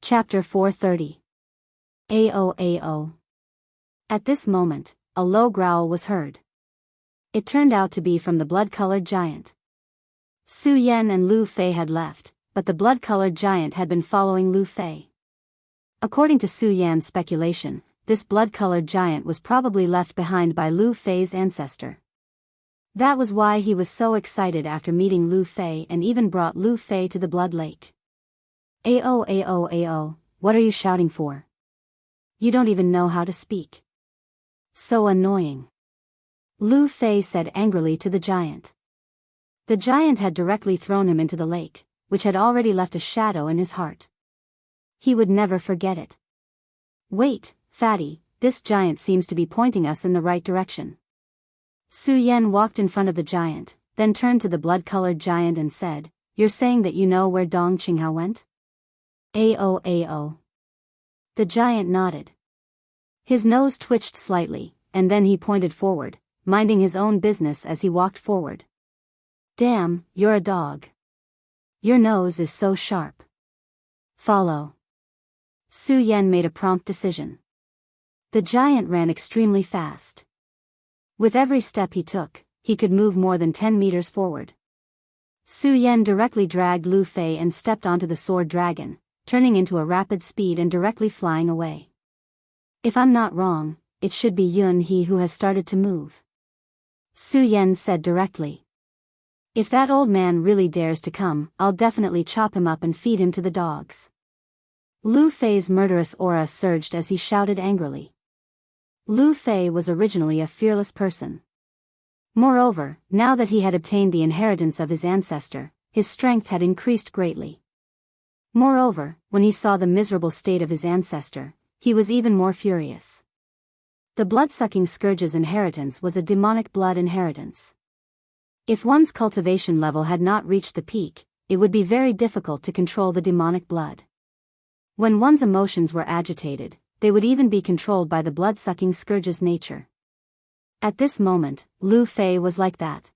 Chapter 430. AOAO. At this moment, a low growl was heard. It turned out to be from the blood-colored giant. Su Yan and Lu Fei had left, but the blood-colored giant had been following Lu Fei. According to Su Yan's speculation, this blood-colored giant was probably left behind by Lu Fei's ancestor. That was why he was so excited after meeting Lu Fei and even brought Lu Fei to the Blood Lake. AOAO, what are you shouting for? You don't even know how to speak. So annoying. Lu Fei said angrily to the giant. The giant had directly thrown him into the lake, which had already left a shadow in his heart. He would never forget it. Wait, fatty, this giant seems to be pointing us in the right direction. Su Yan walked in front of the giant, then turned to the blood-colored giant and said, "You're saying that you know where Dong Qinghao went?" AOAO. The giant nodded. His nose twitched slightly, and then he pointed forward, minding his own business as he walked forward. Damn, you're a dog. Your nose is so sharp. Follow. Su Yan made a prompt decision. The giant ran extremely fast. With every step he took, he could move more than 10 meters forward. Su Yan directly dragged Lu Fei and stepped onto the sword dragon, turning into a rapid speed and directly flying away. If I'm not wrong, it should be Yun He who has started to move. Su Yan said directly. If that old man really dares to come, I'll definitely chop him up and feed him to the dogs. Lu Fei's murderous aura surged as he shouted angrily. Lu Fei was originally a fearless person. Moreover, now that he had obtained the inheritance of his ancestor, his strength had increased greatly. Moreover, when he saw the miserable state of his ancestor, he was even more furious. The blood-sucking scourge's inheritance was a demonic blood inheritance. If one's cultivation level had not reached the peak, it would be very difficult to control the demonic blood. When one's emotions were agitated, they would even be controlled by the blood-sucking scourge's nature. At this moment, Lu Fei was like that.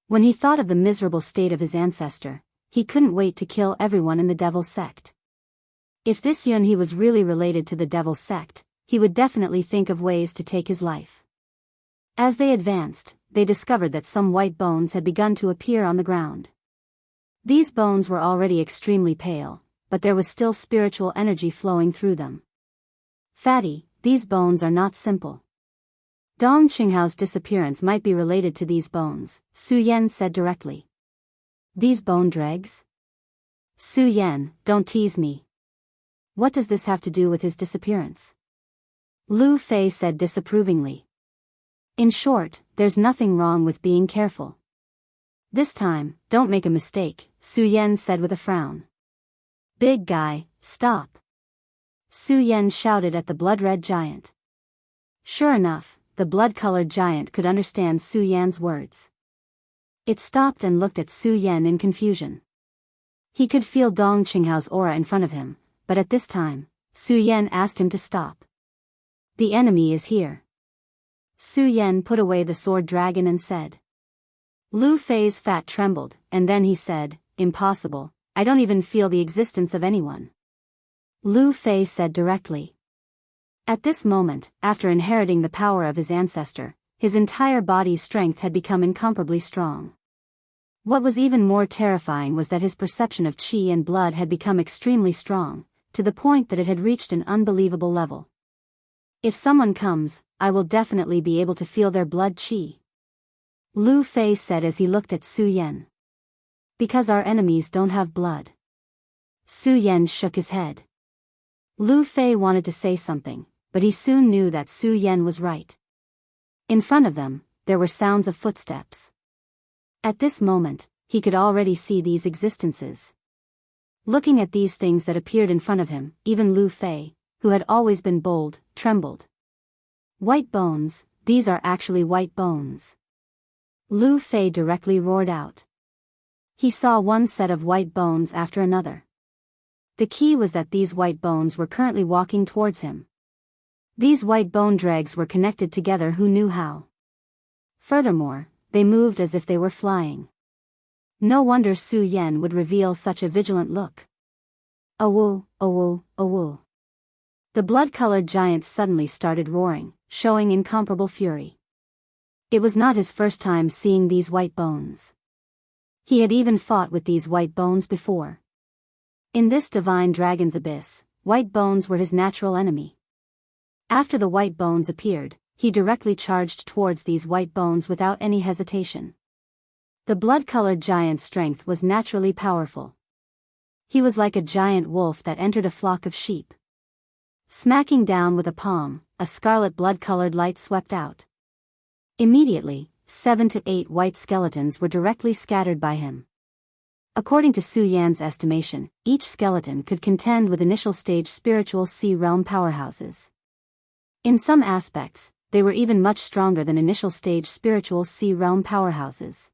When he thought of the miserable state of his ancestor, he couldn't wait to kill everyone in the Devil Sect. If this Yun He was really related to the Devil Sect, he would definitely think of ways to take his life. As they advanced, they discovered that some white bones had begun to appear on the ground. These bones were already extremely pale, but there was still spiritual energy flowing through them. Fatty, these bones are not simple. Dong Qinghao's disappearance might be related to these bones, Su Yan said directly. These bone dregs? Su Yan, don't tease me. What does this have to do with his disappearance? Lu Fei said disapprovingly. In short, there's nothing wrong with being careful. This time, don't make a mistake, Su Yan said with a frown. Big guy, stop. Su Yan shouted at the blood-red giant. Sure enough, the blood-colored giant could understand Su Yan's words. It stopped and looked at Su Yan in confusion. He could feel Dong Qinghao's aura in front of him, but at this time, Su Yan asked him to stop. The enemy is here. Su Yan put away the sword dragon and said. Lu Fei's fat trembled, and then he said, "Impossible, I don't even feel the existence of anyone." Lu Fei said directly. At this moment, after inheriting the power of his ancestor, his entire body's strength had become incomparably strong. What was even more terrifying was that his perception of qi and blood had become extremely strong, to the point that it had reached an unbelievable level. If someone comes, I will definitely be able to feel their blood qi. Lu Fei said as he looked at Su Yan. Because our enemies don't have blood. Su Yan shook his head. Lu Fei wanted to say something, but he soon knew that Su Yan was right. In front of them, there were sounds of footsteps. At this moment, he could already see these existences. Looking at these things that appeared in front of him, even Lu Fei, who had always been bold, trembled. White bones, these are actually white bones. Lu Fei directly roared out. He saw one set of white bones after another. The key was that these white bones were currently walking towards him. These white bone dregs were connected together, who knew how. Furthermore, they moved as if they were flying. No wonder Su Yan would reveal such a vigilant look. Awoo, awoo, awoo. The blood-colored giant suddenly started roaring, showing incomparable fury. It was not his first time seeing these white bones. He had even fought with these white bones before. In this divine dragon's abyss, white bones were his natural enemy. After the white bones appeared, he directly charged towards these white bones without any hesitation. The blood-colored giant's strength was naturally powerful. He was like a giant wolf that entered a flock of sheep. Smacking down with a palm, a scarlet blood-colored light swept out. Immediately, 7 to 8 white skeletons were directly scattered by him. According to Su Yan's estimation, each skeleton could contend with initial-stage spiritual sea realm powerhouses. In some aspects, they were even much stronger than initial-stage spiritual sea realm powerhouses.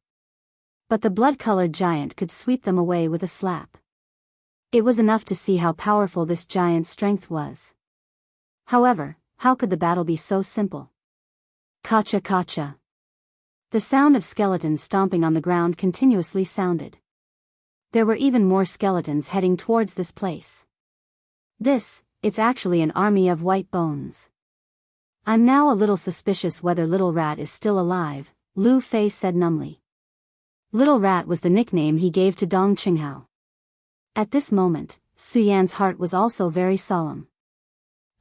But the blood-colored giant could sweep them away with a slap. It was enough to see how powerful this giant's strength was. However, how could the battle be so simple? Kacha kacha. The sound of skeletons stomping on the ground continuously sounded. There were even more skeletons heading towards this place. It's actually an army of white bones. I'm now a little suspicious whether Little Rat is still alive, Lu Fei said numbly. Little Rat was the nickname he gave to Dong Qinghao. At this moment, Su Yan's heart was also very solemn.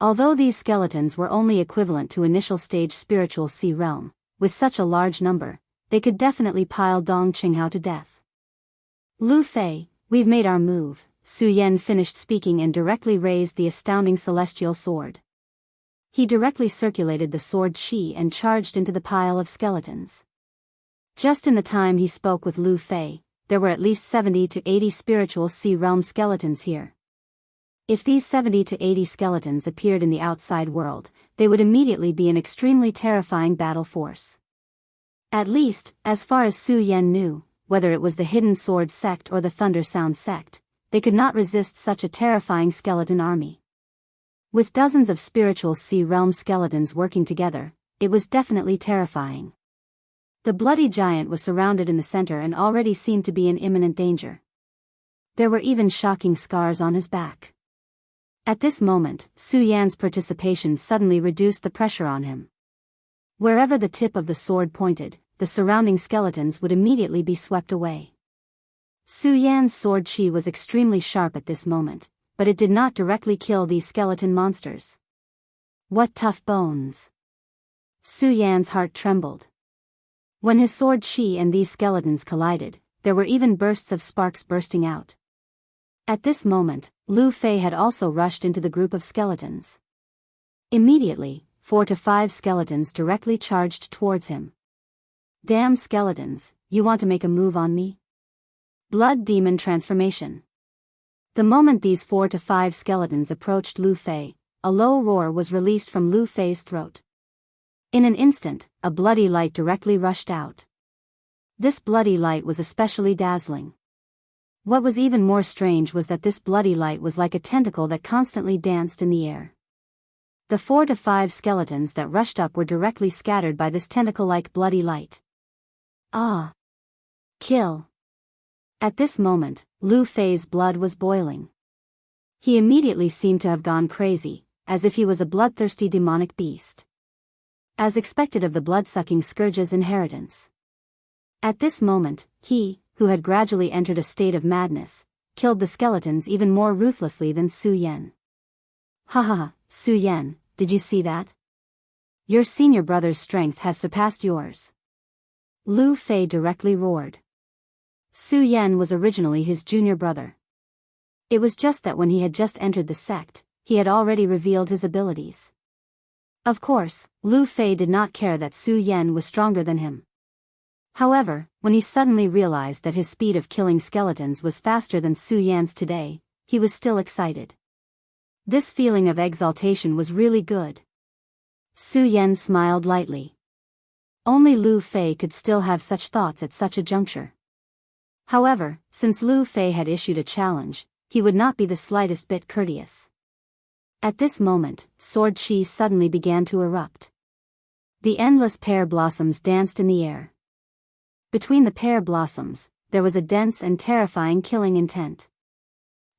Although these skeletons were only equivalent to initial stage spiritual sea realm, with such a large number, they could definitely pile Dong Qinghao to death. Lu Fei, we've made our move, Su Yan finished speaking and directly raised the astounding celestial sword. He directly circulated the sword chi and charged into the pile of skeletons. Just in the time he spoke with Lu Fei, there were at least 70 to 80 spiritual sea realm skeletons here. If these 70 to 80 skeletons appeared in the outside world, they would immediately be an extremely terrifying battle force. At least, as far as Su Yan knew, whether it was the Hidden Sword sect or the Thunder Sound sect, they could not resist such a terrifying skeleton army. With dozens of spiritual sea realm skeletons working together, it was definitely terrifying. The bloody giant was surrounded in the center and already seemed to be in imminent danger. There were even shocking scars on his back. At this moment, Su Yan's participation suddenly reduced the pressure on him. Wherever the tip of the sword pointed, the surrounding skeletons would immediately be swept away. Su Yan's sword chi was extremely sharp at this moment, but it did not directly kill these skeleton monsters. What tough bones! Su Yan's heart trembled. When his sword chi and these skeletons collided, there were even bursts of sparks bursting out. At this moment, Lu Fei had also rushed into the group of skeletons. Immediately, 4 to 5 skeletons directly charged towards him. Damn skeletons, you want to make a move on me? Blood demon transformation. The moment these 4 to 5 skeletons approached Lu Fei, a low roar was released from Lu Fei's throat. In an instant, a bloody light directly rushed out. This bloody light was especially dazzling. What was even more strange was that this bloody light was like a tentacle that constantly danced in the air. The 4 to 5 skeletons that rushed up were directly scattered by this tentacle-like bloody light. Ah! Kill! At this moment, Lu Fei's blood was boiling. He immediately seemed to have gone crazy, as if he was a bloodthirsty demonic beast. As expected of the blood-sucking scourge's inheritance. At this moment, he, who had gradually entered a state of madness, killed the skeletons even more ruthlessly than Su Yan. Ha ha ha, Su Yan, did you see that? Your senior brother's strength has surpassed yours. Lu Fei directly roared. Su Yan was originally his junior brother. It was just that when he had just entered the sect, he had already revealed his abilities. Of course, Lu Fei did not care that Su Yan was stronger than him. However, when he suddenly realized that his speed of killing skeletons was faster than Su Yan's today, he was still excited. This feeling of exaltation was really good. Su Yan smiled lightly. Only Lu Fei could still have such thoughts at such a juncture. However, since Lu Fei had issued a challenge, he would not be the slightest bit courteous. At this moment, sword chi suddenly began to erupt. The endless pear blossoms danced in the air. Between the pear blossoms, there was a dense and terrifying killing intent.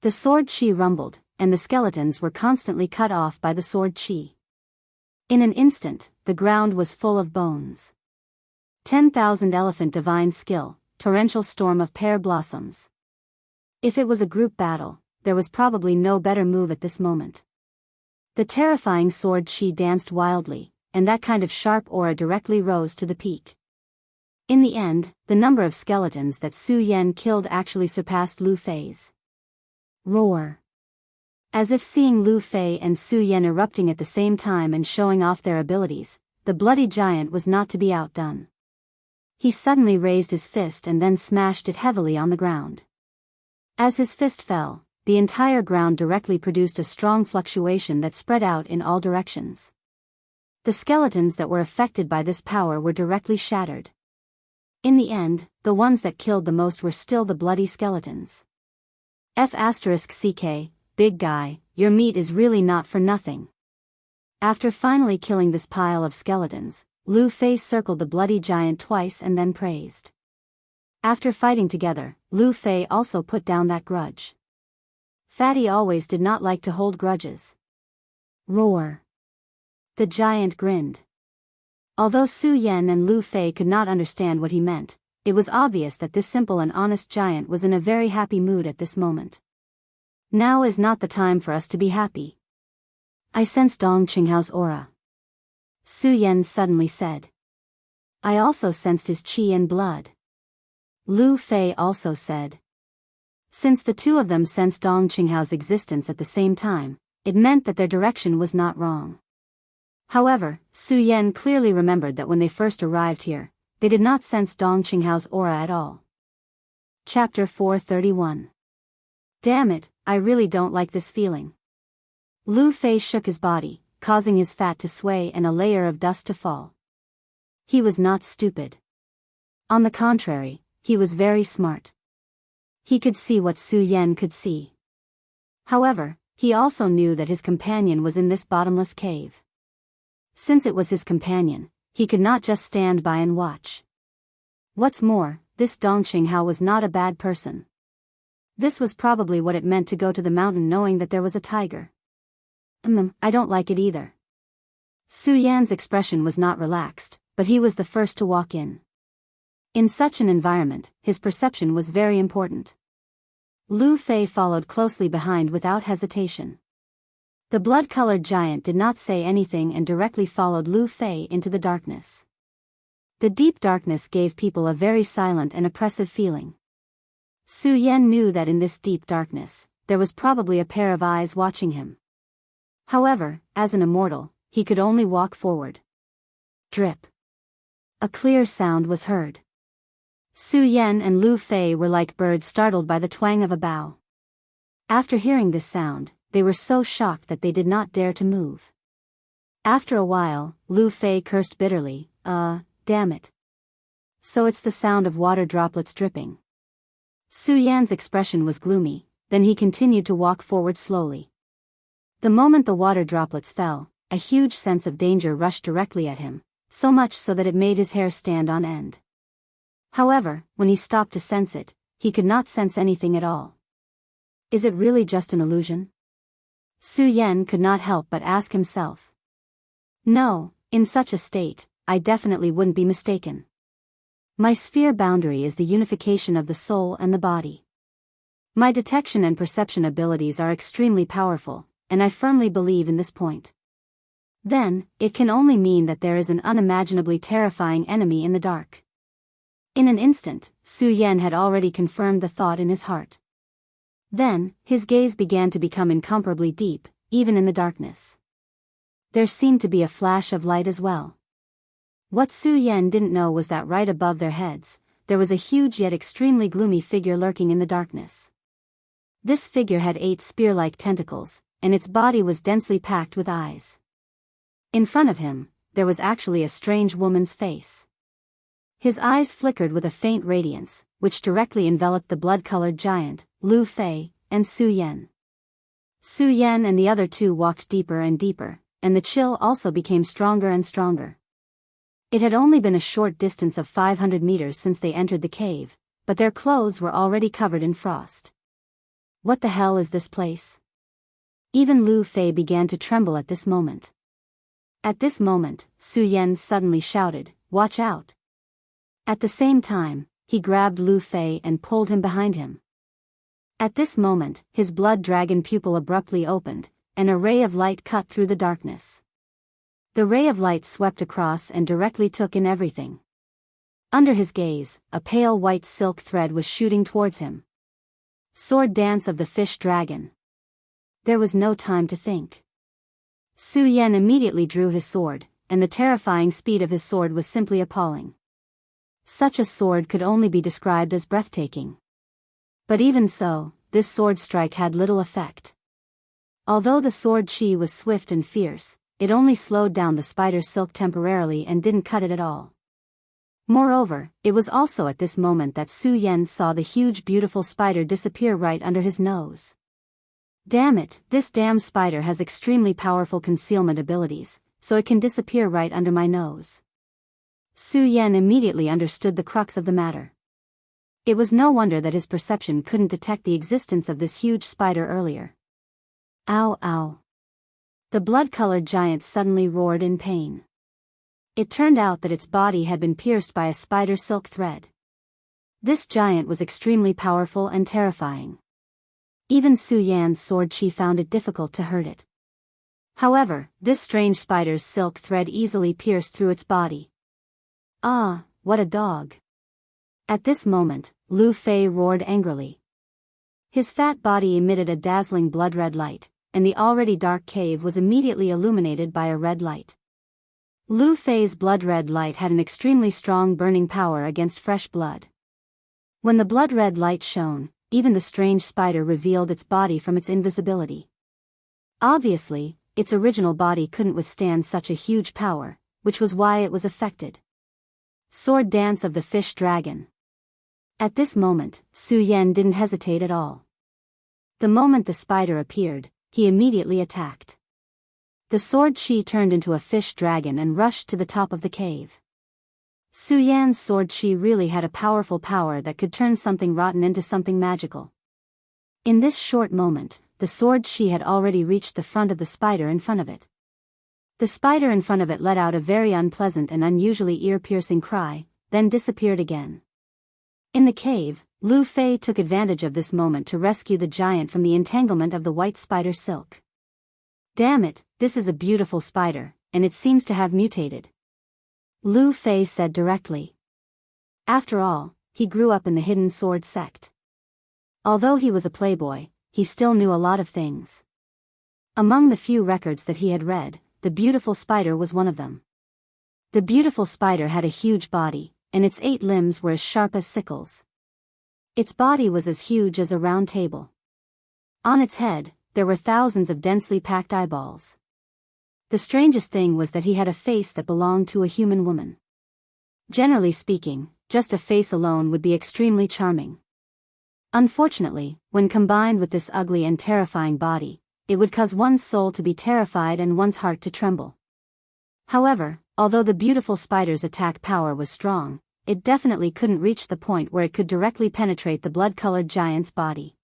The sword chi rumbled, and the skeletons were constantly cut off by the sword chi. In an instant, the ground was full of bones. 10,000 elephant divine skill, torrential storm of pear blossoms. If it was a group battle, there was probably no better move at this moment. The terrifying sword chi danced wildly, and that kind of sharp aura directly rose to the peak. In the end, the number of skeletons that Su Yan killed actually surpassed Lu Fei's. Roar. As if seeing Lu Fei and Su Yan erupting at the same time and showing off their abilities, the bloody giant was not to be outdone. He suddenly raised his fist and then smashed it heavily on the ground. As his fist fell, the entire ground directly produced a strong fluctuation that spread out in all directions. The skeletons that were affected by this power were directly shattered. In the end, the ones that killed the most were still the bloody skeletons. F***CK, big guy, your meat is really not for nothing. After finally killing this pile of skeletons, Lu Fei circled the bloody giant twice and then praised. After fighting together, Lu Fei also put down that grudge. Fatty always did not like to hold grudges. Roar. The giant grinned. Although Su Yan and Lu Fei could not understand what he meant, it was obvious that this simple and honest giant was in a very happy mood at this moment. Now is not the time for us to be happy. I sense Dong Qinghao's aura. Su Yan suddenly said. I also sensed his qi and blood. Lu Fei also said. Since the two of them sensed Dong Qinghao's existence at the same time, it meant that their direction was not wrong. However, Su Yan clearly remembered that when they first arrived here, they did not sense Dong Qinghao's aura at all. Chapter 431. Damn it, I really don't like this feeling. Lu Fei shook his body, causing his fat to sway and a layer of dust to fall. He was not stupid. On the contrary, he was very smart. He could see what Su Yan could see. However, he also knew that his companion was in this bottomless cave. Since it was his companion, he could not just stand by and watch. What's more, this Dong Qinghao was not a bad person. This was probably what it meant to go to the mountain knowing that there was a tiger. I don't like it either. Su Yan's expression was not relaxed, but he was the first to walk in. In such an environment, his perception was very important. Lu Fei followed closely behind without hesitation. The blood-colored giant did not say anything and directly followed Lu Fei into the darkness. The deep darkness gave people a very silent and oppressive feeling. Su Yan knew that in this deep darkness, there was probably a pair of eyes watching him. However, as an immortal, he could only walk forward. Drip. A clear sound was heard. Su Yan and Lu Fei were like birds startled by the twang of a bow. After hearing this sound, they were so shocked that they did not dare to move. After a while, Lu Fei cursed bitterly, damn it. So it's the sound of water droplets dripping. Su Yan's expression was gloomy, then he continued to walk forward slowly. The moment the water droplets fell, a huge sense of danger rushed directly at him, so much so that it made his hair stand on end. However, when he stopped to sense it, he could not sense anything at all. Is it really just an illusion? Su Yan could not help but ask himself. No, in such a state, I definitely wouldn't be mistaken. My sphere boundary is the unification of the soul and the body. My detection and perception abilities are extremely powerful, and I firmly believe in this point. Then, it can only mean that there is an unimaginably terrifying enemy in the dark. In an instant, Su Yan had already confirmed the thought in his heart. Then, his gaze began to become incomparably deep, even in the darkness. There seemed to be a flash of light as well. What Su Yan didn't know was that right above their heads, there was a huge yet extremely gloomy figure lurking in the darkness. This figure had 8 spear-like tentacles, and its body was densely packed with eyes. In front of him, there was actually a strange woman's face. His eyes flickered with a faint radiance, which directly enveloped the blood-colored giant, Lu Fei, and Su Yan. Su Yan and the other two walked deeper and deeper, and the chill also became stronger and stronger. It had only been a short distance of 500 meters since they entered the cave, but their clothes were already covered in frost. What the hell is this place? Even Lu Fei began to tremble at this moment. At this moment, Su Yan suddenly shouted, "Watch out!" At the same time, he grabbed Lu Fei and pulled him behind him. At this moment, his blood dragon pupil abruptly opened, and a ray of light cut through the darkness. The ray of light swept across and directly took in everything. Under his gaze, a pale white silk thread was shooting towards him. Sword dance of the fish dragon. There was no time to think. Su Yan immediately drew his sword, and the terrifying speed of his sword was simply appalling. Such a sword could only be described as breathtaking. But even so, this sword strike had little effect. Although the sword chi was swift and fierce, it only slowed down the spider silk temporarily and didn't cut it at all. Moreover, it was also at this moment that Su Yan saw the huge beautiful spider disappear right under his nose. Damn it, this damn spider has extremely powerful concealment abilities, so it can disappear right under my nose. Su Yan immediately understood the crux of the matter. It was no wonder that his perception couldn't detect the existence of this huge spider earlier. Ow ow. The blood-colored giant suddenly roared in pain. It turned out that its body had been pierced by a spider silk thread. This giant was extremely powerful and terrifying. Even Su Yan's sword chi found it difficult to hurt it. However, this strange spider's silk thread easily pierced through its body. Ah, what a dog! At this moment, Lu Fei roared angrily. His fat body emitted a dazzling blood-red light, and the already dark cave was immediately illuminated by a red light. Lu Fei's blood-red light had an extremely strong burning power against fresh blood. When the blood-red light shone, even the strange spider revealed its body from its invisibility. Obviously, its original body couldn't withstand such a huge power, which was why it was affected. Sword dance of the fish dragon. At this moment, Su Yan didn't hesitate at all. The moment the spider appeared, he immediately attacked. The sword chi turned into a fish dragon and rushed to the top of the cave. Su Yan's sword chi really had a powerful power that could turn something rotten into something magical. In this short moment, the sword chi had already reached the front of the spider in front of it. The spider in front of it let out a very unpleasant and unusually ear-piercing cry, then disappeared again. In the cave, Lu Fei took advantage of this moment to rescue the giant from the entanglement of the white spider silk. Damn it, this is a beautiful spider, and it seems to have mutated. Lu Fei said directly. After all, he grew up in the hidden sword sect. Although he was a playboy, he still knew a lot of things. Among the few records that he had read, the beautiful spider was one of them. The beautiful spider had a huge body, and its 8 limbs were as sharp as sickles. Its body was as huge as a round table. On its head, there were thousands of densely packed eyeballs. The strangest thing was that he had a face that belonged to a human woman. Generally speaking, just a face alone would be extremely charming. Unfortunately, when combined with this ugly and terrifying body, it would cause one's soul to be terrified and one's heart to tremble. However, although the beautiful spider's attack power was strong, it definitely couldn't reach the point where it could directly penetrate the blood-colored giant's body.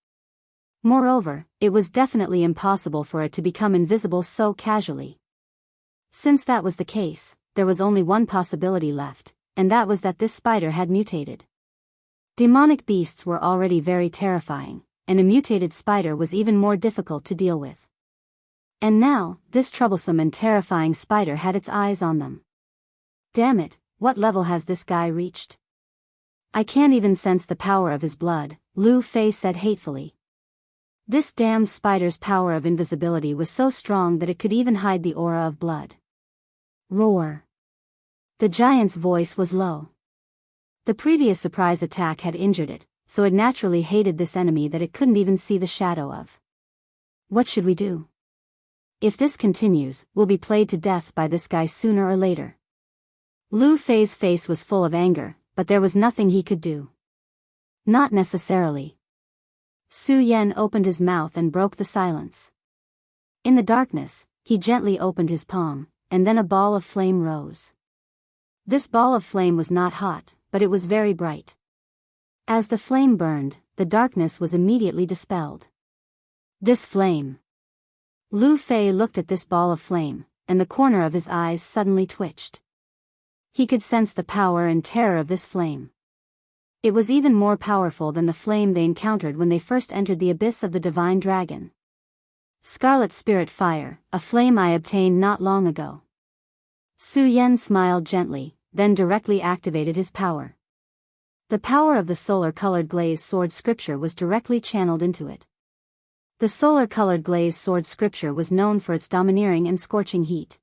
Moreover, it was definitely impossible for it to become invisible so casually. Since that was the case, there was only one possibility left, and that was that this spider had mutated. Demonic beasts were already very terrifying, and a mutated spider was even more difficult to deal with. And now, this troublesome and terrifying spider had its eyes on them. Damn it, what level has this guy reached? I can't even sense the power of his blood, Lu Fei said hatefully. This damn spider's power of invisibility was so strong that it could even hide the aura of blood. Roar. The giant's voice was low. The previous surprise attack had injured it, so it naturally hated this enemy that it couldn't even see the shadow of. What should we do? If this continues, we'll be played to death by this guy sooner or later. Lu Fei's face was full of anger, but there was nothing he could do. Not necessarily. Su Yan opened his mouth and broke the silence. In the darkness, he gently opened his palm, and then a ball of flame rose. This ball of flame was not hot, but it was very bright. As the flame burned, the darkness was immediately dispelled. This flame. Lu Fei looked at this ball of flame, and the corner of his eyes suddenly twitched. He could sense the power and terror of this flame. It was even more powerful than the flame they encountered when they first entered the abyss of the divine dragon. Scarlet spirit fire, a flame I obtained not long ago. Su Yan smiled gently, then directly activated his power. The power of the solar-colored glazed sword scripture was directly channeled into it. The solar-colored glazed sword scripture was known for its domineering and scorching heat.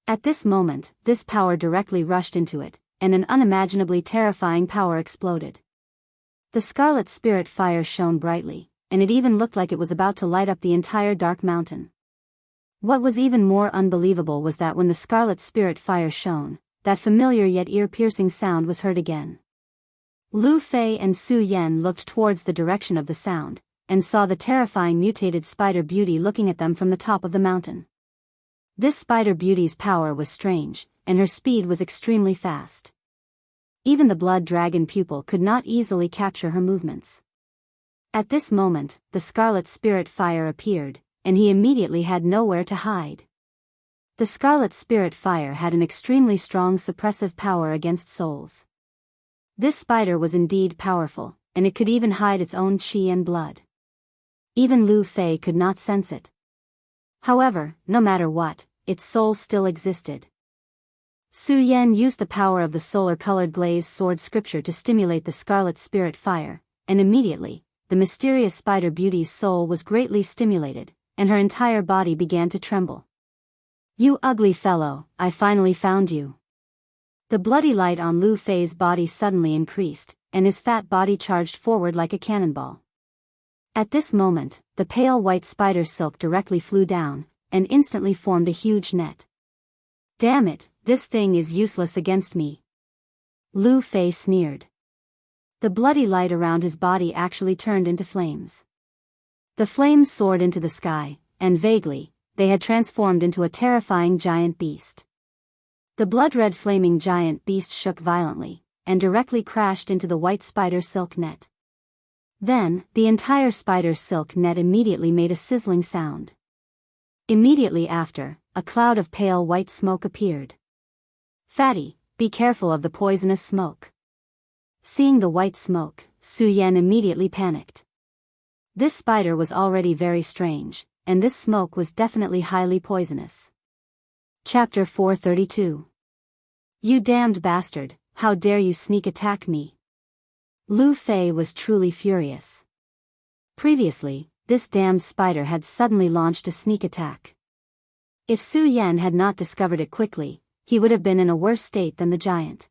At this moment, this power directly rushed into it, and an unimaginably terrifying power exploded. The scarlet spirit fire shone brightly, and it even looked like it was about to light up the entire dark mountain. What was even more unbelievable was that when the scarlet spirit fire shone, that familiar yet ear-piercing sound was heard again. Lu Fei and Su Yan looked towards the direction of the sound, and saw the terrifying mutated spider beauty looking at them from the top of the mountain. This spider beauty's power was strange, and her speed was extremely fast. Even the blood dragon pupil could not easily capture her movements. At this moment, the scarlet spirit fire appeared, and he immediately had nowhere to hide. The scarlet spirit fire had an extremely strong suppressive power against souls. This spider was indeed powerful, and it could even hide its own qi and blood. Even Lu Fei could not sense it. However, no matter what, its soul still existed. Su Yan used the power of the solar-colored glazed sword scripture to stimulate the scarlet spirit fire, and immediately, the mysterious spider beauty's soul was greatly stimulated, and her entire body began to tremble. "You ugly fellow, I finally found you." The bloody light on Lu Fei's body suddenly increased, and his fat body charged forward like a cannonball. At this moment, the pale white spider silk directly flew down, and instantly formed a huge net. "Damn it, this thing is useless against me," Lu Fei sneered. The bloody light around his body actually turned into flames. The flames soared into the sky, and vaguely, they had transformed into a terrifying giant beast. The blood-red flaming giant beast shook violently, and directly crashed into the white spider silk net. Then, the entire spider silk net immediately made a sizzling sound. Immediately after, a cloud of pale white smoke appeared. "Fatty, be careful of the poisonous smoke." Seeing the white smoke, Su Yan immediately panicked. This spider was already very strange, and this smoke was definitely highly poisonous. Chapter 432. "You damned bastard, how dare you sneak attack me?" Lu Fei was truly furious. Previously, this damned spider had suddenly launched a sneak attack. If Su Yan had not discovered it quickly, he would have been in a worse state than the giant.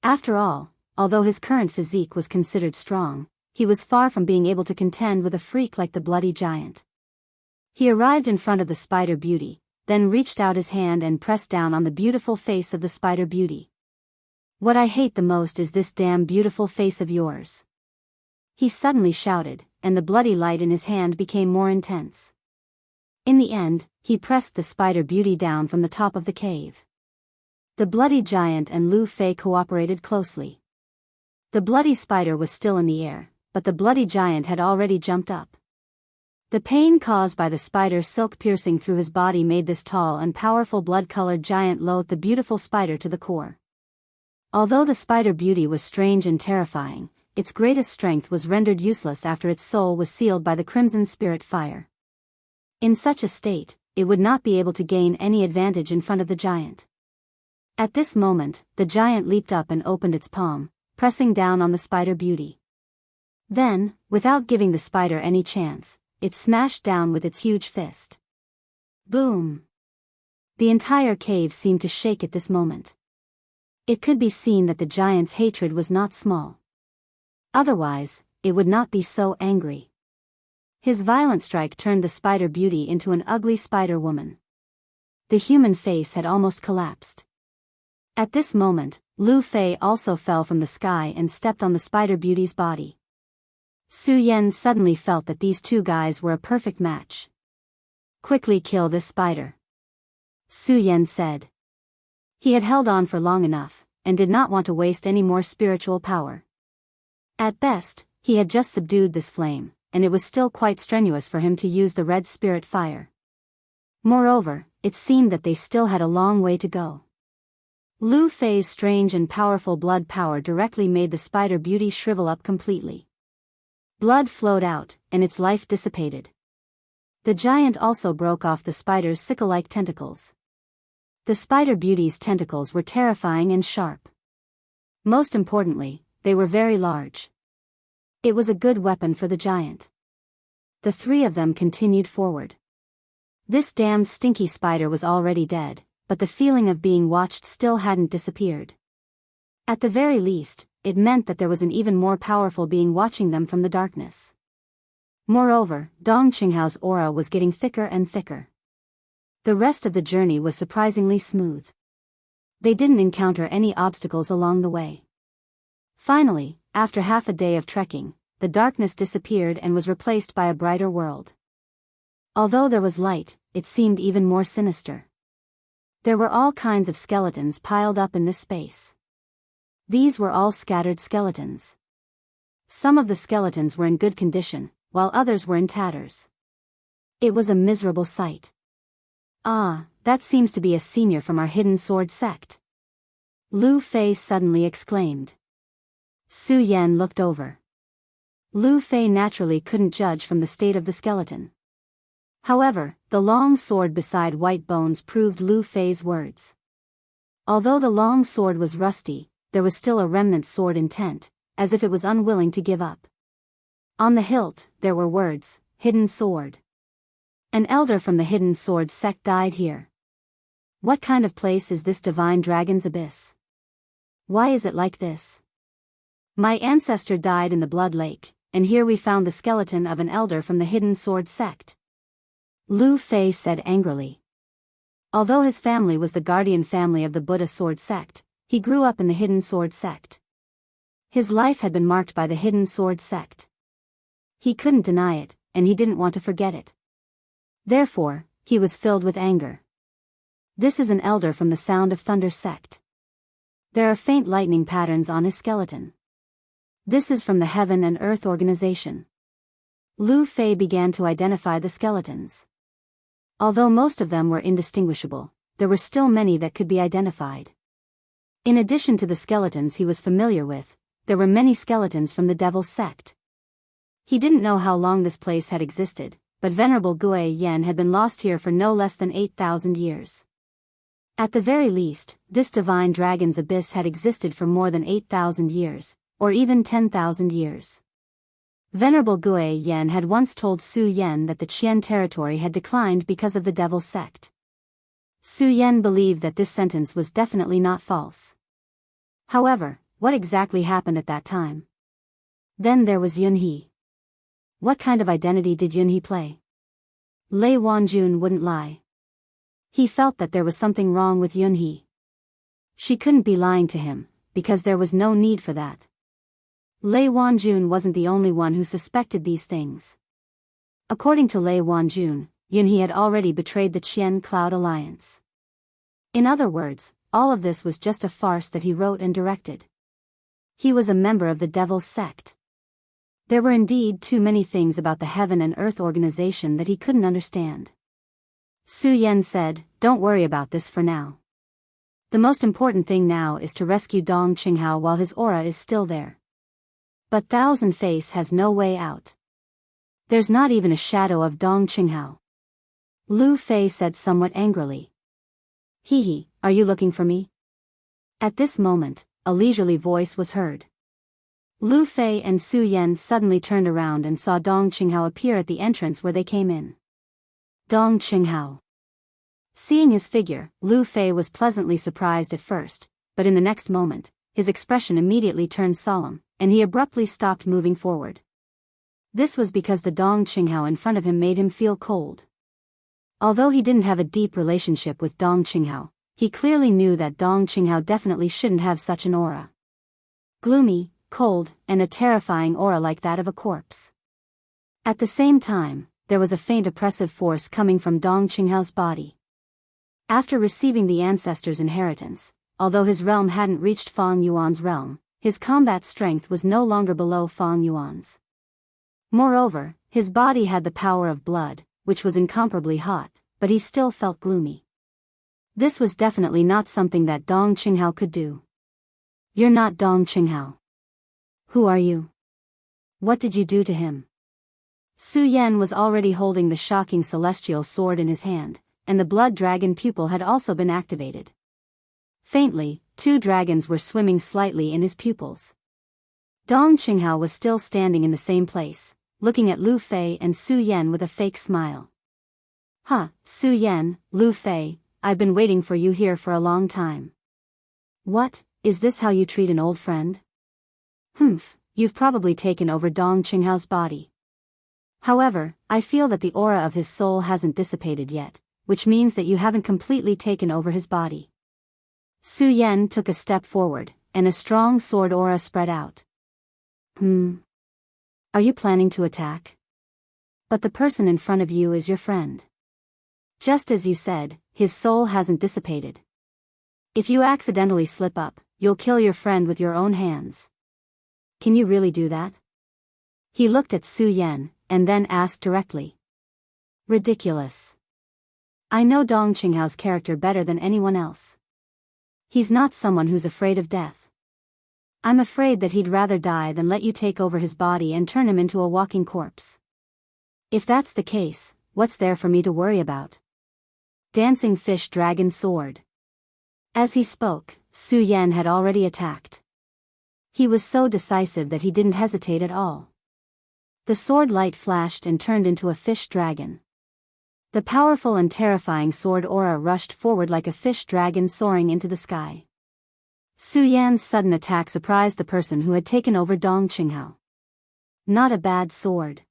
After all, although his current physique was considered strong, he was far from being able to contend with a freak like the bloody giant. He arrived in front of the spider beauty, then reached out his hand and pressed down on the beautiful face of the spider beauty. "What I hate the most is this damn beautiful face of yours," he suddenly shouted, and the bloody light in his hand became more intense. In the end, he pressed the spider beauty down from the top of the cave. The bloody giant and Lu Fei cooperated closely. The bloody spider was still in the air, but the bloody giant had already jumped up. The pain caused by the spider silk piercing through his body made this tall and powerful blood-colored giant loathe the beautiful spider to the core. Although the spider beauty was strange and terrifying, its greatest strength was rendered useless after its soul was sealed by the crimson spirit fire. In such a state, it would not be able to gain any advantage in front of the giant. At this moment, the giant leaped up and opened its palm, pressing down on the spider beauty. Then, without giving the spider any chance, it smashed down with its huge fist. Boom! The entire cave seemed to shake at this moment. It could be seen that the giant's hatred was not small. Otherwise, it would not be so angry. His violent strike turned the spider beauty into an ugly spider woman. The human face had almost collapsed. At this moment, Lu Fei also fell from the sky and stepped on the spider beauty's body. Su Yan suddenly felt that these two guys were a perfect match. "Quickly kill this spider," Su Yan said. He had held on for long enough, and did not want to waste any more spiritual power. At best, he had just subdued this flame, and it was still quite strenuous for him to use the red spirit fire. Moreover, it seemed that they still had a long way to go. Lu Fei's strange and powerful blood power directly made the spider beauty shrivel up completely. Blood flowed out, and its life dissipated. The giant also broke off the spider's sickle-like tentacles. The spider beauty's tentacles were terrifying and sharp. Most importantly, they were very large. It was a good weapon for the giant. The three of them continued forward. This damned stinky spider was already dead, but the feeling of being watched still hadn't disappeared. At the very least, it meant that there was an even more powerful being watching them from the darkness. Moreover, Dong Qinghao's aura was getting thicker and thicker. The rest of the journey was surprisingly smooth. They didn't encounter any obstacles along the way. Finally, after half a day of trekking, the darkness disappeared and was replaced by a brighter world. Although there was light, it seemed even more sinister. There were all kinds of skeletons piled up in this space. These were all scattered skeletons. Some of the skeletons were in good condition, while others were in tatters. It was a miserable sight. "Ah, that seems to be a senior from our hidden sword sect," Lu Fei suddenly exclaimed. Su Yan looked over. Lu Fei naturally couldn't judge from the state of the skeleton. However, the long sword beside white bones proved Lu Fei's words. Although the long sword was rusty, there was still a remnant sword intent, as if it was unwilling to give up. On the hilt, there were words, "Hidden Sword." An elder from the Hidden Sword sect died here. What kind of place is this divine dragon's abyss? Why is it like this? My ancestor died in the Blood Lake, and here we found the skeleton of an elder from the Hidden Sword sect. Lu Fei said angrily. Although his family was the guardian family of the Buddha Sword sect, he grew up in the Hidden Sword sect. His life had been marked by the Hidden Sword sect. He couldn't deny it, and he didn't want to forget it. Therefore, he was filled with anger. This is an elder from the Sound of Thunder sect. There are faint lightning patterns on his skeleton. This is from the Heaven and Earth organization. Lu Fei began to identify the skeletons. Although most of them were indistinguishable, there were still many that could be identified. In addition to the skeletons he was familiar with, there were many skeletons from the Devil's sect. He didn't know how long this place had existed, but Venerable Gui Yen had been lost here for no less than 8,000 years. At the very least, this divine dragon's abyss had existed for more than 8,000 years, or even 10,000 years. Venerable Gui Yen had once told Su Yan that the Qian territory had declined because of the Devil's sect. Su Yan believed that this sentence was definitely not false. However, what exactly happened at that time? Then there was Yunhe. What kind of identity did Yunhe play? Lei Wanjun wouldn't lie. He felt that there was something wrong with Yunhe. She couldn't be lying to him, because there was no need for that. Lei Wanjun wasn't the only one who suspected these things. According to Lei Wanjun, Yunhe had already betrayed the Qian Cloud Alliance. In other words, all of this was just a farce that he wrote and directed. He was a member of the Devil's sect. There were indeed too many things about the Heaven and Earth organization that he couldn't understand. Su Yan said, "Don't worry about this for now. The most important thing now is to rescue Dong Qinghao while his aura is still there. But Thousand Face has no way out. There's not even a shadow of Dong Qinghao." Lu Fei said somewhat angrily. "Hee, are you looking for me?" At this moment, a leisurely voice was heard. Lu Fei and Su Yan suddenly turned around and saw Dong Qinghao appear at the entrance where they came in. Dong Qinghao. Seeing his figure, Lu Fei was pleasantly surprised at first, but in the next moment, his expression immediately turned solemn, and he abruptly stopped moving forward. This was because the Dong Qinghao in front of him made him feel cold. Although he didn't have a deep relationship with Dong Qinghao, he clearly knew that Dong Qinghao definitely shouldn't have such an aura. Gloomy, cold, and a terrifying aura like that of a corpse. At the same time, there was a faint oppressive force coming from Dong Qinghao's body. After receiving the ancestors' inheritance, although his realm hadn't reached Fang Yuan's realm, his combat strength was no longer below Fang Yuan's. Moreover, his body had the power of blood, which was incomparably hot, but he still felt gloomy. This was definitely not something that Dong Qinghao could do. You're not Dong Qinghao. Who are you? What did you do to him? Su Yan was already holding the shocking celestial sword in his hand, and the blood dragon pupil had also been activated. Faintly, 2 dragons were swimming slightly in his pupils. Dong Qinghao was still standing in the same place, looking at Lu Fei and Su Yan with a fake smile. Su Yan, Lu Fei, I've been waiting for you here for a long time. What, is this how you treat an old friend? You've probably taken over Dong Qinghao's body. However, I feel that the aura of his soul hasn't dissipated yet, which means that you haven't completely taken over his body. Su Yan took a step forward, and a strong sword aura spread out. Are you planning to attack? But the person in front of you is your friend. Just as you said, his soul hasn't dissipated. If you accidentally slip up, you'll kill your friend with your own hands. Can you really do that? He looked at Su Yan, and then asked directly. Ridiculous. I know Dong Qinghao's character better than anyone else. He's not someone who's afraid of death. I'm afraid that he'd rather die than let you take over his body and turn him into a walking corpse. If that's the case, what's there for me to worry about? Dancing fish dragon sword. As he spoke, Su Yan had already attacked. He was so decisive that he didn't hesitate at all. The sword light flashed and turned into a fish dragon. The powerful and terrifying sword aura rushed forward like a fish dragon soaring into the sky. Su Yan's sudden attack surprised the person who had taken over Dong Qinghao. Not a bad sword.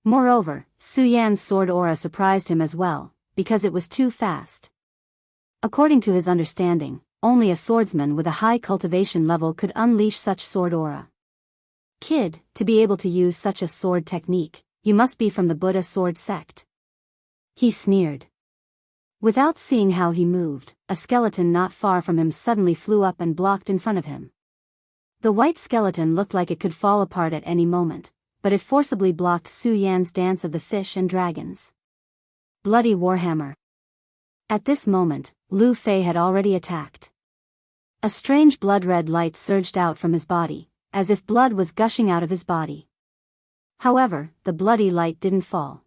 Moreover, Su Yan's sword aura surprised him as well, because it was too fast. According to his understanding, only a swordsman with a high cultivation level could unleash such sword aura. Kid, to be able to use such a sword technique, you must be from the Buddha sword sect. He sneered. Without seeing how he moved, a skeleton not far from him suddenly flew up and blocked in front of him. The white skeleton looked like it could fall apart at any moment, but it forcibly blocked Su Yan's dance of the fish and dragons. Bloody Warhammer. At this moment, Lu Fei had already attacked. A strange blood-red light surged out from his body, as if blood was gushing out of his body. However, the bloody light didn't fall.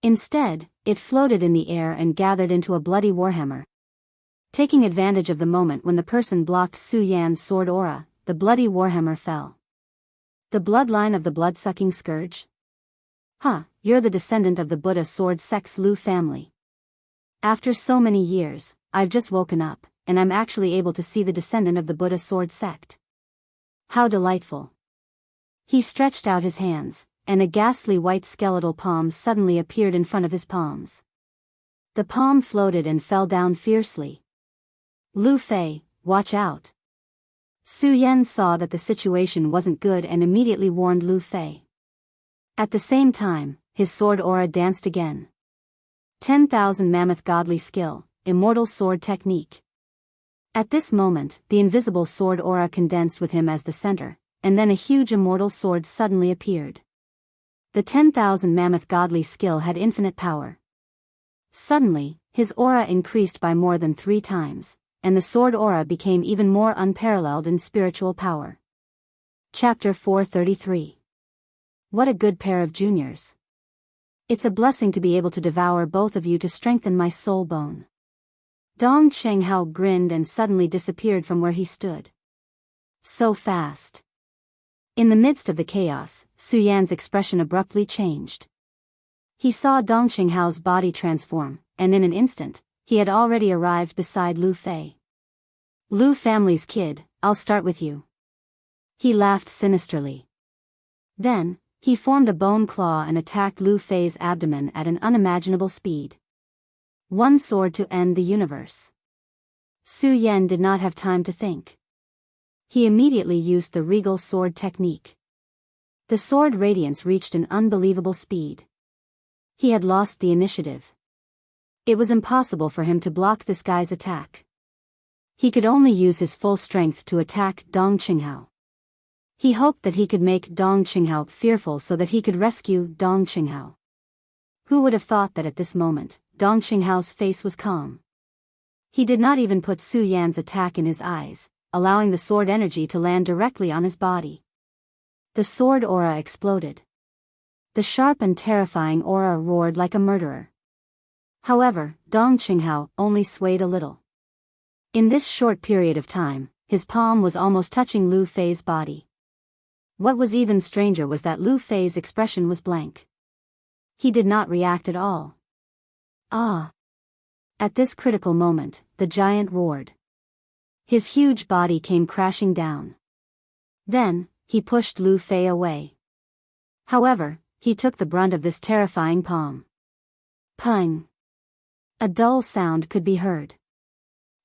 Instead, it floated in the air and gathered into a bloody warhammer. Taking advantage of the moment when the person blocked Su Yan's sword aura, the bloody warhammer fell. The bloodline of the blood-sucking scourge? You're the descendant of the Buddha sword sect's Lu family. After so many years, I've just woken up, and I'm actually able to see the descendant of the Buddha sword sect. How delightful. He stretched out his hands, and a ghastly white skeletal palm suddenly appeared in front of his palms. The palm floated and fell down fiercely. Lu Fei, watch out. Su Yan saw that the situation wasn't good and immediately warned Lu Fei. At the same time, his sword aura danced again. 10,000 mammoth godly skill, immortal sword technique. At this moment, the invisible sword aura condensed with him as the center, and then a huge immortal sword suddenly appeared. The 10,000 mammoth godly skill had infinite power. Suddenly, his aura increased by more than 3 times, and the sword aura became even more unparalleled in spiritual power. Chapter 433. What a good pair of juniors. It's a blessing to be able to devour both of you to strengthen my soul bone. Dong Qinghao grinned and suddenly disappeared from where he stood. So fast. In the midst of the chaos, Su Yan's expression abruptly changed. He saw Dong Qinghao's body transform, and in an instant, he had already arrived beside Lu Fei. Lu family's kid, I'll start with you. He laughed sinisterly. Then, he formed a bone claw and attacked Lu Fei's abdomen at an unimaginable speed. One sword to end the universe. Su Yan did not have time to think. He immediately used the regal sword technique. The sword radiance reached an unbelievable speed. He had lost the initiative. It was impossible for him to block this guy's attack. He could only use his full strength to attack Dong Qinghao. He hoped that he could make Dong Qinghao fearful so that he could rescue Dong Qinghao. Who would have thought that at this moment, Dong Qinghao's face was calm. He did not even put Su Yan's attack in his eyes, allowing the sword energy to land directly on his body. The sword aura exploded. The sharp and terrifying aura roared like a murderer. However, Dong Qinghao only swayed a little. In this short period of time, his palm was almost touching Lu Fei's body. What was even stranger was that Lu Fei's expression was blank. He did not react at all. Ah! At this critical moment, the giant roared. His huge body came crashing down. Then, he pushed Lu Fei away. However, he took the brunt of this terrifying palm. Pung! A dull sound could be heard.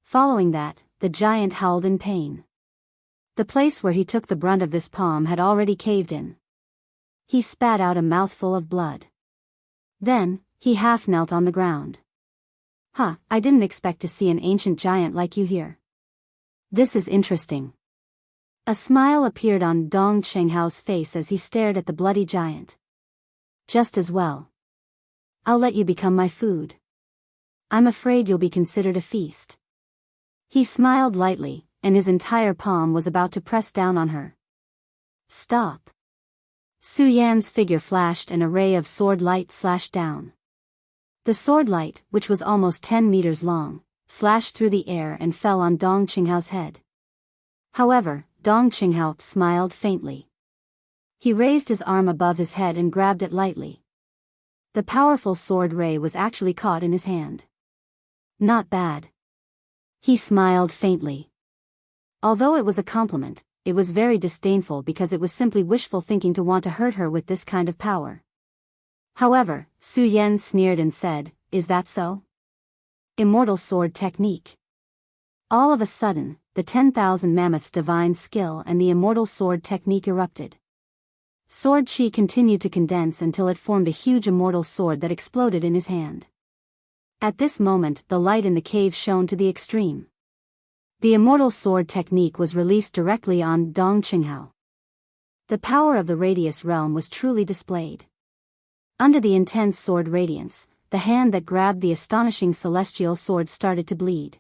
Following that, the giant howled in pain. The place where he took the brunt of this palm had already caved in. He spat out a mouthful of blood. Then, he half knelt on the ground. I didn't expect to see an ancient giant like you here. This is interesting. A smile appeared on Dong Qinghao's face as he stared at the bloody giant. Just as well. I'll let you become my food. I'm afraid you'll be considered a feast. He smiled lightly, and his entire palm was about to press down on her. Stop. Su Yan's figure flashed and a ray of sword light slashed down. The sword light, which was almost 10 meters long, slashed through the air and fell on Dong Qinghao's head. However, Dong Qinghao smiled faintly. He raised his arm above his head and grabbed it lightly. The powerful sword ray was actually caught in his hand. Not bad. He smiled faintly. Although it was a compliment, it was very disdainful because it was simply wishful thinking to want to hurt her with this kind of power. However, Su Yan sneered and said, "Is that so? Immortal sword technique." All of a sudden, the 10,000 mammoths' divine skill and the immortal sword technique erupted. Sword chi continued to condense until it formed a huge immortal sword that exploded in his hand. At this moment, the light in the cave shone to the extreme. The immortal sword technique was released directly on Dong Qinghao. The power of the radius realm was truly displayed. Under the intense sword radiance, the hand that grabbed the astonishing celestial sword started to bleed.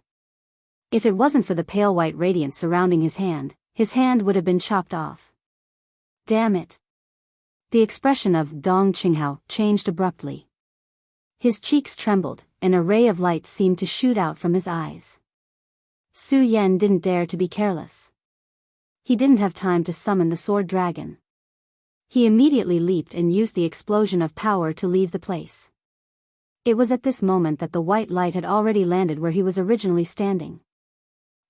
If it wasn't for the pale white radiance surrounding his hand would have been chopped off. Damn it! The expression of Dong Qinghao changed abruptly. His cheeks trembled, and a ray of light seemed to shoot out from his eyes. Su Yan didn't dare to be careless. He didn't have time to summon the sword dragon. He immediately leaped and used the explosion of power to leave the place. It was at this moment that the white light had already landed where he was originally standing.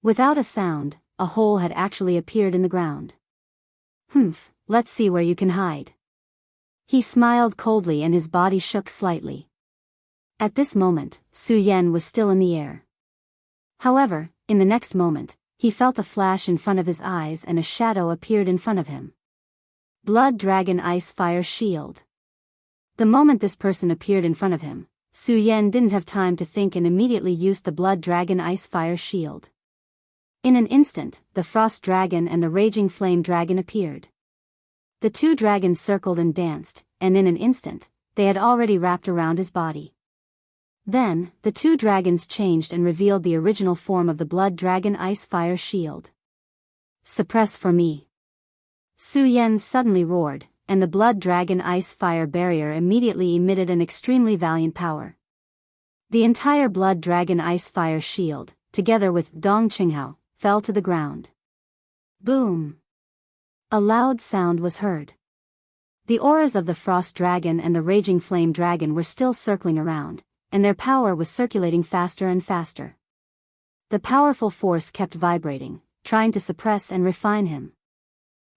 Without a sound, a hole had actually appeared in the ground. Let's see where you can hide. He smiled coldly and his body shook slightly. At this moment, Su Yan was still in the air. However, in the next moment, he felt a flash in front of his eyes and a shadow appeared in front of him. Blood Dragon Ice Fire Shield. The moment this person appeared in front of him, Su Yan didn't have time to think and immediately used the Blood Dragon Ice Fire Shield. In an instant, the Frost Dragon and the Raging Flame Dragon appeared. The two dragons circled and danced, and in an instant, they had already wrapped around his body. Then, the two dragons changed and revealed the original form of the Blood Dragon Ice Fire Shield. Suppress for me. Su Yan suddenly roared, and the Blood Dragon Ice Fire Barrier immediately emitted an extremely valiant power. The entire Blood Dragon Ice Fire Shield, together with Dong Qinghao, fell to the ground. Boom! A loud sound was heard. The auras of the Frost Dragon and the Raging Flame Dragon were still circling around, and their power was circulating faster and faster. The powerful force kept vibrating, trying to suppress and refine him.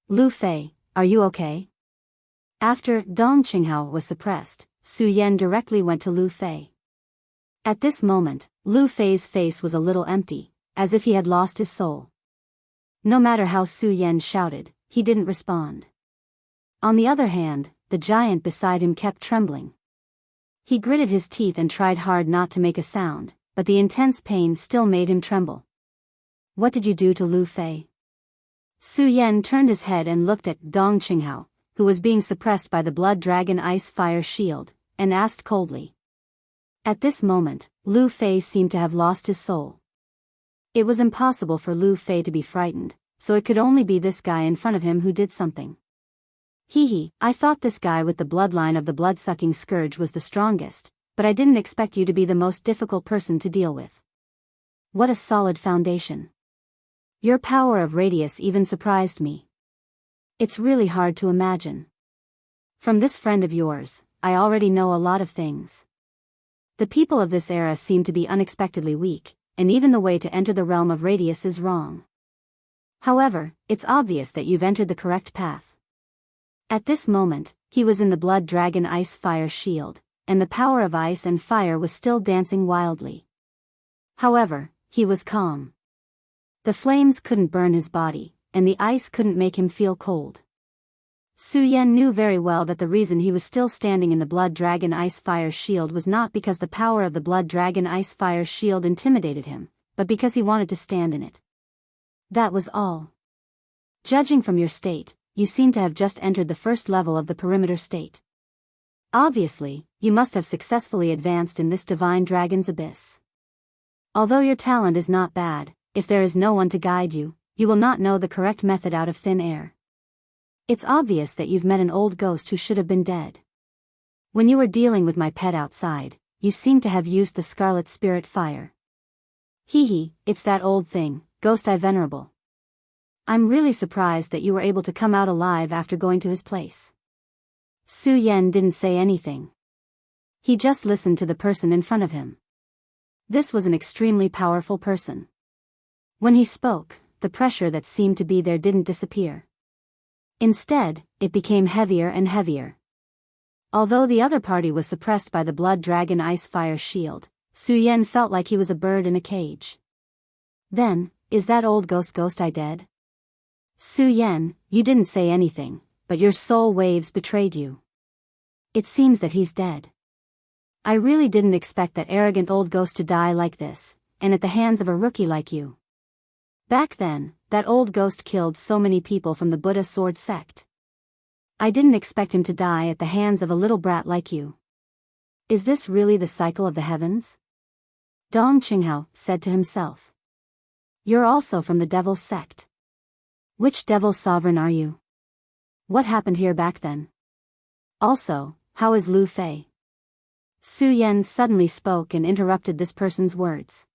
Lu Fei, are you okay? After Dong Qinghao was suppressed, Su Yan directly went to Lu Fei. At this moment, Lu Fei's face was a little empty, as if he had lost his soul. No matter how Su Yan shouted, he didn't respond. On the other hand, the giant beside him kept trembling. He gritted his teeth and tried hard not to make a sound, but the intense pain still made him tremble. What did you do to Lu Fei? Su Yan turned his head and looked at Dong Qinghao, who was being suppressed by the blood dragon ice fire shield, and asked coldly. At this moment, Lu Fei seemed to have lost his soul. It was impossible for Lu Fei to be frightened, so it could only be this guy in front of him who did something. Hee, I thought this guy with the bloodline of the blood-sucking scourge was the strongest, but I didn't expect you to be the most difficult person to deal with. What a solid foundation. Your power of radius even surprised me. It's really hard to imagine. From this friend of yours, I already know a lot of things. The people of this era seem to be unexpectedly weak, and even the way to enter the realm of radius is wrong. However, it's obvious that you've entered the correct path. At this moment, he was in the blood dragon ice fire shield, and the power of ice and fire was still dancing wildly. However, he was calm. The flames couldn't burn his body, and the ice couldn't make him feel cold. Su Yan knew very well that the reason he was still standing in the blood dragon ice fire shield was not because the power of the blood dragon ice fire shield intimidated him, but because he wanted to stand in it. That was all. Judging from your state, you seem to have just entered the first level of the perimeter state. Obviously, you must have successfully advanced in this divine dragon's abyss. Although your talent is not bad, if there is no one to guide you, you will not know the correct method out of thin air. It's obvious that you've met an old ghost who should have been dead. When you were dealing with my pet outside, you seem to have used the scarlet spirit fire. Hee, it's that old thing, Ghost Eye Venerable. I'm really surprised that you were able to come out alive after going to his place. Su Yan didn't say anything. He just listened to the person in front of him. This was an extremely powerful person. When he spoke, the pressure that seemed to be there didn't disappear. Instead, it became heavier and heavier. Although the other party was suppressed by the blood dragon ice fire shield, Su Yan felt like he was a bird in a cage. Then, is that old Ghost Eye dead? Su Yan, you didn't say anything, but your soul waves betrayed you. It seems that he's dead. I really didn't expect that arrogant old ghost to die like this, and at the hands of a rookie like you. Back then, that old ghost killed so many people from the Buddha sword sect. I didn't expect him to die at the hands of a little brat like you. Is this really the cycle of the heavens? Dong Qinghao said to himself. You're also from the devil sect. Which devil sovereign are you? What happened here back then? Also, how is Lu Fei? Su Yan suddenly spoke and interrupted this person's words.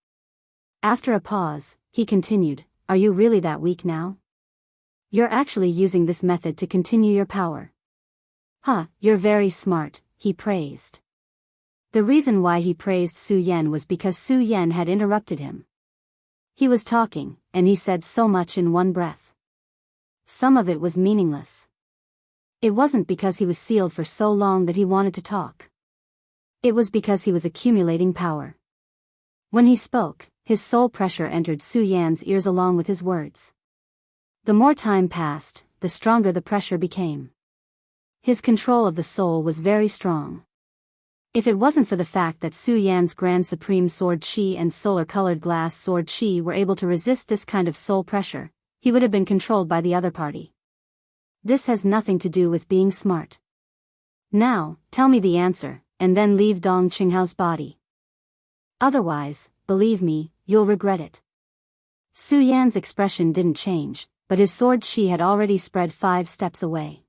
After a pause, he continued, are you really that weak now? You're actually using this method to continue your power. You're very smart, he praised. The reason why he praised Su Yan was because Su Yan had interrupted him. He was talking, and he said so much in one breath. Some of it was meaningless. It wasn't because he was sealed for so long that he wanted to talk. It was because he was accumulating power. When he spoke, his soul pressure entered Su Yan's ears along with his words. The more time passed, the stronger the pressure became. His control of the soul was very strong. If it wasn't for the fact that Su Yan's Grand Supreme Sword Chi and solar-colored glass Sword Chi were able to resist this kind of soul pressure, he would have been controlled by the other party. This has nothing to do with being smart. Now, tell me the answer, and then leave Dong Qinghao's body. Otherwise, believe me, you'll regret it. Su Yan's expression didn't change, but his sword Qi had already spread 5 steps away.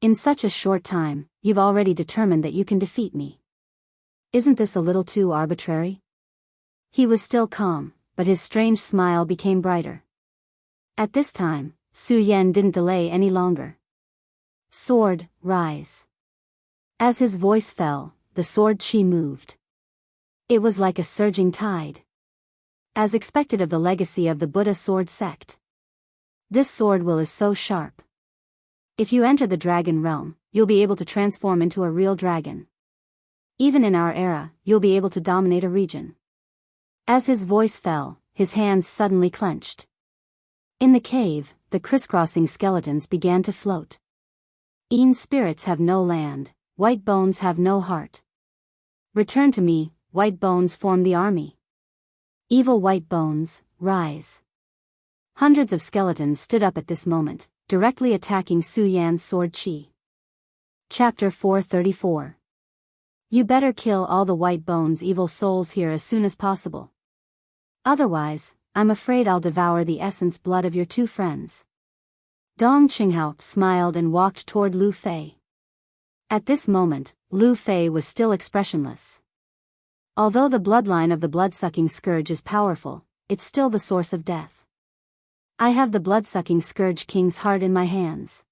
In such a short time, you've already determined that you can defeat me. Isn't this a little too arbitrary? He was still calm, but his strange smile became brighter. At this time, Su Yan didn't delay any longer. Sword, rise. As his voice fell, the sword Qi moved. It was like a surging tide. As expected of the legacy of the Buddha sword sect. This sword will is so sharp. If you enter the dragon realm, you'll be able to transform into a real dragon. Even in our era, you'll be able to dominate a region. As his voice fell, his hands suddenly clenched. In the cave, the crisscrossing skeletons began to float. Ean spirits have no land, white bones have no heart. Return to me, white bones form the army. Evil white bones, rise. Hundreds of skeletons stood up at this moment, directly attacking Su Yan's sword chi. Chapter 434. You better kill all the white bones evil souls here as soon as possible. Otherwise, I'm afraid I'll devour the essence blood of your two friends. Dong Qinghao smiled and walked toward Lu Fei. At this moment, Lu Fei was still expressionless. Although the bloodline of the blood-sucking scourge is powerful, it's still the source of death. I have the blood-sucking scourge king's heart in my hands.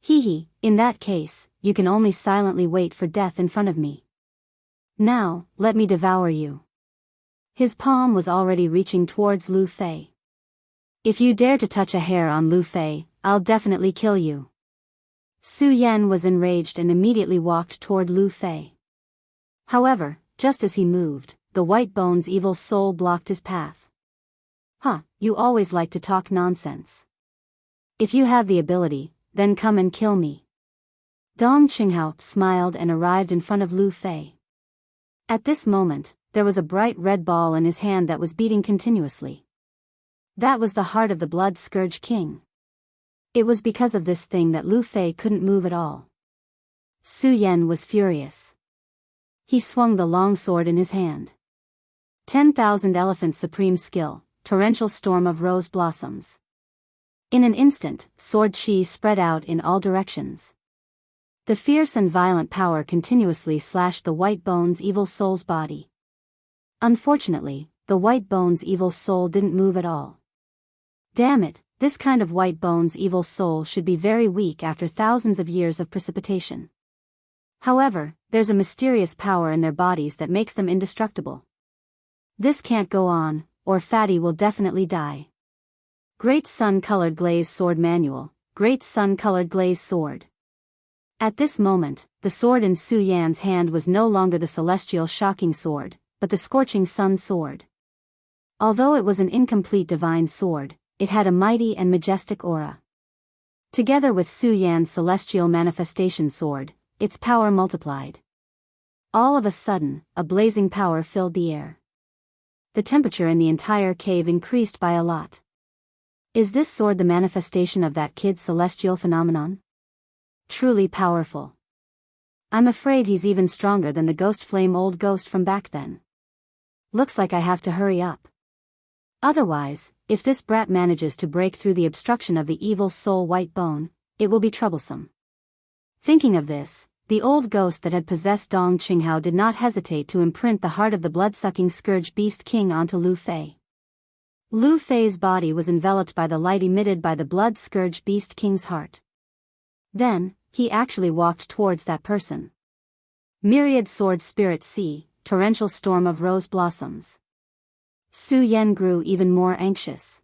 Hee, in that case, you can only silently wait for death in front of me. Now, let me devour you. His palm was already reaching towards Lu Fei. If you dare to touch a hair on Lu Fei, I'll definitely kill you. Su Yan was enraged and immediately walked toward Lu Fei. However, just as he moved, the white bone's evil soul blocked his path. You always like to talk nonsense. If you have the ability, then come and kill me. Dong Qinghao smiled and arrived in front of Lu Fei. At this moment, there was a bright red ball in his hand that was beating continuously. That was the heart of the Blood Scourge King. It was because of this thing that Lu Fei couldn't move at all. Su Yan was furious. He swung the long sword in his hand. 10,000 Elephants Supreme Skill, Torrential Storm of Rose Blossoms. In an instant, sword chi spread out in all directions. The fierce and violent power continuously slashed the white bone's evil soul's body. Unfortunately, the white bone's evil soul didn't move at all. Damn it, this kind of white bone's evil soul should be very weak after thousands of years of precipitation. However, there's a mysterious power in their bodies that makes them indestructible. This can't go on, or Fatty will definitely die. Great Sun-Colored Glaze Sword Manual, Great Sun-Colored Glaze Sword. At this moment, the sword in Su Yan's hand was no longer the celestial shocking sword, but the scorching sun sword. Although it was an incomplete divine sword, it had a mighty and majestic aura. Together with Su Yan's celestial manifestation sword, its power multiplied. All of a sudden, a blazing power filled the air. The temperature in the entire cave increased by a lot. Is this sword the manifestation of that kid's celestial phenomenon? Truly powerful. I'm afraid he's even stronger than the ghost flame old ghost from back then. Looks like I have to hurry up. Otherwise, if this brat manages to break through the obstruction of the evil soul white bone, it will be troublesome. Thinking of this, the old ghost that had possessed Dong Qinghao did not hesitate to imprint the heart of the blood-sucking scourge beast king onto Lu Fei. Lu Fei's body was enveloped by the light emitted by the blood scourge beast king's heart. Then, he actually walked towards that person. Myriad Sword Spirit Sea, Torrential Storm of Rose Blossoms. Su Yan grew even more anxious.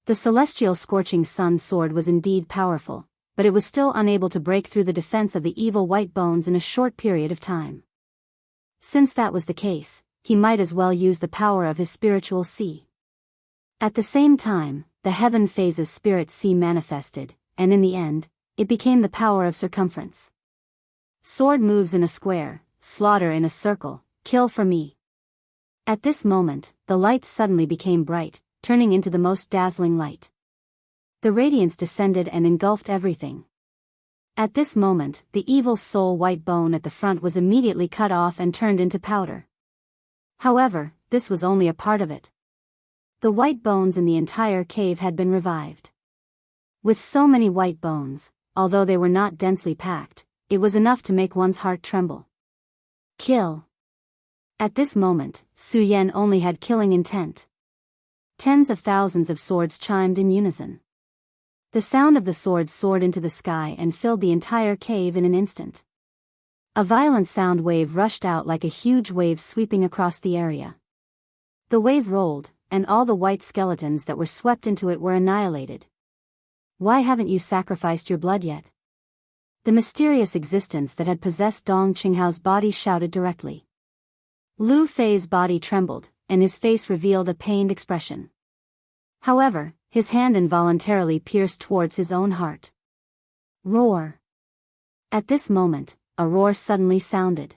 The celestial scorching sun sword was indeed powerful, but it was still unable to break through the defense of the evil white bones in a short period of time. Since that was the case, he might as well use the power of his spiritual sea. At the same time, the heaven phase's spirit sea manifested, and in the end, it became the power of circumference. Sword moves in a square, slaughter in a circle, kill for me. At this moment, the lights suddenly became bright, turning into the most dazzling light. The radiance descended and engulfed everything. At this moment, the evil soul white bone at the front was immediately cut off and turned into powder. However, this was only a part of it. The white bones in the entire cave had been revived. With so many white bones, although they were not densely packed, it was enough to make one's heart tremble. Kill. At this moment, Su Yan only had killing intent. Tens of thousands of swords chimed in unison. The sound of the swords soared into the sky and filled the entire cave in an instant. A violent sound wave rushed out like a huge wave sweeping across the area. The wave rolled, and all the white skeletons that were swept into it were annihilated. Why haven't you sacrificed your blood yet? The mysterious existence that had possessed Dong Qinghao's body shouted directly. Lu Fei's body trembled, and his face revealed a pained expression. However, his hand involuntarily pierced towards his own heart. Roar. At this moment, a roar suddenly sounded.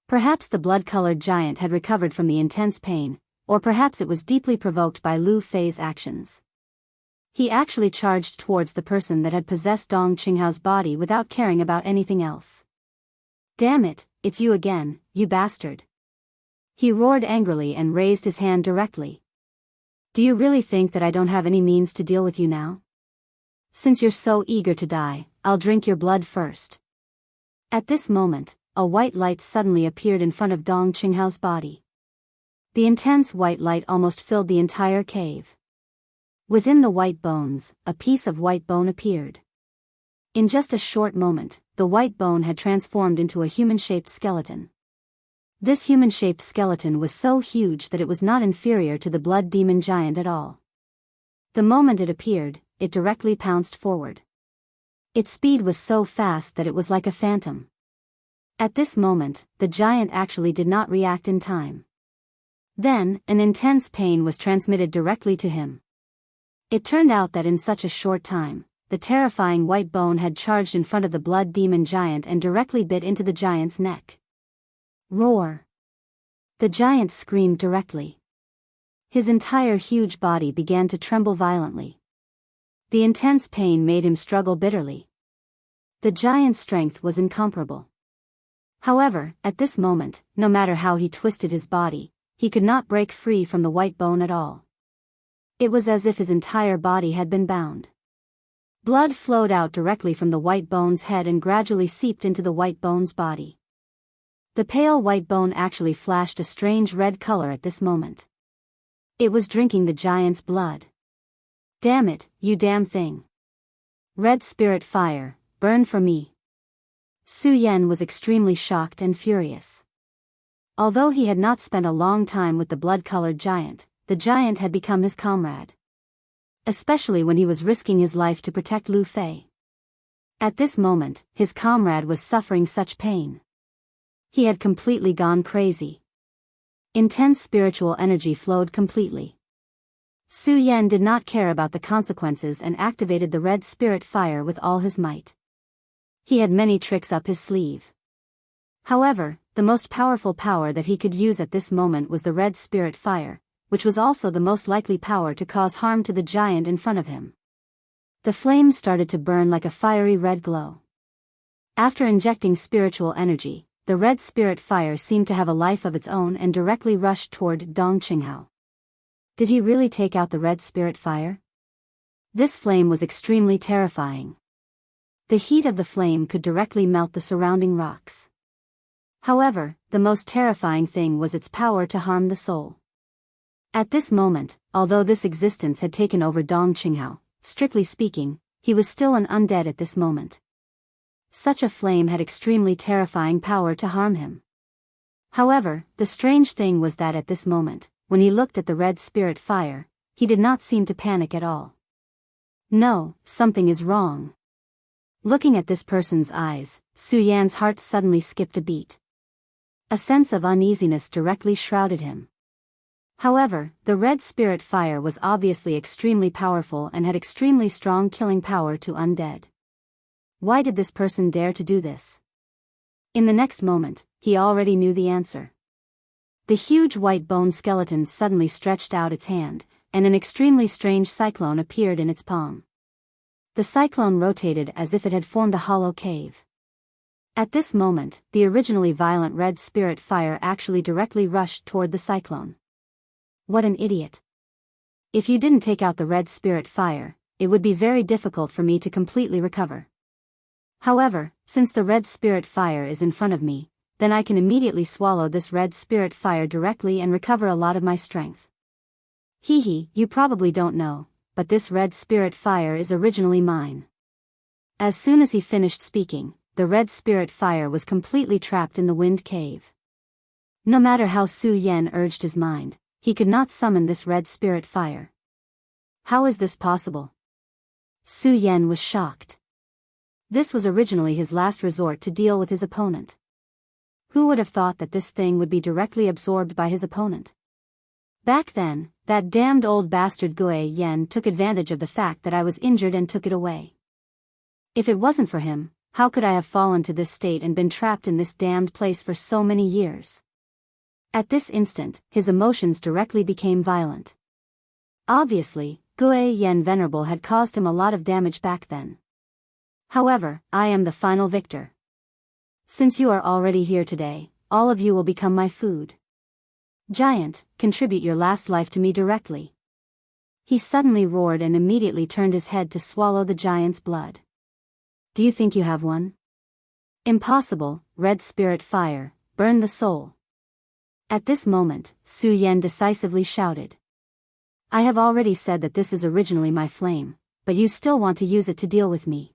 Perhaps the blood-colored giant had recovered from the intense pain, or perhaps it was deeply provoked by Lu Fei's actions. He actually charged towards the person that had possessed Dong Qinghao's body without caring about anything else. "Damn it, it's you again, you bastard!" He roared angrily and raised his hand directly. "Do you really think that I don't have any means to deal with you now? Since you're so eager to die, I'll drink your blood first." At this moment, a white light suddenly appeared in front of Dong Qinghao's body. The intense white light almost filled the entire cave. Within the white bones, a piece of white bone appeared. In just a short moment, the white bone had transformed into a human-shaped skeleton. This human-shaped skeleton was so huge that it was not inferior to the blood demon giant at all. The moment it appeared, it directly pounced forward. Its speed was so fast that it was like a phantom. At this moment, the giant actually did not react in time. Then, an intense pain was transmitted directly to him. It turned out that in such a short time, the terrifying white bone had charged in front of the blood demon giant and directly bit into the giant's neck. Roar! The giant screamed directly. His entire huge body began to tremble violently. The intense pain made him struggle bitterly. The giant's strength was incomparable. However, at this moment, no matter how he twisted his body, he could not break free from the white bone at all. It was as if his entire body had been bound. Blood flowed out directly from the white bone's head and gradually seeped into the white bone's body. The pale white bone actually flashed a strange red color at this moment. It was drinking the giant's blood. "Damn it, you damn thing! Red spirit fire, burn for me!" Su Yan was extremely shocked and furious. Although he had not spent a long time with the blood-colored giant, the giant had become his comrade. Especially when he was risking his life to protect Lu Fei. At this moment, his comrade was suffering such pain. He had completely gone crazy. Intense spiritual energy flowed completely. Su Yan did not care about the consequences and activated the red spirit fire with all his might. He had many tricks up his sleeve. However, the most powerful power that he could use at this moment was the red spirit fire, which was also the most likely power to cause harm to the giant in front of him. The flames started to burn like a fiery red glow. After injecting spiritual energy, the red spirit fire seemed to have a life of its own and directly rushed toward Dong Qinghao. Did he really take out the red spirit fire? This flame was extremely terrifying. The heat of the flame could directly melt the surrounding rocks. However, the most terrifying thing was its power to harm the soul. At this moment, although this existence had taken over Dong Qinghao, strictly speaking, he was still an undead at this moment. Such a flame had extremely terrifying power to harm him. However, the strange thing was that at this moment, when he looked at the red spirit fire, he did not seem to panic at all. No, something is wrong. Looking at this person's eyes, Su Yan's heart suddenly skipped a beat. A sense of uneasiness directly shrouded him. However, the red spirit fire was obviously extremely powerful and had extremely strong killing power to undead. Why did this person dare to do this? In the next moment, he already knew the answer. The huge white bone skeleton suddenly stretched out its hand, and an extremely strange cyclone appeared in its palm. The cyclone rotated as if it had formed a hollow cave. At this moment, the originally violent red spirit fire actually directly rushed toward the cyclone. What an idiot. If you didn't take out the red spirit fire, it would be very difficult for me to completely recover. However, since the red spirit fire is in front of me, then I can immediately swallow this red spirit fire directly and recover a lot of my strength. Hee, you probably don't know, but this red spirit fire is originally mine. As soon as he finished speaking, the red spirit fire was completely trapped in the wind cave. No matter how Su Yan urged his mind, he could not summon this red spirit fire. How is this possible? Su Yan was shocked. This was originally his last resort to deal with his opponent. Who would have thought that this thing would be directly absorbed by his opponent? Back then, that damned old bastard Gui Yen took advantage of the fact that I was injured and took it away. If it wasn't for him, how could I have fallen to this state and been trapped in this damned place for so many years? At this instant, his emotions directly became violent. Obviously, Gue Yen Venerable had caused him a lot of damage back then. However, I am the final victor. Since you are already here today, all of you will become my food. Giant, contribute your last life to me directly. He suddenly roared and immediately turned his head to swallow the giant's blood. Do you think you have one? Impossible, red spirit fire, burn the soul. At this moment, Su Yen decisively shouted. I have already said that this is originally my flame, but you still want to use it to deal with me.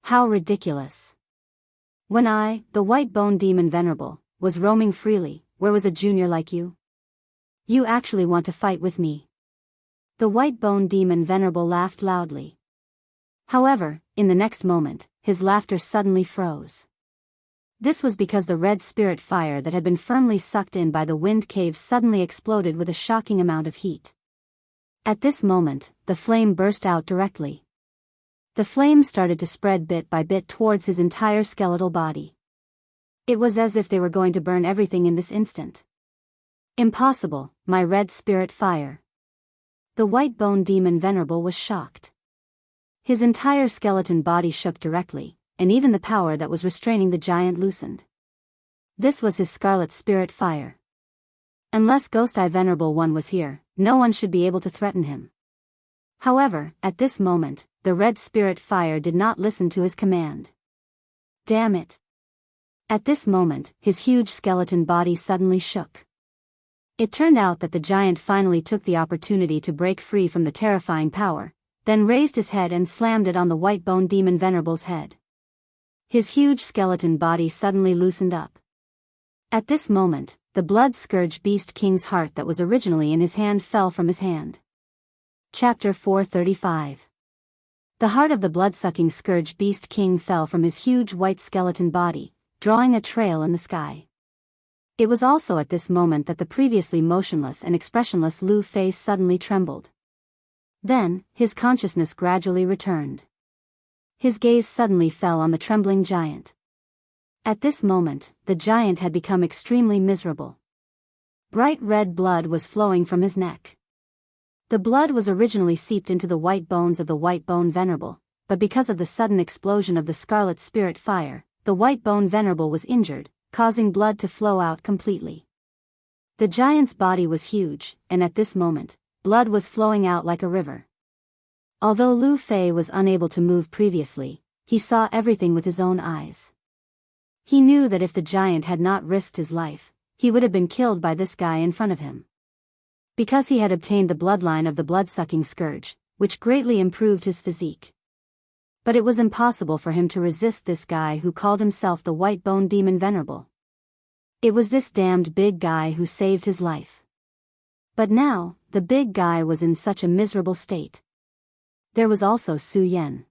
How ridiculous. When I, the white bone demon venerable, was roaming freely, where was a junior like you? You actually want to fight with me. The white bone demon venerable laughed loudly. However, in the next moment, his laughter suddenly froze. This was because the red spirit fire that had been firmly sucked in by the wind cave suddenly exploded with a shocking amount of heat. At this moment, the flame burst out directly. The flame started to spread bit by bit towards his entire skeletal body. It was as if they were going to burn everything in this instant. Impossible, my red spirit fire. The white bone demon venerable was shocked. His entire skeleton body shook directly, and even the power that was restraining the giant loosened. This was his scarlet spirit fire. Unless Ghost Eye Venerable One was here, no one should be able to threaten him. However, at this moment, the red spirit fire did not listen to his command. Damn it. At this moment, his huge skeleton body suddenly shook. It turned out that the giant finally took the opportunity to break free from the terrifying power, then raised his head and slammed it on the white bone demon venerable's head. His huge skeleton body suddenly loosened up. At this moment, the blood scourge beast king's heart that was originally in his hand fell from his hand. Chapter 435. The heart of the blood-sucking scourge beast king fell from his huge white skeleton body, drawing a trail in the sky. It was also at this moment that the previously motionless and expressionless Lu Fei suddenly trembled. Then, his consciousness gradually returned. His gaze suddenly fell on the trembling giant. At this moment, the giant had become extremely miserable. Bright red blood was flowing from his neck. The blood was originally seeped into the white bones of the white bone venerable, but because of the sudden explosion of the scarlet spirit fire, the white bone venerable was injured, causing blood to flow out completely. The giant's body was huge, and at this moment, blood was flowing out like a river. Although Lu Fei was unable to move previously, he saw everything with his own eyes. He knew that if the giant had not risked his life, he would have been killed by this guy in front of him. Because he had obtained the bloodline of the blood-sucking scourge, which greatly improved his physique. But it was impossible for him to resist this guy who called himself the White Bone Demon Venerable. It was this damned big guy who saved his life. But now, the big guy was in such a miserable state. There was also Su Yan.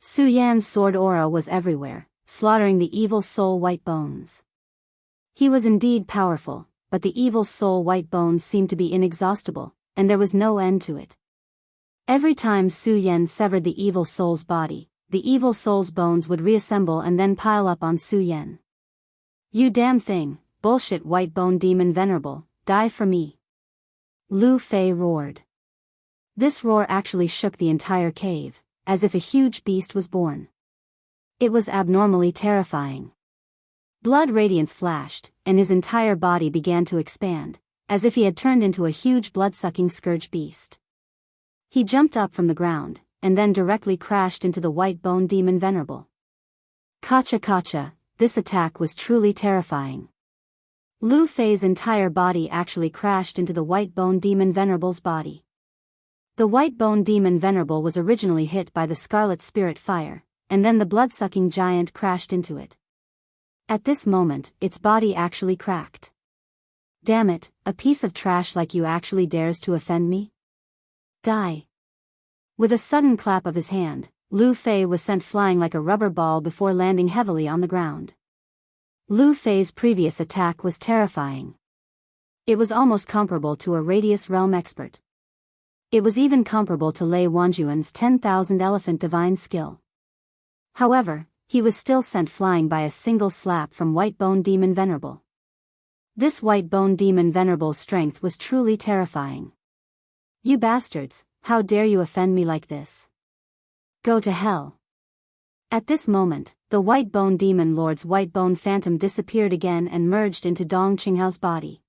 Su Yan's sword aura was everywhere, slaughtering the evil soul white bones. He was indeed powerful, but the evil soul white bones seemed to be inexhaustible, and there was no end to it. Every time Su Yan severed the evil soul's body, the evil soul's bones would reassemble and then pile up on Su Yan. You damn thing, bullshit white bone demon venerable, die for me. Lu Fei roared. This roar actually shook the entire cave, as if a huge beast was born. It was abnormally terrifying. Blood radiance flashed, and his entire body began to expand, as if he had turned into a huge blood-sucking scourge beast. He jumped up from the ground, and then directly crashed into the white bone demon venerable. Kacha kacha, this attack was truly terrifying. Lu Fei's entire body actually crashed into the white bone demon venerable's body. The white bone demon venerable was originally hit by the scarlet spirit fire, and then the blood-sucking giant crashed into it. At this moment, its body actually cracked. Damn it, a piece of trash like you actually dares to offend me? Die. With a sudden clap of his hand, Lu Fei was sent flying like a rubber ball before landing heavily on the ground. Lu Fei's previous attack was terrifying. It was almost comparable to a Radius Realm expert. It was even comparable to Lei Wanjuan's 10,000 elephant divine skill. However, he was still sent flying by a single slap from White Bone Demon Venerable. This white bone demon venerable's strength was truly terrifying. "You bastards, how dare you offend me like this? Go to hell." At this moment, the white bone demon lord's white bone phantom disappeared again and merged into Dong Qinghao's body.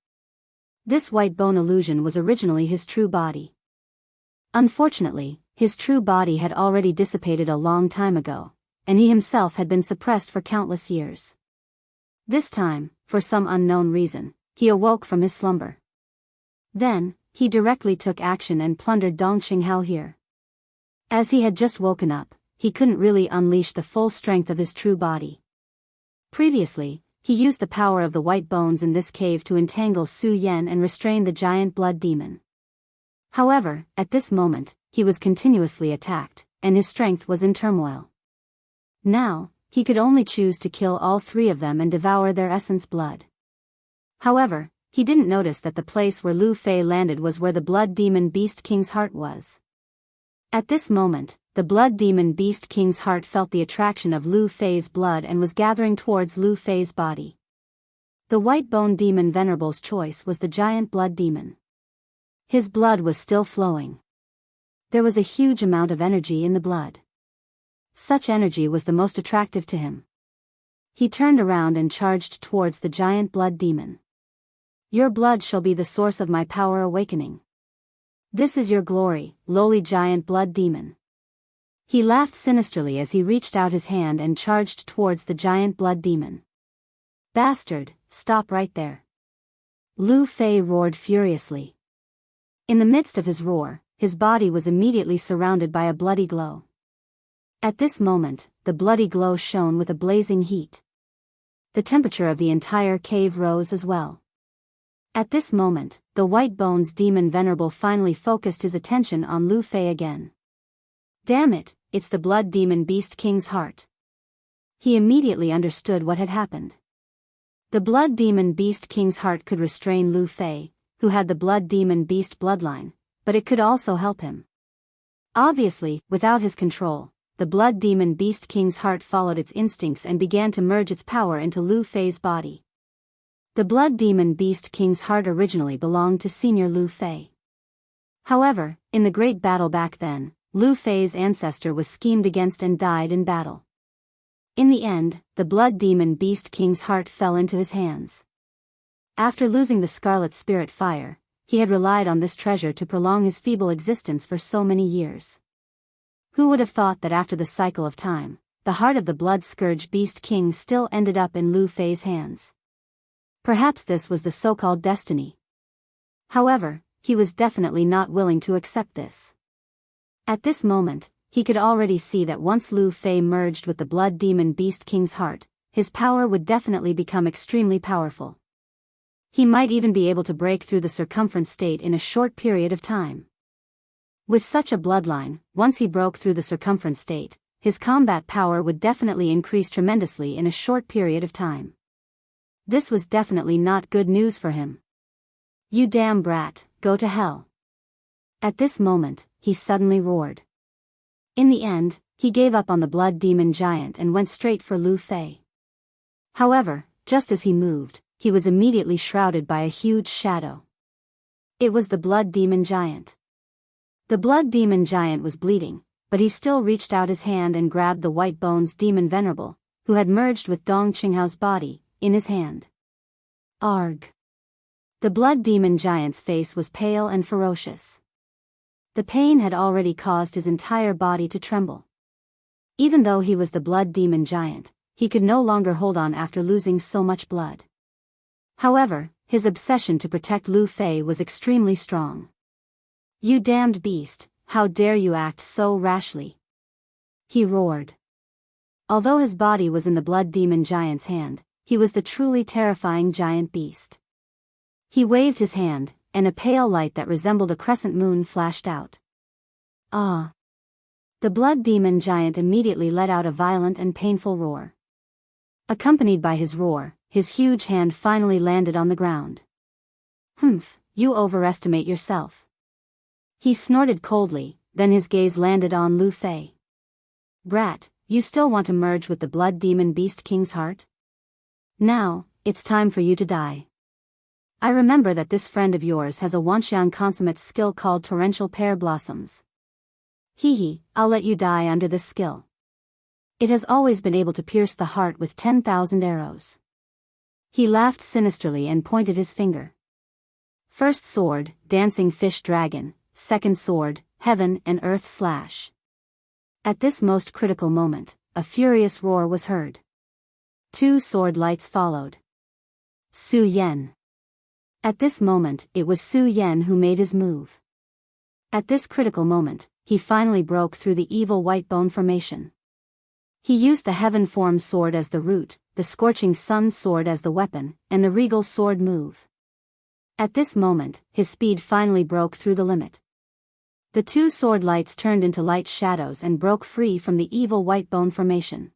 This white bone illusion was originally his true body. Unfortunately, his true body had already dissipated a long time ago, and he himself had been suppressed for countless years. This time, for some unknown reason, he awoke from his slumber. Then, he directly took action and plundered Dong Qinghao here. As he had just woken up, he couldn't really unleash the full strength of his true body. Previously, he used the power of the white bones in this cave to entangle Su Yan and restrain the giant blood demon. However, at this moment, he was continuously attacked, and his strength was in turmoil. Now, he could only choose to kill all three of them and devour their essence blood. However, he didn't notice that the place where Lu Fei landed was where the blood demon beast king's heart was. At this moment, the blood demon beast king's heart felt the attraction of Lu Fei's blood and was gathering towards Lu Fei's body. The white bone demon venerable's choice was the giant blood demon. His blood was still flowing. There was a huge amount of energy in the blood. Such energy was the most attractive to him. He turned around and charged towards the giant blood demon. "Your blood shall be the source of my power awakening. This is your glory, lowly giant blood demon." He laughed sinisterly as he reached out his hand and charged towards the giant blood demon. "Bastard, stop right there." Lu Fei roared furiously. In the midst of his roar, his body was immediately surrounded by a bloody glow. At this moment, the bloody glow shone with a blazing heat. The temperature of the entire cave rose as well. At this moment, the white bones demon venerable finally focused his attention on Lu Fei again. "Damn it, it's the blood demon beast king's heart." He immediately understood what had happened. The blood demon beast king's heart could restrain Lu Fei, who had the blood demon beast bloodline, but it could also help him. Obviously, without his control, the blood demon beast king's heart followed its instincts and began to merge its power into Lu Fei's body. The blood demon beast king's heart originally belonged to senior Lu Fei. However, in the great battle back then, Lu Fei's ancestor was schemed against and died in battle. In the end, the blood demon beast king's heart fell into his hands. After losing the scarlet spirit fire, he had relied on this treasure to prolong his feeble existence for so many years. Who would have thought that after the cycle of time, the heart of the blood scourge beast king still ended up in Lu Fei's hands? Perhaps this was the so-called destiny. However, he was definitely not willing to accept this. At this moment, he could already see that once Lu Fei merged with the blood demon beast king's heart, his power would definitely become extremely powerful. He might even be able to break through the circumference state in a short period of time. With such a bloodline, once he broke through the circumference state, his combat power would definitely increase tremendously in a short period of time. This was definitely not good news for him. "You damn brat, go to hell." At this moment, he suddenly roared. In the end, he gave up on the blood demon giant and went straight for Lu Fei. However, just as he moved, he was immediately shrouded by a huge shadow. It was the blood demon giant. The blood demon giant was bleeding, but he still reached out his hand and grabbed the white bones demon venerable, who had merged with Dong Qinghao's body, in his hand. Arg! The blood demon giant's face was pale and ferocious. The pain had already caused his entire body to tremble. Even though he was the blood demon giant, he could no longer hold on after losing so much blood. However, his obsession to protect Lu Fei was extremely strong. "You damned beast, how dare you act so rashly!" he roared. Although his body was in the blood demon giant's hand, he was the truly terrifying giant beast. He waved his hand, and a pale light that resembled a crescent moon flashed out. "Ah!" The blood demon giant immediately let out a violent and painful roar. Accompanied by his roar, his huge hand finally landed on the ground. "Humph, you overestimate yourself." He snorted coldly, then his gaze landed on Lu Fei. "Brat, you still want to merge with the blood demon beast king's heart? Now, it's time for you to die." I remember that this friend of yours has a Wanxiang consummate skill called torrential pear blossoms. Hee, I'll let you die under this skill. It has always been able to pierce the heart with 10,000 arrows. He laughed sinisterly and pointed his finger. First sword, dancing fish dragon, second sword, heaven and earth slash. At this most critical moment, a furious roar was heard. 2 sword lights followed. Su Yen. At this moment, it was Su Yen who made his move. At this critical moment, he finally broke through the evil white bone formation. He used the heaven form sword as the root, the scorching sun sword as the weapon, and the regal sword move. At this moment, his speed finally broke through the limit. The 2 sword lights turned into light shadows and broke free from the evil white bone formation.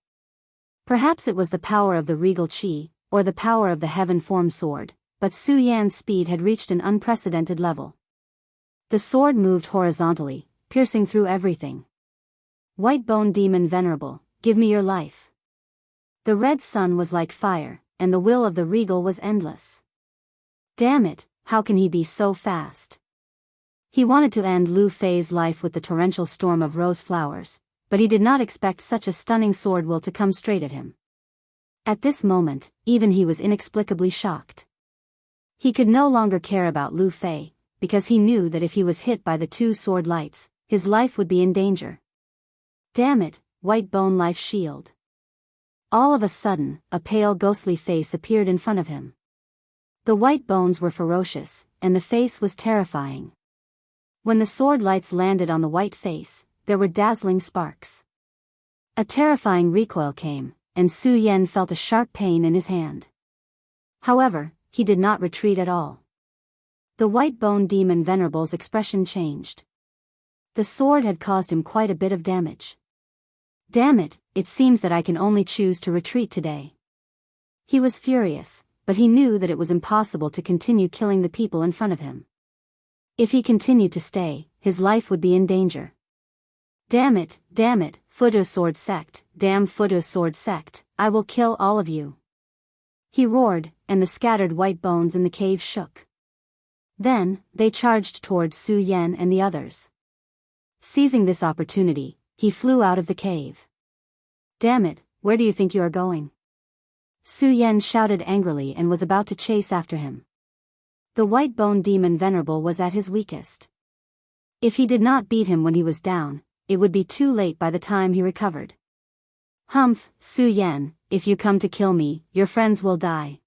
Perhaps it was the power of the regal chi, or the power of the heaven form sword, but Su Yan's speed had reached an unprecedented level. The sword moved horizontally, piercing through everything. White bone demon venerable, give me your life. The red sun was like fire, and the will of the regal was endless. Damn it, how can he be so fast? He wanted to end Lu Fei's life with the torrential storm of rose flowers, but he did not expect such a stunning sword will to come straight at him. At this moment, even he was inexplicably shocked. He could no longer care about Lu Fei, because he knew that if he was hit by the 2 sword lights, his life would be in danger. Damn it, white bone life shield. All of a sudden, a pale ghostly face appeared in front of him. The white bones were ferocious, and the face was terrifying. When the sword lights landed on the white face, there were dazzling sparks. A terrifying recoil came, and Su Yen felt a sharp pain in his hand. However, he did not retreat at all. The white bone demon venerable's expression changed. The sword had caused him quite a bit of damage. Damn it, it seems that I can only choose to retreat today. He was furious, but he knew that it was impossible to continue killing the people in front of him. If he continued to stay, his life would be in danger. Damn it, Fudo Sword Sect, damn Fudo Sword Sect, I will kill all of you. He roared, and the scattered white bones in the cave shook. Then, they charged towards Su Yen and the others. Seizing this opportunity, he flew out of the cave. Damn it, where do you think you are going? Su Yen shouted angrily and was about to chase after him. The white bone demon venerable was at his weakest. If he did not beat him when he was down, it would be too late by the time he recovered. Humph, Su Yen, if you come to kill me, your friends will die.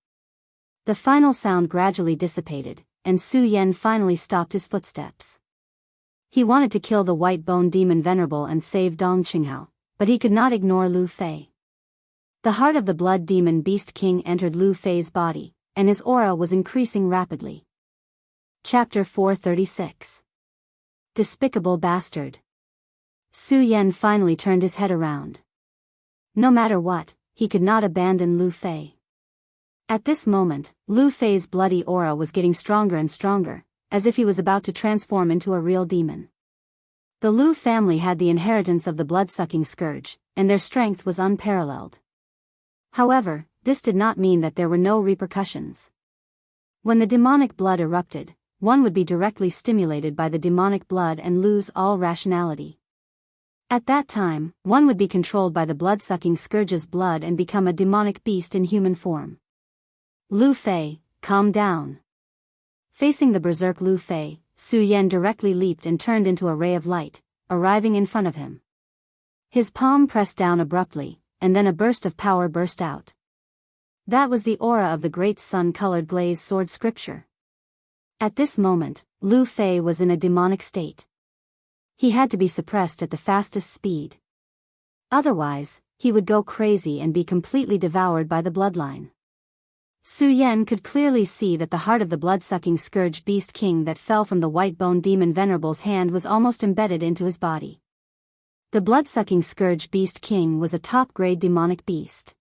The final sound gradually dissipated, and Su Yen finally stopped his footsteps. He wanted to kill the white bone demon venerable and save Dong Qinghao, but he could not ignore Lu Fei. The heart of the blood demon beast king entered Lu Fei's body, and his aura was increasing rapidly. Chapter 436. Despicable Bastard. Su Yen finally turned his head around. No matter what, he could not abandon Lu Fei. At this moment, Lu Fei's bloody aura was getting stronger and stronger, as if he was about to transform into a real demon. The Lu family had the inheritance of the blood-sucking scourge, and their strength was unparalleled. However, this did not mean that there were no repercussions. When the demonic blood erupted, one would be directly stimulated by the demonic blood and lose all rationality. At that time, one would be controlled by the blood-sucking scourge's blood and become a demonic beast in human form. Lu Fei, calm down. Facing the berserk Lu Fei, Su Yen directly leaped and turned into a ray of light, arriving in front of him. His palm pressed down abruptly, and then a burst of power burst out. That was the aura of the great sun-colored glazed sword scripture. At this moment, Lu Fei was in a demonic state. He had to be suppressed at the fastest speed. Otherwise, he would go crazy and be completely devoured by the bloodline. Su Yen could clearly see that the heart of the blood-sucking scourge beast king that fell from the white bone demon venerable's hand was almost embedded into his body. The blood-sucking scourge beast king was a top-grade demonic beast.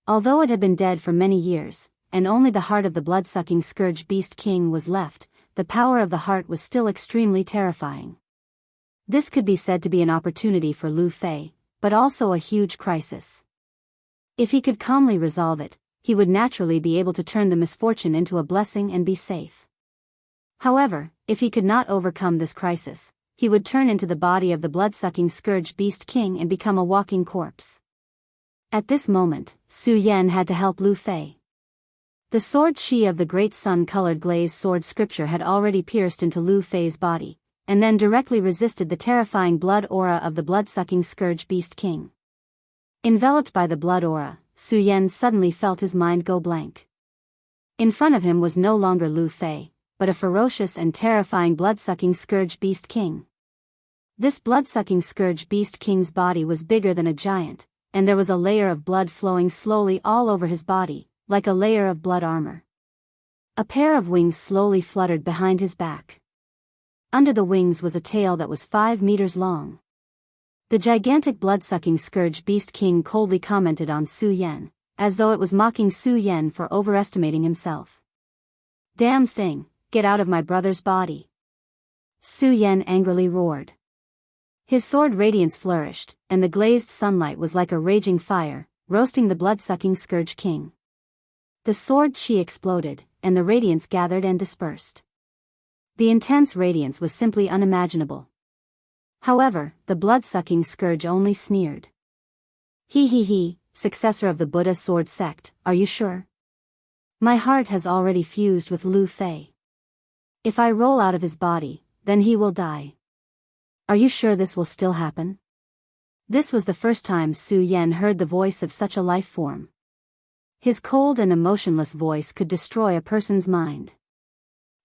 Although it had been dead for many years, and only the heart of the blood-sucking scourge beast king was left, the power of the heart was still extremely terrifying. This could be said to be an opportunity for Lu Fei, but also a huge crisis. If he could calmly resolve it, he would naturally be able to turn the misfortune into a blessing and be safe. However, if he could not overcome this crisis, he would turn into the body of the blood-sucking scourge beast king and become a walking corpse. At this moment, Su Yan had to help Lu Fei. The sword chi of the great sun-colored glazed sword scripture had already pierced into Lu Fei's body, and then directly resisted the terrifying blood aura of the blood-sucking scourge beast king. Enveloped by the blood aura, Su Yan suddenly felt his mind go blank. In front of him was no longer Lu Fei, but a ferocious and terrifying blood-sucking scourge beast king. This blood-sucking scourge beast king's body was bigger than a giant, and there was a layer of blood flowing slowly all over his body, like a layer of blood armor. A pair of wings slowly fluttered behind his back. Under the wings was a tail that was 5 meters long. The gigantic blood-sucking scourge beast king coldly commented on Su Yan, as though it was mocking Su Yan for overestimating himself. "Damn thing, get out of my brother's body!" Su Yan angrily roared. His sword radiance flourished, and the glazed sunlight was like a raging fire, roasting the blood-sucking scourge king. The sword chi exploded, and the radiance gathered and dispersed. The intense radiance was simply unimaginable. However, the blood-sucking scourge only sneered. He, successor of the Buddha sword sect, are you sure? My heart has already fused with Lu Fei. If I roll out of his body, then he will die. Are you sure this will still happen? This was the first time Su Yan heard the voice of such a life form. His cold and emotionless voice could destroy a person's mind.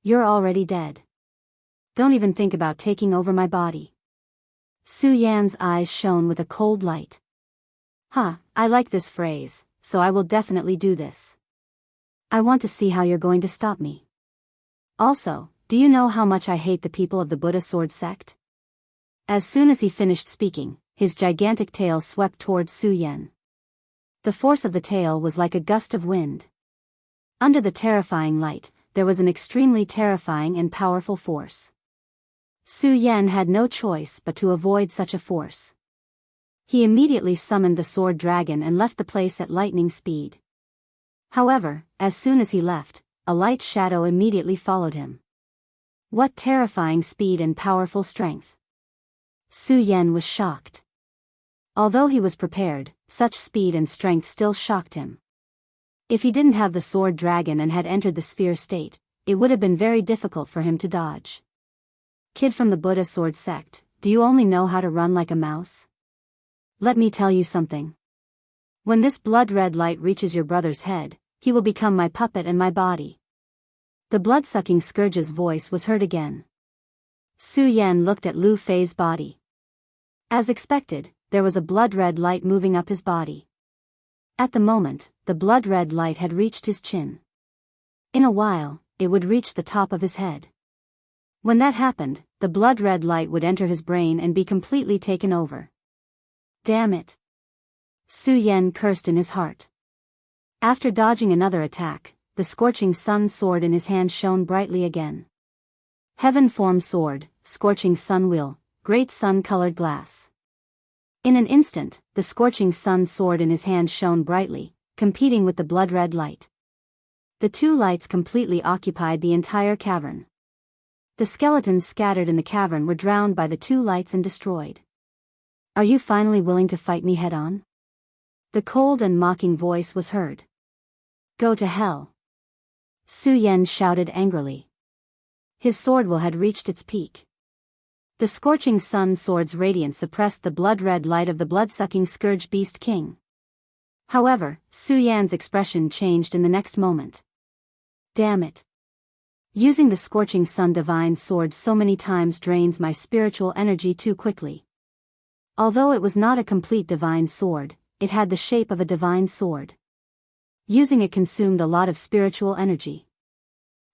You're already dead. Don't even think about taking over my body. Su Yan's eyes shone with a cold light. I like this phrase, so I will definitely do this. I want to see how you're going to stop me. Also, do you know how much I hate the people of the Buddha sword sect? As soon as he finished speaking, his gigantic tail swept towards Su Yan. The force of the tail was like a gust of wind. Under the terrifying light, there was an extremely terrifying and powerful force. Su Yan had no choice but to avoid such a force. He immediately summoned the sword dragon and left the place at lightning speed. However, as soon as he left, a light shadow immediately followed him. What terrifying speed and powerful strength! Su Yan was shocked. Although he was prepared, such speed and strength still shocked him. If he didn't have the sword dragon and had entered the sphere state, it would have been very difficult for him to dodge. Kid from the Buddha sword sect, do you only know how to run like a mouse? Let me tell you something. When this blood-red light reaches your brother's head, he will become my puppet and my body. The blood-sucking scourge's voice was heard again. Su Yan looked at Lu Fei's body. As expected, there was a blood-red light moving up his body. At the moment, the blood-red light had reached his chin. In a while, it would reach the top of his head. When that happened, the blood-red light would enter his brain and be completely taken over. Damn it! Su Yan cursed in his heart. After dodging another attack, the scorching sun sword in his hand shone brightly again. Heaven-form sword, scorching sun wheel, great sun-colored glass. In an instant, the scorching sun sword in his hand shone brightly, competing with the blood-red light. The two lights completely occupied the entire cavern. The skeletons scattered in the cavern were drowned by the two lights and destroyed. Are you finally willing to fight me head-on? The cold and mocking voice was heard. Go to hell! Su Yan shouted angrily. His sword will had reached its peak. The scorching sun sword's radiance suppressed the blood-red light of the blood-sucking scourge beast king. However, Su Yan's expression changed in the next moment. Damn it! Using the scorching sun divine sword so many times drains my spiritual energy too quickly. Although it was not a complete divine sword, it had the shape of a divine sword. Using it consumed a lot of spiritual energy.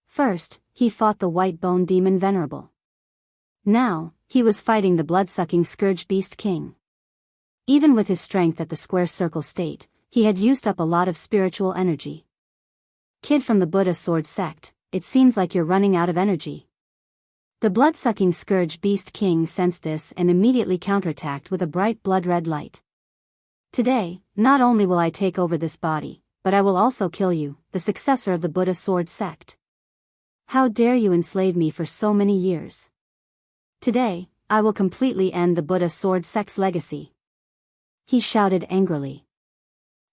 First, he fought the white bone demon Venerable. Now, he was fighting the blood-sucking scourge beast king. Even with his strength at the square circle state, he had used up a lot of spiritual energy. Kid from the Buddha sword sect, it seems like you're running out of energy. The blood-sucking scourge beast king sensed this and immediately counterattacked with a bright blood-red light. Today, not only will I take over this body, but I will also kill you, the successor of the Buddha sword sect. How dare you enslave me for so many years? Today, I will completely end the Buddha sword sect's legacy. He shouted angrily.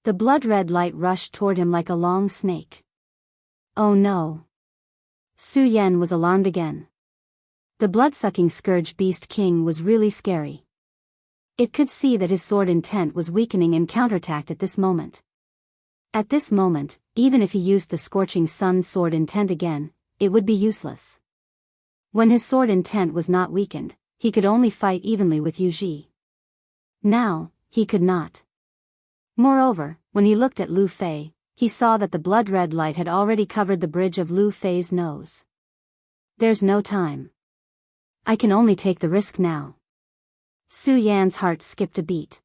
The blood-red light rushed toward him like a long snake. Oh no! Su Yan was alarmed again. The blood-sucking scourge beast king was really scary. It could see that his sword intent was weakening and counterattacked at this moment. At this moment, even if he used the scorching sun sword intent again, it would be useless. When his sword intent was not weakened, he could only fight evenly with Yu Ji. Now, he could not. Moreover, when he looked at Lu Fei, he saw that the blood-red light had already covered the bridge of Lu Fei's nose. There's no time. I can only take the risk now. Su Yan's heart skipped a beat.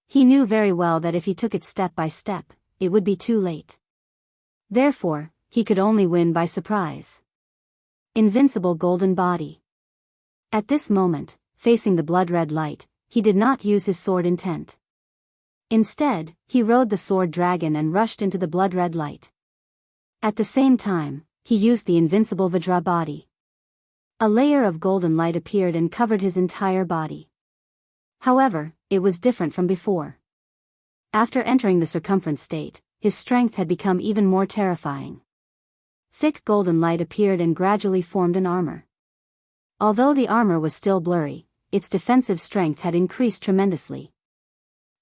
He knew very well that if he took it step by step, it would be too late. Therefore, he could only win by surprise. Invincible golden body. At this moment, facing the blood-red light, he did not use his sword intent. Instead, he rode the sword dragon and rushed into the blood-red light. At the same time, he used the invincible Vajra body. A layer of golden light appeared and covered his entire body. However, it was different from before. After entering the circumference state, his strength had become even more terrifying. Thick golden light appeared and gradually formed an armor. Although the armor was still blurry, its defensive strength had increased tremendously.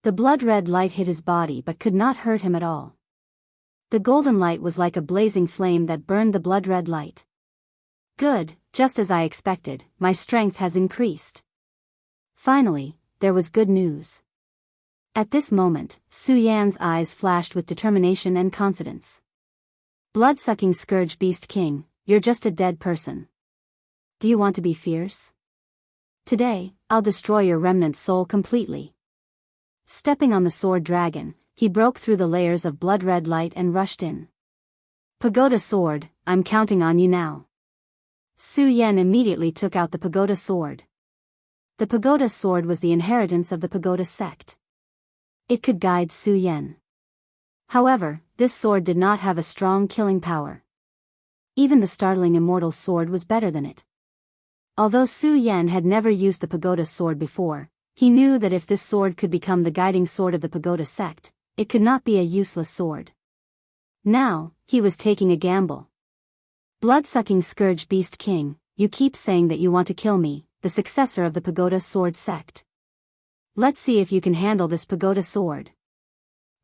The blood-red light hit his body but could not hurt him at all. The golden light was like a blazing flame that burned the blood-red light. Good, just as I expected, my strength has increased. Finally, there was good news. At this moment, Su Yan's eyes flashed with determination and confidence. Blood-sucking scourge beast king, you're just a dead person. Do you want to be fierce? Today, I'll destroy your remnant soul completely. Stepping on the sword dragon, he broke through the layers of blood-red light and rushed in. Pagoda sword, I'm counting on you now. Su Yan immediately took out the pagoda sword. The pagoda sword was the inheritance of the pagoda sect. It could guide Su Yan. However, this sword did not have a strong killing power. Even the startling immortal sword was better than it. Although Su Yan had never used the pagoda sword before, he knew that if this sword could become the guiding sword of the pagoda sect, it could not be a useless sword. Now, he was taking a gamble. Blood-sucking scourge beast king, you keep saying that you want to kill me, the successor of the pagoda sword sect. Let's see if you can handle this pagoda sword.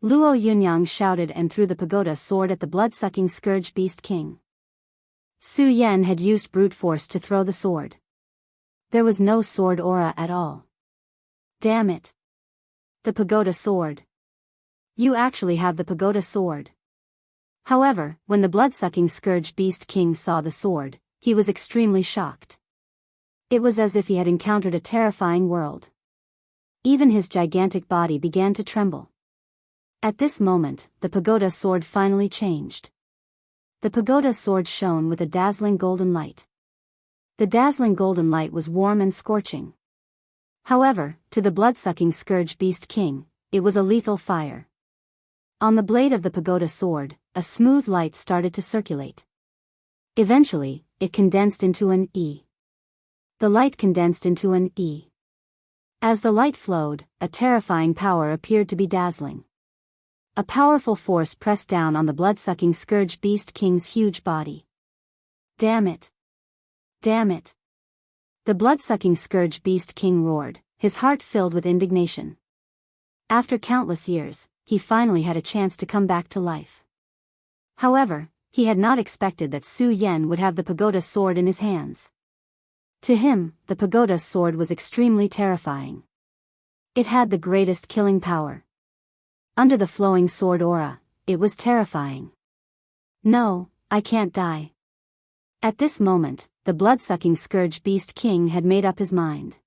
Luo Yunyang shouted and threw the pagoda sword at the blood-sucking scourge beast king. Su Yan had used brute force to throw the sword. There was no sword aura at all. Damn it. The pagoda sword. You actually have the pagoda sword. However, when the blood-sucking scourge beast king saw the sword, he was extremely shocked. It was as if he had encountered a terrifying world. Even his gigantic body began to tremble. At this moment, the pagoda sword finally changed. The pagoda sword shone with a dazzling golden light. The dazzling golden light was warm and scorching. However, to the blood-sucking scourge beast king, it was a lethal fire. On the blade of the pagoda sword, a smooth light started to circulate. Eventually, it condensed into an E. The light condensed into an E. As the light flowed, a terrifying power appeared to be dazzling. A powerful force pressed down on the blood-sucking scourge beast king's huge body. Damn it! Damn it! The blood-sucking scourge beast king roared, his heart filled with indignation. After countless years, he finally had a chance to come back to life. However, he had not expected that Su Yan would have the pagoda sword in his hands. To him, the pagoda sword was extremely terrifying. It had the greatest killing power. Under the flowing sword aura, it was terrifying. No, I can't die. At this moment, the blood-sucking scourge beast king had made up his mind.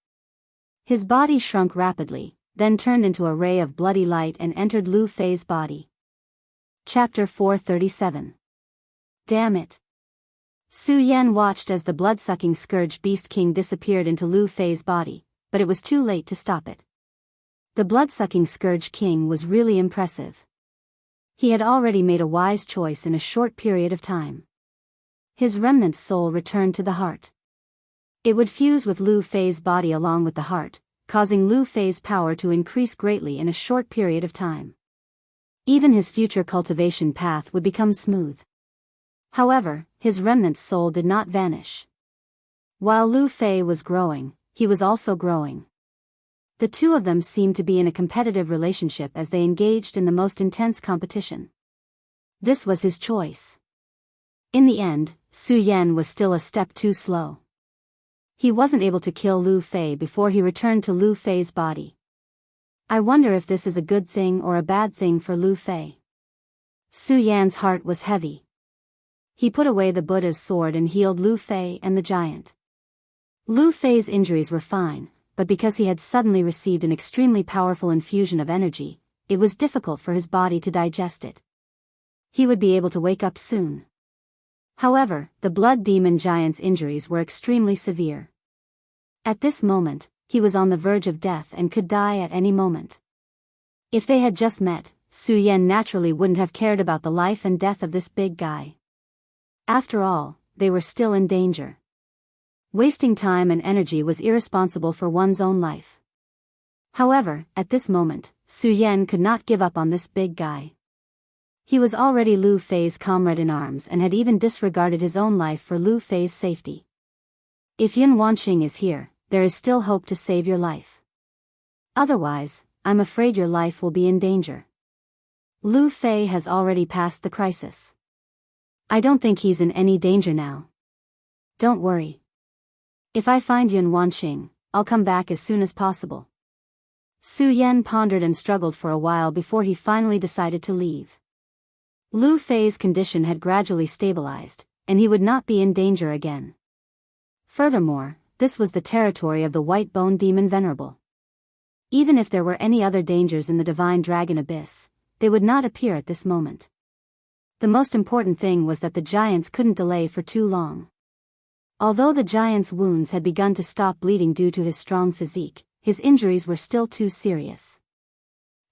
His body shrunk rapidly, then turned into a ray of bloody light and entered Lu Fei's body. Chapter 437. Damn it! Su Yan watched as the blood-sucking scourge beast king disappeared into Lu Fei's body, but it was too late to stop it. The blood-sucking scourge king was really impressive. He had already made a wise choice in a short period of time. His remnant soul returned to the heart. It would fuse with Lu Fei's body along with the heart, causing Lu Fei's power to increase greatly in a short period of time. Even his future cultivation path would become smooth. However, his remnant soul did not vanish. While Lu Fei was growing, he was also growing. The two of them seemed to be in a competitive relationship as they engaged in the most intense competition. This was his choice. In the end, Su Yan was still a step too slow. He wasn't able to kill Lu Fei before he returned to Lu Fei's body. I wonder if this is a good thing or a bad thing for Lu Fei. Su Yan's heart was heavy. He put away the Buddha's sword and healed Lu Fei and the giant. Lu Fei's injuries were fine, but because he had suddenly received an extremely powerful infusion of energy, it was difficult for his body to digest it. He would be able to wake up soon. However, the blood demon giant's injuries were extremely severe. At this moment, he was on the verge of death and could die at any moment. If they had just met, Su Yan naturally wouldn't have cared about the life and death of this big guy. After all, they were still in danger. Wasting time and energy was irresponsible for one's own life. However, at this moment, Su Yan could not give up on this big guy. He was already Lu Fei's comrade in arms and had even disregarded his own life for Lu Fei's safety. If Yun Wanqing is here, there is still hope to save your life. Otherwise, I'm afraid your life will be in danger. Lu Fei has already passed the crisis. I don't think he's in any danger now. Don't worry. If I find Yun Wanqing, I'll come back as soon as possible. Su Yan pondered and struggled for a while before he finally decided to leave. Lu Fei's condition had gradually stabilized, and he would not be in danger again. Furthermore, this was the territory of the White Bone Demon Venerable. Even if there were any other dangers in the Divine Dragon Abyss, they would not appear at this moment. The most important thing was that the giants couldn't delay for too long. Although the giant's wounds had begun to stop bleeding due to his strong physique, his injuries were still too serious.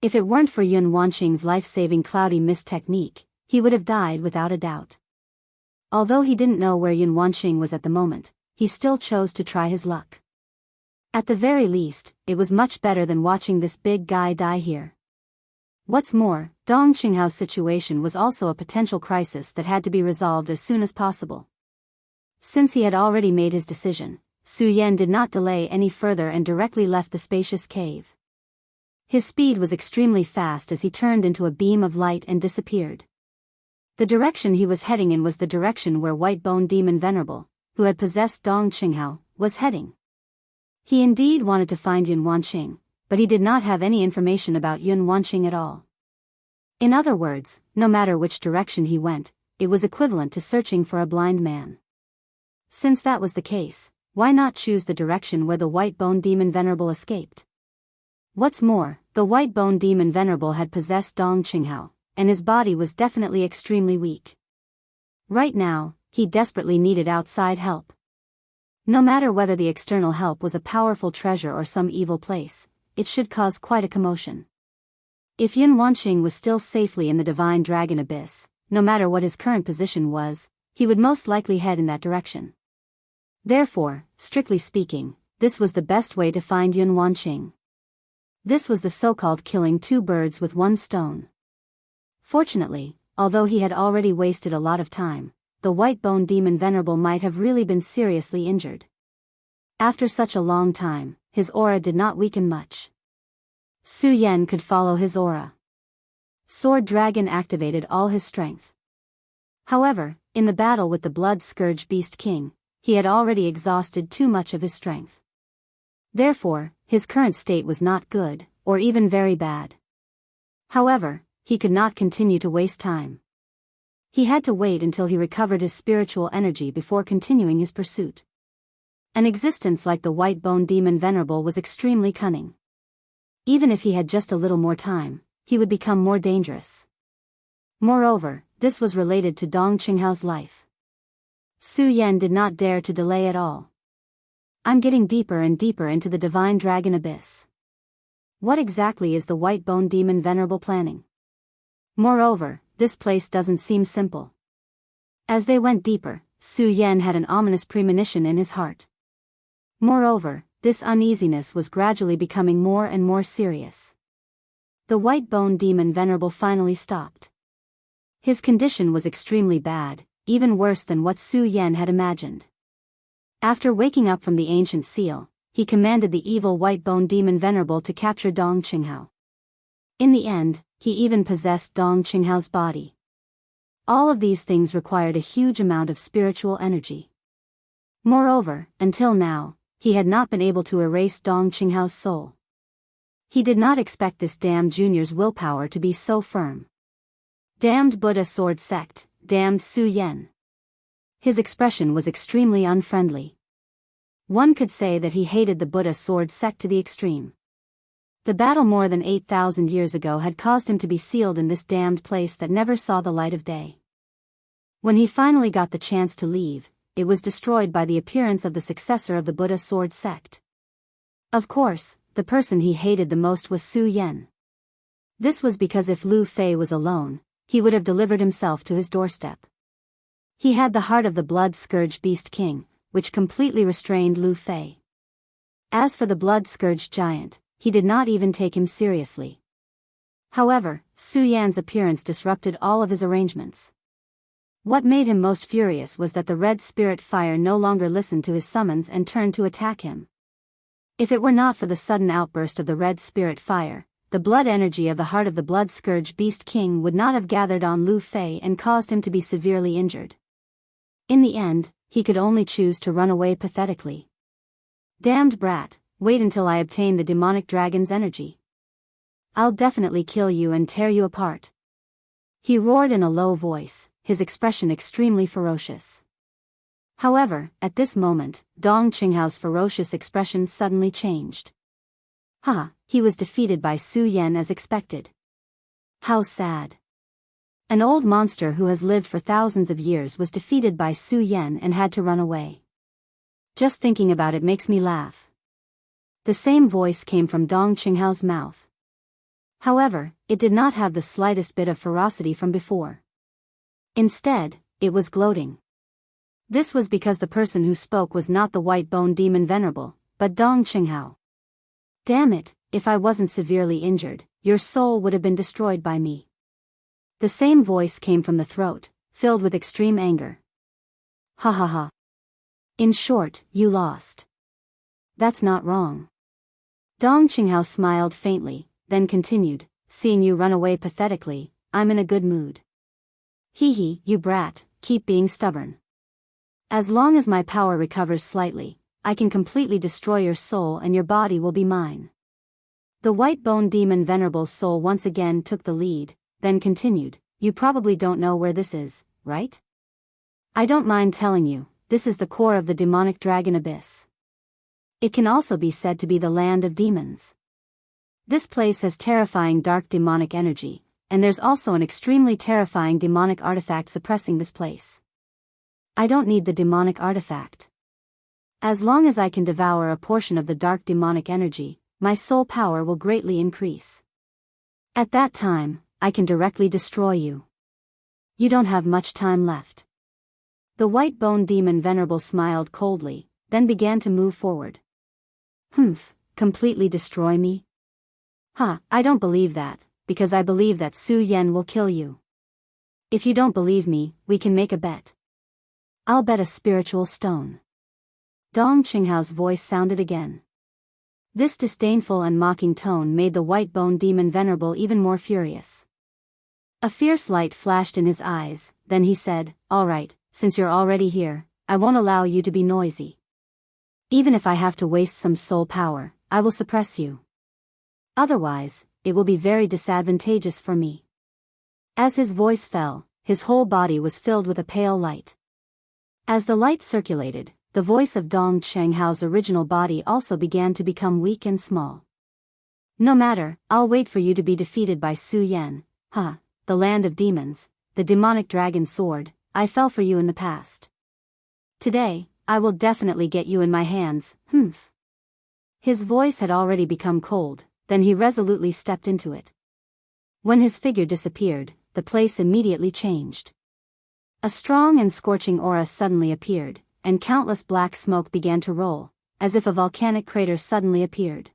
If it weren't for Yun Wanqing's life-saving cloudy mist technique, he would have died without a doubt. Although he didn't know where Yun Wanqing was at the moment, he still chose to try his luck. At the very least, it was much better than watching this big guy die here. What's more, Dong Qinghao's situation was also a potential crisis that had to be resolved as soon as possible. Since he had already made his decision, Su Yan did not delay any further and directly left the spacious cave. His speed was extremely fast as he turned into a beam of light and disappeared. The direction he was heading in was the direction where White Bone Demon Venerable, who had possessed Dong Qinghao, was heading. He indeed wanted to find Yun Wanqing, but he did not have any information about Yun Wanqing at all. In other words, no matter which direction he went, it was equivalent to searching for a blind man. Since that was the case, why not choose the direction where the White Bone Demon Venerable escaped? What's more, the White Bone Demon Venerable had possessed Dong Qinghao, and his body was definitely extremely weak. Right now, he desperately needed outside help. No matter whether the external help was a powerful treasure or some evil place, it should cause quite a commotion. If Yun Wanqing was still safely in the Divine Dragon Abyss, no matter what his current position was, he would most likely head in that direction. Therefore, strictly speaking, this was the best way to find Yun Wanqing. This was the so-called killing two birds with one stone. Fortunately, although he had already wasted a lot of time, the White Bone Demon Venerable might have really been seriously injured. After such a long time, his aura did not weaken much. Su Yan could follow his aura. Sword Dragon activated all his strength. However, in the battle with the Blood Scourge Beast King, he had already exhausted too much of his strength. Therefore, his current state was not good, or even very bad. However, he could not continue to waste time. He had to wait until he recovered his spiritual energy before continuing his pursuit. An existence like the White Bone Demon Venerable was extremely cunning. Even if he had just a little more time, he would become more dangerous. Moreover, this was related to Dong Qinghao's life. Su Yan did not dare to delay at all. I'm getting deeper and deeper into the Divine Dragon Abyss. What exactly is the White Bone Demon Venerable planning? Moreover, this place doesn't seem simple. As they went deeper, Su Yan had an ominous premonition in his heart. Moreover, this uneasiness was gradually becoming more and more serious. The white bone demon Venerable finally stopped. His condition was extremely bad, even worse than what Su Yan had imagined. After waking up from the ancient seal, he commanded the evil white bone demon Venerable to capture Dong Qinghao. In the end, he even possessed Dong Qinghao's body. All of these things required a huge amount of spiritual energy. Moreover, until now, he had not been able to erase Dong Qinghao's soul. He did not expect this damned junior's willpower to be so firm. Damned Buddha sword sect, damned Su Yan. His expression was extremely unfriendly. One could say that he hated the Buddha sword sect to the extreme. The battle more than 8,000 years ago had caused him to be sealed in this damned place that never saw the light of day. When he finally got the chance to leave, it was destroyed by the appearance of the successor of the Buddha sword sect. Of course, the person he hated the most was Su Yan. This was because if Lu Fei was alone, he would have delivered himself to his doorstep. He had the heart of the blood-scourged beast king, which completely restrained Lu Fei. As for the blood-scourged giant, he did not even take him seriously. However, Su Yan's appearance disrupted all of his arrangements. What made him most furious was that the red spirit fire no longer listened to his summons and turned to attack him. If it were not for the sudden outburst of the red spirit fire, the blood energy of the heart of the blood-scourged beast king would not have gathered on Lu Fei and caused him to be severely injured. In the end, he could only choose to run away pathetically. Damned brat, wait until I obtain the demonic dragon's energy. I'll definitely kill you and tear you apart. He roared in a low voice, his expression extremely ferocious. However, at this moment, Dong Qinghao's ferocious expression suddenly changed. He was defeated by Su Yan as expected. How sad. An old monster who has lived for thousands of years was defeated by Su Yan and had to run away. Just thinking about it makes me laugh. The same voice came from Dong Qinghao's mouth. However, it did not have the slightest bit of ferocity from before. Instead, it was gloating. This was because the person who spoke was not the white bone demon Venerable, but Dong Qinghao. Damn it, if I wasn't severely injured, your soul would have been destroyed by me. The same voice came from the throat, filled with extreme anger. Ha ha ha. In short, you lost. That's not wrong. Dong Qinghao smiled faintly, then continued, seeing you run away pathetically, I'm in a good mood. Hee hee, you brat, keep being stubborn. As long as my power recovers slightly, I can completely destroy your soul and your body will be mine. The white bone demon Venerable's soul once again took the lead, then continued, you probably don't know where this is, right? I don't mind telling you, this is the core of the demonic dragon abyss. It can also be said to be the land of demons. This place has terrifying dark demonic energy, and there's also an extremely terrifying demonic artifact suppressing this place. I don't need the demonic artifact. As long as I can devour a portion of the dark demonic energy, my soul power will greatly increase. At that time, I can directly destroy you. You don't have much time left. The white bone demon Venerable smiled coldly, then began to move forward. Completely destroy me? I don't believe that, because I believe that Su Yan will kill you. If you don't believe me, we can make a bet. I'll bet a spiritual stone. Dong Qinghao's voice sounded again. This disdainful and mocking tone made the white bone demon Venerable even more furious. A fierce light flashed in his eyes, then he said, all right, since you're already here, I won't allow you to be noisy. Even if I have to waste some soul power, I will suppress you. Otherwise, it will be very disadvantageous for me. As his voice fell, his whole body was filled with a pale light. As the light circulated, the voice of Dong Qinghao's original body also began to become weak and small. No matter, I'll wait for you to be defeated by Su Yan, the land of demons, the demonic dragon sword, I fell for you in the past. Today, I will definitely get you in my hands, His voice had already become cold, then he resolutely stepped into it. When his figure disappeared, the place immediately changed. A strong and scorching aura suddenly appeared, and countless black smoke began to roll, as if a volcanic crater suddenly appeared.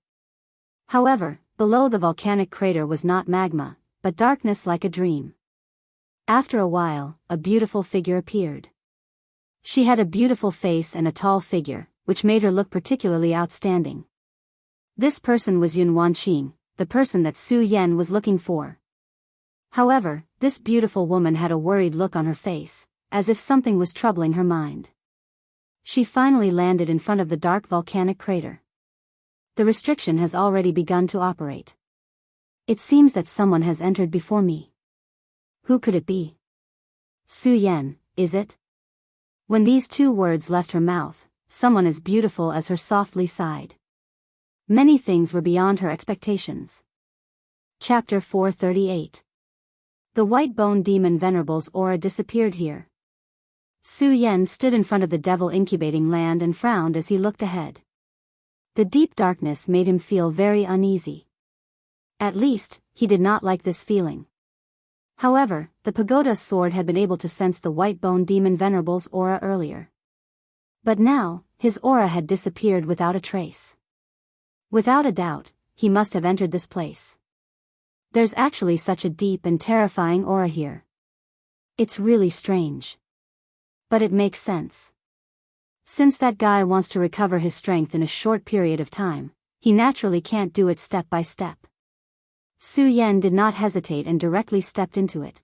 However, below the volcanic crater was not magma, but darkness like a dream. After a while, a beautiful figure appeared. She had a beautiful face and a tall figure, which made her look particularly outstanding. This person was Yun Wanqing, the person that Su Yan was looking for. However, this beautiful woman had a worried look on her face, as if something was troubling her mind. She finally landed in front of the dark volcanic crater. The restriction has already begun to operate. It seems that someone has entered before me. Who could it be? Su Yan, is it? When these two words left her mouth, someone as beautiful as her softly sighed. Many things were beyond her expectations. Chapter 438. The white bone demon Venerable's aura disappeared here. Su Yan stood in front of the devil incubating land and frowned as he looked ahead. The deep darkness made him feel very uneasy. At least, he did not like this feeling. However, the pagoda sword had been able to sense the white bone demon Venerable's aura earlier. But now, his aura had disappeared without a trace. Without a doubt, he must have entered this place. There's actually such a deep and terrifying aura here. It's really strange. But it makes sense. Since that guy wants to recover his strength in a short period of time, he naturally can't do it step by step. Su Yan did not hesitate and directly stepped into it.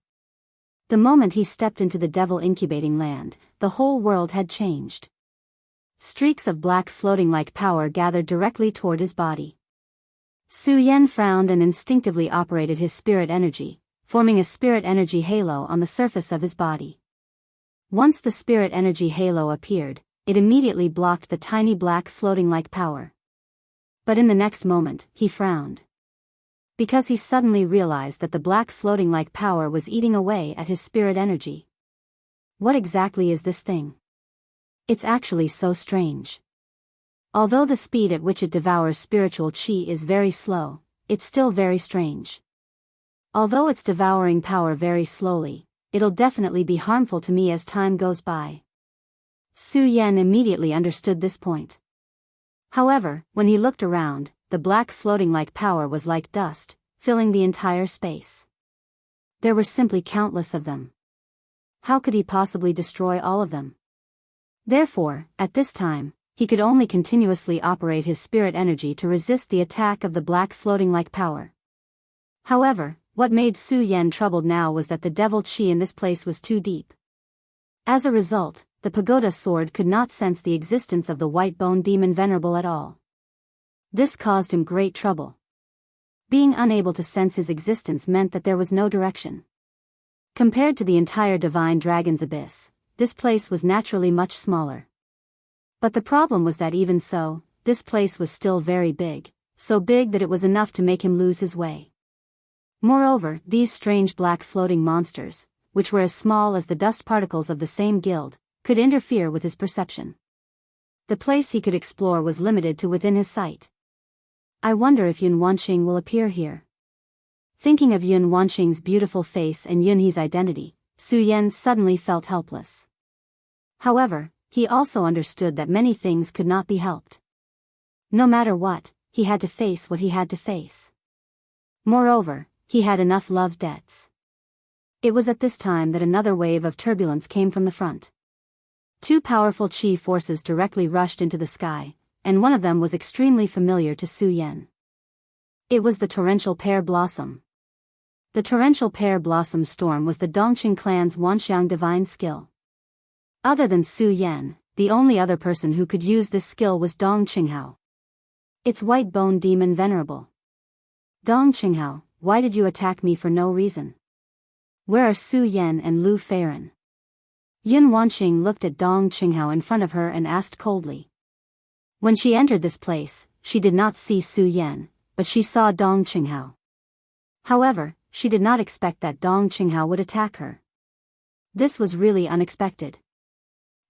The moment he stepped into the devil incubating land, the whole world had changed. Streaks of black floating like power gathered directly toward his body. Su Yan frowned and instinctively operated his spirit energy, forming a spirit energy halo on the surface of his body. Once the spirit energy halo appeared, it immediately blocked the tiny black floating like power. But in the next moment, he frowned. Because he suddenly realized that the black floating like power was eating away at his spirit energy. What exactly is this thing? It's actually so strange. Although the speed at which it devours spiritual chi is very slow, it's still very strange. Although it's devouring power very slowly, it'll definitely be harmful to me as time goes by. Su Yan immediately understood this point. However, when he looked around, the black floating like power was like dust, filling the entire space. There were simply countless of them. How could he possibly destroy all of them? Therefore, at this time, he could only continuously operate his spirit energy to resist the attack of the black floating like power. However, what made Su Yan troubled now was that the devil chi in this place was too deep. As a result, the pagoda sword could not sense the existence of the white bone demon Venerable at all. This caused him great trouble. Being unable to sense his existence meant that there was no direction. Compared to the entire divine dragon's abyss, this place was naturally much smaller. But the problem was that even so, this place was still very big, so big that it was enough to make him lose his way. Moreover, these strange black floating monsters, which were as small as the dust particles of the same guild, could interfere with his perception. The place he could explore was limited to within his sight. I wonder if Yun Wanqing will appear here. Thinking of Yun Wanqing's beautiful face and Yunhe's identity, Su Yan suddenly felt helpless. However, he also understood that many things could not be helped. No matter what, he had to face what he had to face. Moreover, he had enough love debts. It was at this time that another wave of turbulence came from the front. Two powerful chi forces directly rushed into the sky, and one of them was extremely familiar to Su Yan. It was the torrential pear blossom. The torrential pear blossom storm was the Dongqing clan's Wanxiang divine skill. Other than Su Yan, the only other person who could use this skill was Dong Qinghao. Its white bone demon Venerable. Dong Qinghao, why did you attack me for no reason? Where are Su Yan and Lu Feiren? Yun Wanqing looked at Dong Qinghao in front of her and asked coldly. When she entered this place, she did not see Su Yan, but she saw Dong Qinghao. However, she did not expect that Dong Qinghao would attack her. This was really unexpected.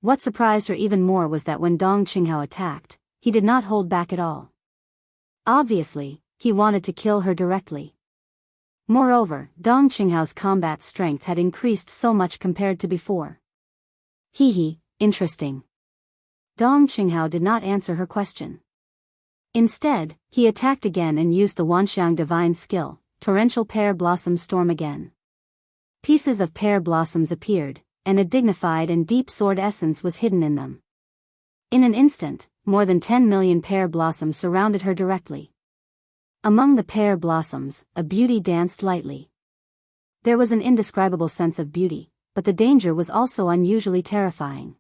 What surprised her even more was that when Dong Qinghao attacked, he did not hold back at all. Obviously, he wanted to kill her directly. Moreover, Dong Qinghao's combat strength had increased so much compared to before. Interesting. Dong Qinghao did not answer her question. Instead, he attacked again and used the Wanxiang divine skill, torrential pear blossom storm again. Pieces of pear blossoms appeared, and a dignified and deep sword essence was hidden in them. In an instant, more than 10 million pear blossoms surrounded her directly. Among the pear blossoms, a beauty danced lightly. There was an indescribable sense of beauty, but the danger was also unusually terrifying.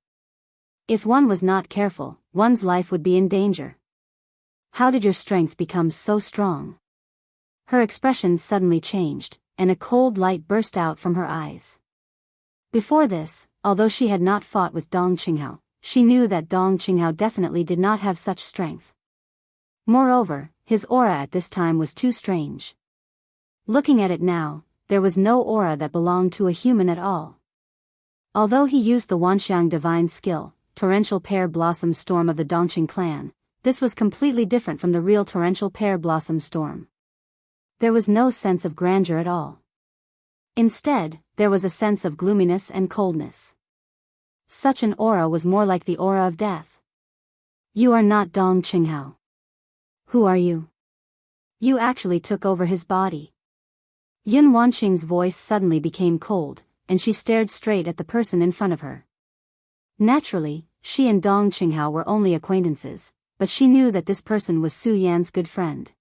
If one was not careful, one's life would be in danger. How did your strength become so strong? Her expression suddenly changed, and a cold light burst out from her eyes. Before this, although she had not fought with Dong Qinghao, she knew that Dong Qinghao definitely did not have such strength. Moreover, his aura at this time was too strange. Looking at it now, there was no aura that belonged to a human at all. Although he used the Wanxiang divine skill, torrential pear blossom storm of the Dongqing clan, this was completely different from the real torrential pear blossom storm. There was no sense of grandeur at all. Instead, there was a sense of gloominess and coldness. Such an aura was more like the aura of death. You are not Dong Qinghao. Who are you? You actually took over his body. Yun Wanqing's voice suddenly became cold, and she stared straight at the person in front of her. Naturally, she and Dong Qinghao were only acquaintances, but she knew that this person was Su Yan's good friend.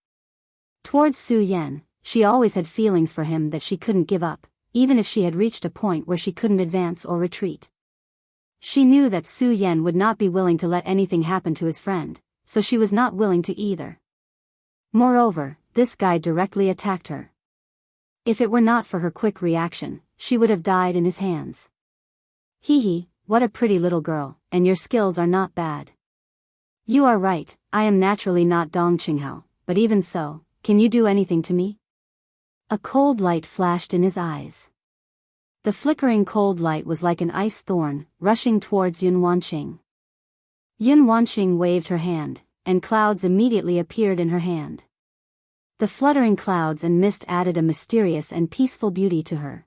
Towards Su Yan, she always had feelings for him that she couldn't give up, even if she had reached a point where she couldn't advance or retreat. She knew that Su Yan would not be willing to let anything happen to his friend, so she was not willing to either. Moreover, this guy directly attacked her. If it were not for her quick reaction, she would have died in his hands. What a pretty little girl, and your skills are not bad. You are right, I am naturally not Dong Qinghao, but even so, can you do anything to me? A cold light flashed in his eyes. The flickering cold light was like an ice thorn, rushing towards Yun Wanqing. Yun Wanqing waved her hand, and clouds immediately appeared in her hand. The fluttering clouds and mist added a mysterious and peaceful beauty to her.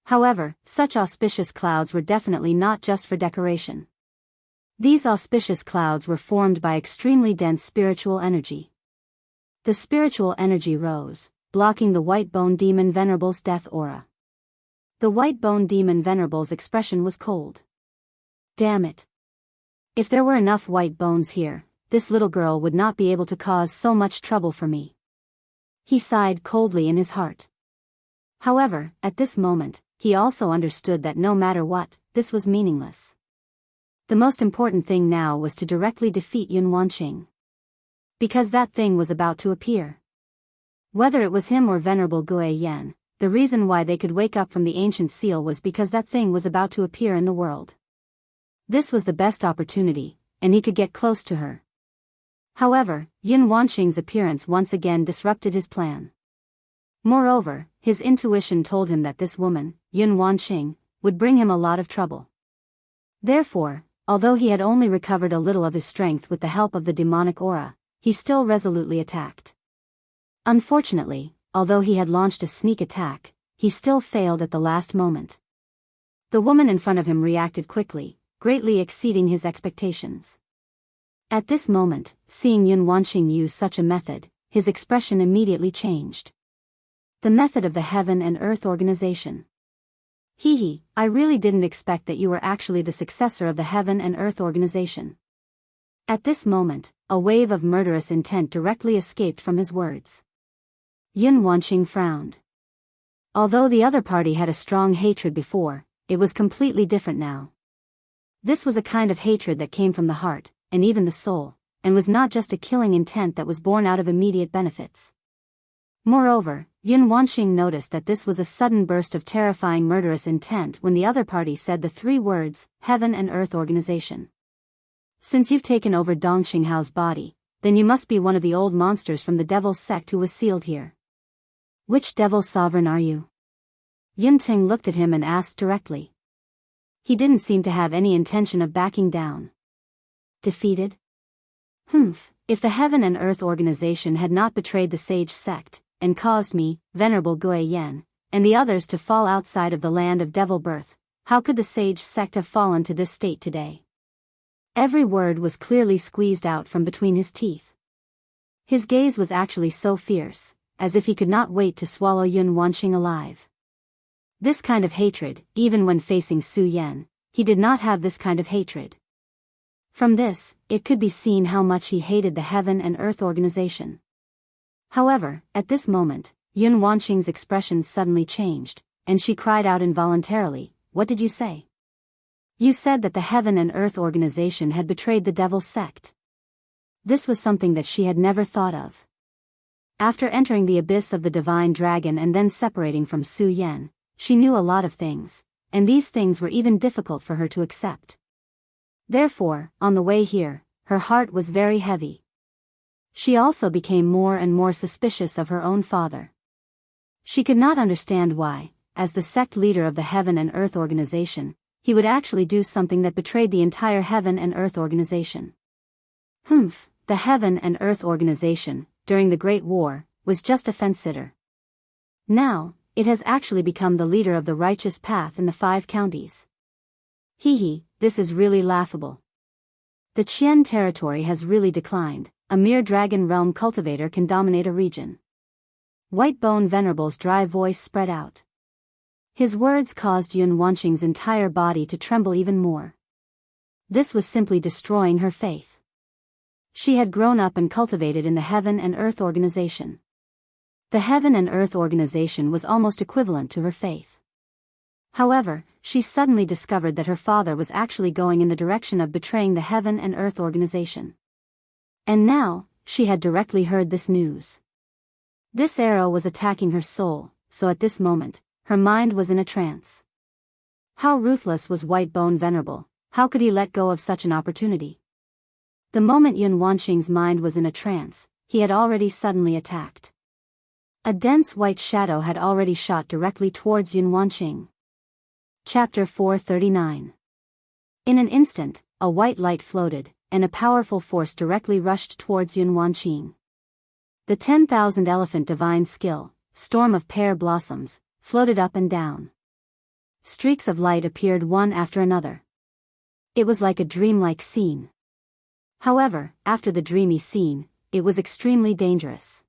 However, such auspicious clouds were definitely not just for decoration. These auspicious clouds were formed by extremely dense spiritual energy. The spiritual energy rose, blocking the White Bone Demon Venerable's death aura. The White Bone Demon Venerable's expression was cold. Damn it. If there were enough white bones here, this little girl would not be able to cause so much trouble for me. He sighed coldly in his heart. However, at this moment, he also understood that no matter what, this was meaningless. The most important thing now was to directly defeat Yun Wanqing. Because that thing was about to appear. Whether it was him or Venerable Gui Yan, the reason why they could wake up from the ancient seal was because that thing was about to appear in the world. This was the best opportunity, and he could get close to her. However, Yun Wanqing's appearance once again disrupted his plan. Moreover, his intuition told him that this woman, Yun Wanqing, would bring him a lot of trouble. Therefore, although he had only recovered a little of his strength with the help of the demonic aura, he still resolutely attacked. Unfortunately, although he had launched a sneak attack, he still failed at the last moment. The woman in front of him reacted quickly, greatly exceeding his expectations. At this moment, seeing Yun Wanqing use such a method, his expression immediately changed. The method of the Heaven and Earth Organization. I really didn't expect that you were actually the successor of the Heaven and Earth Organization. At this moment, a wave of murderous intent directly escaped from his words. Yun Wanqing frowned. Although the other party had a strong hatred before, it was completely different now. This was a kind of hatred that came from the heart, and even the soul, and was not just a killing intent that was born out of immediate benefits. Moreover, Yun Wanqing noticed that this was a sudden burst of terrifying murderous intent when the other party said the three words, Heaven and Earth Organization. Since you've taken over Dong Qinghao's body, then you must be one of the old monsters from the devil's sect who was sealed here. Which devil sovereign are you? Yun Ting looked at him and asked directly. He didn't seem to have any intention of backing down. Defeated? If the Heaven and Earth Organization had not betrayed the Sage sect, and caused me, Venerable Gui Yen, and the others to fall outside of the land of devil birth. How could the sage sect have fallen to this state today? Every word was clearly squeezed out from between his teeth. His gaze was actually so fierce, as if he could not wait to swallow Yun Wanqing alive. This kind of hatred, even when facing Su Yan, he did not have this kind of hatred. From this, it could be seen how much he hated the Heaven and Earth organization. However, at this moment, Yun Wanqing's expression suddenly changed, and she cried out involuntarily, "What did you say? You said that the Heaven and Earth organization had betrayed the Devil sect." This was something that she had never thought of. After entering the abyss of the Divine Dragon and then separating from Su Yan, she knew a lot of things, and these things were even difficult for her to accept. Therefore, on the way here, her heart was very heavy. She also became more and more suspicious of her own father. She could not understand why, as the sect leader of the Heaven and Earth organization, he would actually do something that betrayed the entire Heaven and Earth organization. The Heaven and Earth organization, during the Great War, was just a fence-sitter. Now, it has actually become the leader of the righteous path in the 5 counties. This is really laughable. The Qian territory has really declined. A mere dragon realm cultivator can dominate a region. Whitebone Venerable's dry voice spread out. His words caused Yun Wanqing's entire body to tremble even more. This was simply destroying her faith. She had grown up and cultivated in the Heaven and Earth organization. The Heaven and Earth organization was almost equivalent to her faith. However, she suddenly discovered that her father was actually going in the direction of betraying the Heaven and Earth organization. And now, she had directly heard this news. This arrow was attacking her soul, so at this moment, her mind was in a trance. How ruthless was Whitebone Venerable, how could he let go of such an opportunity? The moment Yun Wanqing's mind was in a trance, he had already suddenly attacked. A dense white shadow had already shot directly towards Yun Wanqing. Chapter 439. In an instant, a white light floated, and a powerful force directly rushed towards Yun Wanqing. The 10,000 elephant divine skill, storm of pear blossoms, floated up and down. Streaks of light appeared one after another. It was like a dreamlike scene. However, after the dreamy scene, it was extremely dangerous.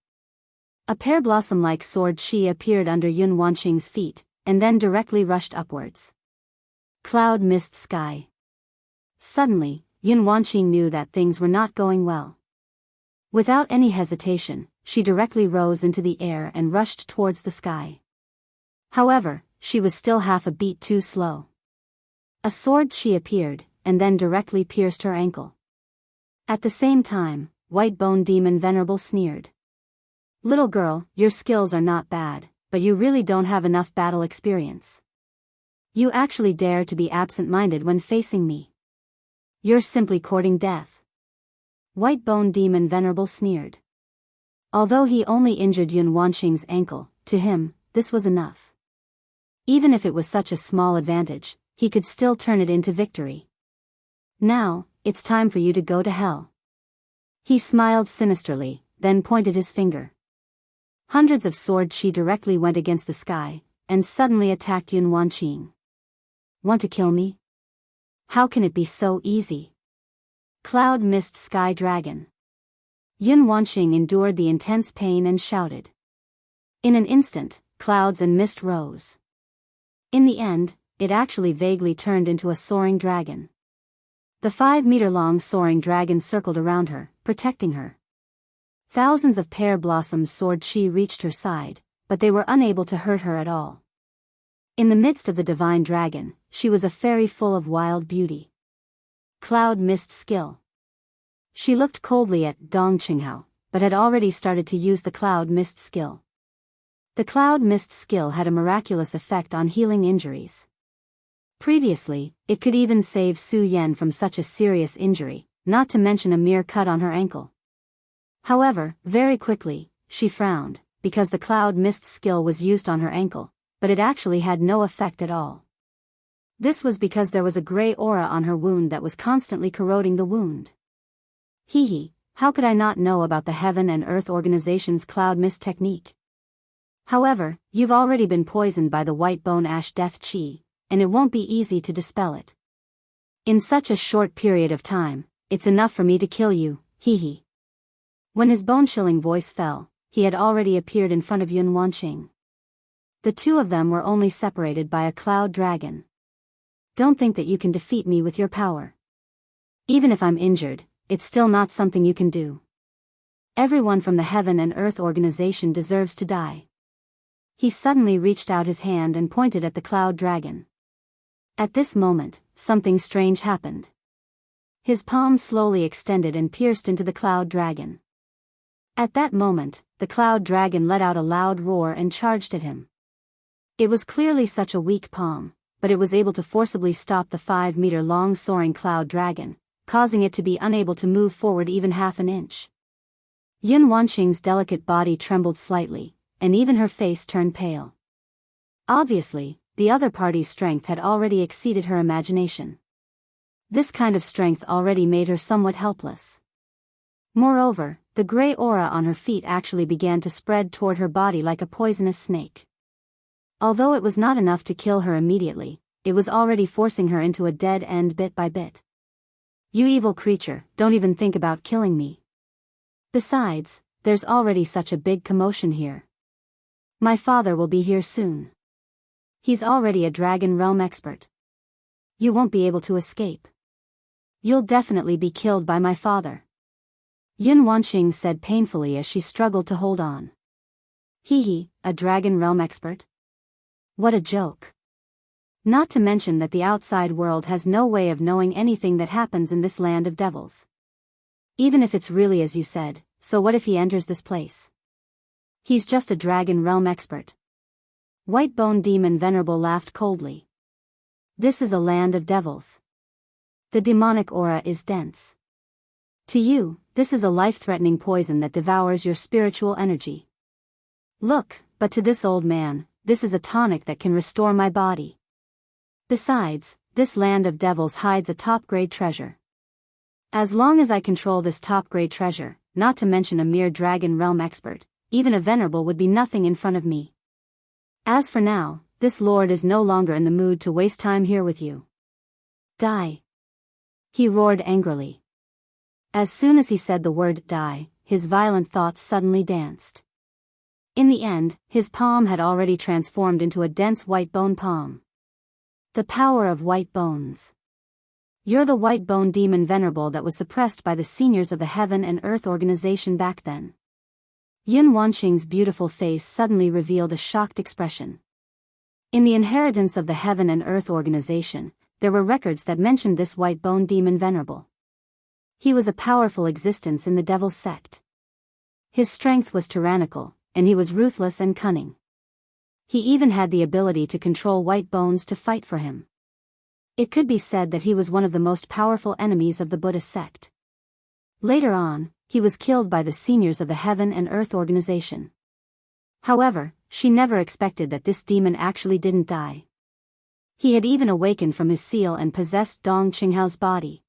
A pear blossom-like sword Qi appeared under Yun Wanqing's feet, and then directly rushed upwards. Cloud mist sky. Suddenly, Yun Wanqing knew that things were not going well. Without any hesitation, she directly rose into the air and rushed towards the sky. However, she was still half a beat too slow. A sword Qi appeared, and then directly pierced her ankle. At the same time, Whitebone Demon Venerable sneered. "Little girl, your skills are not bad, but you really don't have enough battle experience. You actually dare to be absent-minded when facing me. You're simply courting death." Whitebone Demon Venerable sneered. Although he only injured Yun Wanqing's ankle, to him, this was enough. Even if it was such a small advantage, he could still turn it into victory. "Now, it's time for you to go to hell." He smiled sinisterly, then pointed his finger. Hundreds of sword Qi directly went against the sky, and suddenly attacked Yun Wanqing. "Want to kill me? How can it be so easy?" Cloud Mist Sky Dragon. Yun Wanqing endured the intense pain and shouted. In an instant, clouds and mist rose. In the end, it actually vaguely turned into a soaring dragon. The 5-meter-long soaring dragon circled around her, protecting her. Thousands of pear blossoms sword Qi reached her side, but they were unable to hurt her at all. In the midst of the divine dragon, she was a fairy full of wild beauty. Cloud Mist Skill. She looked coldly at Dong Qinghao, but had already started to use the Cloud Mist Skill. The Cloud Mist Skill had a miraculous effect on healing injuries. Previously, it could even save Su Yan from such a serious injury, not to mention a mere cut on her ankle. However, very quickly, she frowned, because the Cloud Mist Skill was used on her ankle, but it actually had no effect at all. This was because there was a gray aura on her wound that was constantly corroding the wound. How could I not know about the Heaven and Earth Organization's Cloud Mist technique? However, you've already been poisoned by the white bone ash death chi, and it won't be easy to dispel it. In such a short period of time, it's enough for me to kill you, hee hee. When his bone-chilling voice fell, he had already appeared in front of Yun Wanqing. The two of them were only separated by a cloud dragon. Don't think that you can defeat me with your power. Even if I'm injured, it's still not something you can do. Everyone from the Heaven and Earth organization deserves to die. He suddenly reached out his hand and pointed at the cloud dragon. At this moment, something strange happened. His palm slowly extended and pierced into the cloud dragon. At that moment, the cloud dragon let out a loud roar and charged at him. It was clearly such a weak palm, but it was able to forcibly stop the 5-meter-long soaring cloud dragon, causing it to be unable to move forward even half an inch. Yun Wanqing's delicate body trembled slightly, and even her face turned pale. Obviously, the other party's strength had already exceeded her imagination. This kind of strength already made her somewhat helpless. Moreover, the gray aura on her feet actually began to spread toward her body like a poisonous snake. Although it was not enough to kill her immediately, it was already forcing her into a dead end bit by bit. You evil creature, don't even think about killing me. Besides, there's already such a big commotion here. My father will be here soon. He's already a Dragon Realm expert. You won't be able to escape. You'll definitely be killed by my father. Yun Wanqing said painfully as she struggled to hold on. Hee hee, a Dragon Realm expert? What a joke. Not to mention that the outside world has no way of knowing anything that happens in this land of devils. Even if it's really as you said, so what if he enters this place? He's just a Dragon Realm expert. White Bone Demon Venerable laughed coldly. This is a land of devils. The demonic aura is dense. To you, this is a life-threatening poison that devours your spiritual energy. Look, but to this old man, this is a tonic that can restore my body. Besides, this land of devils hides a top-grade treasure. As long as I control this top-grade treasure, not to mention a mere Dragon Realm expert, even a venerable would be nothing in front of me. As for now, this lord is no longer in the mood to waste time here with you. Die. He roared angrily. As soon as he said the word die, his violent thoughts suddenly danced. In the end, his palm had already transformed into a dense white bone palm. The power of white bones. You're the white bone demon venerable that was suppressed by the seniors of the Heaven and Earth organization back then. Yun Wanqing's beautiful face suddenly revealed a shocked expression. In the inheritance of the Heaven and Earth organization, there were records that mentioned this white bone demon venerable. He was a powerful existence in the Devil's sect. His strength was tyrannical, and he was ruthless and cunning. He even had the ability to control white bones to fight for him. It could be said that he was one of the most powerful enemies of the Buddhist sect. Later on, he was killed by the seniors of the Heaven and Earth organization. However, she never expected that this demon actually didn't die. He had even awakened from his seal and possessed Dong Qinghao's body.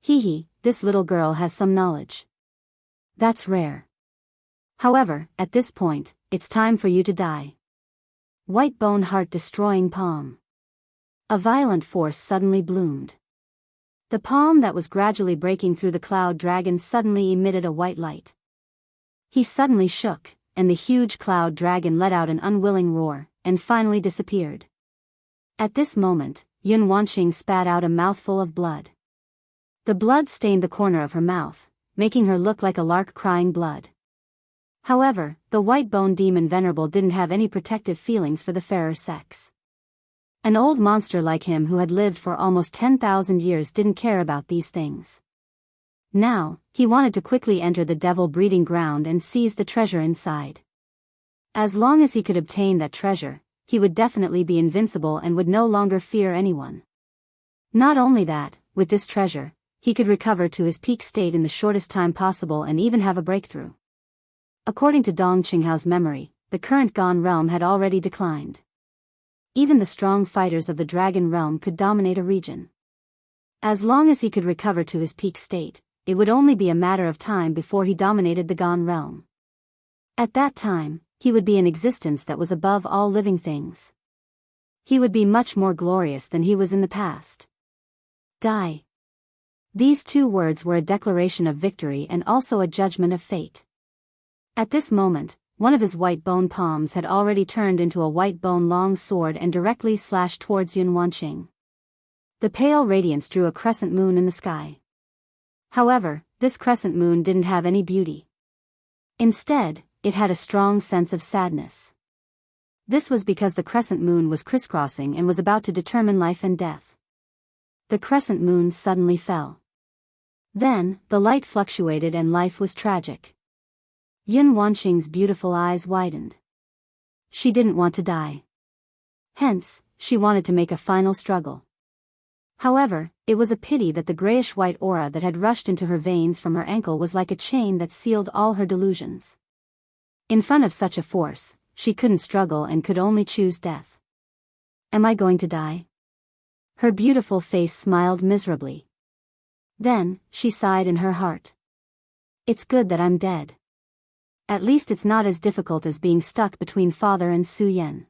Hee hee, this little girl has some knowledge. That's rare. However, at this point, it's time for you to die. White bone heart-destroying palm. A violent force suddenly bloomed. The palm that was gradually breaking through the cloud dragon suddenly emitted a white light. He suddenly shook, and the huge cloud dragon let out an unwilling roar, and finally disappeared. At this moment, Yun Wanqing spat out a mouthful of blood. The blood stained the corner of her mouth, making her look like a lark crying blood. However, the white bone demon venerable didn't have any protective feelings for the fairer sex. An old monster like him who had lived for almost 10,000 years didn't care about these things. Now, he wanted to quickly enter the devil breeding ground and seize the treasure inside. As long as he could obtain that treasure, he would definitely be invincible and would no longer fear anyone. Not only that, with this treasure, he could recover to his peak state in the shortest time possible and even have a breakthrough. According to Dong Qinghao's memory, the current Gone realm had already declined. Even the strong fighters of the Dragon realm could dominate a region. As long as he could recover to his peak state, it would only be a matter of time before he dominated the Gone realm. At that time, he would be an existence that was above all living things. He would be much more glorious than he was in the past. Die. These two words were a declaration of victory and also a judgment of fate. At this moment, one of his white bone palms had already turned into a white bone long sword and directly slashed towards Yun Wanqing. The pale radiance drew a crescent moon in the sky. However, this crescent moon didn't have any beauty. Instead, it had a strong sense of sadness. This was because the crescent moon was crisscrossing and was about to determine life and death. The crescent moon suddenly fell. Then, the light fluctuated and life was tragic. Yun Wanqing's beautiful eyes widened. She didn't want to die. Hence, she wanted to make a final struggle. However, it was a pity that the grayish-white aura that had rushed into her veins from her ankle was like a chain that sealed all her delusions. In front of such a force, she couldn't struggle and could only choose death. Am I going to die? Her beautiful face smiled miserably. Then, she sighed in her heart. It's good that I'm dead. At least it's not as difficult as being stuck between father and Su Yan.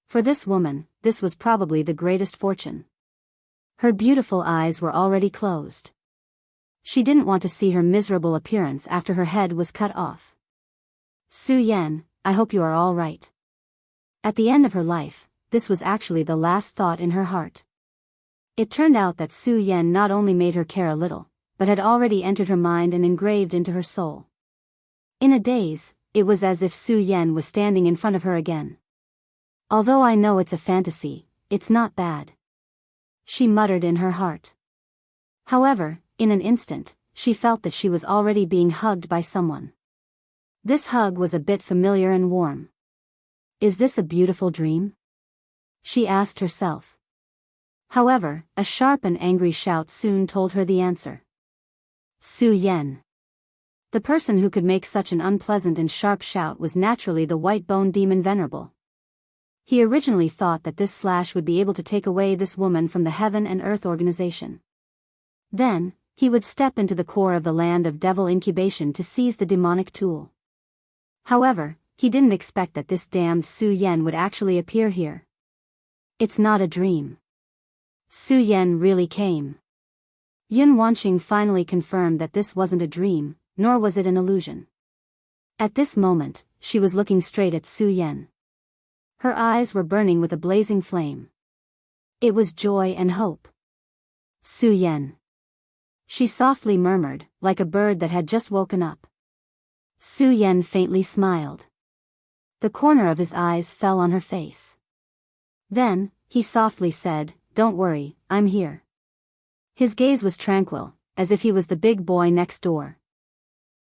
For this woman, this was probably the greatest fortune. Her beautiful eyes were already closed. She didn't want to see her miserable appearance after her head was cut off. Su Yan, I hope you are all right. At the end of her life, this was actually the last thought in her heart. It turned out that Su Yan not only made her care a little, but had already entered her mind and engraved into her soul. In a daze, it was as if Su Yan was standing in front of her again. Although I know it's a fantasy, it's not bad. She muttered in her heart. However, in an instant, she felt that she was already being hugged by someone. This hug was a bit familiar and warm. Is this a beautiful dream? She asked herself. However, a sharp and angry shout soon told her the answer. Su Yan. The person who could make such an unpleasant and sharp shout was naturally the white bone demon Venerable. He originally thought that this slash would be able to take away this woman from the heaven and earth organization. Then, he would step into the core of the land of devil incubation to seize the demonic tool. However, he didn't expect that this damned Su Yan would actually appear here. It's not a dream. Su Yan really came. Yun Wanqing finally confirmed that this wasn't a dream, nor was it an illusion. At this moment, she was looking straight at Su Yan. Her eyes were burning with a blazing flame. It was joy and hope. Su Yan. She softly murmured, like a bird that had just woken up. Su Yan faintly smiled. The corner of his eyes fell on her face. Then, he softly said, "Don't worry, I'm here." His gaze was tranquil, as if he was the big boy next door.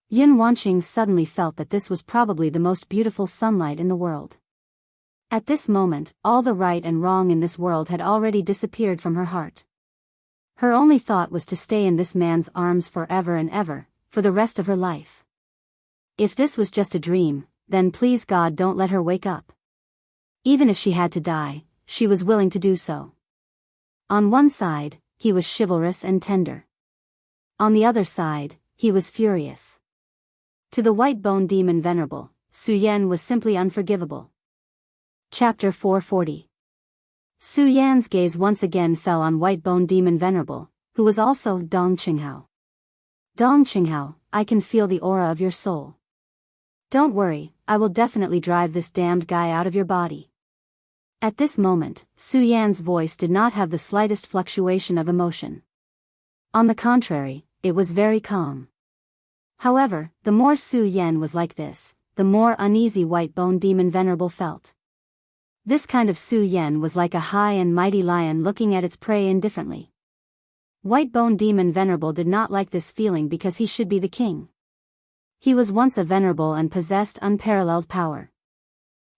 Yun Wanqing suddenly felt that this was probably the most beautiful sunlight in the world. At this moment, all the right and wrong in this world had already disappeared from her heart. Her only thought was to stay in this man's arms forever and ever, for the rest of her life. If this was just a dream, then please God don't let her wake up. Even if she had to die, she was willing to do so. On one side, he was chivalrous and tender. On the other side, he was furious. To the white bone demon Venerable, Su Yan was simply unforgivable. Chapter 440. Su Yan's gaze once again fell on white bone demon Venerable, who was also Dong Qinghao. Dong Qinghao, I can feel the aura of your soul. Don't worry, I will definitely drive this damned guy out of your body. At this moment, Su Yan's voice did not have the slightest fluctuation of emotion. On the contrary, it was very calm. However, the more Su Yan was like this, the more uneasy white bone demon Venerable felt. This kind of Su Yan was like a high and mighty lion looking at its prey indifferently. White bone demon Venerable did not like this feeling because he should be the king. He was once a venerable and possessed unparalleled power.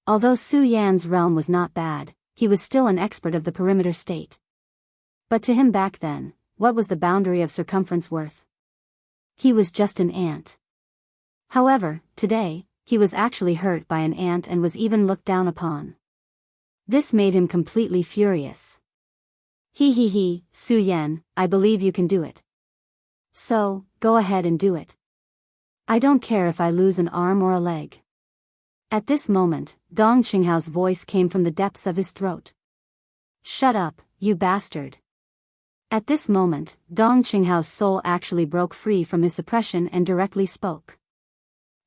Although Su Yan's realm was not bad, he was still an expert of the perimeter state. But to him back then, what was the boundary of circumference worth? He was just an ant. However, today, he was actually hurt by an ant and was even looked down upon. This made him completely furious. He, Su Yan, I believe you can do it. So, go ahead and do it. I don't care if I lose an arm or a leg. At this moment, Dong Qinghao's voice came from the depths of his throat. "Shut up, you bastard." At this moment, Dong Qinghao's soul actually broke free from his suppression and directly spoke.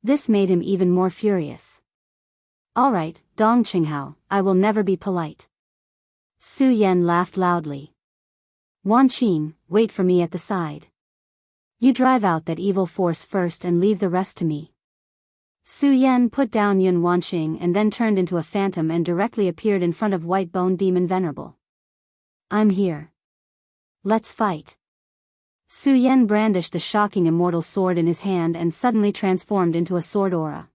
This made him even more furious. "All right, Dong Qinghao, I will never be polite." Su Yan laughed loudly. "Wan Qing, wait for me at the side. You drive out that evil force first and leave the rest to me." Su Yan put down Yun Wanqing and then turned into a phantom and directly appeared in front of White-Bone Demon Venerable. "I'm here. Let's fight." Su Yan brandished the shocking immortal sword in his hand and suddenly transformed into a sword aura.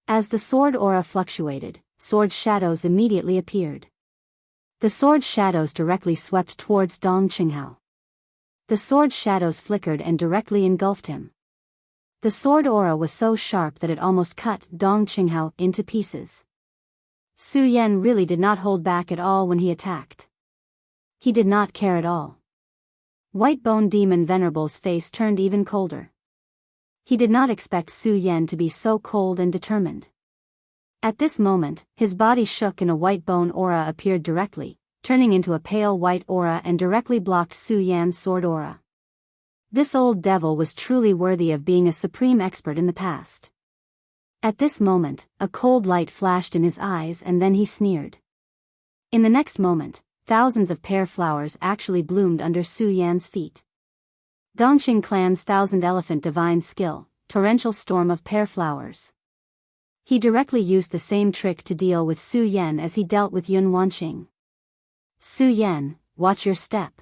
As the sword aura fluctuated, sword shadows immediately appeared. The sword shadows directly swept towards Dong Qinghao. The sword shadows flickered and directly engulfed him. The sword aura was so sharp that it almost cut Dong Qinghao into pieces. Su Yan really did not hold back at all when he attacked. He did not care at all. White-Bone Demon Venerable's face turned even colder. He did not expect Su Yan to be so cold and determined. At this moment, his body shook and a white bone aura appeared directly, turning into a pale white aura and directly blocked Su Yan's sword aura. This old devil was truly worthy of being a supreme expert in the past. At this moment, a cold light flashed in his eyes and then he sneered. In the next moment, thousands of pear flowers actually bloomed under Su Yan's feet. Dongxing Clan's Thousand Elephant Divine Skill, Torrential Storm of Pear Flowers. He directly used the same trick to deal with Su Yan as he dealt with Yun Wanqing. "Su Yan, watch your step."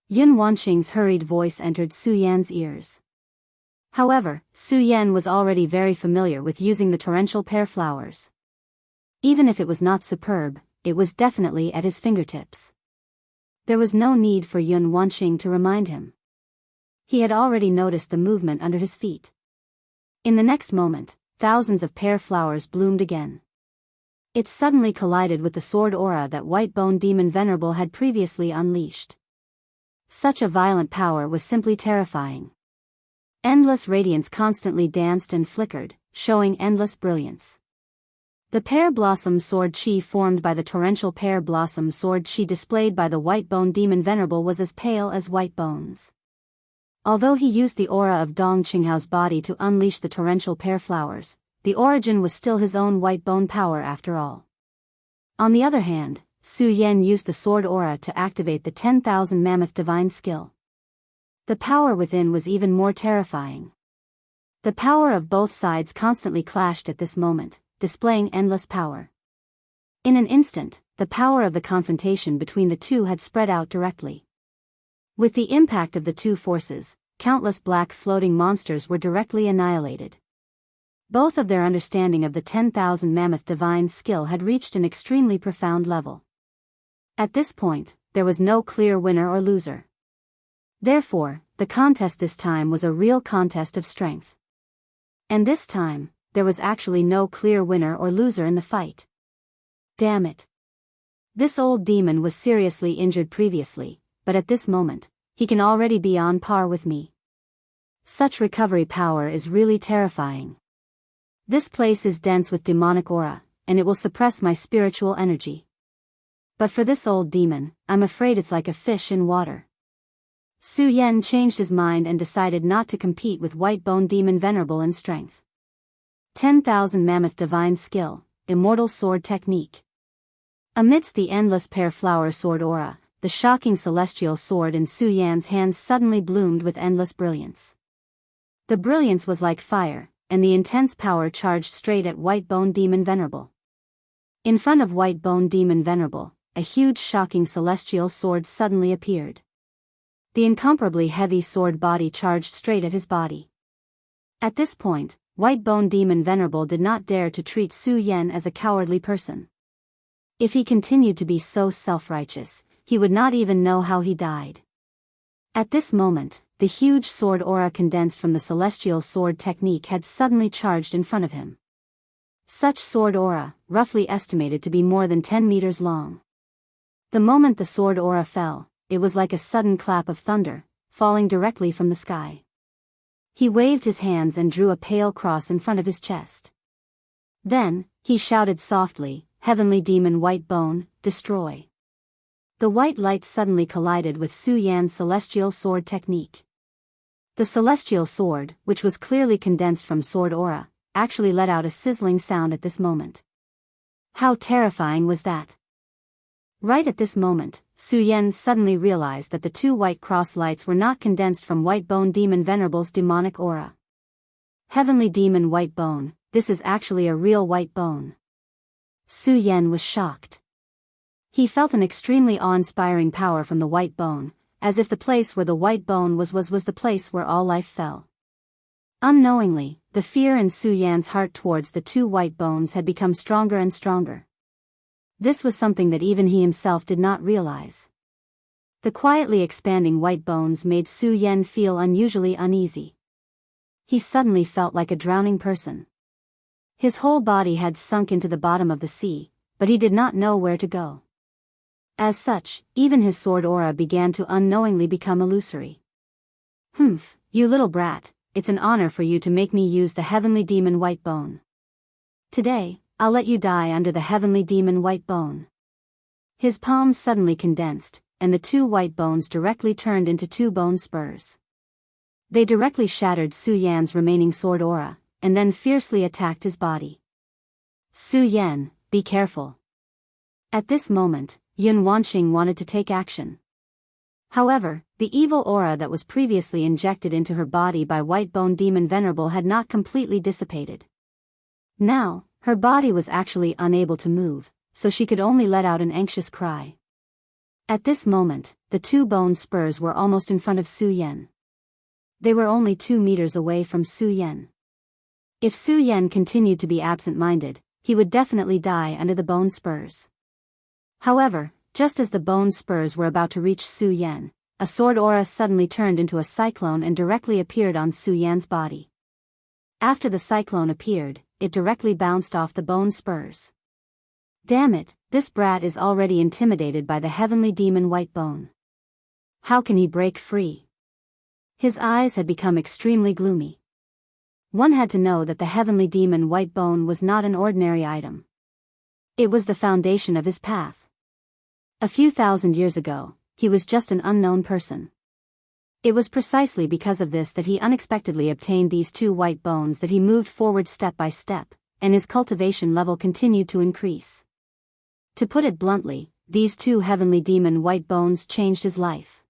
Yun Wanqing's hurried voice entered Su Yan's ears. However, Su Yan was already very familiar with using the torrential pear flowers. Even if it was not superb, it was definitely at his fingertips. There was no need for Yun Wanqing to remind him. He had already noticed the movement under his feet. In the next moment, thousands of pear flowers bloomed again. It suddenly collided with the sword aura that White-Bone Demon Venerable had previously unleashed. Such a violent power was simply terrifying. Endless radiance constantly danced and flickered, showing endless brilliance. The pear blossom sword chi formed by the torrential pear blossom sword chi displayed by the White-Bone Demon Venerable was as pale as white bones. Although he used the aura of Dong Qinghao's body to unleash the torrential pear flowers, the origin was still his own white bone power after all. On the other hand, Su Yan used the sword aura to activate the 10,000 Mammoth Divine Skill. The power within was even more terrifying. The power of both sides constantly clashed at this moment, displaying endless power. In an instant, the power of the confrontation between the two had spread out directly. With the impact of the two forces, countless black floating monsters were directly annihilated. Both of their understanding of the 10,000 Mammoth Divine Skill had reached an extremely profound level. At this point, there was no clear winner or loser. Therefore, the contest this time was a real contest of strength. And this time, there was actually no clear winner or loser in the fight. Damn it. This old demon was seriously injured previously, but at this moment, he can already be on par with me. Such recovery power is really terrifying. This place is dense with demonic aura, and it will suppress my spiritual energy. But for this old demon, I'm afraid it's like a fish in water. Su Yan changed his mind and decided not to compete with White-Bone Demon Venerable in strength. 10,000 Mammoth Divine Skill, Immortal Sword Technique. Amidst the endless pear flower sword aura, the shocking celestial sword in Su Yan's hands suddenly bloomed with endless brilliance. The brilliance was like fire, and the intense power charged straight at White-Bone Demon Venerable. In front of White-Bone Demon Venerable, a huge shocking celestial sword suddenly appeared. The incomparably heavy sword body charged straight at his body. At this point, White-Bone Demon Venerable did not dare to treat Su Yan as a cowardly person. If he continued to be so self-righteous, he would not even know how he died. At this moment, the huge sword aura condensed from the celestial sword technique had suddenly charged in front of him. Such sword aura, roughly estimated to be more than 10 meters long. The moment the sword aura fell, it was like a sudden clap of thunder, falling directly from the sky. He waved his hands and drew a pale cross in front of his chest. Then, he shouted softly, "Heavenly demon white bone, destroy." The white light suddenly collided with Su Yan's celestial sword technique. The celestial sword, which was clearly condensed from sword aura, actually let out a sizzling sound at this moment. How terrifying was that? Right at this moment, Su Yan suddenly realized that the two white cross lights were not condensed from White Bone Demon Venerable's demonic aura. Heavenly demon white bone, this is actually a real white bone. Su Yan was shocked. He felt an extremely awe-inspiring power from the white bone, as if the place where the white bone was the place where all life fell. Unknowingly, the fear in Su Yan's heart towards the two white bones had become stronger and stronger. This was something that even he himself did not realize. The quietly expanding white bones made Su Yan feel unusually uneasy. He suddenly felt like a drowning person. His whole body had sunk into the bottom of the sea, but he did not know where to go. As such, even his sword aura began to unknowingly become illusory. "Humph, you little brat, it's an honor for you to make me use the heavenly demon white bone. Today, I'll let you die under the heavenly demon white bone." His palms suddenly condensed, and the two white bones directly turned into two bone spurs. They directly shattered Su Yan's remaining sword aura, and then fiercely attacked his body. "Su Yan, be careful." At this moment, Yun Wanqing wanted to take action. However, the evil aura that was previously injected into her body by White Bone Demon Venerable had not completely dissipated. Now, her body was actually unable to move, so she could only let out an anxious cry. At this moment, the two bone spurs were almost in front of Su Yan. They were only 2 meters away from Su Yan. If Su Yan continued to be absent-minded, he would definitely die under the bone spurs. However, just as the bone spurs were about to reach Su Yan, a sword aura suddenly turned into a cyclone and directly appeared on Su Yan's body. After the cyclone appeared, it directly bounced off the bone spurs. Damn it, this brat is already intimidated by the heavenly demon white bone. How can he break free? His eyes had become extremely gloomy. One had to know that the heavenly demon white bone was not an ordinary item. It was the foundation of his path. A few thousand years ago, he was just an unknown person. It was precisely because of this that he unexpectedly obtained these two white bones that he moved forward step by step, and his cultivation level continued to increase. To put it bluntly, these two heavenly demon white bones changed his life.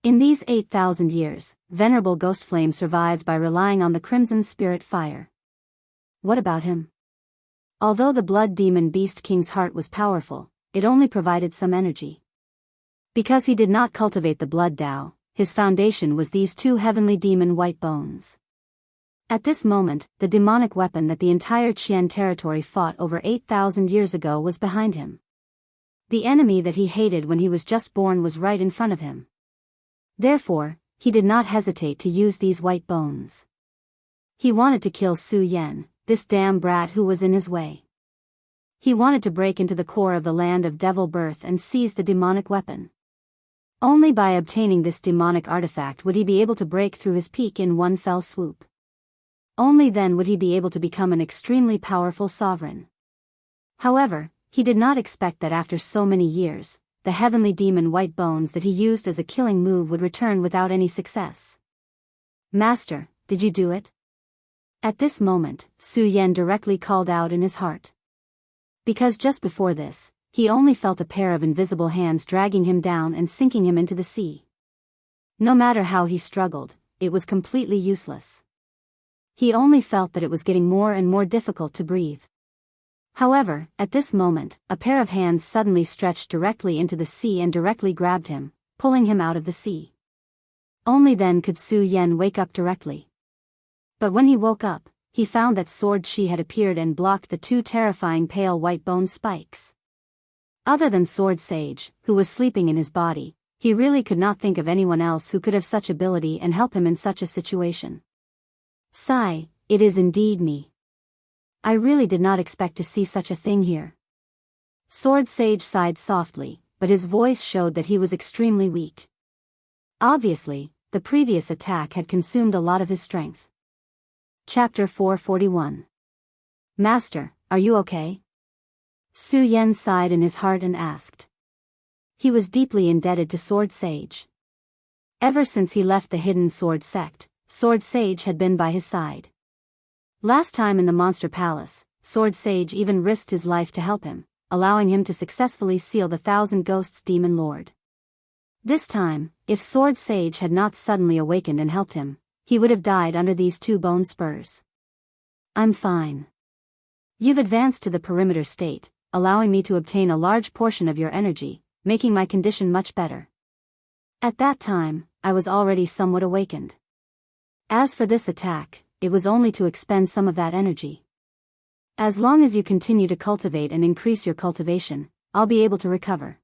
In these 8,000 years, Venerable Ghostflame survived by relying on the Crimson Spirit Fire. What about him? Although the Blood Demon Beast King's heart was powerful, it only provided some energy. Because he did not cultivate the Blood Tao, his foundation was these two heavenly demon white bones. At this moment, the demonic weapon that the entire Qian territory fought over 8,000 years ago was behind him. The enemy that he hated when he was just born was right in front of him. Therefore, he did not hesitate to use these white bones. He wanted to kill Su Yan, this damn brat who was in his way. He wanted to break into the core of the land of devil birth and seize the demonic weapon. Only by obtaining this demonic artifact would he be able to break through his peak in one fell swoop. Only then would he be able to become an extremely powerful sovereign. However, he did not expect that after so many years, the heavenly demon white bones that he used as a killing move would return without any success. "Master, did you do it?" At this moment, Su Yan directly called out in his heart. Because just before this, he only felt a pair of invisible hands dragging him down and sinking him into the sea. No matter how he struggled, it was completely useless. He only felt that it was getting more and more difficult to breathe. However, at this moment, a pair of hands suddenly stretched directly into the sea and directly grabbed him, pulling him out of the sea. Only then could Su Yan wake up directly. But when he woke up, he found that Sword Chi had appeared and blocked the two terrifying pale white bone spikes. Other than Sword Sage, who was sleeping in his body, he really could not think of anyone else who could have such ability and help him in such a situation. "Sigh, it is indeed me. I really did not expect to see such a thing here." Sword Sage sighed softly, but his voice showed that he was extremely weak. Obviously, the previous attack had consumed a lot of his strength. Chapter 441. Master, are you okay? Su Yan sighed in his heart and asked. He was deeply indebted to Sword Sage. Ever since he left the hidden sword sect, Sword Sage had been by his side. Last time in the Monster Palace, Sword Sage even risked his life to help him, allowing him to successfully seal the Thousand Ghosts Demon Lord. This time, if Sword Sage had not suddenly awakened and helped him, he would have died under these two bone spurs. I'm fine. You've advanced to the perimeter state, allowing me to obtain a large portion of your energy, making my condition much better. At that time, I was already somewhat awakened. As for this attack, it was only to expend some of that energy. As long as you continue to cultivate and increase your cultivation, I'll be able to recover.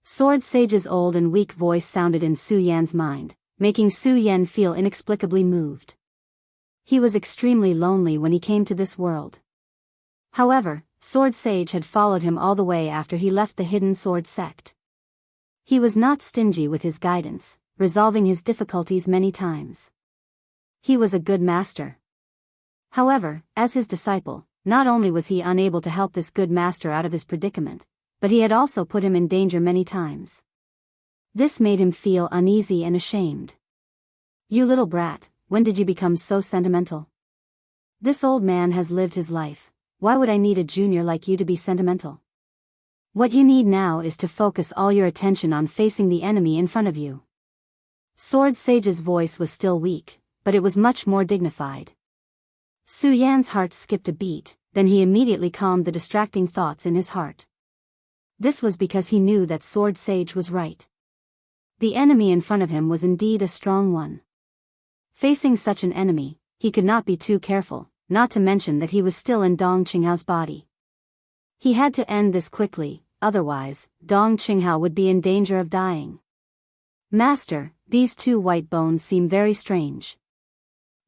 Sword Sage's old and weak voice sounded in Su Yan's mind, making Su Yan feel inexplicably moved. He was extremely lonely when he came to this world. However, Sword Sage had followed him all the way after he left the hidden sword sect. He was not stingy with his guidance, resolving his difficulties many times. He was a good master. However, as his disciple, not only was he unable to help this good master out of his predicament, but he had also put him in danger many times. This made him feel uneasy and ashamed. You little brat, when did you become so sentimental? This old man has lived his life. Why would I need a junior like you to be sentimental? What you need now is to focus all your attention on facing the enemy in front of you. Sword Sage's voice was still weak, but it was much more dignified. Su Yan's heart skipped a beat, then he immediately calmed the distracting thoughts in his heart. This was because he knew that Sword Sage was right. The enemy in front of him was indeed a strong one. Facing such an enemy, he could not be too careful, not to mention that he was still in Dong Qinghao's body. He had to end this quickly, otherwise, Dong Qinghao would be in danger of dying. Master, these two white bones seem very strange.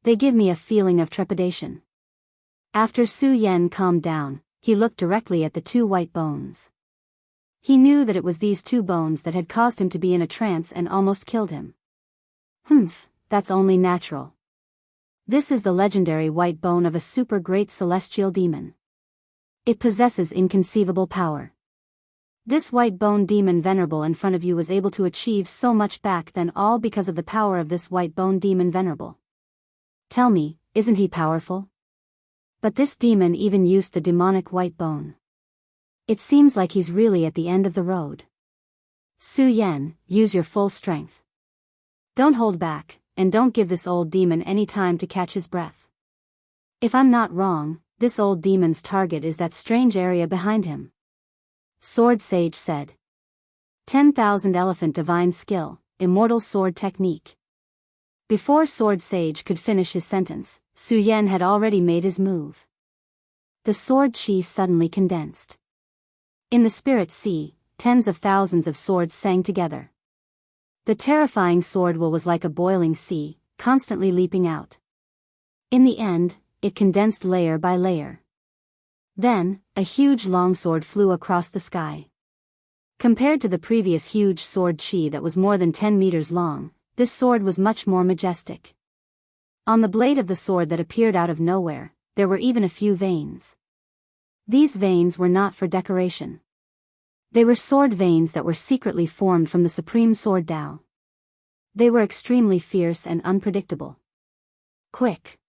They give me a feeling of trepidation. After Su Yan calmed down, he looked directly at the two white bones. He knew that it was these two bones that had caused him to be in a trance and almost killed him. That's only natural. This is the legendary white bone of a super great celestial demon. It possesses inconceivable power. This white bone demon venerable in front of you was able to achieve so much back then, all because of the power of this white bone demon venerable. Tell me, isn't he powerful? But this demon even used the demonic white bone. It seems like he's really at the end of the road. Su Yan, use your full strength. Don't hold back, and don't give this old demon any time to catch his breath. If I'm not wrong, this old demon's target is that strange area behind him. Sword Sage said. 10,000 Elephant Divine Skill, Immortal Sword Technique. Before Sword Sage could finish his sentence, Su Yan had already made his move. The sword chi suddenly condensed. In the spirit sea, tens of thousands of swords sang together. The terrifying sword will was like a boiling sea, constantly leaping out. In the end, it condensed layer by layer. Then, a huge longsword flew across the sky. Compared to the previous huge sword chi that was more than 10 meters long, this sword was much more majestic. On the blade of the sword that appeared out of nowhere, there were even a few veins. These veins were not for decoration. They were sword veins that were secretly formed from the Supreme Sword Tao. They were extremely fierce and unpredictable. Quick!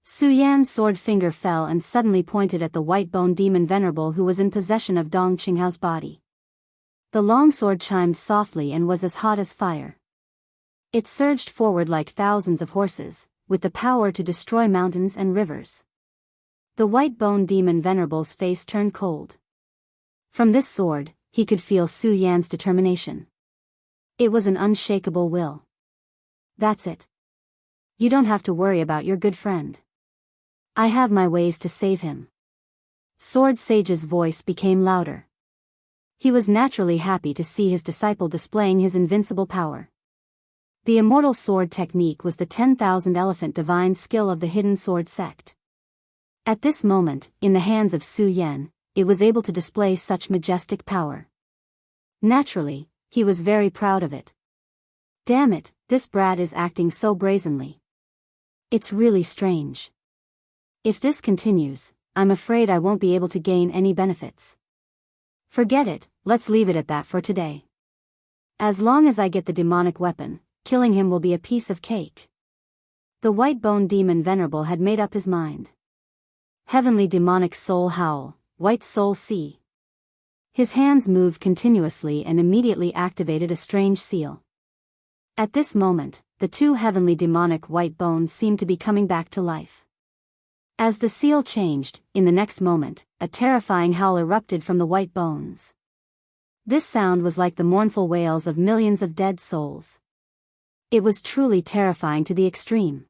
Su Yan's sword finger fell and suddenly pointed at the white bone demon venerable who was in possession of Dong Qinghao's body. The long sword chimed softly and was as hot as fire. It surged forward like thousands of horses, with the power to destroy mountains and rivers. The white bone demon venerable's face turned cold. From this sword, he could feel Su Yan's determination. It was an unshakable will. That's it. You don't have to worry about your good friend. I have my ways to save him. Sword Sage's voice became louder. He was naturally happy to see his disciple displaying his invincible power. The immortal sword technique was the 10,000 elephant divine skill of the hidden sword sect. At this moment, in the hands of Su Yan, it was able to display such majestic power. Naturally, he was very proud of it. Damn it, this brat is acting so brazenly. It's really strange. If this continues, I'm afraid I won't be able to gain any benefits. Forget it, let's leave it at that for today. As long as I get the demonic weapon, killing him will be a piece of cake. The white-bone demon Venerable had made up his mind. Heavenly demonic soul howl, white soul see. His hands moved continuously and immediately activated a strange seal. At this moment, the two heavenly demonic white bones seemed to be coming back to life. As the seal changed, in the next moment, a terrifying howl erupted from the white bones. This sound was like the mournful wails of millions of dead souls. It was truly terrifying to the extreme.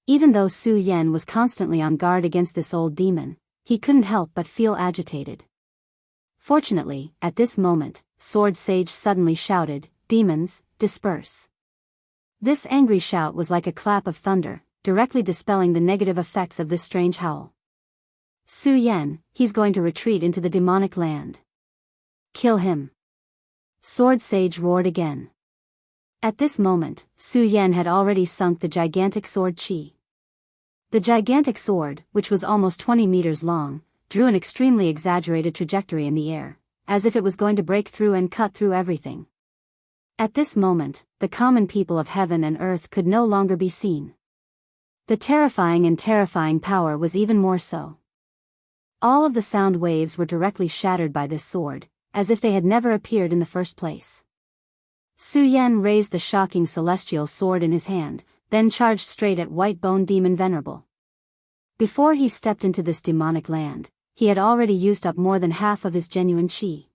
Even though Su Yan was constantly on guard against this old demon, he couldn't help but feel agitated. Fortunately, at this moment, Sword Sage suddenly shouted, "Demons, disperse." This angry shout was like a clap of thunder, directly dispelling the negative effects of this strange howl. Su Yan, he's going to retreat into the demonic land. Kill him. Sword Sage roared again. At this moment, Su Yan had already sunk the gigantic sword Qi. The gigantic sword, which was almost 20 meters long, drew an extremely exaggerated trajectory in the air, as if it was going to break through and cut through everything. At this moment, the common people of heaven and earth could no longer be seen. The terrifying power was even more so. All of the sound waves were directly shattered by this sword, as if they had never appeared in the first place. Su Yan raised the shocking celestial sword in his hand, then charged straight at White-Bone Demon Venerable. Before he stepped into this demonic land, he had already used up more than half of his genuine Qi.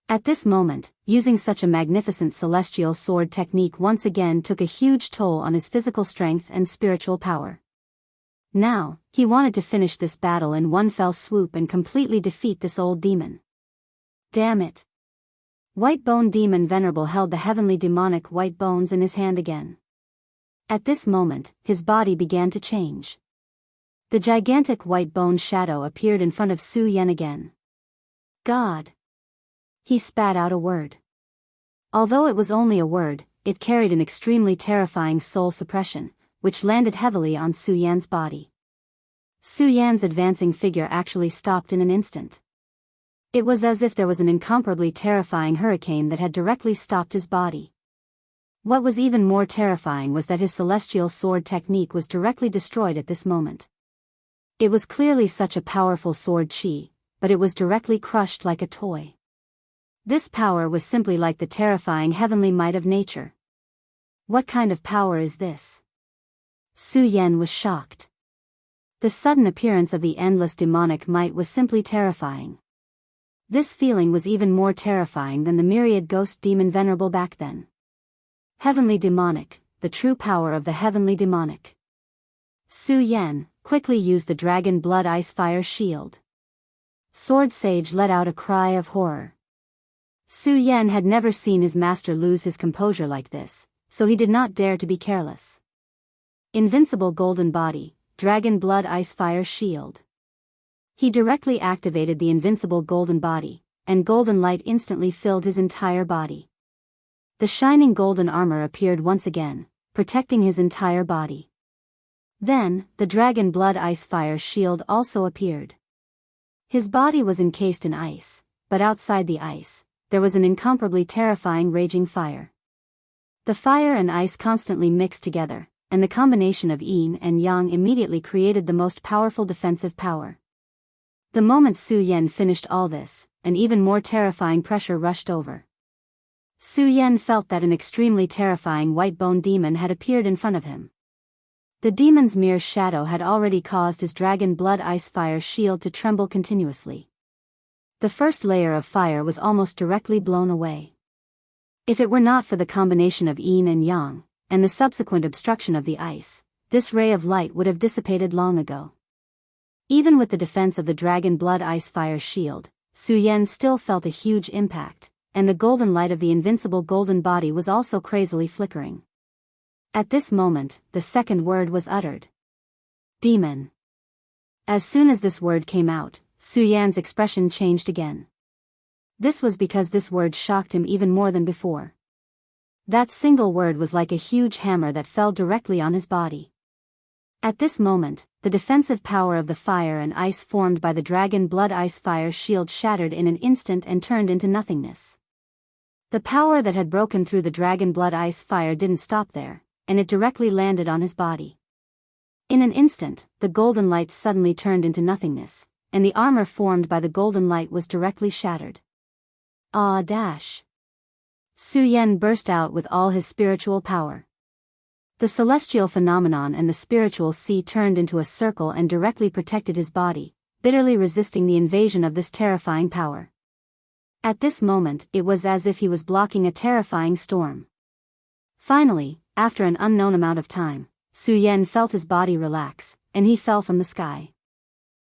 At this moment, using such a magnificent celestial sword technique once again took a huge toll on his physical strength and spiritual power. Now, he wanted to finish this battle in one fell swoop and completely defeat this old demon. Damn it! White-Bone Demon Venerable held the heavenly demonic white bones in his hand again. At this moment, his body began to change. The gigantic white bone shadow appeared in front of Su Yan again. God! He spat out a word. Although it was only a word, it carried an extremely terrifying soul suppression, which landed heavily on Su Yan's body. Su Yan's advancing figure actually stopped in an instant. It was as if there was an incomparably terrifying hurricane that had directly stopped his body. What was even more terrifying was that his celestial sword technique was directly destroyed at this moment. It was clearly such a powerful sword Qi, but it was directly crushed like a toy. This power was simply like the terrifying heavenly might of nature. What kind of power is this? Su Yan was shocked. The sudden appearance of the endless demonic might was simply terrifying. This feeling was even more terrifying than the myriad ghost demon venerable back then. Heavenly demonic, the true power of the heavenly demonic. Su Yan quickly used the dragon blood ice fire shield. Sword Sage let out a cry of horror. Su Yan had never seen his master lose his composure like this, so he did not dare to be careless. Invincible golden body, dragon blood ice fire shield. He directly activated the invincible golden body, and golden light instantly filled his entire body. The shining golden armor appeared once again, protecting his entire body. Then, the dragon blood ice fire shield also appeared. His body was encased in ice, but outside the ice, there was an incomparably terrifying raging fire. The fire and ice constantly mixed together, and the combination of yin and yang immediately created the most powerful defensive power. The moment Su Yan finished all this, an even more terrifying pressure rushed over. Su Yan felt that an extremely terrifying white-bone demon had appeared in front of him. The demon's mere shadow had already caused his dragon blood ice fire shield to tremble continuously. The first layer of fire was almost directly blown away. If it were not for the combination of yin and yang, and the subsequent obstruction of the ice, this ray of light would have dissipated long ago. Even with the defense of the dragon blood ice fire shield, Su Yan still felt a huge impact, and the golden light of the invincible golden body was also crazily flickering. At this moment, the second word was uttered. Demon. As soon as this word came out, Su Yan's expression changed again. This was because this word shocked him even more than before. That single word was like a huge hammer that fell directly on his body. At this moment, the defensive power of the fire and ice formed by the dragon blood ice fire shield shattered in an instant and turned into nothingness. The power that had broken through the dragon blood ice fire didn't stop there, and it directly landed on his body. In an instant, the golden light suddenly turned into nothingness, and the armor formed by the golden light was directly shattered. Ah dash! Su Yan burst out with all his spiritual power. The celestial phenomenon and the spiritual sea turned into a circle and directly protected his body, bitterly resisting the invasion of this terrifying power. At this moment, it was as if he was blocking a terrifying storm. Finally, after an unknown amount of time, Su Yan felt his body relax, and he fell from the sky.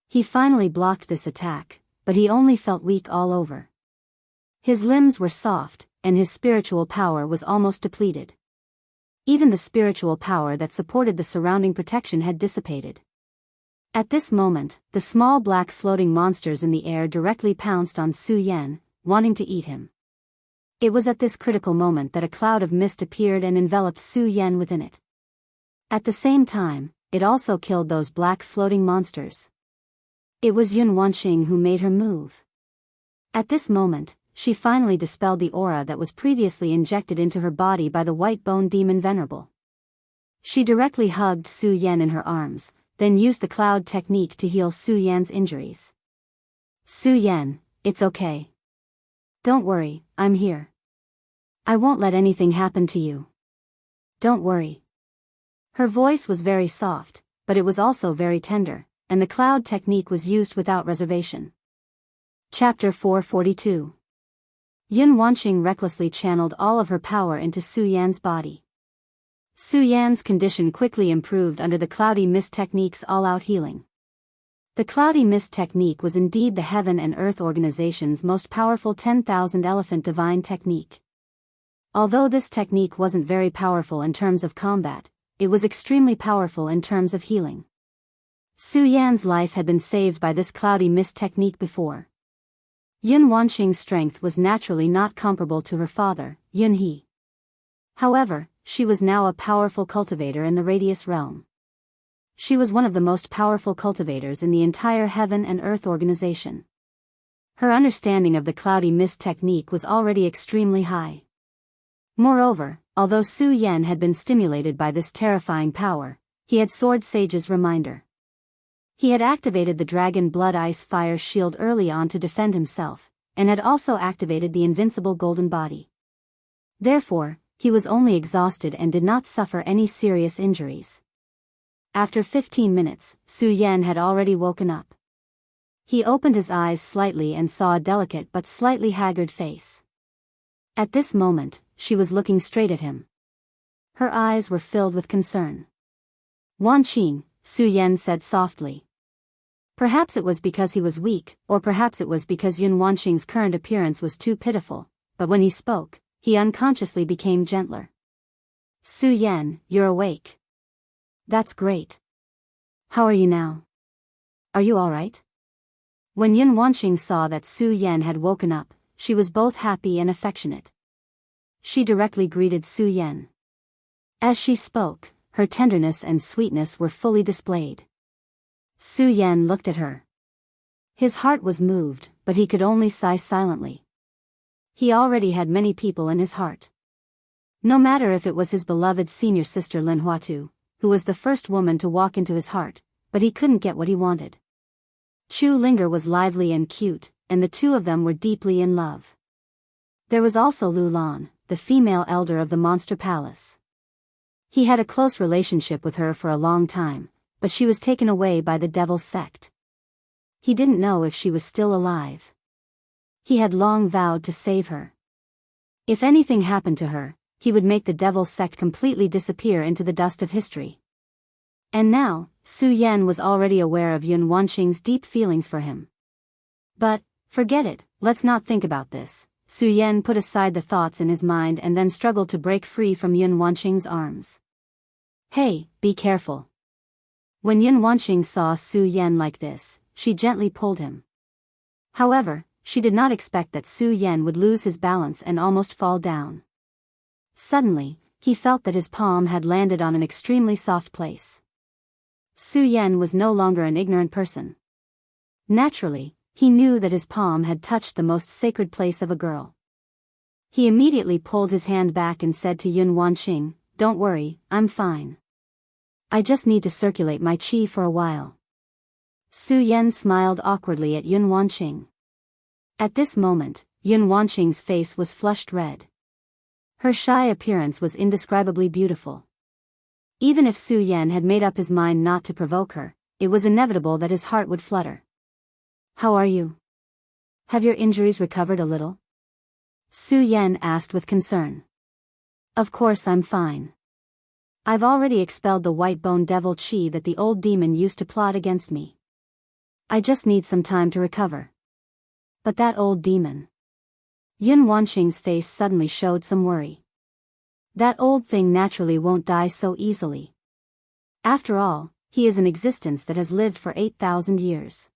He finally blocked this attack, but he only felt weak all over. His limbs were soft, and his spiritual power was almost depleted. Even the spiritual power that supported the surrounding protection had dissipated. At this moment, the small black floating monsters in the air directly pounced on Su Yan, wanting to eat him. It was at this critical moment that a cloud of mist appeared and enveloped Su Yan within it. At the same time, it also killed those black floating monsters. It was Yun Wanqing who made her move. At this moment, she finally dispelled the aura that was previously injected into her body by the white bone demon Venerable. She directly hugged Su Yan in her arms, then used the cloud technique to heal Su Yan's injuries. Su Yan, it's okay. Don't worry, I'm here. I won't let anything happen to you. Don't worry. Her voice was very soft, but it was also very tender, and the cloud technique was used without reservation. Chapter 442. Yun Wanqing recklessly channeled all of her power into Su Yan's body. Su Yan's condition quickly improved under the cloudy mist technique's all-out healing. The cloudy mist technique was indeed the Heaven and Earth Organization's most powerful 10,000 elephant divine technique. Although this technique wasn't very powerful in terms of combat, it was extremely powerful in terms of healing. Su Yan's life had been saved by this cloudy mist technique before. Yun Wanqing's strength was naturally not comparable to her father, Yun He. However, she was now a powerful cultivator in the Radius realm. She was one of the most powerful cultivators in the entire Heaven and Earth Organization. Her understanding of the cloudy mist technique was already extremely high. Moreover, although Su Yan had been stimulated by this terrifying power, he had Sword Sage's reminder. He had activated the Dragon Blood Ice Fire Shield early on to defend himself, and had also activated the invincible Golden Body. Therefore, he was only exhausted and did not suffer any serious injuries. After 15 minutes, Su Yan had already woken up. He opened his eyes slightly and saw a delicate but slightly haggard face. At this moment, she was looking straight at him. Her eyes were filled with concern. Wanqing, Su Yan said softly. Perhaps it was because he was weak, or perhaps it was because Yun Wanqing's current appearance was too pitiful, but when he spoke, he unconsciously became gentler. Su Yan, you're awake. That's great. How are you now? Are you alright? When Yun Wanqing saw that Su Yan had woken up, she was both happy and affectionate. She directly greeted Su Yan. As she spoke, her tenderness and sweetness were fully displayed. Su Yan looked at her. His heart was moved, but he could only sigh silently. He already had many people in his heart. No matter if it was his beloved senior sister Lin Huatu, who was the first woman to walk into his heart, but he couldn't get what he wanted. Chu Linger was lively and cute, and the two of them were deeply in love. There was also Lu Lan, the female elder of the Monster Palace. He had a close relationship with her for a long time, but she was taken away by the Devil's Sect. He didn't know if she was still alive. He had long vowed to save her. If anything happened to her, he would make the Devil's Sect completely disappear into the dust of history. And now, Su Yan was already aware of Yun Wanqing's deep feelings for him. But, forget it, let's not think about this. Su Yan put aside the thoughts in his mind and then struggled to break free from Yun Wanqing's arms. Hey, be careful. When Yun Wanqing saw Su Yan like this, she gently pulled him. However, she did not expect that Su Yan would lose his balance and almost fall down. Suddenly, he felt that his palm had landed on an extremely soft place. Su Yan was no longer an ignorant person. Naturally, he knew that his palm had touched the most sacred place of a girl. He immediately pulled his hand back and said to Yun Wanqing, "Don't worry, I'm fine. I just need to circulate my qi for a while." Su Yan smiled awkwardly at Yun Wanqing. At this moment, Yun Wanqing's face was flushed red. Her shy appearance was indescribably beautiful. Even if Su Yan had made up his mind not to provoke her, it was inevitable that his heart would flutter. "How are you? Have your injuries recovered a little?" Su Yan asked with concern. "Of course I'm fine. I've already expelled the white bone devil qi that the old demon used to plot against me. I just need some time to recover." "But that old demon..." Yun Wanqing's face suddenly showed some worry. "That old thing naturally won't die so easily. After all, he is an existence that has lived for 8,000 years.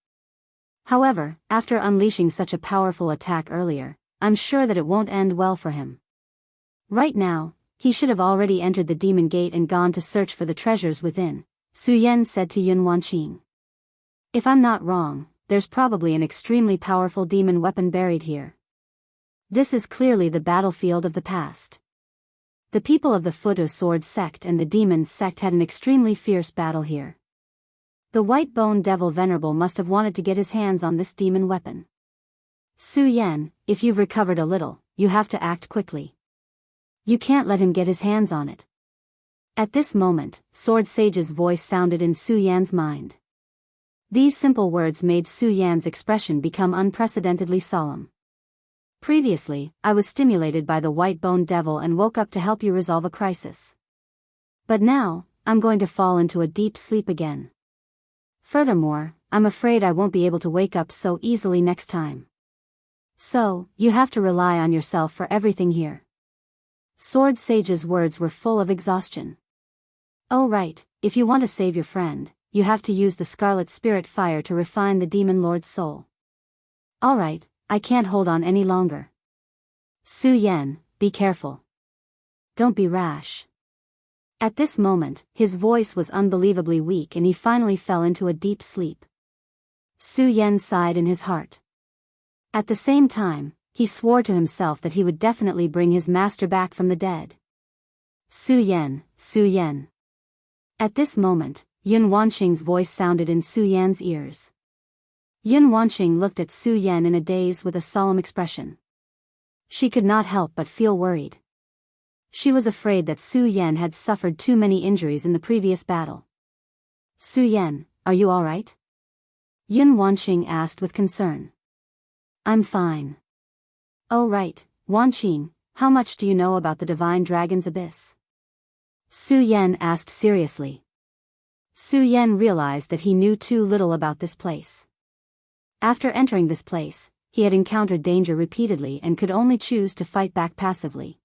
However, after unleashing such a powerful attack earlier, I'm sure that it won't end well for him. Right now, he should have already entered the demon gate and gone to search for the treasures within," Su Yan said to Yun Wanqing. "If I'm not wrong, there's probably an extremely powerful demon weapon buried here. This is clearly the battlefield of the past. The people of the Futu Sword sect and the demon sect had an extremely fierce battle here. The white bone devil venerable must have wanted to get his hands on this demon weapon. Su Yan, if you've recovered a little, you have to act quickly. You can't let him get his hands on it." At this moment, Sword Sage's voice sounded in Su Yan's mind. These simple words made Su Yan's expression become unprecedentedly solemn. "Previously, I was stimulated by the white bone devil and woke up to help you resolve a crisis. But now, I'm going to fall into a deep sleep again. Furthermore, I'm afraid I won't be able to wake up so easily next time. So, you have to rely on yourself for everything here." Sword Sage's words were full of exhaustion. "Oh right, if you want to save your friend, you have to use the Scarlet Spirit Fire to refine the Demon Lord's soul. Alright, I can't hold on any longer. Su Yan, be careful. Don't be rash." At this moment, his voice was unbelievably weak and he finally fell into a deep sleep. Su Yan sighed in his heart. At the same time, he swore to himself that he would definitely bring his master back from the dead. "Su Yan, Su Yan." At this moment, Yun Wanqing's voice sounded in Su Yan's ears. Yun Wanqing looked at Su Yan in a daze with a solemn expression. She could not help but feel worried. She was afraid that Su Yan had suffered too many injuries in the previous battle. "Su Yan, are you all right?" Yun Wanqing asked with concern. "I'm fine." "Oh right, Wanqing, how much do you know about the Divine Dragon's Abyss?" Su Yan asked seriously. Su Yan realized that he knew too little about this place. After entering this place, he had encountered danger repeatedly and could only choose to fight back passively.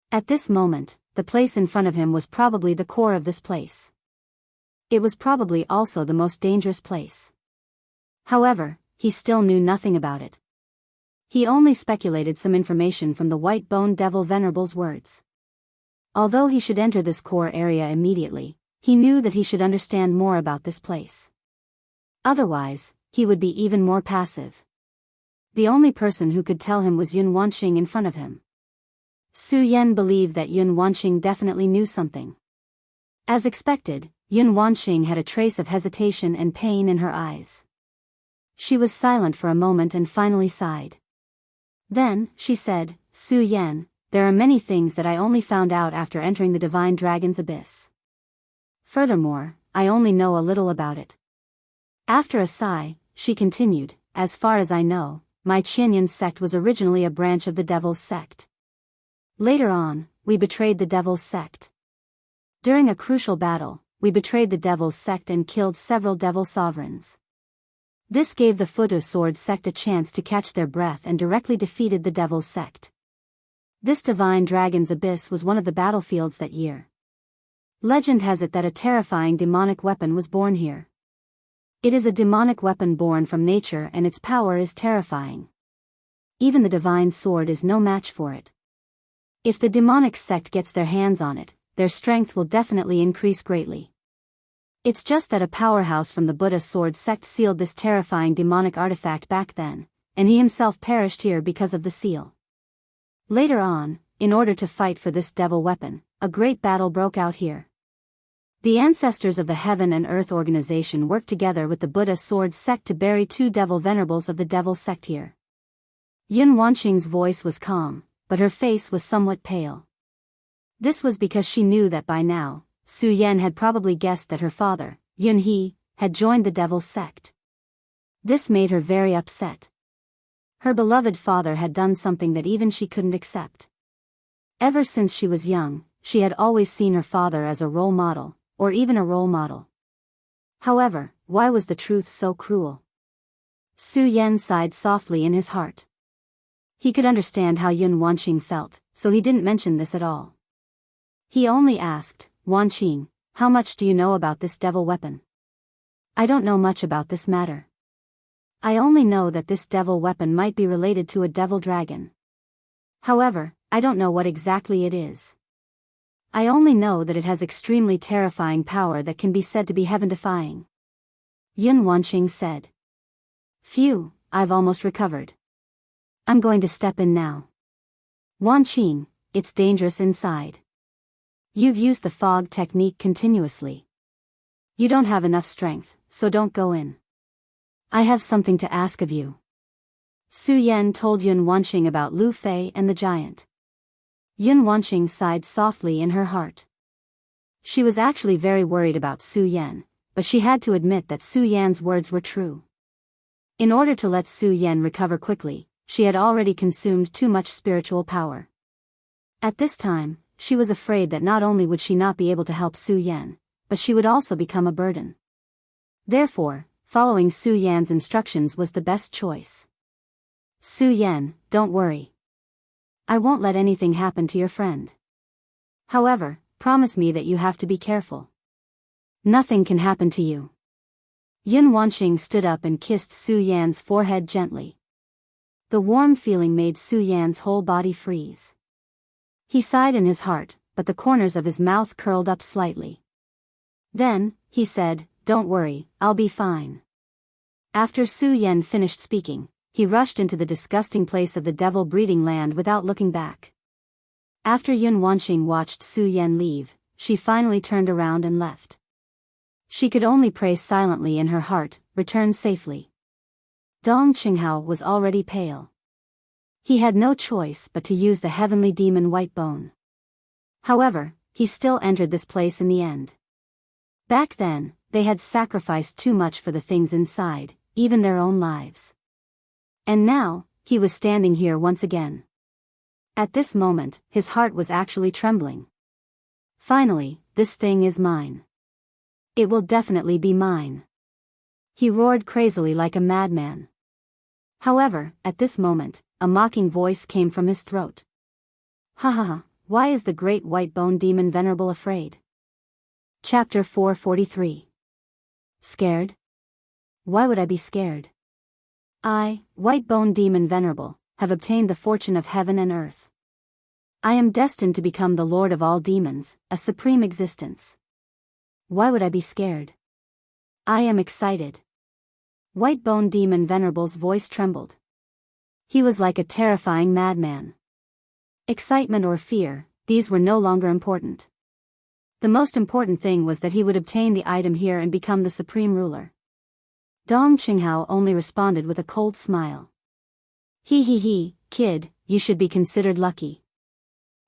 At this moment, the place in front of him was probably the core of this place. It was probably also the most dangerous place. However, he still knew nothing about it. He only speculated some information from the White Bone Devil Venerable's words. Although he should enter this core area immediately, he knew that he should understand more about this place. Otherwise, he would be even more passive. The only person who could tell him was Yun Wanqing in front of him. Su Yan believed that Yun Wanqing definitely knew something. As expected, Yun Wanqing had a trace of hesitation and pain in her eyes. She was silent for a moment and finally sighed. Then, she said, "Su Yan, there are many things that I only found out after entering the Divine Dragon's Abyss. Furthermore, I only know a little about it." After a sigh, she continued, "As far as I know, my Qianyan sect was originally a branch of the Devil's Sect. Later on, we betrayed the Devil's Sect. During a crucial battle, we betrayed the Devil's Sect and killed several Devil Sovereigns. This gave the Futu Sword sect a chance to catch their breath and directly defeated the Devil's Sect. This Divine Dragon's Abyss was one of the battlefields that year. Legend has it that a terrifying demonic weapon was born here. It is a demonic weapon born from nature and its power is terrifying. Even the Divine Sword is no match for it. If the demonic sect gets their hands on it, their strength will definitely increase greatly. It's just that a powerhouse from the Buddha sword sect sealed this terrifying demonic artifact back then, and he himself perished here because of the seal. Later on, in order to fight for this devil weapon, a great battle broke out here. The ancestors of the Heaven and Earth organization worked together with the Buddha sword sect to bury 2 devil venerables of the devil sect here. Yun Wanqing's voice was calm, but her face was somewhat pale. This was because she knew that by now, Su Yan had probably guessed that her father, Yun He, had joined the devil's sect. This made her very upset. Her beloved father had done something that even she couldn't accept. Ever since she was young, she had always seen her father as a role model, or even a role model. However, why was the truth so cruel? Su Yan sighed softly in his heart. He could understand how Yun Wanqing felt, so he didn't mention this at all. He only asked, "Wanqing, how much do you know about this devil weapon?" "I don't know much about this matter. I only know that this devil weapon might be related to a devil dragon. However, I don't know what exactly it is. I only know that it has extremely terrifying power that can be said to be heaven-defying," Yun Wanqing said. "Phew, I've almost recovered. I'm going to step in now. Wanqing, it's dangerous inside. You've used the fog technique continuously. You don't have enough strength, so don't go in. I have something to ask of you." Su Yan told Yun Wanqing about Lu Fei and the giant. Yun Wanqing sighed softly in her heart. She was actually very worried about Su Yan, but she had to admit that Su Yan's words were true. In order to let Su Yan recover quickly, she had already consumed too much spiritual power. At this time, she was afraid that not only would she not be able to help Su Yan, but she would also become a burden. Therefore, following Su Yan's instructions was the best choice. "Su Yan, don't worry. I won't let anything happen to your friend. However, promise me that you have to be careful. Nothing can happen to you." Yun Wanqing stood up and kissed Su Yan's forehead gently. The warm feeling made Su Yan's whole body freeze. He sighed in his heart, but the corners of his mouth curled up slightly. Then, he said, "Don't worry, I'll be fine." After Su Yan finished speaking, he rushed into the disgusting place of the devil breeding land without looking back. After Yun Wanqing watched Su Yan leave, she finally turned around and left. She could only pray silently in her heart, "Return safely." Dong Qinghao was already pale. He had no choice but to use the heavenly demon White Bone. However, he still entered this place in the end. Back then, they had sacrificed too much for the things inside, even their own lives. And now, he was standing here once again. At this moment, his heart was actually trembling. "Finally, this thing is mine. It will definitely be mine." He roared crazily like a madman. However, at this moment, a mocking voice came from his throat. "Ha ha ha, why is the great white bone demon venerable afraid?" Chapter 443. Scared? Why would I be scared? I, White Bone Demon Venerable, have obtained the fortune of heaven and earth. I am destined to become the lord of all demons, a supreme existence. Why would I be scared? I am excited. White Bone Demon Venerable's voice trembled. He was like a terrifying madman. Excitement or fear, these were no longer important. The most important thing was that he would obtain the item here and become the supreme ruler. Dong Qinghao only responded with a cold smile. He, kid, you should be considered lucky.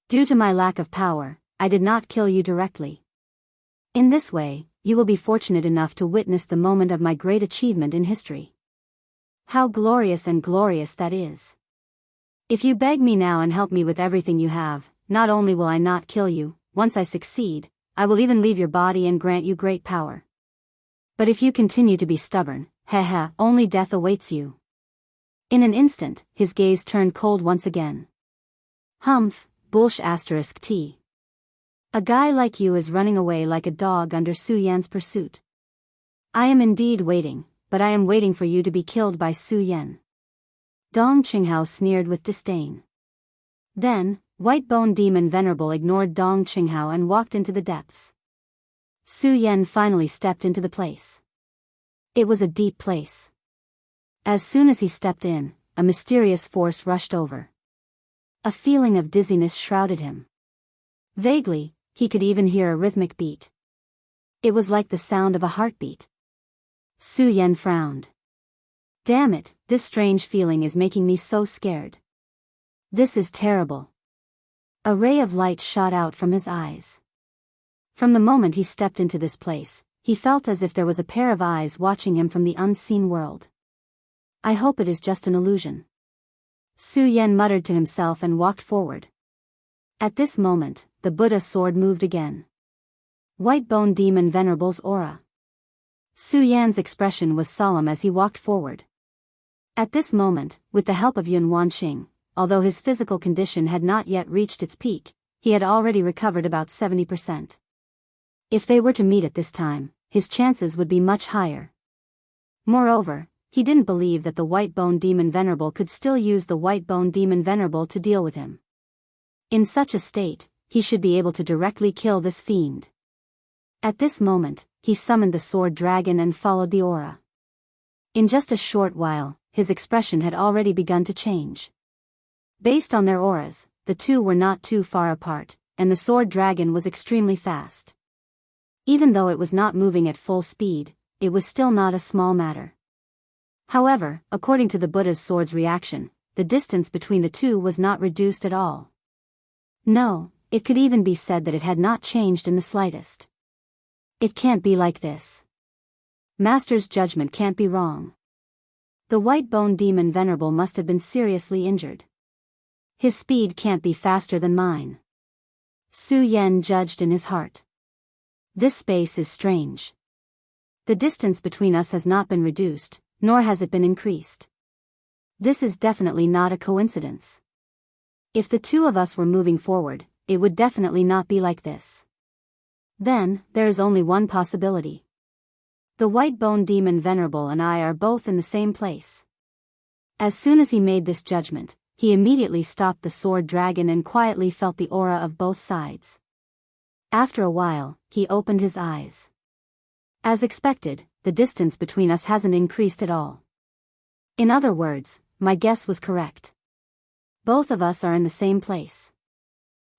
Due to my lack of power, I did not kill you directly. In this way, you will be fortunate enough to witness the moment of my great achievement in history. How glorious and glorious that is. If you beg me now and help me with everything you have, not only will I not kill you, once I succeed, I will even leave your body and grant you great power. But if you continue to be stubborn, only death awaits you. In an instant, his gaze turned cold once again. Humph, bullsh asterisk t. A guy like you is running away like a dog under Su Yan's pursuit. I am indeed waiting, but I am waiting for you to be killed by Su Yan. Dong Qinghao sneered with disdain. Then, White Bone Demon Venerable ignored Dong Qinghao and walked into the depths. Su Yan finally stepped into the place. It was a deep place. As soon as he stepped in, a mysterious force rushed over. A feeling of dizziness shrouded him. Vaguely, he could even hear a rhythmic beat. It was like the sound of a heartbeat. Su Yan frowned. Damn it, this strange feeling is making me so scared. This is terrible. A ray of light shot out from his eyes. From the moment he stepped into this place, he felt as if there was a pair of eyes watching him from the unseen world. I hope it is just an illusion. Su Yan muttered to himself and walked forward. At this moment, the Buddha's sword moved again. White Bone Demon Venerable's aura. Su Yan's expression was solemn as he walked forward. At this moment, with the help of Yun Wanqing, although his physical condition had not yet reached its peak, he had already recovered about 70%. If they were to meet at this time, his chances would be much higher. Moreover, he didn't believe that the White Bone Demon Venerable could still use the White Bone Demon Venerable to deal with him. In such a state, he should be able to directly kill this fiend. At this moment, he summoned the sword dragon and followed the aura. In just a short while, his expression had already begun to change. Based on their auras, the two were not too far apart, and the sword dragon was extremely fast. Even though it was not moving at full speed, it was still not a small matter. However, according to the Buddha's sword's reaction, the distance between the two was not reduced at all. No, it could even be said that it had not changed in the slightest. It can't be like this. Master's judgment can't be wrong. The White Bone Demon Venerable must have been seriously injured. His speed can't be faster than mine. Su Yan judged in his heart. This space is strange. The distance between us has not been reduced, nor has it been increased. This is definitely not a coincidence. If the two of us were moving forward, it would definitely not be like this. Then, there is only one possibility. The White Bone Demon Venerable and I are both in the same place. As soon as he made this judgment, he immediately stopped the sword dragon and quietly felt the aura of both sides. After a while, he opened his eyes. As expected, the distance between us hasn't increased at all. In other words, my guess was correct. Both of us are in the same place.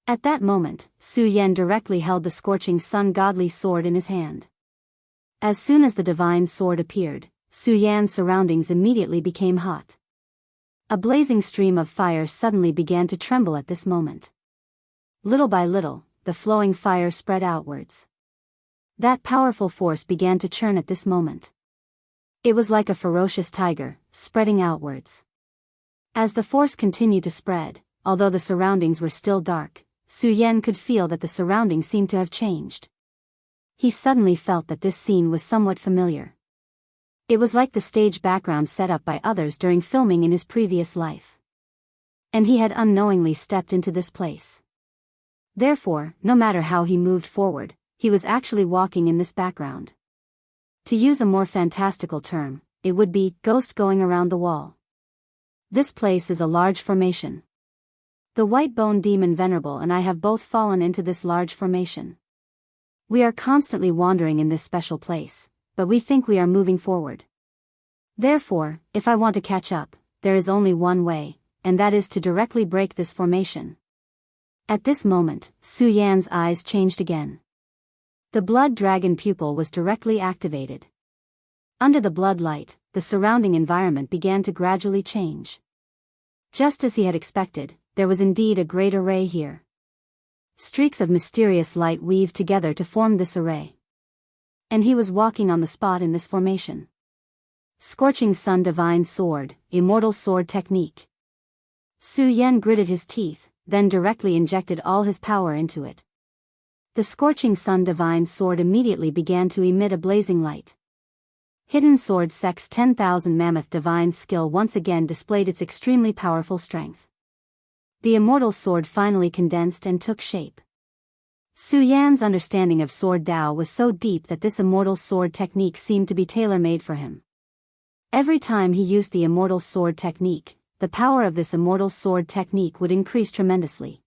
At that moment, Su Yan directly held the scorching sun godly sword in his hand. As soon as the divine sword appeared, Su Yan's surroundings immediately became hot. A blazing stream of fire suddenly began to tremble at this moment. Little by little, the flowing fire spread outwards. That powerful force began to churn at this moment. It was like a ferocious tiger, spreading outwards. As the force continued to spread, although the surroundings were still dark, Su Yan could feel that the surroundings seemed to have changed. He suddenly felt that this scene was somewhat familiar. It was like the stage background set up by others during filming in his previous life. And he had unknowingly stepped into this place. Therefore, no matter how he moved forward, he was actually walking in this background. To use a more fantastical term, it would be ghost going around the wall. This place is a large formation. The White Bone Demon Venerable and I have both fallen into this large formation. We are constantly wandering in this special place, but we think we are moving forward. Therefore, if I want to catch up, there is only one way, and that is to directly break this formation. At this moment, Su Yan's eyes changed again. The blood dragon pupil was directly activated. Under the blood light, the surrounding environment began to gradually change. Just as he had expected, there was indeed a great array here. Streaks of mysterious light weaved together to form this array. And he was walking on the spot in this formation. Scorching Sun Divine Sword, Immortal Sword Technique. Su Yan gritted his teeth, then directly injected all his power into it. The Scorching Sun Divine Sword immediately began to emit a blazing light. Hidden Sword Sex 10,000 Mammoth Divine Skill once again displayed its extremely powerful strength. The immortal sword finally condensed and took shape. Su Yan's understanding of sword Tao was so deep that this immortal sword technique seemed to be tailor-made for him. Every time he used the immortal sword technique, the power of this immortal sword technique would increase tremendously.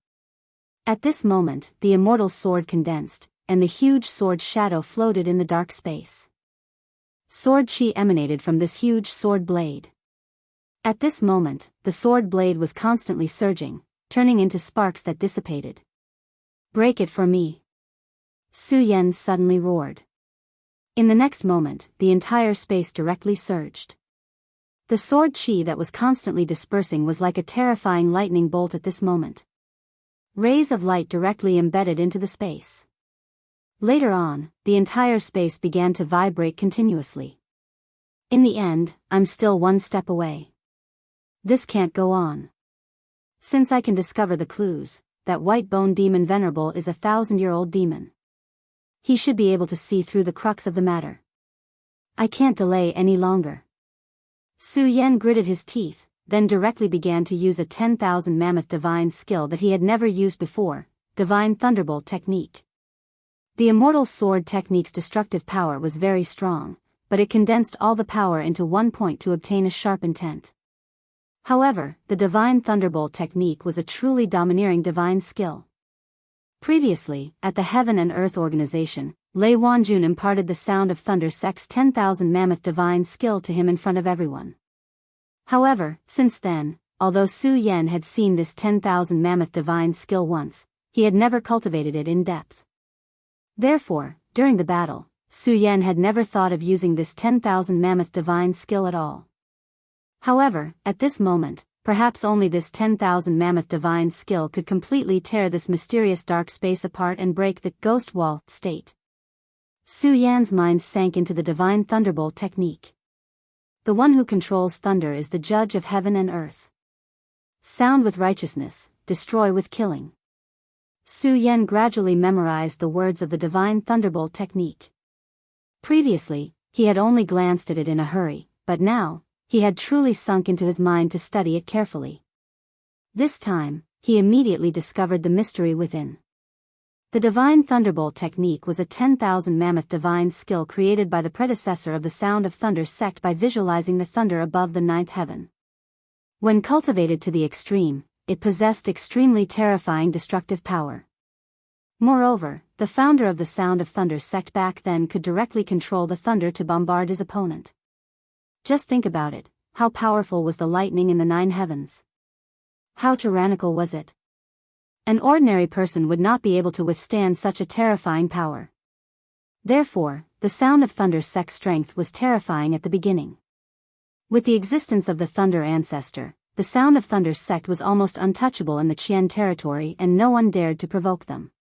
At this moment, the immortal sword condensed, and the huge sword shadow floated in the dark space. Sword chi emanated from this huge sword blade. At this moment, the sword blade was constantly surging, turning into sparks that dissipated. "Break it for me!" Su Yan suddenly roared. In the next moment, the entire space directly surged. The sword chi that was constantly dispersing was like a terrifying lightning bolt at this moment. Rays of light directly embedded into the space. Later on, the entire space began to vibrate continuously. In the end, I'm still one step away. This can't go on. Since I can discover the clues, that white bone demon venerable is a 1,000-year-old demon. He should be able to see through the crux of the matter. I can't delay any longer. Su Yan gritted his teeth, then directly began to use a 10,000 mammoth divine skill that he had never used before, Divine Thunderbolt technique. The Immortal Sword technique's destructive power was very strong, but it condensed all the power into one point to obtain a sharp intent. However, the Divine Thunderbolt technique was a truly domineering divine skill. Previously, at the Heaven and Earth Organization, Lei Wanjun imparted the Sound of Thunder Sect's 10,000 mammoth divine skill to him in front of everyone. However, since then, although Su Yan had seen this 10,000 mammoth divine skill once, he had never cultivated it in depth. Therefore, during the battle, Su Yan had never thought of using this 10,000 mammoth divine skill at all. However, at this moment, perhaps only this 10,000 mammoth divine skill could completely tear this mysterious dark space apart and break the ghost wall state. Su Yan's mind sank into the Divine Thunderbolt technique. The one who controls thunder is the judge of heaven and earth. Sound with righteousness, destroy with killing. Su Yan gradually memorized the words of the Divine Thunderbolt technique. Previously, he had only glanced at it in a hurry, but now, he had truly sunk into his mind to study it carefully. This time, he immediately discovered the mystery within. The Divine Thunderbolt technique was a 10,000 mammoth divine skill created by the predecessor of the Sound of Thunder sect by visualizing the thunder above the ninth heaven. When cultivated to the extreme, it possessed extremely terrifying destructive power. Moreover, the founder of the Sound of Thunder sect back then could directly control the thunder to bombard his opponent. Just think about it, how powerful was the lightning in the 9 heavens? How tyrannical was it? An ordinary person would not be able to withstand such a terrifying power. Therefore, the Sound of Thunder sect's strength was terrifying at the beginning. With the existence of the Thunder Ancestor, the Sound of Thunder sect was almost untouchable in the Qian territory and no one dared to provoke them.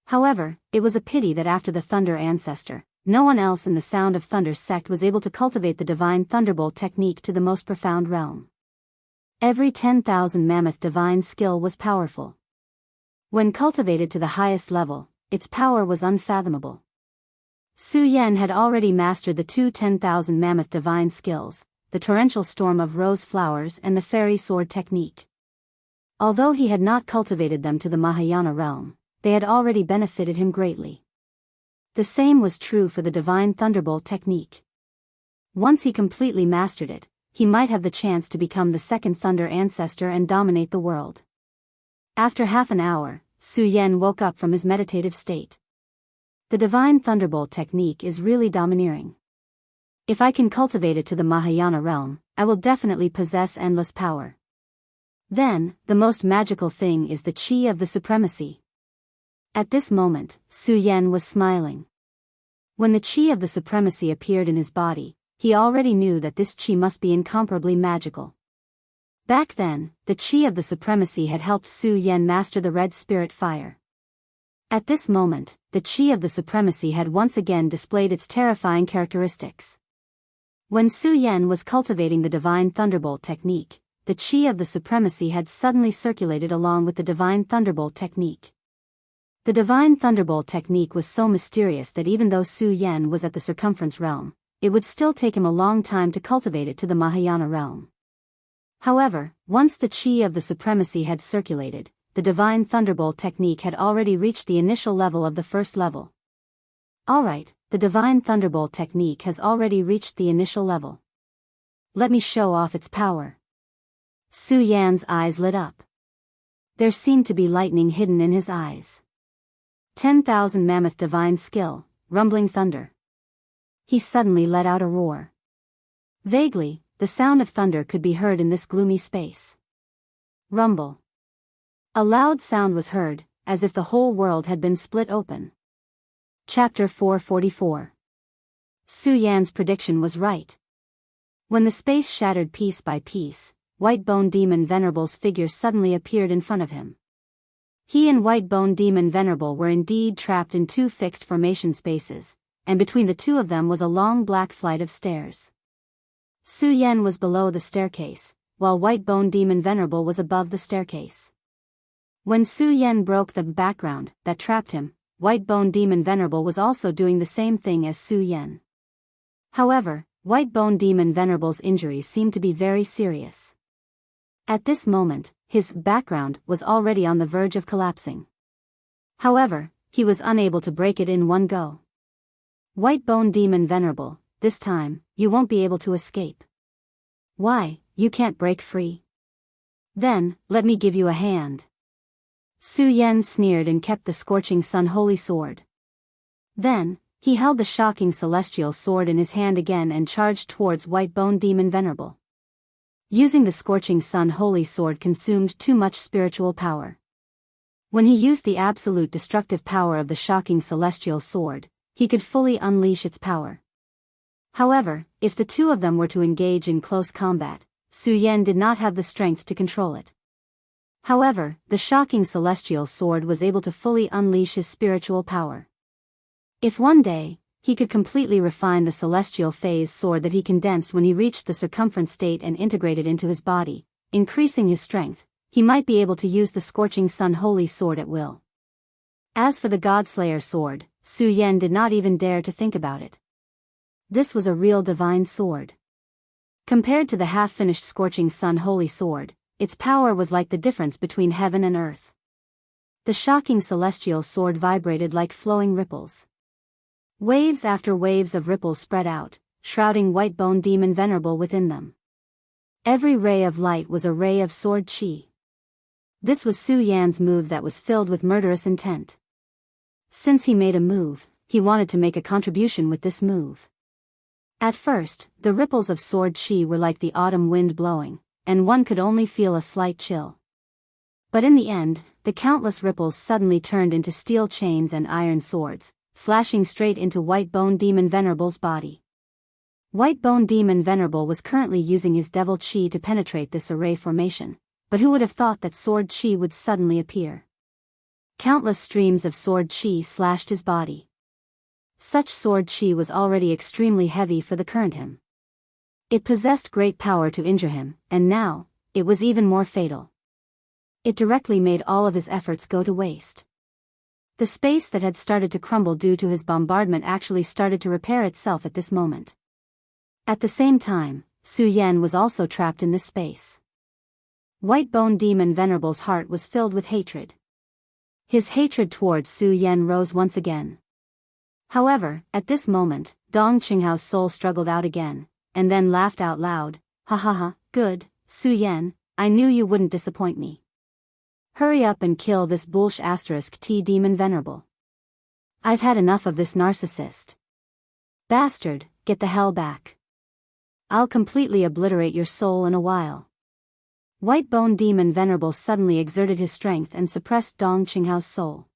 However, it was a pity that after the Thunder Ancestor, no one else in the Sound of Thunder sect was able to cultivate the Divine Thunderbolt technique to the most profound realm. Every 10,000 mammoth divine skill was powerful. When cultivated to the highest level, its power was unfathomable. Su Yan had already mastered the two 10,000 mammoth divine skills, the torrential storm of rose flowers and the fairy sword technique. Although he had not cultivated them to the Mahayana realm, they had already benefited him greatly. The same was true for the Divine Thunderbolt technique. Once he completely mastered it, he might have the chance to become the second Thunder Ancestor and dominate the world. After half an hour, Su Yan woke up from his meditative state. The Divine Thunderbolt technique is really domineering. If I can cultivate it to the Mahayana realm, I will definitely possess endless power. Then, the most magical thing is the Qi of the Supremacy. At this moment, Su Yan was smiling. When the Qi of the Supremacy appeared in his body, he already knew that this Qi must be incomparably magical. Back then, the Qi of the Supremacy had helped Su Yan master the Red Spirit Fire. At this moment, the Qi of the Supremacy had once again displayed its terrifying characteristics. When Su Yan was cultivating the Divine Thunderbolt technique, the Qi of the Supremacy had suddenly circulated along with the Divine Thunderbolt technique. The Divine Thunderbolt technique was so mysterious that even though Su Yan was at the circumference realm, it would still take him a long time to cultivate it to the Mahayana realm. However, once the Qi of the Supremacy had circulated, the Divine Thunderbolt technique had already reached the initial level of the first level. Alright, the Divine Thunderbolt technique has already reached the initial level. Let me show off its power. Su Yan's eyes lit up. There seemed to be lightning hidden in his eyes. 10,000 mammoth divine skill, rumbling thunder. He suddenly let out a roar. Vaguely, the sound of thunder could be heard in this gloomy space. Rumble. A loud sound was heard, as if the whole world had been split open. Chapter 444. Su Yan's prediction was right. When the space shattered piece by piece, White-Bone Demon Venerable's figure suddenly appeared in front of him. He and White-Bone Demon Venerable were indeed trapped in two fixed formation spaces, and between the two of them was a long black flight of stairs. Su Yan was below the staircase, while White-Bone Demon Venerable was above the staircase. When Su Yan broke the background that trapped him, White-Bone Demon Venerable was also doing the same thing as Su Yan. However, White-Bone Demon Venerable's injuries seemed to be very serious. At this moment, his background was already on the verge of collapsing. However, he was unable to break it in one go. White-Bone Demon Venerable, this time, you won't be able to escape. Why, you can't break free? Then, let me give you a hand. Su Yan sneered and kept the scorching sun holy sword. Then, he held the shocking celestial sword in his hand again and charged towards White-Bone Demon Venerable. Using the scorching sun holy sword consumed too much spiritual power. When he used the absolute destructive power of the shocking celestial sword, he could fully unleash its power. However, if the two of them were to engage in close combat, Su Yan did not have the strength to control it. However, the shocking celestial sword was able to fully unleash his spiritual power. If one day, he could completely refine the celestial phase sword that he condensed when he reached the circumference state and integrated into his body, increasing his strength, he might be able to use the scorching sun holy sword at will. As for the Godslayer sword, Su Yan did not even dare to think about it. This was a real divine sword. Compared to the half-finished scorching sun holy sword, its power was like the difference between heaven and earth. The shocking celestial sword vibrated like flowing ripples. Waves after waves of ripples spread out, shrouding White-Bone Demon Venerable within them. Every ray of light was a ray of sword chi. This was Su Yan's move that was filled with murderous intent. Since he made a move, he wanted to make a contribution with this move. At first, the ripples of sword chi were like the autumn wind blowing, and one could only feel a slight chill. But in the end, the countless ripples suddenly turned into steel chains and iron swords, slashing straight into White-Bone Demon Venerable's body. White-Bone Demon Venerable was currently using his devil chi to penetrate this array formation, but who would have thought that sword chi would suddenly appear? Countless streams of sword chi slashed his body. Such sword chi was already extremely heavy for the current him. It possessed great power to injure him, and now, it was even more fatal. It directly made all of his efforts go to waste. The space that had started to crumble due to his bombardment actually started to repair itself at this moment. At the same time, Su Yan was also trapped in this space. White-Bone Demon Venerable's heart was filled with hatred. His hatred towards Su Yan rose once again. However, at this moment, Dong Qinghao's soul struggled out again, and then laughed out loud. Ha ha ha, good, Su Yan, I knew you wouldn't disappoint me. Hurry up and kill this *T Demon Venerable. I've had enough of this narcissist. Bastard, get the hell back. I'll completely obliterate your soul in a while. White-Bone Demon Venerable suddenly exerted his strength and suppressed Dong Qinghao's soul.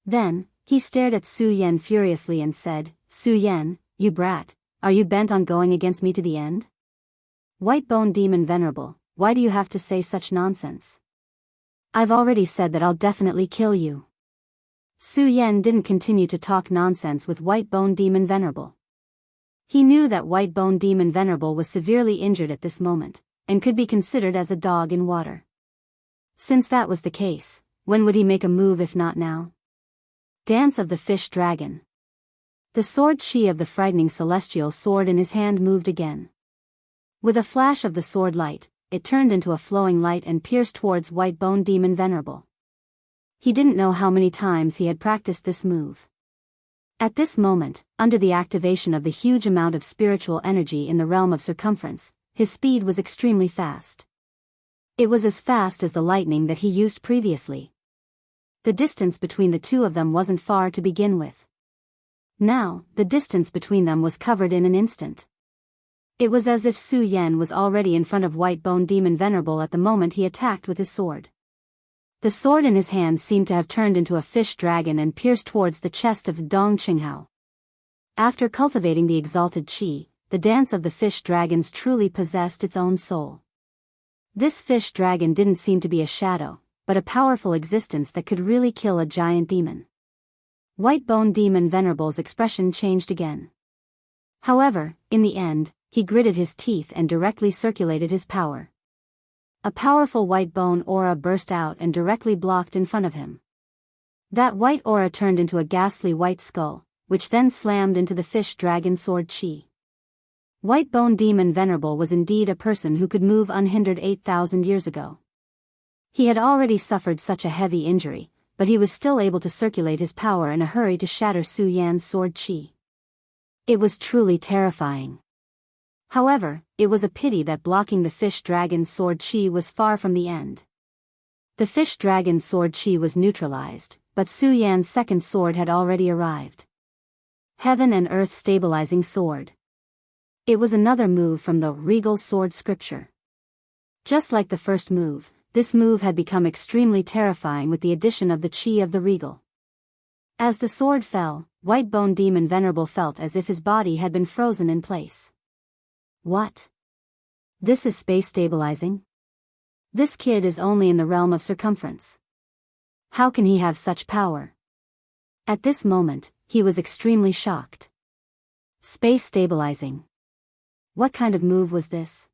Then, he stared at Su Yan furiously and said, Su Yan, you brat, are you bent on going against me to the end? White-Bone Demon Venerable, why do you have to say such nonsense? I've already said that I'll definitely kill you. Su Yan didn't continue to talk nonsense with White-Bone Demon Venerable. He knew that White-Bone Demon Venerable was severely injured at this moment, and could be considered as a dog in water. Since that was the case, when would he make a move if not now? Dance of the Fish Dragon. The sword chi of the frightening celestial sword in his hand moved again. With a flash of the sword light, it turned into a flowing light and pierced towards White-Bone Demon Venerable. He didn't know how many times he had practiced this move. At this moment, under the activation of the huge amount of spiritual energy in the realm of circumference, his speed was extremely fast. It was as fast as the lightning that he used previously. The distance between the two of them wasn't far to begin with. Now, the distance between them was covered in an instant. It was as if Su Yan was already in front of White Bone Demon Venerable at the moment he attacked with his sword. The sword in his hand seemed to have turned into a fish dragon and pierced towards the chest of Dong Qinghao. After cultivating the exalted qi, the dance of the fish dragons truly possessed its own soul. This fish dragon didn't seem to be a shadow, but a powerful existence that could really kill a giant demon. White Bone Demon Venerable's expression changed again. However, in the end, he gritted his teeth and directly circulated his power. A powerful white bone aura burst out and directly blocked in front of him. That white aura turned into a ghastly white skull, which then slammed into the fish dragon sword chi. White Bone Demon Venerable was indeed a person who could move unhindered 8,000 years ago. He had already suffered such a heavy injury, but he was still able to circulate his power in a hurry to shatter Su Yan's sword chi. It was truly terrifying. However, it was a pity that blocking the fish dragon's sword chi was far from the end. The fish dragon's sword chi was neutralized, but Su Yan's second sword had already arrived. Heaven and Earth Stabilizing Sword. It was another move from the Regal Sword scripture. Just like the first move, this move had become extremely terrifying with the addition of the chi of the Regal. As the sword fell, White Bone Demon Venerable felt as if his body had been frozen in place. What? This is space stabilizing? This kid is only in the realm of circumference. How can he have such power? At this moment, he was extremely shocked. Space stabilizing. What kind of move was this?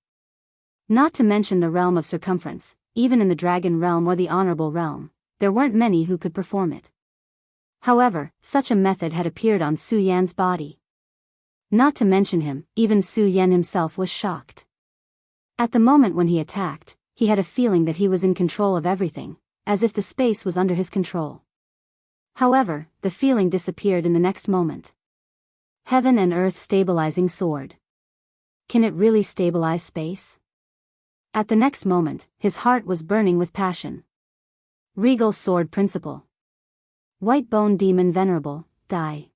Not to mention the realm of circumference, even in the dragon realm or the honorable realm, there weren't many who could perform it. However, such a method had appeared on Su Yan's body. Not to mention him, even Su Yan himself was shocked. At the moment when he attacked, he had a feeling that he was in control of everything, as if the space was under his control. However, the feeling disappeared in the next moment. Heaven and Earth Stabilizing Sword. Can it really stabilize space? At the next moment, his heart was burning with passion. Regal Sword Principle. White Bone Demon Venerable, die.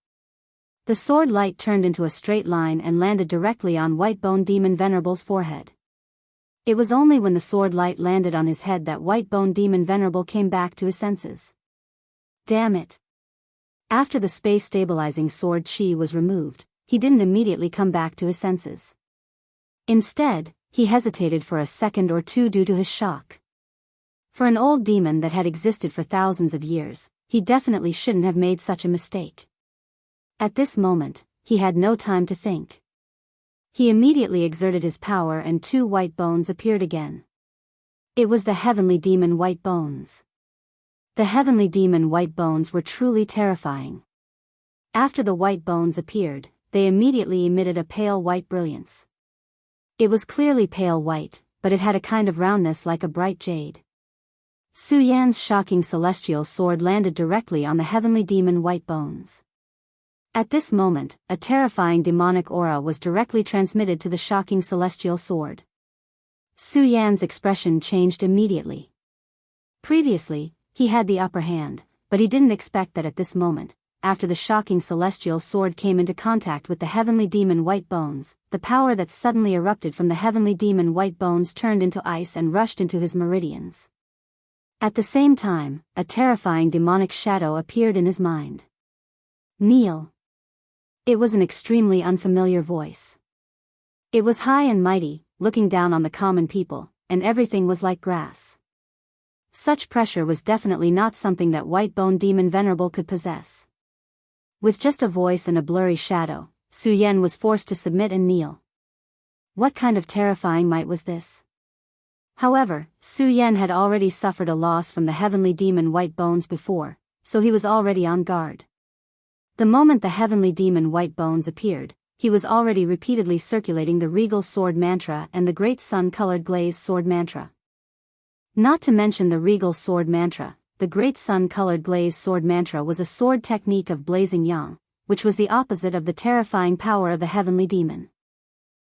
The sword light turned into a straight line and landed directly on White Bone Demon Venerable's forehead. It was only when the sword light landed on his head that White Bone Demon Venerable came back to his senses. Damn it. After the space stabilizing sword chi was removed, he didn't immediately come back to his senses. Instead, he hesitated for a second or two due to his shock. For an old demon that had existed for thousands of years, he definitely shouldn't have made such a mistake. At this moment, he had no time to think. He immediately exerted his power and two white bones appeared again. It was the heavenly demon white bones. The heavenly demon white bones were truly terrifying. After the white bones appeared, they immediately emitted a pale white brilliance. It was clearly pale white, but it had a kind of roundness like a bright jade. Su Yan's shocking celestial sword landed directly on the heavenly demon white bones. At this moment, a terrifying demonic aura was directly transmitted to the shocking celestial sword. Su Yan's expression changed immediately. Previously, he had the upper hand, but he didn't expect that at this moment, after the shocking celestial sword came into contact with the heavenly demon white bones, the power that suddenly erupted from the heavenly demon white bones turned into ice and rushed into his meridians. At the same time, a terrifying demonic shadow appeared in his mind. Kneel. It was an extremely unfamiliar voice. It was high and mighty, looking down on the common people, and everything was like grass. Such pressure was definitely not something that White Bone Demon Venerable could possess. With just a voice and a blurry shadow, Su Yan was forced to submit and kneel. What kind of terrifying might was this? However, Su Yan had already suffered a loss from the heavenly demon white bones before, so he was already on guard. The moment the heavenly demon white bones appeared, he was already repeatedly circulating the regal sword mantra and the great sun-colored glazed sword mantra. Not to mention the regal sword mantra, the great sun-colored glazed sword mantra was a sword technique of blazing yang, which was the opposite of the terrifying power of the heavenly demon.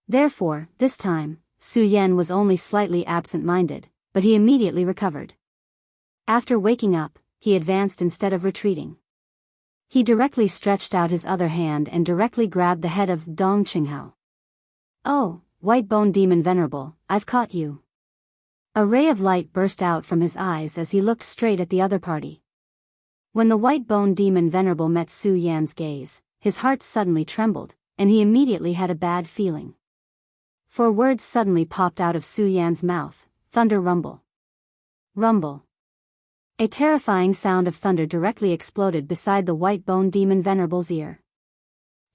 Therefore, this time, Su Yan was only slightly absent-minded, but he immediately recovered. After waking up, he advanced instead of retreating. He directly stretched out his other hand and directly grabbed the head of Dong Qinghao. "Oh, white-bone demon venerable, I've caught you." A ray of light burst out from his eyes as he looked straight at the other party. When the white-bone demon venerable met Su Yan's gaze, his heart suddenly trembled, and he immediately had a bad feeling. For words suddenly popped out of Su Yan's mouth: thunder rumble. Rumble. A terrifying sound of thunder directly exploded beside the white-bone demon venerable's ear.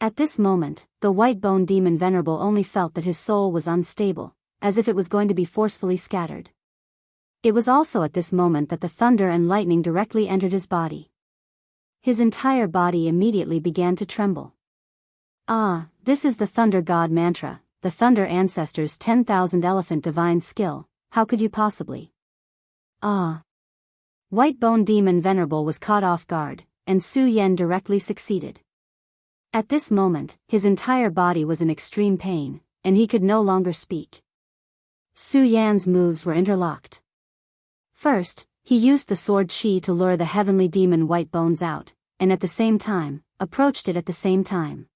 At this moment, the white-bone demon venerable only felt that his soul was unstable, as if it was going to be forcefully scattered. It was also at this moment that the thunder and lightning directly entered his body. His entire body immediately began to tremble. "Ah, this is the Thunder God mantra, the Thunder Ancestors' 10,000 elephant divine skill, how could you possibly?" "Ah." White-bone demon venerable was caught off guard, and Su Yan directly succeeded. At this moment, his entire body was in extreme pain, and he could no longer speak. Su Yan's moves were interlocked. First, he used the sword Qi to lure the heavenly demon White Bones out, and at the same time, approached it at the same time.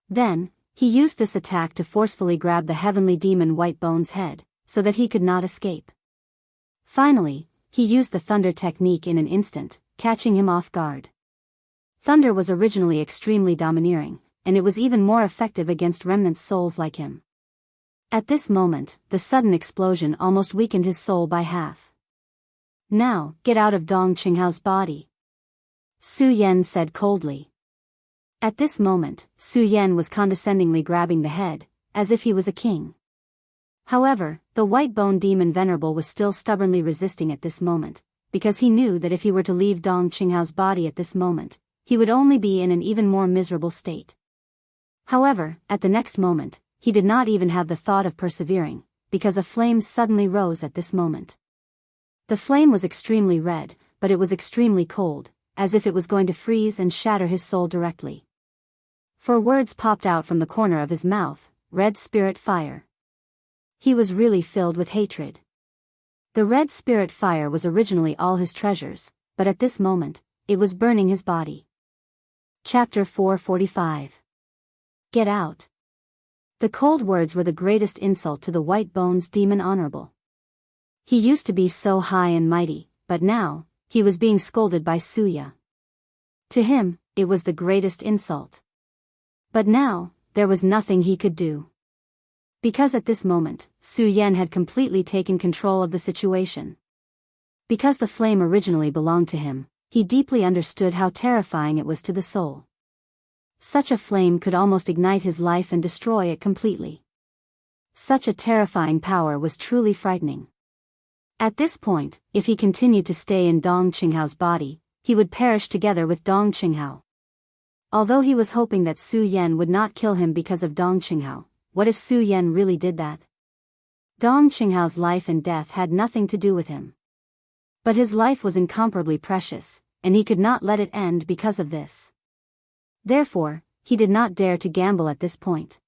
Then, he used this attack to forcefully grab the heavenly demon White Bones' head, so that he could not escape. Finally, he used the thunder technique in an instant, catching him off guard. Thunder was originally extremely domineering, and it was even more effective against remnant souls like him. At this moment, the sudden explosion almost weakened his soul by half. "Now, get out of Dong Qinghao's body," Su Yan said coldly. At this moment, Su Yan was condescendingly grabbing the head, as if he was a king. However, the white-bone demon venerable was still stubbornly resisting at this moment, because he knew that if he were to leave Dong Qinghao's body at this moment, he would only be in an even more miserable state. However, at the next moment, he did not even have the thought of persevering, because a flame suddenly rose at this moment. The flame was extremely red, but it was extremely cold, as if it was going to freeze and shatter his soul directly. For words popped out from the corner of his mouth: red spirit fire. He was really filled with hatred. The red spirit fire was originally all his treasures, but at this moment, it was burning his body. Chapter 445. Get out. The cold words were the greatest insult to the White Bones demon honorable. He used to be so high and mighty, but now, he was being scolded by Suya. To him, it was the greatest insult. But now, there was nothing he could do. Because at this moment, Su Yan had completely taken control of the situation. Because the flame originally belonged to him, he deeply understood how terrifying it was to the soul. Such a flame could almost ignite his life and destroy it completely. Such a terrifying power was truly frightening. At this point, if he continued to stay in Dong Qinghao's body, he would perish together with Dong Qinghao. Although he was hoping that Su Yan would not kill him because of Dong Qinghao, what if Su Yan really did that? Dong Qinghao's life and death had nothing to do with him. But his life was incomparably precious, and he could not let it end because of this. Therefore, he did not dare to gamble at this point.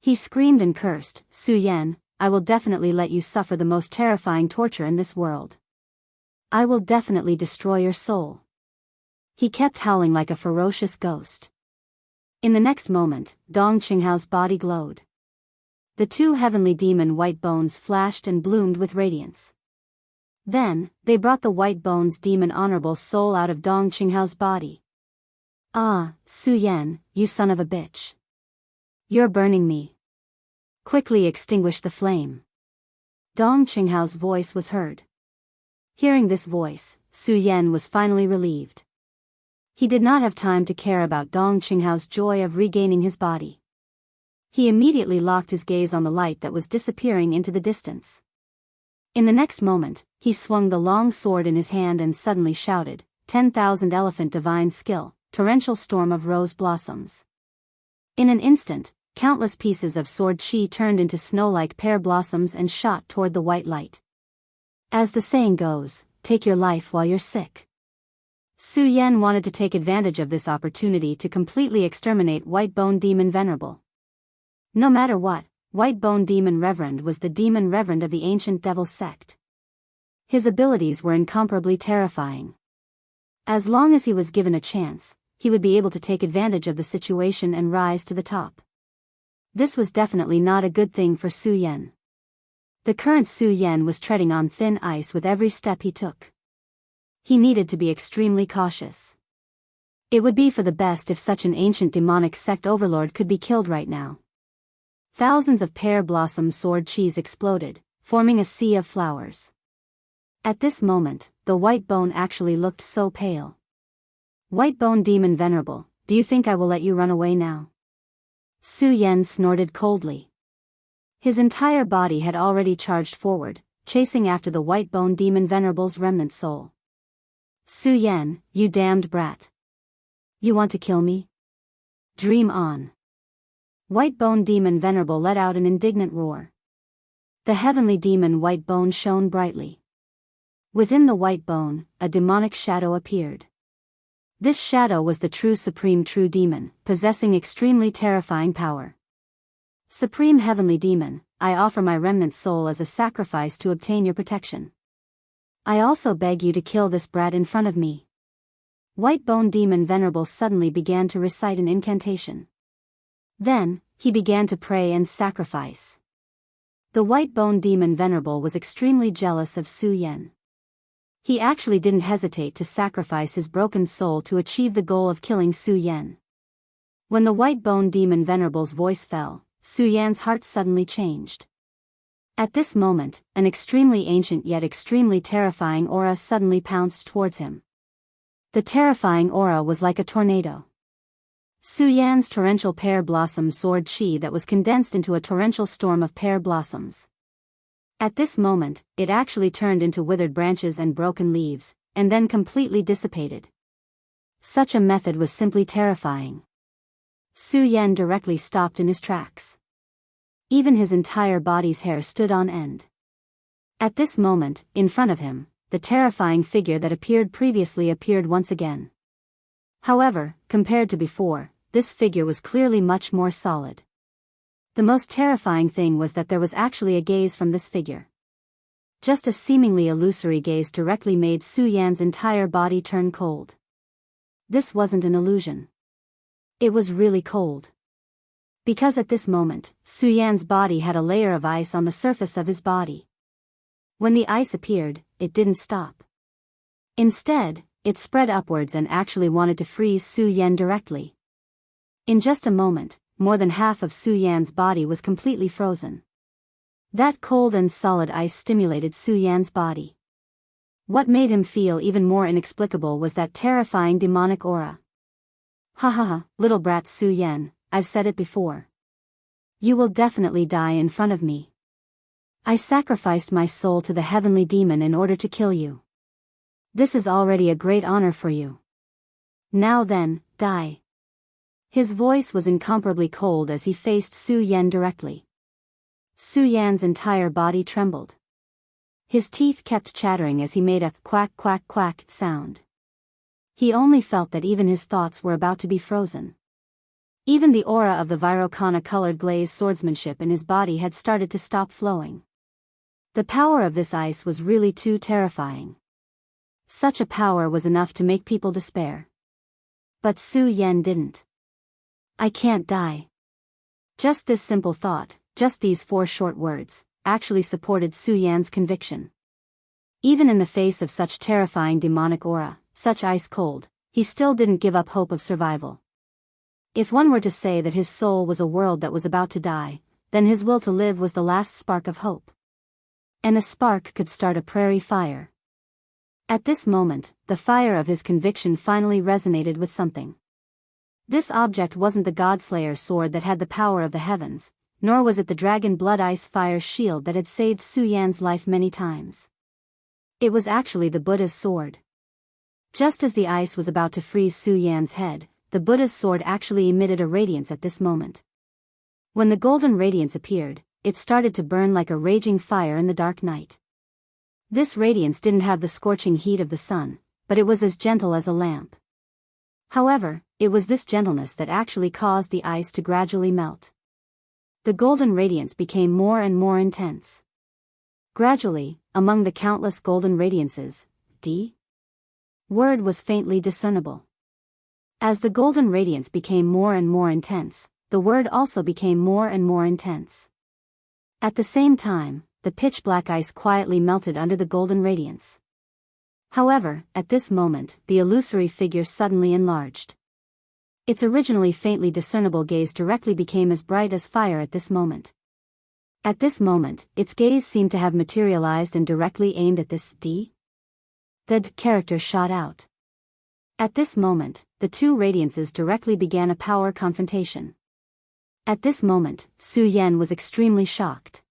He screamed and cursed, "Su Yan, I will definitely let you suffer the most terrifying torture in this world. I will definitely destroy your soul." He kept howling like a ferocious ghost. In the next moment, Dong Qinghao's body glowed. The two heavenly demon White Bones flashed and bloomed with radiance. Then, they brought the White Bones demon honorable soul out of Dong Qinghao's body. "Ah, Su Yan, you son of a bitch. You're burning me. Quickly extinguish the flame." Dong Qinghao's voice was heard. Hearing this voice, Su Yan was finally relieved. He did not have time to care about Dong Qinghao's joy of regaining his body. He immediately locked his gaze on the light that was disappearing into the distance. In the next moment, he swung the long sword in his hand and suddenly shouted, 10,000 elephant divine skill, torrential storm of rose blossoms." In an instant, countless pieces of sword Qi turned into snow-like pear blossoms and shot toward the white light. As the saying goes, take your life while you're sick. Su Yan wanted to take advantage of this opportunity to completely exterminate White Bone Demon Venerable. No matter what, White Bone Demon Reverend was the demon reverend of the ancient devil sect. His abilities were incomparably terrifying. As long as he was given a chance, he would be able to take advantage of the situation and rise to the top. This was definitely not a good thing for Su Yan. The current Su Yan was treading on thin ice with every step he took. He needed to be extremely cautious. It would be for the best if such an ancient demonic sect overlord could be killed right now. Thousands of pear blossom sword cheese exploded, forming a sea of flowers. At this moment, the white bone actually looked so pale. White bone demon venerable, do you think I will let you run away now? Su Yan snorted coldly. His entire body had already charged forward, chasing after the white bone demon venerable's remnant soul. Su Yan, you damned brat. You want to kill me? Dream on. White bone demon venerable let out an indignant roar. The heavenly demon white bone shone brightly. Within the white bone, a demonic shadow appeared. This shadow was the true supreme true demon, possessing extremely terrifying power. Supreme heavenly demon, I offer my remnant soul as a sacrifice to obtain your protection. I also beg you to kill this brat in front of me. White bone demon venerable suddenly began to recite an incantation. Then, he began to pray and sacrifice. The white bone demon venerable was extremely jealous of Su Yan. He actually didn't hesitate to sacrifice his broken soul to achieve the goal of killing Su Yan. When the white bone demon venerable's voice fell, Su Yan's heart suddenly changed. At this moment, an extremely ancient yet extremely terrifying aura suddenly pounced towards him. The terrifying aura was like a tornado. Su Yan's torrential pear blossom sword chi that was condensed into a torrential storm of pear blossoms. At this moment, it actually turned into withered branches and broken leaves, and then completely dissipated. Such a method was simply terrifying. Su Yan directly stopped in his tracks. Even his entire body's hair stood on end. At this moment, in front of him, the terrifying figure that appeared previously appeared once again. However, compared to before, this figure was clearly much more solid. The most terrifying thing was that there was actually a gaze from this figure. Just a seemingly illusory gaze directly made Su Yan's entire body turn cold. This wasn't an illusion. It was really cold. Because at this moment, Su Yan's body had a layer of ice on the surface of his body. When the ice appeared, it didn't stop. Instead, it spread upwards and actually wanted to freeze Su Yan directly. In just a moment, more than half of Su Yan's body was completely frozen. That cold and solid ice stimulated Su Yan's body. What made him feel even more inexplicable was that terrifying demonic aura. Ha ha ha, little brat Su Yan, I've said it before. You will definitely die in front of me. I sacrificed my soul to the heavenly demon in order to kill you. This is already a great honor for you. Now then, die. His voice was incomparably cold as he faced Su Yan directly. Su Yan's entire body trembled. His teeth kept chattering as he made a quack quack quack sound. He only felt that even his thoughts were about to be frozen. Even the aura of the Virokana-colored glazed swordsmanship in his body had started to stop flowing. The power of this ice was really too terrifying. Such a power was enough to make people despair. But Su Yan didn't. I can't die. Just this simple thought, just these 4 short words, actually supported Su Yan's conviction. Even in the face of such terrifying demonic aura, such ice cold, he still didn't give up hope of survival. If one were to say that his soul was a world that was about to die, then his will to live was the last spark of hope. And a spark could start a prairie fire. At this moment, the fire of his conviction finally resonated with something. This object wasn't the Godslayer sword that had the power of the heavens, nor was it the dragon blood ice fire shield that had saved Su Yan's life many times. It was actually the Buddha's sword. Just as the ice was about to freeze Su Yan's head, the Buddha's sword actually emitted a radiance at this moment. When the golden radiance appeared, it started to burn like a raging fire in the dark night. This radiance didn't have the scorching heat of the sun, but it was as gentle as a lamp. However, it was this gentleness that actually caused the ice to gradually melt. The golden radiance became more and more intense. Gradually, among the countless golden radiances, word was faintly discernible. As the golden radiance became more and more intense, the word also became more and more intense. At the same time, the pitch-black ice quietly melted under the golden radiance. However, at this moment, the illusory figure suddenly enlarged. Its originally faintly discernible gaze directly became as bright as fire at this moment. At this moment, its gaze seemed to have materialized and directly aimed at this The character shot out. At this moment, the two radiances directly began a power confrontation. At this moment, Su Yan was extremely shocked.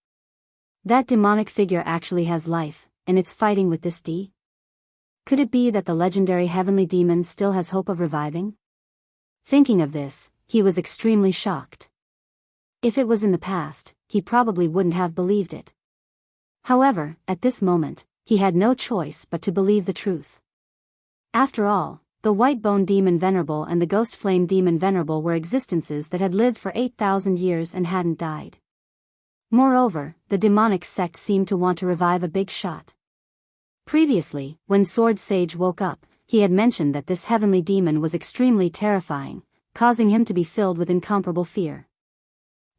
That demonic figure actually has life, and it's fighting with this Could it be that the legendary heavenly demon still has hope of reviving? Thinking of this, he was extremely shocked. If it was in the past, he probably wouldn't have believed it. However, at this moment, he had no choice but to believe the truth. After all, the White Bone Demon Venerable and the Ghost Flame Demon Venerable were existences that had lived for 8,000 years and hadn't died. Moreover, the demonic sect seemed to want to revive a big shot. Previously, when Sword Sage woke up, he had mentioned that this heavenly demon was extremely terrifying, causing him to be filled with incomparable fear.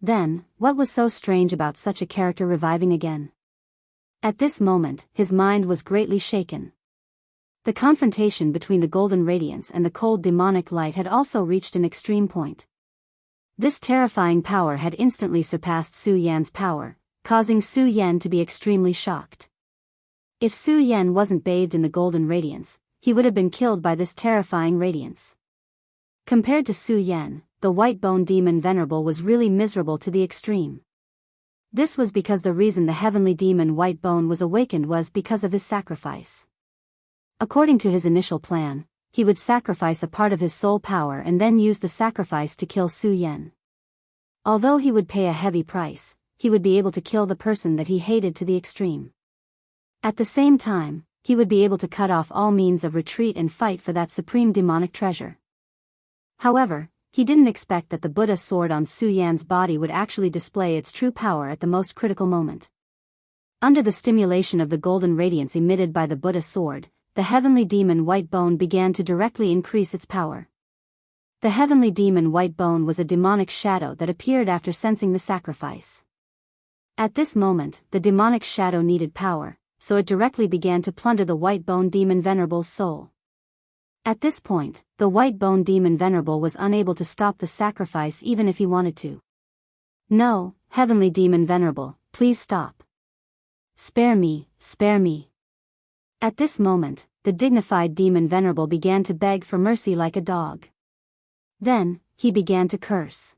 Then, what was so strange about such a character reviving again? At this moment, his mind was greatly shaken. The confrontation between the golden radiance and the cold demonic light had also reached an extreme point. This terrifying power had instantly surpassed Su Yan's power, causing Su Yan to be extremely shocked. If Su Yan wasn't bathed in the golden radiance, he would have been killed by this terrifying radiance. Compared to Su Yan, the White Bone Demon Venerable was really miserable to the extreme. This was because the reason the heavenly demon White Bone was awakened was because of his sacrifice. According to his initial plan, he would sacrifice a part of his soul power and then use the sacrifice to kill Su Yan. Although he would pay a heavy price, he would be able to kill the person that he hated to the extreme. At the same time, he would be able to cut off all means of retreat and fight for that supreme demonic treasure. However, he didn't expect that the Buddha sword on Su Yan's body would actually display its true power at the most critical moment. Under the stimulation of the golden radiance emitted by the Buddha sword, the heavenly demon White Bone began to directly increase its power. The heavenly demon White Bone was a demonic shadow that appeared after sensing the sacrifice. At this moment, the demonic shadow needed power, so it directly began to plunder the White Bone Demon Venerable's soul. At this point, the White Bone Demon Venerable was unable to stop the sacrifice even if he wanted to. No, Heavenly Demon Venerable, please stop. Spare me, spare me. At this moment, the dignified Demon Venerable began to beg for mercy like a dog. Then, he began to curse.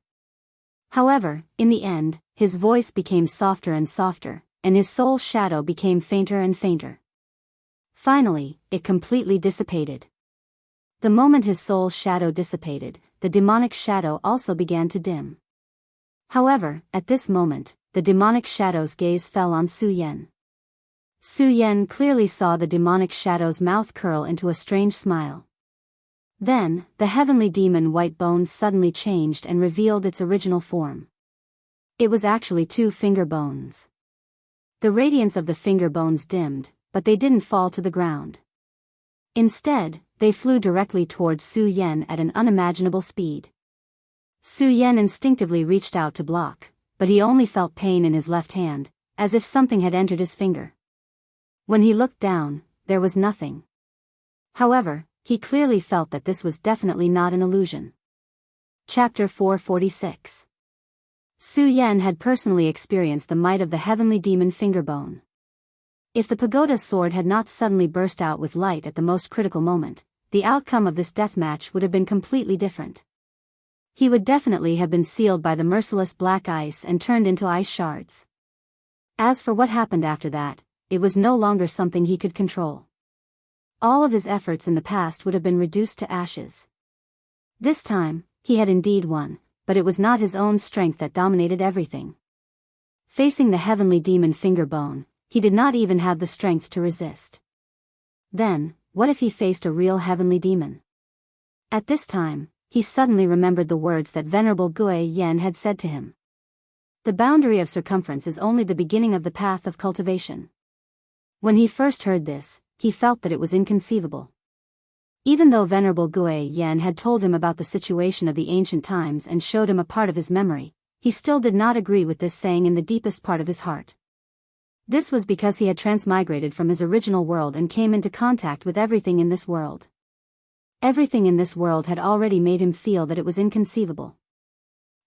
However, in the end, his voice became softer and softer, and his soul shadow became fainter and fainter. Finally, it completely dissipated. The moment his soul shadow dissipated, the demonic shadow also began to dim. However, at this moment, the demonic shadow's gaze fell on Su Yan. Su Yan clearly saw the demonic shadow's mouth curl into a strange smile. Then, the heavenly demon White Bone suddenly changed and revealed its original form. It was actually two finger bones. The radiance of the finger bones dimmed, but they didn't fall to the ground. Instead, they flew directly towards Su Yan at an unimaginable speed. Su Yan instinctively reached out to block, but he only felt pain in his left hand, as if something had entered his finger. When he looked down, there was nothing. However, he clearly felt that this was definitely not an illusion. Chapter 446. Su Yan had personally experienced the might of the heavenly demon Fingerbone. If the pagoda sword had not suddenly burst out with light at the most critical moment, the outcome of this deathmatch would have been completely different. He would definitely have been sealed by the merciless black ice and turned into ice shards. As for what happened after that, it was no longer something he could control. All of his efforts in the past would have been reduced to ashes. This time, he had indeed won, but it was not his own strength that dominated everything. Facing the heavenly demon Fingerbone, he did not even have the strength to resist. Then, what if he faced a real heavenly demon? At this time, he suddenly remembered the words that Venerable Gui Yen had said to him. The boundary of circumference is only the beginning of the path of cultivation. When he first heard this, he felt that it was inconceivable. Even though Venerable Gui Yen had told him about the situation of the ancient times and showed him a part of his memory, he still did not agree with this saying in the deepest part of his heart. This was because he had transmigrated from his original world and came into contact with everything in this world. Everything in this world had already made him feel that it was inconceivable.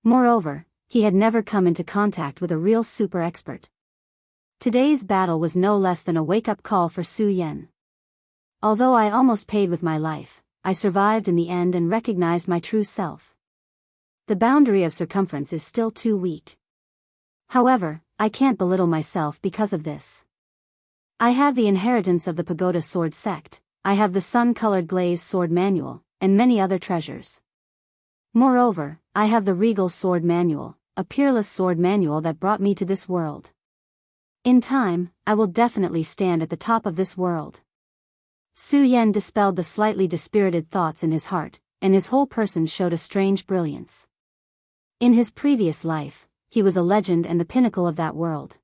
Moreover, he had never come into contact with a real super expert. Today's battle was no less than a wake-up call for Su Yan. Although I almost paid with my life, I survived in the end and recognized my true self. The boundary of circumference is still too weak. However, I can't belittle myself because of this. I have the inheritance of the Pagoda Sword Sect, I have the sun-colored glazed sword manual, and many other treasures. Moreover, I have the regal sword manual, a peerless sword manual that brought me to this world. In time, I will definitely stand at the top of this world. Su Yan dispelled the slightly dispirited thoughts in his heart, and his whole person showed a strange brilliance. In his previous life, he was a legend and the pinnacle of that world.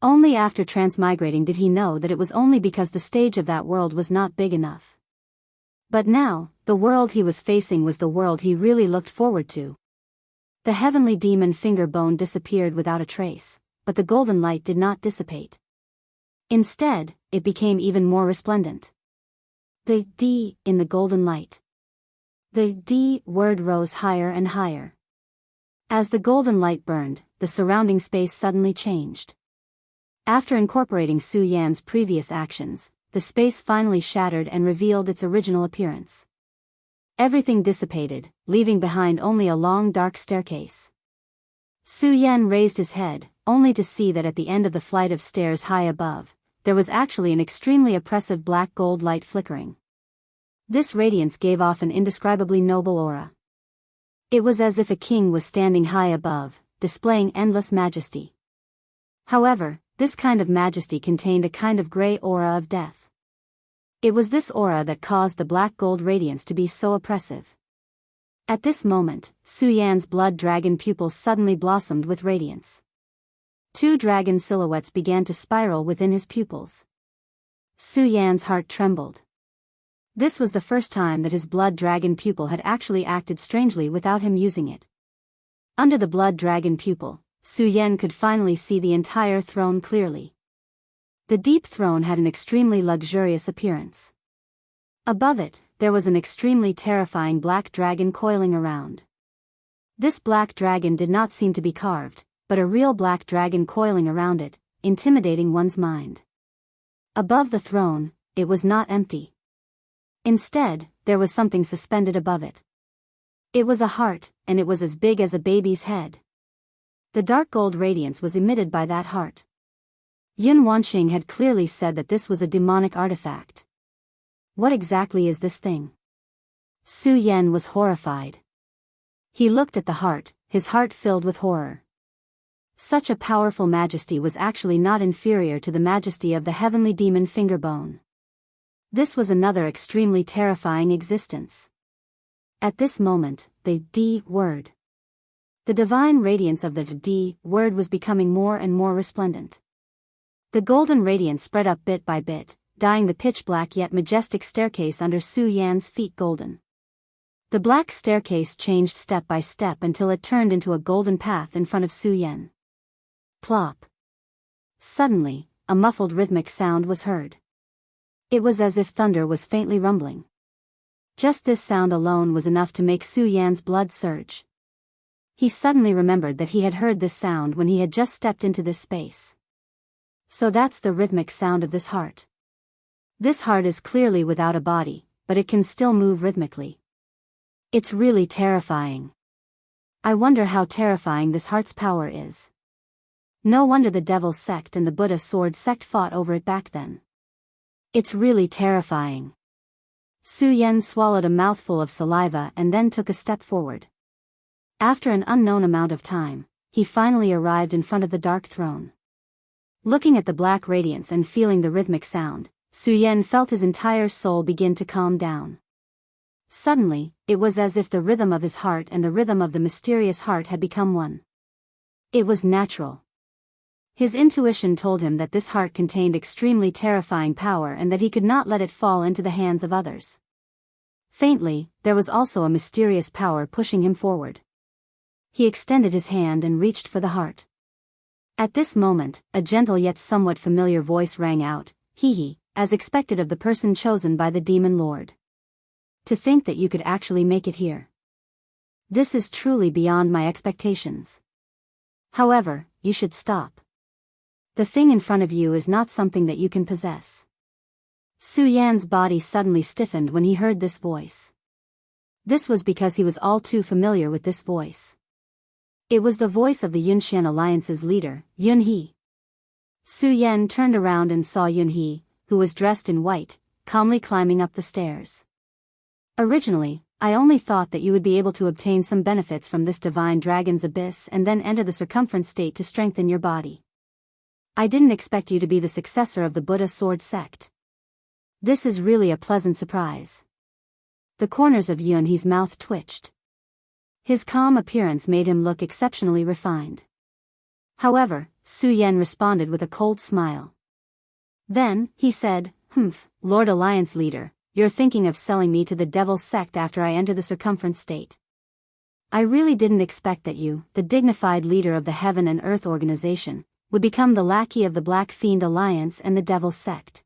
Only after transmigrating did he know that it was only because the stage of that world was not big enough. But now, the world he was facing was the world he really looked forward to. The heavenly demon finger bone disappeared without a trace, but the golden light did not dissipate. Instead, it became even more resplendent. The D in the golden light. The D word rose higher and higher. As the golden light burned, the surrounding space suddenly changed. After incorporating Su Yan's previous actions, the space finally shattered and revealed its original appearance. Everything dissipated, leaving behind only a long dark staircase. Su Yan raised his head, only to see that at the end of the flight of stairs high above, there was actually an extremely oppressive black gold light flickering. This radiance gave off an indescribably noble aura. It was as if a king was standing high above, displaying endless majesty. However, this kind of majesty contained a kind of gray aura of death. It was this aura that caused the black gold radiance to be so oppressive. At this moment, Su Yan's blood dragon pupils suddenly blossomed with radiance. 2 dragon silhouettes began to spiral within his pupils. Su Yan's heart trembled. This was the first time that his blood dragon pupil had actually acted strangely without him using it. Under the blood dragon pupil, Su Yan could finally see the entire throne clearly. The deep throne had an extremely luxurious appearance. Above it, there was an extremely terrifying black dragon coiling around. This black dragon did not seem to be carved, but a real black dragon coiling around it, intimidating one's mind. Above the throne, it was not empty. Instead, there was something suspended above it. It was a heart, and it was as big as a baby's head. The dark gold radiance was emitted by that heart. Yun Wanxing had clearly said that this was a demonic artifact. What exactly is this thing? Su Yan was horrified. He looked at the heart, his heart filled with horror. Such a powerful majesty was actually not inferior to the majesty of the heavenly demon fingerbone. This was another extremely terrifying existence. At this moment, the D word. The divine radiance of the D word was becoming more and more resplendent. The golden radiance spread up bit by bit, dyeing the pitch-black yet majestic staircase under Su Yan's feet golden. The black staircase changed step by step until it turned into a golden path in front of Su Yan. Plop. Suddenly, a muffled rhythmic sound was heard. It was as if thunder was faintly rumbling. Just this sound alone was enough to make Su Yan's blood surge. He suddenly remembered that he had heard this sound when he had just stepped into this space. So that's the rhythmic sound of this heart. This heart is clearly without a body, but it can still move rhythmically. It's really terrifying. I wonder how terrifying this heart's power is. No wonder the Devil's Sect and the Buddha Sword Sect fought over it back then. It's really terrifying. Su Yan swallowed a mouthful of saliva and then took a step forward. After an unknown amount of time, he finally arrived in front of the dark throne. Looking at the black radiance and feeling the rhythmic sound, Su Yan felt his entire soul begin to calm down. Suddenly, it was as if the rhythm of his heart and the rhythm of the mysterious heart had become one. It was natural. His intuition told him that this heart contained extremely terrifying power and that he could not let it fall into the hands of others. Faintly, there was also a mysterious power pushing him forward. He extended his hand and reached for the heart. At this moment, a gentle yet somewhat familiar voice rang out, "Hee," as expected of the person chosen by the demon lord. "To think that you could actually make it here. This is truly beyond my expectations. However, you should stop. The thing in front of you is not something that you can possess." Su Yan's body suddenly stiffened when he heard this voice. This was because he was all too familiar with this voice. It was the voice of the Yunxian Alliance's leader, Yunhe. Su Yan turned around and saw Yunhe, who was dressed in white, calmly climbing up the stairs. "Originally, I only thought that you would be able to obtain some benefits from this divine dragon's abyss and then enter the circumference state to strengthen your body. I didn't expect you to be the successor of the Buddha sword sect. This is really a pleasant surprise." The corners of Yunhe's mouth twitched. His calm appearance made him look exceptionally refined. However, Su Yan responded with a cold smile. Then, he said, Lord Alliance Leader, you're thinking of selling me to the Devil's Sect after I enter the circumference state. I really didn't expect that you, the dignified leader of the Heaven and Earth organization, would become the lackey of the Black Fiend Alliance and the Devil's Sect."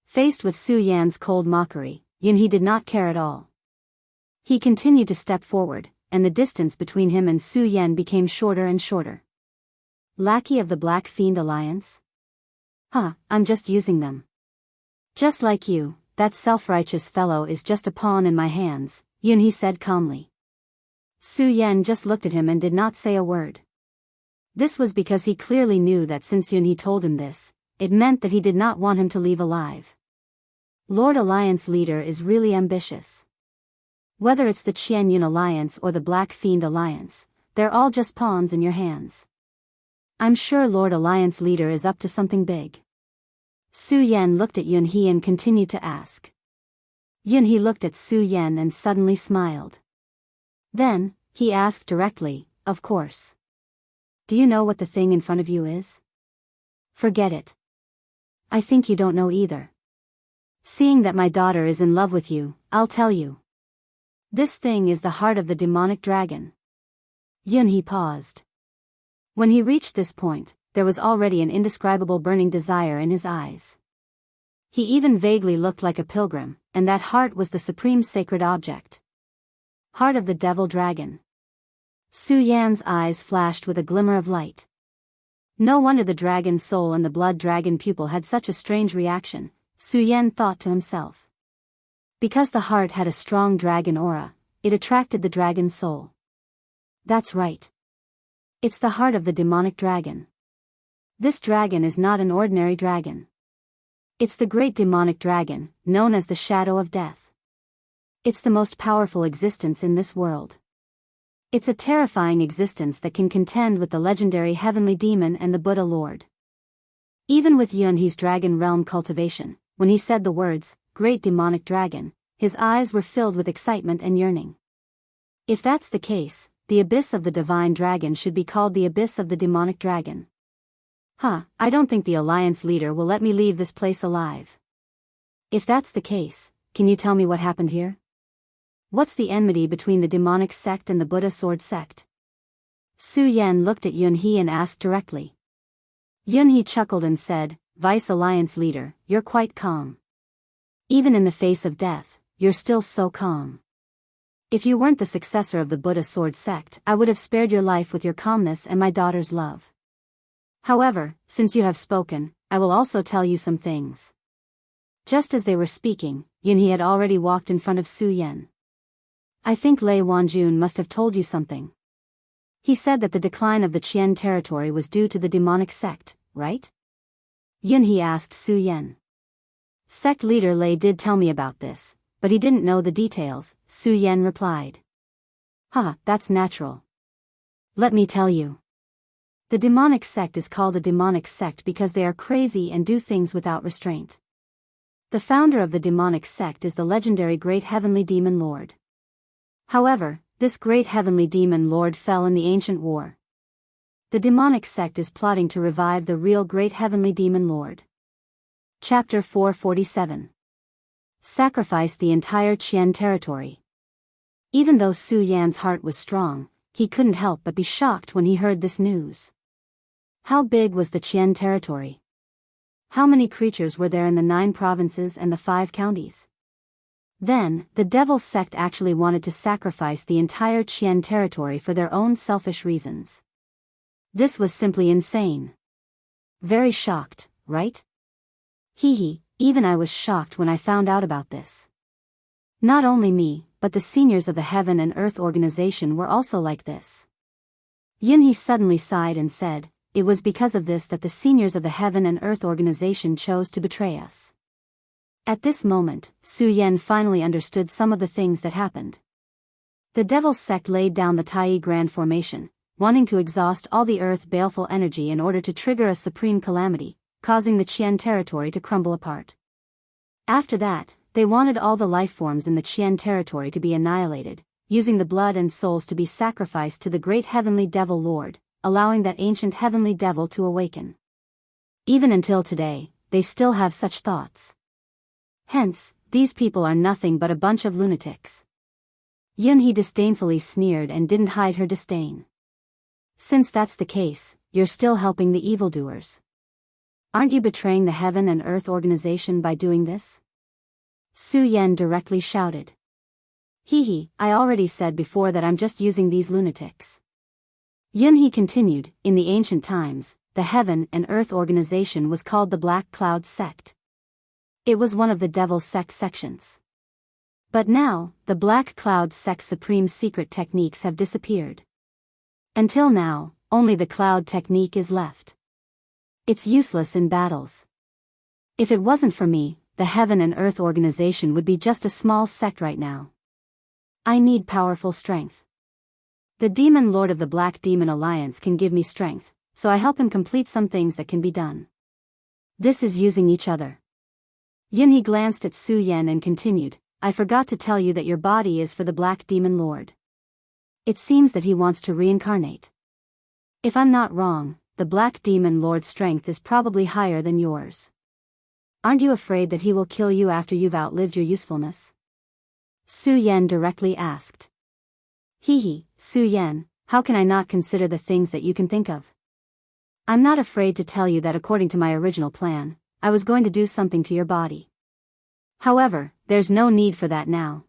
Faced with Su Yan's cold mockery, Yunhe did not care at all. He continued to step forward, and the distance between him and Su Yan became shorter and shorter. "Lackey of the Black Fiend Alliance? I'm just using them. Just like you, that self-righteous fellow is just a pawn in my hands," Yunhe said calmly. Su Yan just looked at him and did not say a word. This was because he clearly knew that since Yunhe told him this, it meant that he did not want him to leave alive. Lord Alliance Leader is really ambitious. Whether it's the Qian Yun Alliance or the Black Fiend Alliance, they're all just pawns in your hands. I'm sure Lord Alliance Leader is up to something big. Su Yan looked at Yunhe and continued to ask. Yunhe looked at Su Yan and suddenly smiled. Then, he asked directly, "Of course. Do you know what the thing in front of you is?" "Forget it. I think you don't know either. Seeing that my daughter is in love with you, I'll tell you. This thing is the heart of the demonic dragon." Yunhe paused. When he reached this point, there was already an indescribable burning desire in his eyes. He even vaguely looked like a pilgrim, and that heart was the supreme sacred object. Heart of the devil dragon. Su Yan's eyes flashed with a glimmer of light. No wonder the dragon soul and the blood dragon pupil had such a strange reaction, Su Yan thought to himself. Because the heart had a strong dragon aura, it attracted the dragon soul. That's right. It's the heart of the demonic dragon. This dragon is not an ordinary dragon. It's the great demonic dragon, known as the Shadow of Death. It's the most powerful existence in this world. It's a terrifying existence that can contend with the legendary heavenly demon and the Buddha Lord. Even with Yunhe's dragon realm cultivation, when he said the words, "Great demonic dragon," his eyes were filled with excitement and yearning. If that's the case, the abyss of the divine dragon should be called the abyss of the demonic dragon. I don't think the Alliance Leader will let me leave this place alive. If that's the case, can you tell me what happened here? What's the enmity between the demonic sect and the Buddha sword sect? Su Yan looked at Yunhe and asked directly. Yunhe chuckled and said, "Vice Alliance Leader, you're quite calm. Even in the face of death, you're still so calm. If you weren't the successor of the Buddha sword sect, I would have spared your life with your calmness and my daughter's love. However, since you have spoken, I will also tell you some things." Just as they were speaking, Yunhe had already walked in front of Su Yan. "I think Lei Wanjun must have told you something. He said that the decline of the Qian territory was due to the demonic sect, right?" Yunhe asked Su Yan. "Sect leader Lei did tell me about this, but he didn't know the details," Su Yan replied. That's natural. Let me tell you. The demonic sect is called a demonic sect because they are crazy and do things without restraint. The founder of the demonic sect is the legendary Great Heavenly Demon Lord. However, this Great Heavenly Demon Lord fell in the ancient war. The demonic sect is plotting to revive the real Great Heavenly Demon Lord. Chapter 447. Sacrifice the entire Qian territory. Even though Su Yan's heart was strong, he couldn't help but be shocked when he heard this news. How big was the Qian territory? How many creatures were there in the 9 provinces and the 5 counties? Then, the devil sect actually wanted to sacrifice the entire Qian territory for their own selfish reasons. This was simply insane. Very shocked, right? Hee, even I was shocked when I found out about this. Not only me, but the seniors of the Heaven and Earth organization were also like this. Yunhee suddenly sighed and said, "It was because of this that the seniors of the Heaven and Earth organization chose to betray us." At this moment, Su Yan finally understood some of the things that happened. The Devil's sect laid down the Tai Grand Formation, wanting to exhaust all the Earth baleful energy in order to trigger a supreme calamity, causing the Qian territory to crumble apart. After that, they wanted all the life forms in the Qian territory to be annihilated, using the blood and souls to be sacrificed to the great heavenly devil lord, allowing that ancient heavenly devil to awaken. Even until today, they still have such thoughts. Hence, these people are nothing but a bunch of lunatics. Yunhee disdainfully sneered and didn't hide her disdain. Since that's the case, you're still helping the evildoers. Aren't you betraying the Heaven and Earth organization by doing this? Su Yan directly shouted. Hee, I already said before that I'm just using these lunatics. Yunhee continued, in the ancient times, the Heaven and Earth organization was called the Black Cloud Sect. It was one of the Devil's Sect sections. But now, the Black Cloud Sect's supreme secret techniques have disappeared. Until now, only the Cloud technique is left. It's useless in battles. If it wasn't for me, the Heaven and Earth organization would be just a small sect right now. I need powerful strength. The Demon Lord of the Black Demon Alliance can give me strength, so I help him complete some things that can be done. This is using each other. Yunhee glanced at Su Yan and continued, I forgot to tell you that your body is for the Black Demon Lord. It seems that he wants to reincarnate. If I'm not wrong, the Black Demon Lord's strength is probably higher than yours. Aren't you afraid that he will kill you after you've outlived your usefulness? Su Yan directly asked. Hee, Su Yan, how can I not consider the things that you can think of? I'm not afraid to tell you that according to my original plan, I was going to do something to your body. However, there's no need for that now.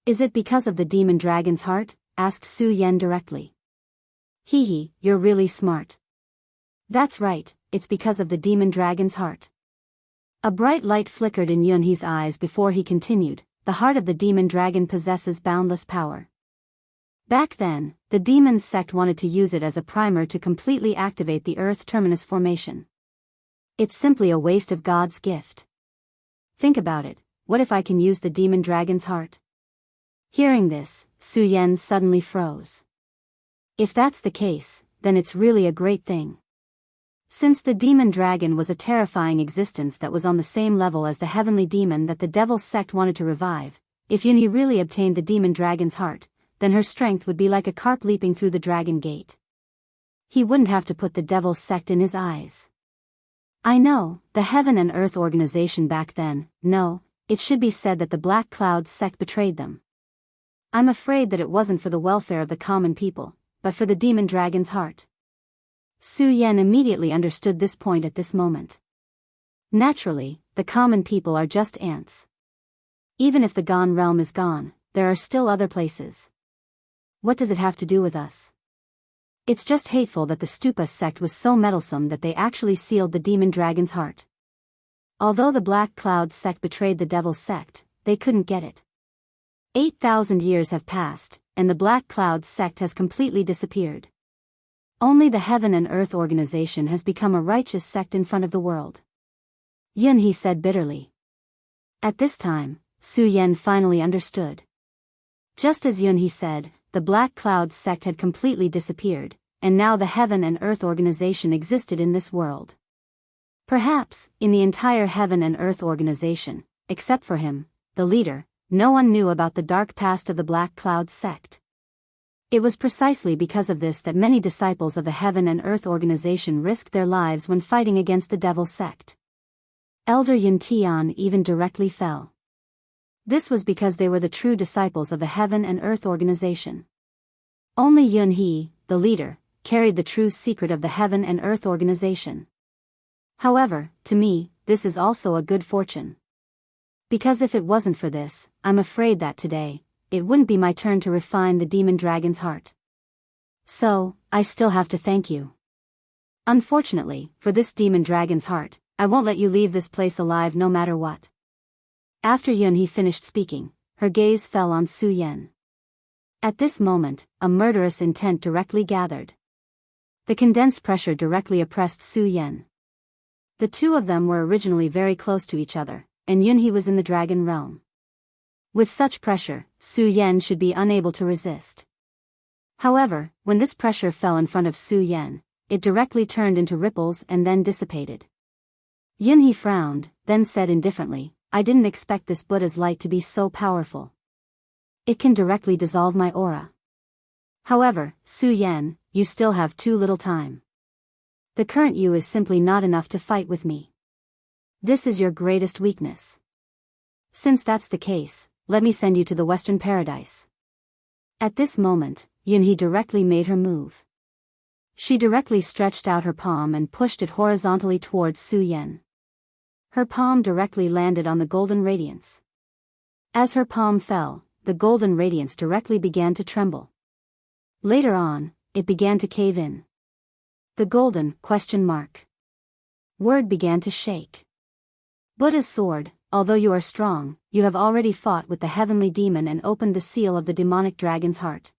Is it because of the demon dragon's heart? Asked Su Yan directly. Hee, you're really smart. That's right, it's because of the demon dragon's heart. A bright light flickered in Yunhee's eyes before he continued, the heart of the demon dragon possesses boundless power. Back then, the demon sect wanted to use it as a primer to completely activate the Earth Terminus formation. It's simply a waste of God's gift. Think about it, what if I can use the demon dragon's heart? Hearing this, Su Yan suddenly froze. If that's the case, then it's really a great thing. Since the demon dragon was a terrifying existence that was on the same level as the heavenly demon that the Devil's sect wanted to revive, if Yunhee really obtained the demon dragon's heart, then her strength would be like a carp leaping through the dragon gate. He wouldn't have to put the Devil's sect in his eyes. I know, the Heaven and Earth organization back then, no, it should be said that the Black Cloud sect betrayed them. I'm afraid that it wasn't for the welfare of the common people, but for the demon dragon's heart. Su Yan immediately understood this point at this moment. Naturally, the common people are just ants. Even if the gone realm is gone, there are still other places. What does it have to do with us? It's just hateful that the Stupa sect was so meddlesome that they actually sealed the demon dragon's heart. Although the Black Cloud sect betrayed the Devil's sect, they couldn't get it. 8,000 years have passed, and the Black Cloud sect has completely disappeared. Only the Heaven and Earth organization has become a righteous sect in front of the world. Yunhee said bitterly. At this time, Su Yan finally understood. Just as Yunhee said, the Black Cloud sect had completely disappeared, and now the Heaven and Earth organization existed in this world. Perhaps, in the entire Heaven and Earth organization, except for him, the leader, no one knew about the dark past of the Black Cloud sect. It was precisely because of this that many disciples of the Heaven and Earth organization risked their lives when fighting against the Devil's sect. Elder Yun Tian even directly fell. This was because they were the true disciples of the Heaven and Earth organization. Only Yun-hee, the leader, carried the true secret of the Heaven and Earth organization. However, to me, this is also a good fortune. Because if it wasn't for this, I'm afraid that today, it wouldn't be my turn to refine the demon dragon's heart. So, I still have to thank you. Unfortunately, for this demon dragon's heart, I won't let you leave this place alive no matter what. After Yun-hee finished speaking, her gaze fell on Su-yen. At this moment, a murderous intent directly gathered. The condensed pressure directly oppressed Su-yen. The two of them were originally very close to each other, and Yun-hee was in the dragon realm. With such pressure, Su-yen should be unable to resist. However, when this pressure fell in front of Su-yen, it directly turned into ripples and then dissipated. Yun-hee frowned, then said indifferently, I didn't expect this Buddha's light to be so powerful. It can directly dissolve my aura. However, Su-yen, you still have too little time. The current you is simply not enough to fight with me. This is your greatest weakness. Since that's the case, let me send you to the Western Paradise. At this moment, Yun-hee directly made her move. She directly stretched out her palm and pushed it horizontally towards Su-yen. Her palm directly landed on the golden radiance. As her palm fell, the golden radiance directly began to tremble. Later on, it began to cave in. The golden word began to shake. Buddha's sword, although you are strong, you have already fought with the heavenly demon and opened the seal of the demonic dragon's heart.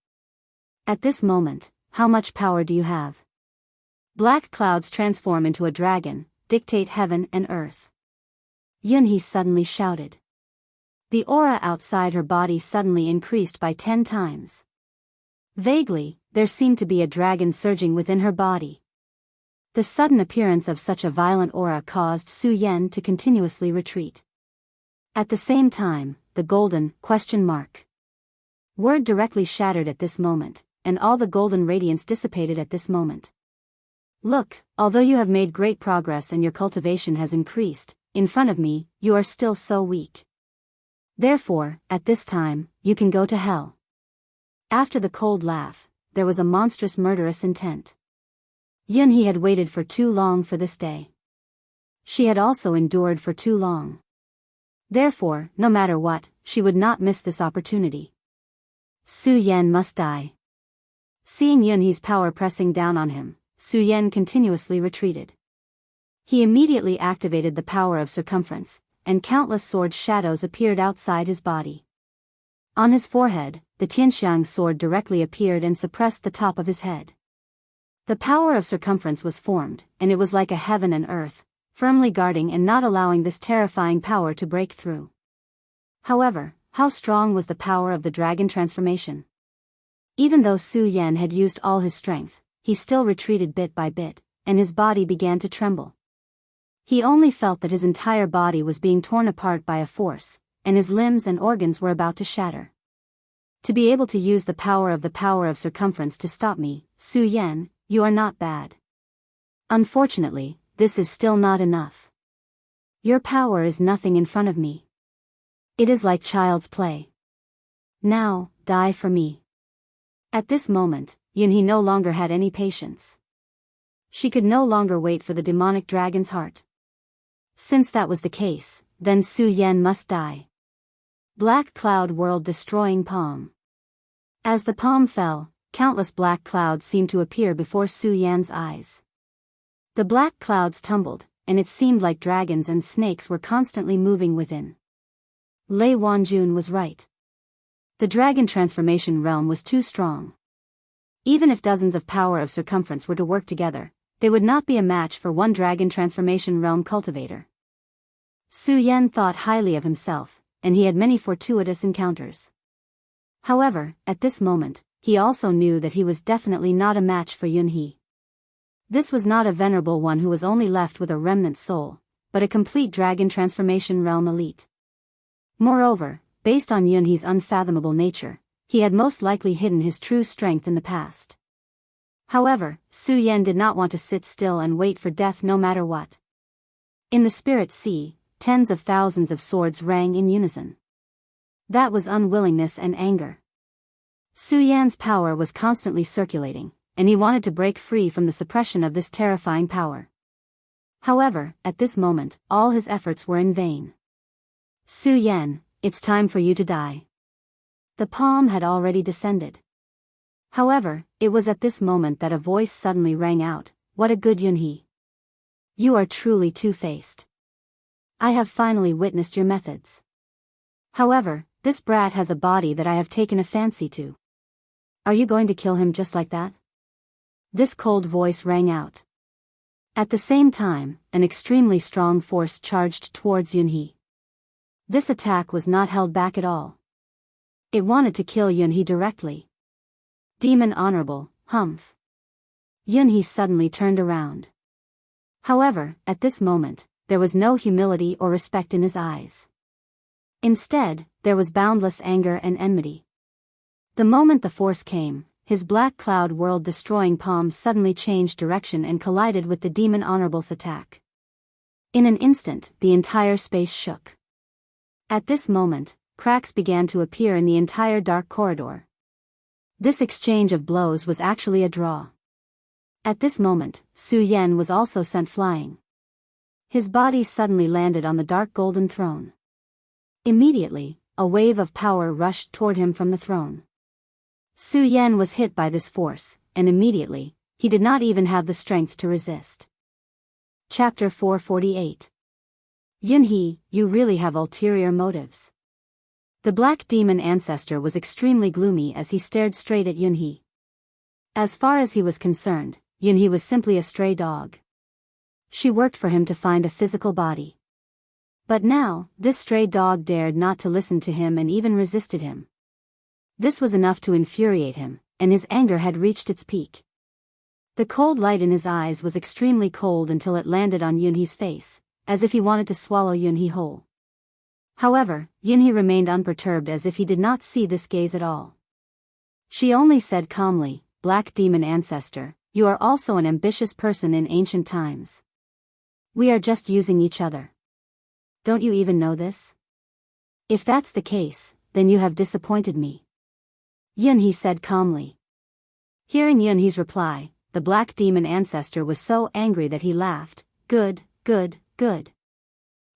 At this moment, how much power do you have? Black clouds transform into a dragon, dictate heaven and earth. Yun-hee suddenly shouted. The aura outside her body suddenly increased by 10 times. Vaguely, there seemed to be a dragon surging within her body. The sudden appearance of such a violent aura caused Su-yen to continuously retreat. At the same time, the golden word directly shattered at this moment, and all the golden radiance dissipated at this moment. Look, although you have made great progress and your cultivation has increased, in front of me, you are still so weak. Therefore, at this time, you can go to hell. After the cold laugh, there was a monstrous murderous intent. Yun-hee had waited for too long for this day. She had also endured for too long. Therefore, no matter what, she would not miss this opportunity. Su-yen must die. Seeing Yun-hee's power pressing down on him, Su-yen continuously retreated. He immediately activated the power of circumference, and countless sword shadows appeared outside his body. On his forehead, the Tianxiang sword directly appeared and suppressed the top of his head. The power of circumference was formed, and it was like a heaven and earth, firmly guarding and not allowing this terrifying power to break through. However, how strong was the power of the dragon transformation? Even though Su-yen had used all his strength, he still retreated bit by bit, and his body began to tremble. He only felt that his entire body was being torn apart by a force, and his limbs and organs were about to shatter. To be able to use the power of circumference to stop me, Su-yen, you are not bad. Unfortunately, this is still not enough. Your power is nothing in front of me. It is like child's play. Now, die for me. At this moment, Yun-hee no longer had any patience. She could no longer wait for the demonic dragon's heart. Since that was the case, then Su-yen must die. Black cloud whirled destroying palm. As the palm fell, countless black clouds seemed to appear before Su-yen's eyes. The black clouds tumbled, and it seemed like dragons and snakes were constantly moving within. Lei Wanjun was right. The dragon transformation realm was too strong. Even if dozens of power of circumference were to work together, they would not be a match for one dragon transformation realm cultivator. Su-yen thought highly of himself, and he had many fortuitous encounters. However, at this moment, he also knew that he was definitely not a match for Yun-hee. This was not a venerable one who was only left with a remnant soul, but a complete dragon transformation realm elite. Moreover, based on Yun-hee's unfathomable nature, he had most likely hidden his true strength in the past. However, Su-yen did not want to sit still and wait for death no matter what. In the spirit sea, tens of thousands of swords rang in unison. That was unwillingness and anger. Su Yan's power was constantly circulating, and he wanted to break free from the suppression of this terrifying power. However, at this moment, all his efforts were in vain. Su Yan, it's time for you to die. The palm had already descended. However, it was at this moment that a voice suddenly rang out, "What a good Yunhee. You are truly two-faced. I have finally witnessed your methods. However, this brat has a body that I have taken a fancy to. Are you going to kill him just like that?" This cold voice rang out. At the same time, an extremely strong force charged towards Yunhee. This attack was not held back at all. It wanted to kill Yunhee directly. Demon Honorable, humph. Yunhee suddenly turned around. However, at this moment, there was no humility or respect in his eyes. Instead, there was boundless anger and enmity. The moment the force came, his black cloud world-destroying palm suddenly changed direction and collided with the Demon Honorable's attack. In an instant, the entire space shook. At this moment, cracks began to appear in the entire dark corridor. This exchange of blows was actually a draw. At this moment, Su Yan was also sent flying. His body suddenly landed on the dark golden throne. Immediately, a wave of power rushed toward him from the throne. Su Yan was hit by this force, and immediately, he did not even have the strength to resist. Chapter 448. Yunhee, you really have ulterior motives. The black demon ancestor was extremely gloomy as he stared straight at Yunhee. As far as he was concerned, Yunhee was simply a stray dog. She worked for him to find a physical body. But now, this stray dog dared not to listen to him and even resisted him. This was enough to infuriate him, and his anger had reached its peak. The cold light in his eyes was extremely cold until it landed on Yunhee's face, as if he wanted to swallow Yunhee whole. However, Yunhee remained unperturbed as if he did not see this gaze at all. She only said calmly, "Black demon ancestor, you are also an ambitious person in ancient times. We are just using each other. Don't you even know this? If that's the case, then you have disappointed me," Yunhee said calmly. Hearing Yunhee's reply, the black demon ancestor was so angry that he laughed. Good, good, good.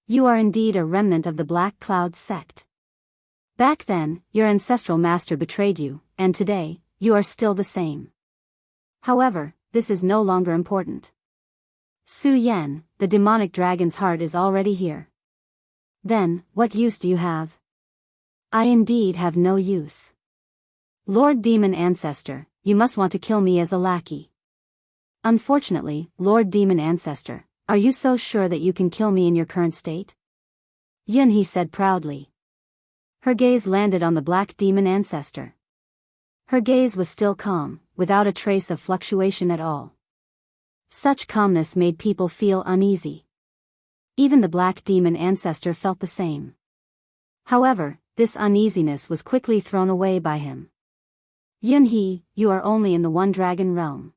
You are indeed a remnant of the Black Cloud sect. Back then, your ancestral master betrayed you, and today, you are still the same. However, this is no longer important. Su Yan, the demonic dragon's heart is already here. Then, what use do you have? I indeed have no use. Lord Demon Ancestor, you must want to kill me as a lackey. Unfortunately, Lord Demon Ancestor, are you so sure that you can kill me in your current state? Yunhee said proudly. Her gaze landed on the black demon ancestor. Her gaze was still calm, without a trace of fluctuation at all. Such calmness made people feel uneasy. Even the black demon ancestor felt the same. However, this uneasiness was quickly thrown away by him. Yunhee, you are only in the one dragon realm.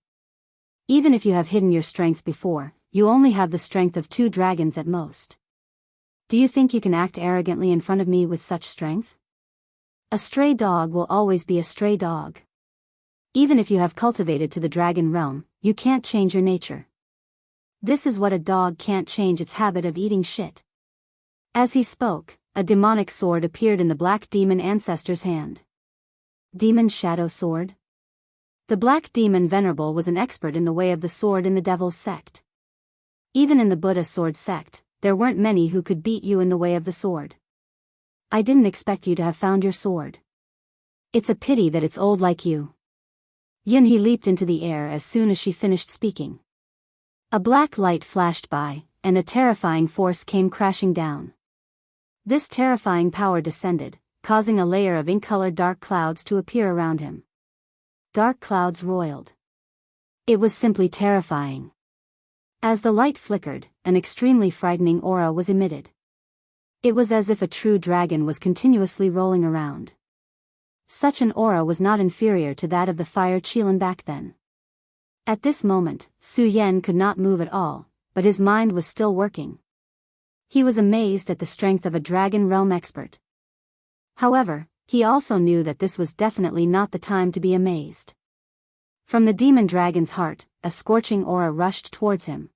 Even if you have hidden your strength before, you only have the strength of 2 dragons at most. Do you think you can act arrogantly in front of me with such strength? A stray dog will always be a stray dog. Even if you have cultivated to the dragon realm, you can't change your nature. This is what a dog can't change, its habit of eating shit. As he spoke, a demonic sword appeared in the black demon ancestor's hand. Demon Shadow Sword? The black demon venerable was an expert in the way of the sword in the devil's sect. Even in the Buddha sword sect, there weren't many who could beat you in the way of the sword. I didn't expect you to have found your sword. It's a pity that it's old like you. Yunhee leaped into the air as soon as she finished speaking. A black light flashed by, and a terrifying force came crashing down. This terrifying power descended, causing a layer of ink-colored dark clouds to appear around him. Dark clouds roiled. It was simply terrifying. As the light flickered, an extremely frightening aura was emitted. It was as if a true dragon was continuously rolling around. Such an aura was not inferior to that of the fire Qilin back then. At this moment, Su Yan could not move at all, but his mind was still working. He was amazed at the strength of a dragon realm expert. However, he also knew that this was definitely not the time to be amazed. From the demon dragon's heart, a scorching aura rushed towards him.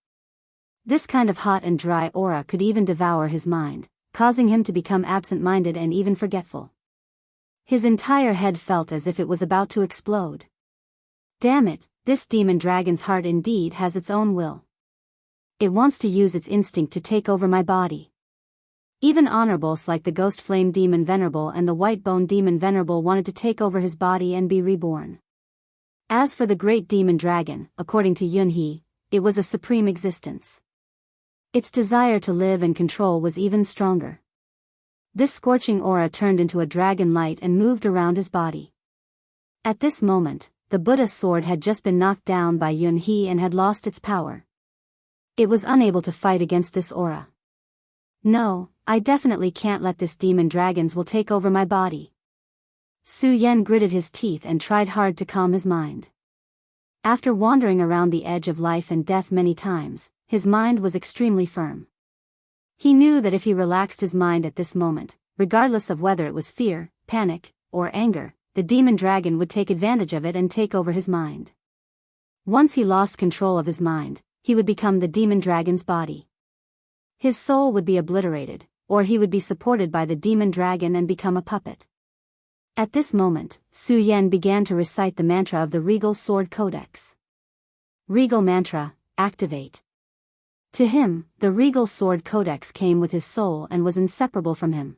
This kind of hot and dry aura could even devour his mind, causing him to become absent-minded and even forgetful. His entire head felt as if it was about to explode. Damn it, this demon dragon's heart indeed has its own will. It wants to use its instinct to take over my body. Even honorables like the ghost flame demon Venerable and the white bone demon Venerable wanted to take over his body and be reborn. As for the great demon dragon, according to Yunhee, it was a supreme existence. Its desire to live and control was even stronger. This scorching aura turned into a dragon light and moved around his body. At this moment, the Buddha's sword had just been knocked down by Yunhee and had lost its power. It was unable to fight against this aura. No, I definitely can't let this demon dragon's will take over my body. Su Yan gritted his teeth and tried hard to calm his mind. After wandering around the edge of life and death many times, his mind was extremely firm. He knew that if he relaxed his mind at this moment, regardless of whether it was fear, panic, or anger, the demon dragon would take advantage of it and take over his mind. Once he lost control of his mind, he would become the demon dragon's body. His soul would be obliterated, or he would be supported by the demon dragon and become a puppet. At this moment, Su Yan began to recite the mantra of the Regal Sword Codex. Regal Mantra, activate. To him, the Regal Sword Codex came with his soul and was inseparable from him.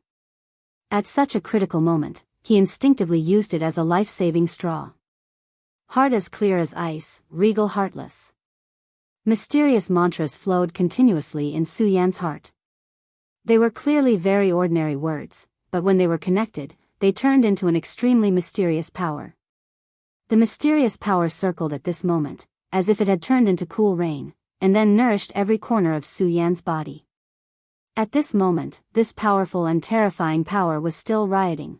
At such a critical moment, he instinctively used it as a life-saving straw. Heart as clear as ice, regal heartless. Mysterious mantras flowed continuously in Su Yan's heart. They were clearly very ordinary words, but when they were connected, they turned into an extremely mysterious power. The mysterious power circled at this moment, as if it had turned into cool rain, and then nourished every corner of Su Yan's body. At this moment, this powerful and terrifying power was still rioting.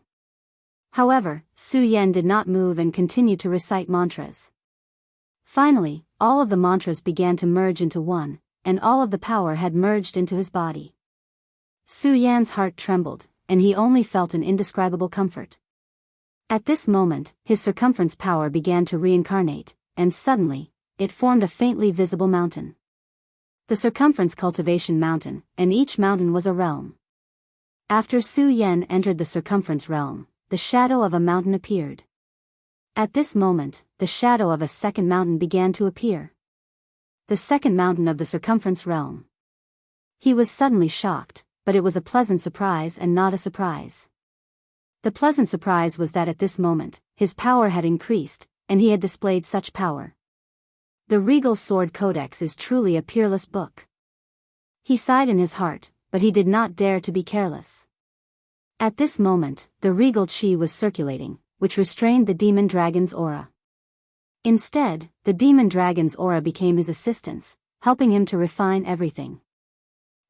However, Su Yan did not move and continued to recite mantras. Finally, all of the mantras began to merge into one, and all of the power had merged into his body. Su Yan's heart trembled, and he only felt an indescribable comfort. At this moment, his circumference power began to reincarnate, and suddenly, it formed a faintly visible mountain. The Circumference Cultivation Mountain, and each mountain was a realm. After Su Yan entered the Circumference realm, the shadow of a mountain appeared. At this moment, the shadow of a second mountain began to appear. The second mountain of the Circumference realm. He was suddenly shocked, but it was a pleasant surprise and not a surprise. The pleasant surprise was that at this moment, his power had increased, and he had displayed such power. The Regal Sword Codex is truly a peerless book. He sighed in his heart, but he did not dare to be careless. At this moment, the regal chi was circulating, which restrained the demon dragon's aura. Instead, the demon dragon's aura became his assistance, helping him to refine everything.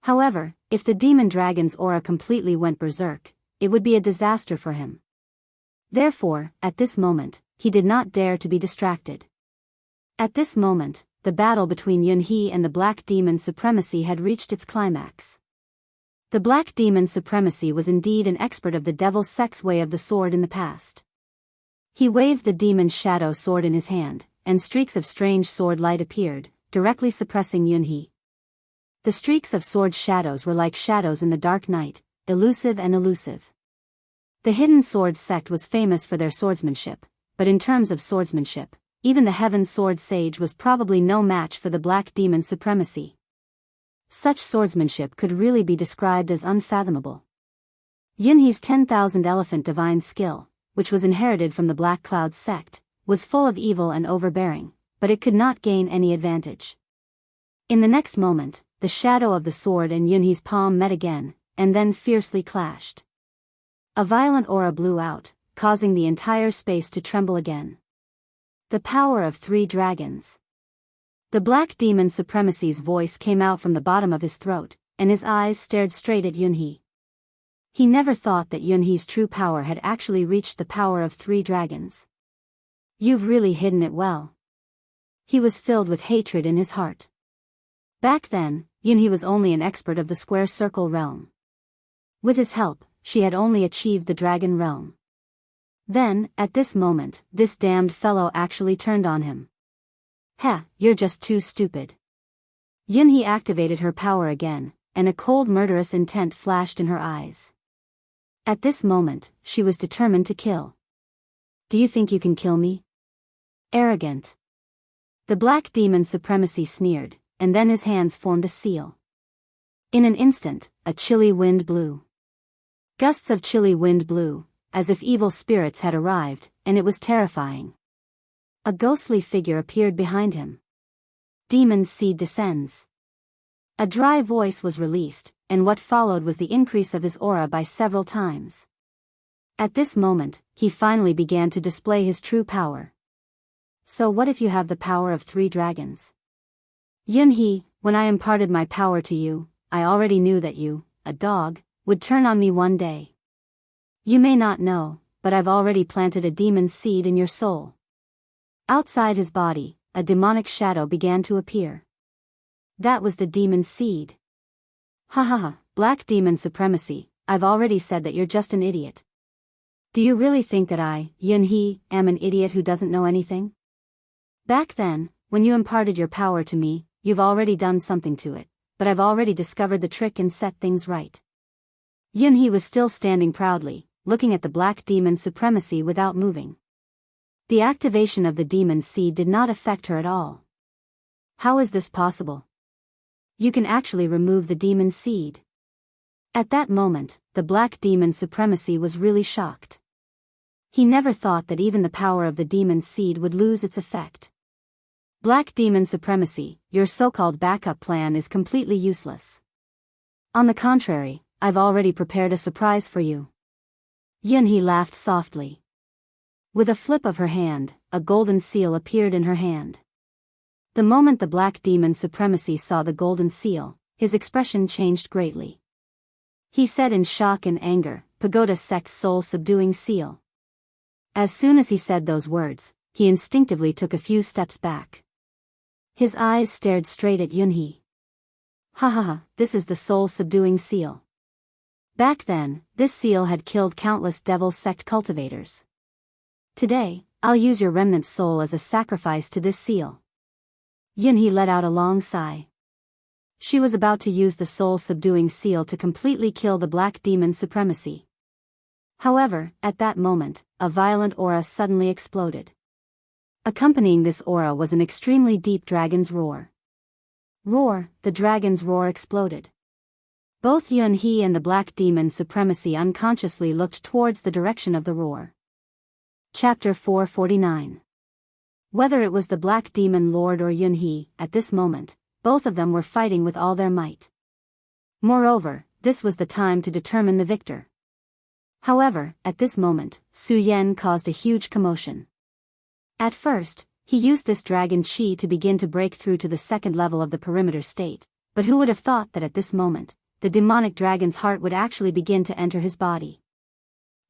However, if the demon dragon's aura completely went berserk, it would be a disaster for him. Therefore, at this moment, he did not dare to be distracted. At this moment, the battle between Yunhee and the Black Demon Supremacy had reached its climax. The Black Demon Supremacy was indeed an expert of the devil's sex way of the sword in the past. He waved the demon's shadow sword in his hand, and streaks of strange sword light appeared, directly suppressing Yunhee. The streaks of sword shadows were like shadows in the dark night, elusive and elusive. The Hidden Sword sect was famous for their swordsmanship, but in terms of swordsmanship, even the Heaven Sword Sage was probably no match for the Black Demon Supremacy. Such swordsmanship could really be described as unfathomable. Yunhee's 10,000 elephant divine skill, which was inherited from the Black Cloud sect, was full of evil and overbearing, but it could not gain any advantage. In the next moment, the shadow of the sword and Yunhee's palm met again, and then fiercely clashed. A violent aura blew out, causing the entire space to tremble again. The power of 3 dragons. The Black Demon Supremacy's voice came out from the bottom of his throat, and his eyes stared straight at Yunhee. He never thought that Yunhee's true power had actually reached the power of 3 dragons. You've really hidden it well. He was filled with hatred in his heart. Back then, Yunhee was only an expert of the square circle realm. With his help, she had only achieved the dragon realm. Then, at this moment, this damned fellow actually turned on him. "Heh, you're just too stupid." Yunhee activated her power again, and a cold murderous intent flashed in her eyes. At this moment, she was determined to kill. "Do you think you can kill me? Arrogant." The black demon supremacy sneered, and then his hands formed a seal. In an instant, a chilly wind blew. Gusts of chilly wind blew, as if evil spirits had arrived, and it was terrifying. A ghostly figure appeared behind him. Demon's seed descends. A dry voice was released, and what followed was the increase of his aura by several times. At this moment, he finally began to display his true power. "So what if you have the power of 3 dragons? Yunhee, when I imparted my power to you, I already knew that you, a dog, would turn on me one day. You may not know, but I've already planted a demon's seed in your soul." Outside his body, a demonic shadow began to appear. That was the demon's seed. "Ha ha ha, black demon supremacy, I've already said that you're just an idiot. Do you really think that I, Yunhee, am an idiot who doesn't know anything? Back then, when you imparted your power to me, you've already done something to it, but I've already discovered the trick and set things right." Yunhee was still standing proudly, looking at the black demon supremacy without moving. The activation of the demon's seed did not affect her at all. "How is this possible? You can actually remove the demon's seed." At that moment, the black demon supremacy was really shocked. He never thought that even the power of the demon's seed would lose its effect. "Black demon supremacy, your so-called backup plan is completely useless. On the contrary, I've already prepared a surprise for you." Yunhee laughed softly. With a flip of her hand, a golden seal appeared in her hand. The moment the black demon supremacy saw the golden seal, his expression changed greatly. He said in shock and anger, "Pagoda sect's soul-subduing seal." As soon as he said those words, he instinctively took a few steps back. His eyes stared straight at Yunhee. "Ha ha ha, this is the soul-subduing seal." Back then, this seal had killed countless devil sect cultivators. "Today, I'll use your remnant soul as a sacrifice to this seal." Yunhee let out a long sigh. She was about to use the soul-subduing seal to completely kill the black demon supremacy. However, at that moment, a violent aura suddenly exploded. Accompanying this aura was an extremely deep dragon's roar. Roar, the dragon's roar exploded. Both Yunhee and the black demon supremacy unconsciously looked towards the direction of the roar. Chapter 449. Whether it was the black demon lord or Yunhee, at this moment, both of them were fighting with all their might. Moreover, this was the time to determine the victor. However, at this moment, Su Yan caused a huge commotion. At first, he used this dragon chi to begin to break through to the second level of the perimeter state, but who would have thought that at this moment, the demonic dragon's heart would actually begin to enter his body.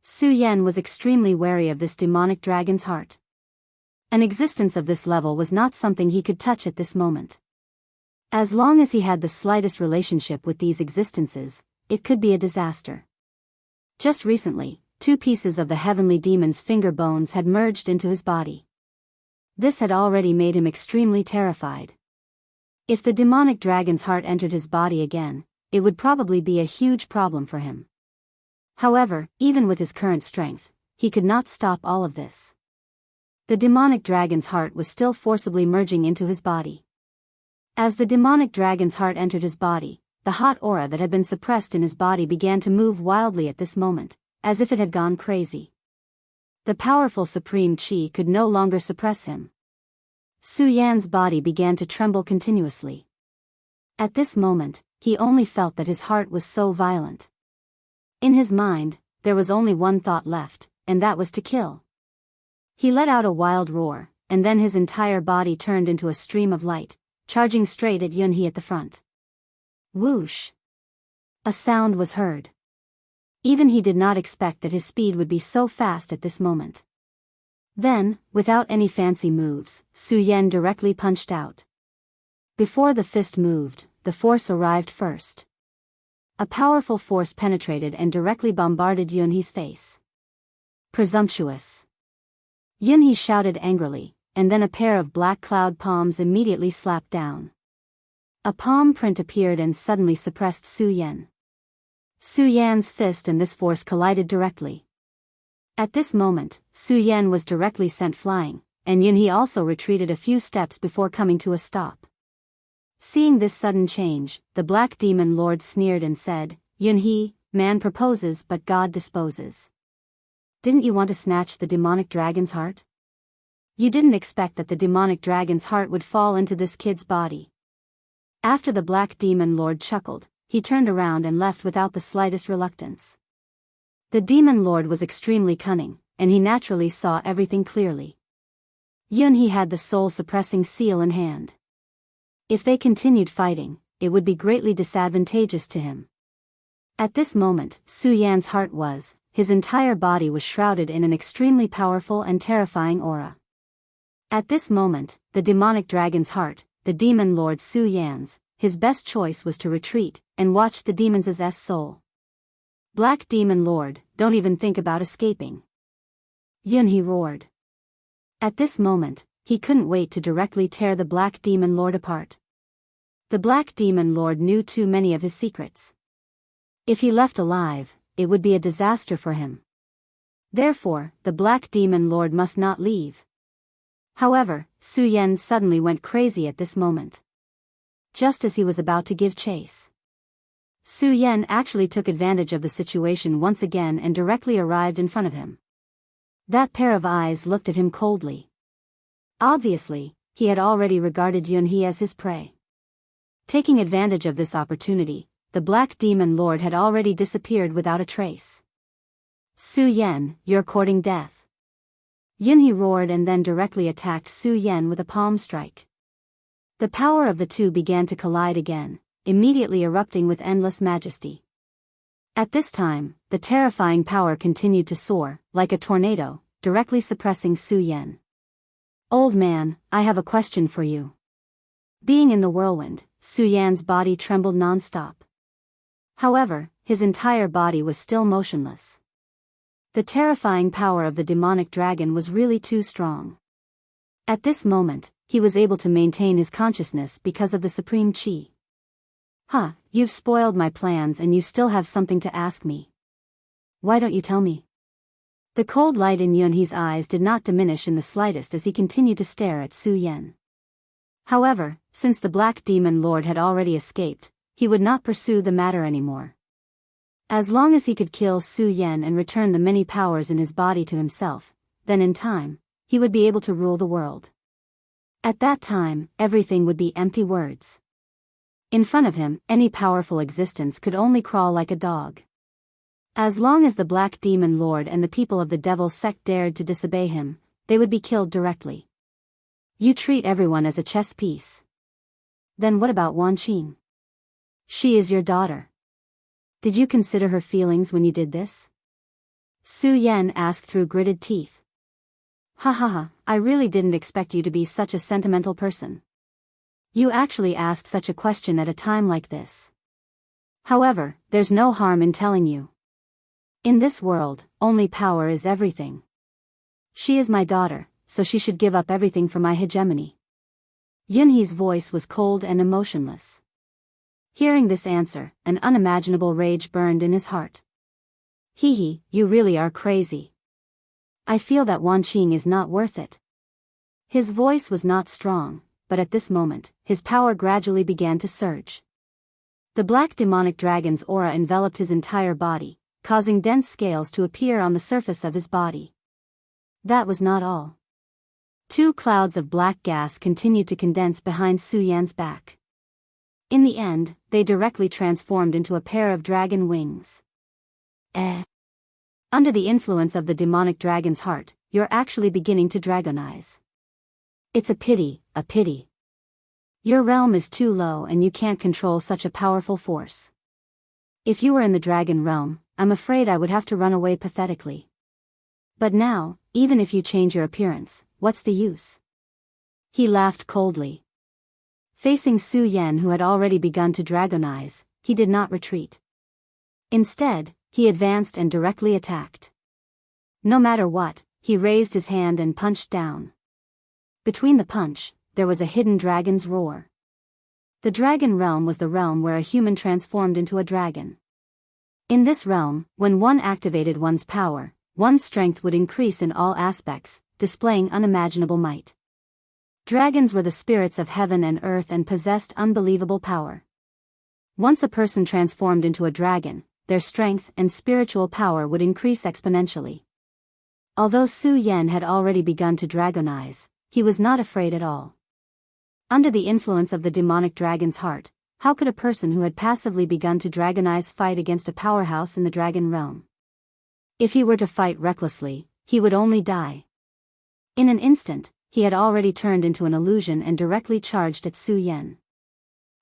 Su Yan was extremely wary of this demonic dragon's heart. An existence of this level was not something he could touch at this moment. As long as he had the slightest relationship with these existences, it could be a disaster. Just recently, 2 pieces of the heavenly demon's finger bones had merged into his body. This had already made him extremely terrified. If the demonic dragon's heart entered his body again, it would probably be a huge problem for him. However, even with his current strength, he could not stop all of this. The demonic dragon's heart was still forcibly merging into his body. As the demonic dragon's heart entered his body, the hot aura that had been suppressed in his body began to move wildly at this moment, as if it had gone crazy. The powerful supreme chi could no longer suppress him. Su Yan's body began to tremble continuously. At this moment, he only felt that his heart was so violent. In his mind, there was only one thought left, and that was to kill. He let out a wild roar, and then his entire body turned into a stream of light, charging straight at Yunhee at the front. Whoosh! A sound was heard. Even he did not expect that his speed would be so fast at this moment. Then, without any fancy moves, Su Yan directly punched out. Before the fist moved, the force arrived first. a powerful force penetrated and directly bombarded Yunhee's face. Presumptuous! Yunhee shouted angrily, and then a pair of black cloud palms immediately slapped down. A palm print appeared and suddenly suppressed Su Yan. Su Yan's fist and this force collided directly. At this moment, Su Yan was directly sent flying, and Yunhee also retreated a few steps before coming to a stop. Seeing this sudden change, the Black Demon Lord sneered and said, "Yunhee, man proposes but God disposes. Didn't you want to snatch the demonic dragon's heart? You didn't expect that the demonic dragon's heart would fall into this kid's body." After the Black Demon Lord chuckled, he turned around and left without the slightest reluctance. The Demon Lord was extremely cunning, and he naturally saw everything clearly. Yunhee had the soul-suppressing seal in hand. If they continued fighting, it would be greatly disadvantageous to him. At this moment, Su Yan's heart was, his entire body was shrouded in an extremely powerful and terrifying aura. At this moment, the demonic dragon's heart, the demon lord Su Yan's, his best choice was to retreat, and watch the demon's soul. "Black Demon Lord, don't even think about escaping!" Yunhee roared. At this moment, he couldn't wait to directly tear the Black Demon Lord apart. The Black Demon Lord knew too many of his secrets. If he left alive, it would be a disaster for him. Therefore, the Black Demon Lord must not leave. However, Su Yan suddenly went crazy at this moment. Just as he was about to give chase, Su Yan actually took advantage of the situation once again and directly arrived in front of him. That pair of eyes looked at him coldly. Obviously, he had already regarded Yunhee as his prey. Taking advantage of this opportunity, the Black Demon Lord had already disappeared without a trace. "Su Yan, you're courting death!" Yunhee roared and then directly attacked Su Yan with a palm strike. The power of the two began to collide again, immediately erupting with endless majesty. At this time, the terrifying power continued to soar, like a tornado, directly suppressing Su Yan. "Old man, I have a question for you." Being in the whirlwind, Su Yan's body trembled non-stop. However, his entire body was still motionless. The terrifying power of the demonic dragon was really too strong. At this moment, he was able to maintain his consciousness because of the supreme chi. "Huh, you've spoiled my plans and you still have something to ask me. Why don't you tell me?" The cold light in Yunhee's eyes did not diminish in the slightest as he continued to stare at Su Yan. However, since the Black Demon Lord had already escaped, he would not pursue the matter anymore. As long as he could kill Su Yan and return the many powers in his body to himself, then in time, he would be able to rule the world. At that time, everything would be empty words. In front of him, any powerful existence could only crawl like a dog. As long as the Black Demon Lord and the people of the Devil sect dared to disobey him, they would be killed directly. You treat everyone as a chess piece. Then what about Wan Qing? She is your daughter. Did you consider her feelings when you did this? Su Yan asked through gritted teeth. Ha ha ha, I really didn't expect you to be such a sentimental person. You actually asked such a question at a time like this. However, there's no harm in telling you. In this world, only power is everything. She is my daughter, so she should give up everything for my hegemony. Yunhee's voice was cold and emotionless. Hearing this answer, an unimaginable rage burned in his heart. Hee hee, you really are crazy. I feel that Wan Qing is not worth it. His voice was not strong, but at this moment, his power gradually began to surge. The black demonic dragon's aura enveloped his entire body, causing dense scales to appear on the surface of his body. That was not all. 2 clouds of black gas continued to condense behind Su Yan's back. In the end, they directly transformed into a pair of dragon wings. Under the influence of the demonic dragon's heart, you're actually beginning to dragonize. It's a pity, a pity. Your realm is too low and you can't control such a powerful force. If you were in the dragon realm, I'm afraid I would have to run away pathetically. But now, even if you change your appearance, what's the use? He laughed coldly. Facing Su Yan, who had already begun to dragonize, he did not retreat. Instead, he advanced and directly attacked. No matter what, he raised his hand and punched down. Between the punch, there was a hidden dragon's roar. The dragon realm was the realm where a human transformed into a dragon. In this realm, when one activated one's power, one's strength would increase in all aspects, displaying unimaginable might. Dragons were the spirits of heaven and earth and possessed unbelievable power. Once a person transformed into a dragon, their strength and spiritual power would increase exponentially. Although Su Yan had already begun to dragonize, he was not afraid at all. Under the influence of the demonic dragon's heart, how could a person who had passively begun to dragonize fight against a powerhouse in the dragon realm? If he were to fight recklessly, he would only die. In an instant, he had already turned into an illusion and directly charged at Su Yan.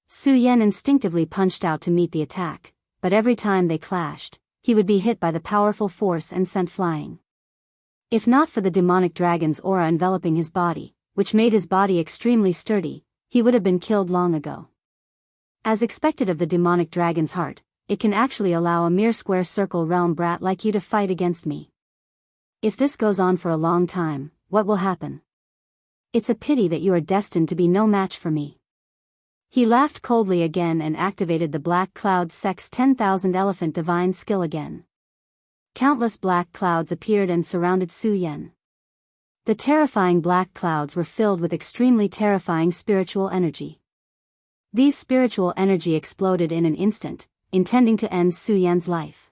Su Yan instinctively punched out to meet the attack, but every time they clashed, he would be hit by the powerful force and sent flying. If not for the demonic dragon's aura enveloping his body, which made his body extremely sturdy, he would have been killed long ago. As expected of the demonic dragon's heart, it can actually allow a mere square circle realm brat like you to fight against me. If this goes on for a long time, what will happen? It's a pity that you are destined to be no match for me. He laughed coldly again and activated the Black Cloud Sect's 10,000 elephant divine skill again. Countless black clouds appeared and surrounded Su Yan. The terrifying black clouds were filled with extremely terrifying spiritual energy. These spiritual energy exploded in an instant, intending to end Su Yan's life.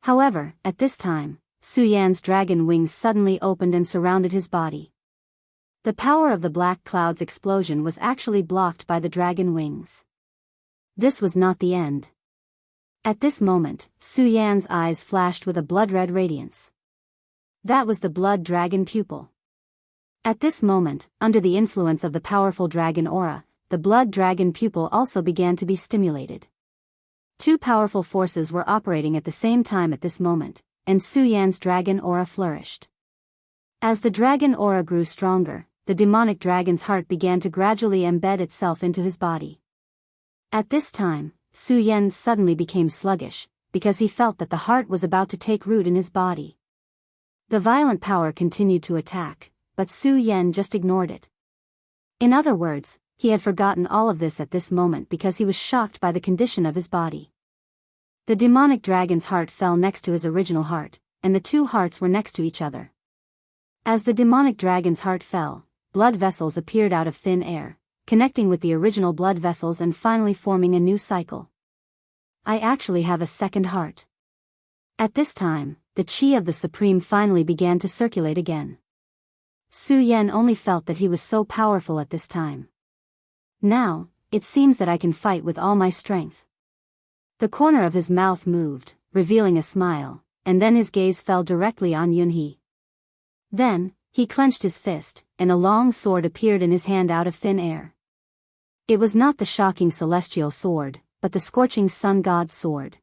However, at this time, Su Yan's dragon wings suddenly opened and surrounded his body. The power of the black cloud's explosion was actually blocked by the dragon wings. This was not the end. At this moment, Su Yan's eyes flashed with a blood-red radiance. That was the blood dragon pupil. At this moment, under the influence of the powerful dragon aura, the blood dragon pupil also began to be stimulated. Two powerful forces were operating at the same time at this moment, and Su Yan's dragon aura flourished. As the dragon aura grew stronger, the demonic dragon's heart began to gradually embed itself into his body. At this time, Su Yan suddenly became sluggish, because he felt that the heart was about to take root in his body. The violent power continued to attack, but Su Yan just ignored it. In other words, he had forgotten all of this at this moment because he was shocked by the condition of his body. The demonic dragon's heart fell next to his original heart, and the two hearts were next to each other. As the demonic dragon's heart fell, blood vessels appeared out of thin air, connecting with the original blood vessels and finally forming a new cycle. I actually have a second heart. At this time, the chi of the Supreme finally began to circulate again. Su Yan only felt that he was so powerful at this time. Now, it seems that I can fight with all my strength. The corner of his mouth moved, revealing a smile, and then his gaze fell directly on Yunhee. Then, he clenched his fist, and a long sword appeared in his hand out of thin air. It was not the shocking celestial sword, but the scorching sun god's sword.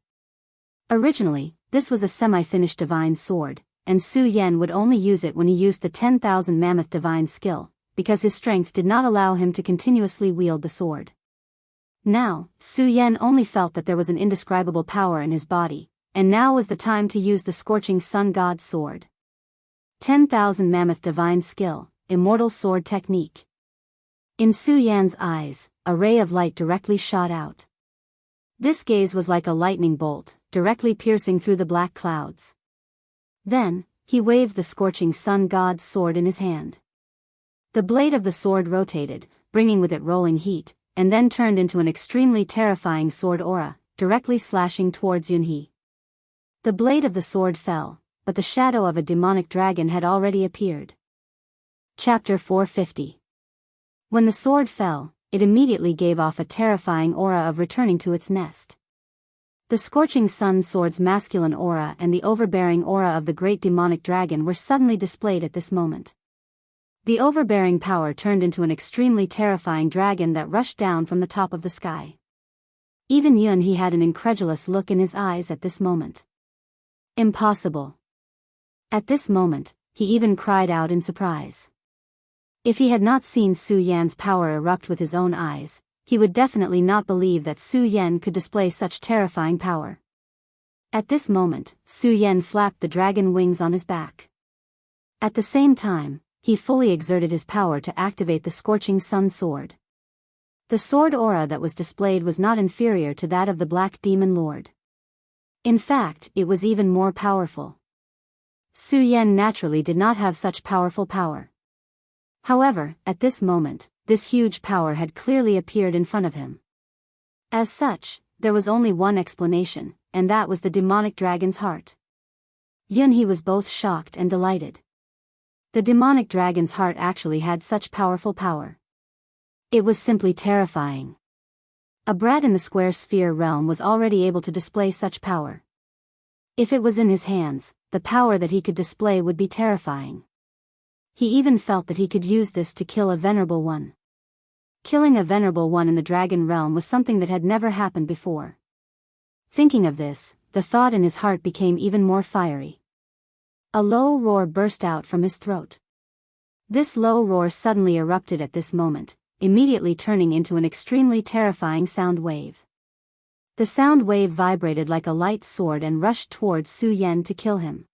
Originally, this was a semi-finished divine sword, and Su Yan would only use it when he used the 10,000 mammoth divine skill, because his strength did not allow him to continuously wield the sword. Now, Su Yan only felt that there was an indescribable power in his body, and now was the time to use the scorching sun god's sword. 10,000 mammoth divine skill, immortal sword technique. In Su Yan's eyes, a ray of light directly shot out. This gaze was like a lightning bolt, directly piercing through the black clouds. Then, he waved the scorching sun god's sword in his hand. The blade of the sword rotated, bringing with it rolling heat, and then turned into an extremely terrifying sword aura, directly slashing towards Yunhee. The blade of the sword fell, but the shadow of a demonic dragon had already appeared. Chapter 450. When the sword fell, it immediately gave off a terrifying aura of returning to its nest. The scorching sun sword's masculine aura and the overbearing aura of the great demonic dragon were suddenly displayed at this moment. The overbearing power turned into an extremely terrifying dragon that rushed down from the top of the sky. Even Yunhee had an incredulous look in his eyes at this moment. Impossible. At this moment, he even cried out in surprise. If he had not seen Su Yan's power erupt with his own eyes, he would definitely not believe that Su Yan could display such terrifying power. At this moment, Su Yan flapped the dragon wings on his back. At the same time, he fully exerted his power to activate the scorching sun sword. The sword aura that was displayed was not inferior to that of the Black Demon Lord. In fact, it was even more powerful. Su Yan naturally did not have such powerful power. However, at this moment, this huge power had clearly appeared in front of him. As such, there was only one explanation, and that was the demonic dragon's heart. Yunhee was both shocked and delighted. The demonic dragon's heart actually had such powerful power. It was simply terrifying. A brat in the square sphere realm was already able to display such power. If it was in his hands, the power that he could display would be terrifying. He even felt that he could use this to kill a venerable one. Killing a venerable one in the dragon realm was something that had never happened before. Thinking of this, the thought in his heart became even more fiery. A low roar burst out from his throat. This low roar suddenly erupted at this moment, immediately turning into an extremely terrifying sound wave. The sound wave vibrated like a light sword and rushed towards Su Yan to kill him.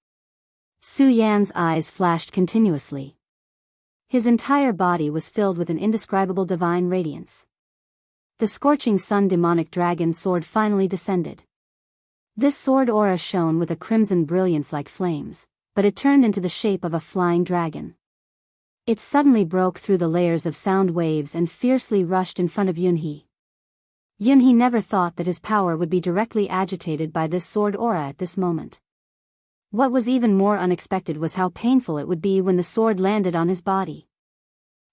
Su Yan's eyes flashed continuously. His entire body was filled with an indescribable divine radiance. The scorching sun demonic dragon sword finally descended. This sword aura shone with a crimson brilliance like flames, but it turned into the shape of a flying dragon. It suddenly broke through the layers of sound waves and fiercely rushed in front of Yunhee. Yunhee never thought that his power would be directly agitated by this sword aura at this moment. What was even more unexpected was how painful it would be when the sword landed on his body.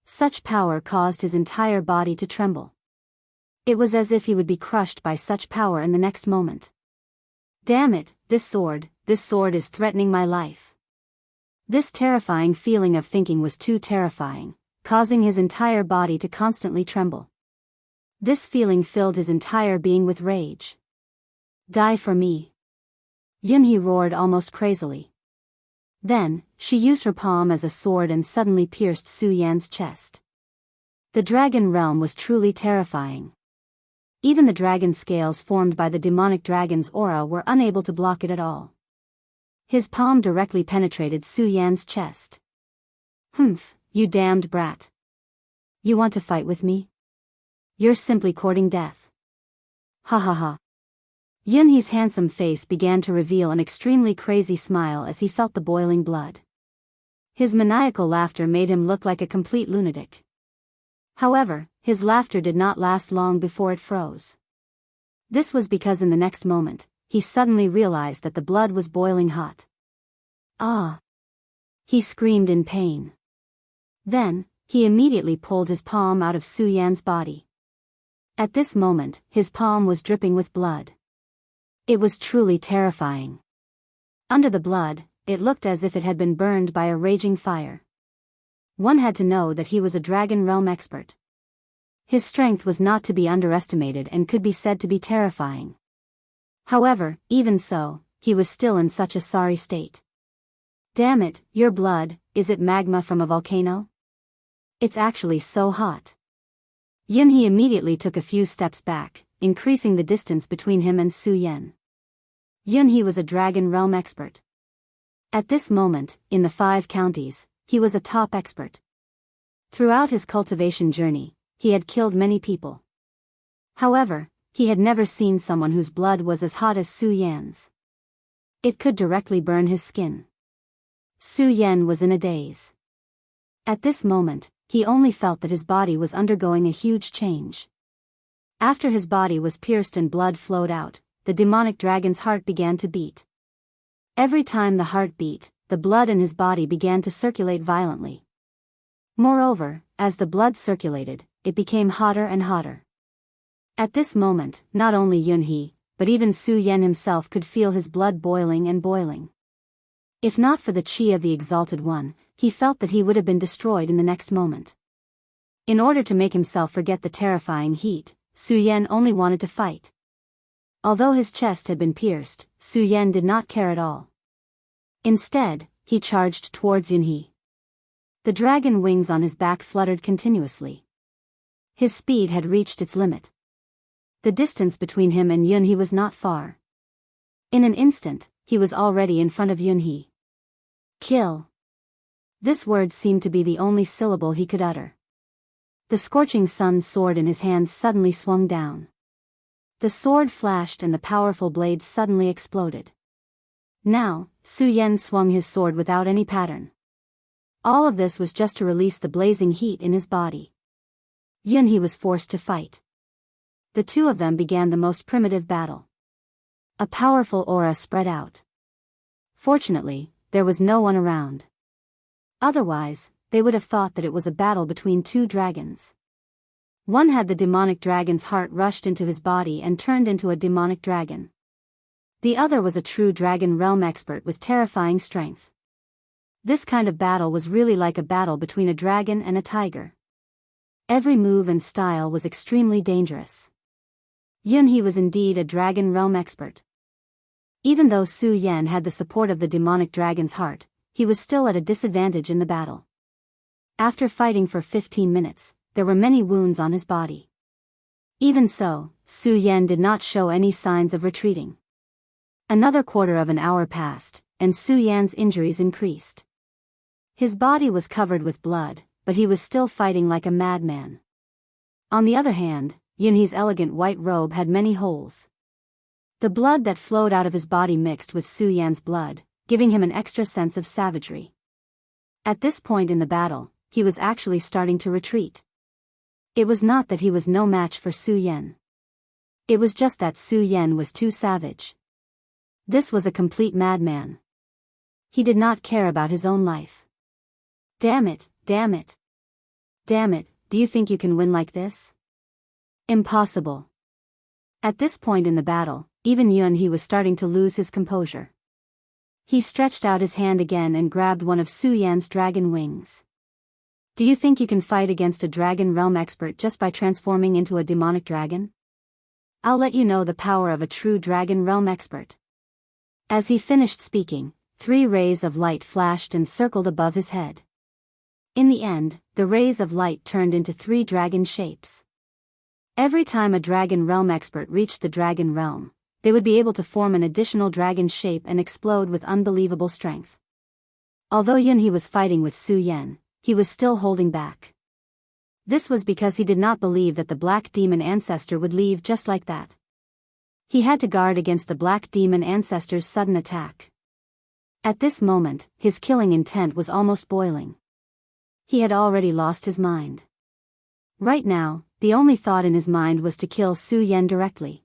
Such power caused his entire body to tremble. It was as if he would be crushed by such power in the next moment. Damn it, this sword is threatening my life. This terrifying feeling of thinking was too terrifying, causing his entire body to constantly tremble. This feeling filled his entire being with rage. Die for me. Yunhee roared almost crazily. Then, she used her palm as a sword and suddenly pierced Su Yan's chest. The dragon realm was truly terrifying. Even the dragon scales formed by the demonic dragon's aura were unable to block it at all. His palm directly penetrated Su Yan's chest. Humph, you damned brat. You want to fight with me? You're simply courting death. Ha ha ha. Yunhee's handsome face began to reveal an extremely crazy smile as he felt the boiling blood. His maniacal laughter made him look like a complete lunatic. However, his laughter did not last long before it froze. This was because in the next moment, he suddenly realized that the blood was boiling hot. Ah! He screamed in pain. Then, he immediately pulled his palm out of Su Yan's body. At this moment, his palm was dripping with blood. It was truly terrifying. Under the blood, it looked as if it had been burned by a raging fire. One had to know that he was a dragon realm expert. His strength was not to be underestimated and could be said to be terrifying. However, even so, he was still in such a sorry state. Damn it, your blood, is it magma from a volcano? It's actually so hot. Yunhee immediately took a few steps back, increasing the distance between him and Su Yan. Yunhee was a dragon realm expert. At this moment, in the 5 counties, he was a top expert. Throughout his cultivation journey, he had killed many people. However, he had never seen someone whose blood was as hot as Su Yan's. It could directly burn his skin. Su Yan was in a daze. At this moment, he only felt that his body was undergoing a huge change. After his body was pierced and blood flowed out, the demonic dragon's heart began to beat. Every time the heart beat, the blood in his body began to circulate violently. Moreover, as the blood circulated, it became hotter and hotter. At this moment, not only Yunhee, but even Su Yan himself could feel his blood boiling and boiling. If not for the chi of the Exalted One, he felt that he would have been destroyed in the next moment. In order to make himself forget the terrifying heat, Su Yan only wanted to fight. Although his chest had been pierced, Su Yan did not care at all. Instead, he charged towards Yunhee. The dragon wings on his back fluttered continuously. His speed had reached its limit. The distance between him and Yunhee was not far. In an instant, he was already in front of Yunhee. Kill. This word seemed to be the only syllable he could utter. The scorching sun sword in his hands suddenly swung down. The sword flashed and the powerful blade suddenly exploded. Now, Su Yan swung his sword without any pattern. All of this was just to release the blazing heat in his body. Yunhee was forced to fight. The two of them began the most primitive battle. A powerful aura spread out. Fortunately, there was no one around. Otherwise, they would have thought that it was a battle between two dragons. One had the demonic dragon's heart rushed into his body and turned into a demonic dragon. The other was a true dragon realm expert with terrifying strength. This kind of battle was really like a battle between a dragon and a tiger. Every move and style was extremely dangerous. Yunhee was indeed a dragon realm expert. Even though Su Yan had the support of the demonic dragon's heart, he was still at a disadvantage in the battle. After fighting for 15 minutes, there were many wounds on his body. Even so, Su Yan did not show any signs of retreating. Another quarter of an hour passed, and Su Yan's injuries increased. His body was covered with blood, but he was still fighting like a madman. On the other hand, Yunhee's elegant white robe had many holes. The blood that flowed out of his body mixed with Su Yan's blood, giving him an extra sense of savagery. At this point in the battle, he was actually starting to retreat. It was not that he was no match for Su Yan. It was just that Su Yan was too savage. This was a complete madman. He did not care about his own life. Damn it, damn it. Damn it, do you think you can win like this? Impossible. At this point in the battle, even Yunhee was starting to lose his composure. He stretched out his hand again and grabbed one of Su Yan's dragon wings. Do you think you can fight against a dragon realm expert just by transforming into a demonic dragon? I'll let you know the power of a true dragon realm expert. As he finished speaking, 3 rays of light flashed and circled above his head. In the end, the rays of light turned into 3 dragon shapes. Every time a dragon realm expert reached the dragon realm, they would be able to form an additional dragon shape and explode with unbelievable strength. Although Yunhee was fighting with Su Yan, he was still holding back. This was because he did not believe that the Black Demon Ancestor would leave just like that. He had to guard against the Black Demon Ancestor's sudden attack. At this moment, his killing intent was almost boiling. He had already lost his mind. Right now, the only thought in his mind was to kill Su Yan directly.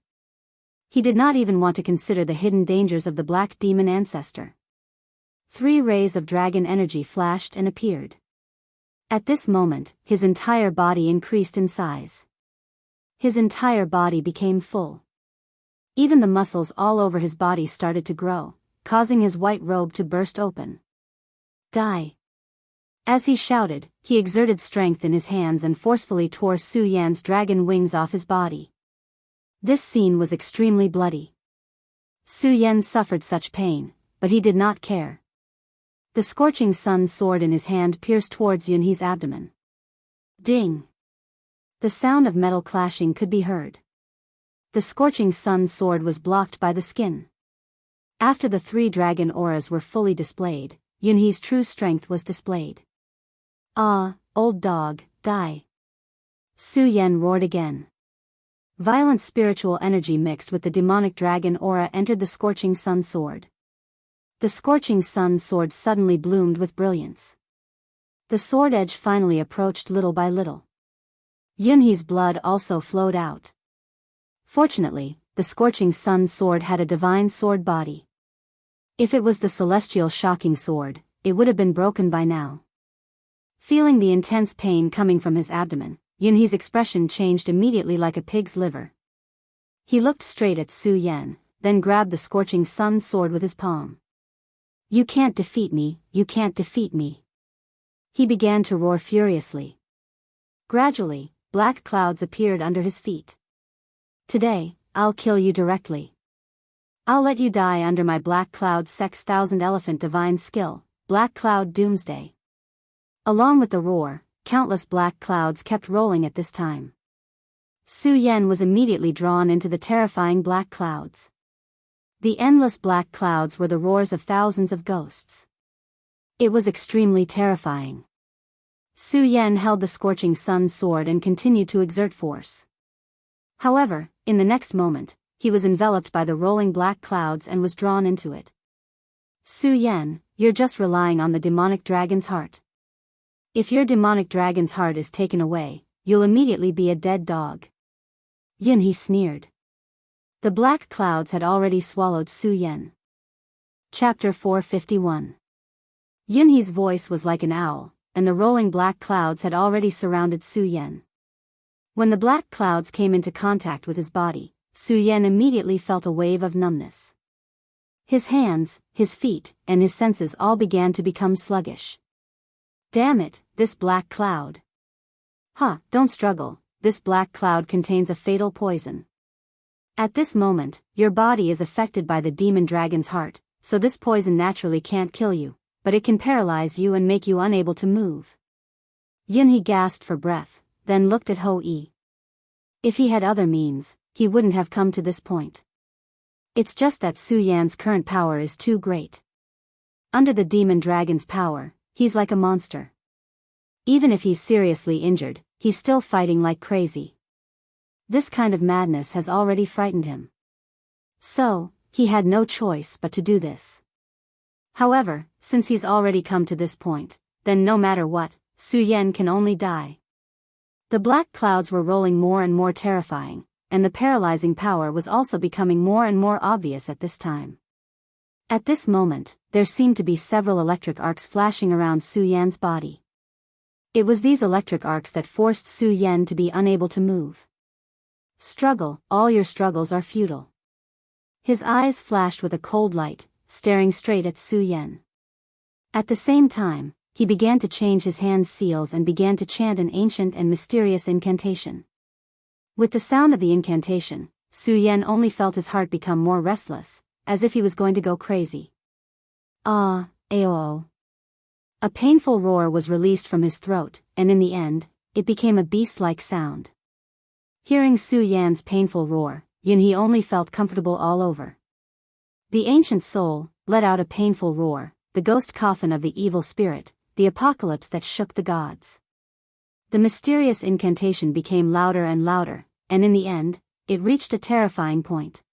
He did not even want to consider the hidden dangers of the Black Demon Ancestor. 3 rays of dragon energy flashed and appeared. At this moment, his entire body increased in size. His entire body became full. Even the muscles all over his body started to grow, causing his white robe to burst open. Die! As he shouted, he exerted strength in his hands and forcefully tore Su Yan's dragon wings off his body. This scene was extremely bloody. Su Yan suffered such pain, but he did not care. The scorching sun sword in his hand pierced towards Yunhee's abdomen. Ding! The sound of metal clashing could be heard. The scorching sun sword was blocked by the skin. After the 3 dragon auras were fully displayed, Yunhee's true strength was displayed. Ah, old dog, die! Su Yan roared again. Violent spiritual energy mixed with the demonic dragon aura entered the scorching sun sword. The scorching sun sword suddenly bloomed with brilliance. The sword edge finally approached little by little. Yunhee's blood also flowed out. Fortunately, the scorching sun sword had a divine sword body. If it was the celestial shocking sword, it would have been broken by now. Feeling the intense pain coming from his abdomen, Yunhee's expression changed immediately like a pig's liver. He looked straight at Su Yan, then grabbed the scorching sun sword with his palm. You can't defeat me, you can't defeat me. He began to roar furiously. Gradually, black clouds appeared under his feet. Today, I'll kill you directly. I'll let you die under my Black Cloud 6,000 Elephant Divine Skill, Black Cloud Doomsday. Along with the roar, countless black clouds kept rolling at this time. Su Yan was immediately drawn into the terrifying black clouds. The endless black clouds were the roars of thousands of ghosts. It was extremely terrifying. Su Yan held the scorching sun's sword and continued to exert force. However, in the next moment, he was enveloped by the rolling black clouds and was drawn into it. Su Yan, you're just relying on the demonic dragon's heart. If your demonic dragon's heart is taken away, you'll immediately be a dead dog. Yunhe sneered. The black clouds had already swallowed Su Yan. Chapter 451. Yunhe's voice was like an owl, and the rolling black clouds had already surrounded Su Yan. When the black clouds came into contact with his body, Su Yan immediately felt a wave of numbness. His hands, his feet, and his senses all began to become sluggish. Damn it, this black cloud. Don't struggle, this black cloud contains a fatal poison. At this moment, your body is affected by the demon dragon's heart, so this poison naturally can't kill you, but it can paralyze you and make you unable to move. Yunhe gasped for breath, then looked at Hou-yi. If he had other means, he wouldn't have come to this point. It's just that Su Yan's current power is too great. Under the demon dragon's power, he's like a monster. Even if he's seriously injured, he's still fighting like crazy. This kind of madness has already frightened him. So, he had no choice but to do this. However, since he's already come to this point, then no matter what, Su Yan can only die. The black clouds were rolling more and more terrifying, and the paralyzing power was also becoming more and more obvious at this time. At this moment, there seemed to be several electric arcs flashing around Su Yan's body. It was these electric arcs that forced Su Yan to be unable to move. Struggle, all your struggles are futile. His eyes flashed with a cold light, staring straight at Su Yan. At the same time, he began to change his hand's seals and began to chant an ancient and mysterious incantation. With the sound of the incantation, Su Yan only felt his heart become more restless, as if he was going to go crazy. Aoo. A painful roar was released from his throat, and in the end, it became a beast-like sound. Hearing Su Yan's painful roar, Yunhe only felt comfortable all over. The ancient soul let out a painful roar, the ghost coffin of the evil spirit, the apocalypse that shook the gods. The mysterious incantation became louder and louder, and in the end, it reached a terrifying point.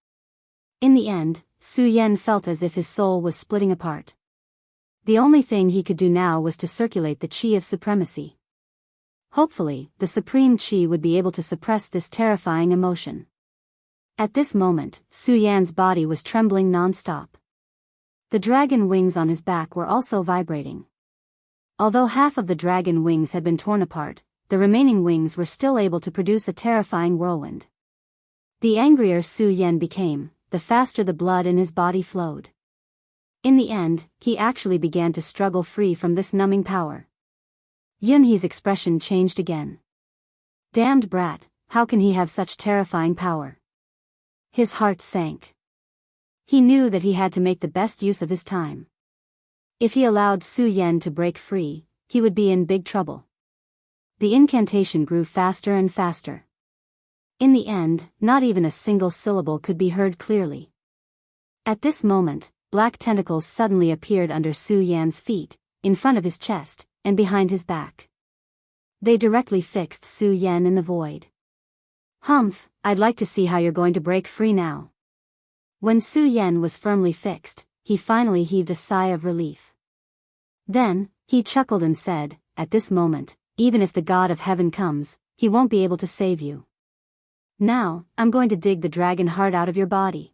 In the end, Su Yan felt as if his soul was splitting apart. The only thing he could do now was to circulate the qi of supremacy. Hopefully, the supreme qi would be able to suppress this terrifying emotion. At this moment, Su Yan's body was trembling non-stop. The dragon wings on his back were also vibrating. Although half of the dragon wings had been torn apart, the remaining wings were still able to produce a terrifying whirlwind. The angrier Su Yan became, the faster the blood in his body flowed. In the end, he actually began to struggle free from this numbing power. Yunhe's expression changed again. Damned brat, how can he have such terrifying power? His heart sank. He knew that he had to make the best use of his time. If he allowed Su Yan to break free, he would be in big trouble. The incantation grew faster and faster. In the end, not even a single syllable could be heard clearly. At this moment, black tentacles suddenly appeared under Su Yan's feet, in front of his chest, and behind his back. They directly fixed Su Yan in the void. Humph, I'd like to see how you're going to break free now. When Su Yan was firmly fixed, he finally heaved a sigh of relief. Then, he chuckled and said, at this moment, even if the God of heaven comes, he won't be able to save you. Now, I'm going to dig the dragon heart out of your body.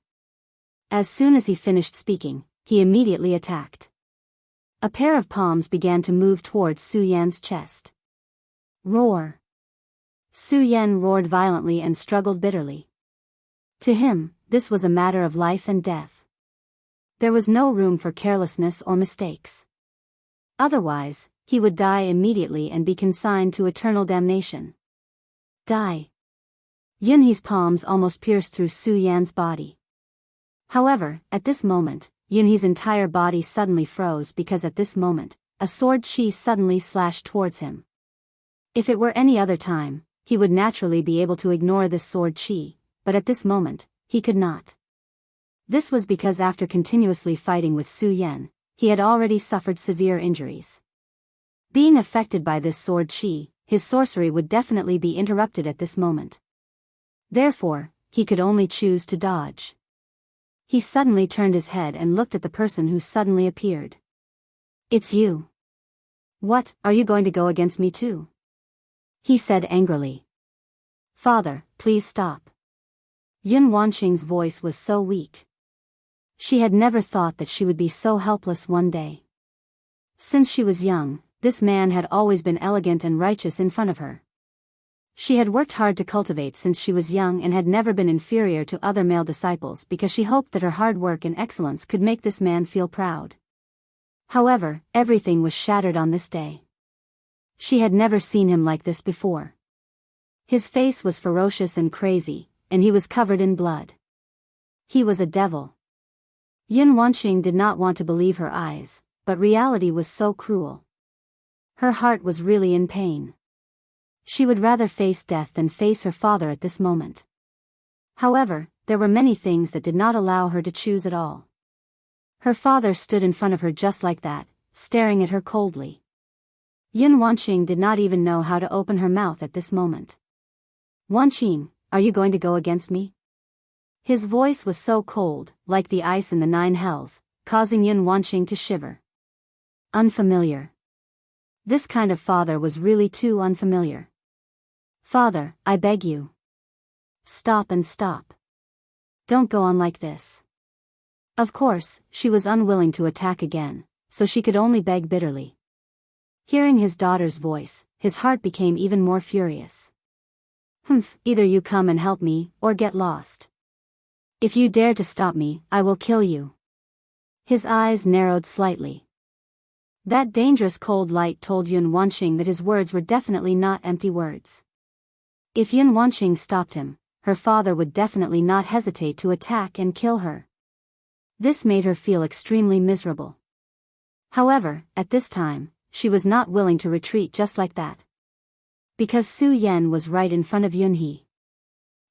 As soon as he finished speaking, he immediately attacked. A pair of palms began to move towards Su Yan's chest. Roar. Su Yan roared violently and struggled bitterly. To him, this was a matter of life and death. There was no room for carelessness or mistakes. Otherwise, he would die immediately and be consigned to eternal damnation. Die. Yunhe's palms almost pierced through Su Yan's body. However, at this moment, Yunhe's entire body suddenly froze because at this moment, a sword qi suddenly slashed towards him. If it were any other time, he would naturally be able to ignore this sword qi, but at this moment, he could not. This was because after continuously fighting with Su Yan, he had already suffered severe injuries. Being affected by this sword chi, his sorcery would definitely be interrupted at this moment. Therefore, he could only choose to dodge. He suddenly turned his head and looked at the person who suddenly appeared. "It's you. What, are you going to go against me too?" he said angrily. "Father, please stop." Yun Wanqing's voice was so weak. She had never thought that she would be so helpless one day. Since she was young, this man had always been elegant and righteous in front of her. She had worked hard to cultivate since she was young and had never been inferior to other male disciples because she hoped that her hard work and excellence could make this man feel proud. However, everything was shattered on this day. She had never seen him like this before. His face was ferocious and crazy, and he was covered in blood. He was a devil. Yun Wanqing did not want to believe her eyes, but reality was so cruel. Her heart was really in pain. She would rather face death than face her father at this moment. However, there were many things that did not allow her to choose at all. Her father stood in front of her just like that, staring at her coldly. Yun Wanqing did not even know how to open her mouth at this moment. "Wanqing, are you going to go against me?" His voice was so cold, like the ice in the 9 hells, causing Yun Wanqing to shiver. Unfamiliar. This kind of father was really too unfamiliar. "Father, I beg you. Stop and stop. Don't go on like this." Of course, she was unwilling to attack again, so she could only beg bitterly. Hearing his daughter's voice, his heart became even more furious. Either you come and help me, or get lost. If you dare to stop me, I will kill you." His eyes narrowed slightly. That dangerous cold light told Yun Wanqing that his words were definitely not empty words. If Yun Wanqing stopped him, her father would definitely not hesitate to attack and kill her. This made her feel extremely miserable. However, at this time, she was not willing to retreat just like that. Because Su Yan was right in front of Yun He.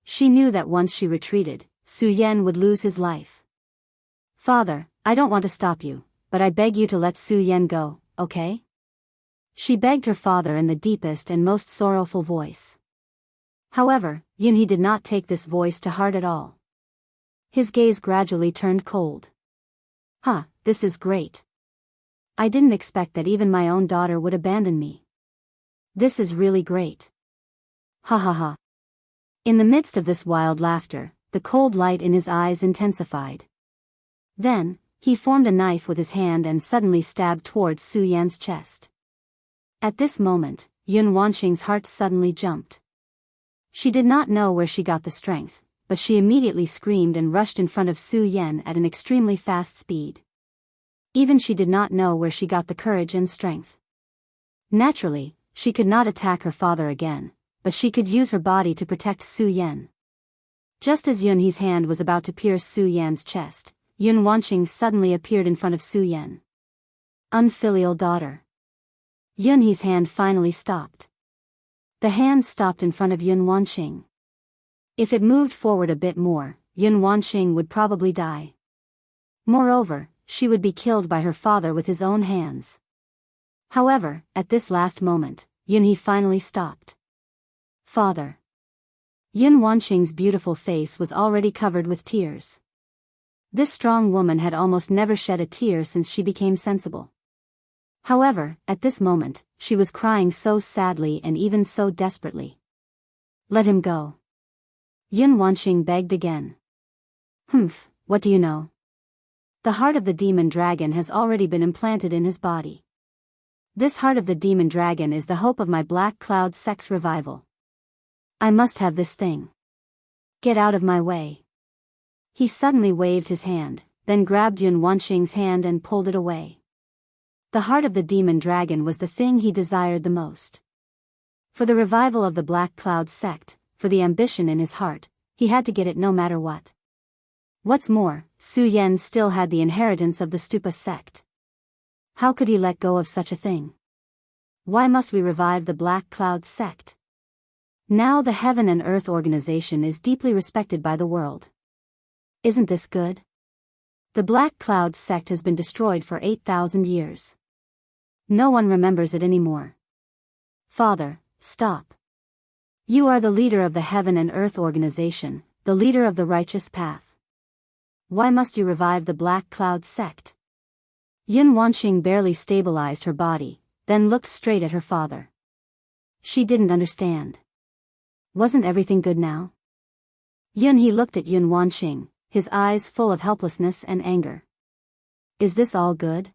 She knew that once she retreated, Su Yan would lose his life. "Father, I don't want to stop you, but I beg you to let Su Yan go, okay?" She begged her father in the deepest and most sorrowful voice. However, Yun He did not take this voice to heart at all. His gaze gradually turned cold. This is great. I didn't expect that even my own daughter would abandon me. This is really great. Ha ha ha. In the midst of this wild laughter, the cold light in his eyes intensified. Then, he formed a knife with his hand and suddenly stabbed towards Su Yan's chest. At this moment, Yun Wanqing's heart suddenly jumped. She did not know where she got the strength, but she immediately screamed and rushed in front of Su Yan at an extremely fast speed. Even she did not know where she got the courage and strength. Naturally, she could not attack her father again, but she could use her body to protect Su Yan. Just as Yun He's hand was about to pierce Su Yan's chest, Yun Wanqing suddenly appeared in front of Su Yan. Unfilial daughter. Yun He's hand finally stopped. The hand stopped in front of Yun Wanqing. If it moved forward a bit more, Yun Wanqing would probably die. Moreover, she would be killed by her father with his own hands. However, at this last moment, Yun He finally stopped. "Father." Yun Wanqing's beautiful face was already covered with tears. This strong woman had almost never shed a tear since she became sensible. However, at this moment, she was crying so sadly and even so desperately. "Let him go." Yun Wanqing begged again. What do you know? The heart of the demon dragon has already been implanted in his body. This heart of the demon dragon is the hope of my Black Cloud sex revival. I must have this thing. Get out of my way. He suddenly waved his hand, then grabbed Yun Wanqing's hand and pulled it away. The heart of the demon dragon was the thing he desired the most. For the revival of the Black Cloud sect, for the ambition in his heart, he had to get it no matter what. What's more, Su Yan still had the inheritance of the Stupa sect. How could he let go of such a thing? Why must we revive the Black Cloud sect? Now the Heaven and Earth organization is deeply respected by the world. Isn't this good? The Black Cloud sect has been destroyed for 8,000 years. No one remembers it anymore. Father, stop. You are the leader of the Heaven and Earth organization, the leader of the righteous path. Why must you revive the Black Cloud sect? Yun Wanqing barely stabilized her body, then looked straight at her father. She didn't understand. Wasn't everything good now? Yunhe looked at Yun Wanqing, his eyes full of helplessness and anger. Is this all good?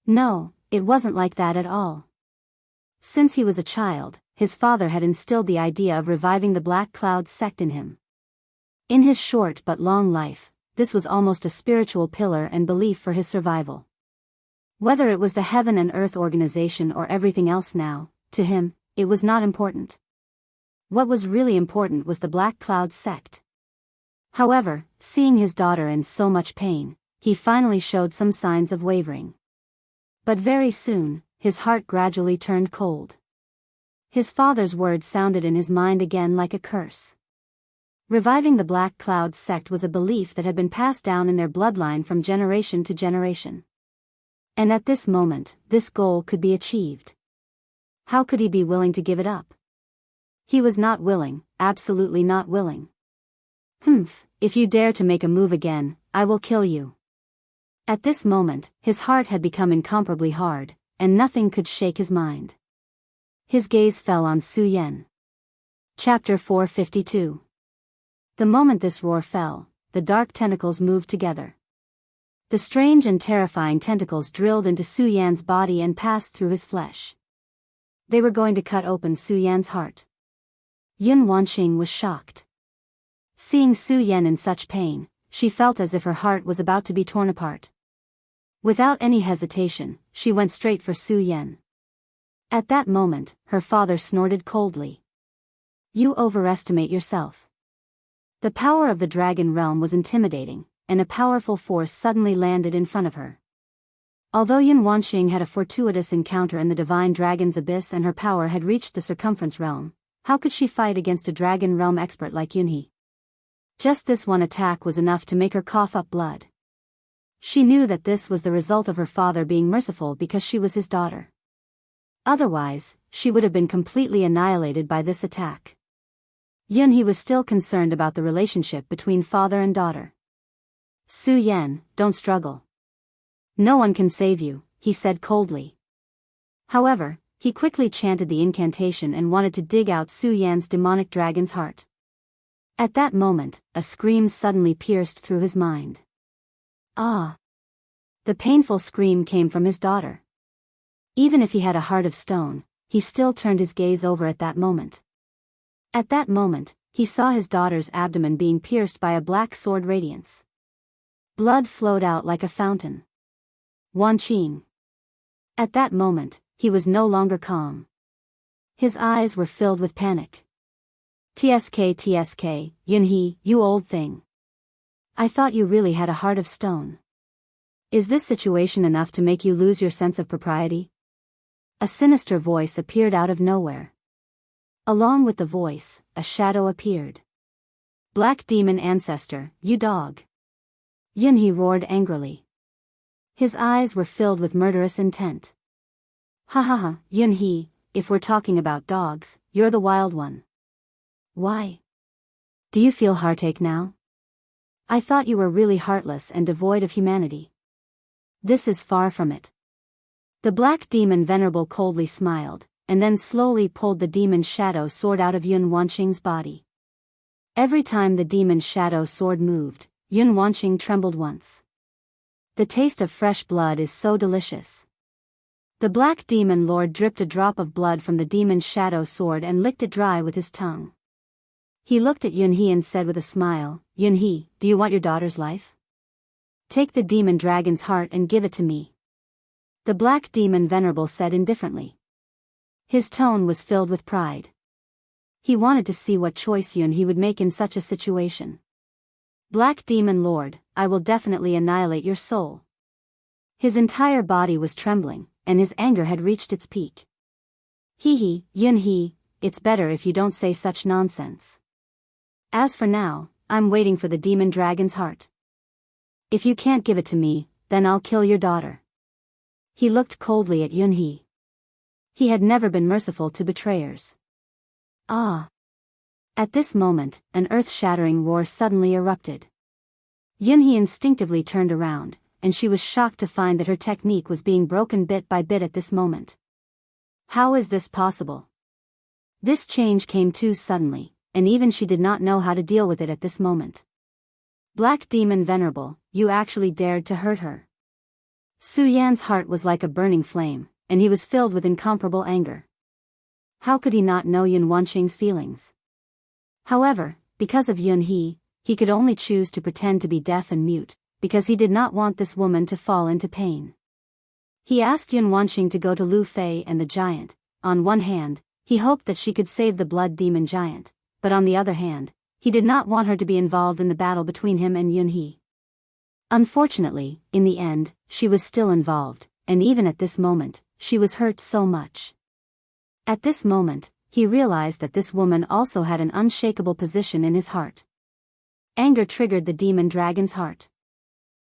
No, it wasn't like that at all. Since he was a child, his father had instilled the idea of reviving the Black Cloud sect in him. In his short but long life, this was almost a spiritual pillar and belief for his survival. Whether it was the Heaven and Earth organization or everything else now, to him, it was not important. What was really important was the Black Cloud sect. However, seeing his daughter in so much pain, he finally showed some signs of wavering. But very soon, his heart gradually turned cold. His father's words sounded in his mind again like a curse. Reviving the Black Cloud sect was a belief that had been passed down in their bloodline from generation to generation. And at this moment, this goal could be achieved. How could he be willing to give it up? He was not willing, absolutely not willing. If you dare to make a move again, I will kill you. At this moment, his heart had become incomparably hard, and nothing could shake his mind. His gaze fell on Su Yan. Chapter 452. The moment this roar fell, the dark tentacles moved together. The strange and terrifying tentacles drilled into Su Yan's body and passed through his flesh. They were going to cut open Su Yan's heart. Yun Wanqing was shocked. Seeing Su Yan in such pain, she felt as if her heart was about to be torn apart. Without any hesitation, she went straight for Su Yan. At that moment, her father snorted coldly. You overestimate yourself. The power of the dragon realm was intimidating, and a powerful force suddenly landed in front of her. Although Yun Wanqing had a fortuitous encounter in the divine dragon's abyss and her power had reached the circumference realm, how could she fight against a dragon realm expert like Yunhe? Just this one attack was enough to make her cough up blood. She knew that this was the result of her father being merciful because she was his daughter. Otherwise, she would have been completely annihilated by this attack. Yunhe was still concerned about the relationship between father and daughter. Su Yan, don't struggle. No one can save you, he said coldly. However, he quickly chanted the incantation and wanted to dig out Su Yan's demonic dragon's heart. At that moment, a scream suddenly pierced through his mind. Ah! The painful scream came from his daughter. Even if he had a heart of stone, he still turned his gaze over at that moment. At that moment, he saw his daughter's abdomen being pierced by a black sword radiance. Blood flowed out like a fountain. Wanqing. At that moment, he was no longer calm. His eyes were filled with panic. TSK, Yunhe, you old thing. I thought you really had a heart of stone. Is this situation enough to make you lose your sense of propriety? A sinister voice appeared out of nowhere. Along with the voice, a shadow appeared. Black demon ancestor, you dog. Yunhe roared angrily. His eyes were filled with murderous intent. Ha ha ha, Yunhe, if we're talking about dogs, you're the wild one. Why? Do you feel heartache now? I thought you were really heartless and devoid of humanity. This is far from it. The black demon venerable coldly smiled, and then slowly pulled the demon's shadow sword out of Yun Wanqing's body. Every time the demon's shadow sword moved, Yun Wanqing trembled once. The taste of fresh blood is so delicious. The black demon lord dripped a drop of blood from the demon's shadow sword and licked it dry with his tongue. He looked at Yunhe and said with a smile, Yunhe, do you want your daughter's life? Take the demon dragon's heart and give it to me. The black demon venerable said indifferently. His tone was filled with pride. He wanted to see what choice Yunhe would make in such a situation. Black demon lord, I will definitely annihilate your soul. His entire body was trembling, and his anger had reached its peak. Hee, Yunhe, it's better if you don't say such nonsense. As for now, I'm waiting for the demon dragon's heart. If you can't give it to me, then I'll kill your daughter. He looked coldly at Yunhee. He had never been merciful to betrayers. Ah! At this moment, an earth-shattering roar suddenly erupted. Yunhee instinctively turned around, and she was shocked to find that her technique was being broken bit by bit at this moment. How is this possible? This change came too suddenly, and even she did not know how to deal with it at this moment. Black Demon Venerable, you actually dared to hurt her. Su Yan's heart was like a burning flame, and he was filled with incomparable anger. How could he not know Yun Wanqing's feelings? However, because of Yunhee, he could only choose to pretend to be deaf and mute, because he did not want this woman to fall into pain. He asked Yun Wanqing to go to Lu Fei and the giant. On one hand, he hoped that she could save the blood demon giant, but on the other hand, he did not want her to be involved in the battle between him and Yunhee. Unfortunately, in the end, she was still involved, and even at this moment, she was hurt so much. At this moment, he realized that this woman also had an unshakable position in his heart. Anger triggered the demon dragon's heart.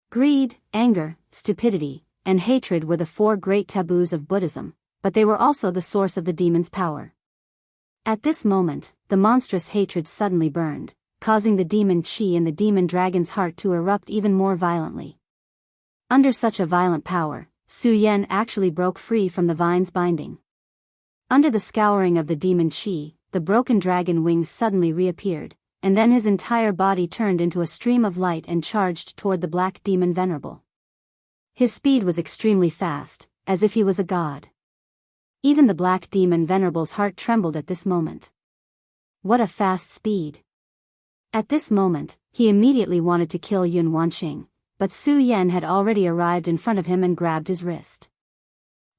Greed, anger, stupidity, and hatred were the four great taboos of Buddhism, but they were also the source of the demon's power. At this moment, the monstrous hatred suddenly burned, causing the demon chi in the demon dragon's heart to erupt even more violently. Under such a violent power, Su Yan actually broke free from the vine's binding. Under the scouring of the demon chi, the broken dragon wings suddenly reappeared, and then his entire body turned into a stream of light and charged toward the Black Demon Venerable. His speed was extremely fast, as if he was a god. Even the Black Demon Venerable's heart trembled at this moment. What a fast speed! At this moment, he immediately wanted to kill Yun Wanqing, but Su Yan had already arrived in front of him and grabbed his wrist.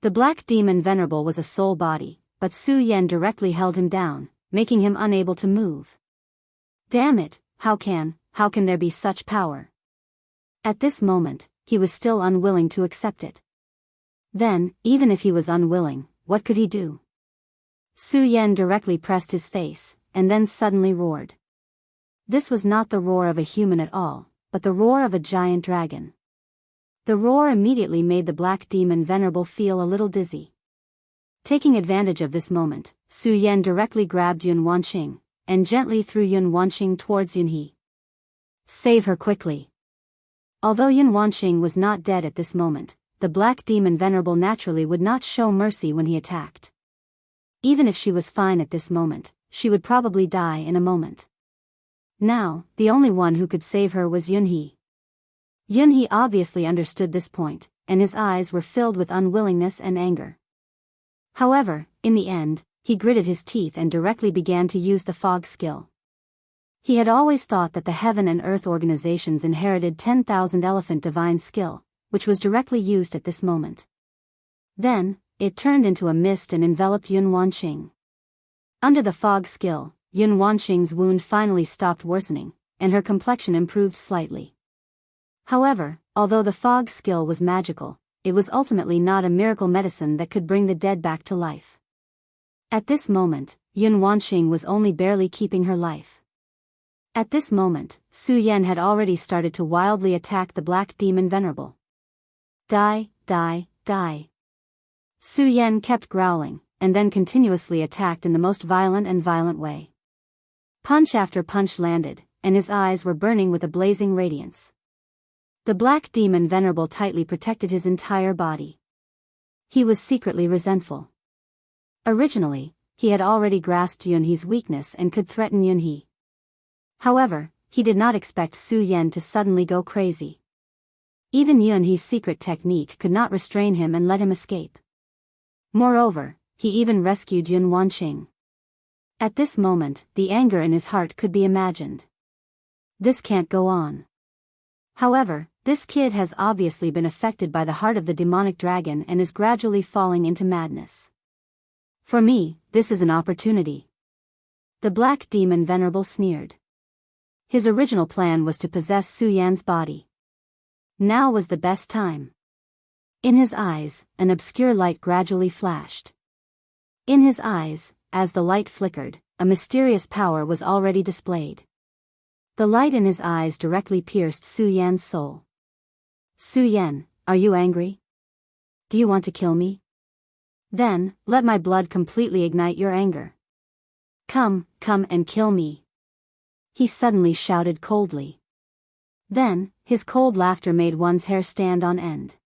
The Black Demon Venerable was a soul body, but Su Yan directly held him down, making him unable to move. Damn it, how can there be such power? At this moment, he was still unwilling to accept it. Then, even if he was unwilling, what could he do? Su Yan directly pressed his face, and then suddenly roared. This was not the roar of a human at all, but the roar of a giant dragon. The roar immediately made the Black Demon Venerable feel a little dizzy. Taking advantage of this moment, Su Yan directly grabbed Yun Wanqing, and gently threw Yun Wanqing towards Yunhee. Save her quickly. Although Yun Wanqing was not dead at this moment, the Black Demon Venerable naturally would not show mercy when he attacked. Even if she was fine at this moment, she would probably die in a moment. Now, the only one who could save her was Yunhee. Yunhee obviously understood this point, and his eyes were filled with unwillingness and anger. However, in the end, he gritted his teeth and directly began to use the fog skill. He had always thought that the Heaven and Earth organizations inherited 10,000 elephant divine skill, which was directly used at this moment. Then, it turned into a mist and enveloped Yun Wanqing. Under the fog skill, Yun Wanqing's wound finally stopped worsening, and her complexion improved slightly. However, although the fog skill was magical, it was ultimately not a miracle medicine that could bring the dead back to life. At this moment, Yun Wanqing was only barely keeping her life. At this moment, Su Yan had already started to wildly attack the Black Demon Venerable. Die, die, die. Su Yan kept growling, and then continuously attacked in the most violent way. Punch after punch landed, and his eyes were burning with a blazing radiance. The Black Demon Venerable tightly protected his entire body. He was secretly resentful. Originally, he had already grasped Yunhee's weakness and could threaten Yunhee. However, he did not expect Su Yan to suddenly go crazy. Even Yunhee's secret technique could not restrain him and let him escape. Moreover, he even rescued Yun Wanqing. At this moment, the anger in his heart could be imagined. This can't go on. However, this kid has obviously been affected by the heart of the demonic dragon and is gradually falling into madness. For me, this is an opportunity. The Black Demon Venerable sneered. His original plan was to possess Su Yan's body. Now was the best time. In his eyes, an obscure light gradually flashed. In his eyes, as the light flickered, a mysterious power was already displayed. The light in his eyes directly pierced Su Yan's soul. Su Yan, are you angry? Do you want to kill me? Then, let my blood completely ignite your anger. Come and kill me. He suddenly shouted coldly. Then, his cold laughter made one's hair stand on end.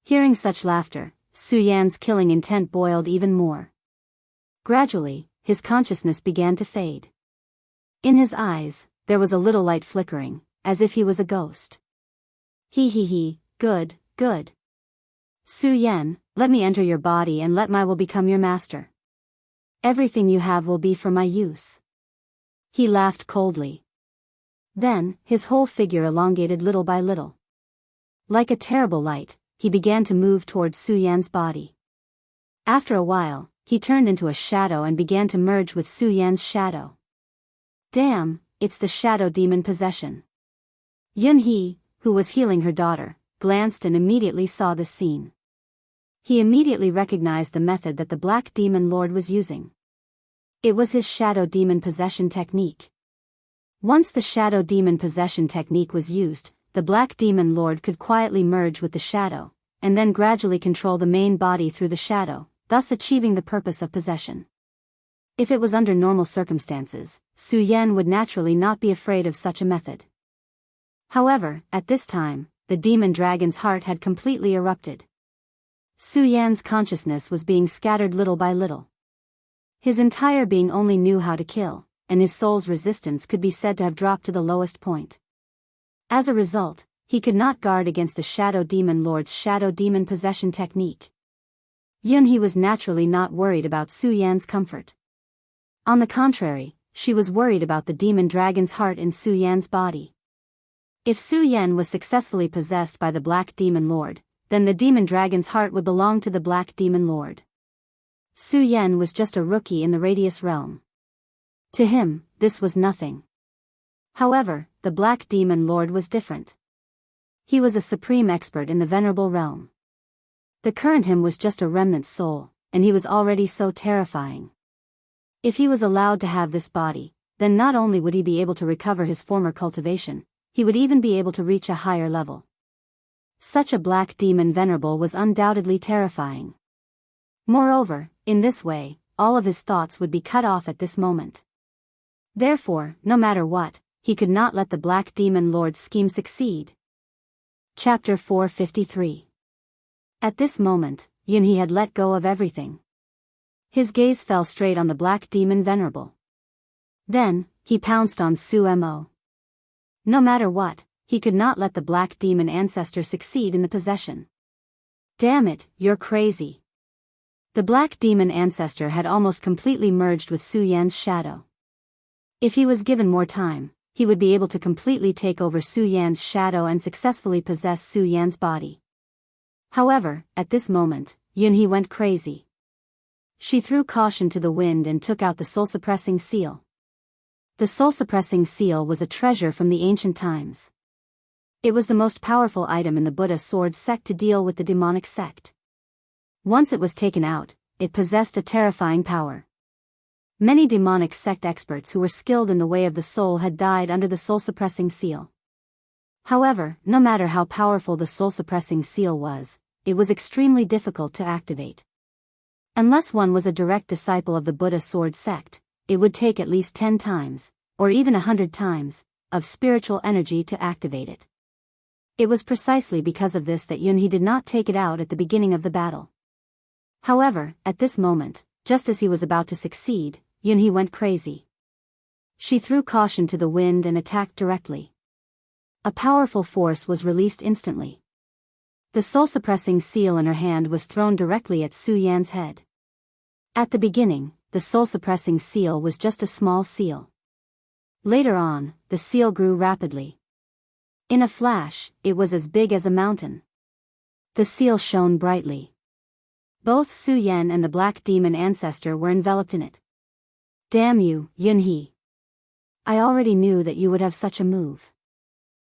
Hearing such laughter, Su Yan's killing intent boiled even more. Gradually, his consciousness began to fade. In his eyes, there was a little light flickering, as if he was a ghost. He, good. Su Yan, let me enter your body and let my will become your master. Everything you have will be for my use. He laughed coldly. Then, his whole figure elongated little by little. Like a terrible light, he began to move towards Su Yan's body. After a while, he turned into a shadow and began to merge with Su Yan's shadow. Damn, it's the shadow demon possession. Yunhee, who was healing her daughter, glanced and immediately saw this scene. He immediately recognized the method that the Black Demon Lord was using. It was his shadow demon possession technique. Once the shadow demon possession technique was used, the Black Demon Lord could quietly merge with the shadow, and then gradually control the main body through the shadow, thus achieving the purpose of possession. If it was under normal circumstances, Su Yan would naturally not be afraid of such a method. However, at this time, the demon dragon's heart had completely erupted. Su Yan's consciousness was being scattered little by little. His entire being only knew how to kill, and his soul's resistance could be said to have dropped to the lowest point. As a result, he could not guard against the Shadow Demon Lord's shadow demon possession technique. Yunhee was naturally not worried about Su Yan's comfort. On the contrary, she was worried about the demon dragon's heart in Su Yan's body. If Su Yan was successfully possessed by the Black Demon Lord, then the demon dragon's heart would belong to the Black Demon Lord. Su Yan was just a rookie in the Radius realm. To him, this was nothing. However, the Black Demon Lord was different. He was a supreme expert in the Venerable realm. The current him was just a remnant soul, and he was already so terrifying. If he was allowed to have this body, then not only would he be able to recover his former cultivation, he would even be able to reach a higher level. Such a Black Demon Venerable was undoubtedly terrifying. Moreover, in this way, all of his thoughts would be cut off at this moment. Therefore, no matter what, he could not let the Black Demon Lord's scheme succeed. Chapter 453. At this moment, Yunhee had let go of everything. His gaze fell straight on the Black Demon Venerable. Then, he pounced on Su Mo. No matter what, he could not let the Black Demon Ancestor succeed in the possession. Damn it, you're crazy. The Black Demon Ancestor had almost completely merged with Su Yan's shadow. If he was given more time, he would be able to completely take over Su Yan's shadow and successfully possess Su Yan's body. However, at this moment, Yunhee went crazy. She threw caution to the wind and took out the soul-suppressing seal. The soul-suppressing seal was a treasure from the ancient times. It was the most powerful item in the Buddha sword sect to deal with the demonic sect. Once it was taken out, it possessed a terrifying power. Many demonic sect experts who were skilled in the way of the soul had died under the soul-suppressing seal. However, no matter how powerful the soul-suppressing seal was, it was extremely difficult to activate. Unless one was a direct disciple of the Buddha sword sect, it would take at least 10 times, or even 100 times, of spiritual energy to activate it. It was precisely because of this that Yunhee did not take it out at the beginning of the battle. However, at this moment, just as he was about to succeed, Yunhee went crazy. She threw caution to the wind and attacked directly. A powerful force was released instantly. The soul-suppressing seal in her hand was thrown directly at Su Yan's head. At the beginning, the soul-suppressing seal was just a small seal. Later on, the seal grew rapidly. In a flash, it was as big as a mountain. The seal shone brightly. Both Su Yan and the Black Demon Ancestor were enveloped in it. Damn you, Yunhee. I already knew that you would have such a move.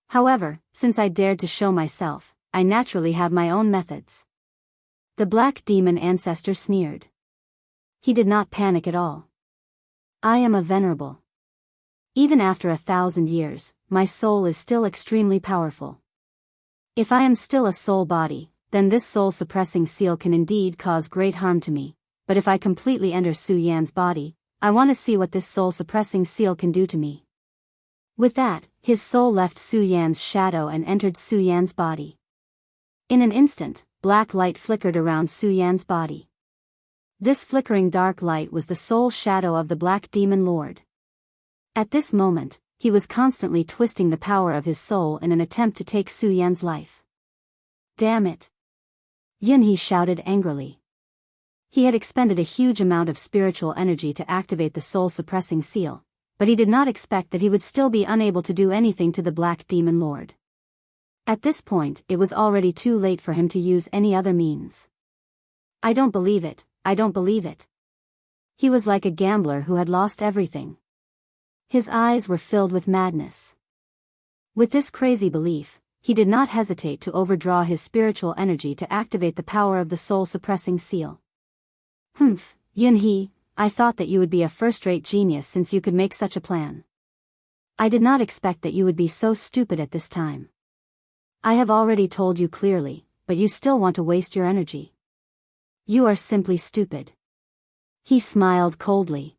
However, since I dared to show myself, I naturally have my own methods. The Black Demon Ancestor sneered. He did not panic at all. I am a venerable. Even after 1,000 years, my soul is still extremely powerful. If I am still a soul body, then this soul-suppressing seal can indeed cause great harm to me, but if I completely enter Su Yan's body, I want to see what this soul-suppressing seal can do to me. With that, his soul left Su Yan's shadow and entered Su Yan's body. In an instant, black light flickered around Su Yan's body. This flickering dark light was the soul shadow of the Black Demon Lord. At this moment, he was constantly twisting the power of his soul in an attempt to take Su Yan's life. Damn it! Yunhee shouted angrily. He had expended a huge amount of spiritual energy to activate the soul-suppressing seal, but he did not expect that he would still be unable to do anything to the Black Demon Lord. At this point, it was already too late for him to use any other means. I don't believe it, I don't believe it. He was like a gambler who had lost everything. His eyes were filled with madness. With this crazy belief, he did not hesitate to overdraw his spiritual energy to activate the power of the soul-suppressing seal. Humph, Yunhee, I thought that you would be a first-rate genius since you could make such a plan. I did not expect that you would be so stupid at this time. I have already told you clearly, but you still want to waste your energy. You are simply stupid. He smiled coldly.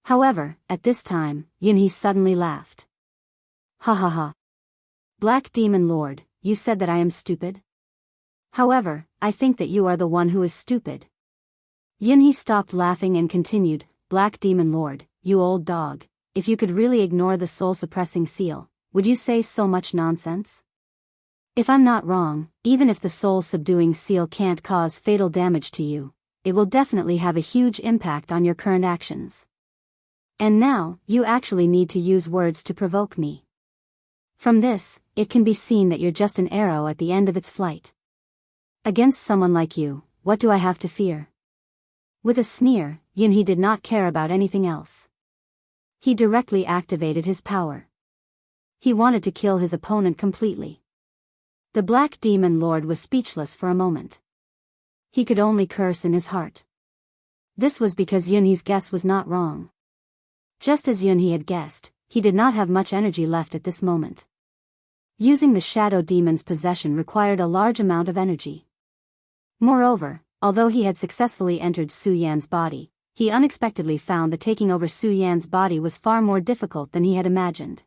However, at this time, Yunhee suddenly laughed. Ha ha ha. Black Demon Lord, you said that I am stupid? However, I think that you are the one who is stupid. Yunhee stopped laughing and continued, Black Demon Lord, you old dog, if you could really ignore the soul-suppressing seal, would you say so much nonsense? If I'm not wrong, even if the soul-subduing seal can't cause fatal damage to you, it will definitely have a huge impact on your current actions. And now, you actually need to use words to provoke me. From this, it can be seen that you're just an arrow at the end of its flight. Against someone like you, what do I have to fear? With a sneer, Yunhee did not care about anything else. He directly activated his power. He wanted to kill his opponent completely. The Black Demon Lord was speechless for a moment. He could only curse in his heart. This was because Yunhee's guess was not wrong. Just as Yunhee had guessed, he did not have much energy left at this moment. Using the Shadow Demon's possession required a large amount of energy. Moreover, although he had successfully entered Su Yan's body, he unexpectedly found that taking over Su Yan's body was far more difficult than he had imagined.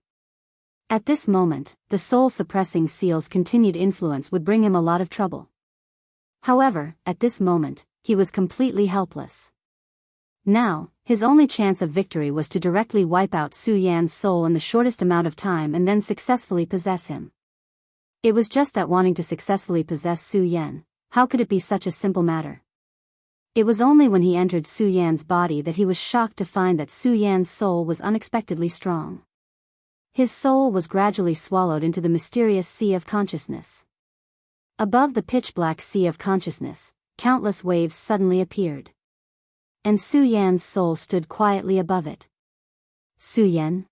At this moment, the soul-suppressing seal's continued influence would bring him a lot of trouble. However, at this moment, he was completely helpless. Now, his only chance of victory was to directly wipe out Su Yan's soul in the shortest amount of time and then successfully possess him. It was just that wanting to successfully possess Su Yan, how could it be such a simple matter? It was only when he entered Su Yan's body that he was shocked to find that Su Yan's soul was unexpectedly strong. His soul was gradually swallowed into the mysterious sea of consciousness. Above the pitch-black sea of consciousness, countless waves suddenly appeared. And Su Yan's soul stood quietly above it. Su Yan?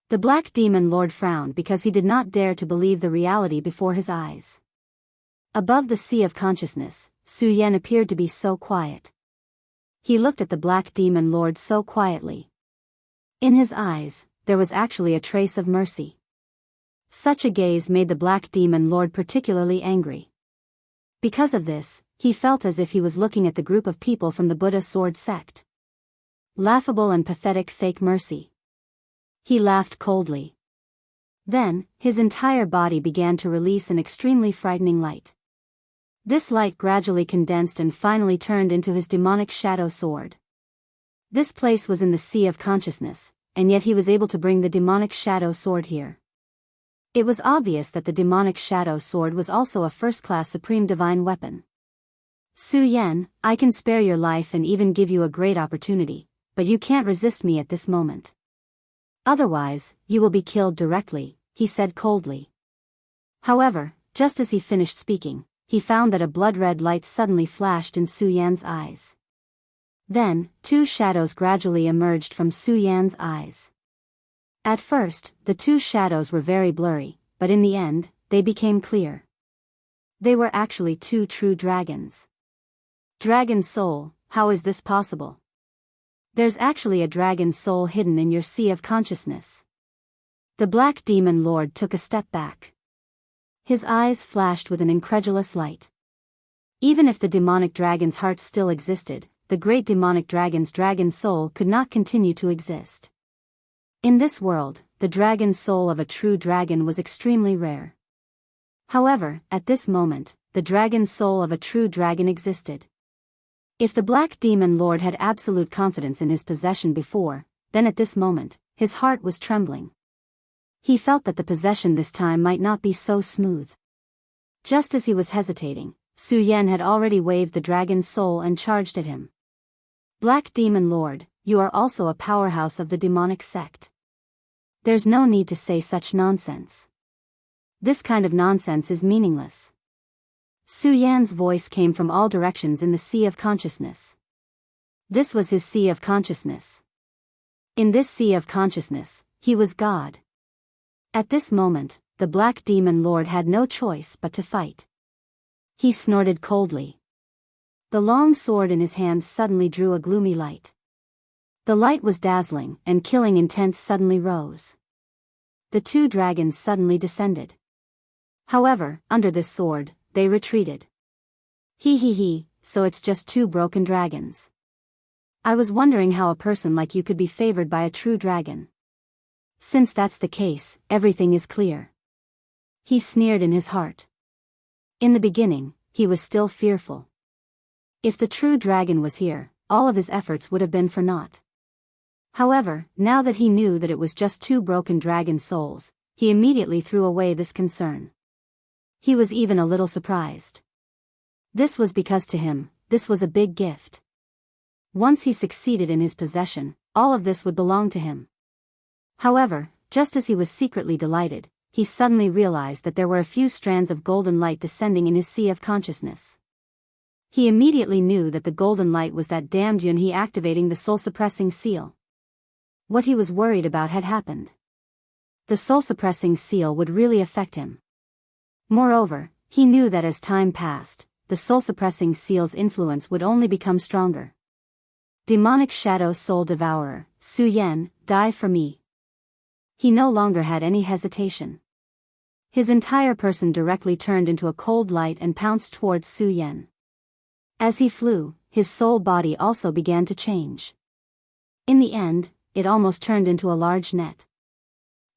The Black Demon Lord frowned because he did not dare to believe the reality before his eyes. Above the sea of consciousness, Su Yan appeared to be so quiet. He looked at the Black Demon Lord so quietly. In his eyes, there was actually a trace of mercy. Such a gaze made the Black Demon Lord particularly angry. Because of this, he felt as if he was looking at the group of people from the Buddha sword sect. Laughable and pathetic fake mercy. He laughed coldly. Then, his entire body began to release an extremely frightening light. This light gradually condensed and finally turned into his demonic shadow sword. This place was in the sea of consciousness, and yet he was able to bring the demonic shadow sword here. It was obvious that the demonic shadow sword was also a first-class supreme divine weapon. Su Yan, I can spare your life and even give you a great opportunity, but you can't resist me at this moment. Otherwise, you will be killed directly, he said coldly. However, just as he finished speaking, he found that a blood-red light suddenly flashed in Su Yan's eyes. Then, two shadows gradually emerged from Su Yan's eyes. At first, the two shadows were very blurry, but in the end, they became clear. They were actually two true dragons. Dragon soul, how is this possible? There's actually a dragon soul hidden in your sea of consciousness. The Black Demon Lord took a step back. His eyes flashed with an incredulous light. Even if the demonic dragon's heart still existed, the great demonic dragon's dragon soul could not continue to exist. In this world, the dragon soul of a true dragon was extremely rare. However, at this moment, the dragon soul of a true dragon existed. If the Black Demon Lord had absolute confidence in his possession before, then at this moment, his heart was trembling. He felt that the possession this time might not be so smooth. Just as he was hesitating, Su Yan had already waved the dragon's soul and charged at him. Black Demon Lord, you are also a powerhouse of the demonic sect. There's no need to say such nonsense. This kind of nonsense is meaningless. Su Yan's voice came from all directions in the sea of consciousness. This was his sea of consciousness. In this sea of consciousness, he was God. At this moment, the Black Demon Lord had no choice but to fight. He snorted coldly. The long sword in his hand suddenly drew a gloomy light. The light was dazzling, and killing intent suddenly rose. The two dragons suddenly descended. However, under this sword, they retreated. He, so it's just two broken dragons. I was wondering how a person like you could be favored by a true dragon. Since that's the case, everything is clear. He sneered in his heart. In the beginning, he was still fearful. If the true dragon was here, all of his efforts would have been for naught. However, now that he knew that it was just two broken dragon souls, he immediately threw away this concern. He was even a little surprised. This was because to him, this was a big gift. Once he succeeded in his possession, all of this would belong to him. However, just as he was secretly delighted, he suddenly realized that there were a few strands of golden light descending in his sea of consciousness. He immediately knew that the golden light was that damned Yunhe activating the soul-suppressing seal. What he was worried about had happened. The soul-suppressing seal would really affect him. Moreover, he knew that as time passed, the soul-suppressing seal's influence would only become stronger. Demonic Shadow Soul Devourer, Su Yan, die for me. He no longer had any hesitation. His entire person directly turned into a cold light and pounced towards Su Yan. As he flew, his soul body also began to change. In the end, it almost turned into a large net.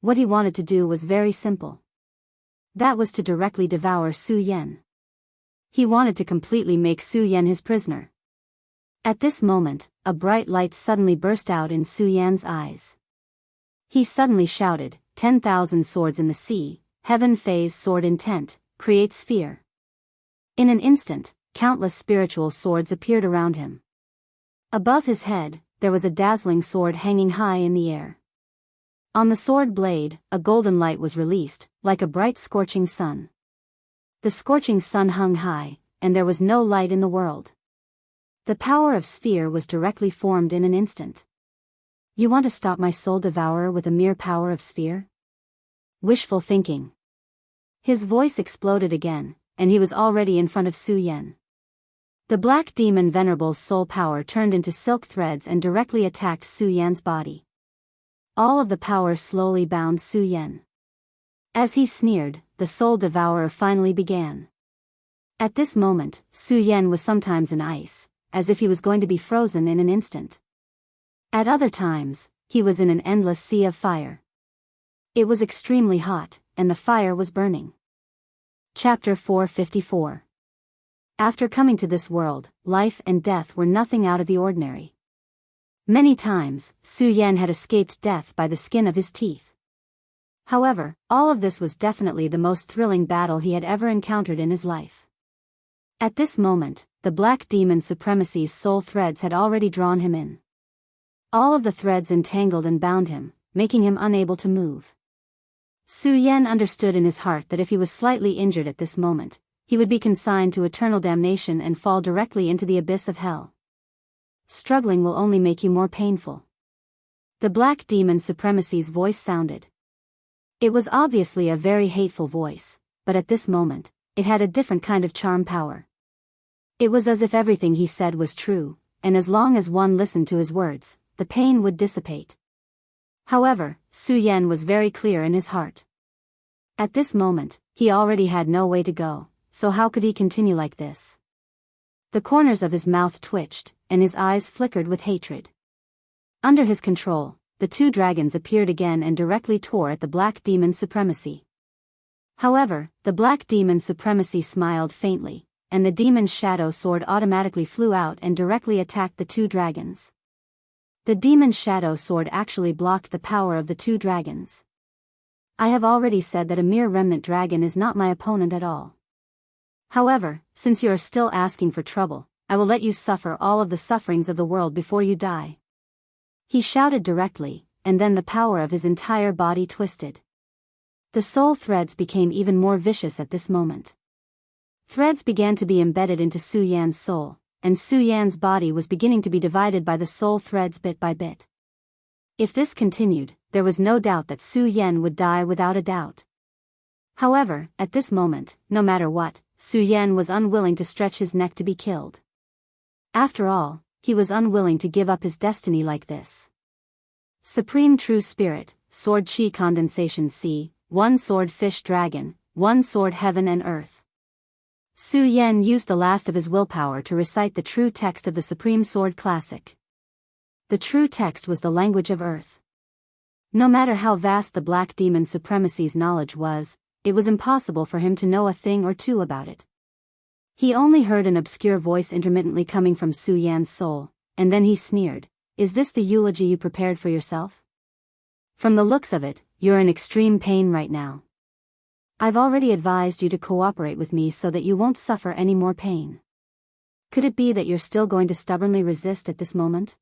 What he wanted to do was very simple. That was to directly devour Su Yan. He wanted to completely make Su Yan his prisoner. At this moment, a bright light suddenly burst out in Su Yan's eyes. He suddenly shouted, 10,000 swords in the sea, heaven phase sword intent, create sphere. In an instant, countless spiritual swords appeared around him. Above his head, there was a dazzling sword hanging high in the air. On the sword blade, a golden light was released, like a bright scorching sun. The scorching sun hung high, and there was no light in the world. The power of sphere was directly formed in an instant. You want to stop my soul devourer with a mere power of sphere? Wishful thinking. His voice exploded again, and he was already in front of Su Yan. The Black Demon Venerable's soul power turned into silk threads and directly attacked Su Yan's body. All of the power slowly bound Su Yan. As he sneered, the soul devourer finally began. At this moment, Su Yan was sometimes in ice, as if he was going to be frozen in an instant. At other times, he was in an endless sea of fire. It was extremely hot, and the fire was burning. Chapter 454. After coming to this world, life and death were nothing out of the ordinary. Many times, Su Yan had escaped death by the skin of his teeth. However, all of this was definitely the most thrilling battle he had ever encountered in his life. At this moment, the Black Demon Supremacy's soul threads had already drawn him in. All of the threads entangled and bound him, making him unable to move. Su Yan understood in his heart that if he was slightly injured at this moment, he would be consigned to eternal damnation and fall directly into the abyss of hell. Struggling will only make you more painful. The Black Demon Supremacy's voice sounded. It was obviously a very hateful voice, but at this moment, it had a different kind of charm power. It was as if everything he said was true, and as long as one listened to his words, the pain would dissipate. However, Su Yan was very clear in his heart. At this moment, he already had no way to go, so how could he continue like this? The corners of his mouth twitched, and his eyes flickered with hatred. Under his control, the two dragons appeared again and directly tore at the Black Demon's supremacy. However, the Black Demon's supremacy smiled faintly, and the demon's shadow sword automatically flew out and directly attacked the two dragons. The demon's shadow sword actually blocked the power of the two dragons. I have already said that a mere remnant dragon is not my opponent at all. However, since you are still asking for trouble, I will let you suffer all of the sufferings of the world before you die. He shouted directly, and then the power of his entire body twisted. The soul threads became even more vicious at this moment. Threads began to be embedded into Su Yan's soul, and Su Yan's body was beginning to be divided by the soul threads bit by bit. If this continued, there was no doubt that Su Yan would die without a doubt. However, at this moment, no matter what, Su Yan was unwilling to stretch his neck to be killed. After all, he was unwilling to give up his destiny like this. Supreme True Spirit, Sword Chi Condensation C, One Sword Fish Dragon, One Sword Heaven and Earth. Su Yan used the last of his willpower to recite the true text of the Supreme Sword Classic. The true text was the language of Earth. No matter how vast the Black Demon's supremacy's knowledge was, it was impossible for him to know a thing or two about it. He only heard an obscure voice intermittently coming from Su Yan's soul, and then he sneered, "Is this the eulogy you prepared for yourself? From the looks of it, you're in extreme pain right now. I've already advised you to cooperate with me so that you won't suffer any more pain. Could it be that you're still going to stubbornly resist at this moment?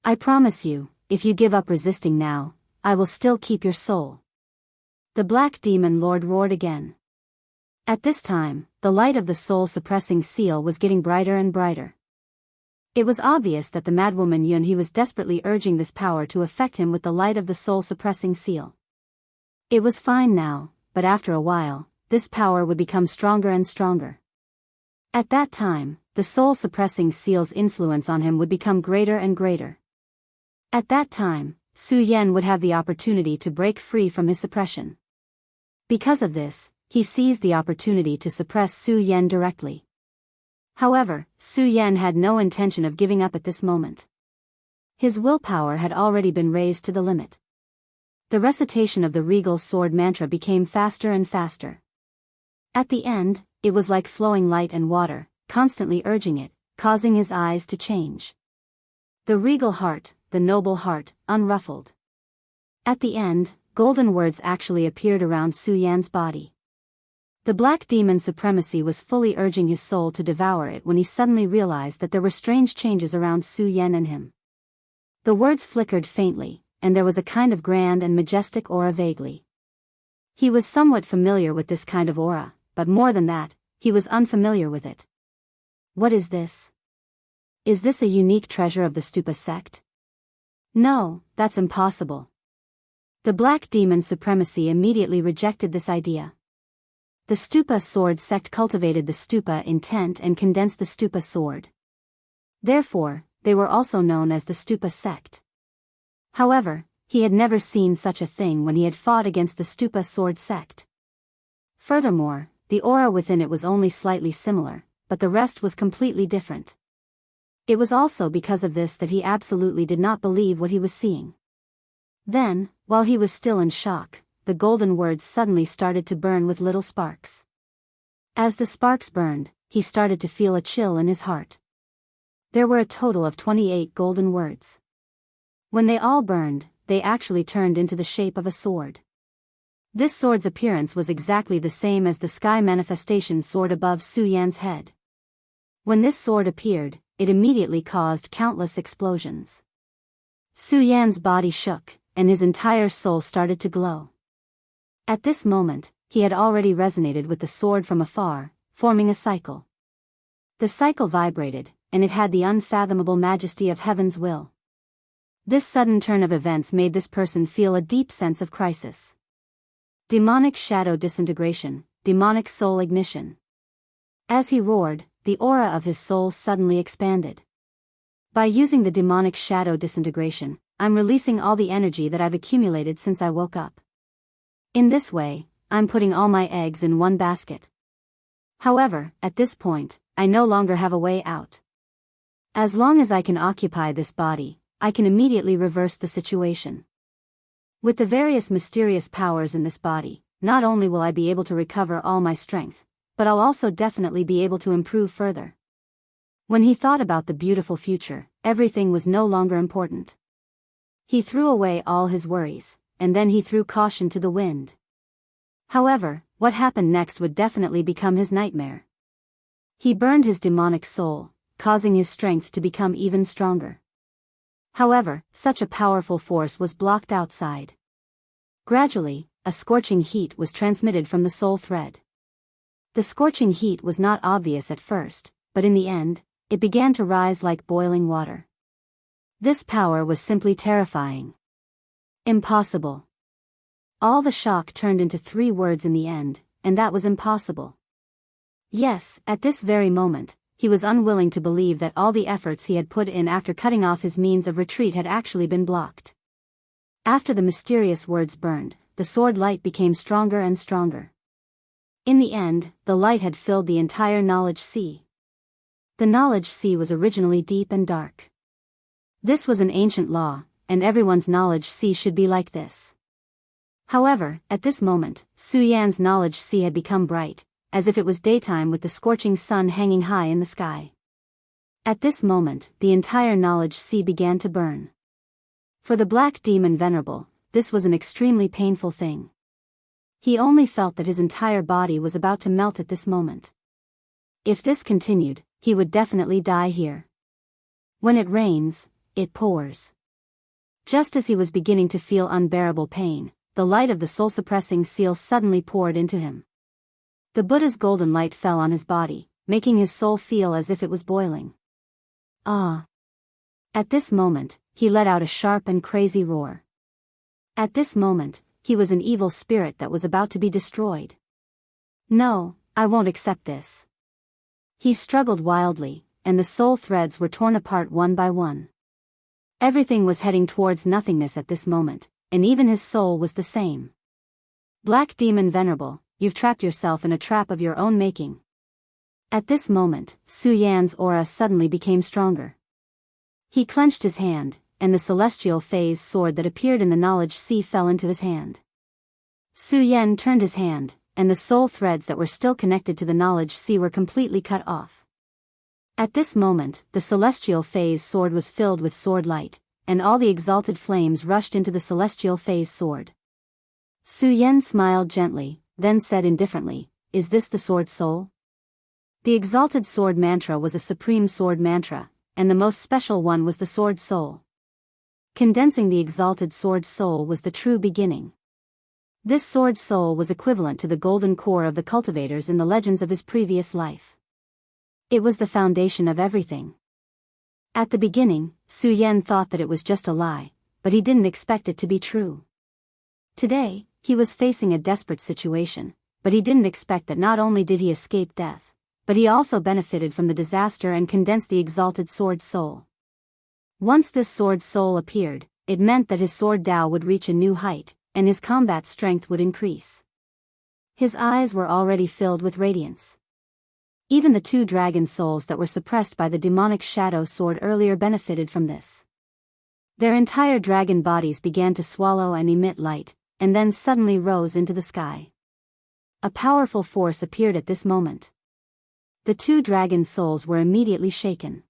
I promise you, if you give up resisting now, I will still keep your soul." The Black Demon Lord roared again. At this time, the light of the soul-suppressing seal was getting brighter and brighter. It was obvious that the madwoman Yun He was desperately urging this power to affect him with the light of the soul-suppressing seal. It was fine now, but after a while, this power would become stronger and stronger. At that time, the soul-suppressing seal's influence on him would become greater and greater. At that time, Su Yan would have the opportunity to break free from his suppression. Because of this, he seized the opportunity to suppress Su Yan directly. However, Su Yan had no intention of giving up at this moment. His willpower had already been raised to the limit. The recitation of the regal sword mantra became faster and faster. At the end, it was like flowing light and water, constantly urging it, causing his eyes to change. The regal heart, the noble heart, unruffled. At the end, golden words actually appeared around Su Yan's body. The Black Demon's supremacy was fully urging his soul to devour it when he suddenly realized that there were strange changes around Su Yan and him. The words flickered faintly, and there was a kind of grand and majestic aura vaguely. He was somewhat familiar with this kind of aura, but more than that, he was unfamiliar with it. What is this? Is this a unique treasure of the Stupa sect? No, that's impossible. The Black Demon's supremacy immediately rejected this idea. The Stupa sword sect cultivated the Stupa intent and condensed the Stupa sword. Therefore, they were also known as the Stupa sect. However, he had never seen such a thing when he had fought against the Stupa sword sect. Furthermore, the aura within it was only slightly similar, but the rest was completely different. It was also because of this that he absolutely did not believe what he was seeing. Then, while he was still in shock, the golden words suddenly started to burn with little sparks. As the sparks burned, he started to feel a chill in his heart. There were a total of 28 golden words. When they all burned, they actually turned into the shape of a sword. This sword's appearance was exactly the same as the sky manifestation sword above Su Yan's head. When this sword appeared, it immediately caused countless explosions. Su Yan's body shook, and his entire soul started to glow. At this moment, he had already resonated with the sword from afar, forming a cycle. The cycle vibrated, and it had the unfathomable majesty of heaven's will. This sudden turn of events made this person feel a deep sense of crisis. Demonic shadow disintegration, demonic soul ignition. As he roared, the aura of his soul suddenly expanded. By using the demonic shadow disintegration, I'm releasing all the energy that I've accumulated since I woke up. In this way, I'm putting all my eggs in one basket. However, at this point, I no longer have a way out. As long as I can occupy this body, I can immediately reverse the situation. With the various mysterious powers in this body, not only will I be able to recover all my strength, but I'll also definitely be able to improve further. When he thought about the beautiful future, everything was no longer important. He threw away all his worries, and then he threw caution to the wind. However, what happened next would definitely become his nightmare. He burned his demonic soul, causing his strength to become even stronger. However, such a powerful force was blocked outside. Gradually, a scorching heat was transmitted from the soul thread. The scorching heat was not obvious at first, but in the end, it began to rise like boiling water. This power was simply terrifying. Impossible. All the shock turned into 3 words in the end, and that was impossible. Yes, at this very moment, he was unwilling to believe that all the efforts he had put in after cutting off his means of retreat had actually been blocked. After the mysterious words burned, the sword light became stronger and stronger. In the end, the light had filled the entire knowledge sea. The knowledge sea was originally deep and dark. This was an ancient law, and everyone's knowledge sea should be like this. However, at this moment, Su Yan's knowledge sea had become bright, as if it was daytime with the scorching sun hanging high in the sky. At this moment, the entire knowledge sea began to burn. For the Black Demon Venerable, this was an extremely painful thing. He only felt that his entire body was about to melt at this moment. If this continued, he would definitely die here. When it rains, it pours. Just as he was beginning to feel unbearable pain, the light of the soul-suppressing seal suddenly poured into him. The Buddha's golden light fell on his body, making his soul feel as if it was boiling. Ah! At this moment, he let out a sharp and crazy roar. At this moment, he was an evil spirit that was about to be destroyed. No, I won't accept this. He struggled wildly, and the soul threads were torn apart one by one. Everything was heading towards nothingness at this moment, and even his soul was the same. Black Demon Venerable, you've trapped yourself in a trap of your own making. At this moment, Su Yan's aura suddenly became stronger. He clenched his hand, and the celestial phase sword that appeared in the knowledge sea fell into his hand. Su Yan turned his hand, and the soul threads that were still connected to the knowledge sea were completely cut off. At this moment, the celestial phase sword was filled with sword light, and all the exalted flames rushed into the celestial phase sword. Su Yan smiled gently, then said indifferently, "Is this the sword soul?" The exalted sword mantra was a supreme sword mantra, and the most special one was the sword soul. Condensing the exalted sword soul was the true beginning. This sword soul was equivalent to the golden core of the cultivators in the legends of his previous life. It was the foundation of everything. At the beginning, Su Yan thought that it was just a lie, but he didn't expect it to be true. Today, he was facing a desperate situation, but he didn't expect that not only did he escape death, but he also benefited from the disaster and condensed the exalted sword soul. Once this sword soul appeared, it meant that his sword Tao would reach a new height, and his combat strength would increase. His eyes were already filled with radiance. Even the 2 dragon souls that were suppressed by the demonic shadow sword earlier benefited from this. Their entire dragon bodies began to swallow and emit light, and then suddenly rose into the sky. A powerful force appeared at this moment. The 2 dragon souls were immediately shaken.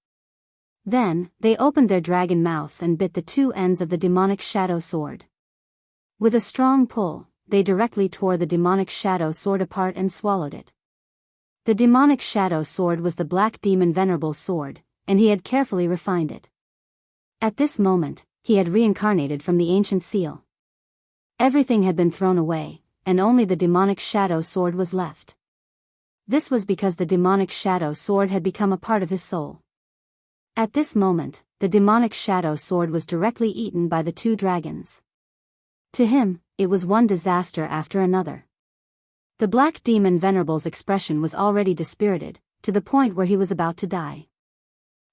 Then, they opened their dragon mouths and bit the 2 ends of the demonic shadow sword. With a strong pull, they directly tore the demonic shadow sword apart and swallowed it. The demonic shadow sword was the Black Demon Venerable's sword, and he had carefully refined it. At this moment, he had reincarnated from the ancient seal. Everything had been thrown away, and only the demonic shadow sword was left. This was because the demonic shadow sword had become a part of his soul. At this moment, the demonic shadow sword was directly eaten by the 2 dragons. To him, it was one disaster after another. The Black Demon Venerable's expression was already dispirited, to the point where he was about to die.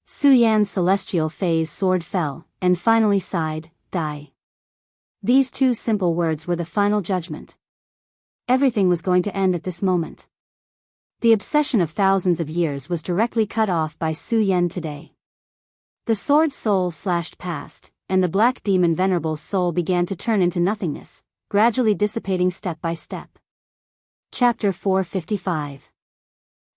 Su Yan's celestial phase sword fell, and finally sighed, "Die." These 2 simple words were the final judgment. Everything was going to end at this moment. The obsession of thousands of years was directly cut off by Su Yan today. The sword's soul slashed past, and the black demon Venerable's soul began to turn into nothingness, gradually dissipating step by step. Chapter 455.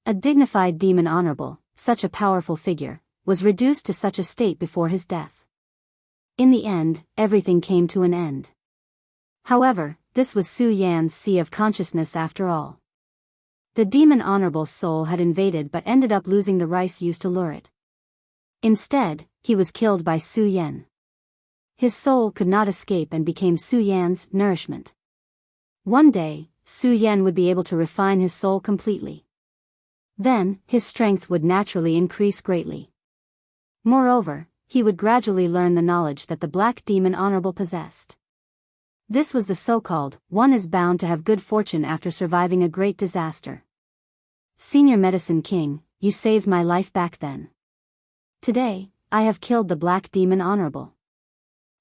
A dignified demon honorable, such a powerful figure, was reduced to such a state before his death. In the end, everything came to an end. However, this was Su Yan's sea of consciousness after all. The demon honorable's soul had invaded but ended up losing the rice used to lure it. Instead, he was killed by Su Yan. His soul could not escape and became Su Yan's nourishment. One day, Su Yan would be able to refine his soul completely. Then, his strength would naturally increase greatly. Moreover, he would gradually learn the knowledge that the black demon honorable possessed. This was the so-called, one is bound to have good fortune after surviving a great disaster. Senior Medicine King, you saved my life back then. Today, I have killed the black demon honorable.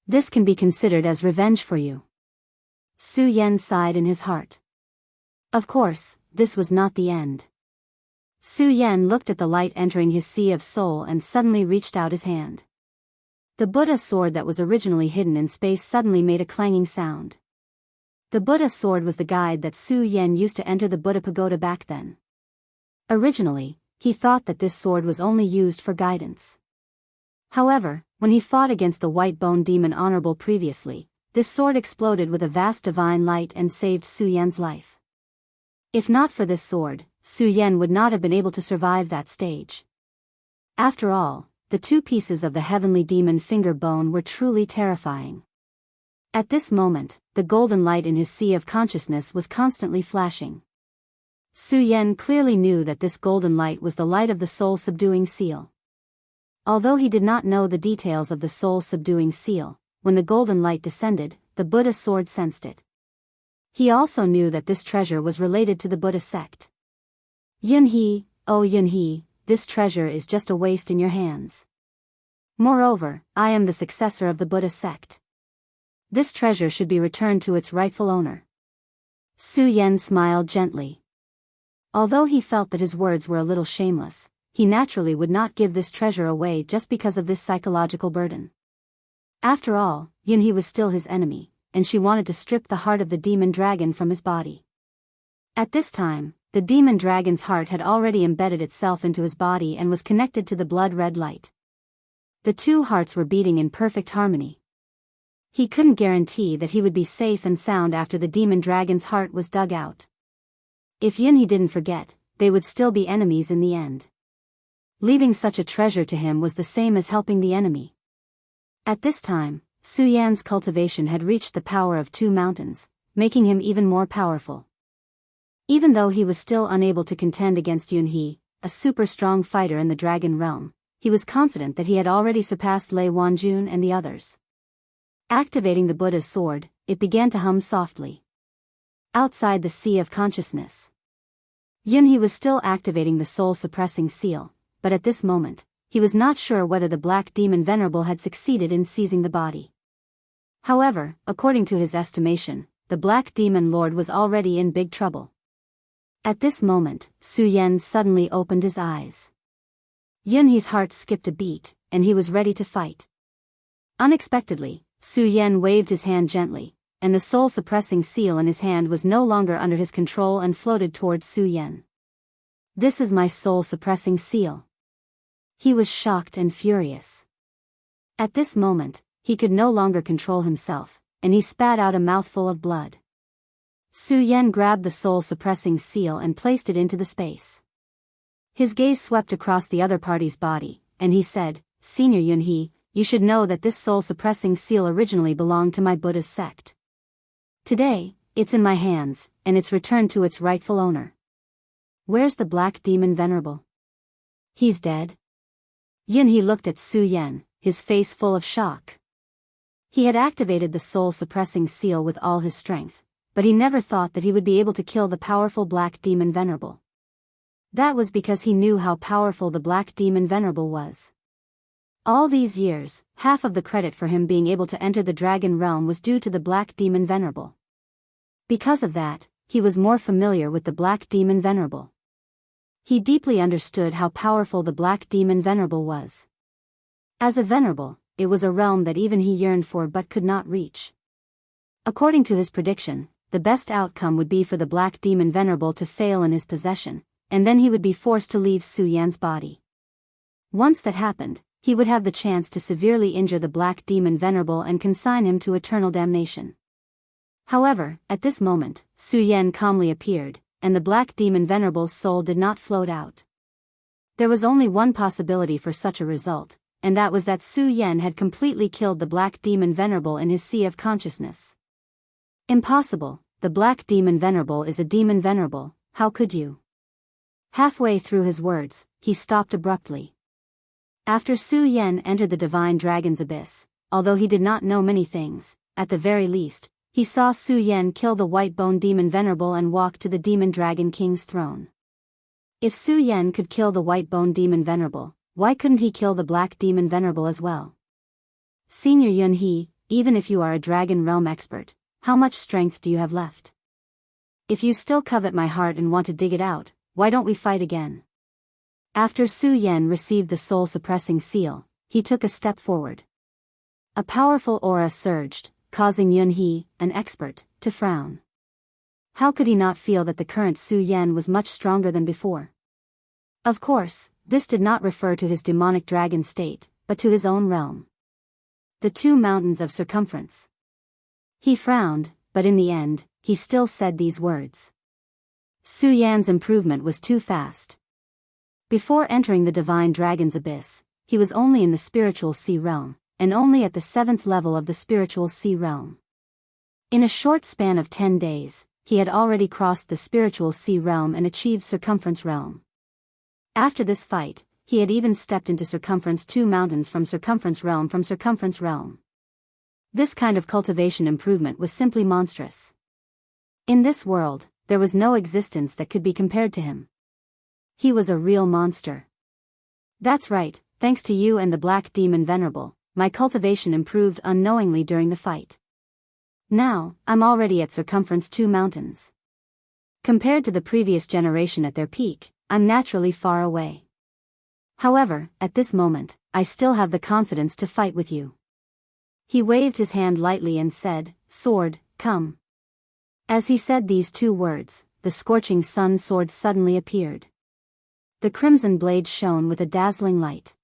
This can be considered as revenge for you. Su Yan sighed in his heart. Of course, this was not the end. Su Yan looked at the light entering his sea of soul and suddenly reached out his hand. The Buddha sword that was originally hidden in space suddenly made a clanging sound. The Buddha sword was the guide that Su Yan used to enter the Buddha pagoda back then. Originally, he thought that this sword was only used for guidance. However, when he fought against the white bone demon honorable previously, this sword exploded with a vast divine light and saved Su Yan's life. If not for this sword, Su Yan would not have been able to survive that stage. After all, the two pieces of the heavenly demon finger bone were truly terrifying. At this moment, the golden light in his sea of consciousness was constantly flashing. Su Yan clearly knew that this golden light was the light of the soul-subduing seal. Although he did not know the details of the soul-subduing seal, when the golden light descended, the Buddha sword sensed it. He also knew that this treasure was related to the Buddha sect. Yunhe, oh Yunhe, this treasure is just a waste in your hands. Moreover, I am the successor of the Buddha sect. This treasure should be returned to its rightful owner. Su Yan smiled gently. Although he felt that his words were a little shameless, he naturally would not give this treasure away just because of this psychological burden. After all, Yunhe was still his enemy, and she wanted to strip the heart of the demon dragon from his body. At this time, the demon dragon's heart had already embedded itself into his body and was connected to the blood-red light. The two hearts were beating in perfect harmony. He couldn't guarantee that he would be safe and sound after the demon dragon's heart was dug out. If Yunhe didn't forget, they would still be enemies in the end. Leaving such a treasure to him was the same as helping the enemy. At this time, Su Yan's cultivation had reached the power of 2 mountains, making him even more powerful. Even though he was still unable to contend against Yunhe, a super strong fighter in the dragon realm, he was confident that he had already surpassed Lei Wanjun and the others. Activating the Buddha's sword, it began to hum softly. Outside the sea of consciousness, Yunhe was still activating the soul-suppressing seal, but at this moment, he was not sure whether the black demon venerable had succeeded in seizing the body. However, according to his estimation, the black demon lord was already in big trouble. At this moment, Su Yan suddenly opened his eyes. Yunhe's heart skipped a beat, and he was ready to fight. Unexpectedly, Su Yan waved his hand gently, and the soul-suppressing seal in his hand was no longer under his control and floated towards Su Yan. This is my soul-suppressing seal. He was shocked and furious. At this moment, he could no longer control himself, and he spat out a mouthful of blood. Su Yan grabbed the soul-suppressing seal and placed it into the space. His gaze swept across the other party's body, and he said, Senior Yunhe, you should know that this soul-suppressing seal originally belonged to my Buddha's sect. Today, it's in my hands, and it's returned to its rightful owner. Where's the black demon venerable? He's dead? Yunhe looked at Su Yan, his face full of shock. He had activated the soul-suppressing seal with all his strength, but he never thought that he would be able to kill the powerful black demon venerable. That was because he knew how powerful the black demon venerable was. All these years, half of the credit for him being able to enter the dragon realm was due to the black demon venerable. Because of that, he was more familiar with the Black Demon Venerable. He deeply understood how powerful the Black Demon Venerable was. As a venerable, it was a realm that even he yearned for but could not reach. According to his prediction, the best outcome would be for the Black Demon Venerable to fail in his possession, and then he would be forced to leave Su Yan's body. Once that happened, he would have the chance to severely injure the Black Demon Venerable and consign him to eternal damnation. However, at this moment, Su Yan calmly appeared, and the Black Demon Venerable's soul did not float out. There was only one possibility for such a result, and that was that Su Yan had completely killed the Black Demon Venerable in his sea of consciousness. Impossible, the Black Demon Venerable is a demon venerable, how could you? Halfway through his words, he stopped abruptly. After Su Yan entered the Divine Dragon's abyss, although he did not know many things, at the very least, he saw Su Yan kill the White-Bone Demon Venerable and walk to the Demon Dragon King's throne. If Su Yan could kill the White-Bone Demon Venerable, why couldn't he kill the Black Demon Venerable as well? Senior Yun He, even if you are a Dragon Realm expert, how much strength do you have left? If you still covet my heart and want to dig it out, why don't we fight again? After Su Yan received the soul-suppressing seal, he took a step forward. A powerful aura surged, causing Yun He, an expert, to frown. How could he not feel that the current Su Yan was much stronger than before? Of course, this did not refer to his demonic dragon state, but to his own realm. The 2 mountains of circumference. He frowned, but in the end, he still said these words. Su Yan's improvement was too fast. Before entering the Divine Dragon's abyss, he was only in the spiritual sea realm, and only at the 7th level of the spiritual sea realm. In a short span of 10 days, he had already crossed the spiritual sea realm and achieved circumference realm. After this fight, he had even stepped into circumference 2 mountains from circumference realm. This kind of cultivation improvement was simply monstrous. In this world, there was no existence that could be compared to him. He was a real monster. That's right, thanks to you and the Black Demon Venerable, my cultivation improved unknowingly during the fight. Now, I'm already at circumference 2 mountains. Compared to the previous generation at their peak, I'm naturally far away. However, at this moment, I still have the confidence to fight with you. He waved his hand lightly and said, "Sword, come." As he said these 2 words, the scorching sun sword suddenly appeared. The crimson blade shone with a dazzling light.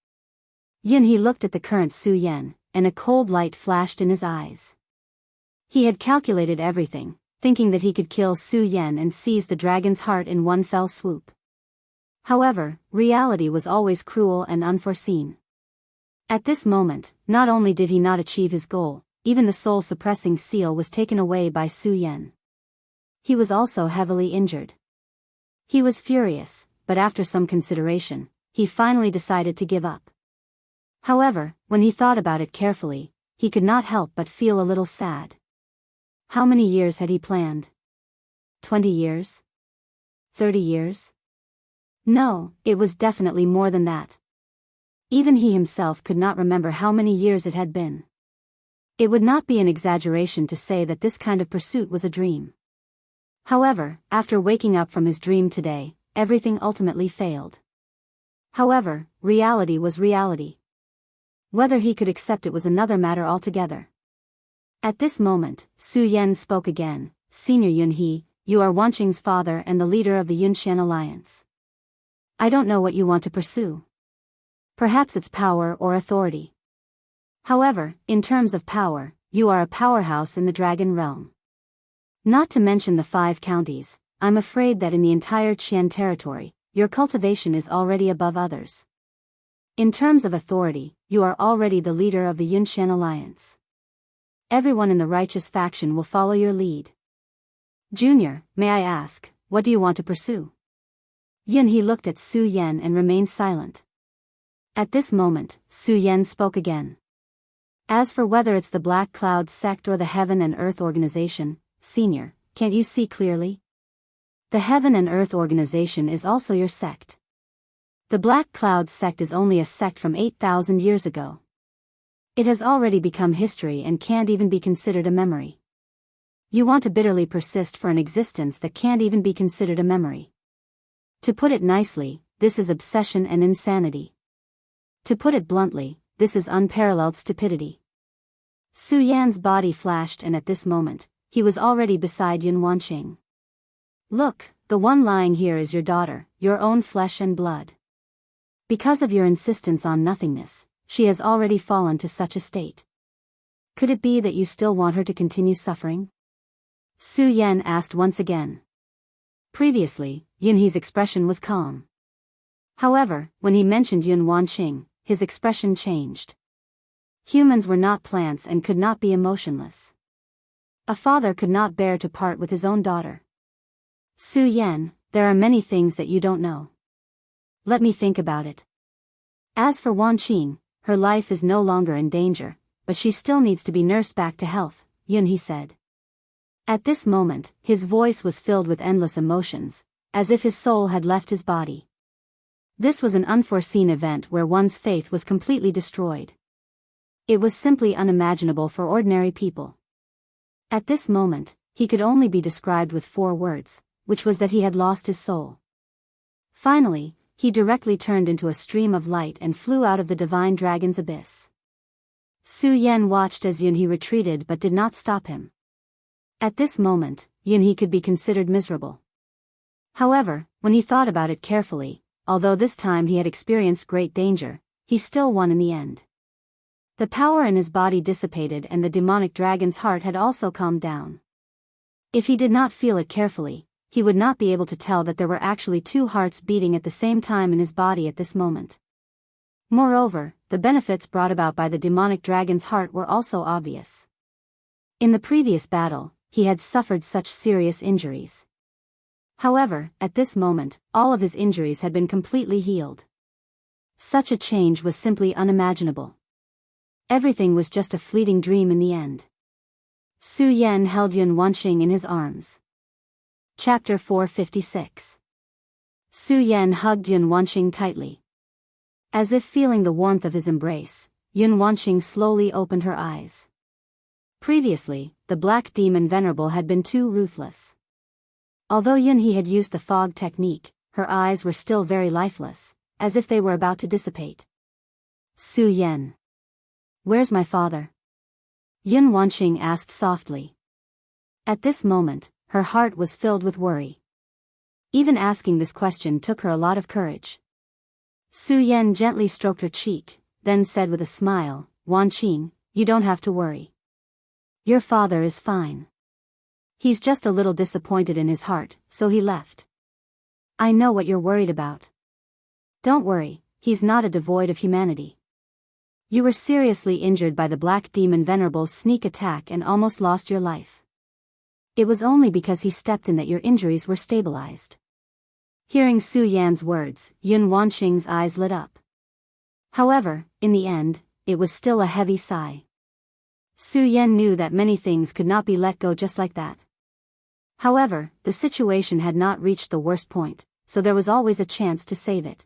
Yun He looked at the current Su Yan, and a cold light flashed in his eyes. He had calculated everything, thinking that he could kill Su Yan and seize the dragon's heart in one fell swoop. However, reality was always cruel and unforeseen. At this moment, not only did he not achieve his goal, even the soul-suppressing seal was taken away by Su Yan. He was also heavily injured. He was furious, but after some consideration, he finally decided to give up. However, when he thought about it carefully, he could not help but feel a little sad. How many years had he planned? 20 years? 30 years? No, it was definitely more than that. Even he himself could not remember how many years it had been. It would not be an exaggeration to say that this kind of pursuit was a dream. However, after waking up from his dream today, everything ultimately failed. However, reality was reality. Whether he could accept it was another matter altogether. At this moment, Su Yan spoke again. "Senior Yun He, you are Wanqing's father and the leader of the Yunxian Alliance. I don't know what you want to pursue. Perhaps it's power or authority. However, in terms of power, you are a powerhouse in the Dragon Realm. Not to mention the 5 counties, I'm afraid that in the entire Qian territory, your cultivation is already above others. In terms of authority, you are already the leader of the Yunxian Alliance. Everyone in the righteous faction will follow your lead. Junior, may I ask, what do you want to pursue?" Yun He looked at Su Yan and remained silent. At this moment, Su Yan spoke again. "As for whether it's the Black Cloud sect or the Heaven and Earth organization, Senior, can't you see clearly? The Heaven and Earth organization is also your sect. The Black Cloud sect is only a sect from 8,000 years ago. It has already become history and can't even be considered a memory. You want to bitterly persist for an existence that can't even be considered a memory. To put it nicely, this is obsession and insanity. To put it bluntly, this is unparalleled stupidity. Su Yan's body flashed, and at this moment, he was already beside Yun Wanqing. Look, the one lying here is your daughter, your own flesh and blood. Because of your insistence on nothingness, she has already fallen to such a state. Could it be that you still want her to continue suffering? Su Yan asked once again. Previously, Yunhe's expression was calm. However, when he mentioned Yun Wanqing, his expression changed. Humans were not plants and could not be emotionless. A father could not bear to part with his own daughter. Su Yan, there are many things that you don't know. Let me think about it. As for Wanqing, her life is no longer in danger, but she still needs to be nursed back to health, Yunhe said. At this moment, his voice was filled with endless emotions, as if his soul had left his body. This was an unforeseen event where one's faith was completely destroyed. It was simply unimaginable for ordinary people. At this moment, he could only be described with 4 words, which was that he had lost his soul. Finally, he directly turned into a stream of light and flew out of the divine dragon's abyss. Su Yan watched as Yunhe retreated but did not stop him. At this moment, Yunhe could be considered miserable. However, when he thought about it carefully, although this time he had experienced great danger, he still won in the end. The power in his body dissipated and the demonic dragon's heart had also calmed down. If he did not feel it carefully, he would not be able to tell that there were actually 2 hearts beating at the same time in his body at this moment. Moreover, the benefits brought about by the demonic dragon's heart were also obvious. In the previous battle, he had suffered such serious injuries. However, at this moment, all of his injuries had been completely healed. Such a change was simply unimaginable. Everything was just a fleeting dream in the end. Su Yan held Yun Wanqing in his arms. Chapter 456. Su Yan hugged Yun Wanqing tightly. As if feeling the warmth of his embrace, Yun Wanqing slowly opened her eyes. Previously, the black demon Venerable had been too ruthless. Although Yunhe had used the fog technique, her eyes were still very lifeless, as if they were about to dissipate. Su Yan. Where's my father? Yun Wanqing asked softly. At this moment, her heart was filled with worry. Even asking this question took her a lot of courage. Su Yan gently stroked her cheek, then said with a smile, Wanqing, you don't have to worry. Your father is fine. He's just a little disappointed in his heart, so he left. I know what you're worried about. Don't worry, he's not a devoid of humanity. You were seriously injured by the Black Demon Venerable's sneak attack and almost lost your life. It was only because he stepped in that your injuries were stabilized. Hearing Su Yan's words, Yun Wanqing's eyes lit up. However, in the end, it was still a heavy sigh. Su Yan knew that many things could not be let go just like that. However, the situation had not reached the worst point, so there was always a chance to save it.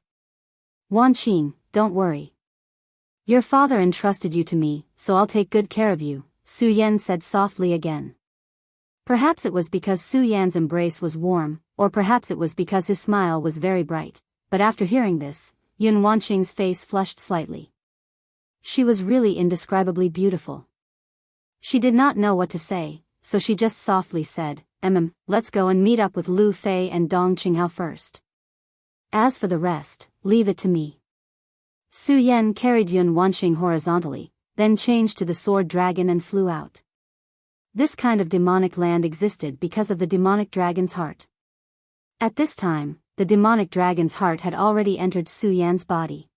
Wanqing, don't worry. Your father entrusted you to me, so I'll take good care of you, Su Yan said softly again. Perhaps it was because Su Yan's embrace was warm, or perhaps it was because his smile was very bright, but after hearing this, Yun Wanqing's face flushed slightly. She was really indescribably beautiful. She did not know what to say, so she just softly said, let's go and meet up with Lu Fei and Dong Qinghao first. As for the rest, leave it to me. Su Yan carried Yun Wanqing horizontally, then changed to the sword dragon and flew out. This kind of demonic land existed because of the demonic dragon's heart. At this time, the demonic dragon's heart had already entered Su Yan's body.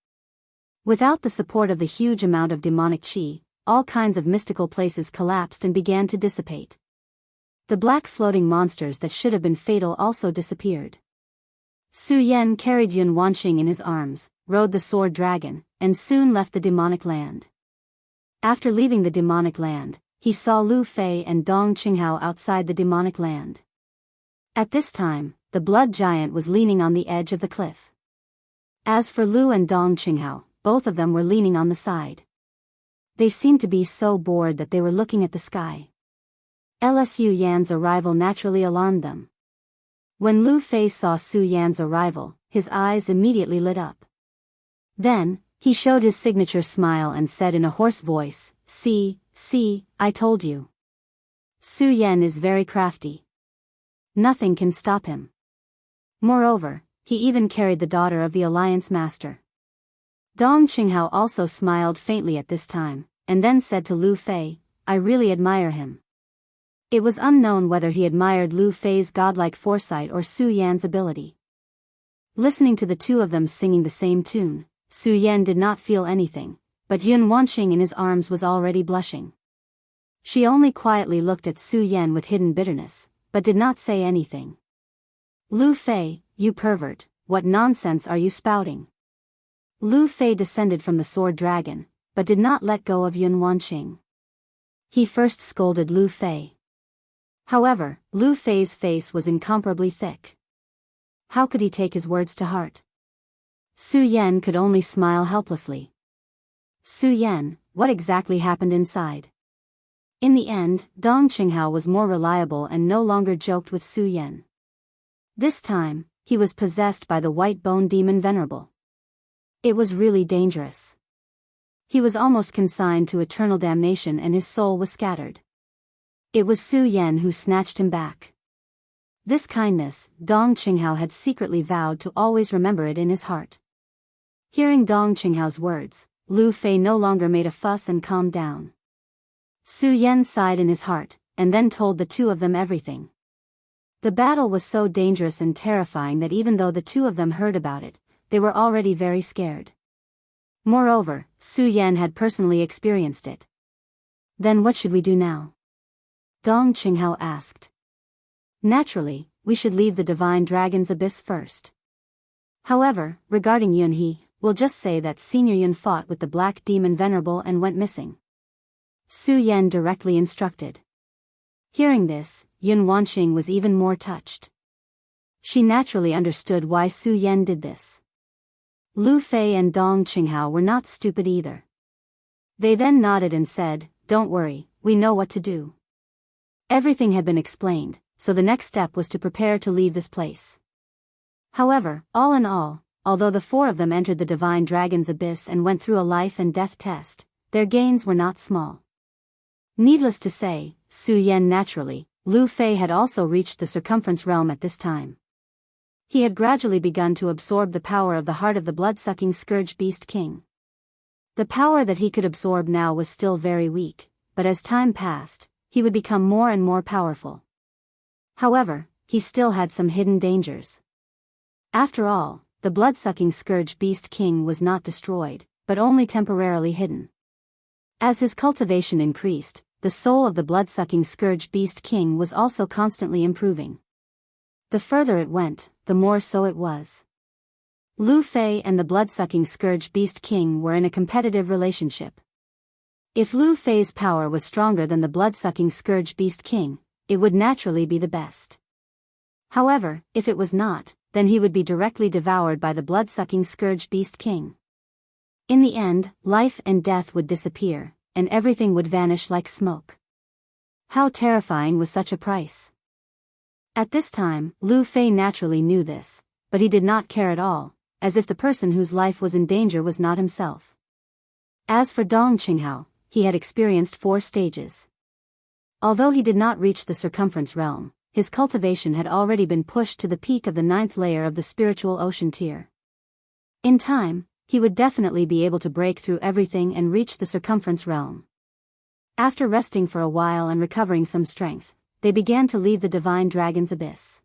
Without the support of the huge amount of demonic qi, all kinds of mystical places collapsed and began to dissipate. The black floating monsters that should have been fatal also disappeared. Su Yan carried Yun Wanqing in his arms, rode the sword dragon, and soon left the demonic land. After leaving the demonic land, he saw Lu Fei and Dong Qinghao outside the demonic land. At this time, the blood giant was leaning on the edge of the cliff. As for Lu and Dong Qinghao, both of them were leaning on the side. They seemed to be so bored that they were looking at the sky. Su Yan's arrival naturally alarmed them. When Lu Fei saw Su Yan's arrival, his eyes immediately lit up. Then, he showed his signature smile and said in a hoarse voice, See, I told you. Su Yan is very crafty. Nothing can stop him. Moreover, he even carried the daughter of the Alliance Master. Dong Qinghao also smiled faintly at this time, and then said to Lu Fei, I really admire him. It was unknown whether he admired Lu Fei's godlike foresight or Su Yan's ability. Listening to the two of them singing the same tune, Su Yan did not feel anything, but Yun Wanqing in his arms was already blushing. She only quietly looked at Su Yan with hidden bitterness, but did not say anything. Lu Fei, you pervert, what nonsense are you spouting? Lu Fei descended from the sword dragon, but did not let go of Yun Wanqing. He first scolded Lu Fei. However, Lu Fei's face was incomparably thick. How could he take his words to heart? Su Yan could only smile helplessly. Su Yan, what exactly happened inside? In the end, Dong Qinghao was more reliable and no longer joked with Su Yan. This time, he was possessed by the white bone demon Venerable. It was really dangerous. He was almost consigned to eternal damnation and his soul was scattered. It was Su Yan who snatched him back. This kindness, Dong Qinghao had secretly vowed to always remember it in his heart. Hearing Dong Qinghao's words, Lu Fei no longer made a fuss and calmed down. Su Yan sighed in his heart, and then told the two of them everything. The battle was so dangerous and terrifying that even though the two of them heard about it, they were already very scared. Moreover, Su Yan had personally experienced it. Then what should we do now? Dong Qinghao asked. Naturally, we should leave the Divine Dragon's Abyss first. However, regarding Yun He, we'll just say that Senior Yun fought with the Black Demon Venerable and went missing. Su Yan directly instructed. Hearing this, Yun Wanqing was even more touched. She naturally understood why Su Yan did this. Lu Fei and Dong Qinghao were not stupid either. They then nodded and said, Don't worry, we know what to do. Everything had been explained, so the next step was to prepare to leave this place. However, all in all, although the four of them entered the Divine Dragon's Abyss and went through a life and death test, their gains were not small. Needless to say, Su Yan naturally, Lu Fei had also reached the circumference realm at this time. He had gradually begun to absorb the power of the heart of the blood-sucking scourge beast king. The power that he could absorb now was still very weak, but as time passed, he would become more and more powerful. However, he still had some hidden dangers. After all, the blood-sucking scourge beast king was not destroyed, but only temporarily hidden. As his cultivation increased, the soul of the blood-sucking scourge beast king was also constantly improving. The further it went, the more so it was. Lu Fei and the blood-sucking scourge beast king were in a competitive relationship. If Lu Fei's power was stronger than the blood-sucking scourge beast king, it would naturally be the best. However, if it was not, then he would be directly devoured by the blood-sucking scourge beast king. In the end, life and death would disappear, and everything would vanish like smoke. How terrifying was such a price? At this time, Lu Fei naturally knew this, but he did not care at all, as if the person whose life was in danger was not himself. As for Dong Qinghao, he had experienced 4 stages. Although he did not reach the circumference realm, his cultivation had already been pushed to the peak of the 9th layer of the spiritual ocean tier. In time, he would definitely be able to break through everything and reach the circumference realm. After resting for a while and recovering some strength, they began to leave the Divine Dragon's Abyss.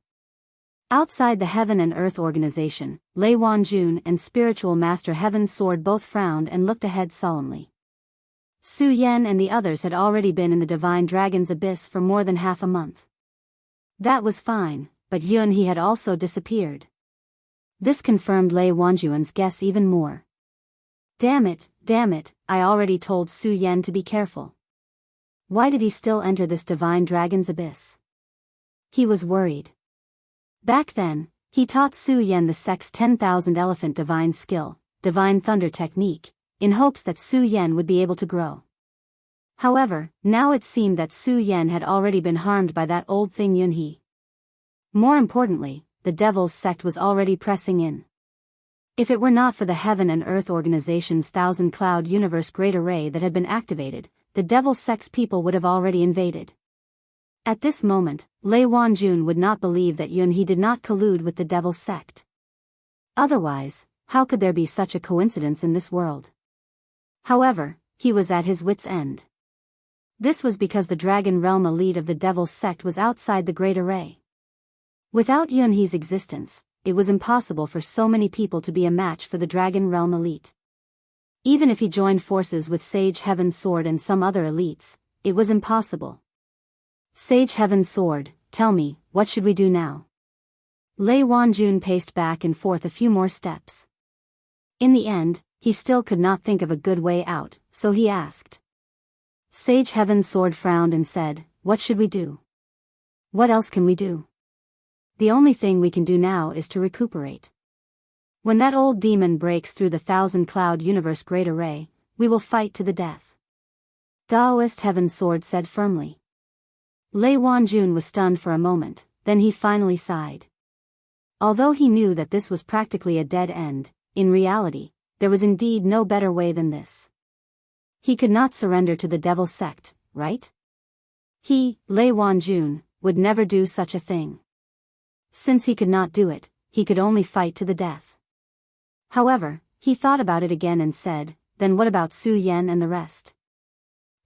Outside the Heaven and Earth organization, Lei Wanjun and Spiritual Master Heaven's Sword both frowned and looked ahead solemnly. Su Yan and the others had already been in the Divine Dragon's Abyss for more than half a month. That was fine, but Yun He had also disappeared. This confirmed Lei Wanjun's guess even more. Damn it, I already told Su Yan to be careful. Why did he still enter this Divine Dragon's Abyss? He was worried. Back then, he taught Su Yan the Sect's 10,000 Elephant Divine Skill, Divine Thunder Technique, in hopes that Su Yan would be able to grow. However, now it seemed that Su Yan had already been harmed by that old thing Yunhe. More importantly, the Devil's Sect was already pressing in. If it were not for the Heaven and Earth Organization's Thousand Cloud Universe Great Array that had been activated, the Devil's Sect's people would have already invaded. At this moment, Lei Wanjun would not believe that Yunhe did not collude with the Devil's Sect. Otherwise, how could there be such a coincidence in this world? However, he was at his wit's end. This was because the Dragon Realm elite of the Devil's Sect was outside the Great Array. Without Yunhe's existence, it was impossible for so many people to be a match for the Dragon Realm elite. Even if he joined forces with Sage Heaven Sword and some other elites, it was impossible. Sage Heaven Sword, tell me, what should we do now? Lei Wanjun paced back and forth a few more steps. In the end, he still could not think of a good way out, so he asked. Sage Heaven Sword frowned and said, what should we do? What else can we do? The only thing we can do now is to recuperate. When that old demon breaks through the Thousand Cloud Universe Great Array, we will fight to the death. Daoist Heaven Sword said firmly. Lei Wanjun was stunned for a moment, then he finally sighed. Although he knew that this was practically a dead end, in reality, there was indeed no better way than this. He could not surrender to the Devil's Sect, right? He, Lei Wanjun, would never do such a thing. Since he could not do it, he could only fight to the death. However, he thought about it again and said, then what about Su Yan and the rest?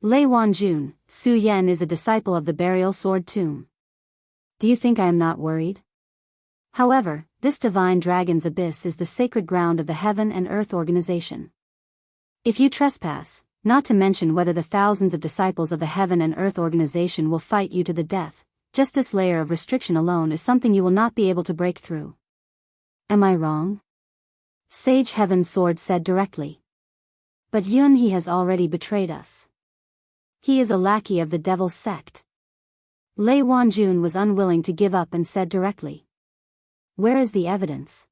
Lei Wanjun, Su Yan is a disciple of the Burial Sword Tomb. Do you think I am not worried? However, this divine dragon's abyss is the sacred ground of the Heaven and Earth Organization. If you trespass, not to mention whether the thousands of disciples of the Heaven and Earth Organization will fight you to the death, just this layer of restriction alone is something you will not be able to break through. Am I wrong? Sage Heaven Sword said directly. But Yunhe has already betrayed us. He is a lackey of the Devil's Sect. Lei Wanjun was unwilling to give up and said directly. Where is the evidence?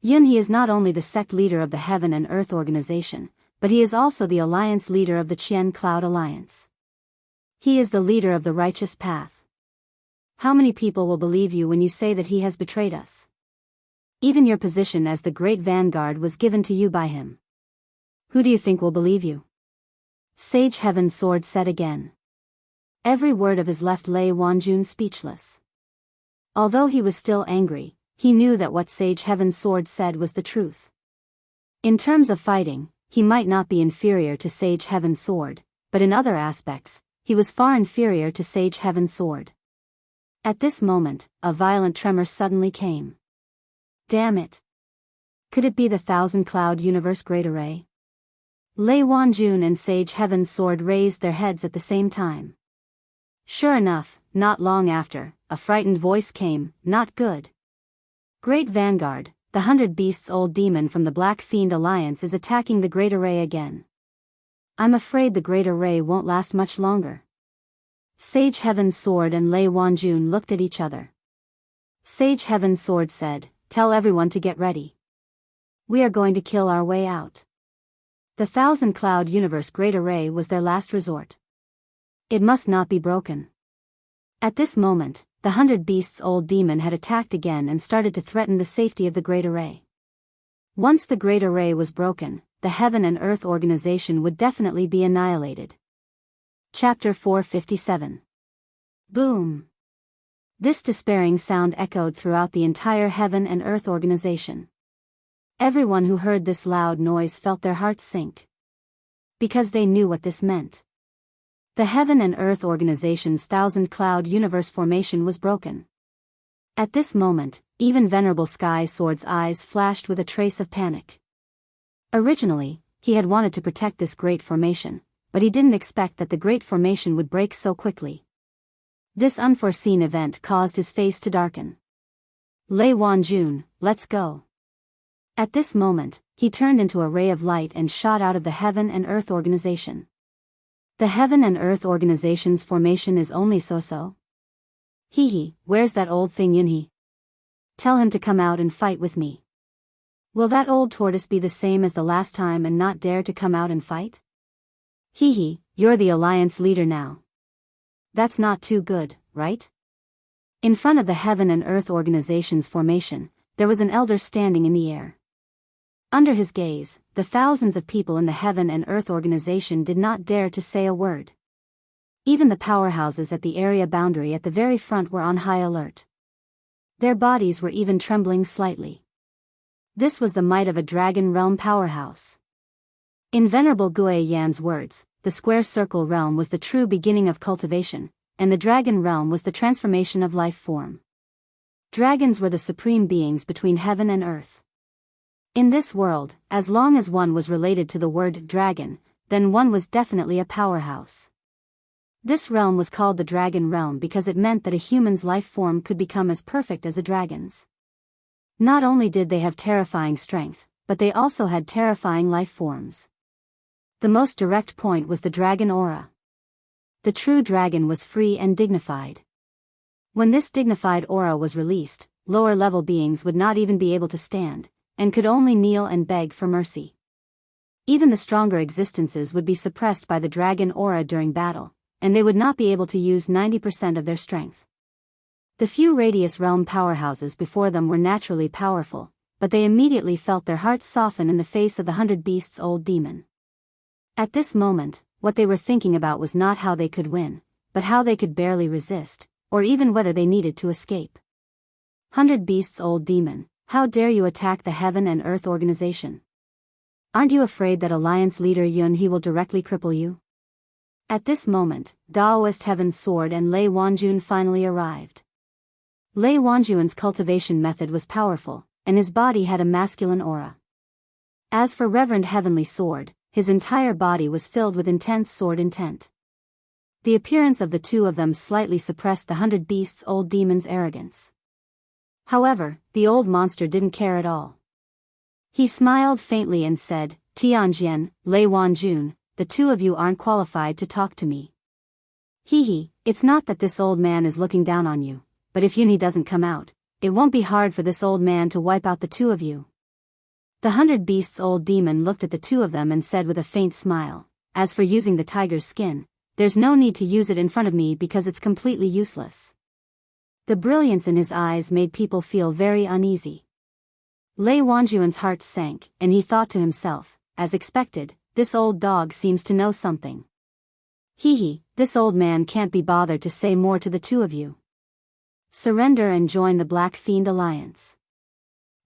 Yunhe is not only the sect leader of the Heaven and Earth Organization, but he is also the alliance leader of the Qian Cloud Alliance. He is the leader of the righteous path. How many people will believe you when you say that he has betrayed us? Even your position as the great vanguard was given to you by him. Who do you think will believe you? Sage Heaven Sword said again. Every word of his left Lei Wanjun speechless. Although he was still angry, he knew that what Sage Heaven Sword said was the truth. In terms of fighting, he might not be inferior to Sage Heaven Sword, but in other aspects, he was far inferior to Sage Heaven Sword. At this moment, a violent tremor suddenly came. Damn it! Could it be the Thousand Cloud Universe Great Array? Lei Wanjun and Sage Heaven Sword raised their heads at the same time. Sure enough, not long after, a frightened voice came, not good. Great Vanguard, the 100 Beasts old demon from the Black Fiend Alliance is attacking the Great Array again. I'm afraid the Great Array won't last much longer. Sage Heaven Sword and Lei Wanjun looked at each other. Sage Heaven Sword said, tell everyone to get ready. We are going to kill our way out. The Thousand Cloud Universe Great Array was their last resort. It must not be broken. At this moment, the 100 Beasts old demon had attacked again and started to threaten the safety of the Great Array. Once the Great Array was broken, the Heaven and Earth Organization would definitely be annihilated. Chapter 457. Boom! This despairing sound echoed throughout the entire Heaven and Earth Organization. Everyone who heard this loud noise felt their hearts sink. Because they knew what this meant. The Heaven and Earth Organization's Thousand Cloud Universe formation was broken. At this moment, even Venerable Sky Sword's eyes flashed with a trace of panic. Originally, he had wanted to protect this great formation, but he didn't expect that the great formation would break so quickly. This unforeseen event caused his face to darken. Lei Wanjun, let's go. At this moment, he turned into a ray of light and shot out of the Heaven and Earth Organization. The Heaven and Earth Organization's formation is only so-so. Hee, where's that old thing Yunhe? Tell him to come out and fight with me. Will that old tortoise be the same as the last time and not dare to come out and fight? Hee, you're the alliance leader now. That's not too good, right? In front of the Heaven and Earth Organization's formation, there was an elder standing in the air. Under his gaze, the thousands of people in the Heaven and Earth Organization did not dare to say a word. Even the powerhouses at the area boundary at the very front were on high alert. Their bodies were even trembling slightly. This was the might of a Dragon Realm powerhouse. In Venerable Guo Yan's words, the square circle realm was the true beginning of cultivation, and the Dragon Realm was the transformation of life form. Dragons were the supreme beings between heaven and earth. In this world, as long as one was related to the word dragon, then one was definitely a powerhouse. This realm was called the Dragon Realm because it meant that a human's life form could become as perfect as a dragon's. Not only did they have terrifying strength, but they also had terrifying life forms. The most direct point was the dragon aura. The true dragon was free and dignified. When this dignified aura was released, lower-level beings would not even be able to stand, and could only kneel and beg for mercy. Even the stronger existences would be suppressed by the dragon aura during battle, and they would not be able to use 90% of their strength. The few Radius Realm powerhouses before them were naturally powerful, but they immediately felt their hearts soften in the face of the 100 Beasts' old demon. At this moment, what they were thinking about was not how they could win, but how they could barely resist, or even whether they needed to escape. 100 Beasts' old demon, how dare you attack the Heaven and Earth Organization? Aren't you afraid that Alliance leader Yun He will directly cripple you? At this moment, Daoist Heaven's Sword and Lei Wanjun finally arrived. Lei Wanjun's cultivation method was powerful, and his body had a masculine aura. As for Reverend Heavenly Sword, his entire body was filled with intense sword intent. The appearance of the two of them slightly suppressed the 100 Beasts' old demon's arrogance. However, the old monster didn't care at all. He smiled faintly and said, Tianjian, Lei Wanjun, the two of you aren't qualified to talk to me. It's not that this old man is looking down on you, but if Yuni doesn't come out, it won't be hard for this old man to wipe out the two of you. The 100 Beasts' old demon looked at the two of them and said with a faint smile, as for using the tiger's skin, there's no need to use it in front of me because it's completely useless. The brilliance in his eyes made people feel very uneasy. Lei Wanjun's heart sank, and he thought to himself, as expected, this old dog seems to know something. This old man can't be bothered to say more to the two of you. Surrender and join the Black Fiend Alliance.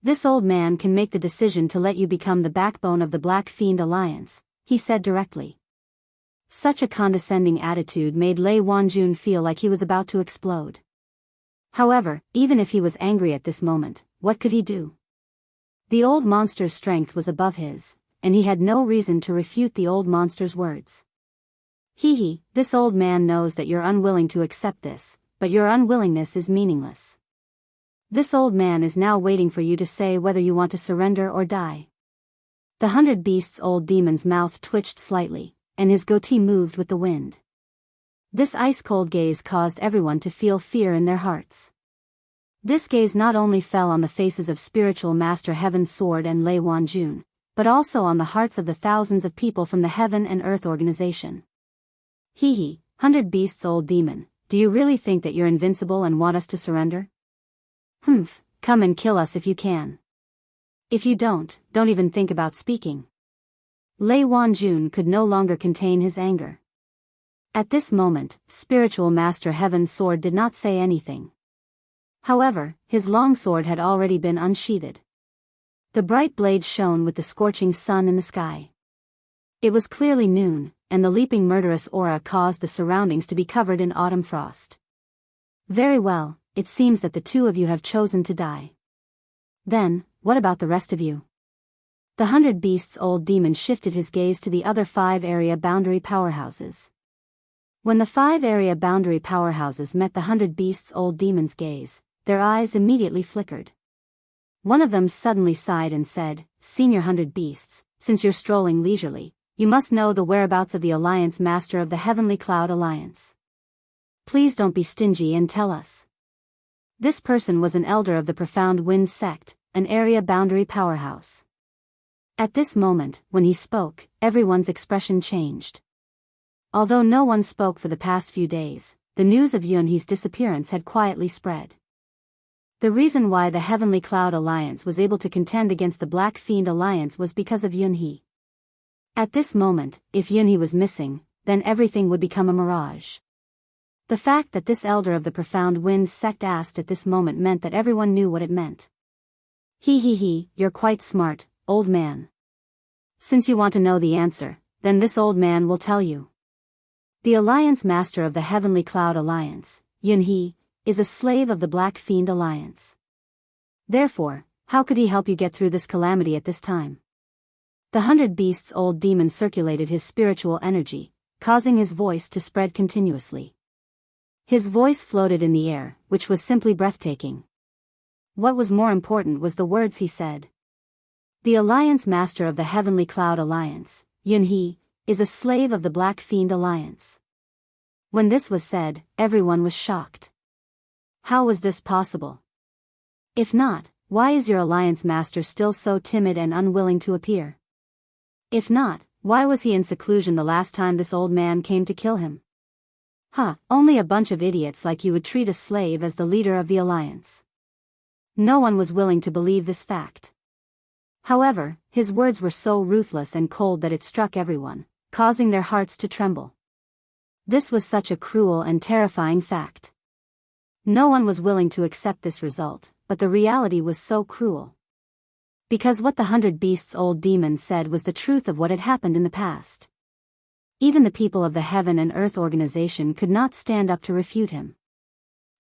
This old man can make the decision to let you become the backbone of the Black Fiend Alliance, he said directly. Such a condescending attitude made Lei Wanjun feel like he was about to explode. However, even if he was angry at this moment, what could he do? The old monster's strength was above his, and he had no reason to refute the old monster's words. This old man knows that you're unwilling to accept this, but your unwillingness is meaningless. This old man is now waiting for you to say whether you want to surrender or die. The 100 Beasts' old demon's mouth twitched slightly, and his goatee moved with the wind. This ice-cold gaze caused everyone to feel fear in their hearts. This gaze not only fell on the faces of Spiritual Master Heaven's Sword and Lei Wanjun, but also on the hearts of the thousands of people from the Heaven and Earth Organization. 100 Beasts' old demon, do you really think that you're invincible and want us to surrender? Come and kill us if you can. If you don't even think about speaking. Lei Wanjun could no longer contain his anger. At this moment, Spiritual Master Heaven's Sword did not say anything. However, his long sword had already been unsheathed. The bright blade shone with the scorching sun in the sky. It was clearly noon, and the leaping murderous aura caused the surroundings to be covered in autumn frost. Very well, it seems that the two of you have chosen to die. Then, what about the rest of you? The 100 Beasts' old demon shifted his gaze to the other 5 area boundary powerhouses. When the 5 area boundary powerhouses met the 100 Beasts' old demon's gaze, their eyes immediately flickered. One of them suddenly sighed and said, Senior 100 Beasts, since you're strolling leisurely, you must know the whereabouts of the Alliance Master of the Heavenly Cloud Alliance. Please don't be stingy and tell us. This person was an elder of the Profound Wind Sect, an area boundary powerhouse. At this moment, when he spoke, everyone's expression changed. Although no one spoke for the past few days, the news of Yunhee's disappearance had quietly spread. The reason why the Heavenly Cloud Alliance was able to contend against the Black Fiend Alliance was because of Yunhee. At this moment, if Yunhee was missing, then everything would become a mirage. The fact that this elder of the Profound Wind sect asked at this moment meant that everyone knew what it meant. He, you're quite smart, old man. Since you want to know the answer, then this old man will tell you. The Alliance Master of the Heavenly Cloud Alliance, Yunhee, is a slave of the Black Fiend Alliance. Therefore, how could he help you get through this calamity at this time? The 100 Beasts old demon circulated his spiritual energy, causing his voice to spread continuously. His voice floated in the air, which was simply breathtaking. What was more important was the words he said. The Alliance Master of the Heavenly Cloud Alliance, Yunhee, is a slave of the Black Fiend Alliance. When this was said, everyone was shocked. How was this possible? If not, why is your Alliance Master still so timid and unwilling to appear? If not, why was he in seclusion the last time this old man came to kill him? Only a bunch of idiots like you would treat a slave as the leader of the Alliance. No one was willing to believe this fact. However, his words were so ruthless and cold that it struck everyone, causing their hearts to tremble. This was such a cruel and terrifying fact. No one was willing to accept this result, but the reality was so cruel. Because what the 100 Beasts old demon said was the truth of what had happened in the past. Even the people of the Heaven and Earth organization could not stand up to refute him.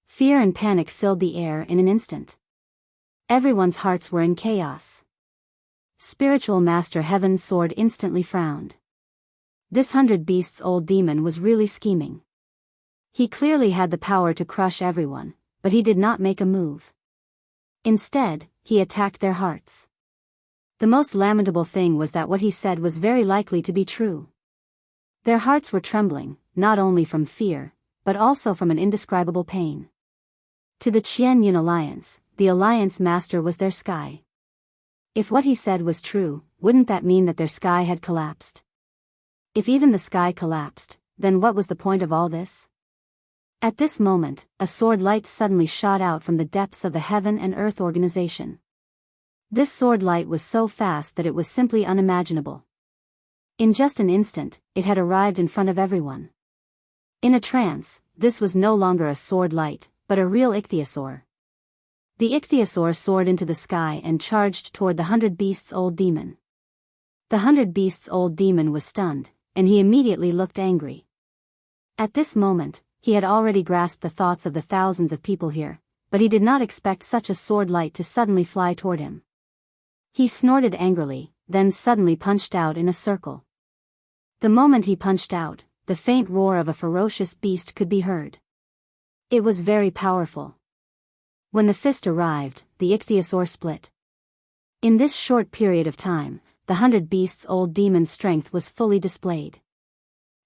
Fear and panic filled the air in an instant. Everyone's hearts were in chaos. Spiritual Master Heaven's Sword instantly frowned. This 100 Beasts old demon was really scheming. He clearly had the power to crush everyone, but he did not make a move. Instead, he attacked their hearts. The most lamentable thing was that what he said was very likely to be true. Their hearts were trembling, not only from fear, but also from an indescribable pain. To the Qian Yun Alliance, the Alliance Master was their sky. If what he said was true, wouldn't that mean that their sky had collapsed? If even the sky collapsed, then what was the point of all this? At this moment, a sword light suddenly shot out from the depths of the Heaven and Earth organization. This sword light was so fast that it was simply unimaginable. In just an instant, it had arrived in front of everyone. In a trance, this was no longer a sword light, but a real ichthyosaur. The ichthyosaur soared into the sky and charged toward the 100 Beasts old demon. The 100 Beasts old demon was stunned, and he immediately looked angry. At this moment, he had already grasped the thoughts of the thousands of people here, but he did not expect such a sword light to suddenly fly toward him. He snorted angrily, then suddenly punched out in a circle. The moment he punched out, the faint roar of a ferocious beast could be heard. It was very powerful. When the fist arrived, the ichthyosaur split. In this short period of time, the 100 Beasts old demon's strength was fully displayed.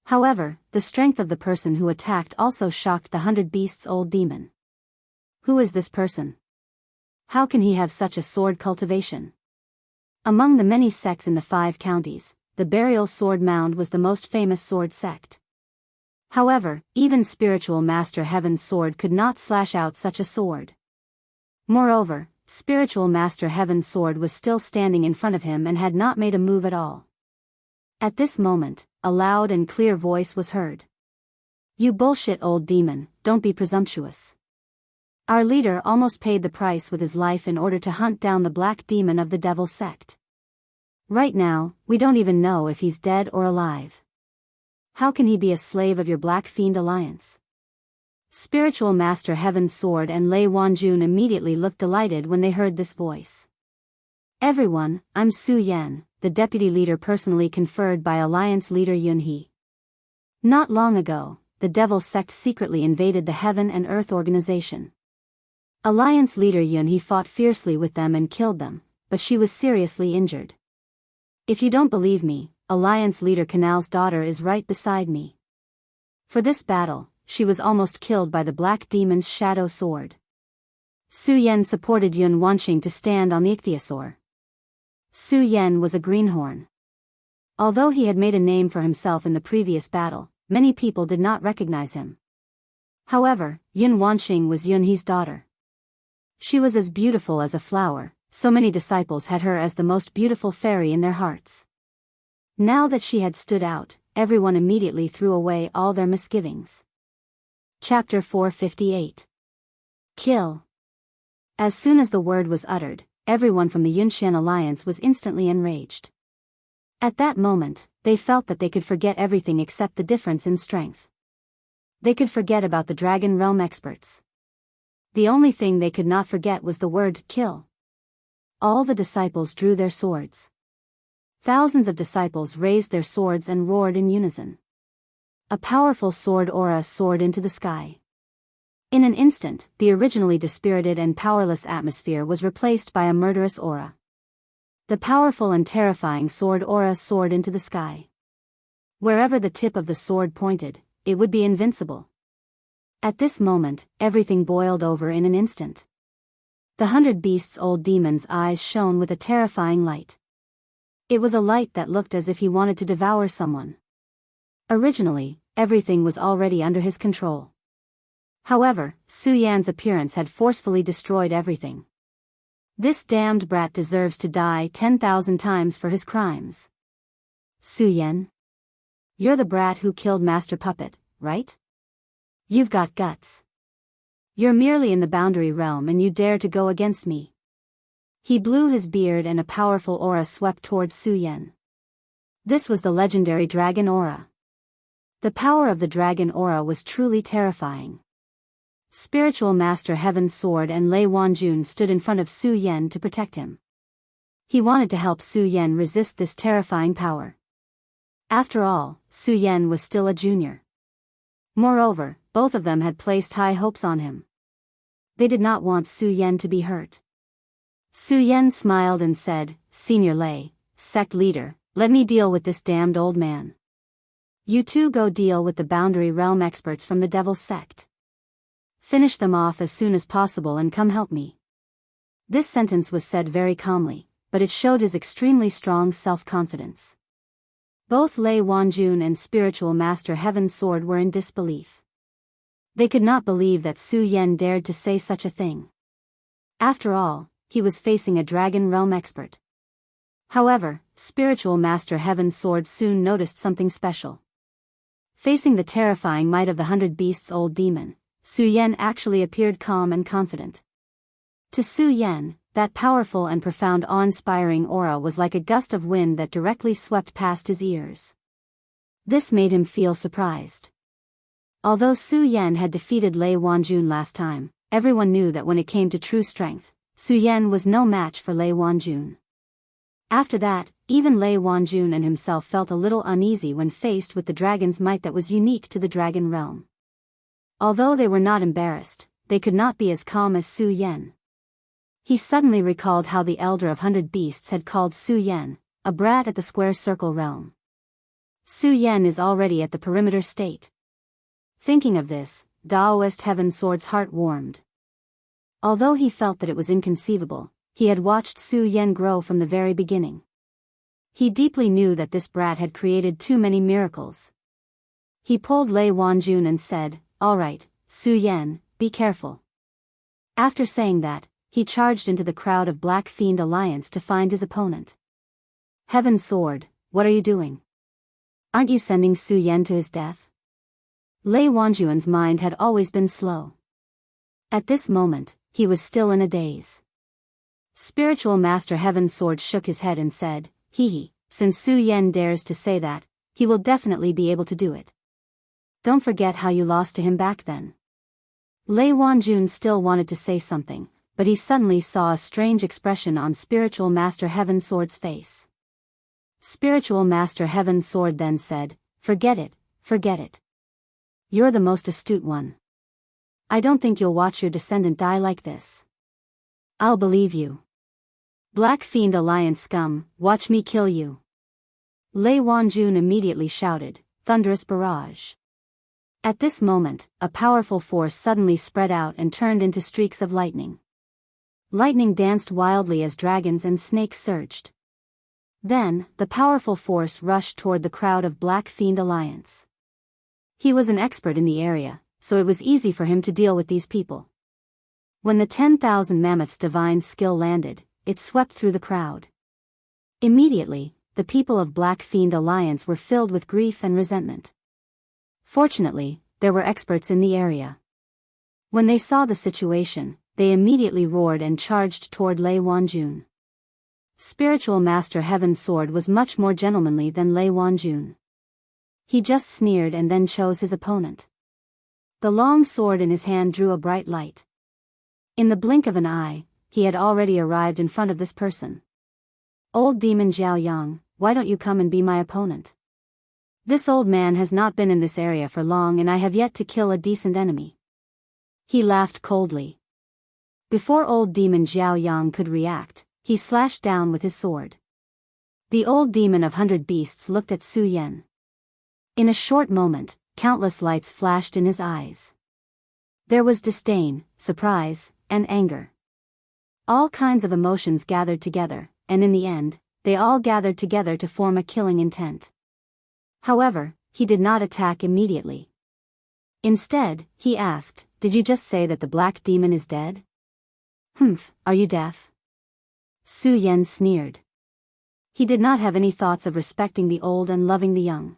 However, the strength of the person who attacked also shocked the 100 Beasts old demon. Who is this person? How can he have such a sword cultivation? Among the many sects in the 5 counties, the Burial Sword Mound was the most famous sword sect. However, even Spiritual Master Heaven's Sword could not slash out such a sword. Moreover, Spiritual Master Heaven's Sword was still standing in front of him and had not made a move at all. At this moment, a loud and clear voice was heard. You bullshit old demon, don't be presumptuous. Our leader almost paid the price with his life in order to hunt down the black demon of the devil sect. Right now, we don't even know if he's dead or alive. How can he be a slave of your Black Fiend Alliance? Spiritual Master Heaven's Sword and Lei Wanjun immediately looked delighted when they heard this voice. Everyone, I'm Su Yan, the deputy leader personally conferred by Alliance leader Yunhee. Not long ago, the devil sect secretly invaded the Heaven and Earth organization. Alliance leader Yunhee fought fiercely with them and killed them, but she was seriously injured. If you don't believe me, Alliance leader Canal's daughter is right beside me. For this battle, she was almost killed by the black demon's shadow sword. Su Yan supported Yun Wanqing to stand on the ichthyosaur. Su Yan was a greenhorn. Although he had made a name for himself in the previous battle, many people did not recognize him. However, Yun Wanxing was Yunhe's daughter. She was as beautiful as a flower, so many disciples had her as the most beautiful fairy in their hearts. Now that she had stood out, everyone immediately threw away all their misgivings. Chapter 458. Kill. As soon as the word was uttered, everyone from the Yunxian alliance was instantly enraged. At that moment, they felt that they could forget everything except the difference in strength. They could forget about the Dragon Realm experts. The only thing they could not forget was the word kill. All the disciples drew their swords. Thousands of disciples raised their swords and roared in unison. A powerful sword aura soared into the sky. In an instant, the originally dispirited and powerless atmosphere was replaced by a murderous aura. The powerful and terrifying sword aura soared into the sky. Wherever the tip of the sword pointed, it would be invincible. At this moment, everything boiled over in an instant. The 100 Beasts' old demon's eyes shone with a terrifying light. It was a light that looked as if he wanted to devour someone. Originally, everything was already under his control. However, Su Yan's appearance had forcefully destroyed everything. This damned brat deserves to die 10,000 times for his crimes. Su Yan? You're the brat who killed Master Puppet, right? You've got guts. You're merely in the boundary realm and you dare to go against me. He blew his beard and a powerful aura swept towards Su Yan. This was the legendary dragon aura. The power of the dragon aura was truly terrifying. Spiritual Master Heaven's Sword and Lei Wanjun stood in front of Su Yan to protect him. He wanted to help Su Yan resist this terrifying power. After all, Su Yan was still a junior. Moreover, both of them had placed high hopes on him. They did not want Su Yan to be hurt. Su Yan smiled and said, "Senior Lei, sect leader, let me deal with this damned old man. You two go deal with the Boundary Realm experts from the Devil's Sect. Finish them off as soon as possible and come help me." This sentence was said very calmly, but it showed his extremely strong self-confidence. Both Lei Wanjun and Spiritual Master Heaven's Sword were in disbelief. They could not believe that Su Yan dared to say such a thing. After all, he was facing a Dragon Realm expert. However, Spiritual Master Heaven's Sword soon noticed something special. Facing the terrifying might of the 100 Beasts' old demon, Su Yan actually appeared calm and confident. To Su Yan, that powerful and profound awe-inspiring aura was like a gust of wind that directly swept past his ears. This made him feel surprised. Although Su Yan had defeated Lei Wanjun last time, everyone knew that when it came to true strength, Su Yan was no match for Lei Wanjun. After that, even Lei Wanjun and himself felt a little uneasy when faced with the dragon's might that was unique to the Dragon Realm. Although they were not embarrassed, they could not be as calm as Su Yan. He suddenly recalled how the Elder of 100 Beasts had called Su Yan a brat at the Square Circle realm. Su Yan is already at the perimeter state. Thinking of this, Daoist Heaven's Sword's heart warmed. Although he felt that it was inconceivable, he had watched Su Yan grow from the very beginning. He deeply knew that this brat had created too many miracles. He pulled Lei Wanjun and said, "All right, Su Yan, be careful." After saying that, he charged into the crowd of Black Fiend Alliance to find his opponent. "Heaven's Sword, what are you doing? Aren't you sending Su Yan to his death?" Lei Wanjun's mind had always been slow. At this moment, he was still in a daze. Spiritual Master Heaven's Sword shook his head and said, "Hee, since Su Yan dares to say that, he will definitely be able to do it. Don't forget how you lost to him back then." Lei Wanjun still wanted to say something, but he suddenly saw a strange expression on Spiritual Master Heaven's Sword's face. Spiritual Master Heaven's Sword then said, Forget it, forget it. You're the most astute one. I don't think you'll watch your descendant die like this. I'll believe you. Black Fiend Alliance scum, watch me kill you." Lei Wanjun immediately shouted, "Thunderous barrage." At this moment, a powerful force suddenly spread out and turned into streaks of lightning. Lightning danced wildly as dragons and snakes surged. Then, the powerful force rushed toward the crowd of Black Fiend Alliance. He was an expert in the area, so it was easy for him to deal with these people. When the 10,000 mammoths' divine skill landed, it swept through the crowd. Immediately, the people of Black Fiend Alliance were filled with grief and resentment. Fortunately, there were experts in the area. When they saw the situation, they immediately roared and charged toward Lei Wanjun. Spiritual Master Heaven's sword was much more gentlemanly than Lei Wanjun. He just sneered and then chose his opponent. The long sword in his hand drew a bright light. In the blink of an eye, he had already arrived in front of this person. "Old demon Jiao Yang, why don't you come and be my opponent? This old man has not been in this area for long and I have yet to kill a decent enemy." He laughed coldly. Before old demon Jiao Yang could react, he slashed down with his sword. The old demon of 100 beasts looked at Su Yan. In a short moment, countless lights flashed in his eyes. There was disdain, surprise, and anger. All kinds of emotions gathered together, and in the end, they all gathered together to form a killing intent. However, he did not attack immediately. Instead, he asked, "Did you just say that the black demon is dead?" "Humph, are you deaf?" Su Yan sneered. He did not have any thoughts of respecting the old and loving the young.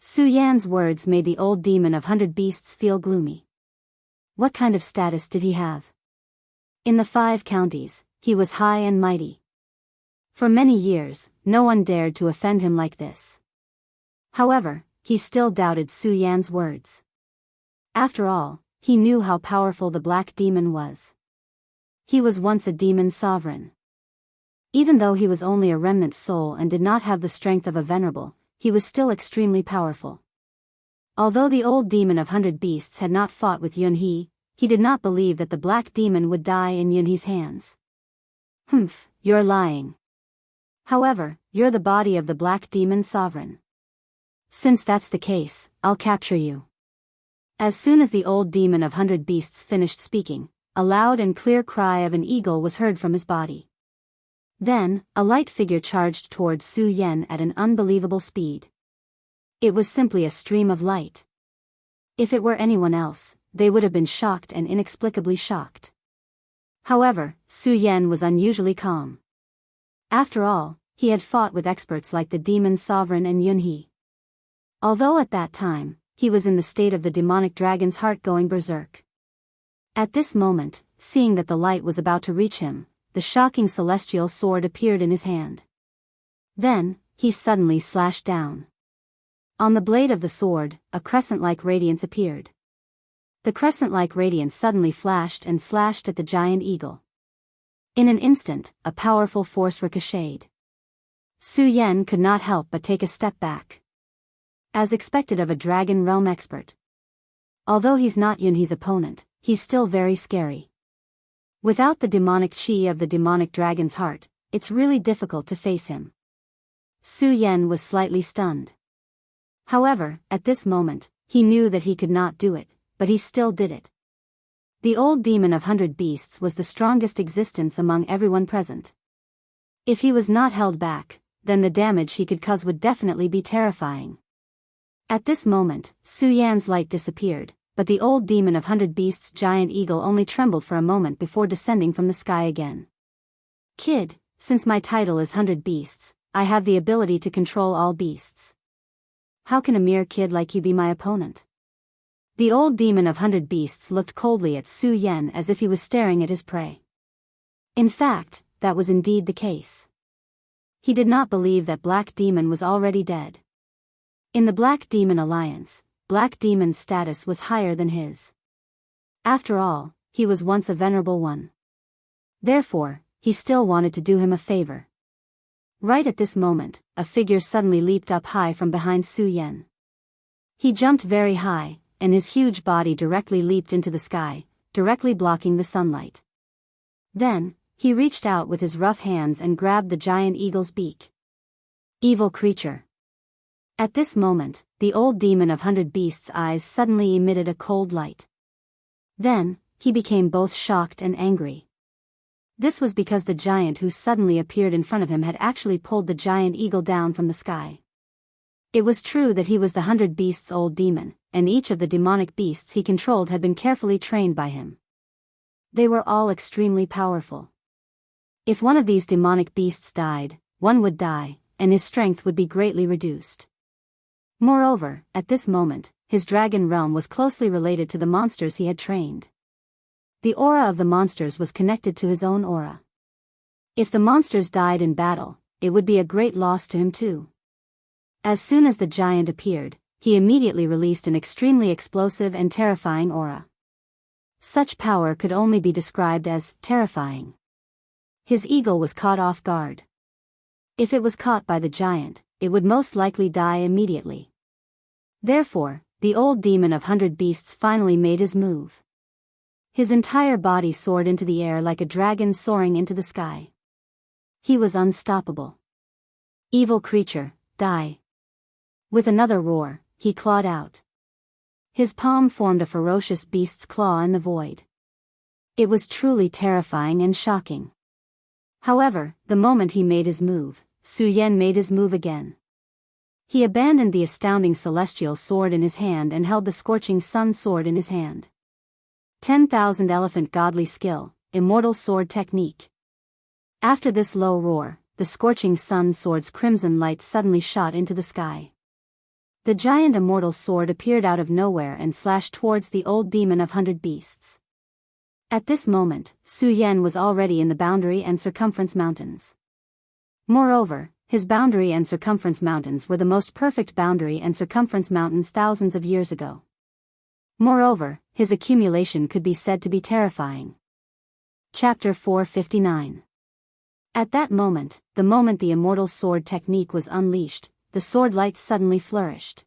Su Yan's words made the old demon of 100 beasts feel gloomy. What kind of status did he have? In the 5 counties, he was high and mighty. For many years, no one dared to offend him like this. However, he still doubted Su Yan's words. After all, he knew how powerful the black demon was. He was once a demon sovereign. Even though he was only a remnant soul and did not have the strength of a venerable, he was still extremely powerful. Although the old demon of 100 beasts had not fought with Yunhe, he did not believe that the black demon would die in Yunhe's hands. "Humph, you're lying. However, you're the body of the black demon sovereign. Since that's the case, I'll capture you." As soon as the old demon of 100 beasts finished speaking, a loud and clear cry of an eagle was heard from his body. Then, a light figure charged towards Su Yan at an unbelievable speed. It was simply a stream of light. If it were anyone else, they would have been shocked and inexplicably shocked. However, Su Yan was unusually calm. After all, he had fought with experts like the Demon Sovereign and Yunhe. Although at that time, he was in the state of the demonic dragon's heart going berserk. At this moment, seeing that the light was about to reach him, the shocking celestial sword appeared in his hand. Then, he suddenly slashed down. On the blade of the sword, a crescent-like radiance appeared. The crescent-like radiance suddenly flashed and slashed at the giant eagle. In an instant, a powerful force ricocheted. Su Yan could not help but take a step back. As expected of a Dragon Realm expert. Although he's not Yunhe's opponent, he's still very scary. Without the demonic chi of the demonic dragon's heart, it's really difficult to face him. Su Yan was slightly stunned. However, at this moment, he knew that he could not do it, but he still did it. The old demon of 100 beasts was the strongest existence among everyone present. If he was not held back, then the damage he could cause would definitely be terrifying. At this moment, Su Yan's light disappeared, but the old demon of 100 beasts' giant eagle only trembled for a moment before descending from the sky again. "Kid, since my title is 100 beasts, I have the ability to control all beasts. How can a mere kid like you be my opponent?" The old demon of 100 beasts looked coldly at Su Yan as if he was staring at his prey. In fact, that was indeed the case. He did not believe that Black Demon was already dead. In the Black Demon Alliance, Black Demon's status was higher than his. After all, he was once a venerable one. Therefore, he still wanted to do him a favor. Right at this moment, a figure suddenly leaped up high from behind Su Yan. He jumped very high, and his huge body directly leaped into the sky, directly blocking the sunlight. Then, he reached out with his rough hands and grabbed the giant eagle's beak. Evil creature. At this moment, the old demon of 100 beasts' eyes suddenly emitted a cold light. Then, he became both shocked and angry. This was because the giant who suddenly appeared in front of him had actually pulled the giant eagle down from the sky. It was true that he was the 100 beasts' old demon, and each of the demonic beasts he controlled had been carefully trained by him. They were all extremely powerful. If one of these demonic beasts died, one would die, and his strength would be greatly reduced. Moreover, at this moment, his dragon realm was closely related to the monsters he had trained. The aura of the monsters was connected to his own aura. If the monsters died in battle, it would be a great loss to him too. As soon as the giant appeared, he immediately released an extremely explosive and terrifying aura. Such power could only be described as terrifying. His eagle was caught off guard. If it was caught by the giant, it would most likely die immediately. Therefore, the old demon of 100 beasts finally made his move. His entire body soared into the air like a dragon soaring into the sky. He was unstoppable. Evil creature, die. With another roar, he clawed out. His palm formed a ferocious beast's claw in the void. It was truly terrifying and shocking. However, the moment he made his move, Su Yan made his move again. He abandoned the astounding celestial sword in his hand and held the scorching sun sword in his hand. 10,000 elephant godly skill, immortal sword technique. After this low roar, the scorching sun sword's crimson light suddenly shot into the sky. The giant immortal sword appeared out of nowhere and slashed towards the old demon of 100 beasts. At this moment, Su Yan was already in the Boundary and Circumference Mountains. Moreover, his Boundary and Circumference Mountains were the most perfect Boundary and Circumference Mountains thousands of years ago. Moreover, his accumulation could be said to be terrifying. Chapter 459. At that moment, the moment the immortal sword technique was unleashed, the sword light suddenly flourished.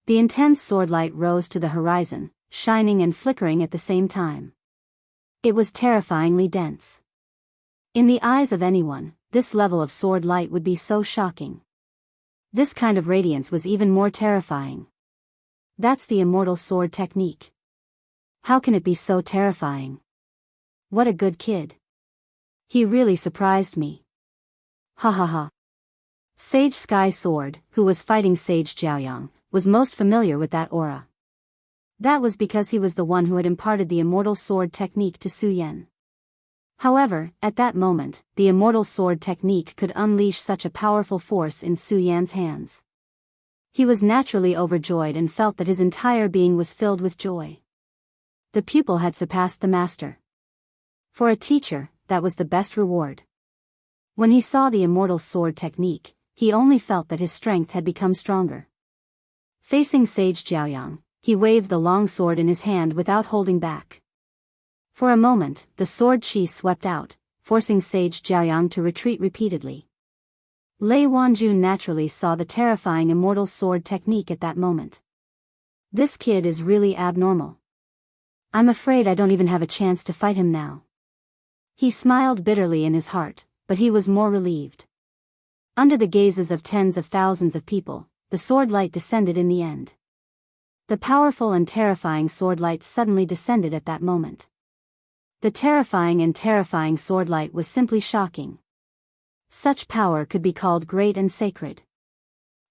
The intense sword light rose to the horizon, shining and flickering at the same time. It was terrifyingly dense. In the eyes of anyone, this level of sword light would be so shocking. This kind of radiance was even more terrifying. That's the immortal sword technique. How can it be so terrifying? What a good kid. He really surprised me. Ha ha ha. Sage Sky Sword, who was fighting Sage Jiaoyang, was most familiar with that aura. That was because he was the one who had imparted the immortal sword technique to Su Yan. However, at that moment, the immortal sword technique could unleash such a powerful force in Su Yan's hands. He was naturally overjoyed and felt that his entire being was filled with joy. The pupil had surpassed the master. For a teacher, that was the best reward. When he saw the immortal sword technique, he only felt that his strength had become stronger. Facing Sage Jiaoyang, he waved the long sword in his hand without holding back. For a moment, the sword chi swept out, forcing Sage Jiaoyang to retreat repeatedly. Lei Wanjun naturally saw the terrifying immortal sword technique at that moment. This kid is really abnormal. I'm afraid I don't even have a chance to fight him now. He smiled bitterly in his heart, but he was more relieved. Under the gazes of tens of thousands of people, the sword light descended in the end. The powerful and terrifying sword light suddenly descended at that moment. The terrifying sword light was simply shocking. Such power could be called great and sacred.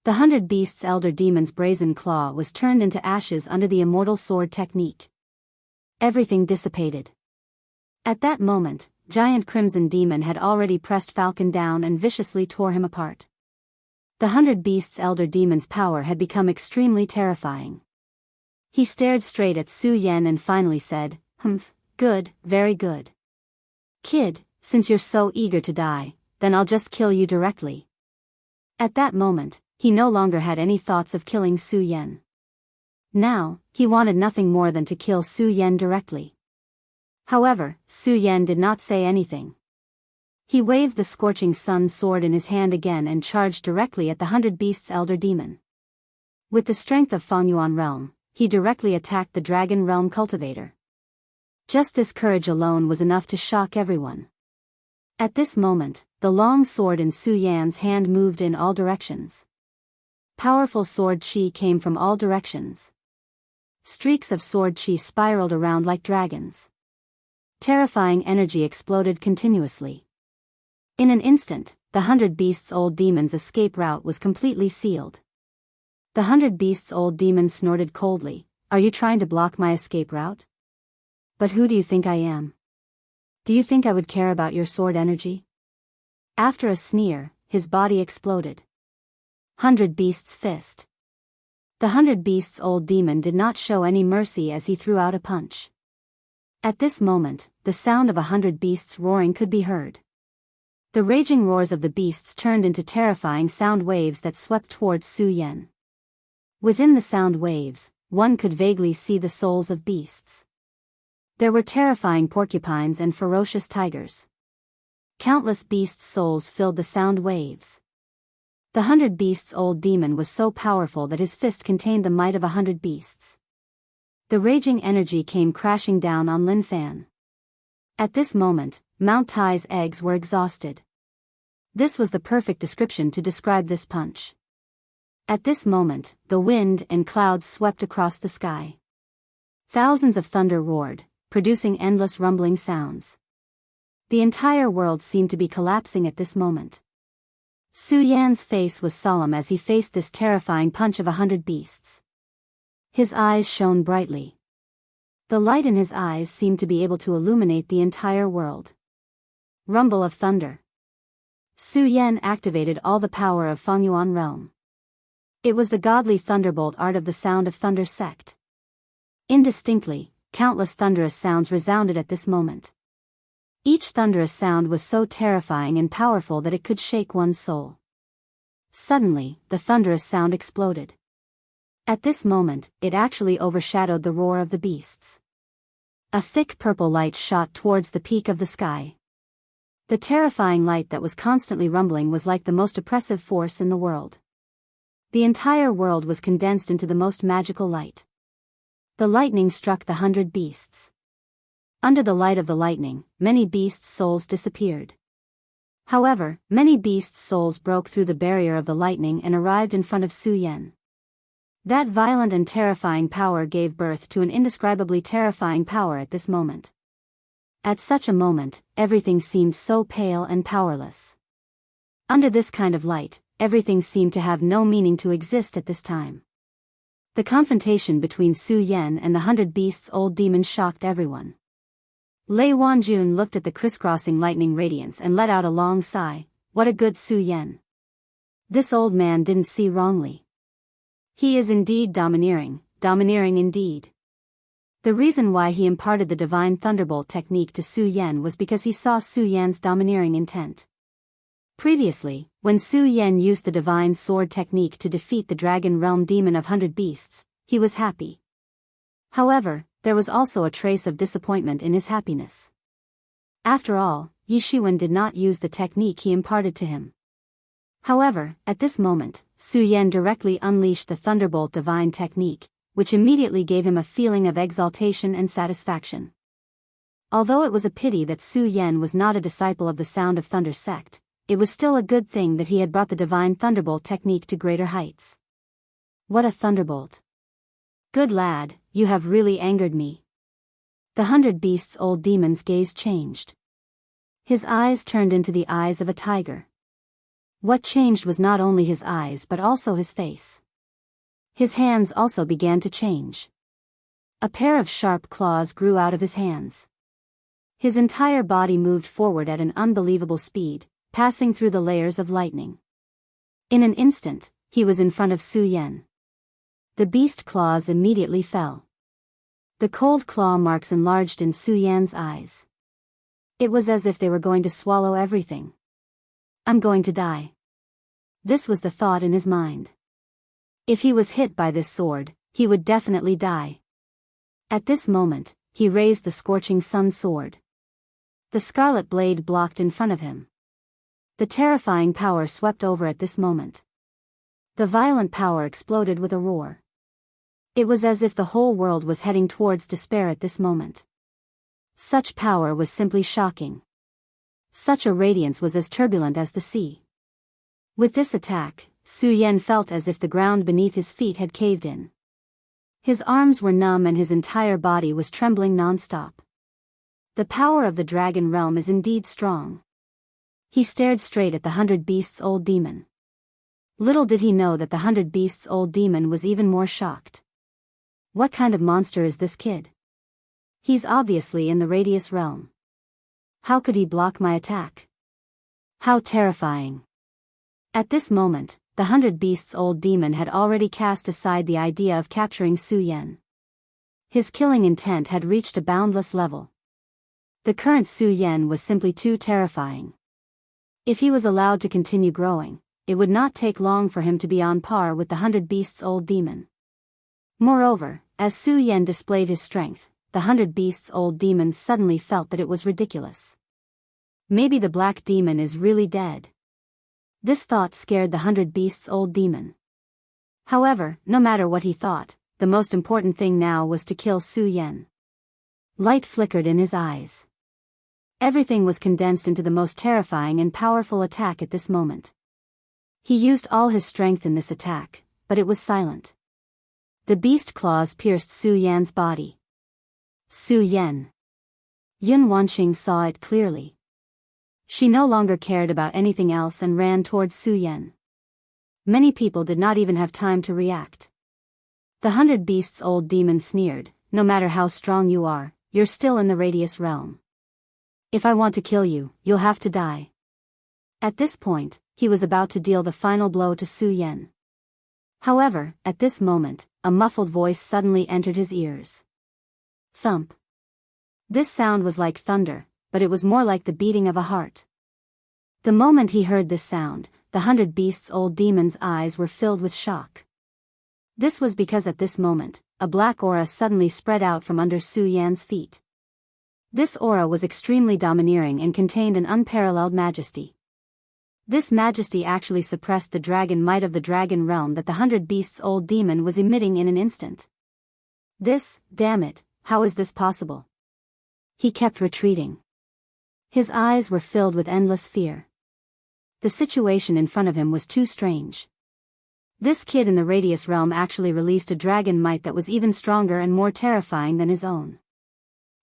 The 100 Beasts' elder demon's brazen claw was turned into ashes under the immortal sword technique. Everything dissipated. At that moment, Giant Crimson Demon had already pressed Falcon down and viciously tore him apart. The 100 Beasts' elder demon's power had become extremely terrifying. He stared straight at Su Yan and finally said, "Humph, good, very good. Kid, since you're so eager to die, then I'll just kill you directly." At that moment, he no longer had any thoughts of killing Su Yan. Now, he wanted nothing more than to kill Su Yan directly. However, Su Yan did not say anything. He waved the scorching sun sword in his hand again and charged directly at the 100 Beasts' elder demon. With the strength of Fengyuan realm, he directly attacked the Dragon Realm cultivator. Just this courage alone was enough to shock everyone. At this moment, the long sword in Su Yan's hand moved in all directions. Powerful sword chi came from all directions. Streaks of sword chi spiraled around like dragons. Terrifying energy exploded continuously. In an instant, the 100 Beasts' old demon's escape route was completely sealed. The 100 Beasts-old demon snorted coldly. Are you trying to block my escape route? But who do you think I am? Do you think I would care about your sword energy? After a sneer, his body exploded. 100 Beasts' fist. The 100 Beasts-old demon did not show any mercy as he threw out a punch. At this moment, the sound of 100 beasts roaring could be heard. The raging roars of the beasts turned into terrifying sound waves that swept towards Su Yan. Within the sound waves, one could vaguely see the souls of beasts. There were terrifying porcupines and ferocious tigers. Countless beasts' souls filled the sound waves. The 100 Beasts-old demon was so powerful that his fist contained the might of 100 beasts. The raging energy came crashing down on Lin Fan. At this moment, Mount Tai's eggs were exhausted. This was the perfect description to describe this punch. At this moment, the wind and clouds swept across the sky. Thousands of thunder roared, producing endless rumbling sounds. The entire world seemed to be collapsing at this moment. Su Yan's face was solemn as he faced this terrifying punch of 100 beasts. His eyes shone brightly. The light in his eyes seemed to be able to illuminate the entire world. Rumble of thunder. Su Yan activated all the power of Fengyuan realm. It was the godly thunderbolt art of the Sound of Thunder sect. Indistinctly, countless thunderous sounds resounded at this moment. Each thunderous sound was so terrifying and powerful that it could shake one's soul. Suddenly, the thunderous sound exploded. At this moment, it actually overshadowed the roar of the beasts. A thick purple light shot towards the peak of the sky. The terrifying light that was constantly rumbling was like the most oppressive force in the world. The entire world was condensed into the most magical light. The lightning struck the 100 beasts. Under the light of the lightning, many beasts' souls disappeared. However, many beasts' souls broke through the barrier of the lightning and arrived in front of Su Yan. That violent and terrifying power gave birth to an indescribably terrifying power at this moment. At such a moment, everything seemed so pale and powerless. Under this kind of light, everything seemed to have no meaning to exist at this time. The confrontation between Su Yan and the 100 Beasts-old demon shocked everyone. Lei Wanjun looked at the crisscrossing lightning radiance and let out a long sigh. What a good Su Yan. This old man didn't see wrongly. He is indeed domineering indeed. The reason why he imparted the divine thunderbolt technique to Su Yan was because he saw Su Yan's domineering intent. Previously, when Su Yan used the divine sword technique to defeat the dragon realm demon of 100 beasts, he was happy. However, there was also a trace of disappointment in his happiness. After all, Yi Shiwen did not use the technique he imparted to him. However, at this moment, Su Yan directly unleashed the Thunderbolt divine technique, which immediately gave him a feeling of exaltation and satisfaction. Although it was a pity that Su Yan was not a disciple of the Sound of Thunder sect, it was still a good thing that he had brought the divine Thunderbolt technique to greater heights. What a thunderbolt! Good lad, you have really angered me. The 100 Beasts-old demon's gaze changed. His eyes turned into the eyes of a tiger. What changed was not only his eyes but also his face. His hands also began to change. A pair of sharp claws grew out of his hands. His entire body moved forward at an unbelievable speed, passing through the layers of lightning. In an instant, he was in front of Su Yan. The beast claws immediately fell. The cold claw marks enlarged in Su Yan's eyes. It was as if they were going to swallow everything. I'm going to die. This was the thought in his mind. If he was hit by this sword, he would definitely die. At this moment, he raised the scorching sun sword. The scarlet blade blocked in front of him. The terrifying power swept over at this moment. The violent power exploded with a roar. It was as if the whole world was heading towards despair at this moment. Such power was simply shocking. Such a radiance was as turbulent as the sea. With this attack, Su Yan felt as if the ground beneath his feet had caved in. His arms were numb and his entire body was trembling non-stop. The power of the dragon realm is indeed strong. He stared straight at the 100 Beasts-old demon. Little did he know that the 100 Beasts-old demon was even more shocked. What kind of monster is this kid? He's obviously in the Radius realm. How could he block my attack? How terrifying. At this moment, the 100 Beasts-old demon had already cast aside the idea of capturing Su Yan. His killing intent had reached a boundless level. The current Su Yan was simply too terrifying. If he was allowed to continue growing, it would not take long for him to be on par with the 100 Beasts-old demon. Moreover, as Su Yan displayed his strength, the 100 Beasts-old demon suddenly felt that it was ridiculous. Maybe the black demon is really dead. This thought scared the 100 Beasts-old demon. However, no matter what he thought, the most important thing now was to kill Su Yan. Light flickered in his eyes. Everything was condensed into the most terrifying and powerful attack at this moment. He used all his strength in this attack, but it was silent. The beast claws pierced Su Yan's body. Su Yan. Yun Wanqing saw it clearly. She no longer cared about anything else and ran towards Su Yan. Many people did not even have time to react. The 100 Beasts-old demon sneered, "No matter how strong you are, you're still in the Radius realm. If I want to kill you, you'll have to die." At this point, he was about to deal the final blow to Su Yan. However, at this moment, a muffled voice suddenly entered his ears. Thump. This sound was like thunder, but it was more like the beating of a heart. The moment he heard this sound, the 100 Beasts-old demon's eyes were filled with shock. This was because at this moment, a black aura suddenly spread out from under Su Yan's feet. This aura was extremely domineering and contained an unparalleled majesty. This majesty actually suppressed the dragon might of the dragon realm that the 100 Beasts-old demon was emitting in an instant. Damn it, how is this possible? He kept retreating. His eyes were filled with endless fear. The situation in front of him was too strange. This kid in the Radius realm actually released a dragon might that was even stronger and more terrifying than his own.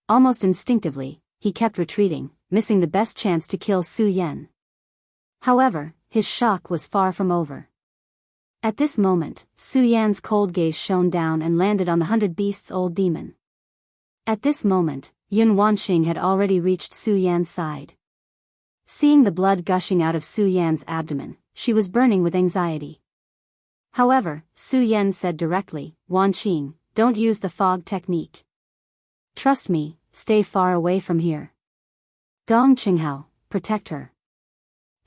Almost instinctively, he kept retreating, missing the best chance to kill Su Yan. However, his shock was far from over. At this moment, Su Yan's cold gaze shone down and landed on the 100 Beasts-old demon. At this moment, Yun Wanqing had already reached Su Yan's side. Seeing the blood gushing out of Su Yan's abdomen, she was burning with anxiety. However, Su Yan said directly, "Wanqing, don't use the fog technique. Trust me, stay far away from here. Dong Qinghao, protect her."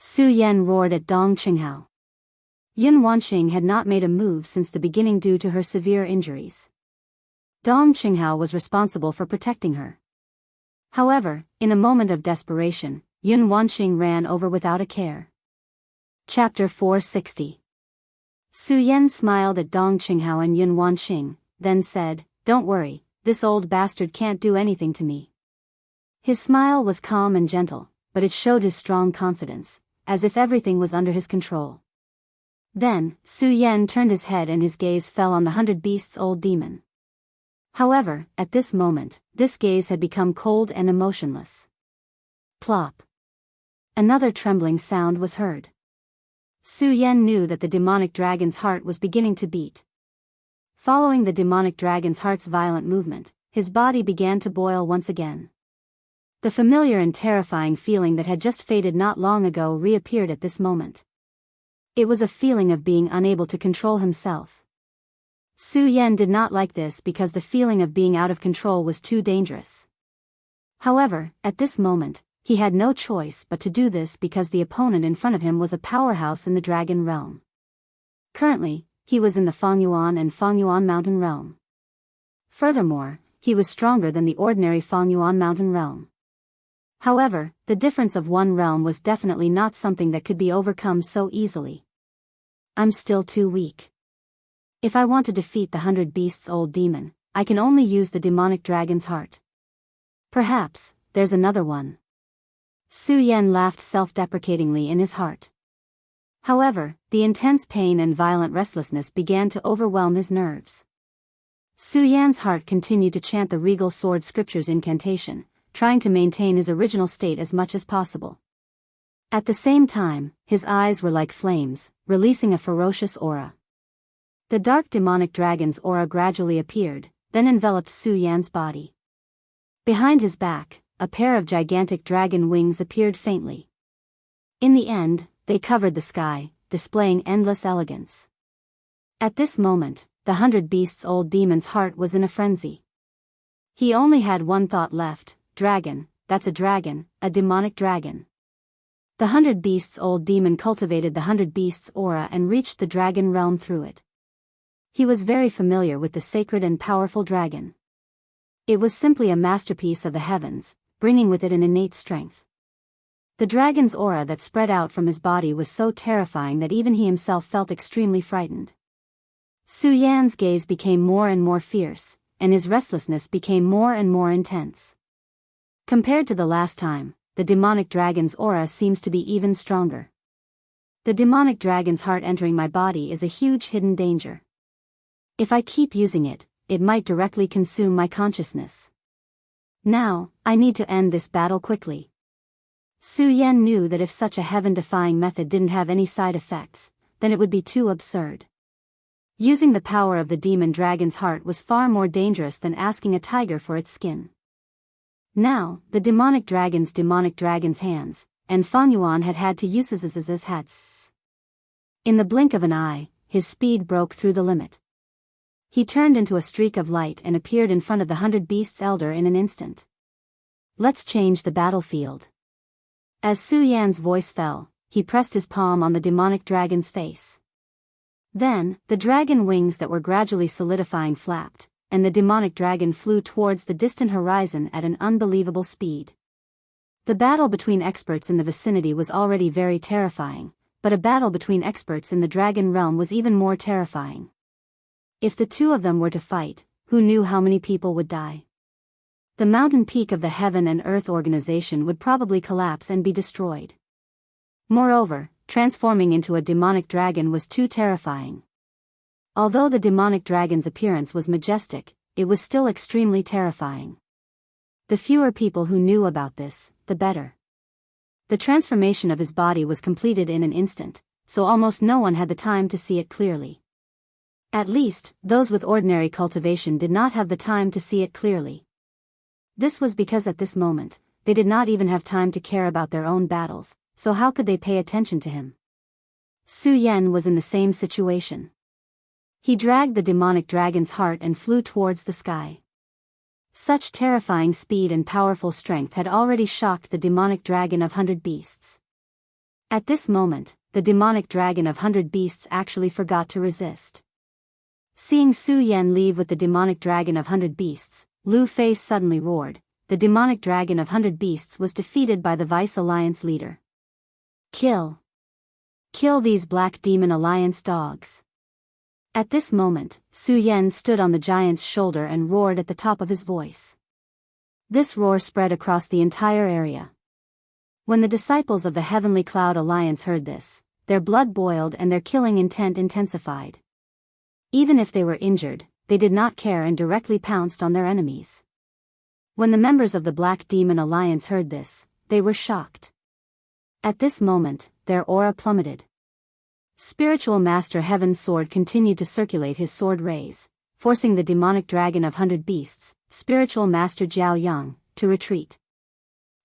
Su Yan roared at Dong Qinghao. Yun Wanqing had not made a move since the beginning due to her severe injuries. Dong Qinghao was responsible for protecting her. However, in a moment of desperation, Yun Wanqing ran over without a care. Chapter 460. Su Yan smiled at Dong Qinghao and Yun Wanqing, then said, "Don't worry, this old bastard can't do anything to me." His smile was calm and gentle, but it showed his strong confidence, as if everything was under his control. Then, Su Yan turned his head and his gaze fell on the 100 Beasts-old demon. However, at this moment, this gaze had become cold and emotionless. Plop. Another trembling sound was heard. Su Yan knew that the demonic dragon's heart was beginning to beat. Following the demonic dragon's heart's violent movement, his body began to boil once again. The familiar and terrifying feeling that had just faded not long ago reappeared at this moment. It was a feeling of being unable to control himself. Su Yan did not like this because the feeling of being out of control was too dangerous. However, at this moment, he had no choice but to do this because the opponent in front of him was a powerhouse in the dragon realm. Currently, he was in the Fengyuan and Fengyuan mountain realm. Furthermore, he was stronger than the ordinary Fengyuan mountain realm. However, the difference of one realm was definitely not something that could be overcome so easily. "I'm still too weak. If I want to defeat the 100 Beasts-old demon, I can only use the demonic dragon's heart. Perhaps, there's another one." Su Yan laughed self-deprecatingly in his heart. However, the intense pain and violent restlessness began to overwhelm his nerves. Su Yan's heart continued to chant the regal sword scripture's incantation, trying to maintain his original state as much as possible. At the same time, his eyes were like flames, releasing a ferocious aura. The dark demonic dragon's aura gradually appeared, then enveloped Su Yan's body. Behind his back, a pair of gigantic dragon wings appeared faintly. In the end, they covered the sky, displaying endless elegance. At this moment, the 100 Beasts' old demon's heart was in a frenzy. He only had one thought left: dragon, that's a demonic dragon. The 100 Beasts' old demon cultivated the 100 Beasts' aura and reached the dragon realm through it. He was very familiar with the sacred and powerful dragon. It was simply a masterpiece of the heavens, bringing with it an innate strength. The dragon's aura that spread out from his body was so terrifying that even he himself felt extremely frightened. Su Yan's gaze became more and more fierce, and his restlessness became more and more intense. Compared to the last time, the demonic dragon's aura seems to be even stronger. The demonic dragon's heart entering my body is a huge hidden danger. If I keep using it, it might directly consume my consciousness. Now, I need to end this battle quickly. Su Yan knew that if such a heaven-defying method didn't have any side effects, then it would be too absurd. Using the power of the demon dragon's heart was far more dangerous than asking a tiger for its skin. Now, the demonic dragon's hands, and Fang Yuan had to use his hats. In the blink of an eye, his speed broke through the limit. He turned into a streak of light and appeared in front of the 100 Beasts elder in an instant. Let's change the battlefield. As Su Yan's voice fell, he pressed his palm on the demonic dragon's face. Then, the dragon wings that were gradually solidifying flapped, and the demonic dragon flew towards the distant horizon at an unbelievable speed. The battle between experts in the vicinity was already very terrifying, but a battle between experts in the dragon realm was even more terrifying. If the two of them were to fight, who knew how many people would die? The mountain peak of the Heaven and Earth organization would probably collapse and be destroyed. Moreover, transforming into a demonic dragon was too terrifying. Although the demonic dragon's appearance was majestic, it was still extremely terrifying. The fewer people who knew about this, the better. The transformation of his body was completed in an instant, so almost no one had the time to see it clearly. At least, those with ordinary cultivation did not have the time to see it clearly. This was because at this moment, they did not even have time to care about their own battles, so how could they pay attention to him? Su Yan was in the same situation. He dragged the demonic dragon's heart and flew towards the sky. Such terrifying speed and powerful strength had already shocked the demonic dragon of 100 Beasts. At this moment, the demonic dragon of 100 Beasts actually forgot to resist. Seeing Su Yan leave with the demonic dragon of 100 Beasts, Lu Fei suddenly roared. The demonic dragon of 100 Beasts was defeated by the Vice Alliance leader. Kill! Kill these Black Demon Alliance dogs! At this moment, Su Yan stood on the giant's shoulder and roared at the top of his voice. This roar spread across the entire area. When the disciples of the Heavenly Cloud Alliance heard this, their blood boiled and their killing intent intensified. Even if they were injured, they did not care and directly pounced on their enemies. When the members of the Black Demon Alliance heard this, they were shocked. At this moment, their aura plummeted. Spiritual Master Heaven's sword continued to circulate his sword rays, forcing the demonic dragon of 100 Beasts, Spiritual Master Jiao Yang, to retreat.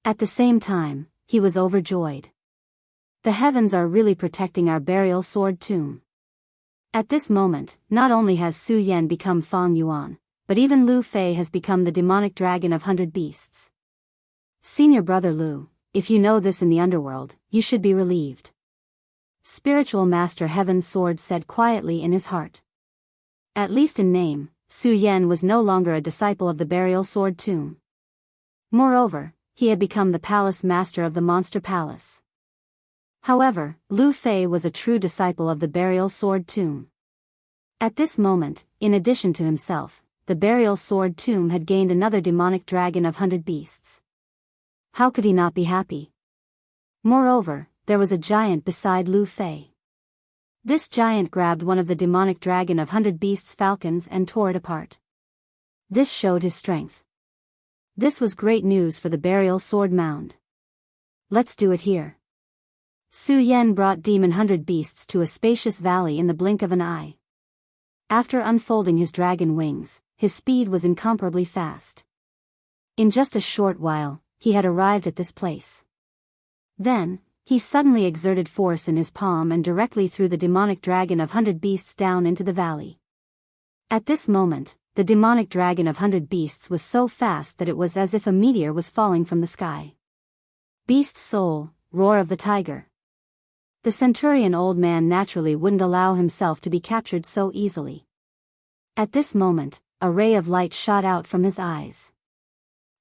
At the same time, he was overjoyed. The heavens are really protecting our burial sword tomb. At this moment, not only has Su Yan become Fang Yuan, but even Lu Fei has become the demonic dragon of 100 Beasts. Senior brother Lu, if you know this in the underworld, you should be relieved. Spiritual Master Heaven's sword said quietly in his heart. At least in name, Su Yan was no longer a disciple of the burial sword tomb. Moreover, he had become the palace master of the monster palace. However, Lu Fei was a true disciple of the burial sword tomb. At this moment, in addition to himself, the burial sword tomb had gained another demonic dragon of 100 Beasts. How could he not be happy? Moreover, there was a giant beside Lu Fei. This giant grabbed one of the demonic dragon of 100 Beasts' falcons and tore it apart. This showed his strength. This was great news for the burial sword mound. Let's do it here. Su Yan brought Demon Hundred Beasts to a spacious valley in the blink of an eye. After unfolding his dragon wings, his speed was incomparably fast. In just a short while, he had arrived at this place. Then, he suddenly exerted force in his palm and directly threw the demonic dragon of 100 beasts down into the valley. At this moment, the demonic dragon of 100 beasts was so fast that it was as if a meteor was falling from the sky. Beast soul, roar of the tiger. The centurion old man naturally wouldn't allow himself to be captured so easily. At this moment, a ray of light shot out from his eyes.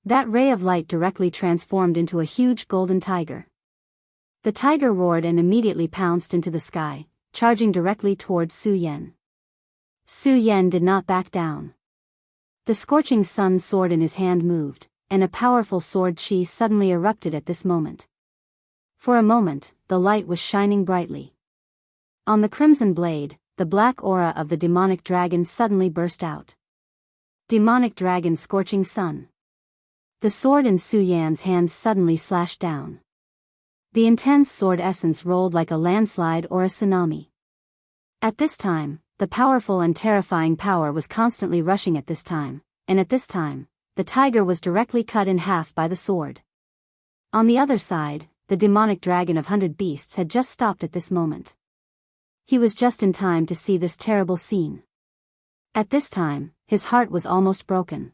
That ray of light directly transformed into a huge golden tiger. The tiger roared and immediately pounced into the sky, charging directly towards Su Yan. Su Yan did not back down. The scorching sun sword in his hand moved, and a powerful sword chi suddenly erupted at this moment. For a moment, the light was shining brightly. On the crimson blade, the black aura of the demonic dragon suddenly burst out. Demonic dragon scorching sun. The sword in Su Yan's hand suddenly slashed down. The intense sword essence rolled like a landslide or a tsunami. At this time, the powerful and terrifying power was constantly rushing at this time, and at this time, the tiger was directly cut in half by the sword. On the other side, the demonic dragon of 100 beasts had just stopped at this moment. He was just in time to see this terrible scene. At this time, his heart was almost broken.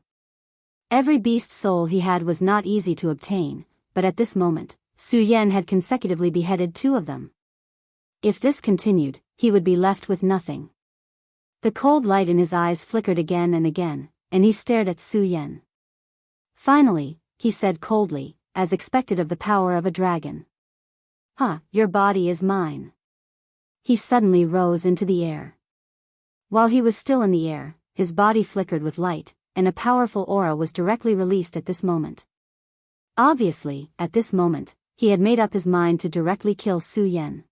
Every beast soul he had was not easy to obtain, but at this moment, Su Yan had consecutively beheaded 2 of them. If this continued, he would be left with nothing. The cold light in his eyes flickered again and again, and he stared at Su Yan. Finally, he said coldly, as expected of the power of a dragon. Your body is mine." He suddenly rose into the air. While he was still in the air, his body flickered with light, and a powerful aura was directly released at this moment. Obviously, at this moment, he had made up his mind to directly kill Su Yan.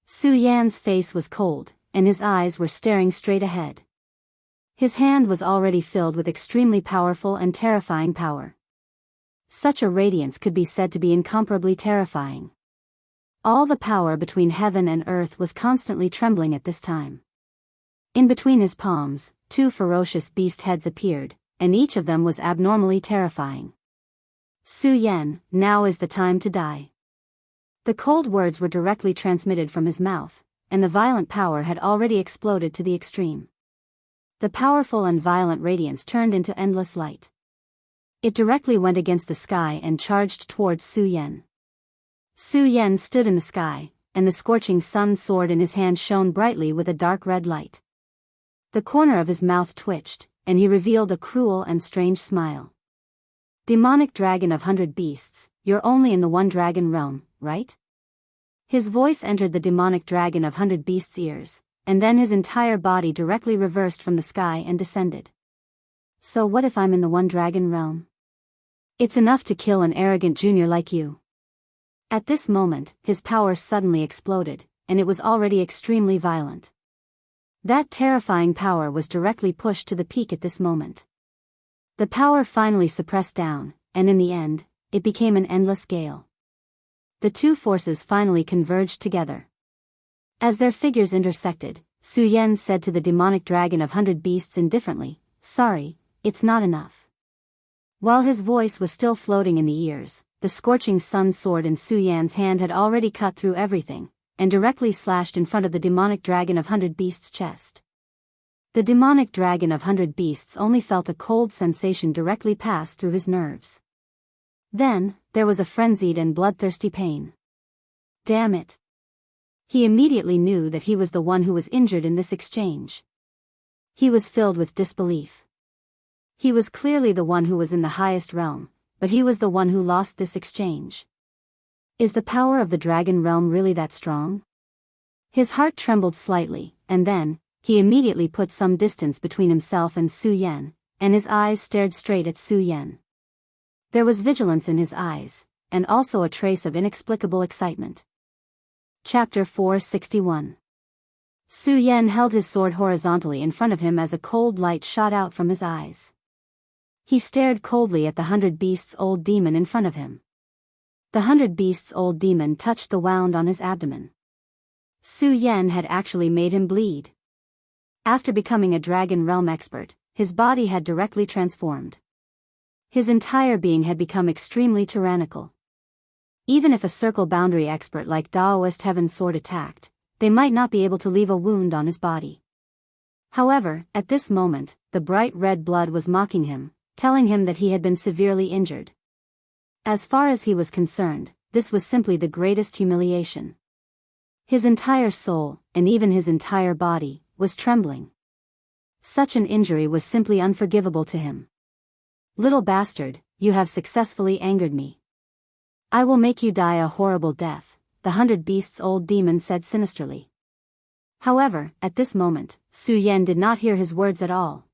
Su Yan's face was cold, and his eyes were staring straight ahead. His hand was already filled with extremely powerful and terrifying power. Such a radiance could be said to be incomparably terrifying. All the power between heaven and earth was constantly trembling at this time. In between his palms, 2 ferocious beast heads appeared, and each of them was abnormally terrifying. "Su Yan, now is the time to die." The cold words were directly transmitted from his mouth, and the violent power had already exploded to the extreme. The powerful and violent radiance turned into endless light. It directly went against the sky and charged towards Su Yan. Su Yan stood in the sky, and the scorching sun sword in his hand shone brightly with a dark red light. The corner of his mouth twitched, and he revealed a cruel and strange smile. "Demonic dragon of 100 beasts, you're only in the one dragon realm, right?" His voice entered the demonic dragon of 100 beasts' ears, and then his entire body directly reversed from the sky and descended. "So what if I'm in the one dragon realm? It's enough to kill an arrogant junior like you." At this moment, his power suddenly exploded, and it was already extremely violent. That terrifying power was directly pushed to the peak at this moment. The power finally suppressed down, and in the end, it became an endless gale. The 2 forces finally converged together. As their figures intersected, Su Yan said to the demonic dragon of 100 beasts indifferently, "Sorry, it's not enough." While his voice was still floating in the ears, the scorching sun sword in Su Yan's hand had already cut through everything, and directly slashed in front of the demonic dragon of 100 beasts' chest. The demonic dragon of 100 beasts only felt a cold sensation directly pass through his nerves. Then, there was a frenzied and bloodthirsty pain. Damn it! He immediately knew that he was the one who was injured in this exchange. He was filled with disbelief. He was clearly the one who was in the highest realm, but he was the one who lost this exchange. Is the power of the dragon realm really that strong? His heart trembled slightly, and then, he immediately put some distance between himself and Su Yan, and his eyes stared straight at Su Yan. There was vigilance in his eyes, and also a trace of inexplicable excitement. Chapter 461. Su Yan held his sword horizontally in front of him as a cold light shot out from his eyes. He stared coldly at the 100 beasts old demon in front of him. The 100 Beasts-old demon touched the wound on his abdomen. Su Yan had actually made him bleed. After becoming a Dragon Realm expert, his body had directly transformed. His entire being had become extremely tyrannical. Even if a circle boundary expert like Daoist Heaven Sword attacked, they might not be able to leave a wound on his body. However, at this moment, the bright red blood was mocking him, telling him that he had been severely injured. As far as he was concerned, this was simply the greatest humiliation. His entire soul, and even his entire body, was trembling. Such an injury was simply unforgivable to him. "Little bastard, you have successfully angered me. I will make you die a horrible death," the 100 Beasts-old demon said sinisterly. However, at this moment, Su Yan did not hear his words at all.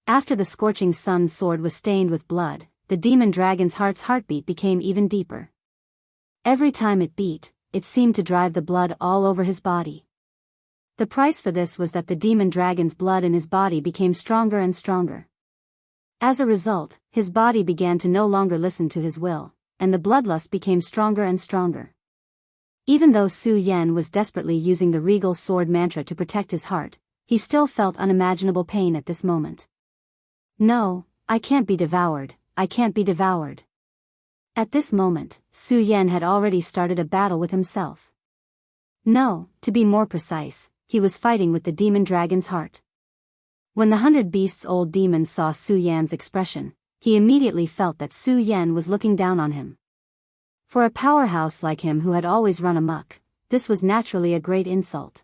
After the scorching sun's sword was stained with blood, the demon dragon's heartbeat became even deeper. Every time it beat, it seemed to drive the blood all over his body. The price for this was that the demon dragon's blood in his body became stronger and stronger. As a result, his body began to no longer listen to his will, and the bloodlust became stronger and stronger. Even though Su Yan was desperately using the regal sword mantra to protect his heart, he still felt unimaginable pain at this moment. "No, I can't be devoured, I can't be devoured." At this moment, Su Yan had already started a battle with himself. No, to be more precise, he was fighting with the demon dragon's heart. When the 100 Beasts-old demon saw Su Yan's expression, he immediately felt that Su Yan was looking down on him. For a powerhouse like him who had always run amok, this was naturally a great insult.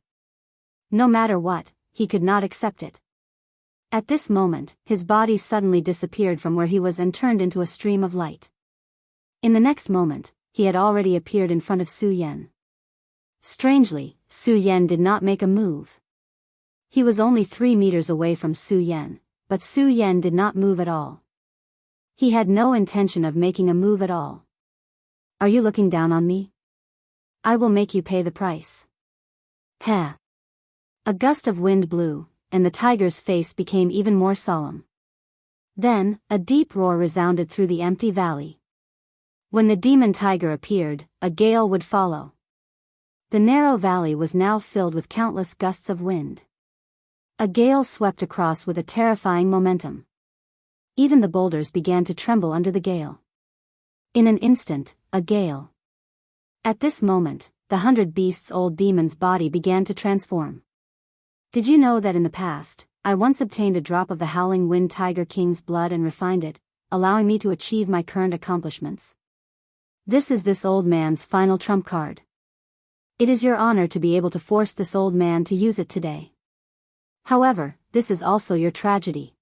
No matter what, he could not accept it. At this moment, his body suddenly disappeared from where he was and turned into a stream of light. In the next moment, he had already appeared in front of Su Yan. Strangely, Su Yan did not make a move. He was only 3 meters away from Su Yan, but Su Yan did not move at all. He had no intention of making a move at all. "Are you looking down on me? I will make you pay the price." Heh. A gust of wind blew, and the tiger's face became even more solemn. Then, a deep roar resounded through the empty valley. When the demon tiger appeared, a gale would follow. The narrow valley was now filled with countless gusts of wind. A gale swept across with a terrifying momentum. Even the boulders began to tremble under the gale. In an instant, a gale. At this moment, the 100 Beasts-old demon's body began to transform. "Did you know that in the past, I once obtained a drop of the Howling Wind Tiger King's blood and refined it, allowing me to achieve my current accomplishments? This is this old man's final trump card. It is your honor to be able to force this old man to use it today. However, this is also your tragedy."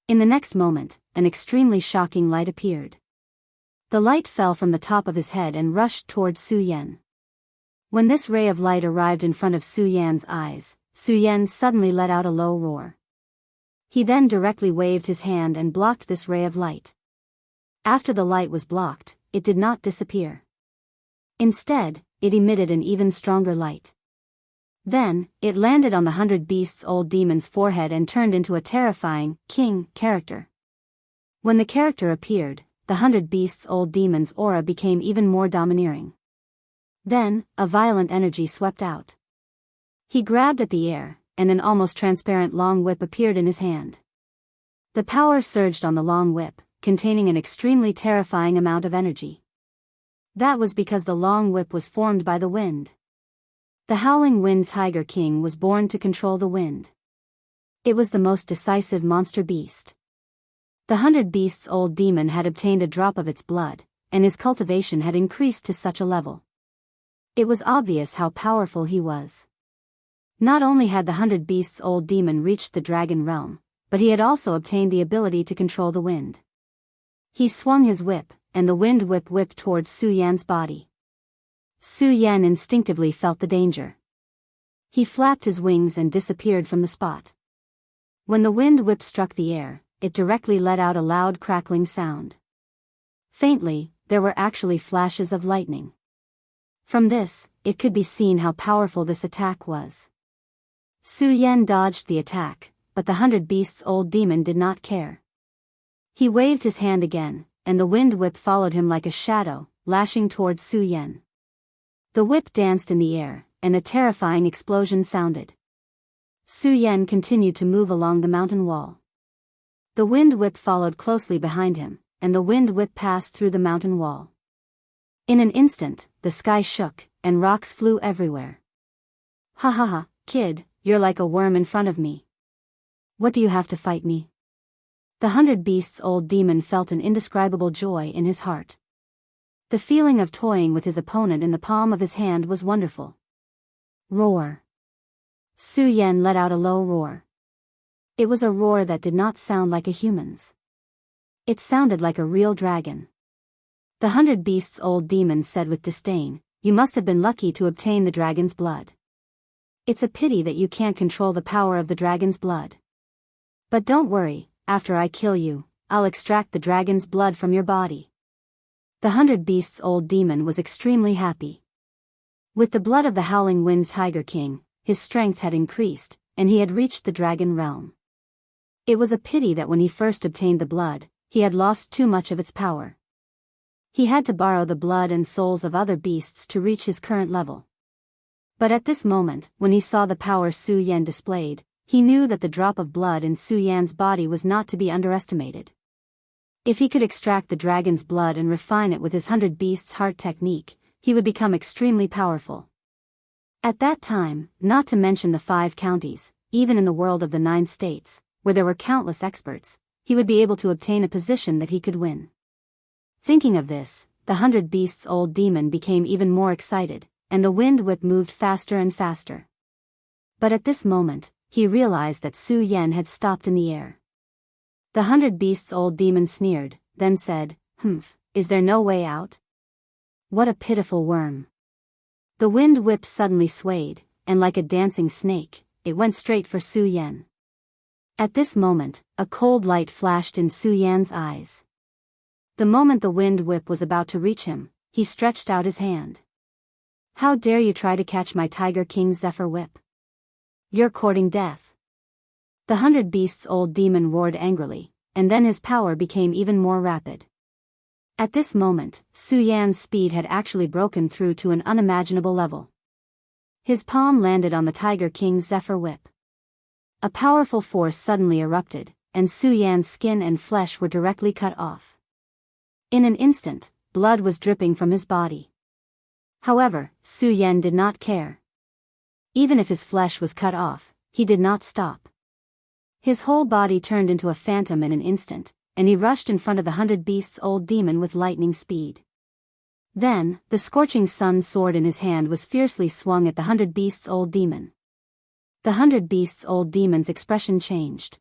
In the next moment, an extremely shocking light appeared. The light fell from the top of his head and rushed towards Su Yan. When this ray of light arrived in front of Su Yan's eyes, Su Yan suddenly let out a low roar. He then directly waved his hand and blocked this ray of light. After the light was blocked, it did not disappear. Instead, it emitted an even stronger light. Then, it landed on the 100 Beasts-old demon's forehead and turned into a terrifying, king, character. When the character appeared, the 100 Beasts-old demon's aura became even more domineering. Then, a violent energy swept out. He grabbed at the air, and an almost transparent long whip appeared in his hand. The power surged on the long whip, containing an extremely terrifying amount of energy. That was because the long whip was formed by the wind. The Howling Wind Tiger King was born to control the wind. It was the most decisive monster beast. The 100 Beasts-old demon had obtained a drop of its blood, and his cultivation had increased to such a level. It was obvious how powerful he was. Not only had the 100 Beasts-old demon reached the dragon realm, but he had also obtained the ability to control the wind. He swung his whip, and the wind whipped towards Su Yan's body. Su Yan instinctively felt the danger. He flapped his wings and disappeared from the spot. When the wind whip struck the air, it directly let out a loud crackling sound. Faintly, there were actually flashes of lightning. From this, it could be seen how powerful this attack was. Su Yan dodged the attack, but the 100 Beasts-old demon did not care. He waved his hand again, and the wind whip followed him like a shadow, lashing towards Su Yan. The whip danced in the air, and a terrifying explosion sounded. Su Yan continued to move along the mountain wall. The wind whip followed closely behind him, and the wind whip passed through the mountain wall. In an instant, the sky shook, and rocks flew everywhere. Ha ha ha, kid, you're like a worm in front of me. What do you have to fight me? The 100 Beasts old demon felt an indescribable joy in his heart. The feeling of toying with his opponent in the palm of his hand was wonderful. Roar. Su Yan let out a low roar. It was a roar that did not sound like a human's. It sounded like a real dragon. The 100 Beasts old demon said with disdain, "You must have been lucky to obtain the dragon's blood. It's a pity that you can't control the power of the dragon's blood. But don't worry, after I kill you, I'll extract the dragon's blood from your body." The 100 Beasts old demon was extremely happy. With the blood of the howling wind Tiger King, his strength had increased, and he had reached the dragon realm. It was a pity that when he first obtained the blood, he had lost too much of its power. He had to borrow the blood and souls of other beasts to reach his current level. But at this moment, when he saw the power Su Yan displayed, he knew that the drop of blood in Su Yan's body was not to be underestimated. If he could extract the dragon's blood and refine it with his 100 Beasts heart technique, he would become extremely powerful. At that time, not to mention the 5 counties, even in the world of the 9 states, where there were countless experts, he would be able to obtain a position that he could win. Thinking of this, the 100 Beasts old demon became even more excited, and the wind whip moved faster and faster. But at this moment, he realized that Su Yan had stopped in the air. The 100 Beasts old demon sneered, then said, "Humph, is there no way out? What a pitiful worm." The wind whip suddenly swayed, and like a dancing snake, it went straight for Su Yan. At this moment, a cold light flashed in Su Yan's eyes. The moment the wind whip was about to reach him, he stretched out his hand. "How dare you try to catch my Tiger King's Zephyr whip? You're courting death." The 100 Beasts old demon roared angrily, and then his power became even more rapid. At this moment, Su Yan's speed had actually broken through to an unimaginable level. His palm landed on the Tiger King's Zephyr whip. A powerful force suddenly erupted, and Su Yan's skin and flesh were directly cut off. In an instant, blood was dripping from his body. However, Su Yan did not care. Even if his flesh was cut off, he did not stop. His whole body turned into a phantom in an instant, and he rushed in front of the 100 Beasts old demon with lightning speed. Then, the scorching sun sword in his hand was fiercely swung at the 100 Beasts old demon. The 100 Beasts old demon's expression changed.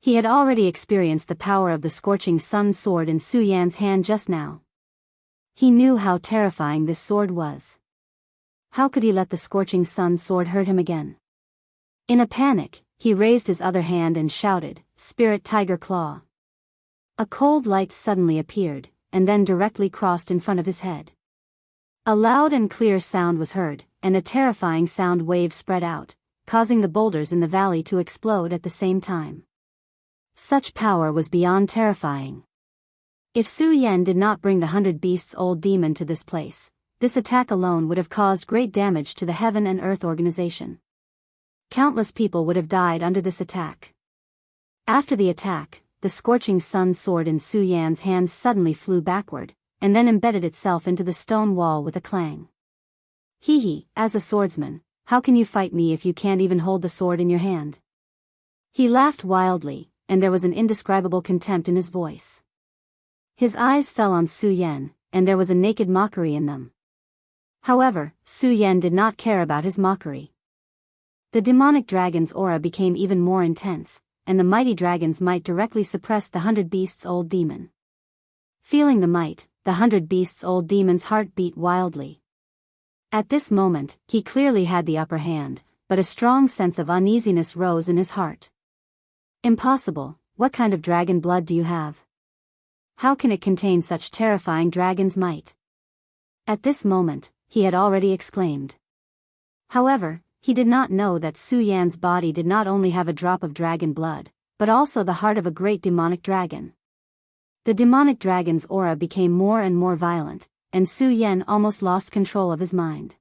He had already experienced the power of the scorching sun sword in Su Yan's hand just now. He knew how terrifying this sword was. How could he let the scorching sun sword hurt him again? In a panic, he raised his other hand and shouted, "Spirit Tiger Claw." A cold light suddenly appeared, and then directly crossed in front of his head. A loud and clear sound was heard, and a terrifying sound wave spread out, causing the boulders in the valley to explode at the same time. Such power was beyond terrifying. If Su Yan did not bring the 100 Beasts old demon to this place, this attack alone would have caused great damage to the Heaven and Earth organization. Countless people would have died under this attack. After the attack, the scorching sun sword in Su Yan's hand suddenly flew backward, and then embedded itself into the stone wall with a clang. "Hee, as a swordsman, how can you fight me if you can't even hold the sword in your hand?" He laughed wildly, and there was an indescribable contempt in his voice. His eyes fell on Su Yan, and there was a naked mockery in them. However, Su Yan did not care about his mockery. The demonic dragon's aura became even more intense, and the mighty dragon's might directly suppressed the 100 Beasts old demon. Feeling the might, the 100 Beasts old demon's heart beat wildly. At this moment, he clearly had the upper hand, but a strong sense of uneasiness rose in his heart. "Impossible, what kind of dragon blood do you have? How can it contain such terrifying dragon's might?" At this moment, he had already exclaimed. However, he did not know that Su Yan's body did not only have a drop of dragon blood, but also the heart of a great demonic dragon. The demonic dragon's aura became more and more violent, and Su Yan almost lost control of his mind.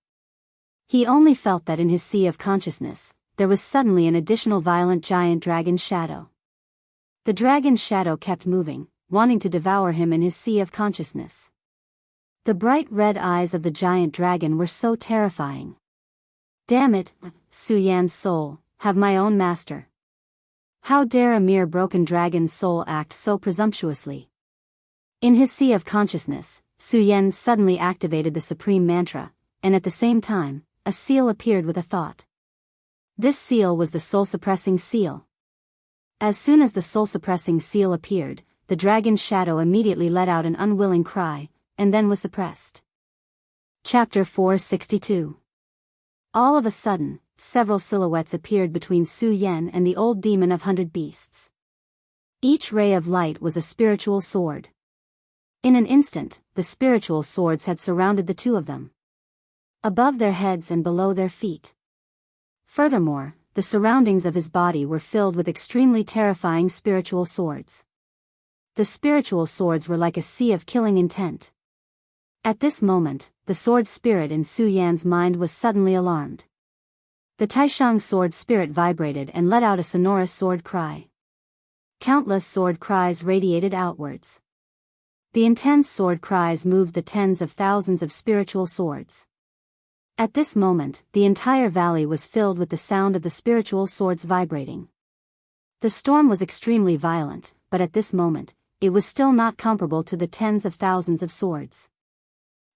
He only felt that in his sea of consciousness, there was suddenly an additional violent giant dragon shadow. The dragon's shadow kept moving, wanting to devour him in his sea of consciousness. The bright red eyes of the giant dragon were so terrifying. Damn it, Su Yan's soul, have my own master. How dare a mere broken dragon's soul act so presumptuously? In his sea of consciousness, Su Yan suddenly activated the supreme mantra, and at the same time, a seal appeared with a thought. This seal was the soul-suppressing seal. As soon as the soul-suppressing seal appeared, the dragon's shadow immediately let out an unwilling cry, and then was suppressed. Chapter 462. All of a sudden, several silhouettes appeared between Su Yan and the old demon of 100 beasts. Each ray of light was a spiritual sword. In an instant, the spiritual swords had surrounded the two of them, above their heads and below their feet. Furthermore, the surroundings of his body were filled with extremely terrifying spiritual swords. The spiritual swords were like a sea of killing intent. At this moment, the sword spirit in Su Yan's mind was suddenly alarmed. The Taishang sword spirit vibrated and let out a sonorous sword cry. Countless sword cries radiated outwards. The intense sword cries moved the tens of thousands of spiritual swords. At this moment, the entire valley was filled with the sound of the spiritual swords vibrating. The storm was extremely violent, but at this moment, it was still not comparable to the tens of thousands of swords.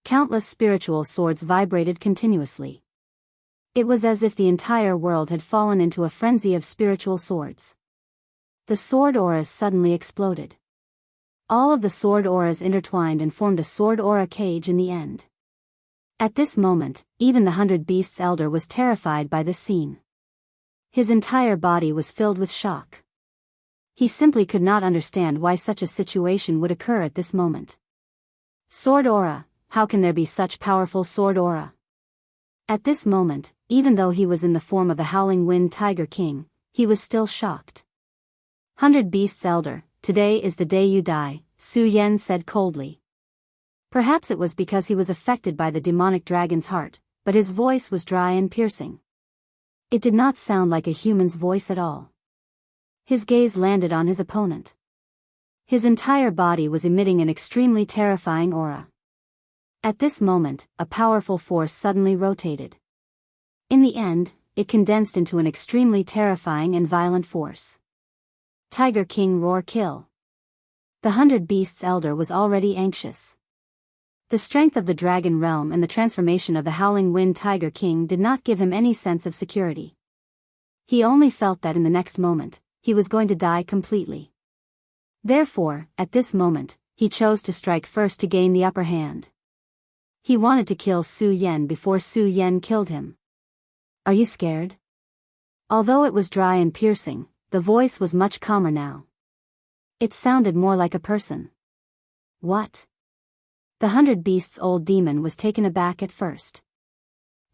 Countless spiritual swords vibrated continuously. It was as if the entire world had fallen into a frenzy of spiritual swords. The sword auras suddenly exploded. All of the sword auras intertwined and formed a sword aura cage in the end. At this moment, even the 100 Beasts Elder was terrified by this scene. His entire body was filled with shock. He simply could not understand why such a situation would occur at this moment. Sword aura, how can there be such powerful sword aura? At this moment, even though he was in the form of the Howling Wind Tiger King, he was still shocked. 100 Beasts Elder, today is the day you die, Su Yan said coldly. Perhaps it was because he was affected by the demonic dragon's heart, but his voice was dry and piercing. It did not sound like a human's voice at all. His gaze landed on his opponent. His entire body was emitting an extremely terrifying aura. At this moment, a powerful force suddenly rotated. In the end, it condensed into an extremely terrifying and violent force. Tiger King roar kill. The 100 Beasts Elder was already anxious. The strength of the dragon realm and the transformation of the Howling Wind Tiger King did not give him any sense of security. He only felt that in the next moment, he was going to die completely. Therefore, at this moment, he chose to strike first to gain the upper hand. He wanted to kill Su Yan before Su Yan killed him. Are you scared? Although it was dry and piercing, the voice was much calmer now. It sounded more like a person. What? The 100 Beasts old demon was taken aback at first.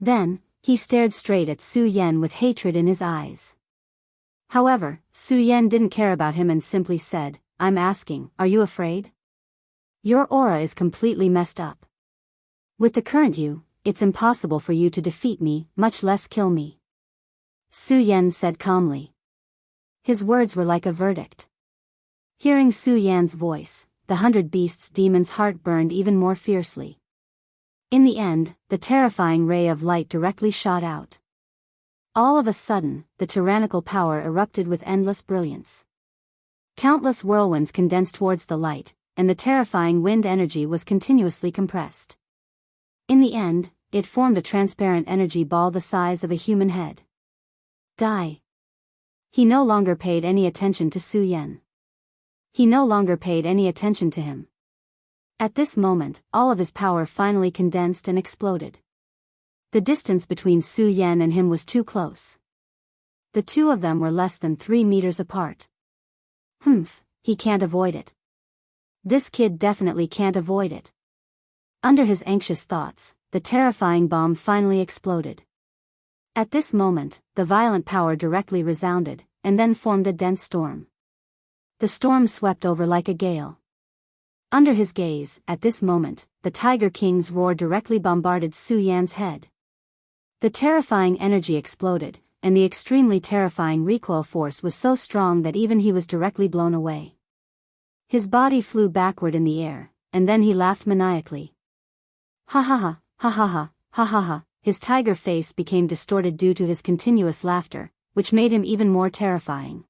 Then, he stared straight at Su Yan with hatred in his eyes. However, Su Yan didn't care about him and simply said, I'm asking, are you afraid? Your aura is completely messed up. With the current you, it's impossible for you to defeat me, much less kill me. Su Yan said calmly. His words were like a verdict. Hearing Su Yan's voice, the 100 Beasts demon's heart burned even more fiercely. In the end, the terrifying ray of light directly shot out. All of a sudden, the tyrannical power erupted with endless brilliance. Countless whirlwinds condensed towards the light, and the terrifying wind energy was continuously compressed. In the end, it formed a transparent energy ball the size of a human head. Die. He no longer paid any attention to Su Yan. He no longer paid any attention to him. At this moment, all of his power finally condensed and exploded. The distance between Su Yan and him was too close. The two of them were less than 3 meters apart. He can't avoid it. This kid definitely can't avoid it. Under his anxious thoughts, the terrifying bomb finally exploded. At this moment, the violent power directly resounded, and then formed a dense storm. The storm swept over like a gale. Under his gaze, at this moment, the Tiger King's roar directly bombarded Su Yan's head. The terrifying energy exploded, and the extremely terrifying recoil force was so strong that even he was directly blown away. His body flew backward in the air, and then he laughed maniacally. Ha ha ha, ha ha ha, ha ha ha. His tiger face became distorted due to his continuous laughter, which made him even more terrifying.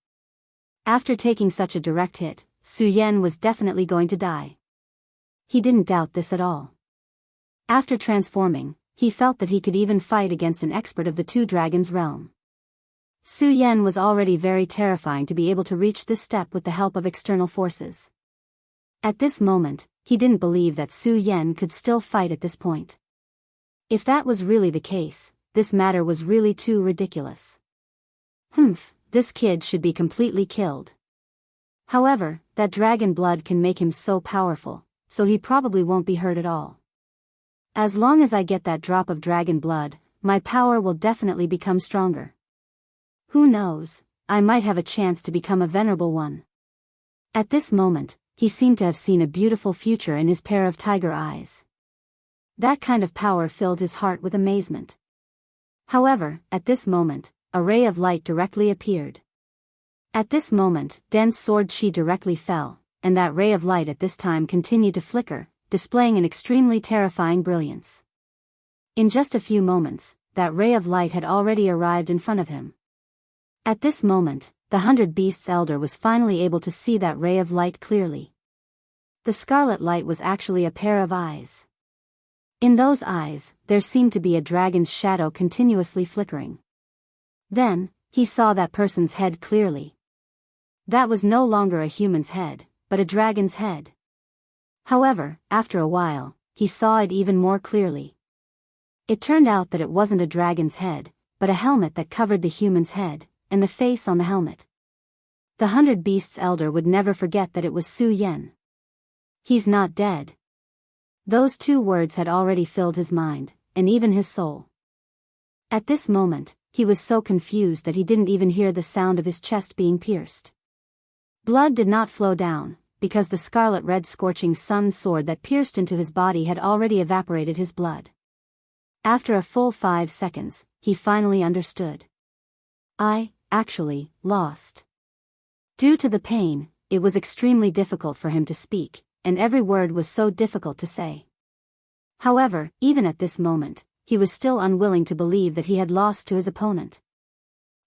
After taking such a direct hit, Su Yan was definitely going to die. He didn't doubt this at all. After transforming, he felt that he could even fight against an expert of the Two Dragons realm. Su Yan was already very terrifying to be able to reach this step with the help of external forces. At this moment, he didn't believe that Su Yan could still fight at this point. If that was really the case, this matter was really too ridiculous. This kid should be completely killed. However, that dragon blood can make him so powerful, so he probably won't be hurt at all. As long as I get that drop of dragon blood, my power will definitely become stronger. Who knows, I might have a chance to become a venerable one. At this moment, he seemed to have seen a beautiful future in his pair of tiger eyes. That kind of power filled his heart with amazement. However, at this moment, a ray of light directly appeared. At this moment, dense sword chi directly fell, and that ray of light at this time continued to flicker, displaying an extremely terrifying brilliance. In just a few moments, that ray of light had already arrived in front of him. At this moment, the 100 Beasts Elder was finally able to see that ray of light clearly. The scarlet light was actually a pair of eyes. In those eyes, there seemed to be a dragon's shadow continuously flickering. Then, he saw that person's head clearly. That was no longer a human's head, but a dragon's head. However, after a while, he saw it even more clearly. It turned out that it wasn't a dragon's head, but a helmet that covered the human's head, and the face on the helmet. The 100 Beasts Elder would never forget that it was Su Yan. He's not dead. Those two words had already filled his mind, and even his soul. At this moment, he was so confused that he didn't even hear the sound of his chest being pierced. Blood did not flow down, because the scarlet-red scorching sun sword that pierced into his body had already evaporated his blood. After a full 5 seconds, he finally understood. I, actually, lost. Due to the pain, it was extremely difficult for him to speak, and every word was so difficult to say. However, even at this moment, he was still unwilling to believe that he had lost to his opponent.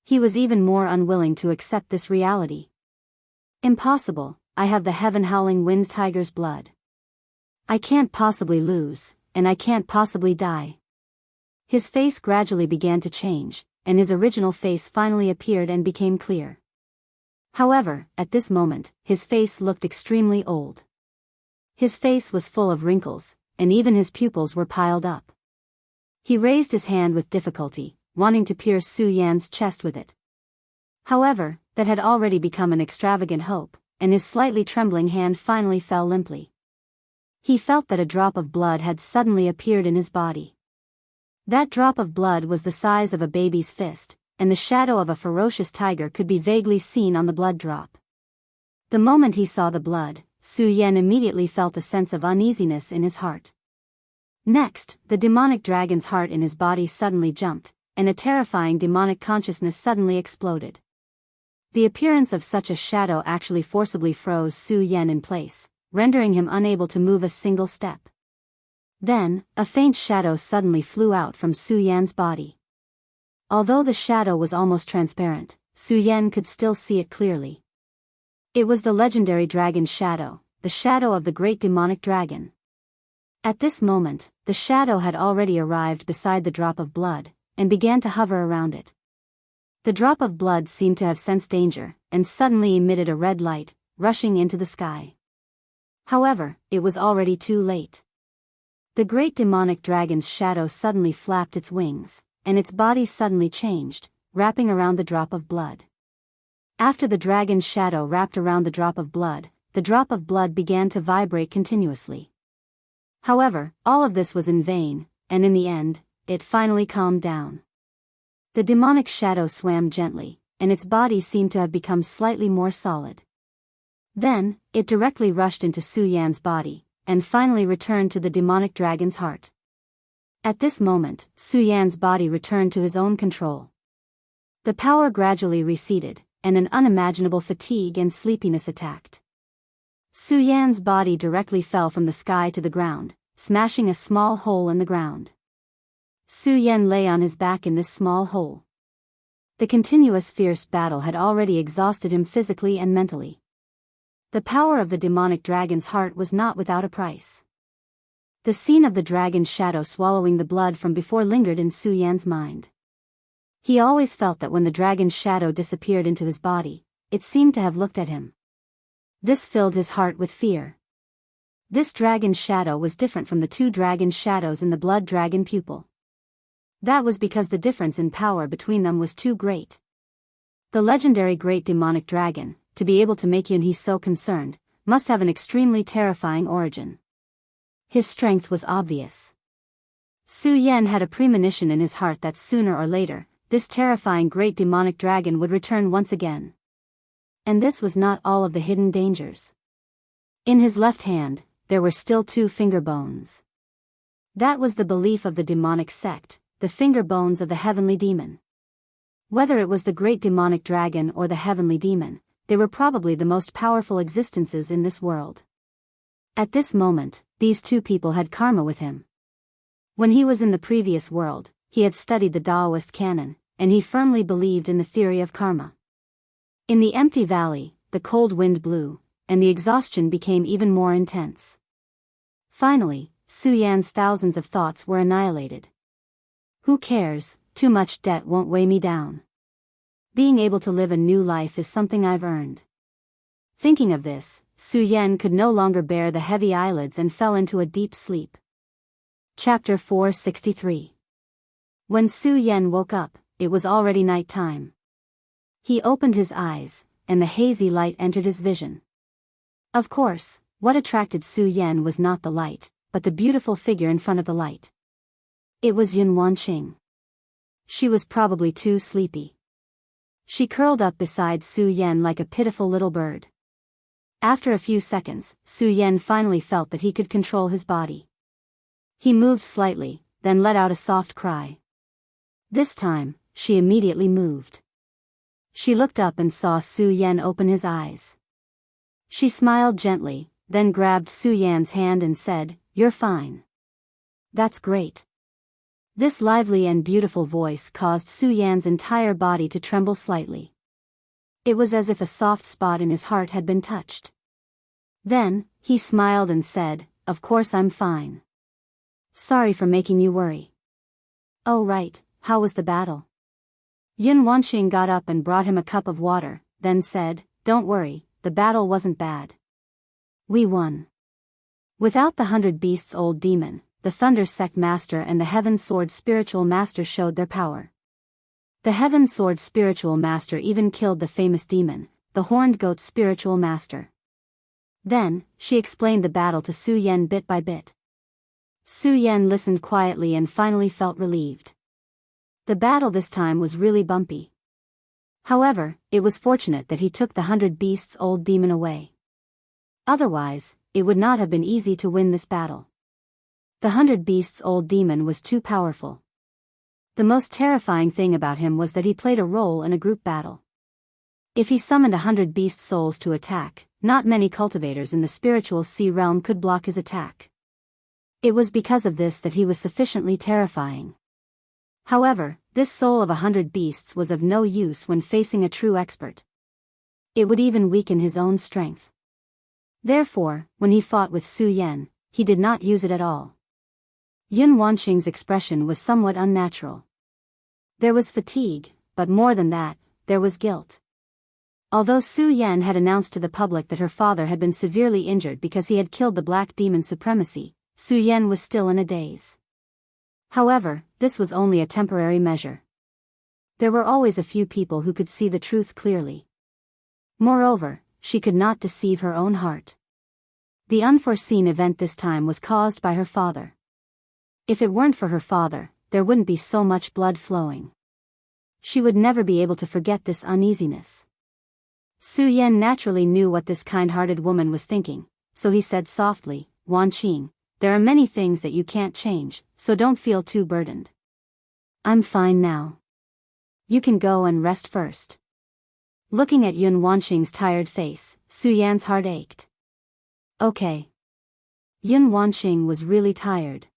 He was even more unwilling to accept this reality. Impossible, I have the heaven-howling wind tiger's blood. I can't possibly lose, and I can't possibly die. His face gradually began to change, and his original face finally appeared and became clear. However, at this moment, his face looked extremely old. His face was full of wrinkles, and even his pupils were piled up. He raised his hand with difficulty, wanting to pierce Su Yan's chest with it. However, that had already become an extravagant hope, and his slightly trembling hand finally fell limply. He felt that a drop of blood had suddenly appeared in his body. That drop of blood was the size of a baby's fist, and the shadow of a ferocious tiger could be vaguely seen on the blood drop. The moment he saw the blood, Su Yan immediately felt a sense of uneasiness in his heart. Next, the demonic dragon's heart in his body suddenly jumped, and a terrifying demonic consciousness suddenly exploded. The appearance of such a shadow actually forcibly froze Su Yan in place, rendering him unable to move a single step. Then, a faint shadow suddenly flew out from Su Yan's body. Although the shadow was almost transparent, Su Yan could still see it clearly. It was the legendary dragon's shadow, the shadow of the great demonic dragon. At this moment, the shadow had already arrived beside the drop of blood, and began to hover around it. The drop of blood seemed to have sensed danger, and suddenly emitted a red light, rushing into the sky. However, it was already too late. The great demonic dragon's shadow suddenly flapped its wings, and its body suddenly changed, wrapping around the drop of blood. After the dragon's shadow wrapped around the drop of blood began to vibrate continuously. However, all of this was in vain, and in the end, it finally calmed down. The demonic shadow swam gently, and its body seemed to have become slightly more solid. Then, it directly rushed into Su Yan's body, and finally returned to the demonic dragon's heart. At this moment, Su Yan's body returned to his own control. The power gradually receded, and an unimaginable fatigue and sleepiness attacked. Su Yan's body directly fell from the sky to the ground, smashing a small hole in the ground. Su Yan lay on his back in this small hole. The continuous fierce battle had already exhausted him physically and mentally. The power of the demonic dragon's heart was not without a price. The scene of the dragon's shadow swallowing the blood from before lingered in Su Yan's mind. He always felt that when the dragon's shadow disappeared into his body, it seemed to have looked at him. This filled his heart with fear. This dragon's shadow was different from the two dragon shadows in the blood dragon pupil. That was because the difference in power between them was too great. The legendary great demonic dragon, to be able to make Yun-He so concerned, must have an extremely terrifying origin. His strength was obvious. Su Yan had a premonition in his heart that sooner or later, this terrifying great demonic dragon would return once again. And this was not all of the hidden dangers. In his left hand, there were still 2 finger bones. That was the belief of the demonic sect, the finger bones of the heavenly demon. Whether it was the great demonic dragon or the heavenly demon, they were probably the most powerful existences in this world. At this moment, these 2 people had karma with him. When he was in the previous world, he had studied the Taoist canon, and he firmly believed in the theory of karma. In the empty valley, the cold wind blew, and the exhaustion became even more intense. Finally, Su Yan's thousands of thoughts were annihilated. Who cares, too much debt won't weigh me down. Being able to live a new life is something I've earned. Thinking of this, Su Yan could no longer bear the heavy eyelids and fell into a deep sleep. Chapter 463. When Su Yan woke up, it was already night time. He opened his eyes, and the hazy light entered his vision. Of course, what attracted Su Yan was not the light, but the beautiful figure in front of the light. It was Yun Wanqing. She was probably too sleepy. She curled up beside Su Yan like a pitiful little bird. After a few seconds, Su Yan finally felt that he could control his body. He moved slightly, then let out a soft cry. This time, she immediately moved. She looked up and saw Su Yan open his eyes. She smiled gently, then grabbed Su Yan's hand and said, "You're fine." "That's great." This lively and beautiful voice caused Su Yan's entire body to tremble slightly. It was as if a soft spot in his heart had been touched. Then, he smiled and said, "Of course I'm fine. Sorry for making you worry." "Oh right, how was the battle?" Yun Wanqing got up and brought him a cup of water, then said, "Don't worry, the battle wasn't bad. We won." Without the 100 Beasts old demon, the Thunder Sect Master and the Heaven Sword Spiritual Master showed their power. The Heaven Sword Spiritual Master even killed the famous demon, the Horned Goat Spiritual Master. Then, she explained the battle to Su Yan bit by bit. Su Yan listened quietly and finally felt relieved. The battle this time was really bumpy. However, it was fortunate that he took the 100 Beasts old demon away. Otherwise, it would not have been easy to win this battle. The 100 Beasts old demon was too powerful. The most terrifying thing about him was that he played a role in a group battle. If he summoned 100 beast souls to attack, not many cultivators in the spiritual sea realm could block his attack. It was because of this that he was sufficiently terrifying. However, this soul of 100 beasts was of no use when facing a true expert. It would even weaken his own strength. Therefore, when he fought with Su Yan, he did not use it at all. Yun Wanqing's expression was somewhat unnatural. There was fatigue, but more than that, there was guilt. Although Su Yan had announced to the public that her father had been severely injured because he had killed the Black Demon Supremacy, Su Yan was still in a daze. However, this was only a temporary measure. There were always a few people who could see the truth clearly. Moreover, she could not deceive her own heart. The unforeseen event this time was caused by her father. If it weren't for her father, there wouldn't be so much blood flowing. She would never be able to forget this uneasiness. Su Yan naturally knew what this kind-hearted woman was thinking, so he said softly, Wan Qing, there are many things that you can't change, so don't feel too burdened. I'm fine now. You can go and rest first. Looking at Yun Wanqing's tired face, Su Yan's heart ached. Okay. Yun Wanqing was really tired.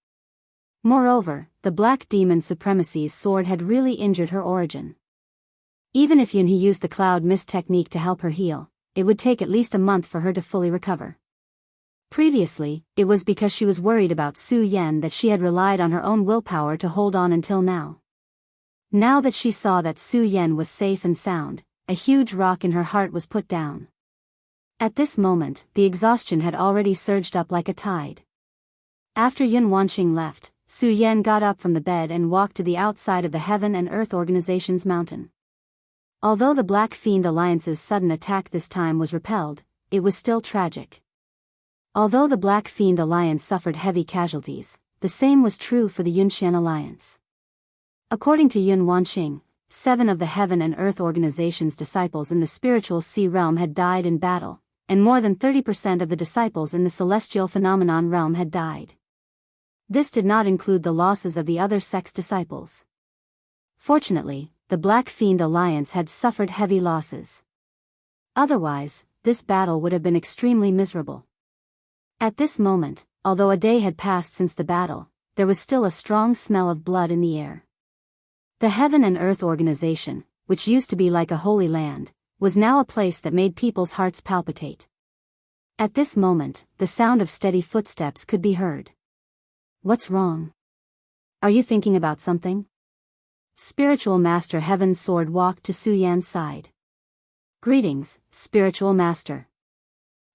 Moreover, the Black Demon Supremacy's sword had really injured her origin. Even if Yun He used the cloud mist technique to help her heal, it would take at least a month for her to fully recover. Previously, it was because she was worried about Su Yan that she had relied on her own willpower to hold on until now. Now that she saw that Su Yan was safe and sound, a huge rock in her heart was put down. At this moment, the exhaustion had already surged up like a tide. After Yun Wanqing left, Su Yan got up from the bed and walked to the outside of the Heaven and Earth Organization's mountain. Although the Black Fiend Alliance's sudden attack this time was repelled, it was still tragic. Although the Black Fiend Alliance suffered heavy casualties, the same was true for the Yunxian Alliance. According to Yun Wanqing, 7 of the Heaven and Earth Organization's disciples in the spiritual sea realm had died in battle, and more than 30% of the disciples in the celestial phenomenon realm had died. This did not include the losses of the other sect's disciples. Fortunately, the Black Fiend Alliance had suffered heavy losses. Otherwise, this battle would have been extremely miserable. At this moment, although a day had passed since the battle, there was still a strong smell of blood in the air. The Heaven and Earth Organization, which used to be like a holy land, was now a place that made people's hearts palpitate. At this moment, the sound of steady footsteps could be heard. What's wrong? Are you thinking about something? Spiritual Master Heaven's Sword walked to Su Yan's side. Greetings, Spiritual Master.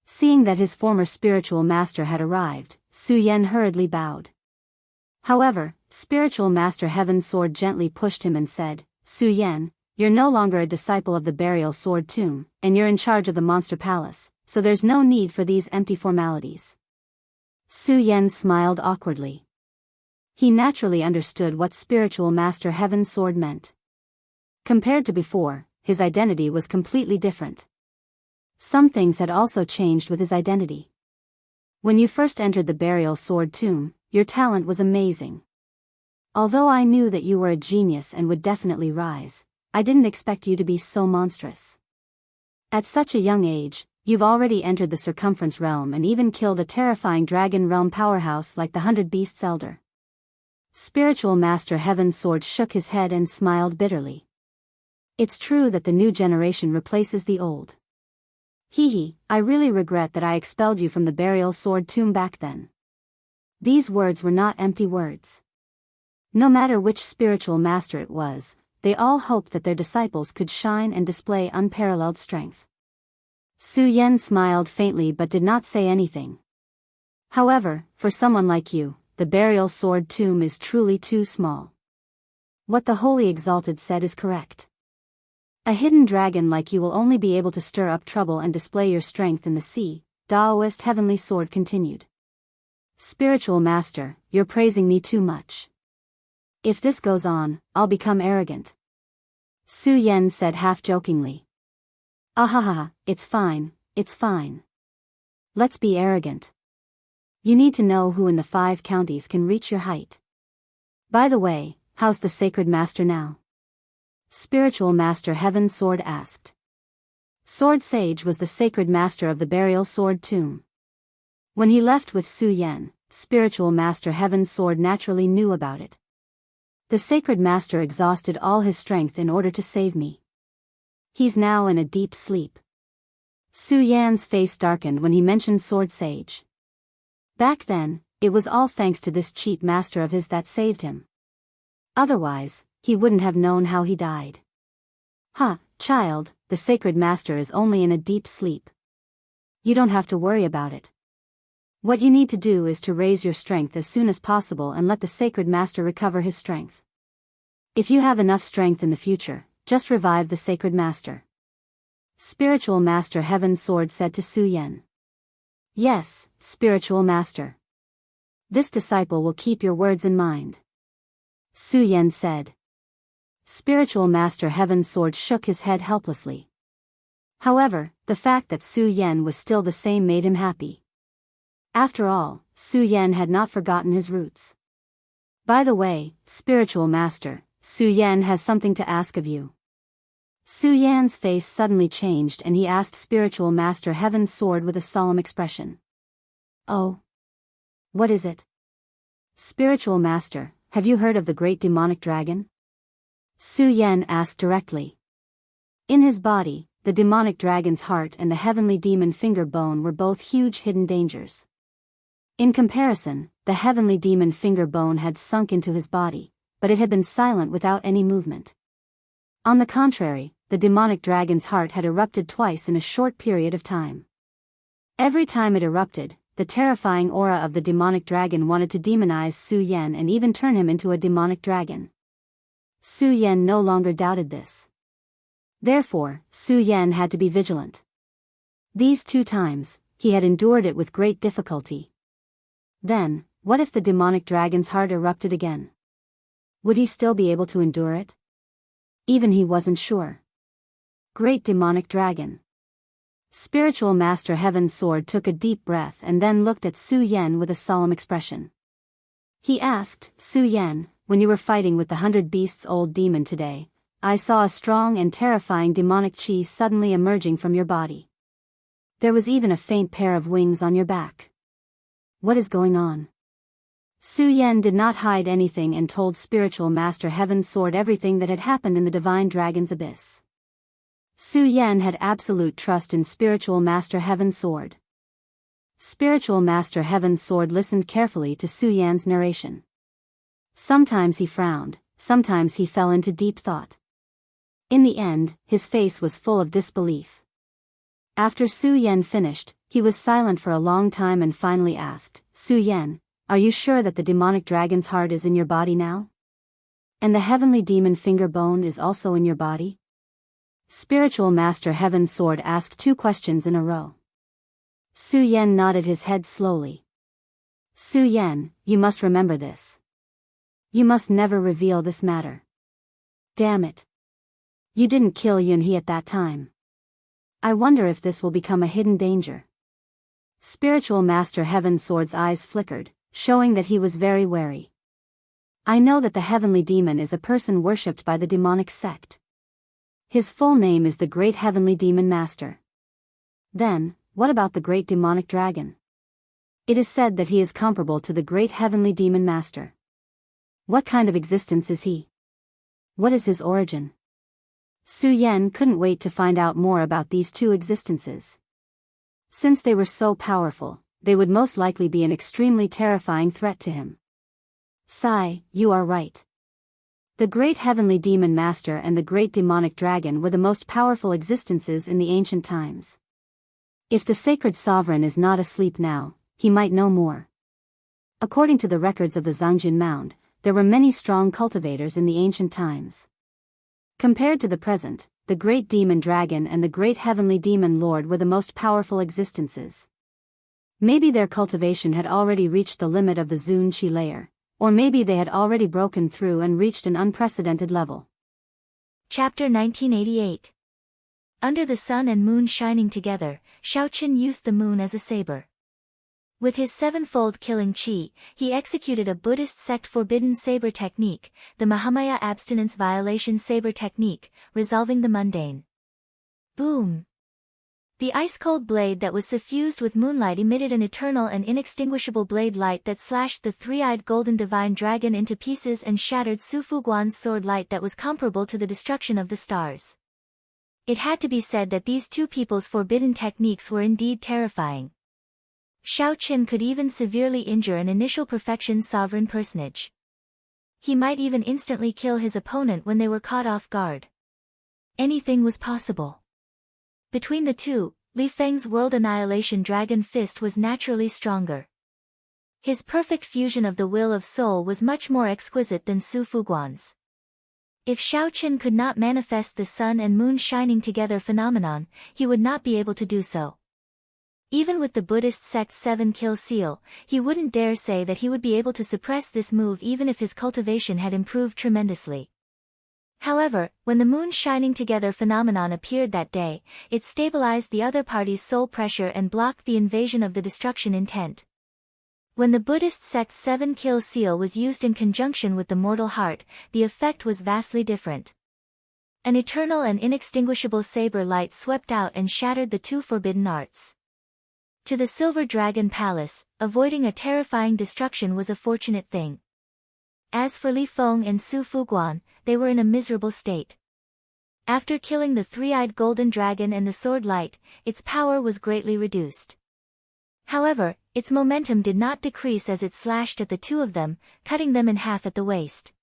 Seeing that his former Spiritual Master had arrived, Su Yan hurriedly bowed. However, Spiritual Master Heaven's Sword gently pushed him and said, Su Yan, you're no longer a disciple of the Burial Sword Tomb, and you're in charge of the Monster Palace, so there's no need for these empty formalities. Su Yan smiled awkwardly. He naturally understood what Spiritual Master Heaven's Sword meant. Compared to before, his identity was completely different. Some things had also changed with his identity. When you first entered the Burial Sword Tomb, your talent was amazing. Although I knew that you were a genius and would definitely rise, I didn't expect you to be so monstrous. At such a young age, you've already entered the Circumference Realm and even killed a terrifying Dragon Realm powerhouse like the 100 Beasts Elder. Spiritual Master Heaven's Sword shook his head and smiled bitterly. It's true that the new generation replaces the old. I really regret that I expelled you from the Burial Sword Tomb back then. These words were not empty words. No matter which spiritual master it was, they all hoped that their disciples could shine and display unparalleled strength. Su Yan smiled faintly but did not say anything. However, for someone like you, the Burial Sword Tomb is truly too small. What the Holy Exalted said is correct. A hidden dragon like you will only be able to stir up trouble and display your strength in the sea, Daoist Heavenly Sword continued. Spiritual Master, you're praising me too much. If this goes on, I'll become arrogant. Su Yan said half-jokingly. Ahaha, it's fine, it's fine. Let's be arrogant. You need to know who in the 5 counties can reach your height. By the way, how's the Sacred Master now? Spiritual Master Heaven's Sword asked. Sword Sage was the Sacred Master of the Burial Sword Tomb. When he left with Su Yan, Spiritual Master Heaven's Sword naturally knew about it. The Sacred Master exhausted all his strength in order to save me. He's now in a deep sleep. Su Yan's face darkened when he mentioned Sword Sage. Back then, it was all thanks to this cheap master of his that saved him. Otherwise, he wouldn't have known how he died. Child, the Sacred Master is only in a deep sleep. You don't have to worry about it. What you need to do is to raise your strength as soon as possible and let the Sacred Master recover his strength. If you have enough strength in the future, just revive the Sacred Master. Spiritual Master Heaven's Sword said to Su Yan. Yes, Spiritual Master. This disciple will keep your words in mind. Su Yan said. Spiritual Master Heaven's Sword shook his head helplessly. However, the fact that Su Yan was still the same made him happy. After all, Su Yan had not forgotten his roots. By the way, spiritual master, Su Yan has something to ask of you. Su Yan's face suddenly changed and he asked spiritual master Heaven's Sword with a solemn expression. Oh? What is it? Spiritual master, have you heard of the great demonic dragon? Su Yan asked directly. In his body, the demonic dragon's heart and the heavenly demon finger bone were both huge hidden dangers. In comparison, the heavenly demon finger bone had sunk into his body, but it had been silent without any movement. On the contrary, the demonic dragon's heart had erupted twice in a short period of time. Every time it erupted, the terrifying aura of the demonic dragon wanted to demonize Su Yan and even turn him into a demonic dragon. Su Yan no longer doubted this. Therefore, Su Yan had to be vigilant. These 2 times, he had endured it with great difficulty. Then, what if the demonic dragon's heart erupted again? Would he still be able to endure it? Even he wasn't sure. Great demonic dragon. Spiritual Master Heaven's Sword took a deep breath and then looked at Su Yan with a solemn expression. He asked, Su Yan, when you were fighting with the 100 Beasts old demon today, I saw a strong and terrifying demonic chi suddenly emerging from your body. There was even a faint pair of wings on your back. What is going on? Su Yan did not hide anything and told Spiritual Master Heaven's Sword everything that had happened in the Divine Dragon's Abyss. Su Yan had absolute trust in Spiritual Master Heaven's Sword. Spiritual Master Heaven's Sword listened carefully to Su Yan's narration. Sometimes he frowned, sometimes he fell into deep thought. In the end, his face was full of disbelief. After Su Yan finished, he was silent for a long time and finally asked, Su Yan, are you sure that the demonic dragon's heart is in your body now? And the heavenly demon finger bone is also in your body? Spiritual Master Heaven's Sword asked 2 questions in a row. Su Yan nodded his head slowly. Su Yan, you must remember this. You must never reveal this matter. Damn it. You didn't kill Yunhee at that time. I wonder if this will become a hidden danger. Spiritual Master Heaven's Sword's eyes flickered, showing that he was very wary. I know that the heavenly demon is a person worshipped by the demonic sect. His full name is the Great Heavenly Demon Master. Then, what about the Great Demonic Dragon? It is said that he is comparable to the Great Heavenly Demon Master. What kind of existence is he? What is his origin? Su Yan couldn't wait to find out more about these 2 existences. Since they were so powerful, they would most likely be an extremely terrifying threat to him. Sai, you are right. The Great Heavenly Demon Master and the Great Demonic Dragon were the most powerful existences in the ancient times. If the Sacred Sovereign is not asleep now, he might know more. According to the records of the Zhangjun Mound, there were many strong cultivators in the ancient times. Compared to the present, the Great Demon Dragon and the Great Heavenly Demon Lord were the most powerful existences. Maybe their cultivation had already reached the limit of the Zun Qi layer, or maybe they had already broken through and reached an unprecedented level. Chapter 1988. Under the sun and moon shining together, Shaoqin used the moon as a saber. With his 7-fold killing chi, he executed a Buddhist sect forbidden saber technique, the Mahamaya abstinence violation saber technique, resolving the mundane. Boom! The ice-cold blade that was suffused with moonlight emitted an eternal and inextinguishable blade light that slashed the 3-eyed golden divine dragon into pieces and shattered Su Fuguan's sword light that was comparable to the destruction of the stars. It had to be said that these 2 people's forbidden techniques were indeed terrifying. Shaoqin could even severely injure an initial perfection sovereign personage. He might even instantly kill his opponent when they were caught off guard. Anything was possible. Between the 2, Li Feng's World Annihilation Dragon Fist was naturally stronger. His perfect fusion of the will of soul was much more exquisite than Su Fuguan's. If Shaoqin could not manifest the sun and moon shining together phenomenon, he would not be able to do so. Even with the Buddhist sect's 7-kill seal, he wouldn't dare say that he would be able to suppress this move even if his cultivation had improved tremendously. However, when the moon shining together phenomenon appeared that day, it stabilized the other party's soul pressure and blocked the invasion of the destruction intent. When the Buddhist sect's 7-kill seal was used in conjunction with the mortal heart, the effect was vastly different. An eternal and inextinguishable saber light swept out and shattered the two forbidden arts. To the Silver Dragon Palace, avoiding a terrifying destruction was a fortunate thing. As for Li Feng and Su Fuguan, they were in a miserable state. After killing the three-eyed golden dragon and the sword light, its power was greatly reduced. However, its momentum did not decrease as it slashed at the two of them, cutting them in half at the waist.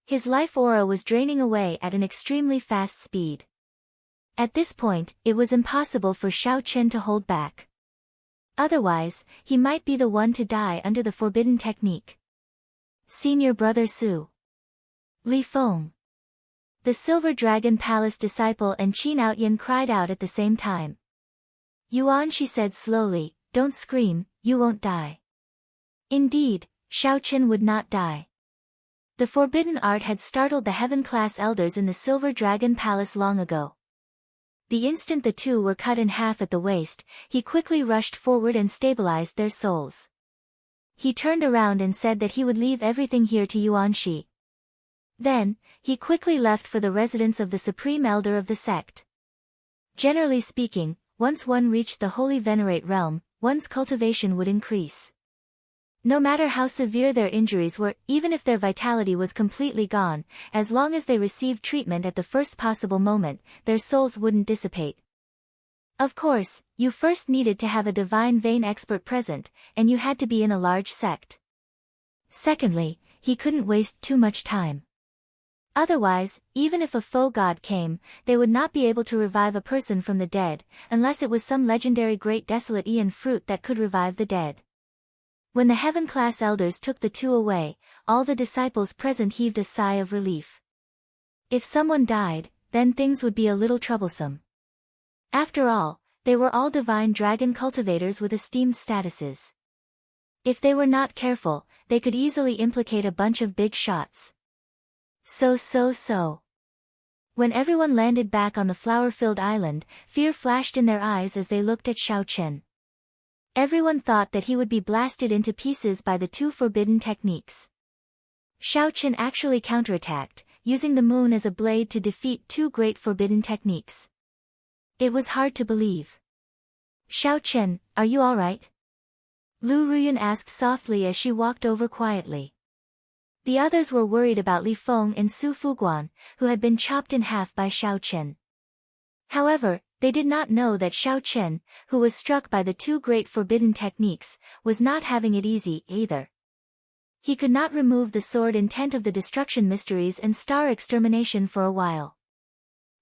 His life aura was draining away at an extremely fast speed. At this point, it was impossible for Xiao Chen to hold back. Otherwise, he might be the one to die under the forbidden technique. Senior Brother Su. Li Feng. The Silver Dragon Palace disciple and Qin Outyan cried out at the same time. Yuan, she said slowly, don't scream, you won't die. Indeed, Xiao Chen would not die. The forbidden art had startled the heaven-class elders in the Silver Dragon Palace long ago. The instant the two were cut in half at the waist, he quickly rushed forward and stabilized their souls. He turned around and said that he would leave everything here to Yuan Shi. Then, he quickly left for the residence of the Supreme Elder of the sect. Generally speaking, once one reached the Holy Venerate realm, one's cultivation would increase. No matter how severe their injuries were, even if their vitality was completely gone, as long as they received treatment at the first possible moment, their souls wouldn't dissipate. Of course, you first needed to have a divine vein expert present, and you had to be in a large sect. Secondly, he couldn't waste too much time. Otherwise, even if a faux god came, they would not be able to revive a person from the dead, unless it was some legendary great desolate Aeon fruit that could revive the dead. When the heaven-class elders took the two away, all the disciples present heaved a sigh of relief. If someone died, then things would be a little troublesome. After all, they were all divine dragon cultivators with esteemed statuses. If they were not careful, they could easily implicate a bunch of big shots. So. When everyone landed back on the flower-filled island, fear flashed in their eyes as they looked at Xiao Chen. Everyone thought that he would be blasted into pieces by the two forbidden techniques. Xiao Chen actually counterattacked, using the moon as a blade to defeat two great forbidden techniques. It was hard to believe. Xiao Chen, are you alright? Lu Ruyan asked softly as she walked over quietly. The others were worried about Li Feng and Su Fuguan, who had been chopped in half by Xiao Chen. However, they did not know that Xiao Chen, who was struck by the two great forbidden techniques, was not having it easy either. He could not remove the sword intent of the destruction mysteries and star extermination for a while.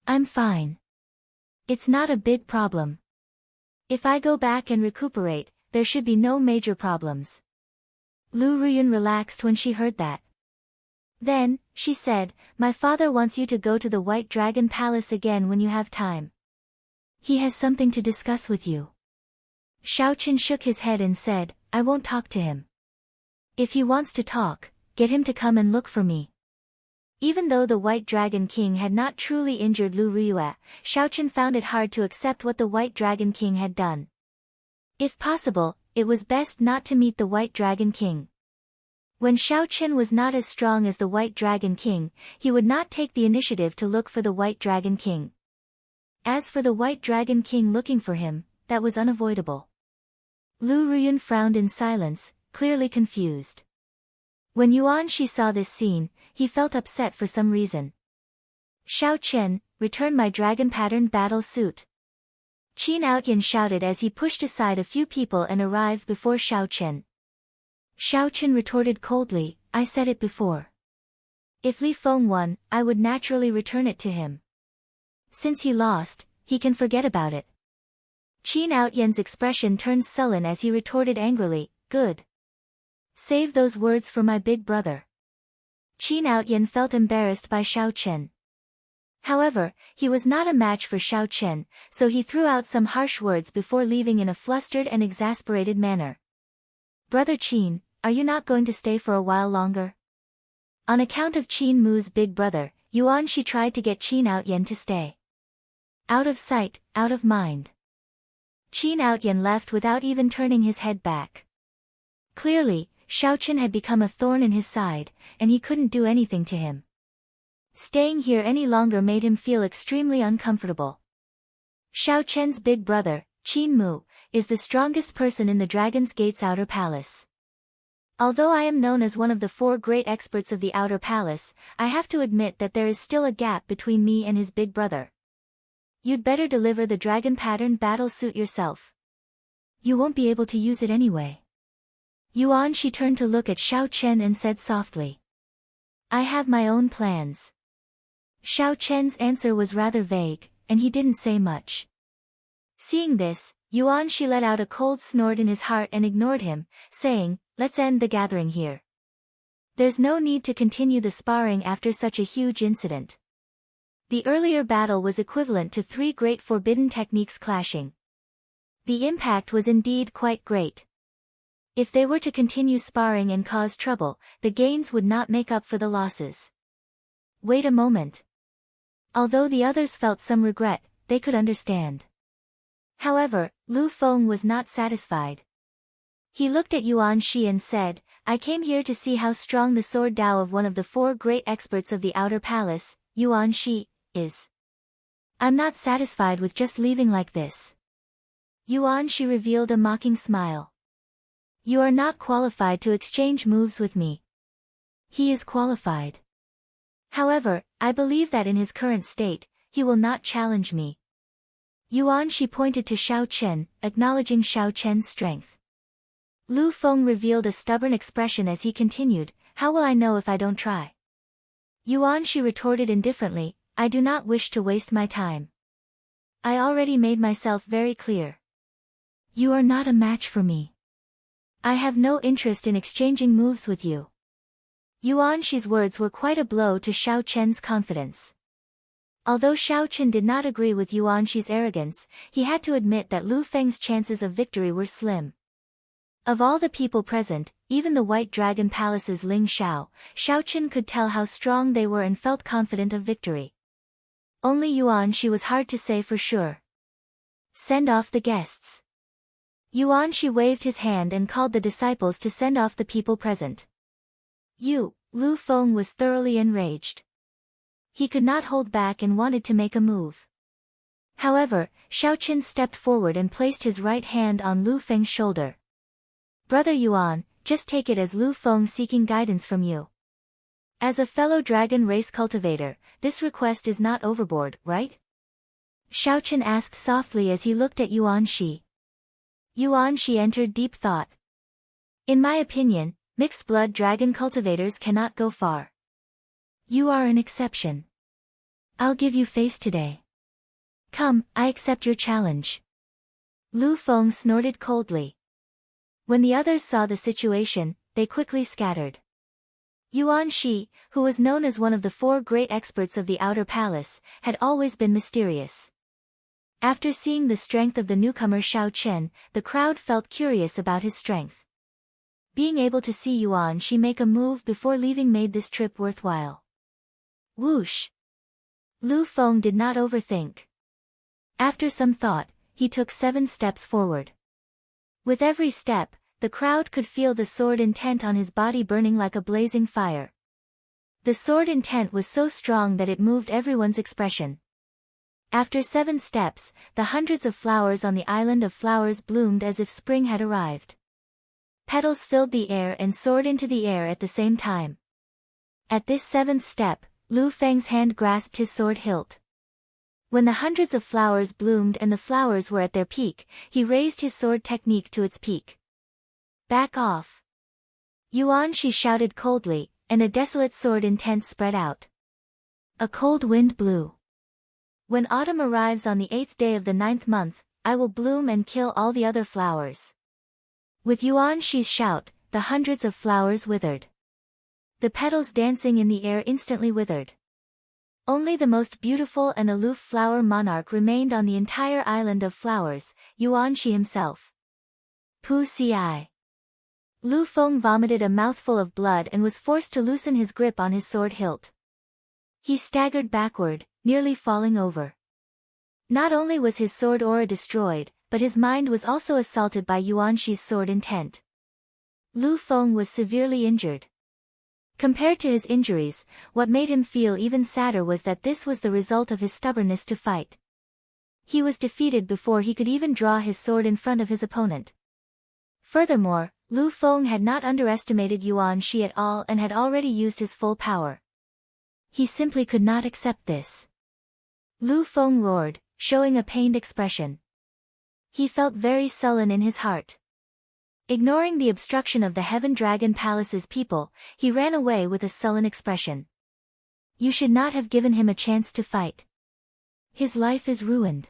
I'm fine. It's not a big problem. If I go back and recuperate, there should be no major problems. Lu Ruyan relaxed when she heard that. Then, she said, my father wants you to go to the White Dragon Palace again when you have time. He has something to discuss with you. Xiao Chen shook his head and said, I won't talk to him. If he wants to talk, get him to come and look for me. Even though the White Dragon King had not truly injured Lu Ruyue, Xiao Chen found it hard to accept what the White Dragon King had done. If possible, it was best not to meet the White Dragon King. When Xiao Chen was not as strong as the White Dragon King, he would not take the initiative to look for the White Dragon King. As for the White Dragon King looking for him, that was unavoidable. Lu Ruyan frowned in silence, clearly confused. When Yuan Shi saw this scene, he felt upset for some reason. Xiao Chen, return my dragon-patterned battle suit. Qin Outyan shouted as he pushed aside a few people and arrived before Xiao Chen. Xiao Chen retorted coldly, I said it before. If Li Feng won, I would naturally return it to him. Since he lost, he can forget about it. Qin Outyan's expression turned sullen as he retorted angrily, good. Save those words for my big brother. Qin Outyan felt embarrassed by Xiao Chen. However, he was not a match for Xiao Chen, so he threw out some harsh words before leaving in a flustered and exasperated manner. Brother Qin, are you not going to stay for a while longer? On account of Qin Mu's big brother, Yuanshi tried to get Qin Outyen to stay. Out of sight, out of mind. Qin Outyen left without even turning his head back. Clearly, Xiaochen had become a thorn in his side, and he couldn't do anything to him. Staying here any longer made him feel extremely uncomfortable. Xiaochen's big brother, Qin Mu, is the strongest person in the Dragon's Gate's outer palace. Although I am known as one of the 4 great experts of the outer palace, I have to admit that there is still a gap between me and his big brother. You'd better deliver the dragon pattern battle suit yourself. You won't be able to use it anyway. Yuanshi turned to look at Xiaochen and said softly. I have my own plans. Xiaochen's answer was rather vague, and he didn't say much. Seeing this, Yuanshi let out a cold snort in his heart and ignored him, saying, let's end the gathering here. There's no need to continue the sparring after such a huge incident. The earlier battle was equivalent to 3 great forbidden techniques clashing. The impact was indeed quite great. If they were to continue sparring and cause trouble, the gains would not make up for the losses. Wait a moment. Although the others felt some regret, they could understand. However, Lu Feng was not satisfied. He looked at Yuanshi and said, I came here to see how strong the sword Dao of one of the 4 great experts of the outer palace, Yuanshi, is. I'm not satisfied with just leaving like this. Yuanshi revealed a mocking smile. You are not qualified to exchange moves with me. He is qualified. However, I believe that in his current state, he will not challenge me. Yuanshi pointed to Xiaochen, acknowledging Xiaochen's strength. Lu Feng revealed a stubborn expression as he continued, how will I know if I don't try? Yuanshi retorted indifferently, I do not wish to waste my time. I already made myself very clear. You are not a match for me. I have no interest in exchanging moves with you. Yuanshi's words were quite a blow to Xiaochen's confidence. Although Xiaochen did not agree with Yuanshi's arrogance, he had to admit that Lu Feng's chances of victory were slim. Of all the people present, even the White Dragon Palace's Ling Xiao, Xiaochen could tell how strong they were and felt confident of victory. Only Yuanshi was hard to say for sure. Send off the guests. Yuanshi waved his hand and called the disciples to send off the people present. Lu Feng was thoroughly enraged. He could not hold back and wanted to make a move. However, Xiaochen stepped forward and placed his right hand on Lu Feng's shoulder. Brother Yuan, just take it as Lu Feng seeking guidance from you. As a fellow dragon race cultivator, this request is not overboard, right? Xiaochen asked softly as he looked at Yuanshi. Yuanshi entered deep thought. In my opinion, mixed-blood dragon cultivators cannot go far. You are an exception. I'll give you face today. Come, I accept your challenge. Lu Feng snorted coldly. When the others saw the situation, they quickly scattered. Yuanshi, who was known as one of the 4 great experts of the outer palace, had always been mysterious. After seeing the strength of the newcomer Xiaochen, the crowd felt curious about his strength. Being able to see Yuanshi make a move before leaving made this trip worthwhile. Whoosh! Lu Feng did not overthink. After some thought, he took 7 steps forward. With every step, the crowd could feel the sword intent on his body burning like a blazing fire. The sword intent was so strong that it moved everyone's expression. After 7 steps, the hundreds of flowers on the island of flowers bloomed as if spring had arrived. Petals filled the air and soared into the air at the same time. At this 7th step, Lu Feng's hand grasped his sword hilt. When the hundreds of flowers bloomed and the flowers were at their peak, he raised his sword technique to its peak. Back off! Yuanshi shouted coldly, and a desolate sword intent spread out. A cold wind blew. When autumn arrives on the 8th day of the 9th month, I will bloom and kill all the other flowers. With Yuanshi's shout, the hundreds of flowers withered. The petals dancing in the air instantly withered. Only the most beautiful and aloof flower monarch remained on the entire island of flowers, Yuanshi himself. Pu Ci. Lu Feng vomited a mouthful of blood and was forced to loosen his grip on his sword hilt. He staggered backward, nearly falling over. Not only was his sword aura destroyed, but his mind was also assaulted by Yuanshi's sword intent. Lu Feng was severely injured. Compared to his injuries, what made him feel even sadder was that this was the result of his stubbornness to fight. He was defeated before he could even draw his sword in front of his opponent. Furthermore, Lu Feng had not underestimated Yuan Shi at all and had already used his full power. He simply could not accept this. Lu Feng roared, showing a pained expression. He felt very sullen in his heart. Ignoring the obstruction of the Heaven Dragon Palace's people, he ran away with a sullen expression. You should not have given him a chance to fight. His life is ruined.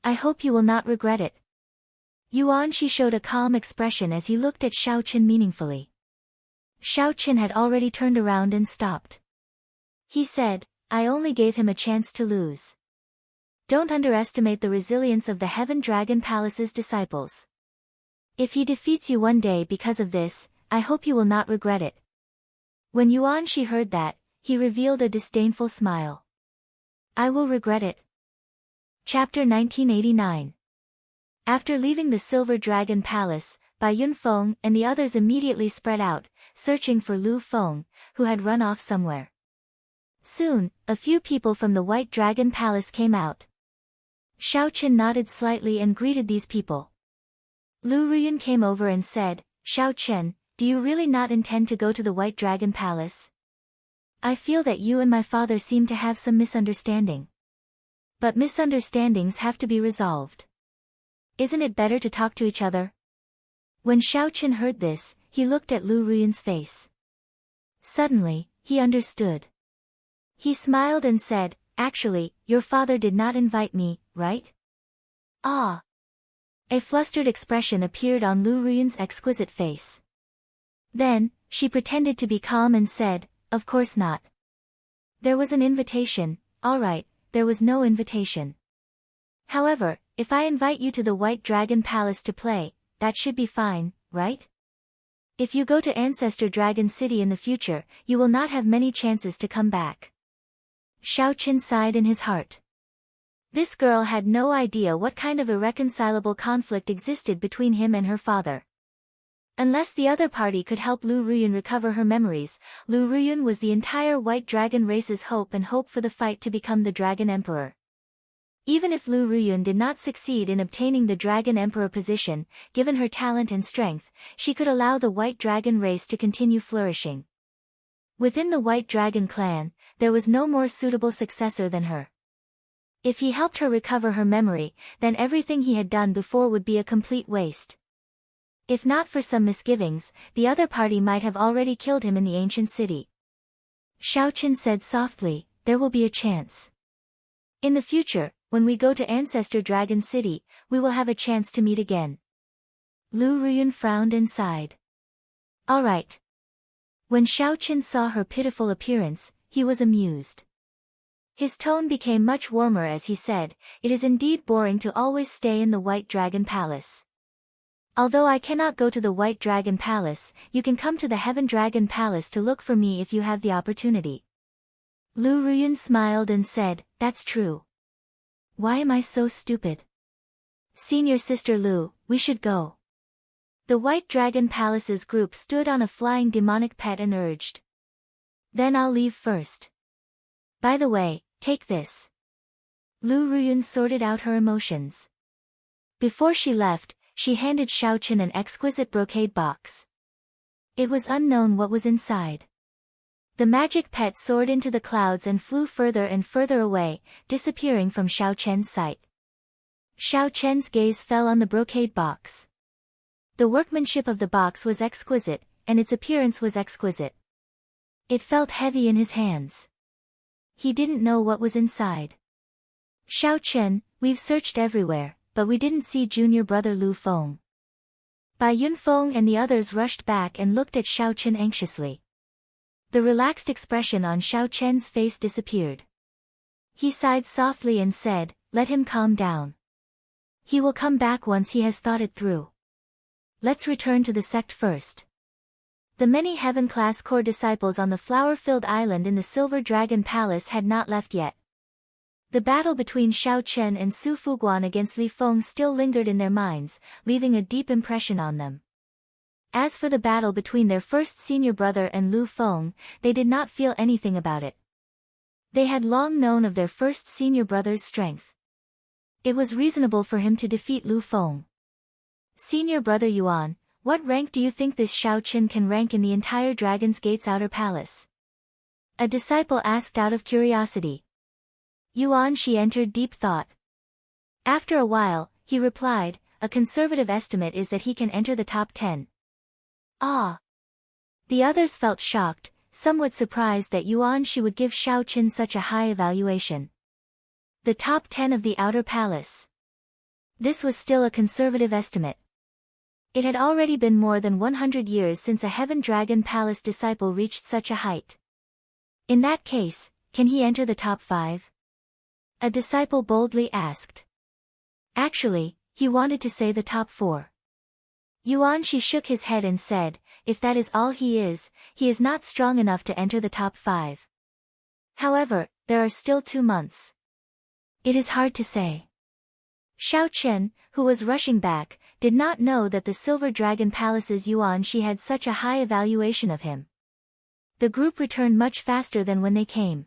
I hope you will not regret it. Yuan Shi showed a calm expression as he looked at Xiao Qin meaningfully. Xiao Qin had already turned around and stopped. He said, I only gave him a chance to lose. Don't underestimate the resilience of the Heaven Dragon Palace's disciples. If he defeats you one day because of this, I hope you will not regret it. When Yuan Shi heard that, he revealed a disdainful smile. I will regret it. Chapter 1989. After leaving the Silver Dragon Palace, Bai Yunfeng and the others immediately spread out, searching for Lu Feng, who had run off somewhere. Soon, a few people from the White Dragon Palace came out. Xiao Qin nodded slightly and greeted these people. Lu Ruyan came over and said, Xiao Qin, do you really not intend to go to the White Dragon Palace? I feel that you and my father seem to have some misunderstanding. But misunderstandings have to be resolved. Isn't it better to talk to each other? When Xiao Qin heard this, he looked at Lu Ruyan's face. Suddenly, he understood. He smiled and said, actually, your father did not invite me, right? Ah! A flustered expression appeared on Lu Ruyan's exquisite face. Then, she pretended to be calm and said, of course not. There was an invitation, all right, there was no invitation. However, if I invite you to the White Dragon Palace to play, that should be fine, right? If you go to Ancestor Dragon City in the future, you will not have many chances to come back. Xiao Qin sighed in his heart. This girl had no idea what kind of irreconcilable conflict existed between him and her father. Unless the other party could help Lu Ruyan recover her memories, Lu Ruyan was the entire White Dragon race's hope and hope for the fight to become the Dragon Emperor. Even if Lu Ruyan did not succeed in obtaining the Dragon Emperor position, given her talent and strength, she could allow the White Dragon race to continue flourishing. Within the White Dragon clan, there was no more suitable successor than her. If he helped her recover her memory, then everything he had done before would be a complete waste. If not for some misgivings, the other party might have already killed him in the ancient city. Xiao Qin said softly, there will be a chance. In the future, when we go to Ancestor Dragon City, we will have a chance to meet again. Lu Ruyan frowned and sighed. All right. When Xiao Qin saw her pitiful appearance, he was amused. His tone became much warmer as he said, it is indeed boring to always stay in the White Dragon Palace. Although I cannot go to the White Dragon Palace, you can come to the Heaven Dragon Palace to look for me if you have the opportunity. Lu Ruyan smiled and said, that's true. Why am I so stupid? Senior Sister Lu, we should go. The White Dragon Palace's group stood on a flying demonic pet and urged. Then I'll leave first. By the way, take this. Lu Ruyan sorted out her emotions. Before she left, she handed Xiao Qin an exquisite brocade box. It was unknown what was inside. The magic pet soared into the clouds and flew further and further away, disappearing from Xiao Qian's sight. Xiao Qian's gaze fell on the brocade box. The workmanship of the box was exquisite, and its appearance was exquisite. It felt heavy in his hands. He didn't know what was inside. Xiao Qian, we've searched everywhere, but we didn't see junior brother Lu Feng. Bai Yunfeng and the others rushed back and looked at Xiao Qian anxiously. The relaxed expression on Xiao Qian's face disappeared. He sighed softly and said, let him calm down. He will come back once he has thought it through. Let's return to the sect first. The many heaven-class core disciples on the flower-filled island in the Silver Dragon Palace had not left yet. The battle between Xiao Chen and Su Fuguan against Li Feng still lingered in their minds, leaving a deep impression on them. As for the battle between their first senior brother and Lu Feng, they did not feel anything about it. They had long known of their first senior brother's strength. It was reasonable for him to defeat Lu Feng. Senior brother Yuan, what rank do you think this Xiao Chen can rank in the entire Dragon's Gate's outer palace? A disciple asked out of curiosity. Yuan Shi entered deep thought. After a while, he replied, a conservative estimate is that he can enter the top 10. Ah! The others felt shocked, somewhat surprised that Yuan Shi would give Xiao Chen such a high evaluation. The top 10 of the outer palace. This was still a conservative estimate. It had already been more than 100 years since a Heaven Dragon Palace disciple reached such a height. In that case, can he enter the top 5? A disciple boldly asked. Actually, he wanted to say the top 4. Yuan Shi shook his head and said, if that is all he is not strong enough to enter the top 5. However, there are still 2 months. It is hard to say. Xiao Chen, who was rushing back, did not know that the Silver Dragon Palace's Yuan Shi had such a high evaluation of him. The group returned much faster than when they came.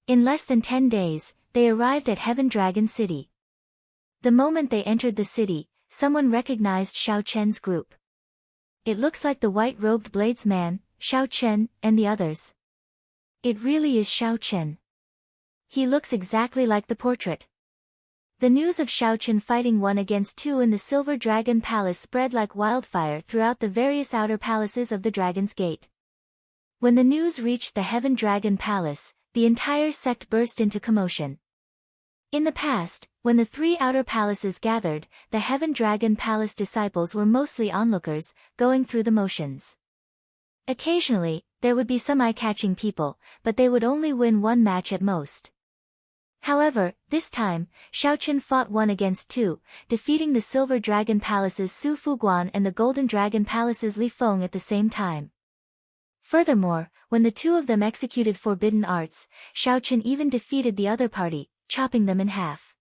In less than 10 days, they arrived at Heaven Dragon City. The moment they entered the city, someone recognized Xiao Chen's group. It looks like the white-robed bladesman, Xiao Chen, and the others. It really is Xiao Chen. He looks exactly like the portrait. The news of Xiao Chen fighting 1 against 2 in the Silver Dragon Palace spread like wildfire throughout the various outer palaces of the Dragon's Gate. When the news reached the Heaven Dragon Palace, the entire sect burst into commotion. In the past, when the 3 outer palaces gathered, the Heaven Dragon Palace disciples were mostly onlookers, going through the motions. Occasionally, there would be some eye-catching people, but they would only win 1 match at most. However, this time, Xiao Chen fought 1 against 2, defeating the Silver Dragon Palace's Su Fuguan and the Golden Dragon Palace's Li Feng at the same time. Furthermore, when the 2 of them executed forbidden arts, Xiao Chen even defeated the other party, chopping them in half.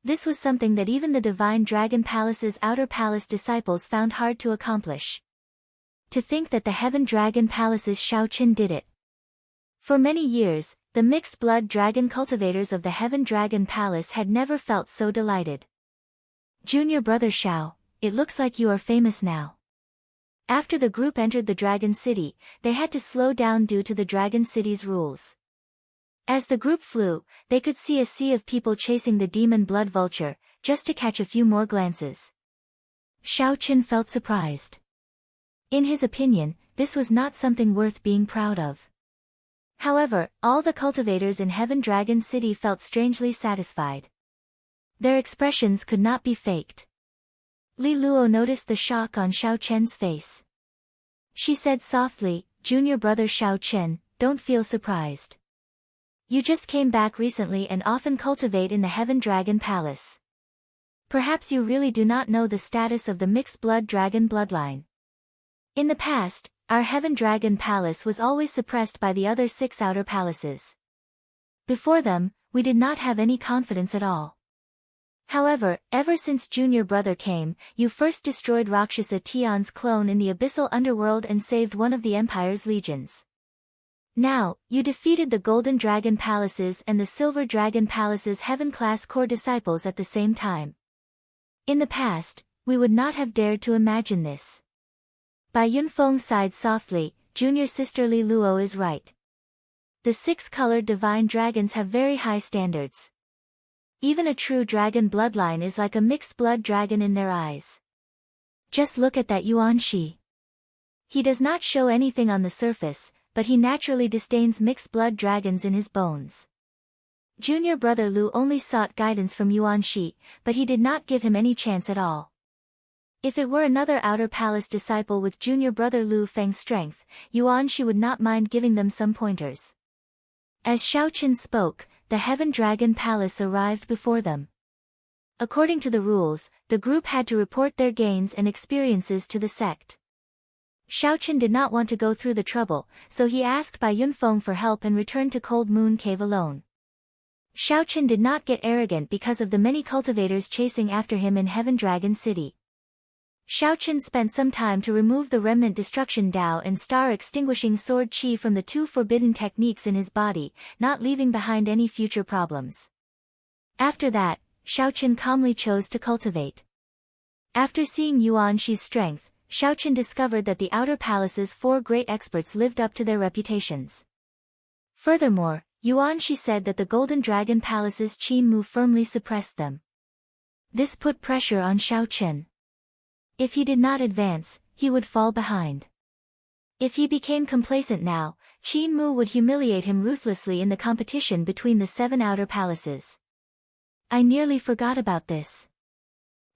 This was something that even the Divine Dragon Palace's outer palace disciples found hard to accomplish. To think that the Heaven Dragon Palace's Xiao Chen did it. For many years, the mixed-blood dragon cultivators of the Heaven Dragon Palace had never felt so delighted. Junior brother Xiao, it looks like you are famous now. After the group entered the Dragon City, they had to slow down due to the Dragon City's rules. As the group flew, they could see a sea of people chasing the demon blood vulture, just to catch a few more glances. Xiao Chen felt surprised. In his opinion, this was not something worth being proud of. However, all the cultivators in Heaven Dragon City felt strangely satisfied. Their expressions could not be faked. Li Luo noticed the shock on Xiao Chen's face. She said softly, Junior brother Xiao Chen, don't feel surprised. You just came back recently and often cultivate in the Heaven Dragon Palace. Perhaps you really do not know the status of the mixed-blood dragon bloodline. In the past, our Heaven Dragon Palace was always suppressed by the other 6 outer palaces. Before them, we did not have any confidence at all. However, ever since Junior brother came, you first destroyed Rakshasa Tian's clone in the abyssal underworld and saved one of the Empire's legions. Now, you defeated the Golden Dragon Palace's and the Silver Dragon Palace's Heaven-class core disciples at the same time. In the past, we would not have dared to imagine this. Bai Yunfeng sighed softly, Junior sister Li Luo is right. The 6-colored divine dragons have very high standards. Even a true dragon bloodline is like a mixed-blood dragon in their eyes. Just look at that Yuan Shi. He does not show anything on the surface, but he naturally disdains mixed-blood dragons in his bones. Junior brother Lu only sought guidance from Yuan Shi, but he did not give him any chance at all. If it were another outer palace disciple with junior brother Lu Feng's strength, Yuan Shi would not mind giving them some pointers. As Xiao Chen spoke, the Heaven Dragon Palace arrived before them. According to the rules, the group had to report their gains and experiences to the sect. Xiaochen did not want to go through the trouble, so he asked Bai Yunfeng for help and returned to Cold Moon Cave alone. Xiaochen did not get arrogant because of the many cultivators chasing after him in Heaven Dragon City. Xiaochen spent some time to remove the remnant destruction Dao and star-extinguishing sword Qi from the two forbidden techniques in his body, not leaving behind any future problems. After that, Xiaochen calmly chose to cultivate. After seeing Yuan Shi's strength, Xiaochen discovered that the Outer Palace's 4 great experts lived up to their reputations. Furthermore, Yuan Shi said that the Golden Dragon Palace's Qin Mu firmly suppressed them. This put pressure on Xiaochen. If he did not advance, he would fall behind. If he became complacent now, Qin Mu would humiliate him ruthlessly in the competition between the 7 outer palaces. I nearly forgot about this.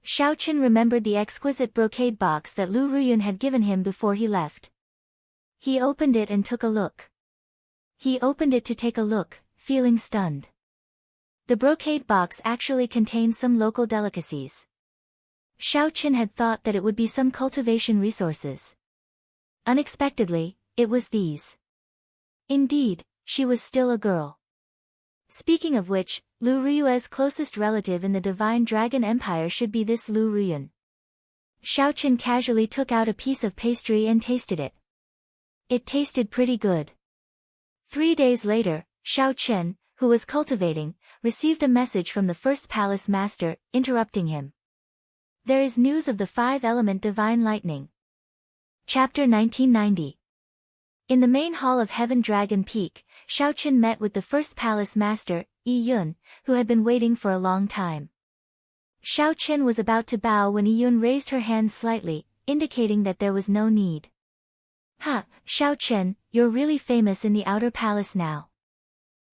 Xiaochen remembered the exquisite brocade box that Lu Ruyun had given him before he left. He opened it and took a look. He opened it to take a look, feeling stunned. The brocade box actually contained some local delicacies. Xiaochen had thought that it would be some cultivation resources. Unexpectedly, it was these. Indeed, she was still a girl. Speaking of which, Lu Ruyue's closest relative in the Divine Dragon Empire should be this Lu Ruyun. Xiaochen casually took out a piece of pastry and tasted it. It tasted pretty good. 3 days later, Xiaochen, who was cultivating, received a message from the first palace master, interrupting him. There is news of the 5-element divine lightning. Chapter 1990. In the main hall of Heaven Dragon Peak, Xiaochen met with the first palace master, Yi Yun, who had been waiting for a long time. Xiaochen was about to bow when Yi Yun raised her hand slightly, indicating that there was no need. Ha, Xiaochen, you're really famous in the outer palace now.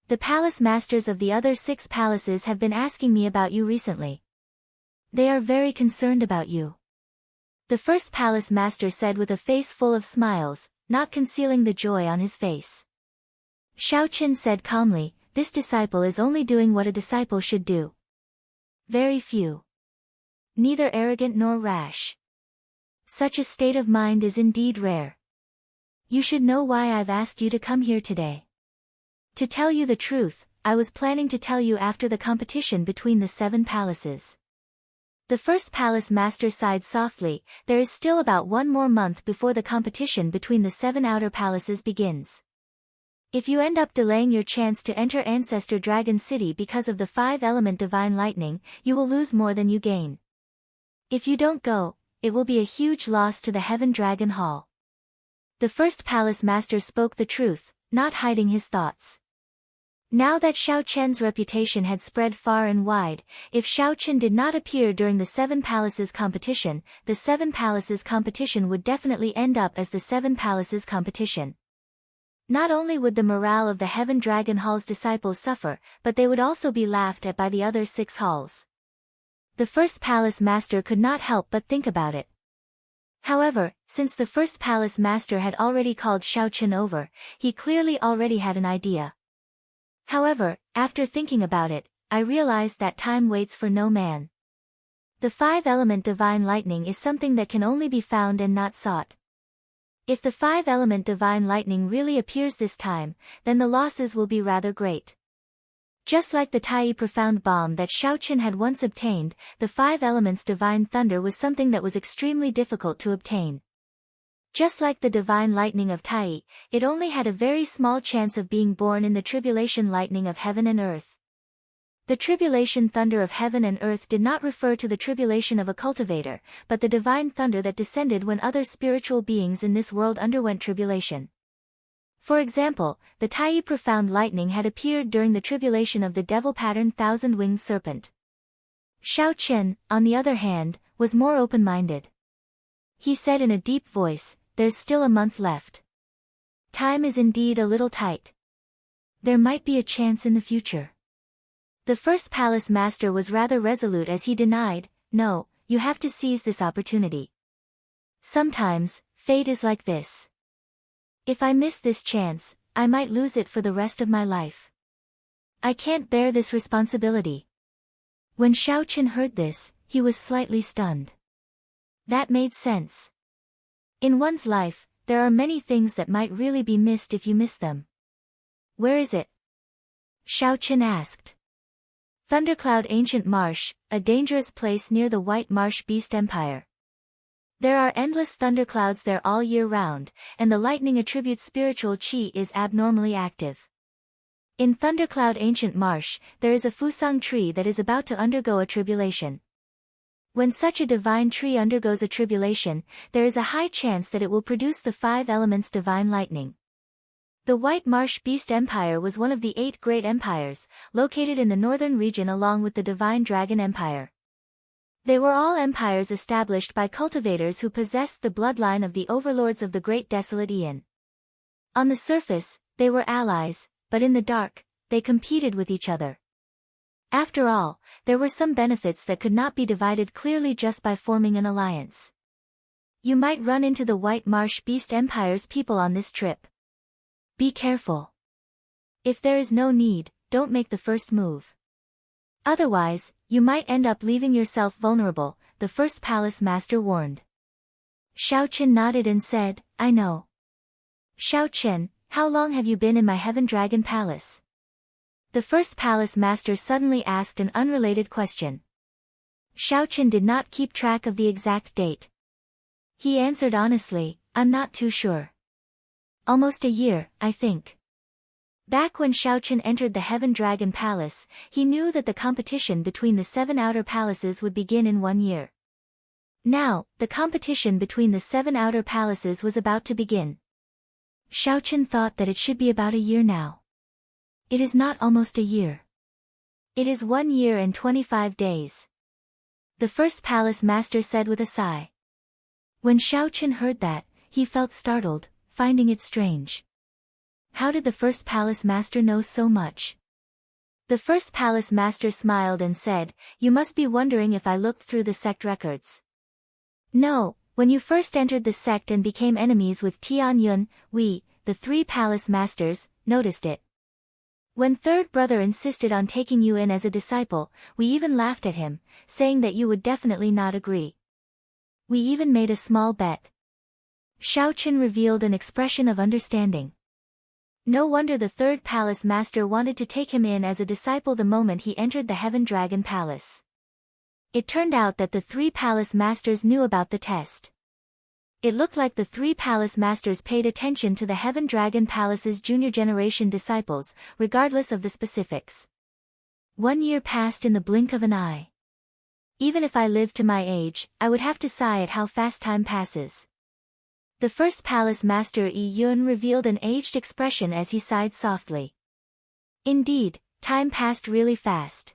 The palace masters of the other 6 palaces have been asking me about you recently. They are very concerned about you. The first palace master said with a face full of smiles, not concealing the joy on his face. Xiaochen said calmly, this disciple is only doing what a disciple should do. Very few. Neither arrogant nor rash. Such a state of mind is indeed rare. You should know why I've asked you to come here today. To tell you the truth, I was planning to tell you after the competition between the 7 palaces. The first palace master sighed softly, there is still about 1 more month before the competition between the 7 outer palaces begins. If you end up delaying your chance to enter Ancestor Dragon City because of the 5-element divine lightning, you will lose more than you gain. If you don't go, it will be a huge loss to the Heaven Dragon Hall. The first palace master spoke the truth, not hiding his thoughts. Now that Xiaochen's reputation had spread far and wide, if Xiaochen did not appear during the 7 palaces competition, the 7 palaces competition would definitely end up as the 7 palaces competition. Not only would the morale of the Heaven Dragon Hall's disciples suffer, but they would also be laughed at by the other 6 halls. The first palace master could not help but think about it. However, since the first palace master had already called Xiaochen over, he clearly already had an idea. However, after thinking about it, I realized that time waits for no man. The 5-element divine lightning is something that can only be found and not sought. If the 5-element divine lightning really appears this time, then the losses will be rather great. Just like the Tai profound bomb that Xiaochen had once obtained, the 5 elements divine thunder was something that was extremely difficult to obtain. Just like the divine lightning of Tai, it only had a very small chance of being born in the tribulation lightning of heaven and earth. The tribulation thunder of heaven and earth did not refer to the tribulation of a cultivator, but the divine thunder that descended when other spiritual beings in this world underwent tribulation. For example, the Tai profound lightning had appeared during the tribulation of the devil-patterned 1,000-winged serpent. Xiaochen, on the other hand, was more open-minded. He said in a deep voice, there's still a month left. Time is indeed a little tight. There might be a chance in the future. The first palace master was rather resolute as he denied, no, you have to seize this opportunity. Sometimes, fate is like this. If I miss this chance, I might lose it for the rest of my life. I can't bear this responsibility. When Xiaochen heard this, he was slightly stunned. That made sense. In one's life, there are many things that might really be missed if you miss them. Where is it? Xiao Chen asked. Thundercloud Ancient Marsh, a dangerous place near the White Marsh Beast Empire. There are endless thunderclouds there all year round, and the lightning attribute's spiritual qi is abnormally active. In Thundercloud Ancient Marsh, there is a Fusang tree that is about to undergo a tribulation. When such a divine tree undergoes a tribulation, there is a high chance that it will produce the 5 elements divine lightning. The White Marsh Beast Empire was one of the 8 great empires, located in the northern region along with the Divine Dragon Empire. They were all empires established by cultivators who possessed the bloodline of the overlords of the Great Desolate Aeon. On the surface, they were allies, but in the dark, they competed with each other. After all, there were some benefits that could not be divided clearly just by forming an alliance. You might run into the White Marsh Beast Empire's people on this trip. Be careful. If there is no need, don't make the first move. Otherwise, you might end up leaving yourself vulnerable, the first palace master warned. Xiao Chen nodded and said, I know. Xiao Chen, how long have you been in my Heaven Dragon Palace? The first palace master suddenly asked an unrelated question. Xiao Chen did not keep track of the exact date. He answered honestly, I'm not too sure. Almost a year, I think. Back when Xiao Chen entered the Heaven Dragon Palace, he knew that the competition between the 7 outer palaces would begin in 1 year. Now, the competition between the 7 outer palaces was about to begin. Xiao Chen thought that it should be about a year now. It is not almost a year. It is 1 year and 25 days. The first palace master said with a sigh. When Xiao Chen heard that, he felt startled, finding it strange. How did the first palace master know so much? The first palace master smiled and said, You must be wondering if I looked through the sect records. No, when you first entered the sect and became enemies with Tian Yun, we, the 3 palace masters, noticed it. When third brother insisted on taking you in as a disciple, we even laughed at him, saying that you would definitely not agree. We even made a small bet. Xiao Chen revealed an expression of understanding. No wonder the third palace master wanted to take him in as a disciple the moment he entered the Heaven Dragon Palace. It turned out that the 3 palace masters knew about the test. It looked like the 3 palace masters paid attention to the Heaven Dragon Palace's junior generation disciples, regardless of the specifics. 1 year passed in the blink of an eye. Even if I lived to my age, I would have to sigh at how fast time passes. The first palace master Yi Yun revealed an aged expression as he sighed softly. Indeed, time passed really fast.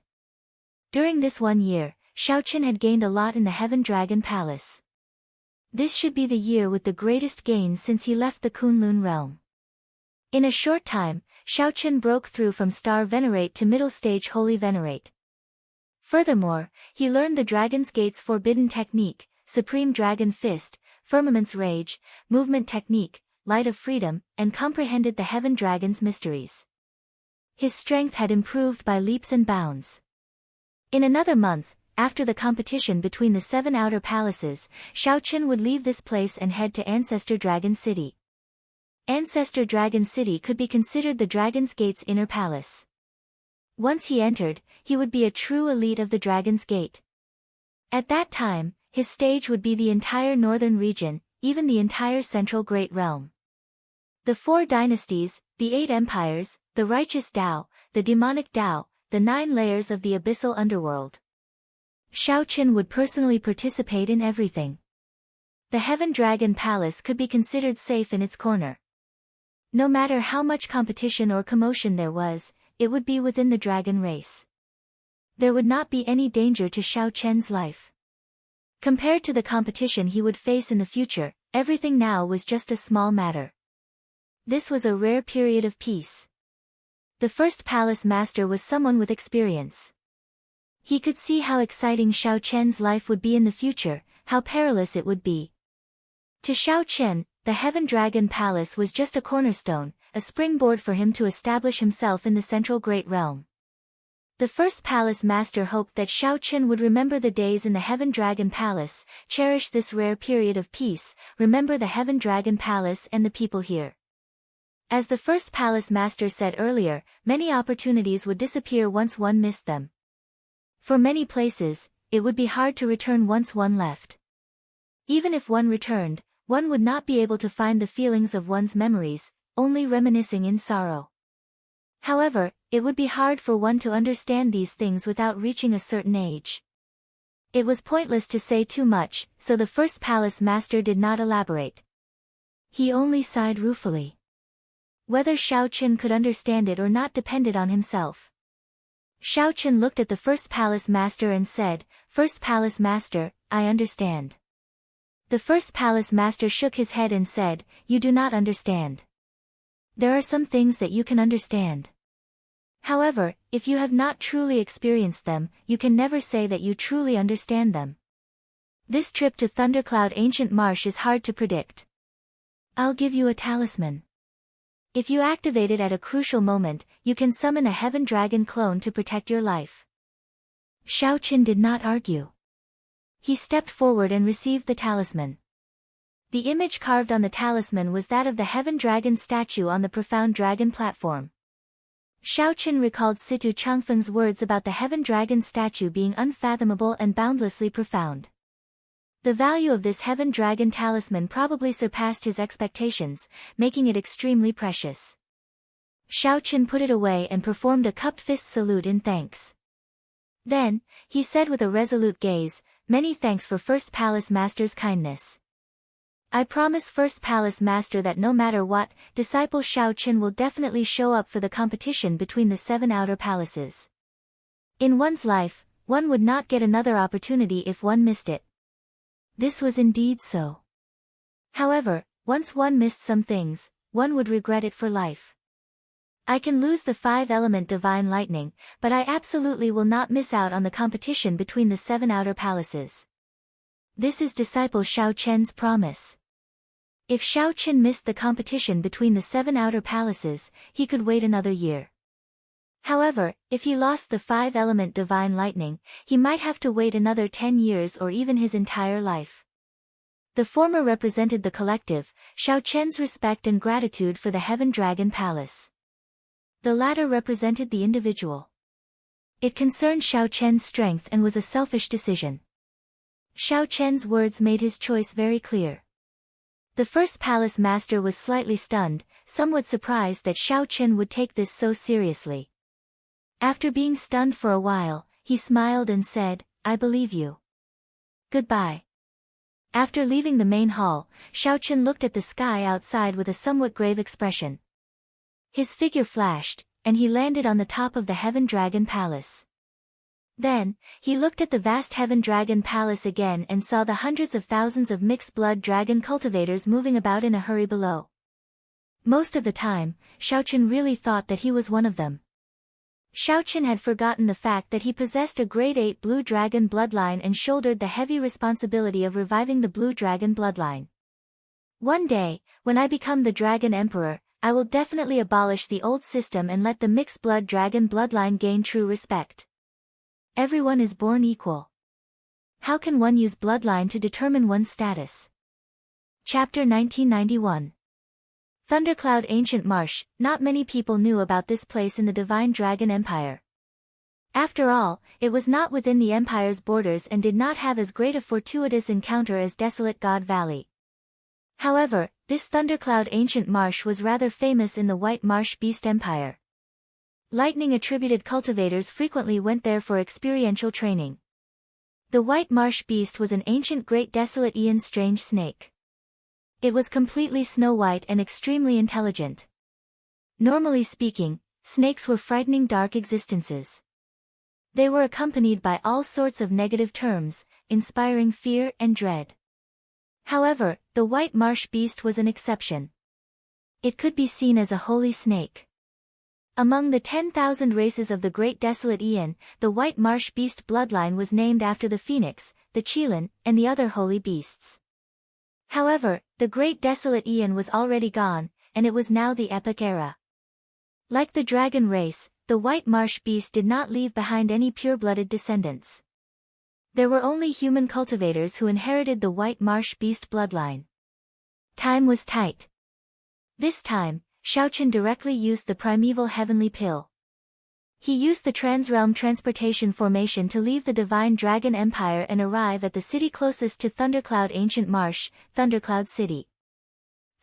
During this 1 year, Xiao Chen had gained a lot in the Heaven Dragon Palace. This should be the year with the greatest gains since he left the Kunlun realm. In a short time, Xiao Chen broke through from Star Venerate to middle stage Holy Venerate. Furthermore, he learned the Dragon's Gate's forbidden technique, Supreme Dragon Fist, Firmament's Rage, Movement Technique, Light of Freedom, and comprehended the Heaven Dragon's mysteries. His strength had improved by leaps and bounds. In another month, after the competition between the 7 outer palaces, Xiao Chen would leave this place and head to Ancestor Dragon City. Ancestor Dragon City could be considered the Dragon's Gate's inner palace. Once he entered, he would be a true elite of the Dragon's Gate. At that time, his stage would be the entire northern region, even the entire central Great Realm. The 4 dynasties, the 8 empires, the righteous Dao, the demonic Dao, the 9 layers of the abyssal underworld. Xiao Chen would personally participate in everything. The Heaven Dragon Palace could be considered safe in its corner. No matter how much competition or commotion there was, it would be within the dragon race. There would not be any danger to Xiao Chen's life. Compared to the competition he would face in the future, everything now was just a small matter. This was a rare period of peace. The first palace master was someone with experience. He could see how exciting Xiao Chen's life would be in the future, how perilous it would be. To Xiao Chen, the Heaven Dragon Palace was just a cornerstone, a springboard for him to establish himself in the central Great Realm. The first palace master hoped that Shao Chen would remember the days in the Heaven Dragon Palace, cherish this rare period of peace, remember the Heaven Dragon Palace and the people here. As the first palace master said earlier, many opportunities would disappear once one missed them. For many places, it would be hard to return once one left. Even if one returned, one would not be able to find the feelings of one's memories, only reminiscing in sorrow. However, it would be hard for one to understand these things without reaching a certain age. It was pointless to say too much, so the first palace master did not elaborate. He only sighed ruefully. Whether Shao Chen could understand it or not depended on himself. Shao Chen looked at the first palace master and said, "First palace master, I understand." The first palace master shook his head and said, "You do not understand. There are some things that you can understand. However, if you have not truly experienced them, you can never say that you truly understand them. This trip to Thundercloud Ancient Marsh is hard to predict. I'll give you a talisman. If you activate it at a crucial moment, you can summon a Heaven Dragon clone to protect your life." Shao Chen did not argue. He stepped forward and received the talisman. The image carved on the talisman was that of the Heaven Dragon statue on the profound dragon platform. Shao Chen recalled Situ Changfeng's words about the Heaven Dragon statue being unfathomable and boundlessly profound. The value of this Heaven Dragon talisman probably surpassed his expectations, making it extremely precious. Shao Chen put it away and performed a cupped fist salute in thanks. Then, he said with a resolute gaze, "Many thanks for First Palace Master's kindness. I promise First Palace Master that no matter what, disciple Shao Chen will definitely show up for the competition between the 7 outer palaces. In one's life, one would not get another opportunity if one missed it." This was indeed so. However, once one missed some things, one would regret it for life. I can lose the 5-element divine lightning, but I absolutely will not miss out on the competition between the 7 outer palaces. This is disciple Shao Chen's promise. If Shao Chen missed the competition between the 7 outer palaces, he could wait another year. However, if he lost the 5-element divine lightning, he might have to wait another 10 years or even his entire life. The former represented the collective, Shao Chen's respect and gratitude for the Heaven Dragon Palace. The latter represented the individual. It concerned Shao Chen's strength and was a selfish decision. Shao Chen's words made his choice very clear. The first palace master was slightly stunned, somewhat surprised that Shao Chen would take this so seriously. After being stunned for a while, he smiled and said, "I believe you. Goodbye." After leaving the main hall, Shao Chen looked at the sky outside with a somewhat grave expression. His figure flashed, and he landed on the top of the Heaven Dragon Palace. Then, he looked at the vast Heaven Dragon Palace again and saw the hundreds of thousands of mixed-blood dragon cultivators moving about in a hurry below. Most of the time, Shao Chen really thought that he was one of them. Shao Chen had forgotten the fact that he possessed a grade 8 blue dragon bloodline and shouldered the heavy responsibility of reviving the blue dragon bloodline. One day, when I become the Dragon Emperor, I will definitely abolish the old system and let the mixed-blood dragon bloodline gain true respect. Everyone is born equal. How can one use bloodline to determine one's status? Chapter 1991. Thundercloud Ancient Marsh. Not many people knew about this place in the Divine Dragon Empire. After all, it was not within the Empire's borders and did not have as great a fortuitous encounter as Desolate God Valley. However, this Thundercloud Ancient Marsh was rather famous in the White Marsh Beast Empire. Lightning-attributed cultivators frequently went there for experiential training. The White Marsh Beast was an ancient Great Desolate Aeon strange snake. It was completely snow-white and extremely intelligent. Normally speaking, snakes were frightening dark existences. They were accompanied by all sorts of negative terms, inspiring fear and dread. However, the White Marsh Beast was an exception. It could be seen as a holy snake. Among the 10,000 races of the Great Desolate Aeon, the White Marsh Beast bloodline was named after the phoenix, the qilin, and the other holy beasts. However, the Great Desolate Aeon was already gone, and it was now the Epic Era. Like the dragon race, the white marsh beast did not leave behind any pure-blooded descendants. There were only human cultivators who inherited the white marsh beast bloodline. Time was tight. This time, Xiaochen directly used the primeval heavenly pill. He used the transrealm transportation formation to leave the divine dragon empire and arrive at the city closest to Thundercloud Ancient Marsh, Thundercloud City.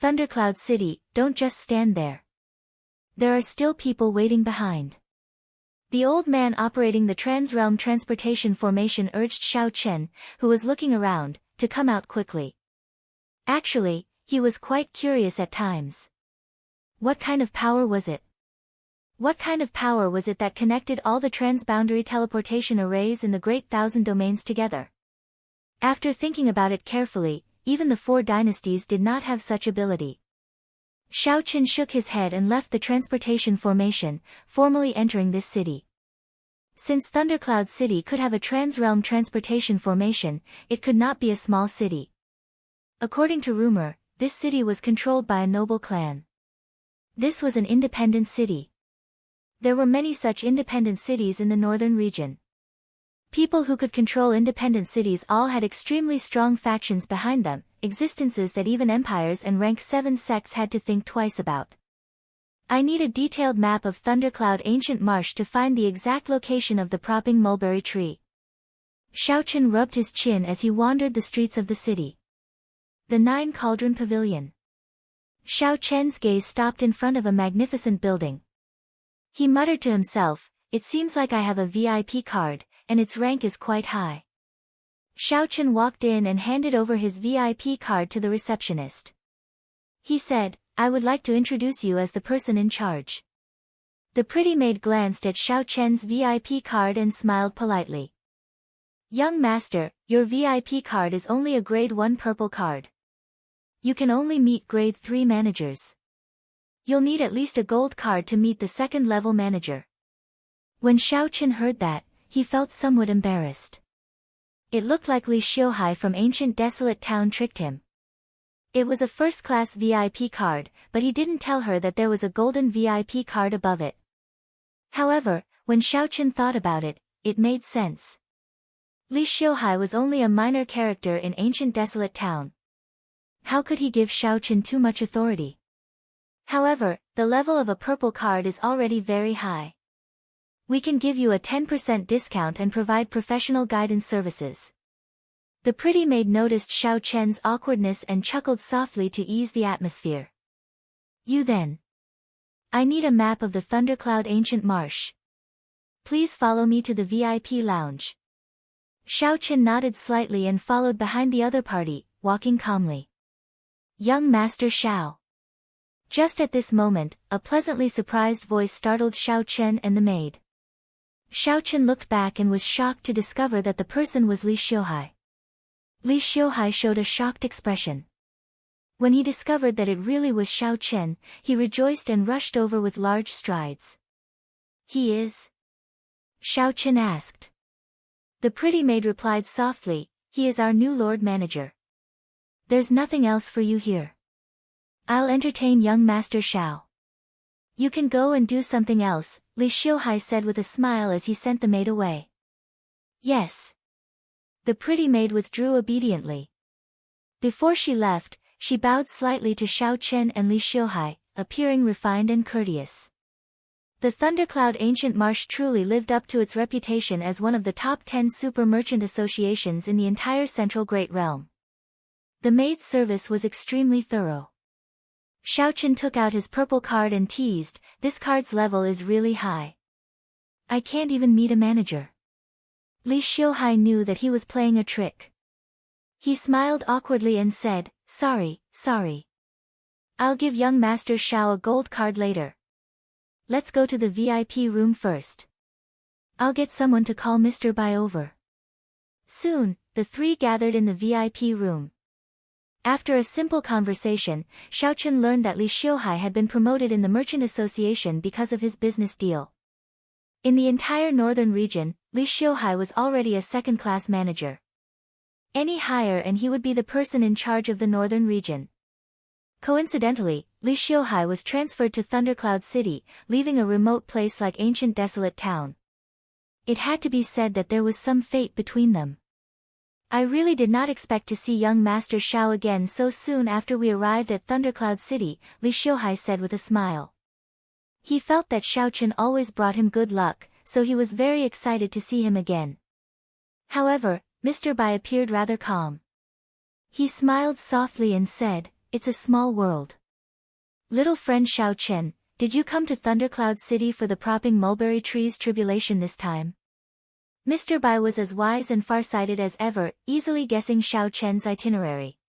Thundercloud City, don't just stand there. There are still people waiting behind. The old man operating the transrealm transportation formation urged Xiaochen, who was looking around, to come out quickly. Actually, he was quite curious at times. What kind of power was it? What kind of power was it that connected all the transboundary teleportation arrays in the Great Thousand Domains together? After thinking about it carefully, even the 4 dynasties did not have such ability. Xiaochen shook his head and left the transportation formation, formally entering this city. Since Thundercloud City could have a transrealm transportation formation, it could not be a small city. According to rumor, this city was controlled by a noble clan. This was an independent city. There were many such independent cities in the northern region. People who could control independent cities all had extremely strong factions behind them, existences that even empires and rank 7 sects had to think twice about. I need a detailed map of Thundercloud Ancient Marsh to find the exact location of the propping mulberry tree. Xiaochen rubbed his chin as he wandered the streets of the city. The 9 Cauldron Pavilion. Xiaochen's gaze stopped in front of a magnificent building. He muttered to himself, "It seems like I have a VIP card, and its rank is quite high." Xiaochen walked in and handed over his VIP card to the receptionist. He said, "I would like to introduce you as the person in charge." The pretty maid glanced at Xiaochen's VIP card and smiled politely. "Young master, your VIP card is only a grade 1 purple card. You can only meet grade 3 managers. You'll need at least a gold card to meet the 2nd level manager." When Xiaochen heard that, he felt somewhat embarrassed. It looked like Li Xiuhai from ancient desolate town tricked him. It was a first-class VIP card, but he didn't tell her that there was a golden VIP card above it. However, when Xiaochen thought about it, it made sense. Li Xiuhai was only a minor character in ancient desolate town. How could he give Xiaochen too much authority? However, the level of a purple card is already very high. We can give you a 10% discount and provide professional guidance services. The pretty maid noticed Xiaochen's awkwardness and chuckled softly to ease the atmosphere. "You then. I need a map of the Thundercloud Ancient Marsh. Please follow me to the VIP lounge." Xiaochen nodded slightly and followed behind the other party, walking calmly. "Young Master Xiao." Just at this moment, a pleasantly surprised voice startled Xiaochen and the maid. Xiaochen looked back and was shocked to discover that the person was Li Xiuhai. Li Xiuhai showed a shocked expression. When he discovered that it really was Xiaochen, he rejoiced and rushed over with large strides. "He is?" Xiaochen asked. The pretty maid replied softly, "He is our new Lord Manager. There's nothing else for you here. I'll entertain young Master Xiao. You can go and do something else," Li Xiuhai said with a smile as he sent the maid away. "Yes." The pretty maid withdrew obediently. Before she left, she bowed slightly to Xiaochen and Li Xiuhai, appearing refined and courteous. The Thundercloud Ancient Marsh truly lived up to its reputation as one of the top 10 super merchant associations in the entire Central Great Realm. The maid's service was extremely thorough. Xiaochen took out his purple card and teased, "This card's level is really high. I can't even meet a manager." Li Xiuhai knew that he was playing a trick. He smiled awkwardly and said, Sorry. I'll give young Master Xiao a gold card later. Let's go to the VIP room first. I'll get someone to call Mr. Bai over." Soon, the 3 gathered in the VIP room. After a simple conversation, Xiaochen learned that Li Xiuhai had been promoted in the Merchant Association because of his business deal. In the entire northern region, Li Xiuhai was already a second-class manager. Any higher and he would be the person in charge of the northern region. Coincidentally, Li Xiuhai was transferred to Thundercloud City, leaving a remote place like ancient desolate town. It had to be said that there was some fate between them. I really did not expect to see young Master Xiao again so soon after we arrived at Thundercloud City, Li Xiuhai said with a smile. He felt that Xiaochen always brought him good luck, so he was very excited to see him again. However, Mr. Bai appeared rather calm. He smiled softly and said, "It's a small world. Little friend Xiaochen, did you come to Thundercloud City for the propping mulberry tree's tribulation this time?" Mr. Bai was as wise and farsighted as ever, easily guessing Xiaochen's itinerary.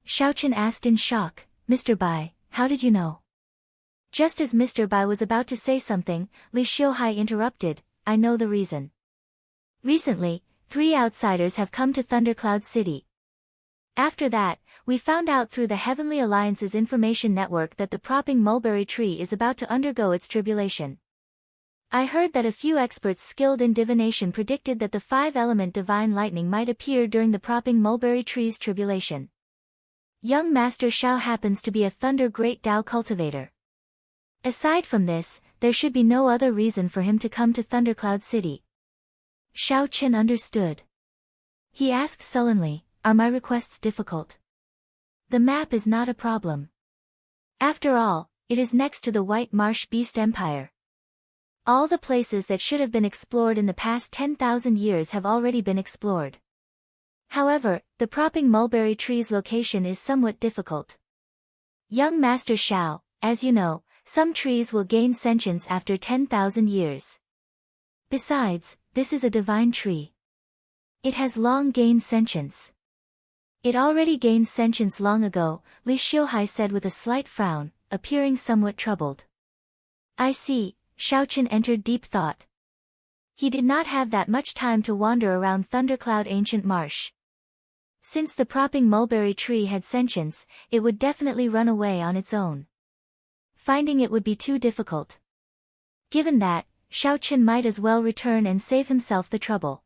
Xiaochen asked in shock, "Mr. Bai, how did you know?" Just as Mr. Bai was about to say something, Li Xiuhai interrupted, "I know the reason. Recently, 3 outsiders have come to Thundercloud City. After that, we found out through the Heavenly Alliance's information network that the propping mulberry tree is about to undergo its tribulation. I heard that a few experts skilled in divination predicted that the 5-element divine lightning might appear during the propping mulberry tree's tribulation. Young Master Xiao happens to be a Thunder Great Tao cultivator. Aside from this, there should be no other reason for him to come to Thundercloud City." Xiaochen understood. He asked sullenly, "Are my requests difficult? The map is not a problem. After all, it is next to the White Marsh Beast Empire. All the places that should have been explored in the past 10,000 years have already been explored. However, the propping mulberry tree's location is somewhat difficult. Young Master Xiao, as you know, some trees will gain sentience after 10,000 years. Besides, this is a divine tree. It has long gained sentience." "It already gained sentience long ago," Li Xiuhai said with a slight frown, appearing somewhat troubled. "I see." Xiaochen entered deep thought. He did not have that much time to wander around Thundercloud Ancient Marsh. Since the propping mulberry tree had sentience, it would definitely run away on its own. Finding it would be too difficult. Given that, Xiaochen might as well return and save himself the trouble.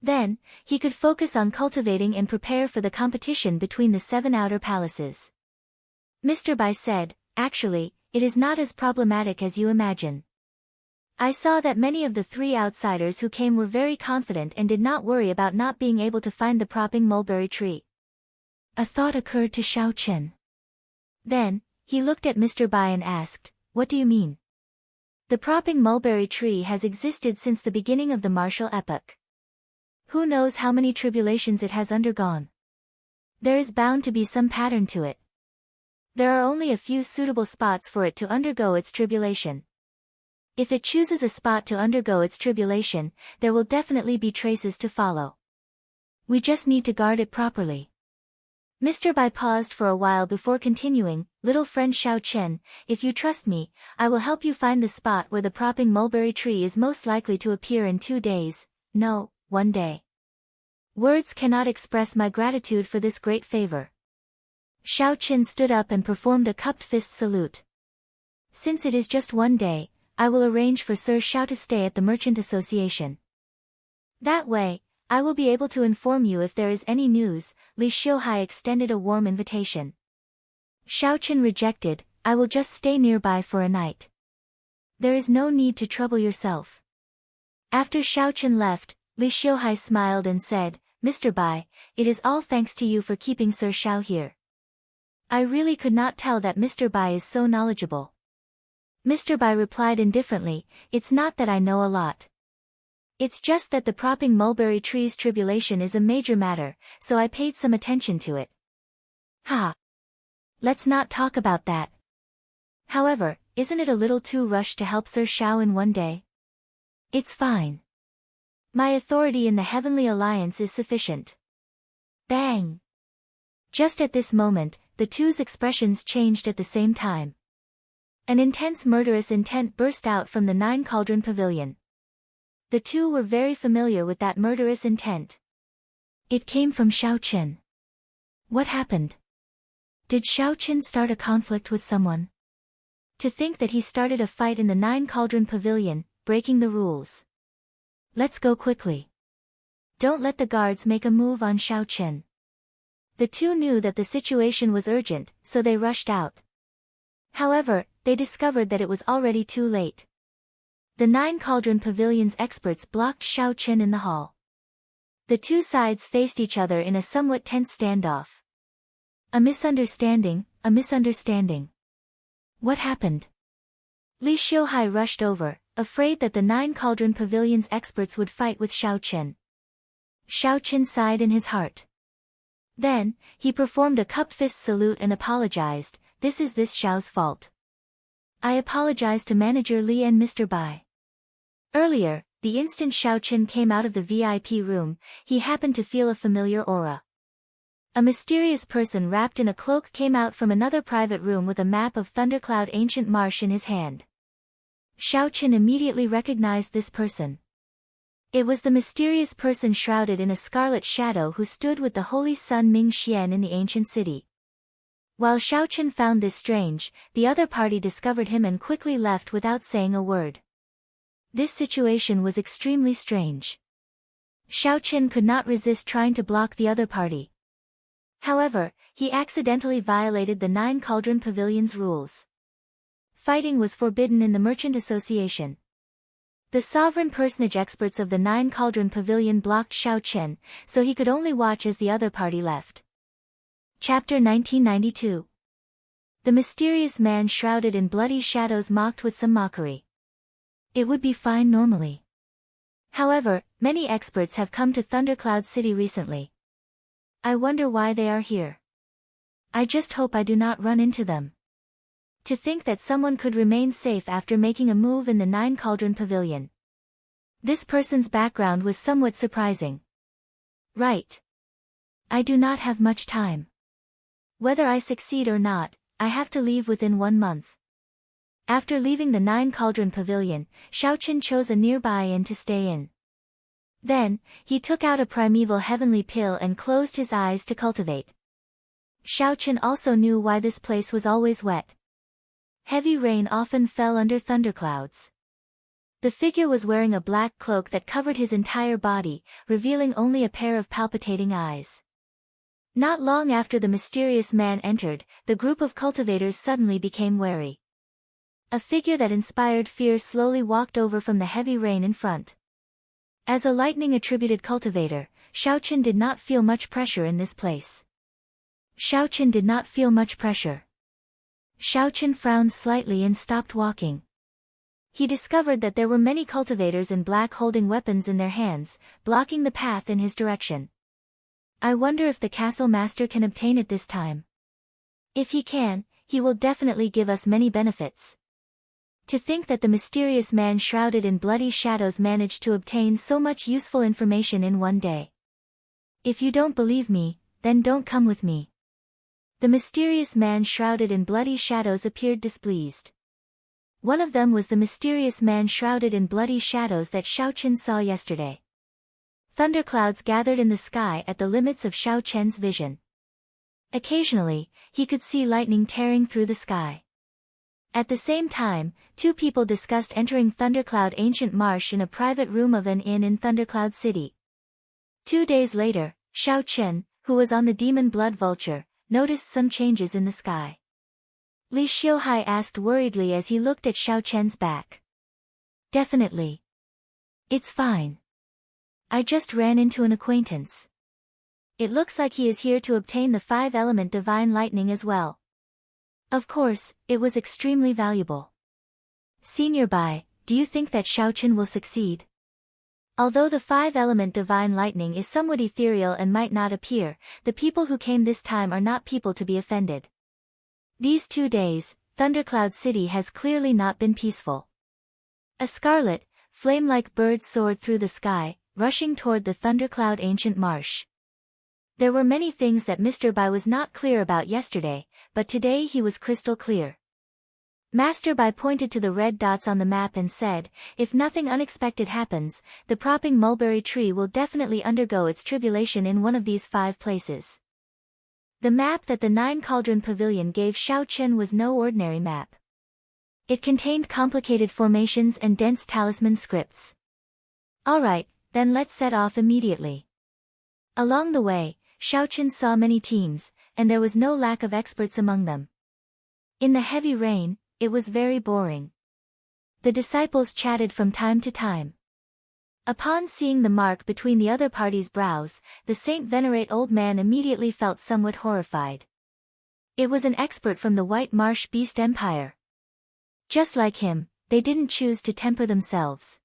Then, he could focus on cultivating and prepare for the competition between the 7 outer palaces. Mr. Bai said, "Actually, it is not as problematic as you imagine. I saw that many of the 3 outsiders who came were very confident and did not worry about not being able to find the propping mulberry tree." A thought occurred to Xiaochen. Then, he looked at Mr. Bai and asked, "What do you mean?" "The propping mulberry tree has existed since the beginning of the martial epoch. Who knows how many tribulations it has undergone? There is bound to be some pattern to it. There are only a few suitable spots for it to undergo its tribulation. If it chooses a spot to undergo its tribulation, there will definitely be traces to follow. We just need to guard it properly." Mr. Bai paused for a while before continuing, "Little friend Xiaochen, if you trust me, I will help you find the spot where the propping mulberry tree is most likely to appear in 2 days, no, 1 day. Words cannot express my gratitude for this great favor." Xiaochen stood up and performed a cupped fist salute. "Since it is just 1 day, I will arrange for Sir Xiao to stay at the Merchant Association. That way, I will be able to inform you if there is any news." Li Xiuhai extended a warm invitation. Xiaochen rejected, "I will just stay nearby for a night. There is no need to trouble yourself." After Xiaochen left, Li Xiuhai smiled and said, "Mr. Bai, it is all thanks to you for keeping Sir Xiao here. I really could not tell that Mr. Bai is so knowledgeable." Mr. Bai replied indifferently, "It's not that I know a lot. It's just that the propping mulberry tree's tribulation is a major matter, so I paid some attention to it." "Ha! Let's not talk about that. However, isn't it a little too rushed to help Sir Xiao in 1 day?" "It's fine. My authority in the Heavenly Alliance is sufficient." Bang! Just at this moment, the two's expressions changed at the same time. An intense murderous intent burst out from the 9 Cauldron Pavilion. The two were very familiar with that murderous intent. It came from Xiaochen. What happened? Did Xiaochen start a conflict with someone? To think that he started a fight in the 9 Cauldron Pavilion, breaking the rules. Let's go quickly. Don't let the guards make a move on Xiaochen. The two knew that the situation was urgent, so they rushed out. However, they discovered that it was already too late. The 9 Cauldron Pavilion's experts blocked Xiao Chen in the hall. The two sides faced each other in a somewhat tense standoff. A misunderstanding, a misunderstanding. What happened? Li Xiuhai rushed over, afraid that the 9 Cauldron Pavilion's experts would fight with Xiao Chen. Xiao Chen sighed in his heart. Then, he performed a cupped fist salute and apologized. This is this Xiao's fault. I apologize to Manager Li and Mr. Bai. Earlier, the instant Xiao Chen came out of the VIP room, he happened to feel a familiar aura. A mysterious person wrapped in a cloak came out from another private room with a map of Thundercloud Ancient Marsh in his hand. Xiao Chen immediately recognized this person. It was the mysterious person shrouded in a scarlet shadow who stood with the holy sun Ming Xian in the ancient city. While Xiao Chen found this strange, the other party discovered him and quickly left without saying a word. This situation was extremely strange. Xiao Chen could not resist trying to block the other party. However, he accidentally violated the 9 Cauldron Pavilion's rules. Fighting was forbidden in the Merchant Association. The sovereign personage experts of the 9 Cauldron Pavilion blocked Xiao Chen, so he could only watch as the other party left. Chapter 1992. The mysterious man shrouded in bloody shadows mocked with some mockery. It would be fine normally. However, many experts have come to Thundercloud City recently. I wonder why they are here. I just hope I do not run into them. To think that someone could remain safe after making a move in the 9 Cauldron Pavilion. This person's background was somewhat surprising. Right. I do not have much time. Whether I succeed or not, I have to leave within 1 month. After leaving the 9 Cauldron Pavilion, Xiao Chen chose a nearby inn to stay in. Then, he took out a primeval heavenly pill and closed his eyes to cultivate. Xiao Chen also knew why this place was always wet. Heavy rain often fell under thunderclouds. The figure was wearing a black cloak that covered his entire body, revealing only a pair of palpitating eyes. Not long after the mysterious man entered, the group of cultivators suddenly became wary. A figure that inspired fear slowly walked over from the heavy rain in front. As a lightning-attributed cultivator, Xiao Chen did not feel much pressure in this place. Xiao Chen did not feel much pressure. Xiao Chen frowned slightly and stopped walking. He discovered that there were many cultivators in black holding weapons in their hands, blocking the path in his direction. I wonder if the castle master can obtain it this time. If he can, he will definitely give us many benefits. To think that the mysterious man shrouded in bloody shadows managed to obtain so much useful information in 1 day. If you don't believe me, then don't come with me. The mysterious man shrouded in bloody shadows appeared displeased. One of them was the mysterious man shrouded in bloody shadows that Xiao Chen saw yesterday. Thunderclouds gathered in the sky at the limits of Xiao Chen's vision. Occasionally, he could see lightning tearing through the sky. At the same time, 2 people discussed entering Thundercloud Ancient Marsh in a private room of an inn in Thundercloud City. 2 days later, Xiao Chen, who was on the Demon Blood Vulture, noticed some changes in the sky. Li Xiuhai asked worriedly as he looked at Xiao Chen's back. Definitely. It's fine. I just ran into an acquaintance. It looks like he is here to obtain the 5-element divine lightning as well. Of course, it was extremely valuable. Senior Bai, do you think that Xiao Chen will succeed? Although the 5-element divine lightning is somewhat ethereal and might not appear, the people who came this time are not people to be offended. These 2 days, Thundercloud City has clearly not been peaceful. A scarlet, flame-like bird soared through the sky, rushing toward the Thundercloud Ancient Marsh. There were many things that Mr. Bai was not clear about yesterday, but today he was crystal clear. Master Bai pointed to the red dots on the map and said, if nothing unexpected happens, the propping mulberry tree will definitely undergo its tribulation in one of these 5 places. The map that the 9 Cauldron Pavilion gave Xiao Chen was no ordinary map. It contained complicated formations and dense talisman scripts. Alright, then let's set off immediately. Along the way, Xiao Chen saw many teams, and there was no lack of experts among them. In the heavy rain, it was very boring. The disciples chatted from time to time. Upon seeing the mark between the other party's brows, the Saint Venerate old man immediately felt somewhat horrified. It was an expert from the White Marsh Beast Empire. Just like him, they didn't choose to temper themselves.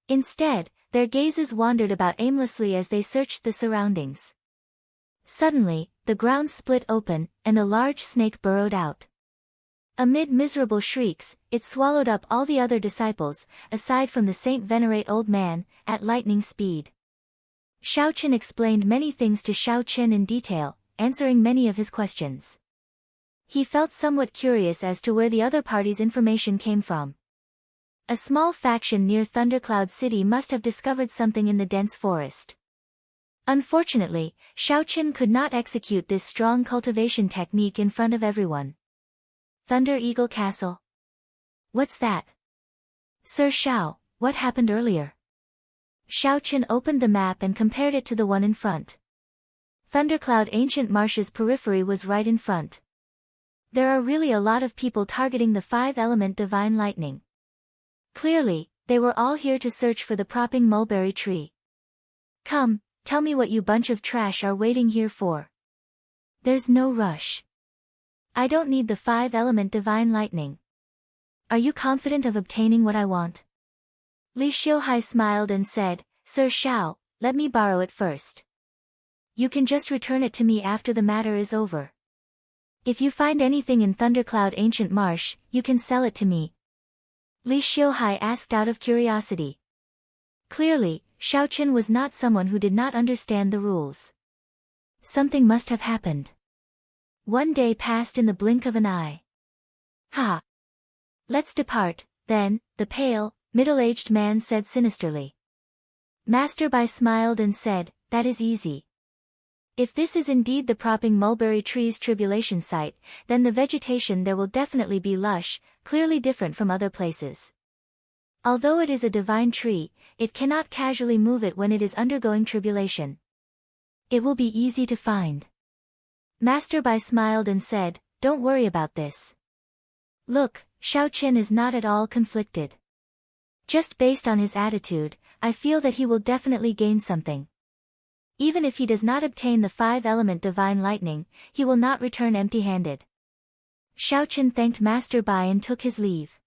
Instead, their gazes wandered about aimlessly as they searched the surroundings. Suddenly, the ground split open, and a large snake burrowed out. Amid miserable shrieks, it swallowed up all the other disciples, aside from the Saint Venerate old man, at lightning speed. Xiaoqin explained many things to Xiaoqin in detail, answering many of his questions. He felt somewhat curious as to where the other party's information came from. A small faction near Thundercloud City must have discovered something in the dense forest. Unfortunately, Xiaoqin could not execute this strong cultivation technique in front of everyone. Thunder Eagle Castle. What's that? Sir Xiao, what happened earlier? Xiaoqin opened the map and compared it to the one in front. Thundercloud Ancient Marsh's periphery was right in front. There are really a lot of people targeting the 5-element divine lightning. Clearly, they were all here to search for the propping mulberry tree. Come, tell me what you bunch of trash are waiting here for. There's no rush. I don't need the 5-element divine lightning. Are you confident of obtaining what I want? Li Xiuhai smiled and said, Sir Xiao, let me borrow it first. You can just return it to me after the matter is over. If you find anything in Thundercloud Ancient Marsh, you can sell it to me. Li Xiuhai asked out of curiosity. Clearly, Xiaoqin was not someone who did not understand the rules. Something must have happened. One day passed in the blink of an eye. Ha! Let's depart, then, the pale, middle-aged man said sinisterly. Master Bai smiled and said, that is easy. If this is indeed the propping mulberry tree's tribulation site, then the vegetation there will definitely be lush, clearly different from other places. Although it is a divine tree, it cannot casually move it when it is undergoing tribulation. It will be easy to find. Master Bai smiled and said, don't worry about this. Look, Xiaoqin is not at all conflicted. Just based on his attitude, I feel that he will definitely gain something. Even if he does not obtain the 5-element divine lightning, he will not return empty-handed. Xiaoqin thanked Master Bai and took his leave.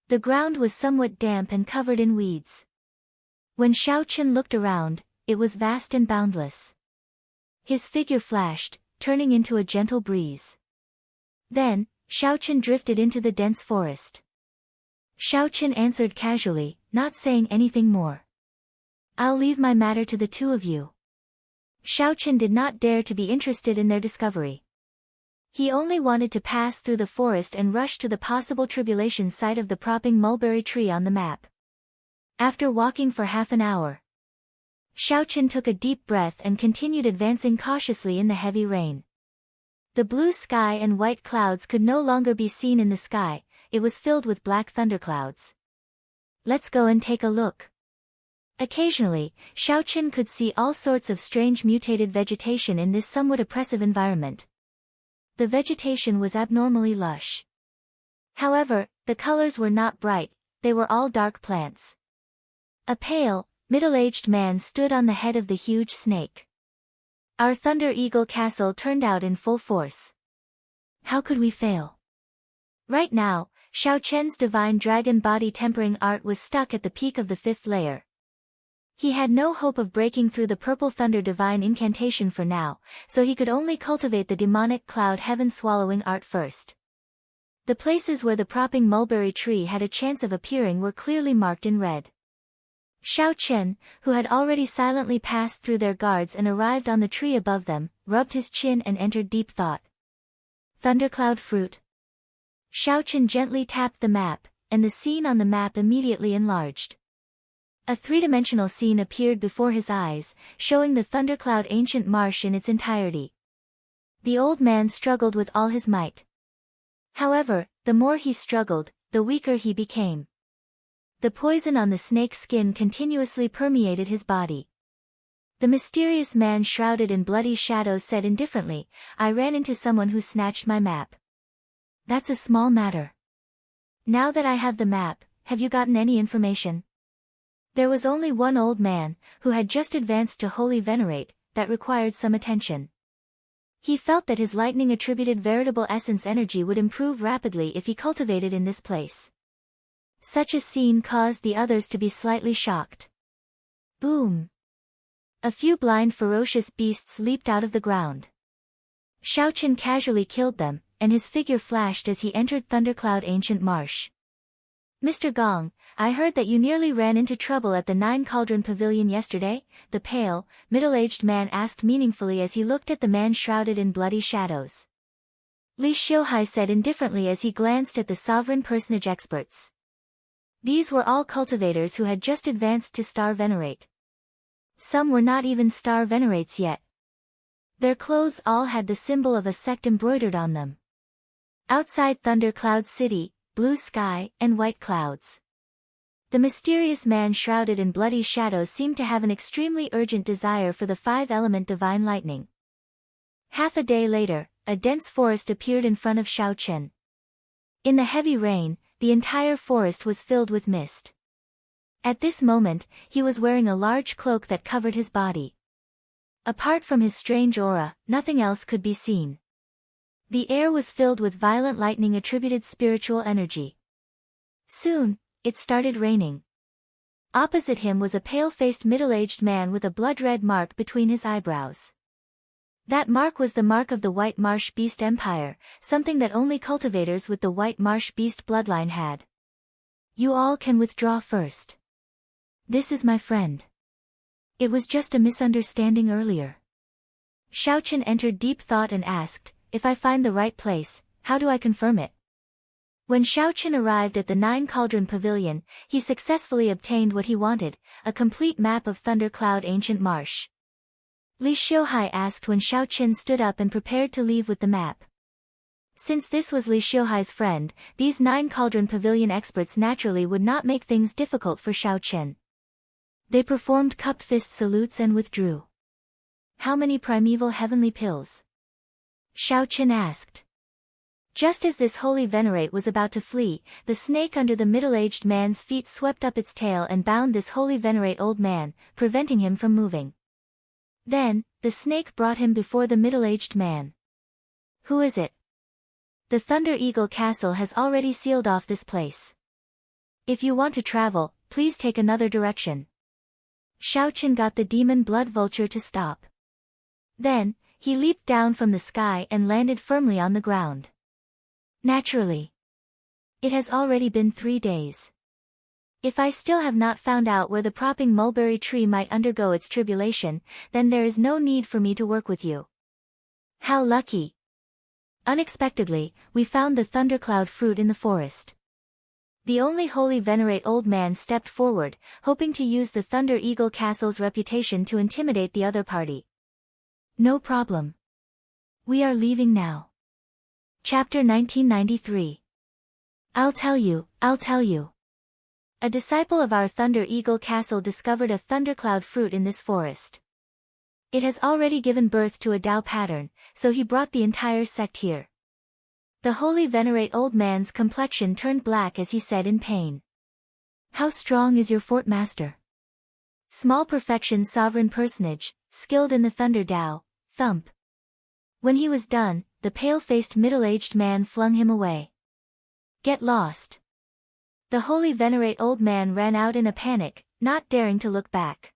The ground was somewhat damp and covered in weeds. When Xiaoqin looked around, it was vast and boundless. His figure flashed, turning into a gentle breeze. Then, Xiaoqin drifted into the dense forest. Xiaoqin answered casually, not saying anything more. I'll leave my matter to the two of you. Xiaoqin did not dare to be interested in their discovery. He only wanted to pass through the forest and rush to the possible tribulation site of the propping mulberry tree on the map. After walking for half an hour, Xiaoqin took a deep breath and continued advancing cautiously in the heavy rain. The blue sky and white clouds could no longer be seen in the sky, it was filled with black thunderclouds. Let's go and take a look. Occasionally, Xiaoqin could see all sorts of strange mutated vegetation in this somewhat oppressive environment. The vegetation was abnormally lush. However, the colors were not bright, they were all dark plants. A pale, middle-aged man stood on the head of the huge snake. Our Thunder Eagle Castle turned out in full force. How could we fail? Right now, Xiaoqian's divine dragon body tempering art was stuck at the peak of the 5th layer. He had no hope of breaking through the purple thunder divine incantation for now, so he could only cultivate the demonic cloud heaven swallowing art first. The places where the propping mulberry tree had a chance of appearing were clearly marked in red. Xiaoqin, who had already silently passed through their guards and arrived on the tree above them, rubbed his chin and entered deep thought. Thundercloud fruit. Xiaoqin gently tapped the map, and the scene on the map immediately enlarged. A three-dimensional scene appeared before his eyes, showing the Thundercloud Ancient Marsh in its entirety. The old man struggled with all his might. However, the more he struggled, the weaker he became. The poison on the snake's skin continuously permeated his body. The mysterious man shrouded in bloody shadows said indifferently, I ran into someone who snatched my map. That's a small matter. Now that I have the map, have you gotten any information? There was only one old man, who had just advanced to Holy Venerate, that required some attention. He felt that his lightning-attributed veritable essence energy would improve rapidly if he cultivated in this place. Such a scene caused the others to be slightly shocked. Boom! A few blind ferocious beasts leaped out of the ground. Xiaoqian casually killed them, and his figure flashed as he entered Thundercloud Ancient Marsh. Mr. Gong, I heard that you nearly ran into trouble at the Nine Cauldron Pavilion yesterday, the pale, middle-aged man asked meaningfully as he looked at the man shrouded in bloody shadows. Li Xiuhai said indifferently as he glanced at the sovereign personage experts. These were all cultivators who had just advanced to Star Venerate. Some were not even Star Venerates yet. Their clothes all had the symbol of a sect embroidered on them. Outside Thunder Cloud City, blue sky and white clouds. The mysterious man shrouded in bloody shadows seemed to have an extremely urgent desire for the five-element divine lightning. Half a day later, a dense forest appeared in front of Xiaoqian. In the heavy rain, the entire forest was filled with mist. At this moment, he was wearing a large cloak that covered his body. Apart from his strange aura, nothing else could be seen. The air was filled with violent lightning-attributed spiritual energy. Soon, it started raining. Opposite him was a pale-faced middle-aged man with a blood-red mark between his eyebrows. That mark was the mark of the White Marsh Beast Empire, something that only cultivators with the White Marsh Beast bloodline had. You all can withdraw first. This is my friend. It was just a misunderstanding earlier. Xiaoqian entered deep thought and asked, if I find the right place, how do I confirm it? When Xiaoqian arrived at the Nine Cauldron Pavilion, he successfully obtained what he wanted, a complete map of Thundercloud Ancient Marsh. Li Xiuhai asked when Xiaoqian stood up and prepared to leave with the map. Since this was Li Xiuhai's friend, these Nine Cauldron Pavilion experts naturally would not make things difficult for Xiaoqian. They performed cupped fist salutes and withdrew. How many primeval heavenly pills? Xiaoqian asked. Just as this holy venerate was about to flee, the snake under the middle-aged man's feet swept up its tail and bound this holy venerate old man, preventing him from moving. Then, the snake brought him before the middle-aged man. Who is it? The Thunder Eagle Castle has already sealed off this place. If you want to travel, please take another direction. Xiaoqian got the demon blood vulture to stop. Then, he leaped down from the sky and landed firmly on the ground. Naturally. It has already been 3 days. If I still have not found out where the propping mulberry tree might undergo its tribulation, then there is no need for me to work with you. How lucky! Unexpectedly, we found the thundercloud fruit in the forest. The only holy venerate old man stepped forward, hoping to use the Thunder Eagle Castle's reputation to intimidate the other party. No problem. We are leaving now. Chapter 1993. I'll tell you. A disciple of our Thunder Eagle Castle discovered a thundercloud fruit in this forest. It has already given birth to a Tao pattern, so he brought the entire sect here. The holy venerate old man's complexion turned black as he said in pain. How strong is your fort master? Small perfection sovereign personage, skilled in the thunder Tao, thump. When he was done, the pale-faced middle-aged man flung him away. Get lost. The holy venerate old man ran out in a panic, not daring to look back.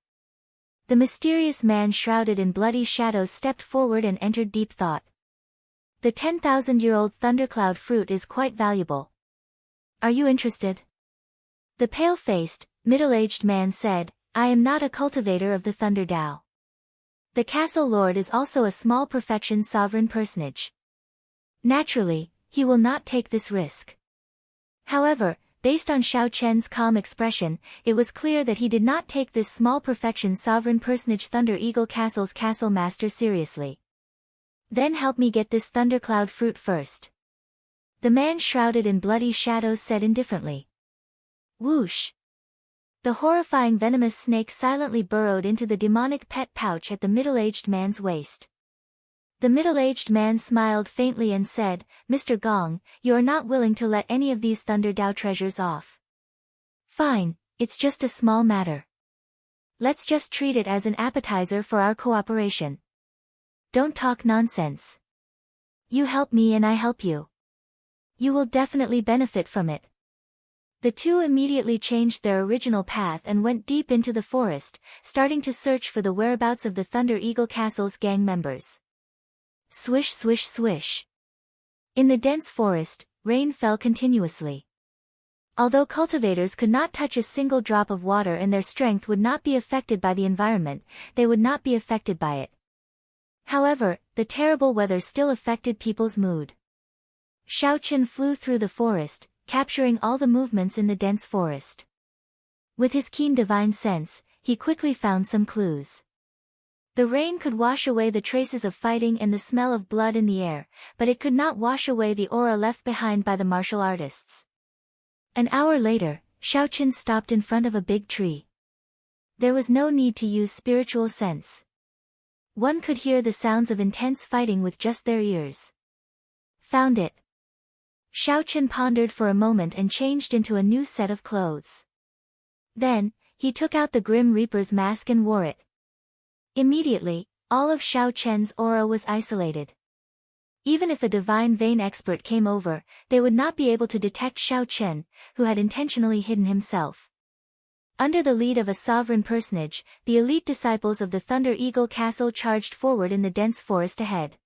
The mysterious man shrouded in bloody shadows stepped forward and entered deep thought. The 10,000-year-old thundercloud fruit is quite valuable. Are you interested? The pale-faced, middle-aged man said, I am not a cultivator of the thunder Tao. The castle lord is also a small perfection sovereign personage. Naturally, he will not take this risk. However, based on Xiaoqian's calm expression, it was clear that he did not take this small perfection sovereign personage Thunder Eagle Castle's castle master seriously. Then help me get this thundercloud fruit first. The man shrouded in bloody shadows said indifferently. Whoosh! The horrifying venomous snake silently burrowed into the demonic pet pouch at the middle-aged man's waist. The middle-aged man smiled faintly and said, "Mr. Gong, you are not willing to let any of these Thunder Dao treasures off. Fine, it's just a small matter. Let's just treat it as an appetizer for our cooperation. Don't talk nonsense. You help me and I help you. You will definitely benefit from it." The two immediately changed their original path and went deep into the forest, starting to search for the whereabouts of the Thunder Eagle Castle's gang members. Swish swish swish. In the dense forest, rain fell continuously. Although cultivators could not touch a single drop of water and their strength would not be affected by the environment, they would not be affected by it. However, the terrible weather still affected people's mood. Xiaochen flew through the forest, capturing all the movements in the dense forest. With his keen divine sense, he quickly found some clues. The rain could wash away the traces of fighting and the smell of blood in the air, but it could not wash away the aura left behind by the martial artists. An hour later, Xiaochen stopped in front of a big tree. There was no need to use spiritual sense. One could hear the sounds of intense fighting with just their ears. Found it. Xiaochen pondered for a moment and changed into a new set of clothes. Then, he took out the Grim Reaper's mask and wore it. Immediately, all of Xiaochen's aura was isolated. Even if a divine vein expert came over, they would not be able to detect Xiaochen, who had intentionally hidden himself. Under the lead of a sovereign personage, the elite disciples of the Thunder Eagle Castle charged forward in the dense forest ahead.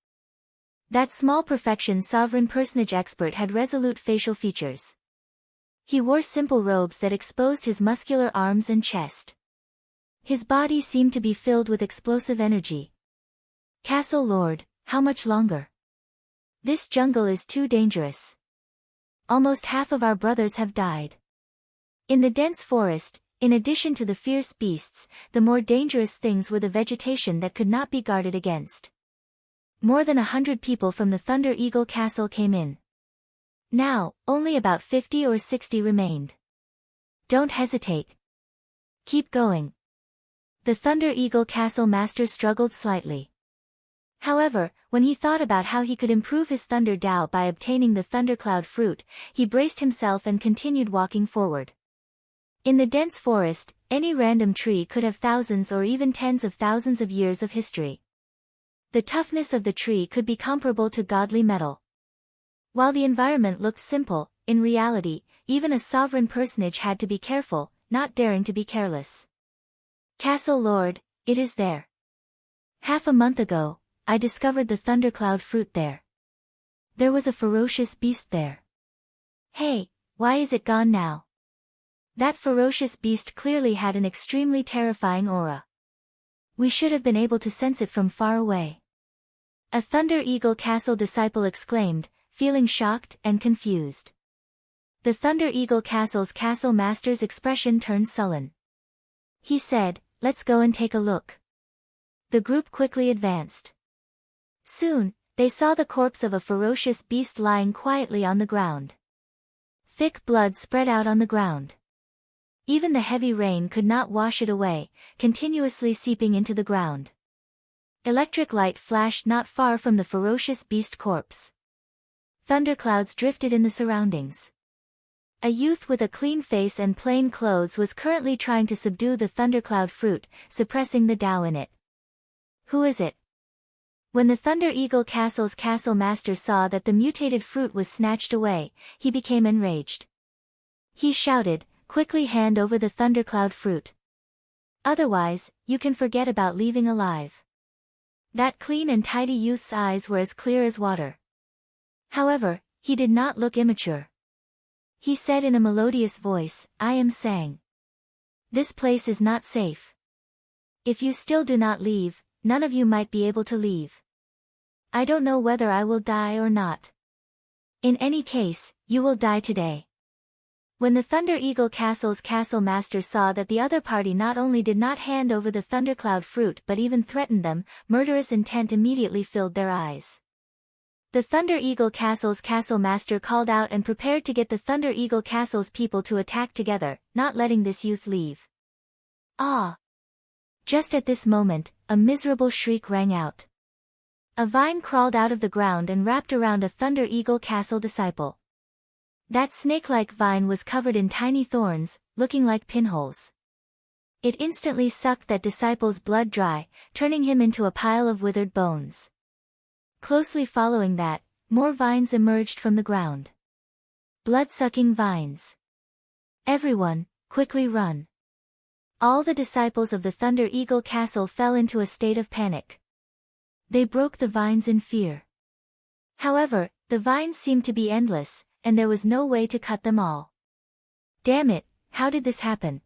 That small perfection sovereign personage expert had resolute facial features. He wore simple robes that exposed his muscular arms and chest. His body seemed to be filled with explosive energy. "Castle Lord, how much longer? This jungle is too dangerous. Almost half of our brothers have died." In the dense forest, in addition to the fierce beasts, the more dangerous things were the vegetation that could not be guarded against. More than 100 people from the Thunder Eagle Castle came in. Now, only about 50 or 60 remained. "Don't hesitate. Keep going." The Thunder Eagle Castle master struggled slightly. However, when he thought about how he could improve his Thunder Dao by obtaining the Thundercloud fruit, he braced himself and continued walking forward. In the dense forest, any random tree could have thousands or even tens of thousands of years of history. The toughness of the tree could be comparable to godly metal. While the environment looked simple, in reality, even a sovereign personage had to be careful, not daring to be careless. "Castle Lord, it is there. Half a month ago, I discovered the Thundercloud fruit there. There was a ferocious beast there. Hey, why is it gone now?" That ferocious beast clearly had an extremely terrifying aura. "We should have been able to sense it from far away." A Thunder Eagle Castle disciple exclaimed, feeling shocked and confused. The Thunder Eagle Castle's castle master's expression turned sullen. He said, "Let's go and take a look." The group quickly advanced. Soon, they saw the corpse of a ferocious beast lying quietly on the ground. Thick blood spread out on the ground. Even the heavy rain could not wash it away, continuously seeping into the ground. Electric light flashed not far from the ferocious beast corpse. Thunderclouds drifted in the surroundings. A youth with a clean face and plain clothes was currently trying to subdue the Thundercloud fruit, suppressing the Tao in it. "Who is it?" When the Thunder Eagle Castle's castle master saw that the mutated fruit was snatched away, he became enraged. He shouted, "Quickly hand over the Thundercloud fruit. Otherwise, you can forget about leaving alive." That clean and tidy youth's eyes were as clear as water. However, he did not look immature. He said in a melodious voice, "I am Sang. This place is not safe. If you still do not leave, none of you might be able to leave. I don't know whether I will die or not. In any case, you will die today." When the Thunder Eagle Castle's castle master saw that the other party not only did not hand over the Thundercloud fruit but even threatened them, murderous intent immediately filled their eyes. The Thunder Eagle Castle's castle master called out and prepared to get the Thunder Eagle Castle's people to attack together, not letting this youth leave. Ah! Just at this moment, a miserable shriek rang out. A vine crawled out of the ground and wrapped around a Thunder Eagle Castle disciple. That snake-like vine was covered in tiny thorns, looking like pinholes. It instantly sucked that disciple's blood dry, turning him into a pile of withered bones. Closely following that, more vines emerged from the ground. Blood-sucking vines. Everyone, quickly run. All the disciples of the Thunder Eagle Castle fell into a state of panic. They broke the vines in fear. However, the vines seemed to be endless, and there was no way to cut them all. Damn it, how did this happen?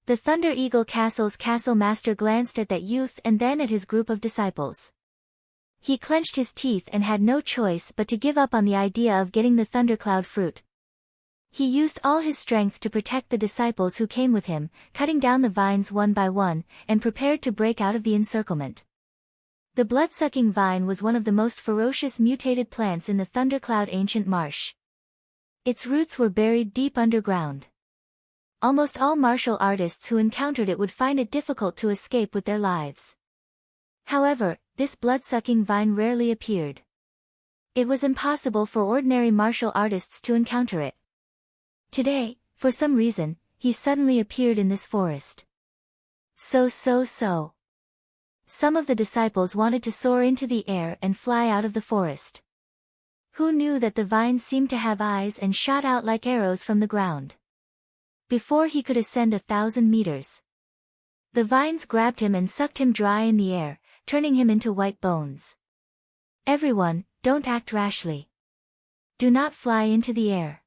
The Thunder Eagle Castle's castle master glanced at that youth and then at his group of disciples. He clenched his teeth and had no choice but to give up on the idea of getting the thundercloud fruit. He used all his strength to protect the disciples who came with him, cutting down the vines one by one, and prepared to break out of the encirclement. The blood-sucking vine was one of the most ferocious mutated plants in the Thundercloud ancient marsh. Its roots were buried deep underground. Almost all martial artists who encountered it would find it difficult to escape with their lives. However, this blood-sucking vine rarely appeared. It was impossible for ordinary martial artists to encounter it. Today, for some reason, he suddenly appeared in this forest. Some of the disciples wanted to soar into the air and fly out of the forest. Who knew that the vine seemed to have eyes and shot out like arrows from the ground? Before he could ascend 1,000 meters. The vines grabbed him and sucked him dry in the air, turning him into white bones. Everyone, don't act rashly. Do not fly into the air.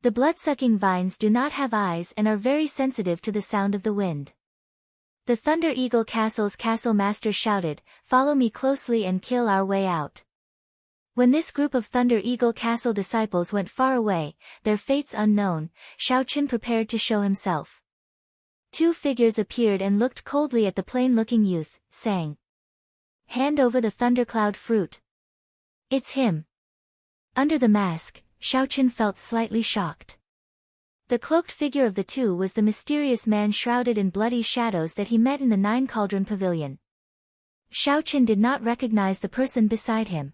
The blood-sucking vines do not have eyes and are very sensitive to the sound of the wind. The Thunder Eagle Castle's castle master shouted, "Follow me closely and kill our way out." When this group of Thunder Eagle Castle disciples went far away, their fates unknown, Xiaoqin prepared to show himself. Two figures appeared and looked coldly at the plain-looking youth, saying, "Hand over the thundercloud fruit." It's him. Under the mask, Xiaoqin felt slightly shocked. The cloaked figure of the two was the mysterious man shrouded in bloody shadows that he met in the Nine Cauldron Pavilion. Xiaoqin did not recognize the person beside him.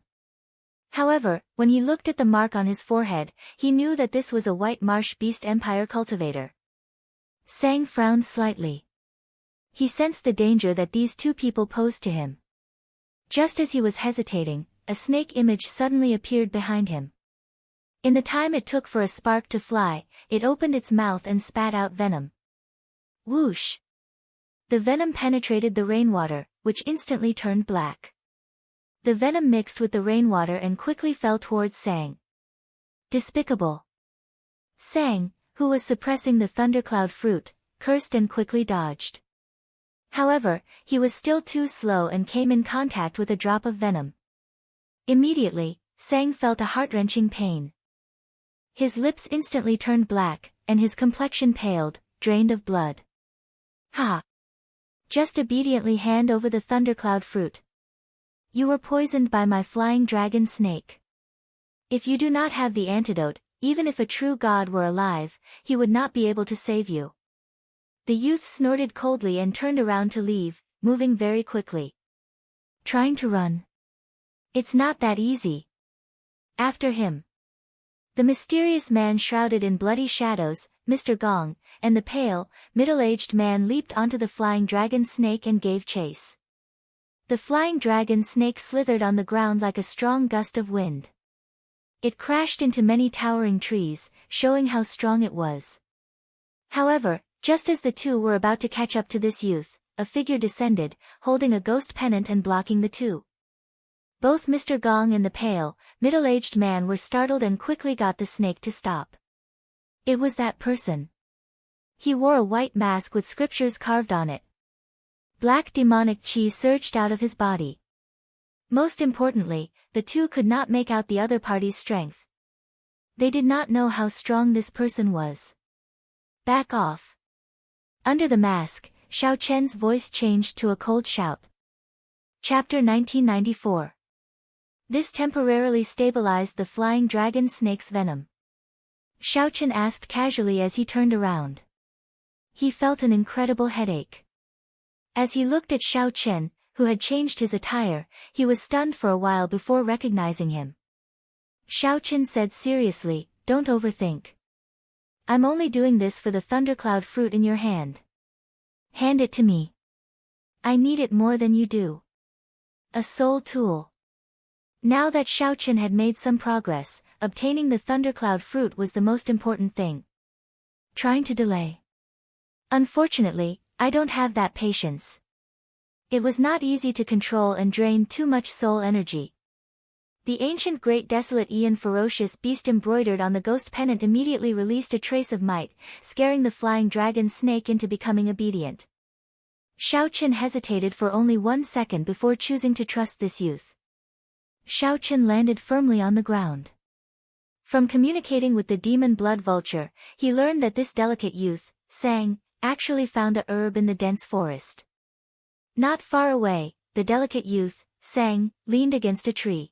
However, when he looked at the mark on his forehead, he knew that this was a White Marsh Beast Empire cultivator. Sang frowned slightly. He sensed the danger that these two people posed to him. Just as he was hesitating, a snake image suddenly appeared behind him. In the time it took for a spark to fly, it opened its mouth and spat out venom. Whoosh! The venom penetrated the rainwater, which instantly turned black. The venom mixed with the rainwater and quickly fell towards Sang. Despicable! Sang, who was suppressing the thundercloud fruit, cursed and quickly dodged. However, he was still too slow and came in contact with a drop of venom. Immediately, Sang felt a heart-wrenching pain. His lips instantly turned black, and his complexion paled, drained of blood. Ha! Just obediently hand over the thundercloud fruit. You were poisoned by my flying dragon snake. If you do not have the antidote, even if a true god were alive, he would not be able to save you. The youth snorted coldly and turned around to leave, moving very quickly. Trying to run. It's not that easy. After him. The mysterious man shrouded in bloody shadows, Mr. Gong, and the pale, middle-aged man leaped onto the flying dragon snake and gave chase. The flying dragon snake slithered on the ground like a strong gust of wind. It crashed into many towering trees, showing how strong it was. However, just as the two were about to catch up to this youth, a figure descended, holding a ghost pennant and blocking the two. Both Mr. Gong and the pale, middle-aged man were startled and quickly got the snake to stop. It was that person. He wore a white mask with scriptures carved on it. Black demonic chi surged out of his body. Most importantly, the two could not make out the other party's strength. They did not know how strong this person was. Back off. Under the mask, Xiao Chen's voice changed to a cold shout. Chapter 1994. This temporarily stabilized the flying dragon snake's venom. Xiao Chen asked casually as he turned around. He felt an incredible headache. As he looked at Xiao Chen, who had changed his attire, he was stunned for a while before recognizing him. Xiaochen said seriously, "Don't overthink. I'm only doing this for the thundercloud fruit in your hand. Hand it to me. I need it more than you do." A soul tool. Now that Xiaochen had made some progress, obtaining the thundercloud fruit was the most important thing. Trying to delay. Unfortunately, I don't have that patience. It was not easy to control and drain too much soul energy. The ancient great desolate Aeon ferocious beast embroidered on the ghost pennant immediately released a trace of might, scaring the flying dragon snake into becoming obedient. Xiaochen hesitated for only 1 second before choosing to trust this youth. Xiaochen landed firmly on the ground. From communicating with the demon blood vulture, he learned that this delicate youth, Sang, actually found a herb in the dense forest. Not far away, the delicate youth, Sang, leaned against a tree.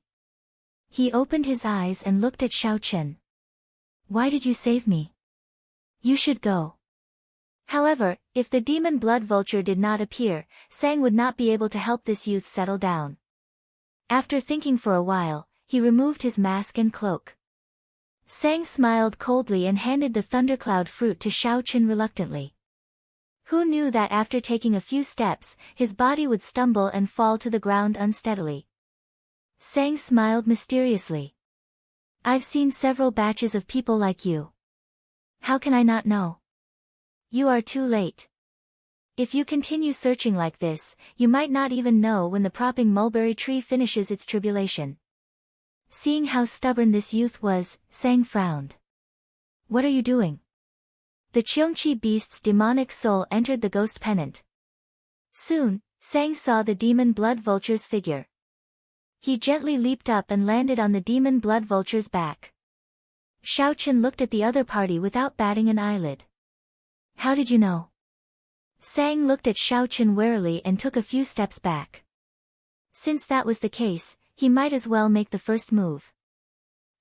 He opened his eyes and looked at Xiaochen. "Why did you save me? You should go." However, if the demon blood vulture did not appear, Sang would not be able to help this youth settle down. After thinking for a while, he removed his mask and cloak. Sang smiled coldly and handed the thundercloud fruit to Xiaochen reluctantly. Who knew that after taking a few steps, his body would stumble and fall to the ground unsteadily? Sang smiled mysteriously. "I've seen several batches of people like you. How can I not know? You are too late. If you continue searching like this, you might not even know when the propping mulberry tree finishes its tribulation." Seeing how stubborn this youth was, Sang frowned. "What are you doing?" The Cheongqi beast's demonic soul entered the ghost pennant. Soon, Sang saw the demon blood vulture's figure. He gently leaped up and landed on the demon blood vulture's back. Xiaochen looked at the other party without batting an eyelid. "How did you know?" Sang looked at Xiaochen warily and took a few steps back. Since that was the case, he might as well make the first move.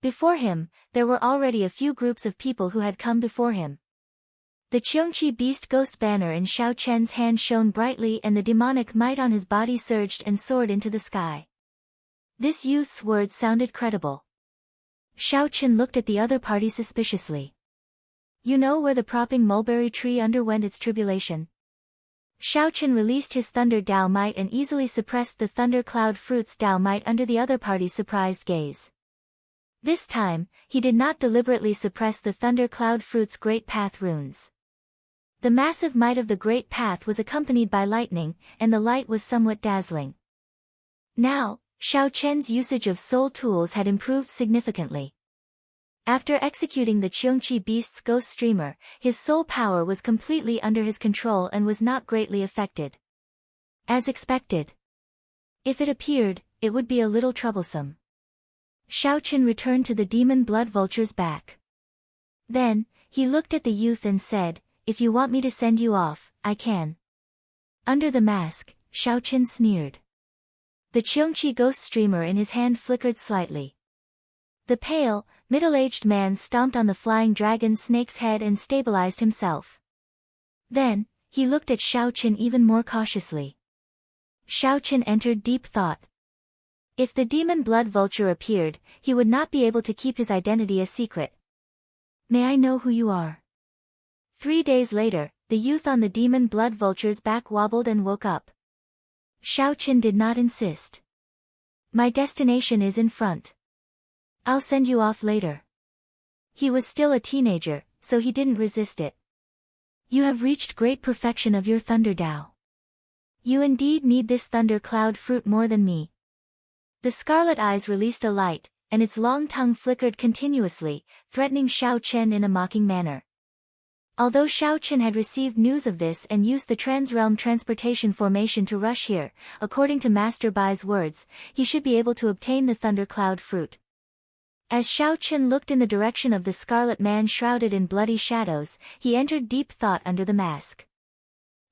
Before him, there were already a few groups of people who had come before him. The Cheongqi beast ghost banner in Xiaochen's hand shone brightly and the demonic might on his body surged and soared into the sky. This youth's words sounded credible. Xiaochen looked at the other party suspiciously. "You know where the propping mulberry tree underwent its tribulation?" Xiaochen released his thunder Dao might and easily suppressed the thunder cloud fruit's Dao might under the other party's surprised gaze. This time, he did not deliberately suppress the thunder cloud fruit's great path runes. The massive might of the great path was accompanied by lightning, and the light was somewhat dazzling. Now, Xiaochen's usage of soul tools had improved significantly. After executing the Cheongqi beast's ghost streamer, his soul power was completely under his control and was not greatly affected. As expected. If it appeared, it would be a little troublesome. Xiaochen returned to the demon blood vulture's back. Then, he looked at the youth and said, "If you want me to send you off, I can." Under the mask, Xiaochen sneered. The Cheongqi ghost streamer in his hand flickered slightly. The pale, middle-aged man stomped on the flying dragon snake's head and stabilized himself. Then, he looked at Xiaochen even more cautiously. Xiaochen entered deep thought. If the demon blood vulture appeared, he would not be able to keep his identity a secret. "May I know who you are?" 3 days later, the youth on the demon blood vulture's back wobbled and woke up. Xiaochen did not insist. "My destination is in front. I'll send you off later." He was still a teenager, so he didn't resist it. "You have reached great perfection of your thunder Dao. You indeed need this thunder cloud fruit more than me." The scarlet eyes released a light, and its long tongue flickered continuously, threatening Xiaochen in a mocking manner. Although Xiaochen had received news of this and used the transrealm transportation formation to rush here, according to Master Bai's words, he should be able to obtain the thunder cloud fruit. As Xiaochen looked in the direction of the scarlet man shrouded in bloody shadows, he entered deep thought under the mask.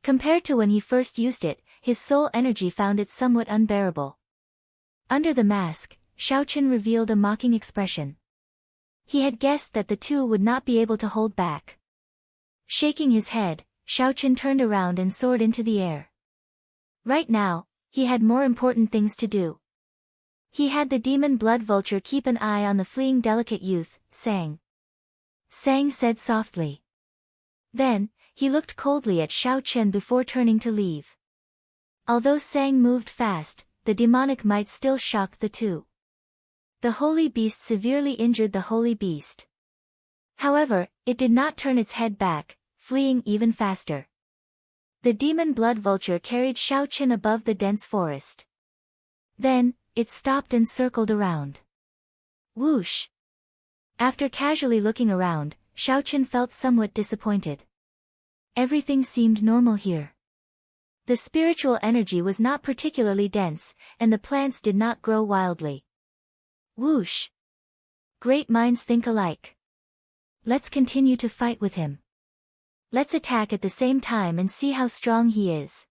Compared to when he first used it, his soul energy found it somewhat unbearable. Under the mask, Xiaochen revealed a mocking expression. He had guessed that the two would not be able to hold back. Shaking his head, Xiaochen turned around and soared into the air. Right now, he had more important things to do. He had the demon blood vulture keep an eye on the fleeing delicate youth, Sang. Sang said softly. Then, he looked coldly at Xiao Chen before turning to leave. Although Sang moved fast, the demonic might still shocked the two. The holy beast severely injured the holy beast. However, it did not turn its head back, fleeing even faster. The demon blood vulture carried Xiao Chen above the dense forest. Then, it stopped and circled around. Whoosh! After casually looking around, Xiao Chen felt somewhat disappointed. Everything seemed normal here. The spiritual energy was not particularly dense, and the plants did not grow wildly. Whoosh! Great minds think alike. Let's continue to fight with him. Let's attack at the same time and see how strong he is.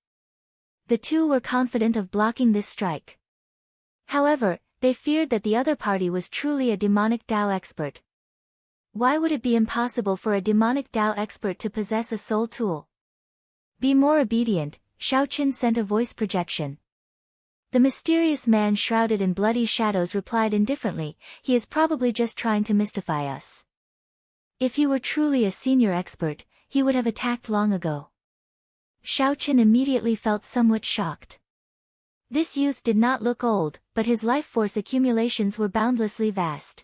The two were confident of blocking this strike. However, they feared that the other party was truly a demonic Dao expert. Why would it be impossible for a demonic Dao expert to possess a soul tool? Be more obedient, Xiao Chen sent a voice projection. The mysterious man shrouded in bloody shadows replied indifferently, he is probably just trying to mystify us. If he were truly a senior expert, he would have attacked long ago. Xiao Chen immediately felt somewhat shocked. This youth did not look old, but his life force accumulations were boundlessly vast.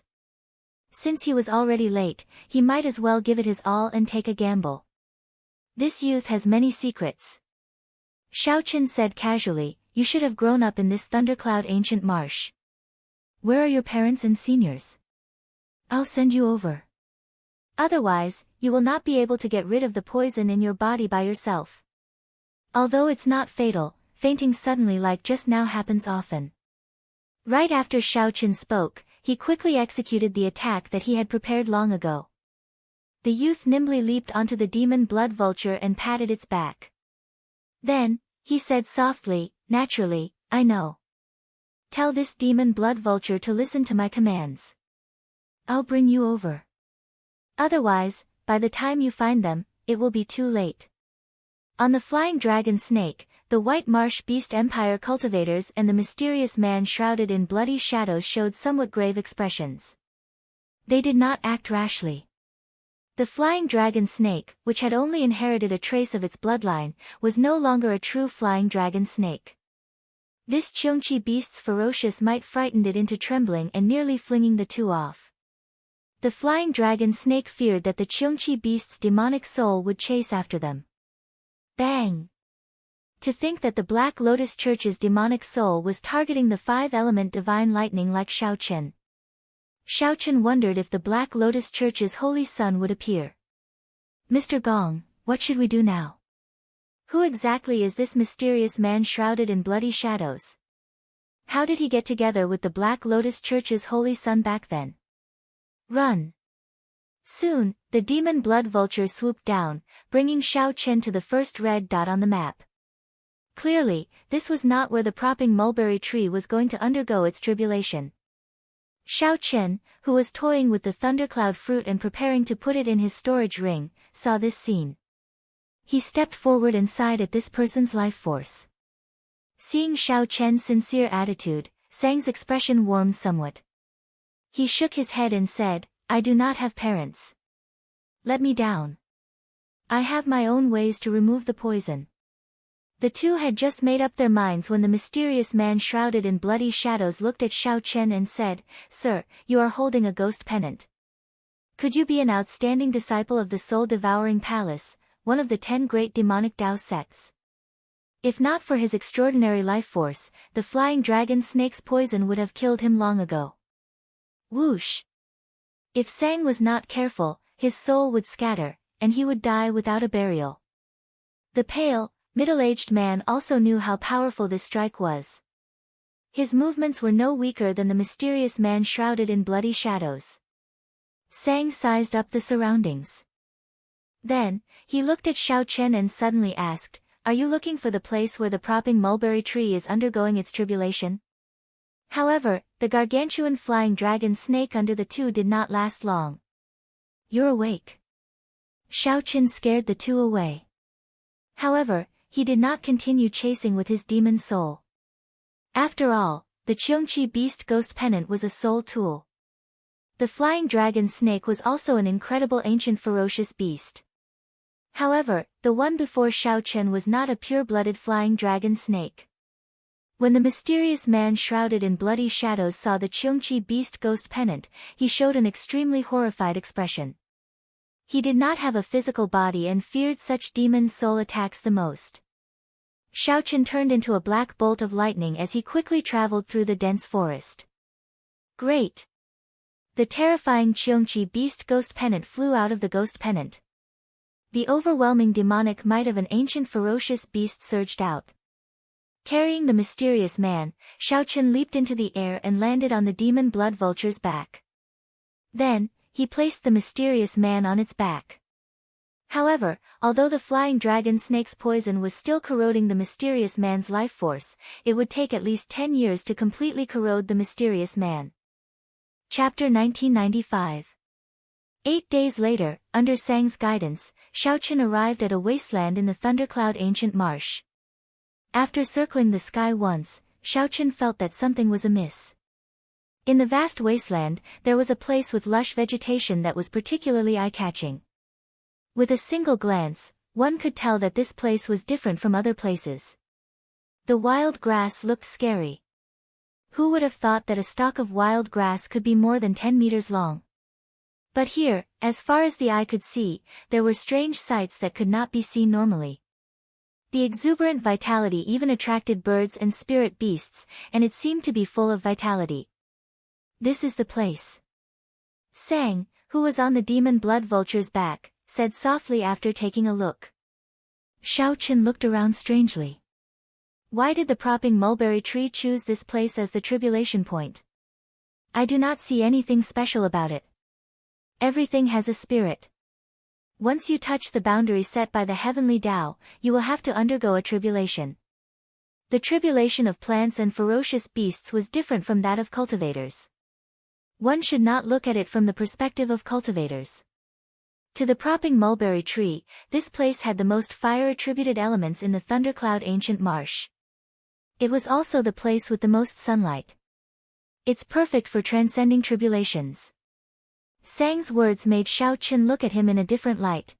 Since he was already late, he might as well give it his all and take a gamble. This youth has many secrets. Xiao Chen said casually, you should have grown up in this thundercloud ancient marsh. Where are your parents and seniors? I'll send you over. Otherwise, you will not be able to get rid of the poison in your body by yourself. Although it's not fatal, fainting suddenly like just now happens often. Right after Xiao Chen spoke, he quickly executed the attack that he had prepared long ago. The youth nimbly leaped onto the demon blood vulture and patted its back. Then, he said softly, naturally, I know. Tell this demon blood vulture to listen to my commands. I'll bring you over. Otherwise, by the time you find them, it will be too late. On the flying dragon snake, the white marsh beast empire cultivators and the mysterious man shrouded in bloody shadows showed somewhat grave expressions. They did not act rashly. The flying dragon snake, which had only inherited a trace of its bloodline, was no longer a true flying dragon snake. This Cheongqi beast's ferocious might frightened it into trembling and nearly flinging the two off. The flying dragon snake feared that the Cheongqi beast's demonic soul would chase after them. Bang! To think that the Black Lotus Church's demonic soul was targeting the five-element divine lightning like Xiao Chen. Xiao Chen wondered if the Black Lotus Church's holy sun would appear. Mr. Gong, what should we do now? Who exactly is this mysterious man shrouded in bloody shadows? How did he get together with the Black Lotus Church's holy sun back then? Run! Soon, the demon blood vulture swooped down, bringing Xiao Chen to the first red dot on the map. Clearly, this was not where the propping mulberry tree was going to undergo its tribulation. Xiao Chen, who was toying with the thundercloud fruit and preparing to put it in his storage ring, saw this scene. He stepped forward and sighed at this person's life force. Seeing Xiao Chen's sincere attitude, Sang's expression warmed somewhat. He shook his head and said, I do not have parents. Let me down. I have my own ways to remove the poison. The two had just made up their minds when the mysterious man shrouded in bloody shadows looked at Xiao Chen and said, Sir, you are holding a ghost pennant. Could you be an outstanding disciple of the soul-devouring palace, one of the 10 great demonic Dao sects? If not for his extraordinary life force, the flying dragon snake's poison would have killed him long ago. Whoosh! If Sang was not careful, his soul would scatter, and he would die without a burial. The pale, middle-aged man also knew how powerful this strike was. His movements were no weaker than the mysterious man shrouded in bloody shadows. Sang sized up the surroundings. Then, he looked at Xiao Chen and suddenly asked, Are you looking for the place where the propping mulberry tree is undergoing its tribulation? However, the gargantuan flying dragon snake under the two did not last long. You're awake. Xiao Chen scared the two away. However, he did not continue chasing with his demon soul. After all, the Cheongchi beast ghost pennant was a soul tool. The flying dragon snake was also an incredible ancient ferocious beast. However, the one before Xiaochen was not a pure-blooded flying dragon snake. When the mysterious man shrouded in bloody shadows saw the Cheongchi beast ghost pennant, he showed an extremely horrified expression. He did not have a physical body and feared such demon soul attacks the most. Xiaochen turned into a black bolt of lightning as he quickly traveled through the dense forest. Great! The terrifying Cheongchi beast ghost pennant flew out of the ghost pennant. The overwhelming demonic might of an ancient ferocious beast surged out. Carrying the mysterious man, Xiaochen leaped into the air and landed on the demon blood vulture's back. Then, he placed the mysterious man on its back. However, although the flying dragon snake's poison was still corroding the mysterious man's life force, it would take at least 10 years to completely corrode the mysterious man. Chapter 1995. 8 days later, under Sang's guidance, Xiaochen arrived at a wasteland in the thundercloud ancient marsh. After circling the sky once, Xiaochen felt that something was amiss. In the vast wasteland, there was a place with lush vegetation that was particularly eye-catching. With a single glance, one could tell that this place was different from other places. The wild grass looked scary. Who would have thought that a stalk of wild grass could be more than 10 meters long? But here, as far as the eye could see, there were strange sights that could not be seen normally. The exuberant vitality even attracted birds and spirit beasts, and it seemed to be full of vitality. This is the place. Sang, who was on the demon blood vulture's back, said softly after taking a look. Xiaochen looked around strangely. Why did the propping mulberry tree choose this place as the tribulation point? I do not see anything special about it. Everything has a spirit. Once you touch the boundary set by the heavenly Tao, you will have to undergo a tribulation. The tribulation of plants and ferocious beasts was different from that of cultivators. One should not look at it from the perspective of cultivators. To the propping mulberry tree, this place had the most fire-attributed elements in the thundercloud ancient marsh. It was also the place with the most sunlight. It's perfect for transcending tribulations. Sang's words made Xiaochen look at him in a different light.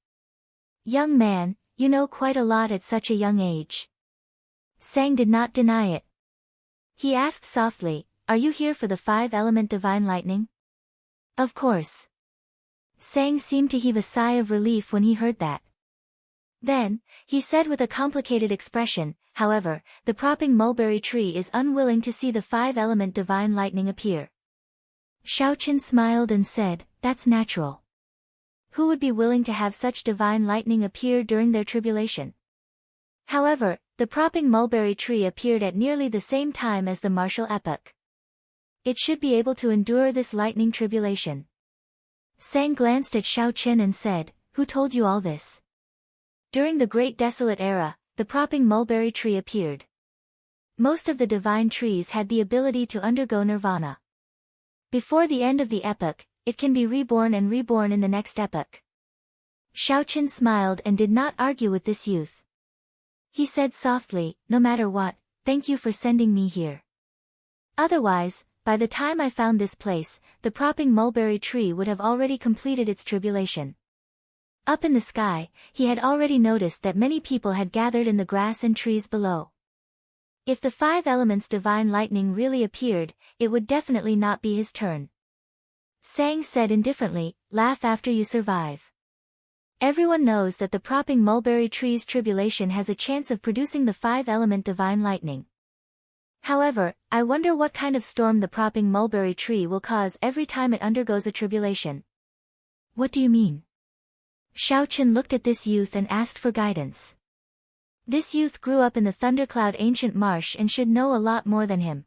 Young man, you know quite a lot at such a young age. Sang did not deny it. He asked softly, are you here for the 5-element divine lightning? Of course. Sang seemed to heave a sigh of relief when he heard that. Then, he said with a complicated expression, however, the propping mulberry tree is unwilling to see the 5-element divine lightning appear. Xiaochen smiled and said, that's natural. Who would be willing to have such divine lightning appear during their tribulation? However, the propping mulberry tree appeared at nearly the same time as the martial epoch. It should be able to endure this lightning tribulation. Sang glanced at Xiaochen and said, who told you all this? During the Great Desolate Era, the propping mulberry tree appeared. Most of the divine trees had the ability to undergo nirvana. Before the end of the epoch, it can be reborn and reborn in the next epoch. Xiaochen smiled and did not argue with this youth. He said softly, no matter what, thank you for sending me here. Otherwise, by the time I found this place, the propping mulberry tree would have already completed its tribulation. Up in the sky, he had already noticed that many people had gathered in the grass and trees below. If the 5 elements divine lightning really appeared, it would definitely not be his turn. Sang said indifferently, laugh after you survive. Everyone knows that the propping mulberry tree's tribulation has a chance of producing the 5-element divine lightning. However, I wonder what kind of storm the propping mulberry tree will cause every time it undergoes a tribulation. What do you mean? Xiaochen looked at this youth and asked for guidance. This youth grew up in the thundercloud ancient marsh and should know a lot more than him.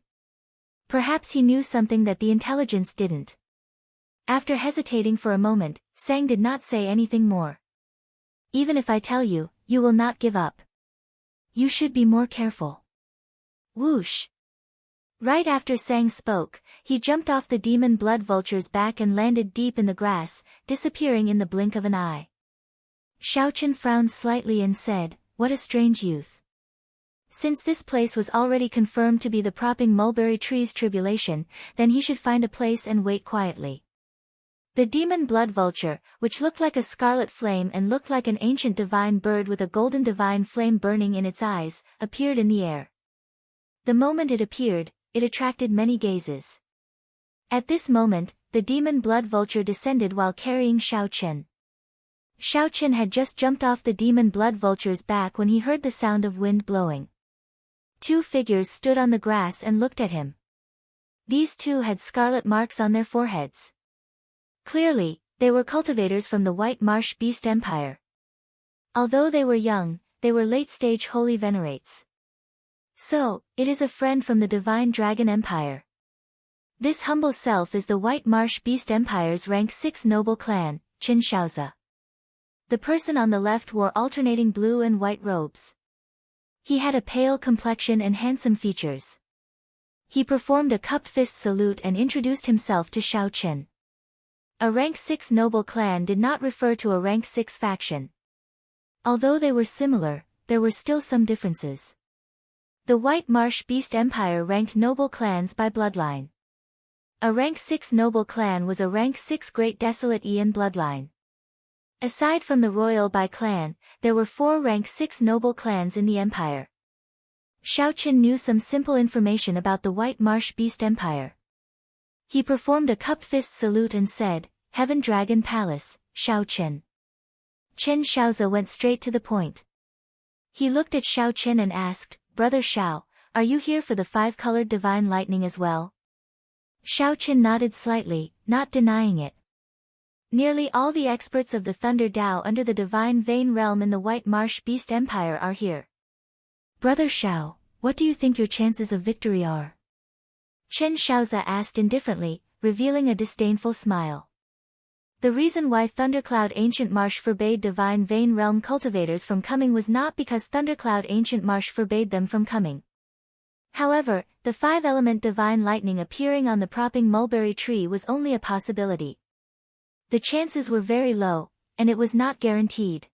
Perhaps he knew something that the intelligence didn't. After hesitating for a moment, Sang did not say anything more. Even if I tell you, you will not give up. You should be more careful. Whoosh! Right after Sang spoke, he jumped off the demon blood vulture's back and landed deep in the grass, disappearing in the blink of an eye. Xiaochen frowned slightly and said, what a strange youth. Since this place was already confirmed to be the propping mulberry tree's tribulation, then he should find a place and wait quietly. The demon blood vulture, which looked like a scarlet flame and looked like an ancient divine bird with a golden divine flame burning in its eyes, appeared in the air. The moment it appeared, it attracted many gazes. At this moment, the demon blood vulture descended while carrying Xiao Chen. Xiao Chen had just jumped off the demon blood vulture's back when he heard the sound of wind blowing. Two figures stood on the grass and looked at him. These two had scarlet marks on their foreheads. Clearly, they were cultivators from the White Marsh Beast Empire. Although they were young, they were late-stage holy venerates. So, it is a friend from the Divine Dragon Empire. This humble self is the White Marsh Beast Empire's rank 6 noble clan, Qin Shaozi. The person on the left wore alternating blue and white robes. He had a pale complexion and handsome features. He performed a cupped fist salute and introduced himself to Xiao Chen. A rank 6 noble clan did not refer to a rank 6 faction. Although they were similar, there were still some differences. The White Marsh Beast Empire ranked noble clans by bloodline. A rank 6 noble clan was a rank 6 Great Desolate Aeon bloodline. Aside from the royal Bai clan, there were 4 rank 6 noble clans in the empire. Xiao Chen knew some simple information about the White Marsh Beast Empire. He performed a cupped fist salute and said, "Heaven Dragon Palace, Xiao Chen." Chen Shaozi went straight to the point. He looked at Xiao Chen and asked, "Brother Xiao, are you here for the 5-colored divine lightning as well?" Xiao Chen nodded slightly, not denying it. Nearly all the experts of the Thunder Dao under the Divine Vein Realm in the White Marsh Beast Empire are here. "Brother Xiao, what do you think your chances of victory are?" Chen Shaozi asked indifferently, revealing a disdainful smile. The reason why Thundercloud Ancient Marsh forbade Divine Vein Realm cultivators from coming was not because Thundercloud Ancient Marsh forbade them from coming. However, the 5-element divine lightning appearing on the propping mulberry tree was only a possibility. The chances were very low, and it was not guaranteed.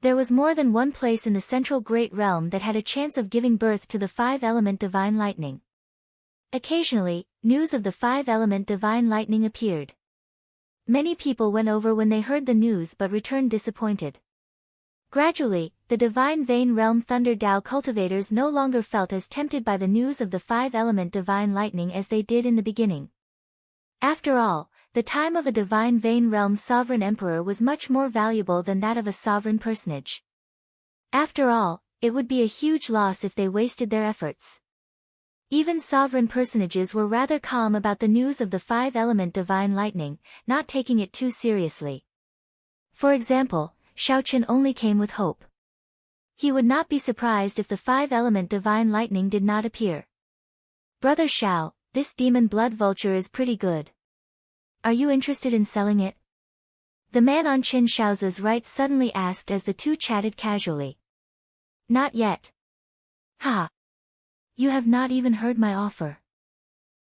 There was more than one place in the central Great Realm that had a chance of giving birth to the 5-element divine lightning. Occasionally, news of the 5-element divine lightning appeared. Many people went over when they heard the news but returned disappointed. Gradually, the Divine Vein Realm Thunder Dao cultivators no longer felt as tempted by the news of the 5-element divine lightning as they did in the beginning. After all, the time of a Divine Vein Realm sovereign emperor was much more valuable than that of a sovereign personage. After all, it would be a huge loss if they wasted their efforts. Even sovereign personages were rather calm about the news of the 5-element divine lightning, not taking it too seriously. For example, Xiao Chen only came with hope. He would not be surprised if the 5-element divine lightning did not appear. "Brother Xiao, this demon blood vulture is pretty good. Are you interested in selling it?" The man on Qin Shaozi's right suddenly asked as the two chatted casually. "Not yet." "Ha! You have not even heard my offer.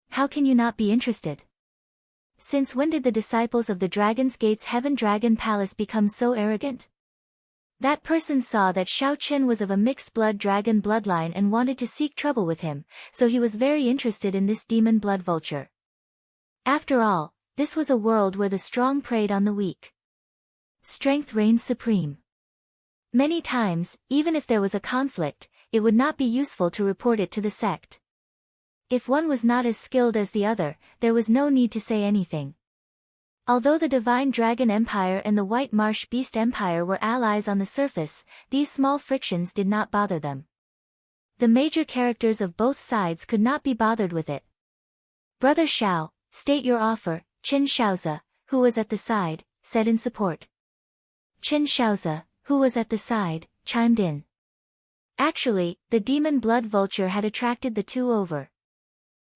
How can you not be interested? Since when did the disciples of the Dragon's Gate's Heaven Dragon Palace become so arrogant?" That person saw that Xiao Chen was of a mixed blood dragon bloodline and wanted to seek trouble with him, so he was very interested in this demon blood vulture. After all, this was a world where the strong preyed on the weak. Strength reigned supreme. Many times, even if there was a conflict, it would not be useful to report it to the sect. If one was not as skilled as the other, there was no need to say anything. Although the Divine Dragon Empire and the White Marsh Beast Empire were allies on the surface, these small frictions did not bother them. The major characters of both sides could not be bothered with it. "Brother Xiao, state your offer," Qin Shaozi, who was at the side, said in support. Qin Shaozi, who was at the side, chimed in. Actually, the demon blood vulture had attracted the two over.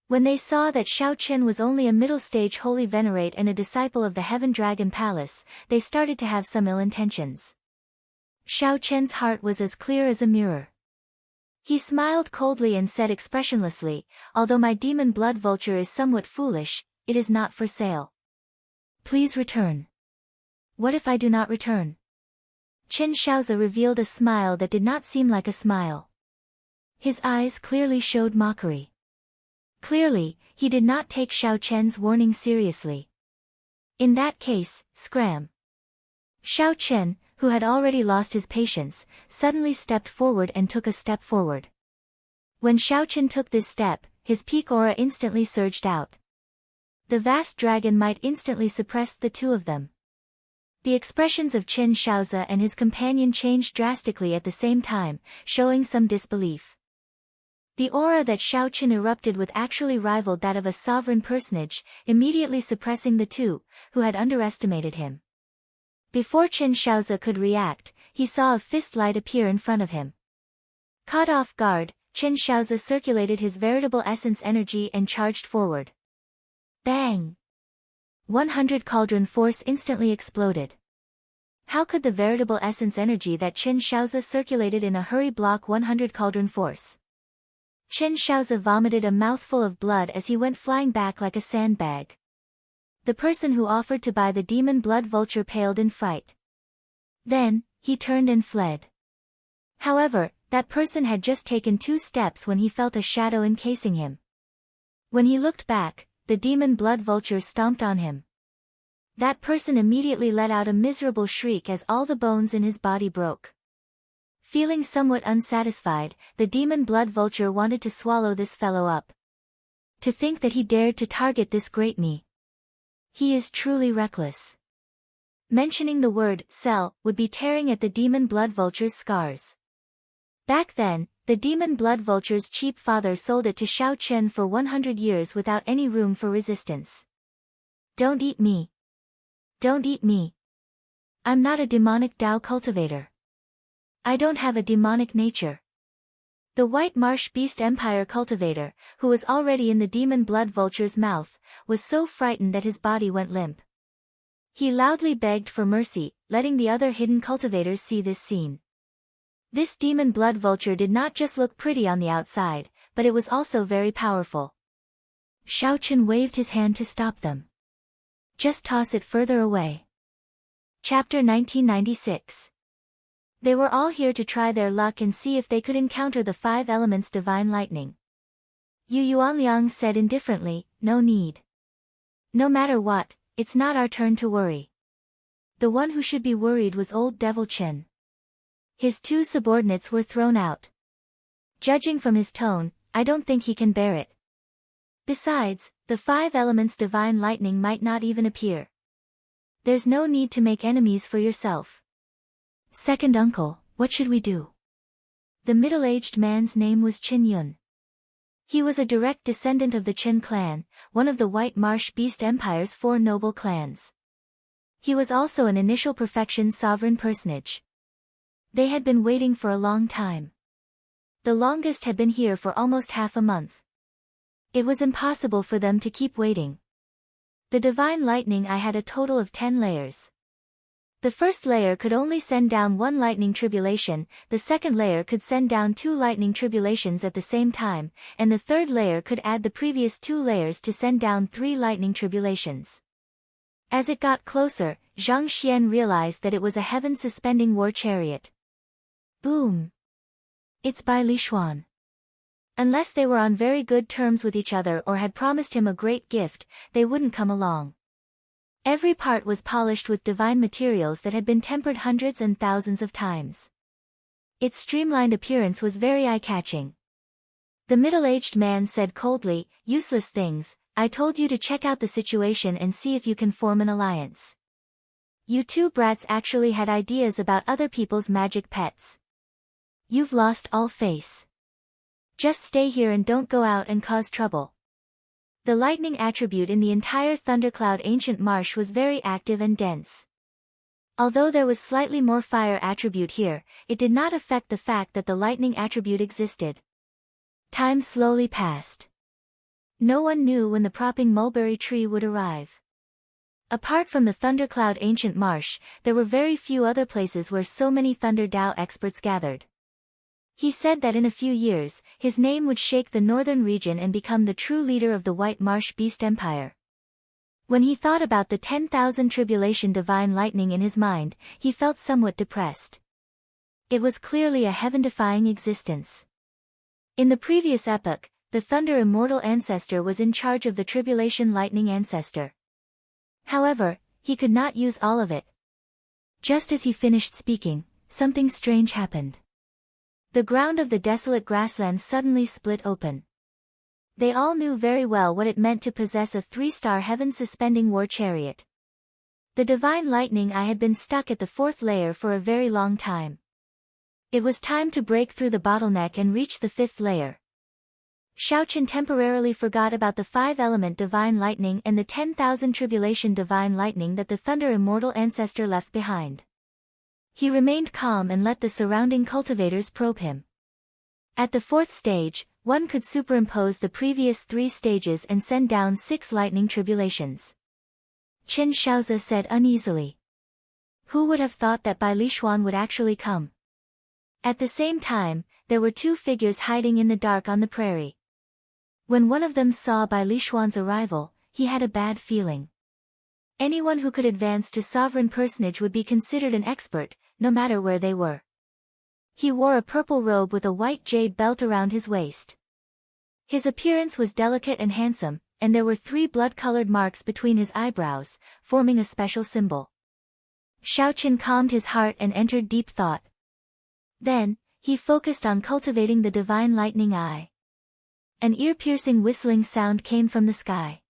When they saw that Xiao Chen was only a middle-stage holy venerate and a disciple of the Heaven Dragon Palace, they started to have some ill intentions. Xiao Chen's heart was as clear as a mirror. He smiled coldly and said expressionlessly, "Although my demon blood vulture is somewhat foolish, it is not for sale. Please return." "What if I do not return?" Qin Shaozi revealed a smile that did not seem like a smile. His eyes clearly showed mockery. Clearly, he did not take Xiao Chen's warning seriously. In that case, scram. Xiao Chen, who had already lost his patience, suddenly stepped forward and took a step forward. When Xiao Chen took this step, his peak aura instantly surged out. The vast dragon might instantly suppress the two of them. The expressions of Qin Shaoze and his companion changed drastically at the same time, showing some disbelief. The aura that Xiao Chen erupted with actually rivaled that of a sovereign personage, immediately suppressing the two, who had underestimated him. Before Qin Shaoze could react, he saw a fist light appear in front of him. Caught off guard, Qin Shaoze circulated his veritable essence energy and charged forward. Bang! 100 cauldron force instantly exploded. How could the veritable essence energy that Qin Shaoze circulated in a hurry block 100 cauldron force? Qin Shaoze vomited a mouthful of blood as he went flying back like a sandbag. The person who offered to buy the demon blood vulture paled in fright. Then, he turned and fled. However, that person had just taken 2 steps when he felt a shadow encasing him. When he looked back, the demon blood vulture stomped on him. That person immediately let out a miserable shriek as all the bones in his body broke. Feeling somewhat unsatisfied, the demon blood vulture wanted to swallow this fellow up. To think that he dared to target this great me. He is truly reckless. Mentioning the word "sell" would be tearing at the demon blood vulture's scars. Back then, the demon blood vulture's cheap father sold it to Xiao Chen for 100 years without any room for resistance. Don't eat me. Don't eat me. I'm not a demonic Dao cultivator. I don't have a demonic nature. The White Marsh Beast Empire cultivator, who was already in the demon blood vulture's mouth, was so frightened that his body went limp. He loudly begged for mercy, letting the other hidden cultivators see this scene. This demon blood vulture did not just look pretty on the outside, but it was also very powerful. Xiao Chen waved his hand to stop them. Just toss it further away. Chapter 1996. They were all here to try their luck and see if they could encounter the 5 elements divine lightning. Yu Yuanliang said indifferently, no need. No matter what, it's not our turn to worry. The one who should be worried was old Devil Chen. His 2 subordinates were thrown out. Judging from his tone, I don't think he can bear it. Besides, the 5 elements divine lightning might not even appear. There's no need to make enemies for yourself. Second uncle, what should we do? The middle-aged man's name was Qin Yun. He was a direct descendant of the Qin clan, one of the White Marsh Beast Empire's 4 noble clans. He was also an initial perfection sovereign personage. They had been waiting for a long time. The longest had been here for almost half a month. It was impossible for them to keep waiting. The divine lightning I had a total of 10 layers. The first layer could only send down 1 lightning tribulation, the second layer could send down 2 lightning tribulations at the same time, and the third layer could add the previous 2 layers to send down 3 lightning tribulations. As it got closer, Zhang Xian realized that it was a heaven-suspending war chariot. Boom! It's by Li Xuan. Unless they were on very good terms with each other or had promised him a great gift, they wouldn't come along. Every part was polished with divine materials that had been tempered hundreds and thousands of times. Its streamlined appearance was very eye-catching. The middle-aged man said coldly, useless things, I told you to check out the situation and see if you can form an alliance. You 2 brats actually had ideas about other people's magic pets. You've lost all face. Just stay here and don't go out and cause trouble. The lightning attribute in the entire Thundercloud Ancient Marsh was very active and dense. Although there was slightly more fire attribute here, it did not affect the fact that the lightning attribute existed. Time slowly passed. No one knew when the propping mulberry tree would arrive. Apart from the Thundercloud Ancient Marsh, there were very few other places where so many Thunder Dao experts gathered. He said that in a few years, his name would shake the northern region and become the true leader of the White Marsh Beast Empire. When he thought about the 10,000 tribulation divine lightning in his mind, he felt somewhat depressed. It was clearly a heaven-defying existence. In the previous epoch, the Thunder Immortal Ancestor was in charge of the Tribulation Lightning Ancestor. However, he could not use all of it. Just as he finished speaking, something strange happened. The ground of the desolate grasslands suddenly split open. They all knew very well what it meant to possess a 3-star heaven-suspending war chariot. The divine lightning eye had been stuck at the 4th layer for a very long time. It was time to break through the bottleneck and reach the 5th layer. Xiaochen temporarily forgot about the 5-element divine lightning and the 10,000 tribulation divine lightning that the Thunder Immortal Ancestor left behind. He remained calm and let the surrounding cultivators probe him. At the 4th stage, one could superimpose the previous 3 stages and send down 6 lightning tribulations. Chen Xiaozi said uneasily. Who would have thought that Bai Lishuan would actually come? At the same time, there were 2 figures hiding in the dark on the prairie. When one of them saw Bai Lishuan's arrival, he had a bad feeling. Anyone who could advance to sovereign personage would be considered an expert, no matter where they were. He wore a purple robe with a white jade belt around his waist. His appearance was delicate and handsome, and there were 3 blood-colored marks between his eyebrows, forming a special symbol. Xiaochen calmed his heart and entered deep thought. Then, he focused on cultivating the divine lightning eye. An ear-piercing whistling sound came from the sky.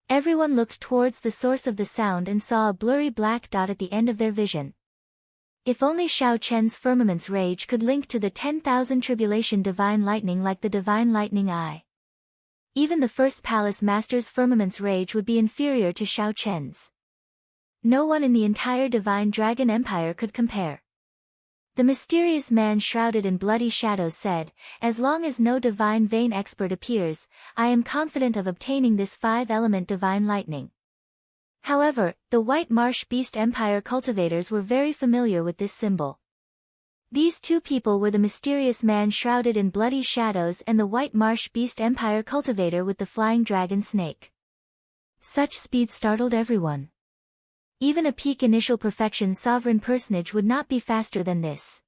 Everyone looked towards the source of the sound and saw a blurry black dot at the end of their vision. If only Xiaochen's firmament's rage could link to the 10,000 tribulation divine lightning like the divine lightning eye. Even the first palace master's firmament's rage would be inferior to Xiaochen's. No one in the entire divine dragon empire could compare. The mysterious man shrouded in bloody shadows said, "As long as no divine vein expert appears, I am confident of obtaining this 5-element divine lightning." However, the White Marsh Beast Empire cultivators were very familiar with this symbol. These 2 people were the mysterious man shrouded in bloody shadows and the White Marsh Beast Empire cultivator with the flying dragon snake. Such speed startled everyone. Even a peak initial perfection sovereign personage would not be faster than this.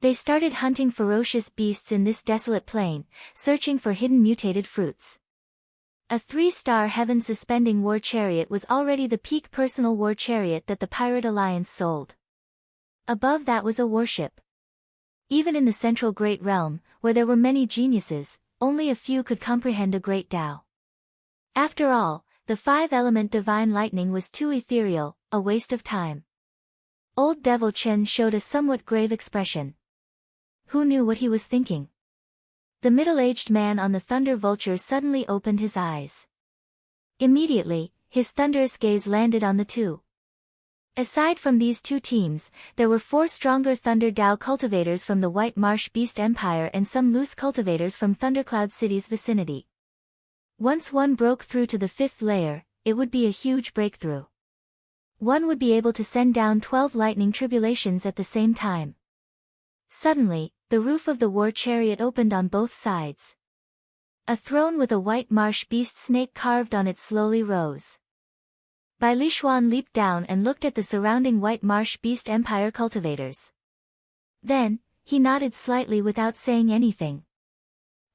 They started hunting ferocious beasts in this desolate plain, searching for hidden mutated fruits. A 3-star heaven-suspending war chariot was already the peak personal war chariot that the Pirate Alliance sold. Above that was a warship. Even in the central Great Realm, where there were many geniuses, only a few could comprehend a great Tao. After all, the 5-element divine lightning was too ethereal, a waste of time. Old Devil Chen showed a somewhat grave expression. Who knew what he was thinking? The middle-aged man on the thunder vulture suddenly opened his eyes. Immediately, his thunderous gaze landed on the 2. Aside from these 2 teams, there were 4 stronger Thunder Dao cultivators from the White Marsh Beast Empire and some loose cultivators from Thundercloud City's vicinity. Once one broke through to the 5th layer, it would be a huge breakthrough. One would be able to send down 12 lightning tribulations at the same time. Suddenly, the roof of the war chariot opened on both sides. A throne with a White Marsh Beast snake carved on it slowly rose. Bai Lishuan leaped down and looked at the surrounding White Marsh Beast Empire cultivators. Then, he nodded slightly without saying anything.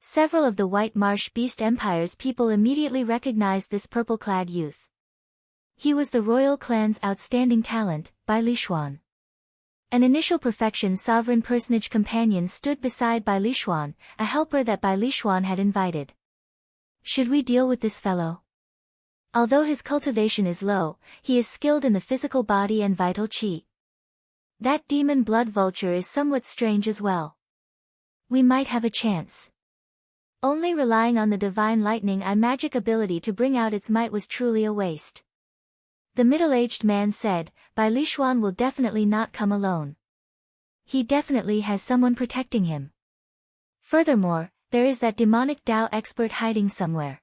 Several of the White Marsh Beast Empire's people immediately recognized this purple-clad youth. He was the royal clan's outstanding talent, Bai Lishuan. An initial perfection sovereign personage companion stood beside Bai Lishuan, a helper that Bai Lishuan had invited. Should we deal with this fellow? Although his cultivation is low, he is skilled in the physical body and vital qi. That demon blood vulture is somewhat strange as well. We might have a chance. Only relying on the divine lightning eye magic ability to bring out its might was truly a waste. The middle-aged man said, Bai Lishuan will definitely not come alone. He definitely has someone protecting him. Furthermore, there is that demonic Dao expert hiding somewhere.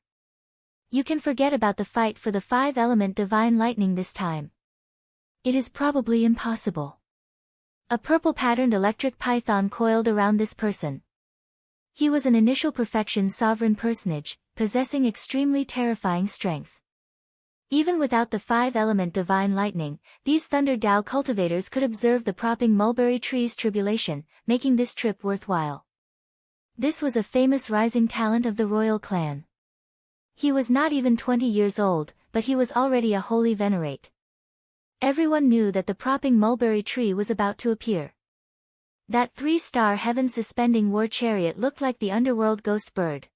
You can forget about the fight for the 5-element divine lightning this time. It is probably impossible. A purple-patterned electric python coiled around this person. He was an initial perfection sovereign personage, possessing extremely terrifying strength. Even without the 5-element divine lightning, these Thunder Dao cultivators could observe the propping mulberry tree's tribulation, making this trip worthwhile. This was a famous rising talent of the royal clan. He was not even 20 years old, but he was already a holy venerate. Everyone knew that the propping mulberry tree was about to appear. That 3-star heaven-suspending war chariot looked like the underworld ghost bird.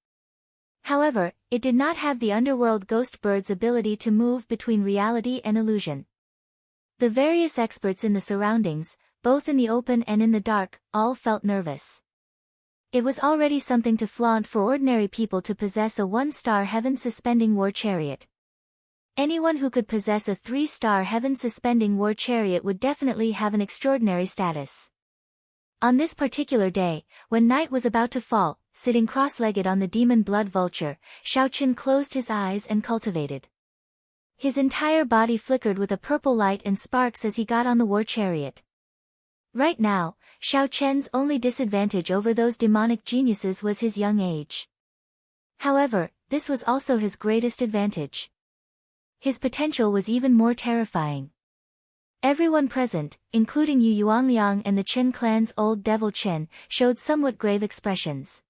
However, it did not have the underworld ghost bird's ability to move between reality and illusion. The various experts in the surroundings, both in the open and in the dark, all felt nervous. It was already something to flaunt for ordinary people to possess a 1-star heaven-suspending war chariot. Anyone who could possess a 3-star heaven-suspending war chariot would definitely have an extraordinary status. On this particular day, when night was about to fall, sitting cross-legged on the demon blood vulture, Xiaoqin closed his eyes and cultivated. His entire body flickered with a purple light and sparks as he got on the war chariot. Right now, Xiaoqian's only disadvantage over those demonic geniuses was his young age. However, this was also his greatest advantage. His potential was even more terrifying. Everyone present, including Yu Yuanliang and the Chen clan's old devil Chen, showed somewhat grave expressions.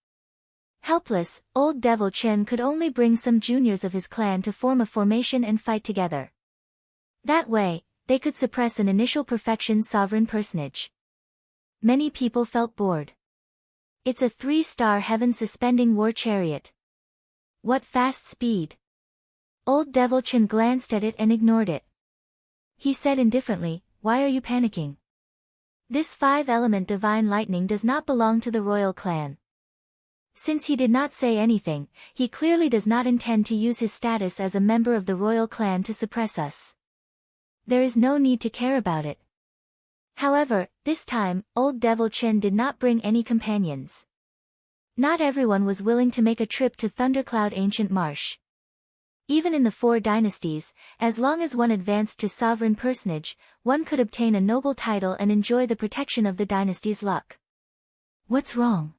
Helpless, old devil Chen could only bring some juniors of his clan to form a formation and fight together. That way, they could suppress an initial perfection sovereign personage. Many people felt bored. It's a 3-star heaven-suspending war chariot. What fast speed! Old devil Chen glanced at it and ignored it. He said indifferently, "Why are you panicking? This 5-element divine lightning does not belong to the royal clan." Since he did not say anything, he clearly does not intend to use his status as a member of the royal clan to suppress us. There is no need to care about it. However, this time, old devil Chen did not bring any companions. Not everyone was willing to make a trip to Thundercloud Ancient Marsh. Even in the 4 dynasties, as long as one advanced to sovereign personage, one could obtain a noble title and enjoy the protection of the dynasty's luck. What's wrong?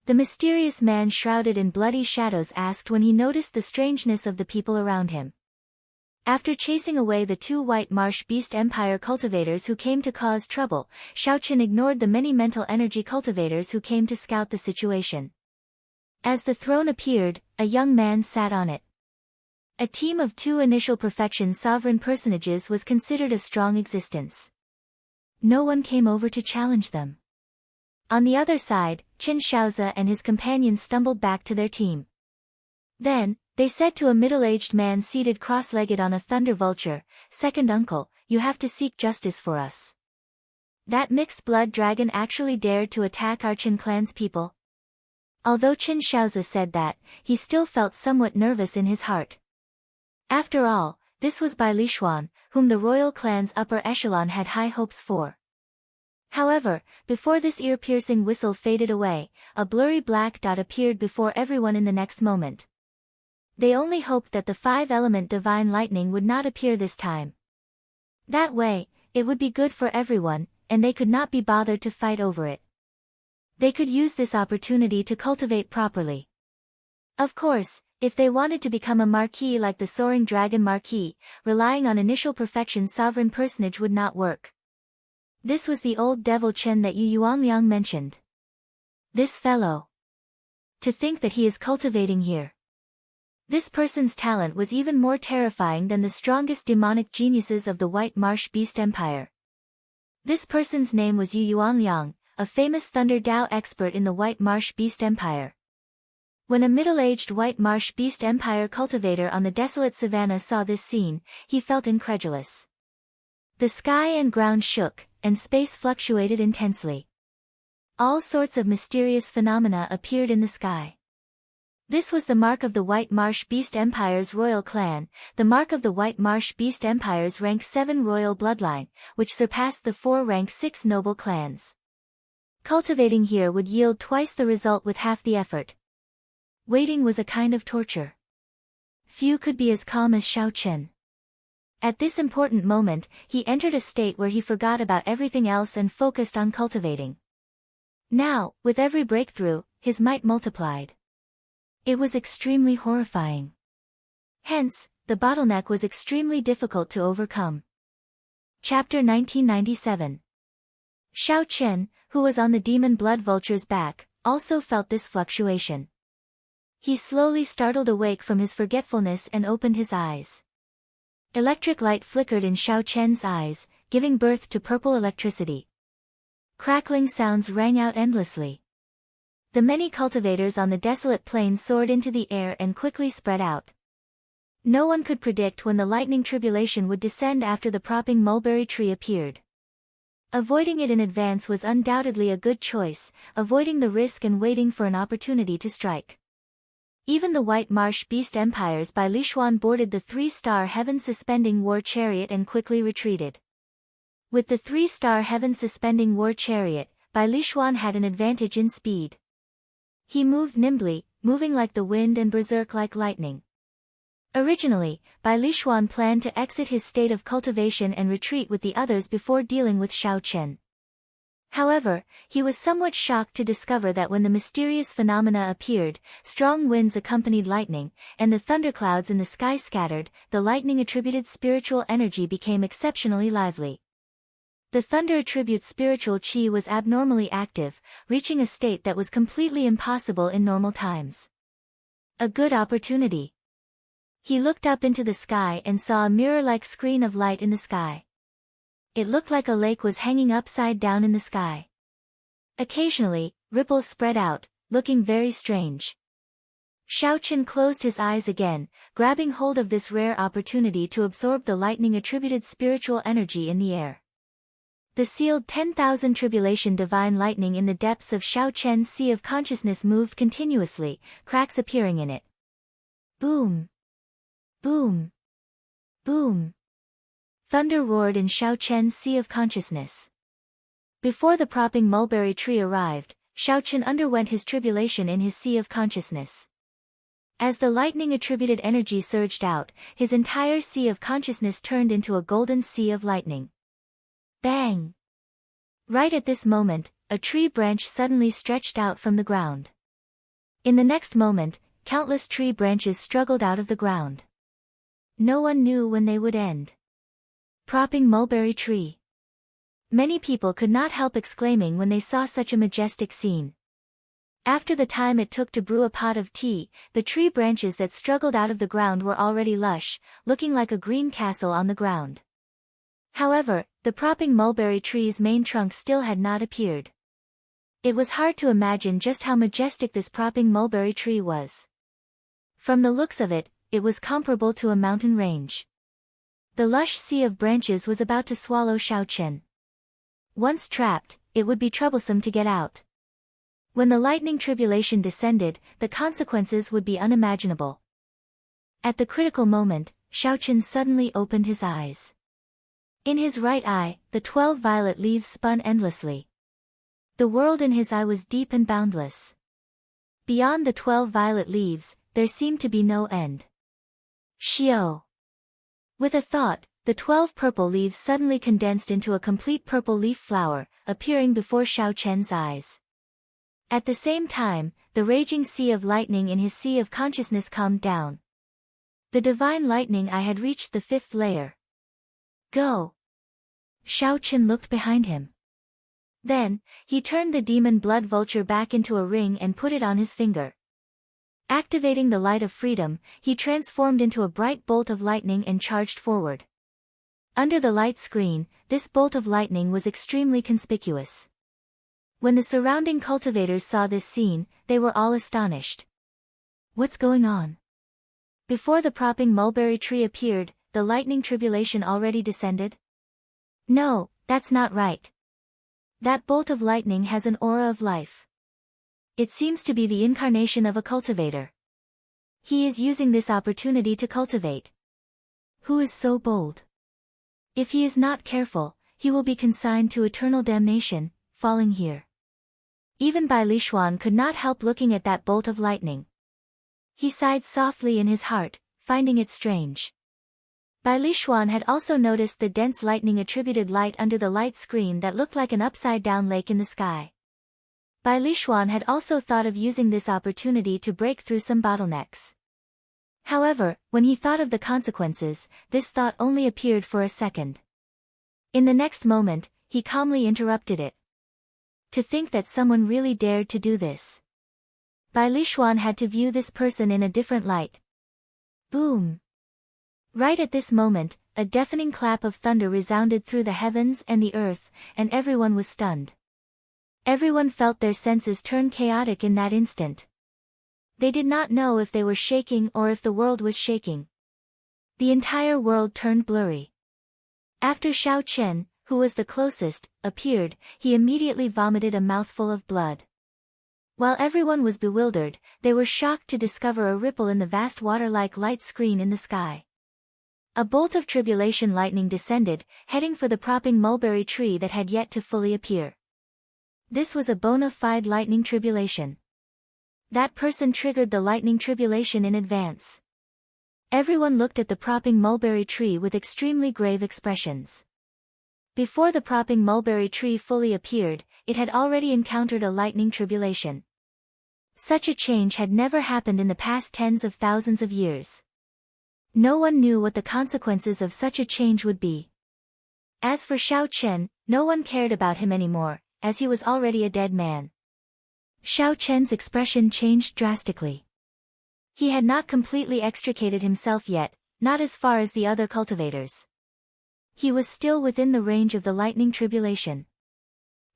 The mysterious man shrouded in bloody shadows asked when he noticed the strangeness of the people around him. After chasing away the 2 White Marsh Beast Empire cultivators who came to cause trouble, Xiaoqin ignored the many mental energy cultivators who came to scout the situation. As the throne appeared, a young man sat on it. A team of 2 initial perfection sovereign personages was considered a strong existence. No one came over to challenge them. On the other side, Qin Shaozi and his companions stumbled back to their team. Then, they said to a middle-aged man seated cross-legged on a thunder vulture, "Second uncle, you have to seek justice for us." That mixed-blood dragon actually dared to attack our Qin clan's people. Although Qin Shaozi said that, he still felt somewhat nervous in his heart. After all, this was Bai Lishuan, whom the royal clan's upper echelon had high hopes for. However, before this ear-piercing whistle faded away, a blurry black dot appeared before everyone in the next moment. They only hoped that the 5-element divine lightning would not appear this time. That way, it would be good for everyone, and they could not be bothered to fight over it. They could use this opportunity to cultivate properly. Of course, if they wanted to become a marquis like the Soaring Dragon Marquis, relying on initial perfection sovereign personage would not work. This was the old devil Chen that Yu Yuanliang mentioned. This fellow. To think that he is cultivating here. This person's talent was even more terrifying than the strongest demonic geniuses of the White Marsh Beast Empire. This person's name was Yu Yuanliang, a famous Thunder Dao expert in the White Marsh Beast Empire. When a middle-aged White Marsh Beast Empire cultivator on the desolate savannah saw this scene, he felt incredulous. The sky and ground shook, and space fluctuated intensely. All sorts of mysterious phenomena appeared in the sky. This was the mark of the White Marsh Beast Empire's royal clan, the mark of the White Marsh Beast Empire's rank 7 royal bloodline, which surpassed the 4 rank 6 noble clans. Cultivating here would yield twice the result with half the effort. Waiting was a kind of torture. Few could be as calm as Xiaoqin. At this important moment, he entered a state where he forgot about everything else and focused on cultivating. Now, with every breakthrough, his might multiplied. It was extremely horrifying. Hence, the bottleneck was extremely difficult to overcome. Chapter 1997. Xiaoqin, who was on the demon blood vulture's back, also felt this fluctuation. He slowly startled awake from his forgetfulness and opened his eyes. Electric light flickered in Xiao Chen's eyes, giving birth to purple electricity. Crackling sounds rang out endlessly. The many cultivators on the desolate plain soared into the air and quickly spread out. No one could predict when the lightning tribulation would descend after the propping mulberry tree appeared. Avoiding it in advance was undoubtedly a good choice, avoiding the risk and waiting for an opportunity to strike. Even the White Marsh Beast Empires by Lishuan boarded the 3-star heaven-suspending war chariot and quickly retreated. With the 3-star heaven-suspending war chariot, Bai Lishuan had an advantage in speed. He moved nimbly, moving like the wind and berserk like lightning. Originally, Bai Lishuan planned to exit his state of cultivation and retreat with the others before dealing with Xiao Chen. However, he was somewhat shocked to discover that when the mysterious phenomena appeared, strong winds accompanied lightning, and the thunderclouds in the sky scattered, the lightning-attributed spiritual energy became exceptionally lively. The thunder-attribute spiritual chi was abnormally active, reaching a state that was completely impossible in normal times. A good opportunity. He looked up into the sky and saw a mirror-like screen of light in the sky. It looked like a lake was hanging upside down in the sky. Occasionally, ripples spread out, looking very strange. Xiao Chen closed his eyes again, grabbing hold of this rare opportunity to absorb the lightning-attributed spiritual energy in the air. The sealed 10,000 tribulation divine lightning in the depths of Xiao Chen's sea of consciousness moved continuously, cracks appearing in it. Boom! Boom! Boom! Thunder roared in Xiao Chen's sea of consciousness. Before the propping mulberry tree arrived, Xiao Chen underwent his tribulation in his sea of consciousness. As the lightning-attributed energy surged out, his entire sea of consciousness turned into a golden sea of lightning. Bang! Right at this moment, a tree branch suddenly stretched out from the ground. In the next moment, countless tree branches struggled out of the ground. No one knew when they would end. Propping mulberry tree. Many people could not help exclaiming when they saw such a majestic scene. After the time it took to brew a pot of tea, the tree branches that struggled out of the ground were already lush, looking like a green castle on the ground. However, the propping mulberry tree's main trunk still had not appeared. It was hard to imagine just how majestic this propping mulberry tree was. From the looks of it, it was comparable to a mountain range. The lush sea of branches was about to swallow Xiao Chen. Once trapped, it would be troublesome to get out. When the lightning tribulation descended, the consequences would be unimaginable. At the critical moment, Xiao Chen suddenly opened his eyes. In his right eye, the 12 violet leaves spun endlessly. The world in his eye was deep and boundless. Beyond the 12 violet leaves, there seemed to be no end. Xiao. With a thought, the 12 purple leaves suddenly condensed into a complete purple leaf flower, appearing before Xiao Chen's eyes. At the same time, the raging sea of lightning in his sea of consciousness calmed down. The divine lightning eye had reached the 5th layer. Go! Xiao Chen looked behind him. Then, he turned the demon blood vulture back into a ring and put it on his finger. Activating the light of freedom, he transformed into a bright bolt of lightning and charged forward. Under the light screen, this bolt of lightning was extremely conspicuous. When the surrounding cultivators saw this scene, they were all astonished. What's going on? Before the propping mulberry tree appeared, the lightning tribulation already descended? No, that's not right. That bolt of lightning has an aura of life. It seems to be the incarnation of a cultivator. He is using this opportunity to cultivate. Who is so bold? If he is not careful, he will be consigned to eternal damnation, falling here. Even Bai Lishuan could not help looking at that bolt of lightning. He sighed softly in his heart, finding it strange. Bai Lishuan had also noticed the dense lightning-attributed light under the light screen that looked like an upside-down lake in the sky. Bai Lishuan had also thought of using this opportunity to break through some bottlenecks. However, when he thought of the consequences, this thought only appeared for a second. In the next moment, he calmly interrupted it. To think that someone really dared to do this. Bai Lishuan had to view this person in a different light. Boom! Right at this moment, a deafening clap of thunder resounded through the heavens and the earth, and everyone was stunned. Everyone felt their senses turn chaotic in that instant. They did not know if they were shaking or if the world was shaking. The entire world turned blurry. After Xiao Chen, who was the closest, appeared, he immediately vomited a mouthful of blood. While everyone was bewildered, they were shocked to discover a ripple in the vast water-like light screen in the sky. A bolt of tribulation lightning descended, heading for the propping mulberry tree that had yet to fully appear. This was a bona fide lightning tribulation. That person triggered the lightning tribulation in advance. Everyone looked at the propping mulberry tree with extremely grave expressions. Before the propping mulberry tree fully appeared, it had already encountered a lightning tribulation. Such a change had never happened in the past tens of thousands of years. No one knew what the consequences of such a change would be. As for Xiao Chen, no one cared about him anymore, as he was already a dead man. Xiao Chen's expression changed drastically. He had not completely extricated himself yet, not as far as the other cultivators. He was still within the range of the lightning tribulation.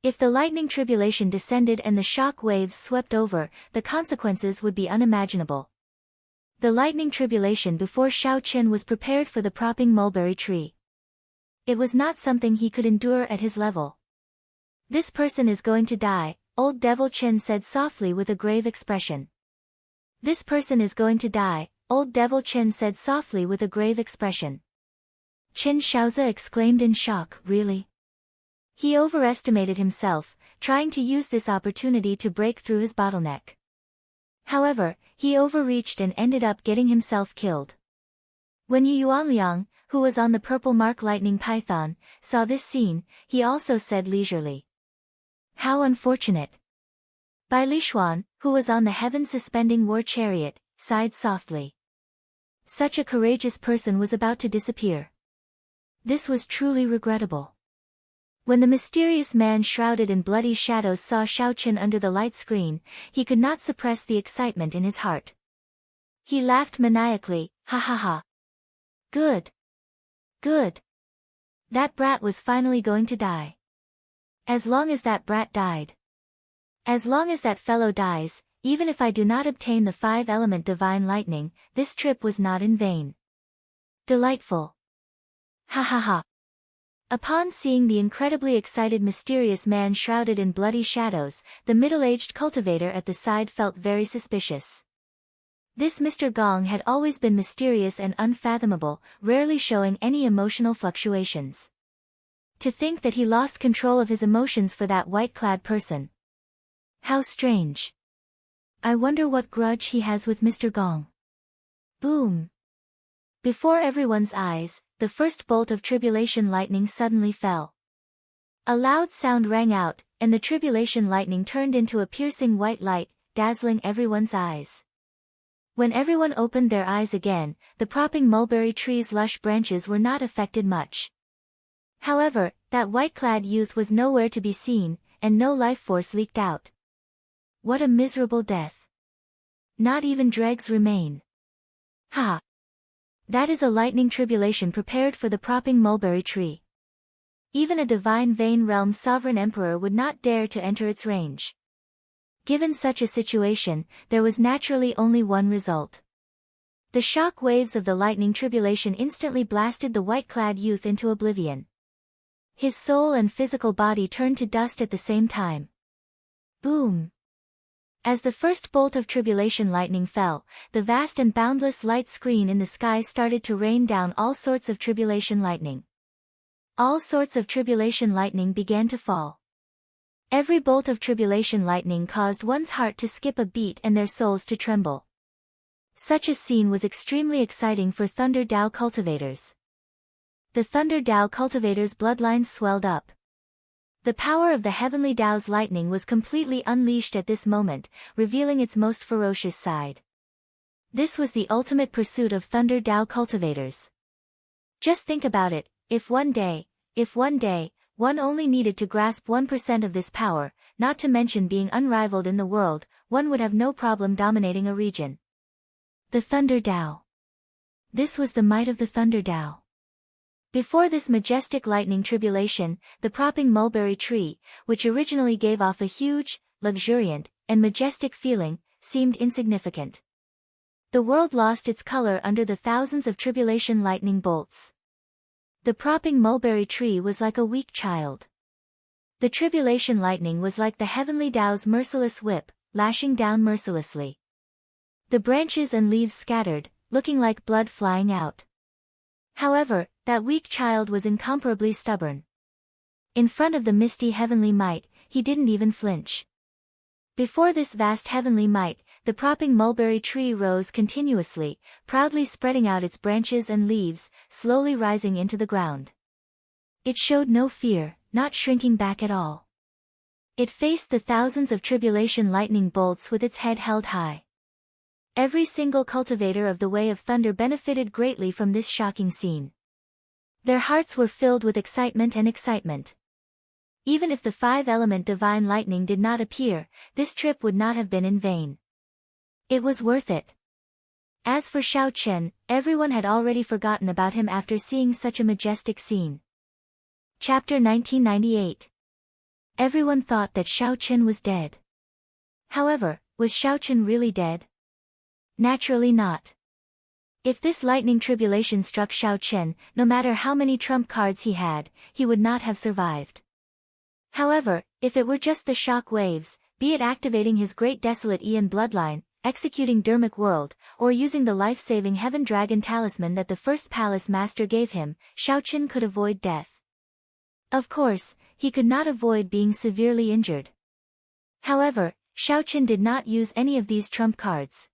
If the lightning tribulation descended and the shock waves swept over, the consequences would be unimaginable. The lightning tribulation before Xiao Chen was prepared for the propping mulberry tree. It was not something he could endure at his level. This person is going to die, old devil Chen said softly with a grave expression. This person is going to die, old devil Chen said softly with a grave expression. Chen Xiaozi exclaimed in shock, really? He overestimated himself, trying to use this opportunity to break through his bottleneck. However, he overreached and ended up getting himself killed. When Yu Yuanliang, who was on the purple mark lightning python, saw this scene, he also said leisurely. How unfortunate. Bai Lishuan, who was on the heaven-suspending war chariot, sighed softly. Such a courageous person was about to disappear. This was truly regrettable. When the mysterious man shrouded in bloody shadows saw Xiao Chen under the light screen, he could not suppress the excitement in his heart. He laughed maniacally, ha ha ha. Good. Good. That brat was finally going to die. As long as that brat died. As long as that fellow dies, even if I do not obtain the 5-element divine lightning, this trip was not in vain. Delightful. Ha ha ha. Upon seeing the incredibly excited mysterious man shrouded in bloody shadows, the middle-aged cultivator at the side felt very suspicious. This Mr. Gong had always been mysterious and unfathomable, rarely showing any emotional fluctuations. To think that he lost control of his emotions for that white-clad person. How strange. I wonder what grudge he has with Mr. Gong. Boom. Before everyone's eyes, the first bolt of tribulation lightning suddenly fell. A loud sound rang out, and the tribulation lightning turned into a piercing white light, dazzling everyone's eyes. When everyone opened their eyes again, the propping mulberry tree's lush branches were not affected much. However, that white-clad youth was nowhere to be seen, and no life force leaked out. What a miserable death. Not even dregs remain. Ha! That is a lightning tribulation prepared for the propping mulberry tree. Even a divine Vane Realm sovereign emperor would not dare to enter its range. Given such a situation, there was naturally only one result. The shock waves of the lightning tribulation instantly blasted the white-clad youth into oblivion. His soul and physical body turned to dust at the same time. Boom! As the first bolt of tribulation lightning fell, the vast and boundless light screen in the sky started to rain down all sorts of tribulation lightning. All sorts of tribulation lightning began to fall. Every bolt of tribulation lightning caused one's heart to skip a beat and their souls to tremble. Such a scene was extremely exciting for Thunder Dao cultivators. The Thunder Dao cultivators' bloodlines swelled up. The power of the heavenly Dao's lightning was completely unleashed at this moment, revealing its most ferocious side. This was the ultimate pursuit of Thunder Dao cultivators. Just think about it, if one day, one only needed to grasp 1% of this power, not to mention being unrivaled in the world, one would have no problem dominating a region. The Thunder Dao. This was the might of the Thunder Dao. Before this majestic lightning tribulation, the propping mulberry tree, which originally gave off a huge, luxuriant, and majestic feeling, seemed insignificant. The world lost its color under the thousands of tribulation lightning bolts. The propping mulberry tree was like a weak child. The tribulation lightning was like the heavenly Tao's merciless whip, lashing down mercilessly. The branches and leaves scattered, looking like blood flying out. However, that weak child was incomparably stubborn. In front of the misty heavenly might, he didn't even flinch. Before this vast heavenly might, the propping mulberry tree rose continuously, proudly spreading out its branches and leaves, slowly rising into the ground. It showed no fear, not shrinking back at all. It faced the thousands of tribulation lightning bolts with its head held high. Every single cultivator of the Way of Thunder benefited greatly from this shocking scene. Their hearts were filled with excitement and excitement. Even if the five-element divine lightning did not appear, this trip would not have been in vain. It was worth it. As for Xiao Chen, everyone had already forgotten about him after seeing such a majestic scene. Chapter 1998. Everyone thought that Xiao Chen was dead. However, was Xiao Chen really dead? Naturally not. If this lightning tribulation struck Xiao Chen, no matter how many trump cards he had, he would not have survived. However, if it were just the shock waves, be it activating his great desolate Aeon bloodline, executing Dermic World, or using the life-saving Heaven Dragon talisman that the first palace master gave him, Xiao Chen could avoid death. Of course, he could not avoid being severely injured. However, Xiao Chen did not use any of these trump cards.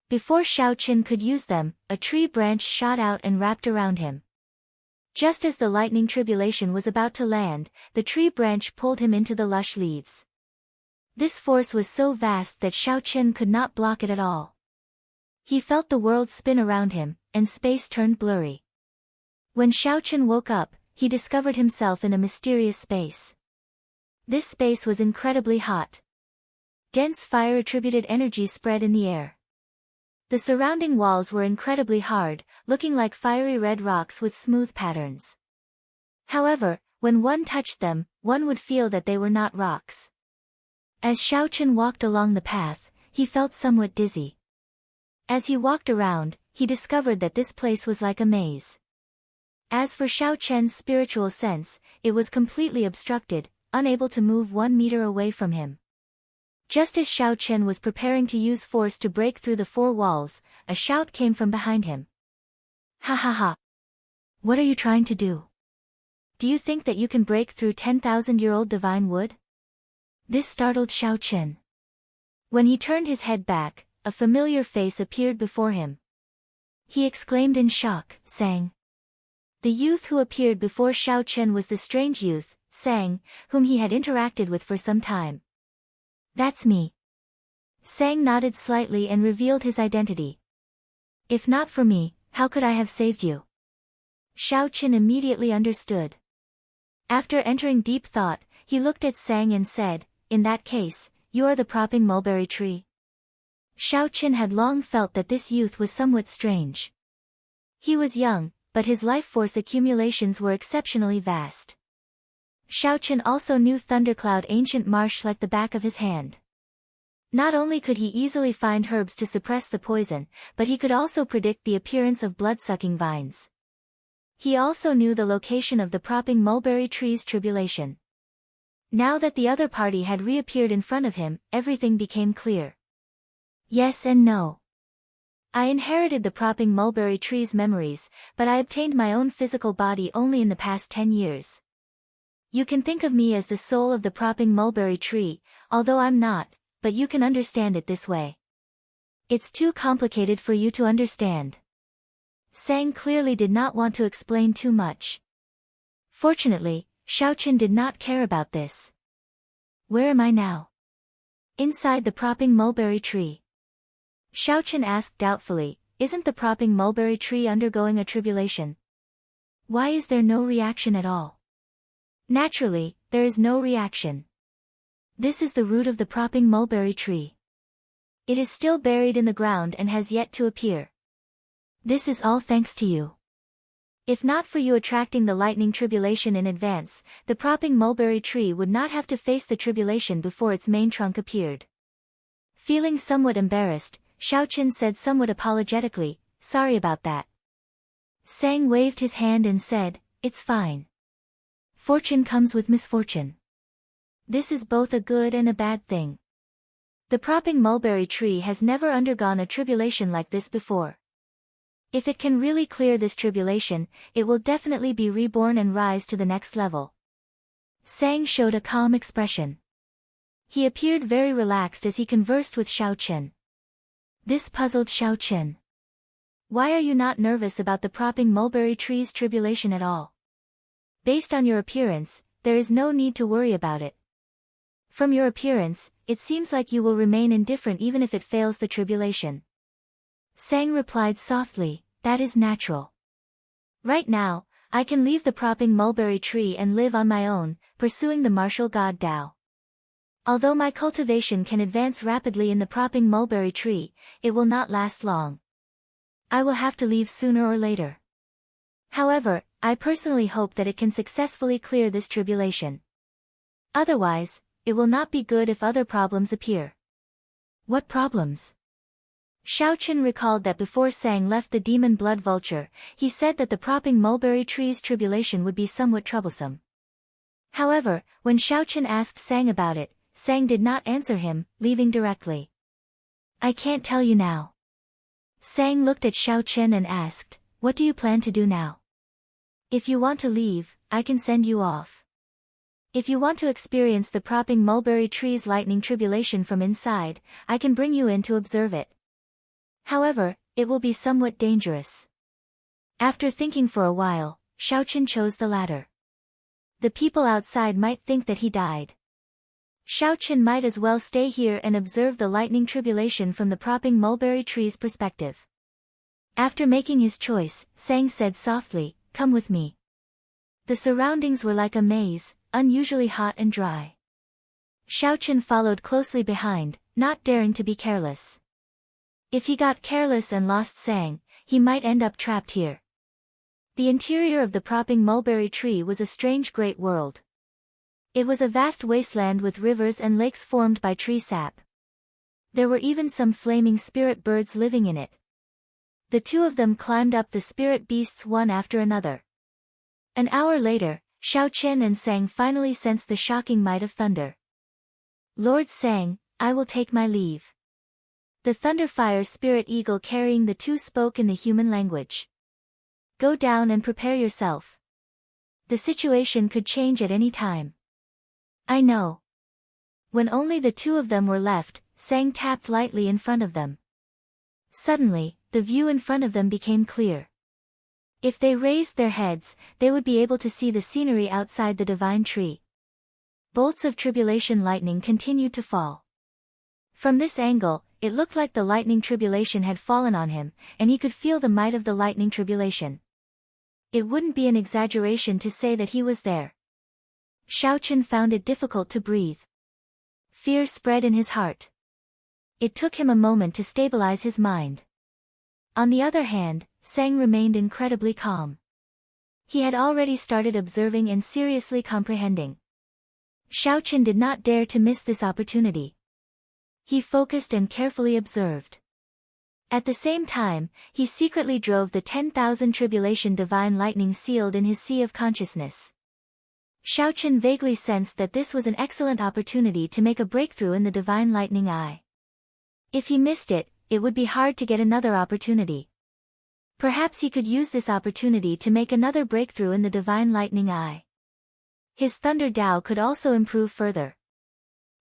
Before Xiao Chen could use them, a tree branch shot out and wrapped around him. Just as the lightning tribulation was about to land, the tree branch pulled him into the lush leaves. This force was so vast that Xiao Chen could not block it at all. He felt the world spin around him, and space turned blurry. When Xiao Chen woke up, he discovered himself in a mysterious space. This space was incredibly hot. Dense fire-attributed energy spread in the air. The surrounding walls were incredibly hard, looking like fiery red rocks with smooth patterns. However, when one touched them, one would feel that they were not rocks. As Xiao Chen walked along the path, he felt somewhat dizzy. As he walked around, he discovered that this place was like a maze. As for Xiao Chen's spiritual sense, it was completely obstructed, unable to move 1 meter away from him. Just as Xiao Chen was preparing to use force to break through the 4 walls, a shout came from behind him. Ha ha ha! What are you trying to do? Do you think that you can break through 10,000-year-old divine wood? This startled Xiao Chen. When he turned his head back, a familiar face appeared before him. He exclaimed in shock, Sang. The youth who appeared before Xiao Chen was the strange youth, Sang, whom he had interacted with for some time. That's me. Sang nodded slightly and revealed his identity. If not for me, how could I have saved you? Xiao Chen immediately understood. After entering deep thought, he looked at Sang and said, In that case, you are the propping mulberry tree. Xiao Chen had long felt that this youth was somewhat strange. He was young, but his life force accumulations were exceptionally vast. Xiao Chen also knew Thundercloud Ancient Marsh like the back of his hand. Not only could he easily find herbs to suppress the poison, but he could also predict the appearance of blood-sucking vines. He also knew the location of the propping mulberry tree's tribulation. Now that the other party had reappeared in front of him, everything became clear. Yes and no. I inherited the propping mulberry tree's memories, but I obtained my own physical body only in the past 10 years. You can think of me as the soul of the propping mulberry tree, although I'm not, but you can understand it this way. It's too complicated for you to understand. Sang clearly did not want to explain too much. Fortunately, Xiao Chen did not care about this. Where am I now? Inside the propping mulberry tree. Xiao Chen asked doubtfully, Isn't the propping mulberry tree undergoing a tribulation? Why is there no reaction at all? Naturally, there is no reaction. This is the root of the propping mulberry tree. It is still buried in the ground and has yet to appear. This is all thanks to you. If not for you attracting the lightning tribulation in advance, the propping mulberry tree would not have to face the tribulation before its main trunk appeared. Feeling somewhat embarrassed, Xiaoqin said somewhat apologetically, "Sorry about that." Sang waved his hand and said, "It's fine. Fortune comes with misfortune. This is both a good and a bad thing. The propping mulberry tree has never undergone a tribulation like this before. If it can really clear this tribulation, it will definitely be reborn and rise to the next level." Sang showed a calm expression. He appeared very relaxed as he conversed with Xiaoqin. This puzzled Xiaoqin. "Why are you not nervous about the propping mulberry tree's tribulation at all? Based on your appearance, there is no need to worry about it. From your appearance, it seems like you will remain indifferent even if it fails the tribulation." Sang replied softly, "That is natural. Right now, I can leave the propping mulberry tree and live on my own, pursuing the martial god Tao. Although my cultivation can advance rapidly in the propping mulberry tree, it will not last long. I will have to leave sooner or later. However, I personally hope that it can successfully clear this tribulation. Otherwise, it will not be good if other problems appear." "What problems?" Xiaoqin recalled that before Sang left the demon blood vulture, he said that the propping mulberry tree's tribulation would be somewhat troublesome. However, when Xiaoqin asked Sang about it, Sang did not answer him, leaving directly. "I can't tell you now." Sang looked at Xiaoqin and asked, "What do you plan to do now? If you want to leave, I can send you off. If you want to experience the propping mulberry tree's lightning tribulation from inside, I can bring you in to observe it. However, it will be somewhat dangerous." After thinking for a while, Xiaoqin chose the latter. The people outside might think that he died. Xiaoqin might as well stay here and observe the lightning tribulation from the propping mulberry tree's perspective. After making his choice, Sang said softly, "Come with me." The surroundings were like a maze, unusually hot and dry. Xiaoqin followed closely behind, not daring to be careless. If he got careless and lost Sang, he might end up trapped here. The interior of the propping mulberry tree was a strange great world. It was a vast wasteland with rivers and lakes formed by tree sap. There were even some flaming spirit birds living in it. The two of them climbed up the spirit beasts one after another. An hour later, Xiaoqin and Sang finally sensed the shocking might of thunder. "Lord Sang, I will take my leave." The Thunderfire Spirit Eagle carrying the two spoke in the human language. "Go down and prepare yourself. The situation could change at any time." "I know." When only the two of them were left, Sang tapped lightly in front of them. Suddenly, the view in front of them became clear. If they raised their heads, they would be able to see the scenery outside the divine tree. Bolts of tribulation lightning continued to fall. From this angle, it looked like the lightning tribulation had fallen on him, and he could feel the might of the lightning tribulation. It wouldn't be an exaggeration to say that he was there. Xiaoqin found it difficult to breathe. Fear spread in his heart. It took him a moment to stabilize his mind. On the other hand, Sang remained incredibly calm. He had already started observing and seriously comprehending. Xiaoqin did not dare to miss this opportunity. He focused and carefully observed. At the same time, he secretly drove the 10,000 tribulation divine lightning sealed in his sea of consciousness. Xiaoqin vaguely sensed that this was an excellent opportunity to make a breakthrough in the divine lightning eye. If he missed it, it would be hard to get another opportunity. Perhaps he could use this opportunity to make another breakthrough in the divine lightning eye. His thunder Dao could also improve further.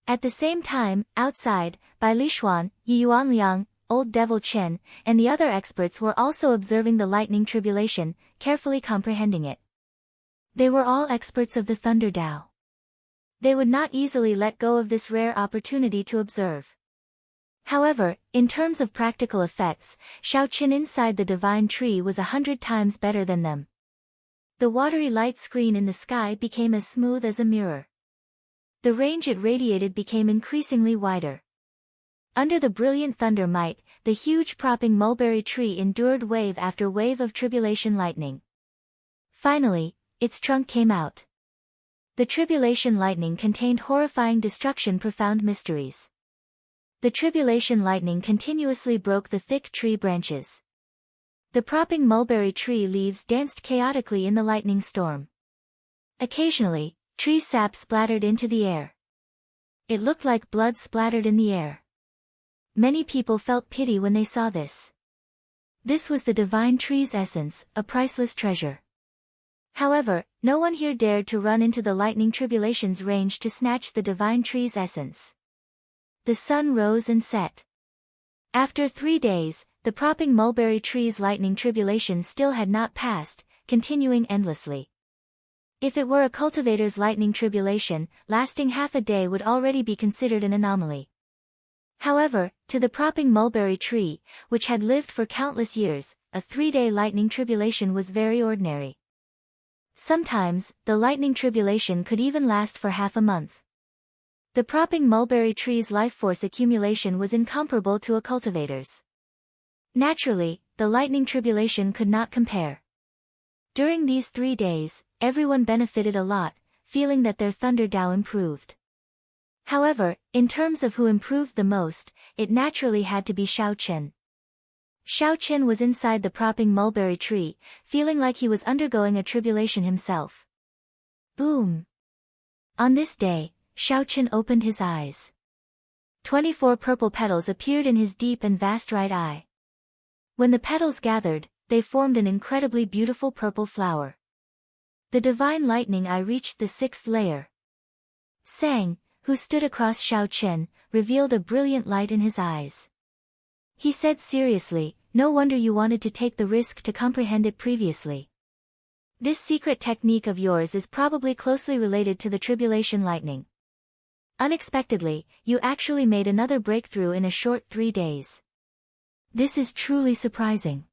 At the same time, outside, Bai Lishuan, Yuanliang, Old Devil Chen, and the other experts were also observing the lightning tribulation, carefully comprehending it. They were all experts of the thunder Dao. They would not easily let go of this rare opportunity to observe. However, in terms of practical effects, Xiaoqin inside the divine tree was 100 times better than them. The watery light screen in the sky became as smooth as a mirror. The range it radiated became increasingly wider. Under the brilliant thunder might, the huge propping mulberry tree endured wave after wave of tribulation lightning. Finally, its trunk came out. The tribulation lightning contained horrifying destruction, profound mysteries. The tribulation lightning continuously broke the thick tree branches. The propping mulberry tree leaves danced chaotically in the lightning storm. Occasionally, tree sap splattered into the air. It looked like blood splattered in the air. Many people felt pity when they saw this. This was the divine tree's essence, a priceless treasure. However, no one here dared to run into the lightning tribulation's range to snatch the divine tree's essence. The sun rose and set. After 3 days, the propping mulberry tree's lightning tribulation still had not passed, continuing endlessly. If it were a cultivator's lightning tribulation, lasting half a day would already be considered an anomaly. However, to the propping mulberry tree, which had lived for countless years, a 3-day lightning tribulation was very ordinary. Sometimes, the lightning tribulation could even last for half a month. The propping mulberry tree's life force accumulation was incomparable to a cultivator's. Naturally, the lightning tribulation could not compare. During these 3 days, everyone benefited a lot, feeling that their thunder Tao improved. However, in terms of who improved the most, it naturally had to be Xiao Chen. Xiao Chen was inside the propping mulberry tree, feeling like he was undergoing a tribulation himself. Boom! On this day, Xiao Chen opened his eyes. 24 purple petals appeared in his deep and vast right eye. When the petals gathered, they formed an incredibly beautiful purple flower. The divine lightning eye reached the 6th layer. Sang, who stood across Xiao Chen, revealed a brilliant light in his eyes. He said seriously, "No wonder you wanted to take the risk to comprehend it previously. This secret technique of yours is probably closely related to the tribulation lightning. Unexpectedly, you actually made another breakthrough in a short 3 days. This is truly surprising."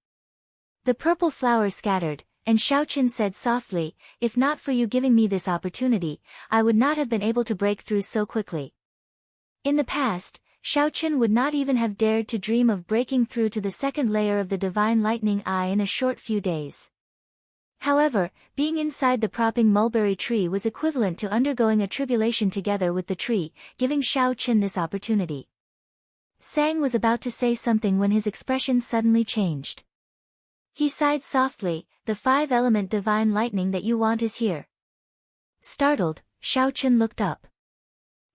The purple flower scattered, and Xiao Chen said softly, "If not for you giving me this opportunity, I would not have been able to break through so quickly." In the past, Xiao Chen would not even have dared to dream of breaking through to the 2nd layer of the divine lightning eye in a short few days. However, being inside the propping mulberry tree was equivalent to undergoing a tribulation together with the tree, giving Xiao Chen this opportunity. Sang was about to say something when his expression suddenly changed. He sighed softly, "The 5-element divine lightning that you want is here." Startled, Xiao Chen looked up.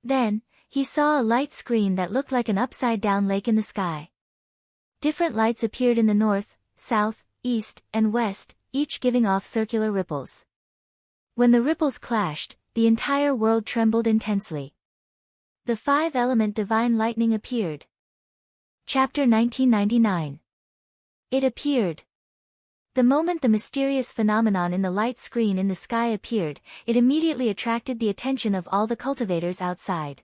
Then, he saw a light screen that looked like an upside-down lake in the sky. Different lights appeared in the north, south, east, and west, each giving off circular ripples. When the ripples clashed, the entire world trembled intensely. The 5-element divine lightning appeared. Chapter 1999. It appeared. The moment the mysterious phenomenon in the light screen in the sky appeared, it immediately attracted the attention of all the cultivators outside.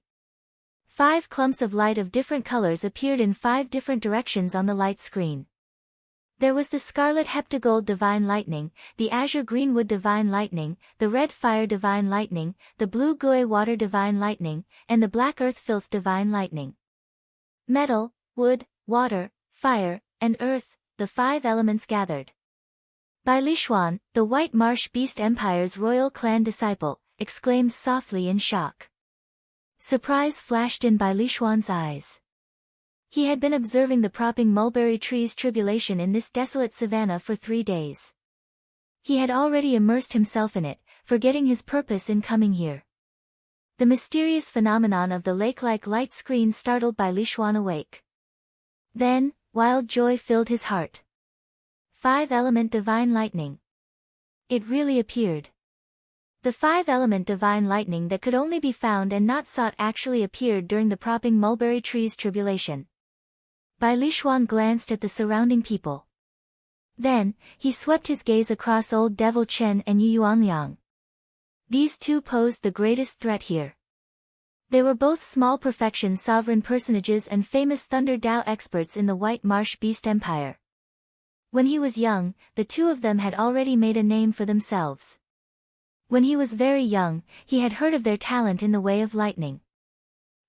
5 clumps of light of different colors appeared in 5 different directions on the light screen. There was the scarlet heptagold divine lightning, the azure greenwood divine lightning, the red fire divine lightning, the blue gui water divine lightning, and the black earth filth divine lightning. Metal, wood, water, fire, and earth, the 5 elements gathered. Bai Lishuan, the White Marsh Beast Empire's royal clan disciple, exclaimed softly in shock. Surprise flashed in Bai Lishuan's eyes. He had been observing the propping mulberry tree's tribulation in this desolate savanna for 3 days. He had already immersed himself in it, forgetting his purpose in coming here. The mysterious phenomenon of the lake-like light screen startled Bai Lishuan awake. Then, wild joy filled his heart. 5-element divine lightning. It really appeared. The 5-element divine lightning that could only be found and not sought actually appeared during the propping mulberry tree's tribulation. Bai Lishuan glanced at the surrounding people. Then, he swept his gaze across old Devil Chen and Yu Yuanliang. These two posed the greatest threat here. They were both small perfection sovereign personages and famous Thunder Dao experts in the White Marsh Beast Empire. When he was young, the two of them had already made a name for themselves. When he was very young, he had heard of their talent in the way of lightning.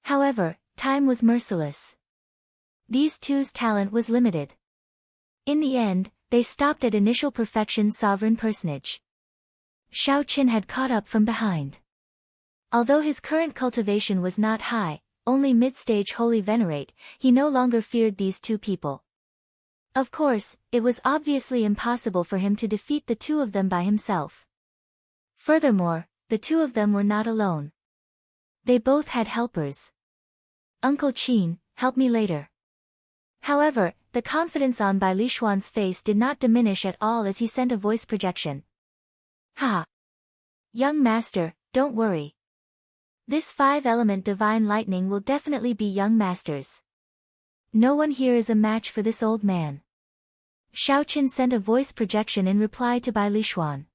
However, time was merciless. These two's talent was limited. In the end, they stopped at initial perfection sovereign personage. Shao Qin had caught up from behind. Although his current cultivation was not high, only mid-stage holy venerate, he no longer feared these two people. Of course, it was obviously impossible for him to defeat the two of them by himself. Furthermore, the two of them were not alone. They both had helpers. Uncle Qin, help me later. However, the confidence on Bai Lishuan's face did not diminish at all as he sent a voice projection. Ha! Young master, don't worry. This 5-element divine lightning will definitely be young master's. No one here is a match for this old man. Shao Qin sent a voice projection in reply to Bai Lishuan.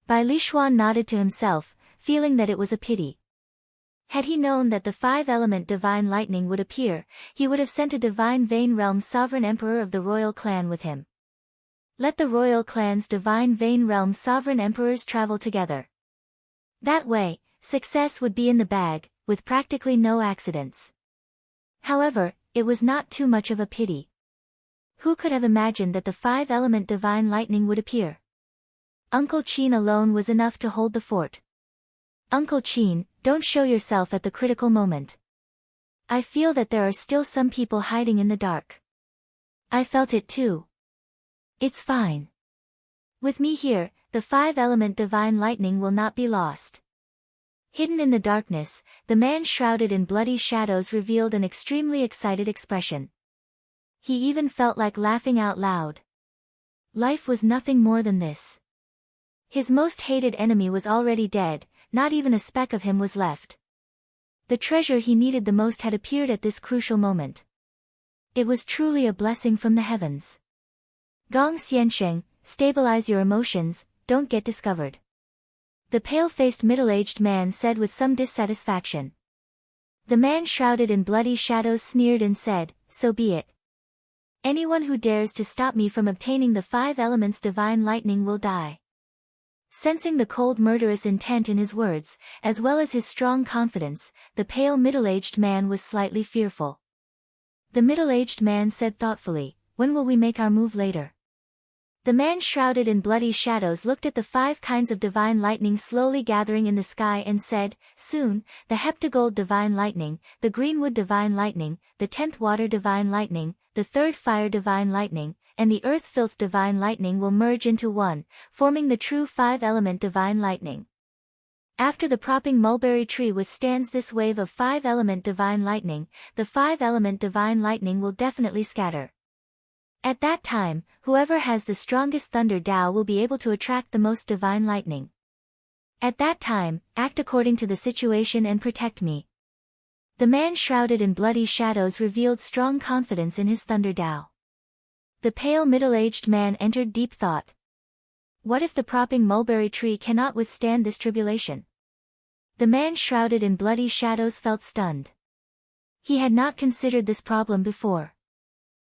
Bai Lishuan nodded to himself, feeling that it was a pity. Had he known that the 5-element divine lightning would appear, he would have sent a divine Vein Realm sovereign emperor of the royal clan with him. Let the royal clan's divine Vein Realm sovereign emperors travel together. That way, success would be in the bag, with practically no accidents. However, it was not too much of a pity. Who could have imagined that the 5-element divine lightning would appear? Uncle Qin alone was enough to hold the fort. Uncle Qin, don't show yourself at the critical moment. I feel that there are still some people hiding in the dark. I felt it too. It's fine. With me here, the 5-element divine lightning will not be lost. Hidden in the darkness, the man shrouded in bloody shadows revealed an extremely excited expression. He even felt like laughing out loud. Life was nothing more than this. His most hated enemy was already dead, not even a speck of him was left. The treasure he needed the most had appeared at this crucial moment. It was truly a blessing from the heavens. Gong Xiansheng, stabilize your emotions, don't get discovered. The pale-faced middle-aged man said with some dissatisfaction. The man shrouded in bloody shadows sneered and said, so be it. Anyone who dares to stop me from obtaining the 5 elements divine lightning will die. Sensing the cold murderous intent in his words, as well as his strong confidence, the pale middle-aged man was slightly fearful. The middle-aged man said thoughtfully, when will we make our move later? The man shrouded in bloody shadows looked at the 5 kinds of divine lightning slowly gathering in the sky and said, soon, the heptagold divine lightning, the greenwood divine lightning, the 10th water divine lightning, the 3rd fire divine lightning, and the earth filth divine lightning will merge into one, forming the true 5-element divine lightning. After the propping mulberry tree withstands this wave of 5-element divine lightning, the 5-element divine lightning will definitely scatter. At that time, whoever has the strongest thunder Tao will be able to attract the most divine lightning. At that time, act according to the situation and protect me. The man shrouded in bloody shadows revealed strong confidence in his thunder Tao. The pale middle-aged man entered deep thought. What if the propping mulberry tree cannot withstand this tribulation? The man shrouded in bloody shadows felt stunned. He had not considered this problem before.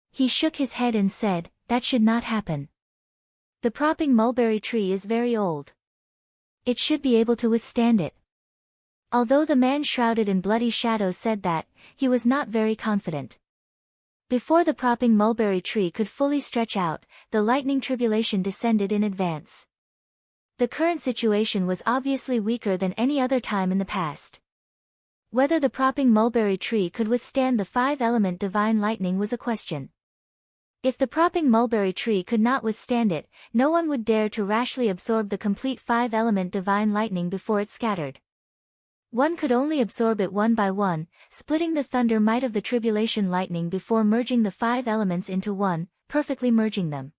He shook his head and said, that should not happen. The propping mulberry tree is very old. It should be able to withstand it. Although the man shrouded in bloody shadows said that, he was not very confident. Before the propping mulberry tree could fully stretch out, the lightning tribulation descended in advance. The current situation was obviously weaker than any other time in the past. Whether the propping mulberry tree could withstand the 5-element divine lightning was a question. If the propping mulberry tree could not withstand it, no one would dare to rashly absorb the complete 5-element divine lightning before it scattered. One could only absorb it one by one, splitting the thunder might of the tribulation lightning before merging the 5 elements into one, perfectly merging them.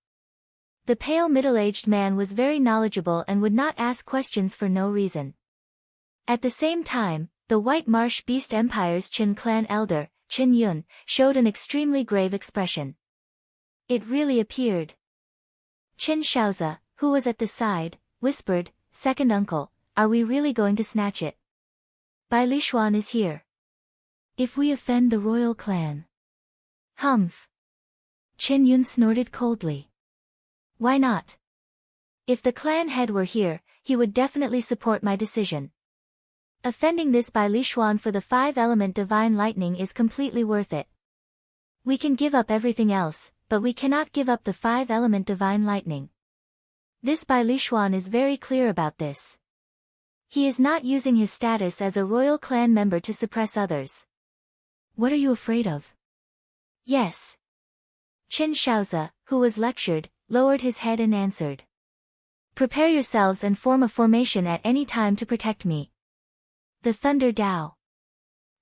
The pale middle-aged man was very knowledgeable and would not ask questions for no reason. At the same time, the White Marsh Beast Empire's Qin clan elder, Qin Yun, showed an extremely grave expression. It really appeared. Qin Shaozi, who was at the side, whispered, second uncle, are we really going to snatch it? Bai Lishuan is here. If we offend the royal clan. Humph. Qin Yun snorted coldly. Why not? If the clan head were here, he would definitely support my decision. Offending this Bai Lishuan for the 5-element divine lightning is completely worth it. We can give up everything else, but we cannot give up the 5-element divine lightning. This Bai Lishuan is very clear about this. He is not using his status as a royal clan member to suppress others. What are you afraid of? Yes. Qin Shaozi, who was lectured, lowered his head and answered. Prepare yourselves and form a formation at any time to protect me. The Thunder Dao.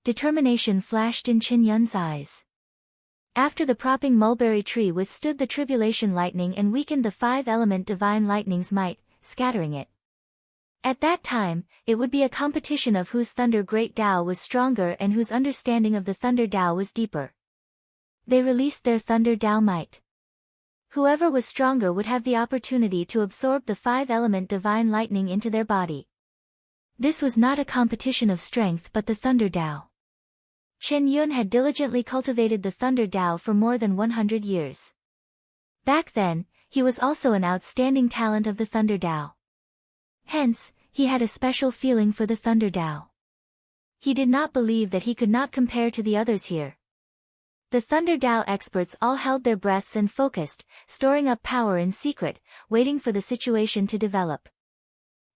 Determination flashed in Qin Yun's eyes. After the propping mulberry tree withstood the tribulation lightning and weakened the 5-element divine lightning's might, scattering it. At that time, it would be a competition of whose Thunder Great Dao was stronger and whose understanding of the Thunder Dao was deeper. They released their Thunder Dao might. Whoever was stronger would have the opportunity to absorb the 5-element divine lightning into their body. This was not a competition of strength but the Thunder Dao. Qin Yun had diligently cultivated the Thunder Dao for more than 100 years. Back then, he was also an outstanding talent of the Thunder Dao. Hence, he had a special feeling for the Thunder Dao. He did not believe that he could not compare to the others here. The Thunder Dao experts all held their breaths and focused, storing up power in secret, waiting for the situation to develop.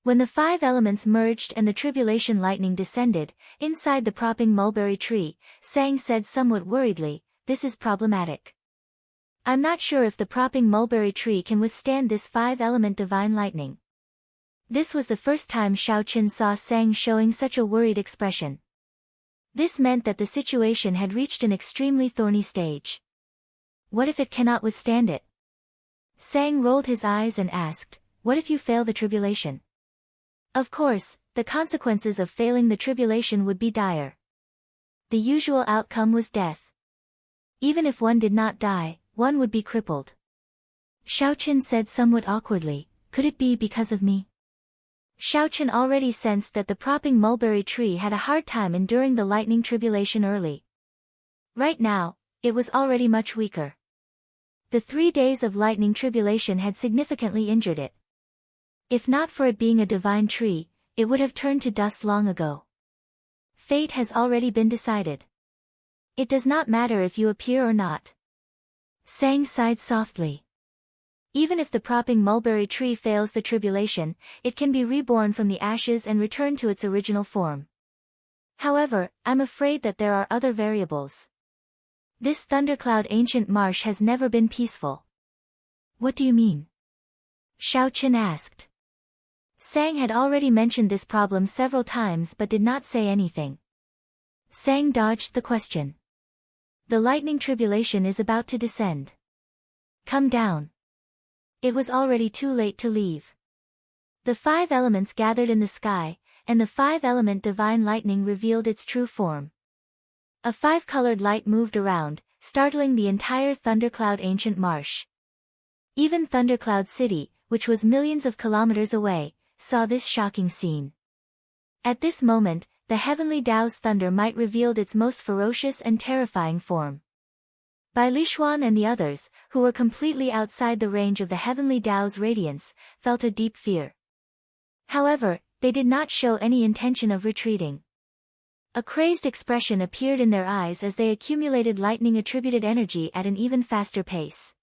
When the 5 elements merged and the tribulation lightning descended, inside the propping mulberry tree, Sang said somewhat worriedly, "This is problematic. I'm not sure if the propping mulberry tree can withstand this 5-element divine lightning." This was the first time Shao Qin saw Sang showing such a worried expression. This meant that the situation had reached an extremely thorny stage. What if it cannot withstand it? Sang rolled his eyes and asked, "What if you fail the tribulation?" Of course, the consequences of failing the tribulation would be dire. The usual outcome was death. Even if one did not die, one would be crippled. Shao Qin said somewhat awkwardly, "Could it be because of me?" Shao Qin already sensed that the propping mulberry tree had a hard time enduring the lightning tribulation early. Right now, it was already much weaker. The 3 days of lightning tribulation had significantly injured it. If not for it being a divine tree, it would have turned to dust long ago. Fate has already been decided. It does not matter if you appear or not. Sang sighed softly. Even if the propping mulberry tree fails the tribulation, it can be reborn from the ashes and return to its original form. However, I'm afraid that there are other variables. This thundercloud ancient marsh has never been peaceful. What do you mean? Shao Qin asked. Sang had already mentioned this problem several times but did not say anything. Sang dodged the question. The lightning tribulation is about to descend. Come down. It was already too late to leave. The 5 elements gathered in the sky, and the 5-element divine lightning revealed its true form. A 5-colored light moved around, startling the entire thundercloud ancient marsh. Even Thundercloud City, which was millions of kilometers away, saw this shocking scene. At this moment, the heavenly Tao's thunder might revealed its most ferocious and terrifying form. Bai Lishuan and the others, who were completely outside the range of the heavenly Tao's radiance, felt a deep fear. However, they did not show any intention of retreating. A crazed expression appeared in their eyes as they accumulated lightning-attributed energy at an even faster pace.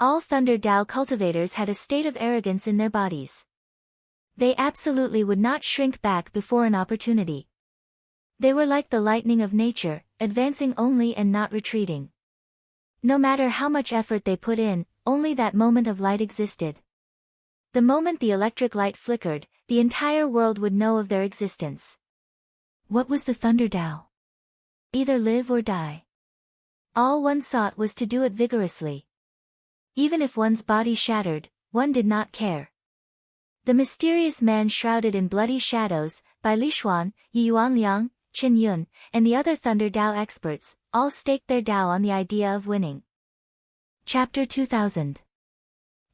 All Thunder Dao cultivators had a state of arrogance in their bodies. They absolutely would not shrink back before an opportunity. They were like the lightning of nature, advancing only and not retreating. No matter how much effort they put in, only that moment of light existed. The moment the electric light flickered, the entire world would know of their existence. What was the Thunder Dao? Either live or die. All one sought was to do it vigorously. Even if one's body shattered, one did not care. The mysterious man shrouded in bloody shadows, Bai Lishuan, Yi Yuanliang, Qin Yun, and the other Thunder Dao experts, all staked their Dao on the idea of winning. Chapter 2000.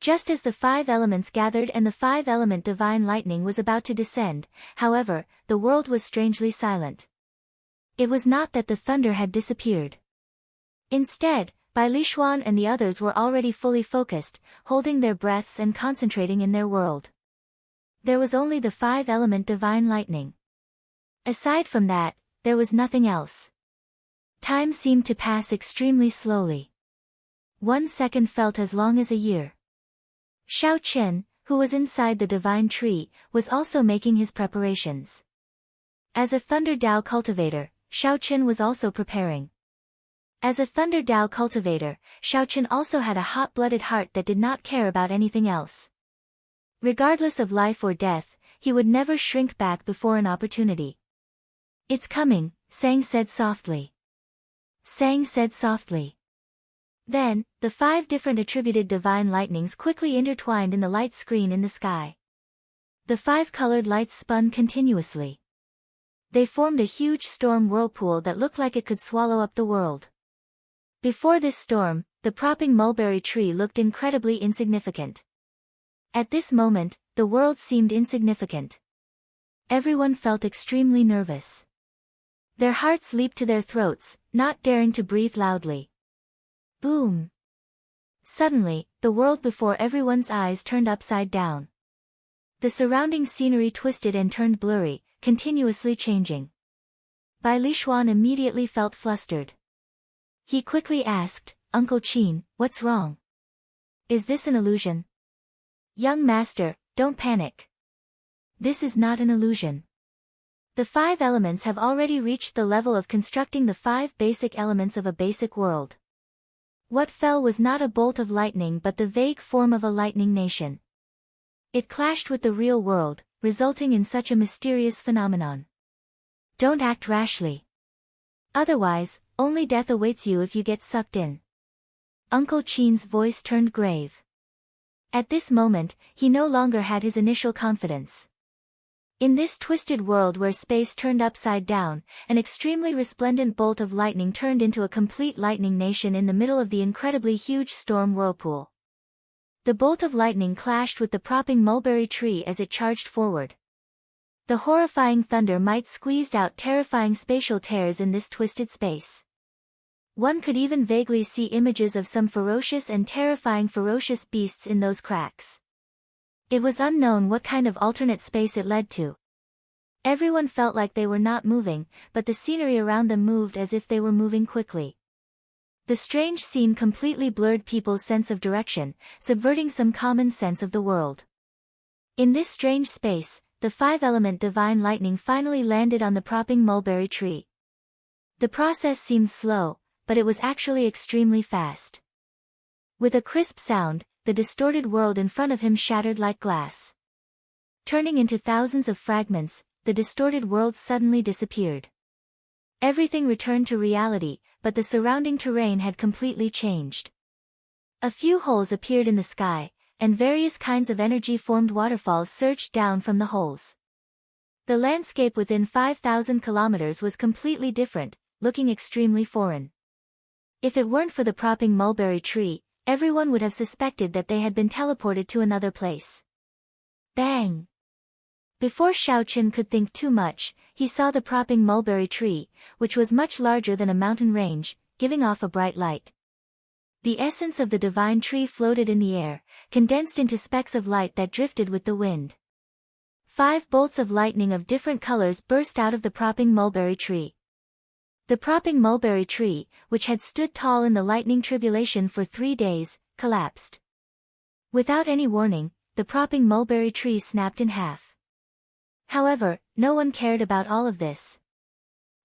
Just as the 5 elements gathered and the 5-element divine lightning was about to descend, however, the world was strangely silent. It was not that the thunder had disappeared. Instead, Bai Lishuan and the others were already fully focused, holding their breaths and concentrating in their world. There was only the five-element divine lightning. Aside from that, there was nothing else. Time seemed to pass extremely slowly. 1 second felt as long as a year. Xiao Qian, who was inside the divine tree, was also making his preparations. As a Thunder Dao cultivator, Xiao Qian was also preparing. As a Thunder Dao cultivator, Xiao Qian also had a hot-blooded heart that did not care about anything else. Regardless of life or death, he would never shrink back before an opportunity. "It's coming," Sang said softly. Sang said softly. Then, the 5 different attributed divine lightnings quickly intertwined in the light screen in the sky. The 5 colored lights spun continuously. They formed a huge storm whirlpool that looked like it could swallow up the world. Before this storm, the propping mulberry tree looked incredibly insignificant. At this moment, the world seemed insignificant. Everyone felt extremely nervous. Their hearts leaped to their throats, not daring to breathe loudly. Boom! Suddenly, the world before everyone's eyes turned upside down. The surrounding scenery twisted and turned blurry, continuously changing. Bai Lishuan immediately felt flustered. He quickly asked, "Uncle Qin, what's wrong? Is this an illusion?" "Young master, don't panic. This is not an illusion. The 5 elements have already reached the level of constructing the 5 basic elements of a basic world. What fell was not a bolt of lightning but the vague form of a lightning nation. It clashed with the real world, resulting in such a mysterious phenomenon. Don't act rashly. Otherwise, only death awaits you if you get sucked in." Uncle Qin's voice turned grave. At this moment, he no longer had his initial confidence. In this twisted world where space turned upside down, an extremely resplendent bolt of lightning turned into a complete lightning nation in the middle of the incredibly huge storm whirlpool. The bolt of lightning clashed with the propping mulberry tree as it charged forward. The horrifying thunder might squeezed out terrifying spatial tears in this twisted space. One could even vaguely see images of some ferocious and terrifying ferocious beasts in those cracks. It was unknown what kind of alternate space it led to. Everyone felt like they were not moving, but the scenery around them moved as if they were moving quickly. The strange scene completely blurred people's sense of direction, subverting some common sense of the world. In this strange space, the 5-element divine lightning finally landed on the propping mulberry tree. The process seemed slow, but it was actually extremely fast. With a crisp sound, the distorted world in front of him shattered like glass. Turning into thousands of fragments, the distorted world suddenly disappeared. Everything returned to reality, but the surrounding terrain had completely changed. A few holes appeared in the sky, and various kinds of energy-formed waterfalls surged down from the holes. The landscape within 5,000 kilometers was completely different, looking extremely foreign. If it weren't for the propping mulberry tree, everyone would have suspected that they had been teleported to another place. Bang! Before Xiao Qian could think too much, he saw the propping mulberry tree, which was much larger than a mountain range, giving off a bright light. The essence of the divine tree floated in the air, condensed into specks of light that drifted with the wind. 5 bolts of lightning of different colors burst out of the propping mulberry tree. The propping mulberry tree, which had stood tall in the lightning tribulation for 3 days, collapsed. Without any warning, the propping mulberry tree snapped in half. However, no one cared about all of this.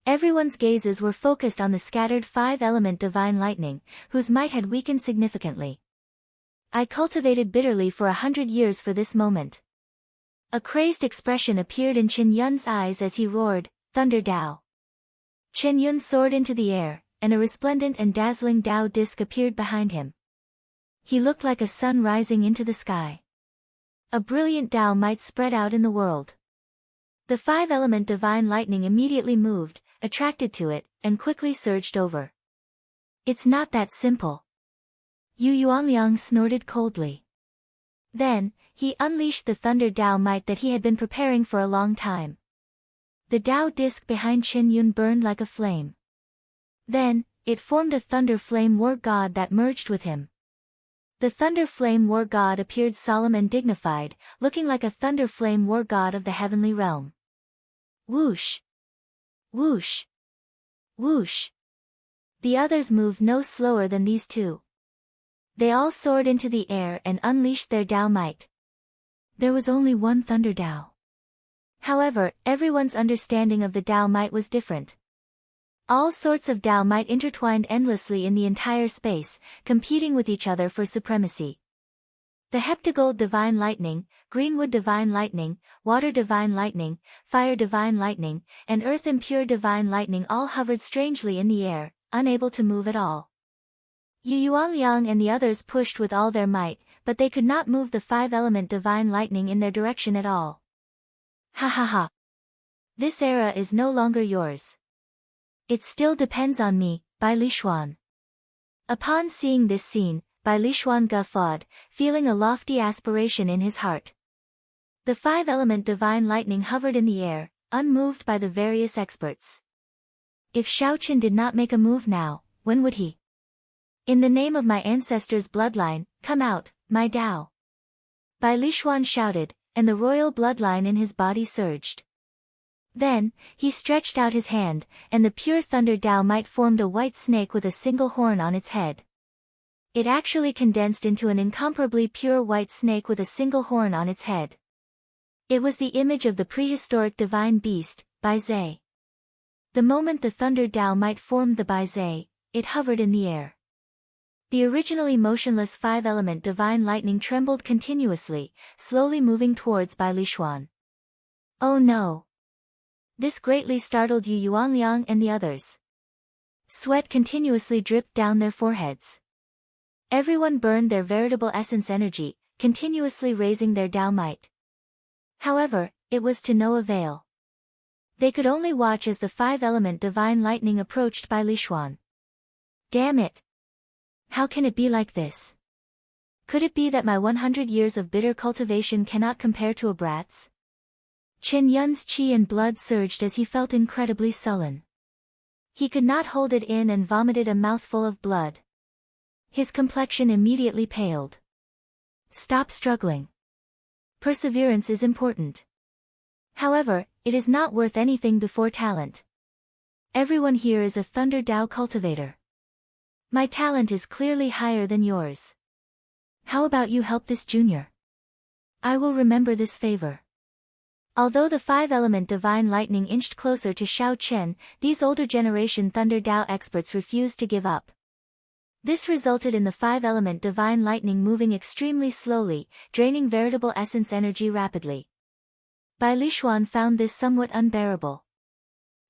Everyone's gazes were focused on the scattered 5-element divine lightning, whose might had weakened significantly. I cultivated bitterly for 100 years for this moment. A crazed expression appeared in Chen Yun's eyes as he roared, "Thunder Dao!" Chen Yun soared into the air, and a resplendent and dazzling Dao disc appeared behind him. He looked like a sun rising into the sky. A brilliant Dao might spread out in the world. The 5-element divine lightning immediately moved, attracted to it, and quickly surged over. "It's not that simple." Yu Yuanliang snorted coldly. Then, he unleashed the Thunder Dao might that he had been preparing for a long time. The Dao disc behind Chen Yun burned like a flame. Then, it formed a thunder flame war god that merged with him. The thunder flame war god appeared solemn and dignified, looking like a thunder flame war god of the heavenly realm. Whoosh! Whoosh! Whoosh! The others moved no slower than these two. They all soared into the air and unleashed their Tao might. There was only one thunder Tao. However, everyone's understanding of the Tao might was different. All sorts of Tao might intertwined endlessly in the entire space, competing with each other for supremacy. The heptagold divine lightning, greenwood divine lightning, water divine lightning, fire divine lightning, and earth impure divine lightning all hovered strangely in the air, unable to move at all. Yu Yuanliang and the others pushed with all their might, but they could not move the five-element divine lightning in their direction at all. Ha ha ha! This era is no longer yours. It still depends on me, Bai Lishuan. Upon seeing this scene, Bai Lishuan guffawed, feeling a lofty aspiration in his heart. The five-element divine lightning hovered in the air, unmoved by the various experts. If Shaoqin did not make a move now, when would he? In the name of my ancestors' bloodline, come out, my Tao! Bai Lishuan shouted, and the royal bloodline in his body surged. Then, he stretched out his hand, and the pure thunder Tao might formed a white snake with a single horn on its head. It actually condensed into an incomparably pure white snake with a single horn on its head. It was the image of the prehistoric divine beast, Bai Zhe. The moment the thunder Tao might formed the Bai Zhe, it hovered in the air. The originally motionless five-element divine lightning trembled continuously, slowly moving towards Bai Lishuan. Oh no! This greatly startled Yu Yuanliang and the others. Sweat continuously dripped down their foreheads. Everyone burned their veritable essence energy, continuously raising their Tao might. However, it was to no avail. They could only watch as the five-element divine lightning approached Bai Lishuan. Damn it! How can it be like this? Could it be that my 100 years of bitter cultivation cannot compare to a brat's? Chen Yun's qi and blood surged as he felt incredibly sullen. He could not hold it in and vomited a mouthful of blood. His complexion immediately paled. Stop struggling. Perseverance is important. However, it is not worth anything before talent. Everyone here is a Thunder Tao cultivator. My talent is clearly higher than yours. How about you help this junior? I will remember this favor. Although the five-element divine lightning inched closer to Shao Chen, these older generation Thunder Tao experts refused to give up. This resulted in the five-element divine lightning moving extremely slowly, draining veritable essence energy rapidly. Bai Lishuan found this somewhat unbearable.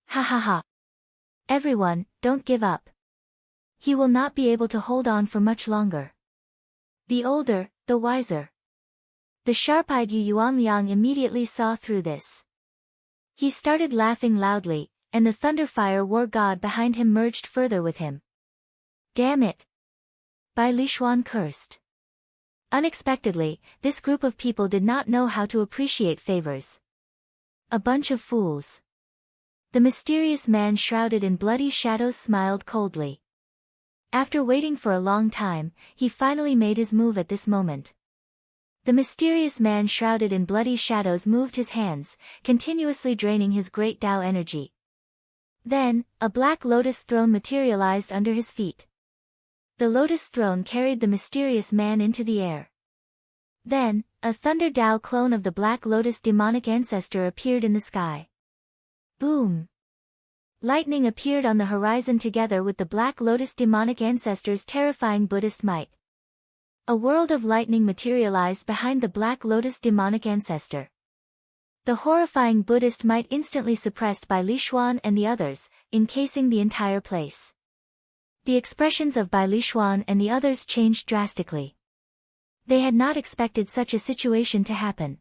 Ha ha ha! Everyone, don't give up. He will not be able to hold on for much longer. The older, the wiser. The sharp-eyed Yu Yuanliang immediately saw through this. He started laughing loudly, and the Thunderfire War God behind him merged further with him. Damn it! Bai Lishuan cursed. Unexpectedly, this group of people did not know how to appreciate favors. A bunch of fools. The mysterious man shrouded in bloody shadows smiled coldly. After waiting for a long time, he finally made his move at this moment. The mysterious man shrouded in bloody shadows moved his hands, continuously draining his great Tao energy. Then, a black lotus throne materialized under his feet. The lotus throne carried the mysterious man into the air. Then, a Thunder Tao clone of the black lotus demonic ancestor appeared in the sky. Boom! Lightning appeared on the horizon together with the black lotus demonic ancestor's terrifying Buddhist might. A world of lightning materialized behind the black lotus demonic ancestor. The horrifying Buddhist might instantly suppressed by Lishuan and the others, encasing the entire place. The expressions of Bai Lishuan and the others changed drastically. They had not expected such a situation to happen.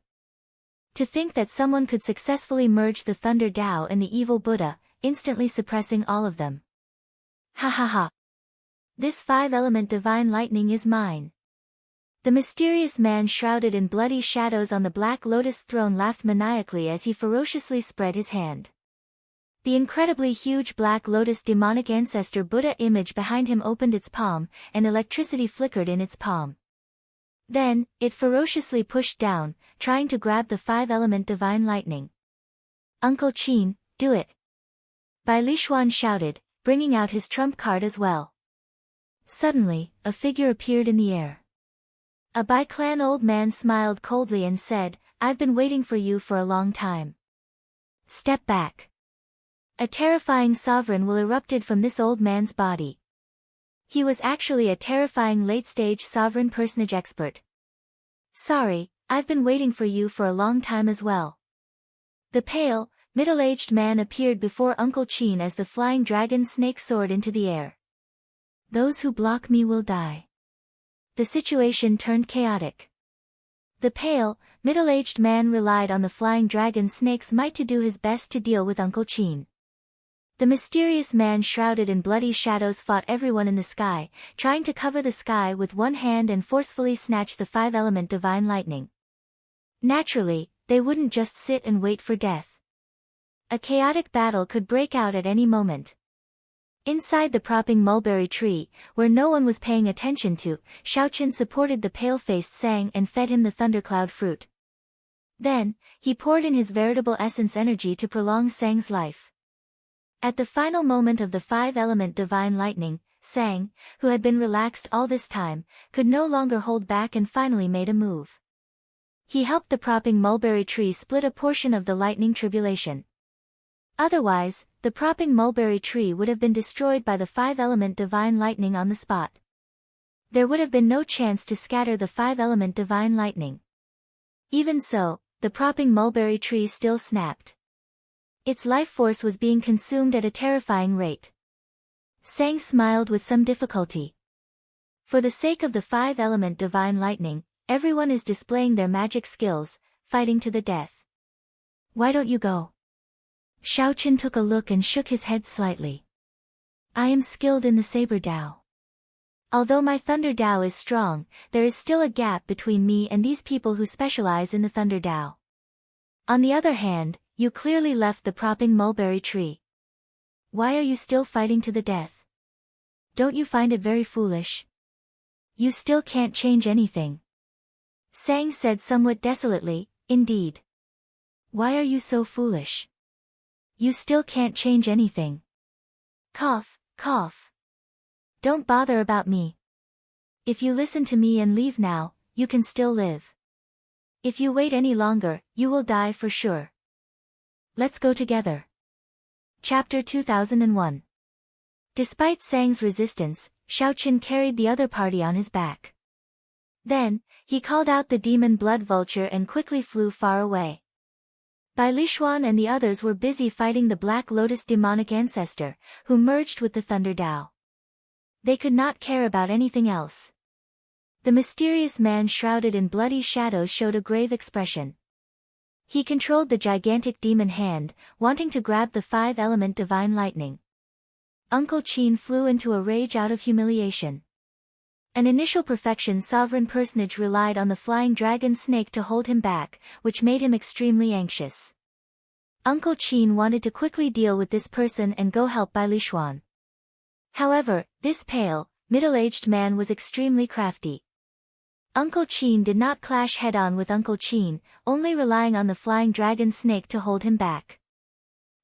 To think that someone could successfully merge the Thunder Tao and the evil Buddha, instantly suppressing all of them. Ha ha ha! This five-element divine lightning is mine. The mysterious man shrouded in bloody shadows on the black lotus throne laughed maniacally as he ferociously spread his hand. The incredibly huge Black Lotus demonic ancestor Buddha image behind him opened its palm, and electricity flickered in its palm. Then, it ferociously pushed down, trying to grab the five-element divine lightning. "Uncle Qin, do it!" Bai Lishuan shouted, bringing out his trump card as well. Suddenly, a figure appeared in the air. A Bai clan old man smiled coldly and said, "I've been waiting for you for a long time. Step back." A terrifying sovereign will erupted from this old man's body. He was actually a terrifying late-stage sovereign personage expert. "Sorry, I've been waiting for you for a long time as well." The pale, middle-aged man appeared before Uncle Qin as the flying dragon snake soared into the air. "Those who block me will die." The situation turned chaotic. The pale, middle-aged man relied on the flying dragon snake's might to do his best to deal with Uncle Qin. The mysterious man shrouded in bloody shadows fought everyone in the sky, trying to cover the sky with one hand and forcefully snatch the five-element divine lightning. Naturally, they wouldn't just sit and wait for death. A chaotic battle could break out at any moment. Inside the propping mulberry tree, where no one was paying attention to, Xiaoqin supported the pale-faced Sang and fed him the thundercloud fruit. Then, he poured in his veritable essence energy to prolong Sang's life. At the final moment of the five-element divine lightning, Sang, who had been relaxed all this time, could no longer hold back and finally made a move. He helped the propping mulberry tree split a portion of the lightning tribulation. Otherwise, the propping mulberry tree would have been destroyed by the five-element divine lightning on the spot. There would have been no chance to scatter the five-element divine lightning. Even so, the propping mulberry tree still snapped. Its life force was being consumed at a terrifying rate. Sang smiled with some difficulty. For the sake of the five-element divine lightning, everyone is displaying their magic skills, fighting to the death. "Why don't you go?" Xiaoqin took a look and shook his head slightly. "I am skilled in the Saber Dao. Although my Thunder Dao is strong, there is still a gap between me and these people who specialize in the Thunder Dao. On the other hand, you clearly left the propping mulberry tree. Why are you still fighting to the death? Don't you find it very foolish? You still can't change anything." Sang said somewhat desolately, "Indeed. Why are you so foolish? You still can't change anything. Cough, cough. Don't bother about me. If you listen to me and leave now, you can still live. If you wait any longer, you will die for sure. Let's go together." Chapter 2001. Despite Sang's resistance, Xiaoqin carried the other party on his back. Then, he called out the demon blood vulture and quickly flew far away. Bai Lishuan and the others were busy fighting the Black Lotus demonic ancestor, who merged with the Thunder Dao. They could not care about anything else. The mysterious man shrouded in bloody shadows showed a grave expression. He controlled the gigantic demon hand, wanting to grab the five-element divine lightning. Uncle Qin flew into a rage out of humiliation. An initial perfection sovereign personage relied on the flying dragon snake to hold him back, which made him extremely anxious. Uncle Qin wanted to quickly deal with this person and go help Bai Lishuan. However, this pale, middle-aged man was extremely crafty. Uncle Qin did not clash head-on with Uncle Qin, only relying on the flying dragon snake to hold him back.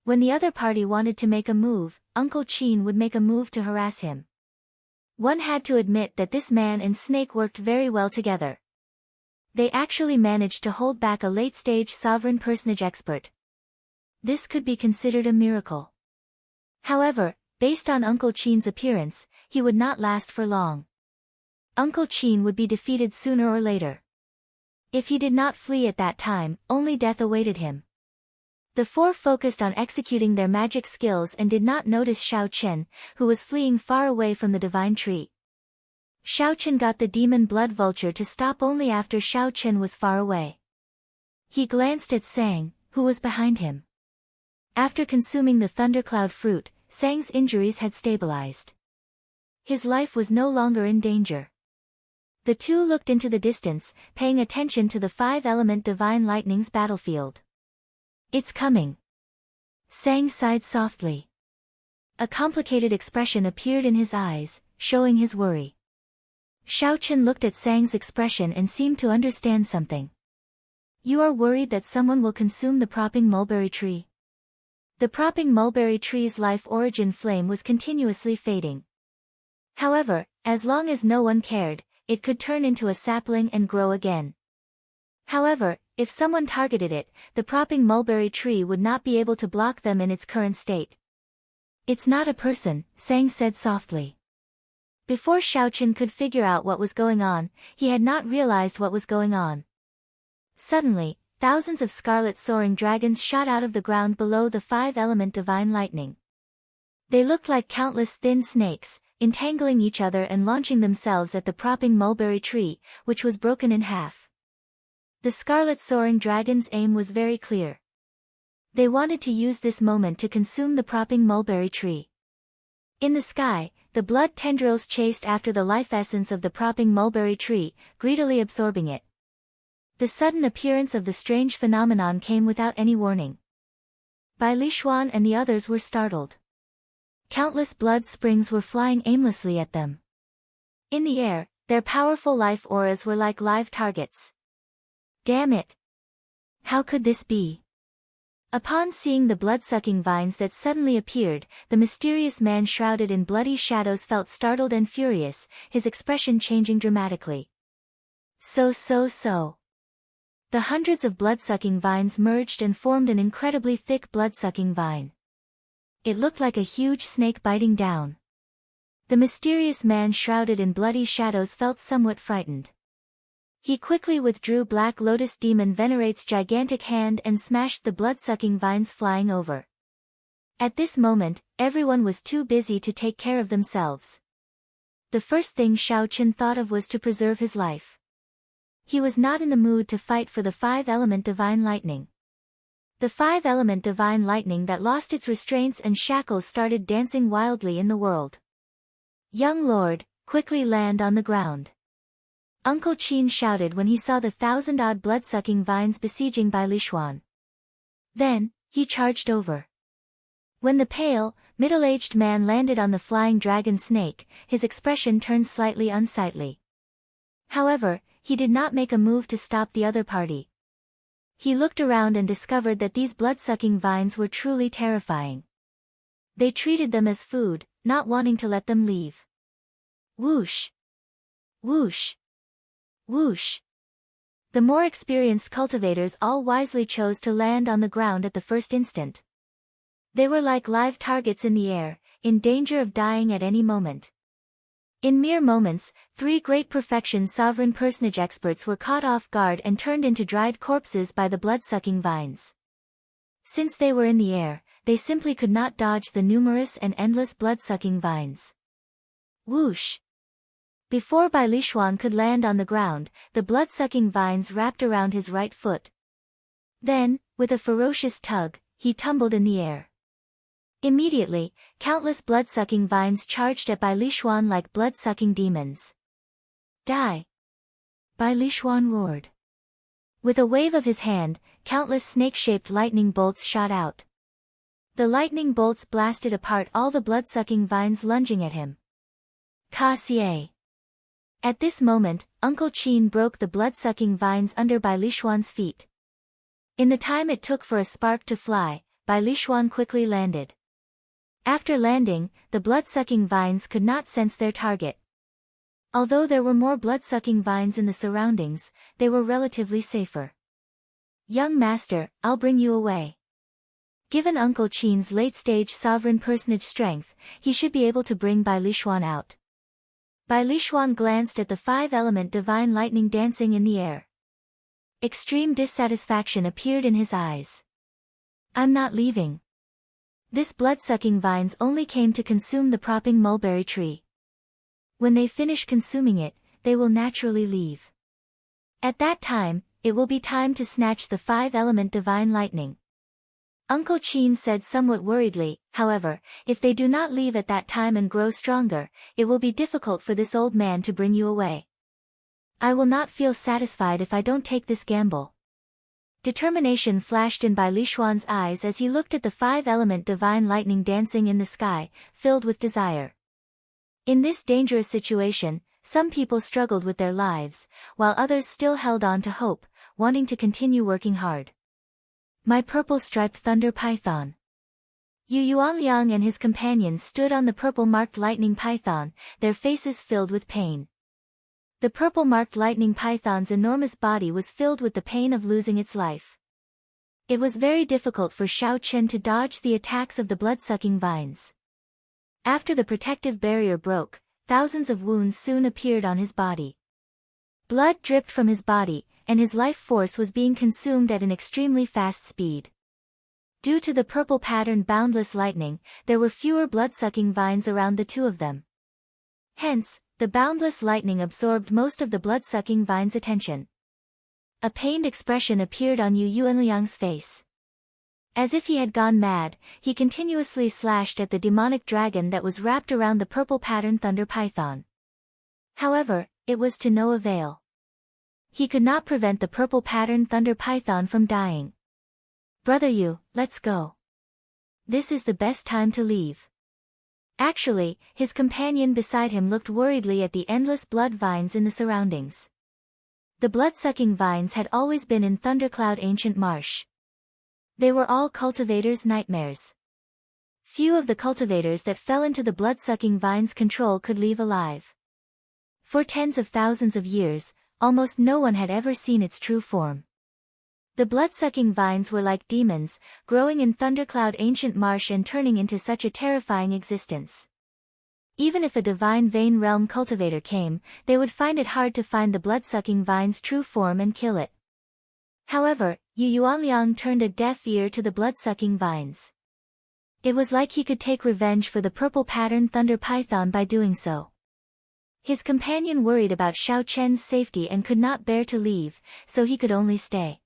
When the other party wanted to make a move, Uncle Qin would make a move to harass him. One had to admit that this man and snake worked very well together. They actually managed to hold back a late-stage sovereign personage expert. This could be considered a miracle. However, based on Uncle Qin's appearance, he would not last for long. Uncle Qin would be defeated sooner or later. If he did not flee at that time, only death awaited him. The four focused on executing their magic skills and did not notice Xiaoqin, who was fleeing far away from the divine tree. Xiaoqin got the demon blood vulture to stop only after Xiaoqin was far away. He glanced at Sang, who was behind him. After consuming the thundercloud fruit, Sang's injuries had stabilized. His life was no longer in danger. The two looked into the distance, paying attention to the five-element divine lightning's battlefield. "It's coming." Sang sighed softly. A complicated expression appeared in his eyes, showing his worry. Xiao Chen looked at Sang's expression and seemed to understand something. You are worried that someone will consume the propping mulberry tree? The propping mulberry tree's life origin flame was continuously fading. However, as long as no one cared, it could turn into a sapling and grow again. However, if someone targeted it, the propping mulberry tree would not be able to block them in its current state. It's not a person, Sang said softly. Before Xiao Chen could figure out what was going on, he had not realized what was going on. Suddenly, thousands of scarlet soaring dragons shot out of the ground below the five-element divine lightning. They looked like countless thin snakes, entangling each other and launching themselves at the propping mulberry tree, which was broken in half. The scarlet soaring dragon's aim was very clear. They wanted to use this moment to consume the propping mulberry tree. In the sky, the blood tendrils chased after the life essence of the propping mulberry tree, greedily absorbing it. The sudden appearance of the strange phenomenon came without any warning. Bai Lishuan and the others were startled. Countless blood springs were flying aimlessly at them. In the air, their powerful life auras were like live targets. Damn it! How could this be? Upon seeing the blood-sucking vines that suddenly appeared, the mysterious man shrouded in bloody shadows felt startled and furious, his expression changing dramatically. So. The hundreds of blood-sucking vines merged and formed an incredibly thick blood-sucking vine. It looked like a huge snake biting down. The mysterious man shrouded in bloody shadows felt somewhat frightened. He quickly withdrew Black Lotus Demon Venerate's gigantic hand and smashed the blood-sucking vines flying over. At this moment, everyone was too busy to take care of themselves. The first thing Xiao Chen thought of was to preserve his life. He was not in the mood to fight for the five-element divine lightning. The five-element divine lightning that lost its restraints and shackles started dancing wildly in the world. Young lord, quickly land on the ground. Uncle Qin shouted when he saw the 1,000-odd blood-sucking vines besieging Bai Lishuan. Then, he charged over. When the pale, middle-aged man landed on the flying dragon snake, his expression turned slightly unsightly. However, he did not make a move to stop the other party. He looked around and discovered that these blood-sucking vines were truly terrifying. They treated them as food, not wanting to let them leave. Whoosh! Whoosh! Whoosh! The more experienced cultivators all wisely chose to land on the ground at the first instant. They were like live targets in the air, in danger of dying at any moment. In mere moments, 3 great perfection sovereign personage experts were caught off guard and turned into dried corpses by the blood-sucking vines. Since they were in the air, they simply could not dodge the numerous and endless blood-sucking vines. Whoosh! Before Bai Lishuan could land on the ground, the blood-sucking vines wrapped around his right foot. Then, with a ferocious tug, he tumbled in the air. Immediately, countless blood-sucking vines charged at Bai Lishuan like blood-sucking demons. Die! Bai Lishuan roared. With a wave of his hand, countless snake-shaped lightning bolts shot out. The lightning bolts blasted apart all the blood-sucking vines lunging at him. Ka-xie! At this moment, Uncle Qin broke the blood-sucking vines under Bai Lishuan's feet. In the time it took for a spark to fly, Bai Lishuan quickly landed. After landing, the blood-sucking vines could not sense their target. Although there were more blood-sucking vines in the surroundings, they were relatively safer. Young master, I'll bring you away. Given Uncle Qin's late-stage sovereign personage strength, he should be able to bring Bai Lishuan out. Bai Lishuan glanced at the five-element divine lightning dancing in the air. Extreme dissatisfaction appeared in his eyes. I'm not leaving. This blood-sucking vines only came to consume the propping mulberry tree. When they finish consuming it, they will naturally leave. At that time, it will be time to snatch the five-element divine lightning. Uncle Qin said somewhat worriedly, however, if they do not leave at that time and grow stronger, it will be difficult for this old man to bring you away. I will not feel satisfied if I don't take this gamble. Determination flashed in Bai Lishuan's eyes as he looked at the five-element divine lightning dancing in the sky, filled with desire. In this dangerous situation, some people struggled with their lives, while others still held on to hope, wanting to continue working hard. My purple-striped thunder python. Yu Yuanliang and his companions stood on the purple-marked lightning python, their faces filled with pain. The purple-marked lightning python's enormous body was filled with the pain of losing its life. It was very difficult for Xiao Chen to dodge the attacks of the blood-sucking vines. After the protective barrier broke, thousands of wounds soon appeared on his body. Blood dripped from his body, and his life force was being consumed at an extremely fast speed. Due to the purple-patterned boundless lightning, there were fewer blood-sucking vines around the two of them. Hence, the boundless lightning absorbed most of the blood-sucking vine's attention. A pained expression appeared on Yu Yuanliang's face. As if he had gone mad, he continuously slashed at the demonic dragon that was wrapped around the purple-patterned thunder python. However, it was to no avail. He could not prevent the purple-patterned thunder python from dying. Brother Yu, let's go. This is the best time to leave. Actually, his companion beside him looked worriedly at the endless blood vines in the surroundings. The blood-sucking vines had always been in Thundercloud Ancient Marsh. They were all cultivators' nightmares. Few of the cultivators that fell into the blood-sucking vine's control could leave alive. For tens of thousands of years, almost no one had ever seen its true form. The blood-sucking vines were like demons, growing in Thundercloud Ancient Marsh and turning into such a terrifying existence. Even if a divine Vein Realm cultivator came, they would find it hard to find the blood-sucking vine's true form and kill it. However, Yu Yuanliang turned a deaf ear to the blood-sucking vines. It was like he could take revenge for the purple-patterned thunder python by doing so. His companion worried about Xiao Chen's safety and could not bear to leave, so he could only stay.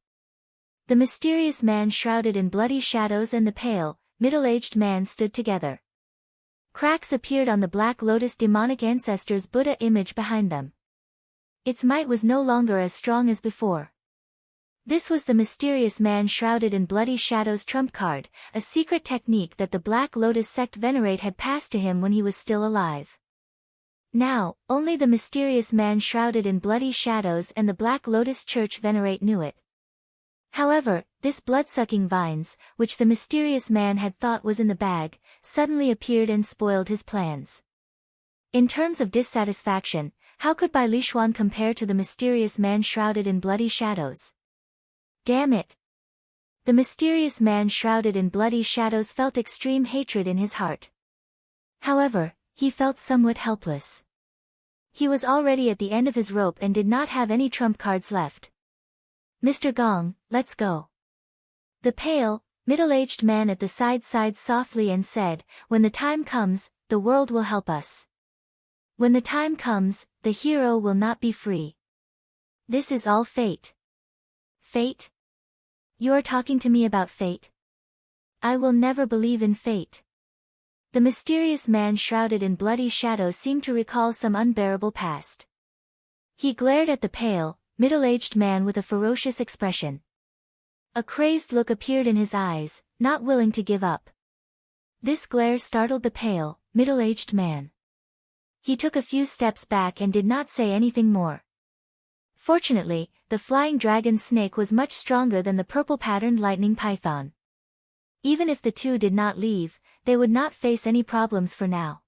The mysterious man shrouded in bloody shadows and the pale, middle-aged man stood together. Cracks appeared on the Black Lotus demonic ancestor's Buddha image behind them. Its might was no longer as strong as before. This was the mysterious man shrouded in bloody shadows trump card, a secret technique that the Black Lotus sect venerate had passed to him when he was still alive. Now, only the mysterious man shrouded in bloody shadows and the Black Lotus Church venerate knew it. However, this blood-sucking vines, which the mysterious man had thought was in the bag, suddenly appeared and spoiled his plans. In terms of dissatisfaction, how could Bai Lishuan compare to the mysterious man shrouded in bloody shadows? Damn it! The mysterious man shrouded in bloody shadows felt extreme hatred in his heart. However, he felt somewhat helpless. He was already at the end of his rope and did not have any trump cards left. Mr. Gong, let's go. The pale, middle-aged man at the side sighed softly and said, when the time comes, the world will help us. When the time comes, the hero will not be free. This is all fate. Fate? You are talking to me about fate? I will never believe in fate. The mysterious man shrouded in bloody shadows seemed to recall some unbearable past. He glared at the pale, middle-aged man with a ferocious expression. A crazed look appeared in his eyes, not willing to give up. This glare startled the pale, middle-aged man. He took a few steps back and did not say anything more. Fortunately, the flying dragon snake was much stronger than the purple-patterned lightning python. Even if the two did not leave, they would not face any problems for now.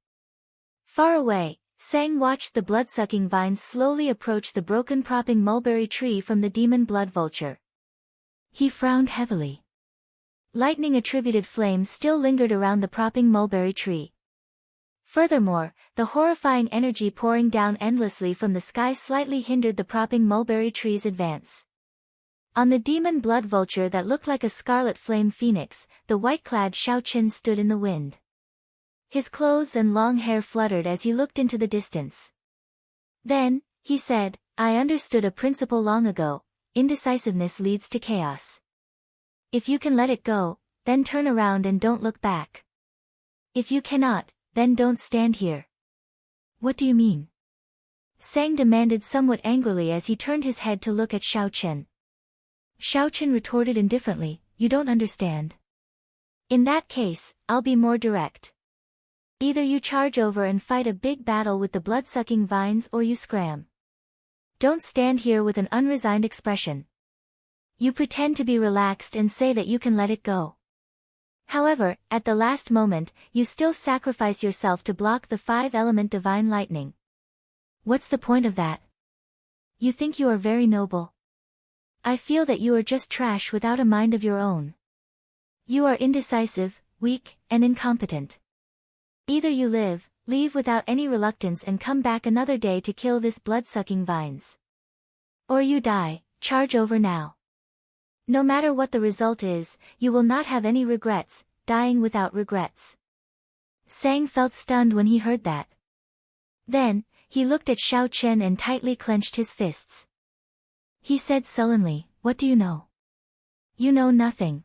Far away, Sang watched the blood-sucking vines slowly approach the broken propping mulberry tree from the demon blood vulture. He frowned heavily. Lightning-attributed flames still lingered around the propping mulberry tree. Furthermore, the horrifying energy pouring down endlessly from the sky slightly hindered the propping mulberry tree's advance. On the demon blood vulture that looked like a scarlet flame phoenix, the white-clad Xiao Qin stood in the wind. His clothes and long hair fluttered as he looked into the distance. Then, he said, I understood a principle long ago: indecisiveness leads to chaos. If you can let it go, then turn around and don't look back. If you cannot, then don't stand here. What do you mean? Sang demanded somewhat angrily as he turned his head to look at Xiao Chen. Xiao Chen retorted indifferently, you don't understand. In that case, I'll be more direct. Either you charge over and fight a big battle with the blood-sucking vines or you scram. Don't stand here with an unresigned expression. You pretend to be relaxed and say that you can let it go. However, at the last moment, you still sacrifice yourself to block the 5-element divine lightning. What's the point of that? You think you are very noble. I feel that you are just trash without a mind of your own. You are indecisive, weak, and incompetent. Either you leave without any reluctance and come back another day to kill this blood-sucking vines. Or you die, charge over now. No matter what the result is, you will not have any regrets, dying without regrets. Sang felt stunned when he heard that. Then, he looked at Xiao Chen and tightly clenched his fists. He said sullenly, what do you know? You know nothing.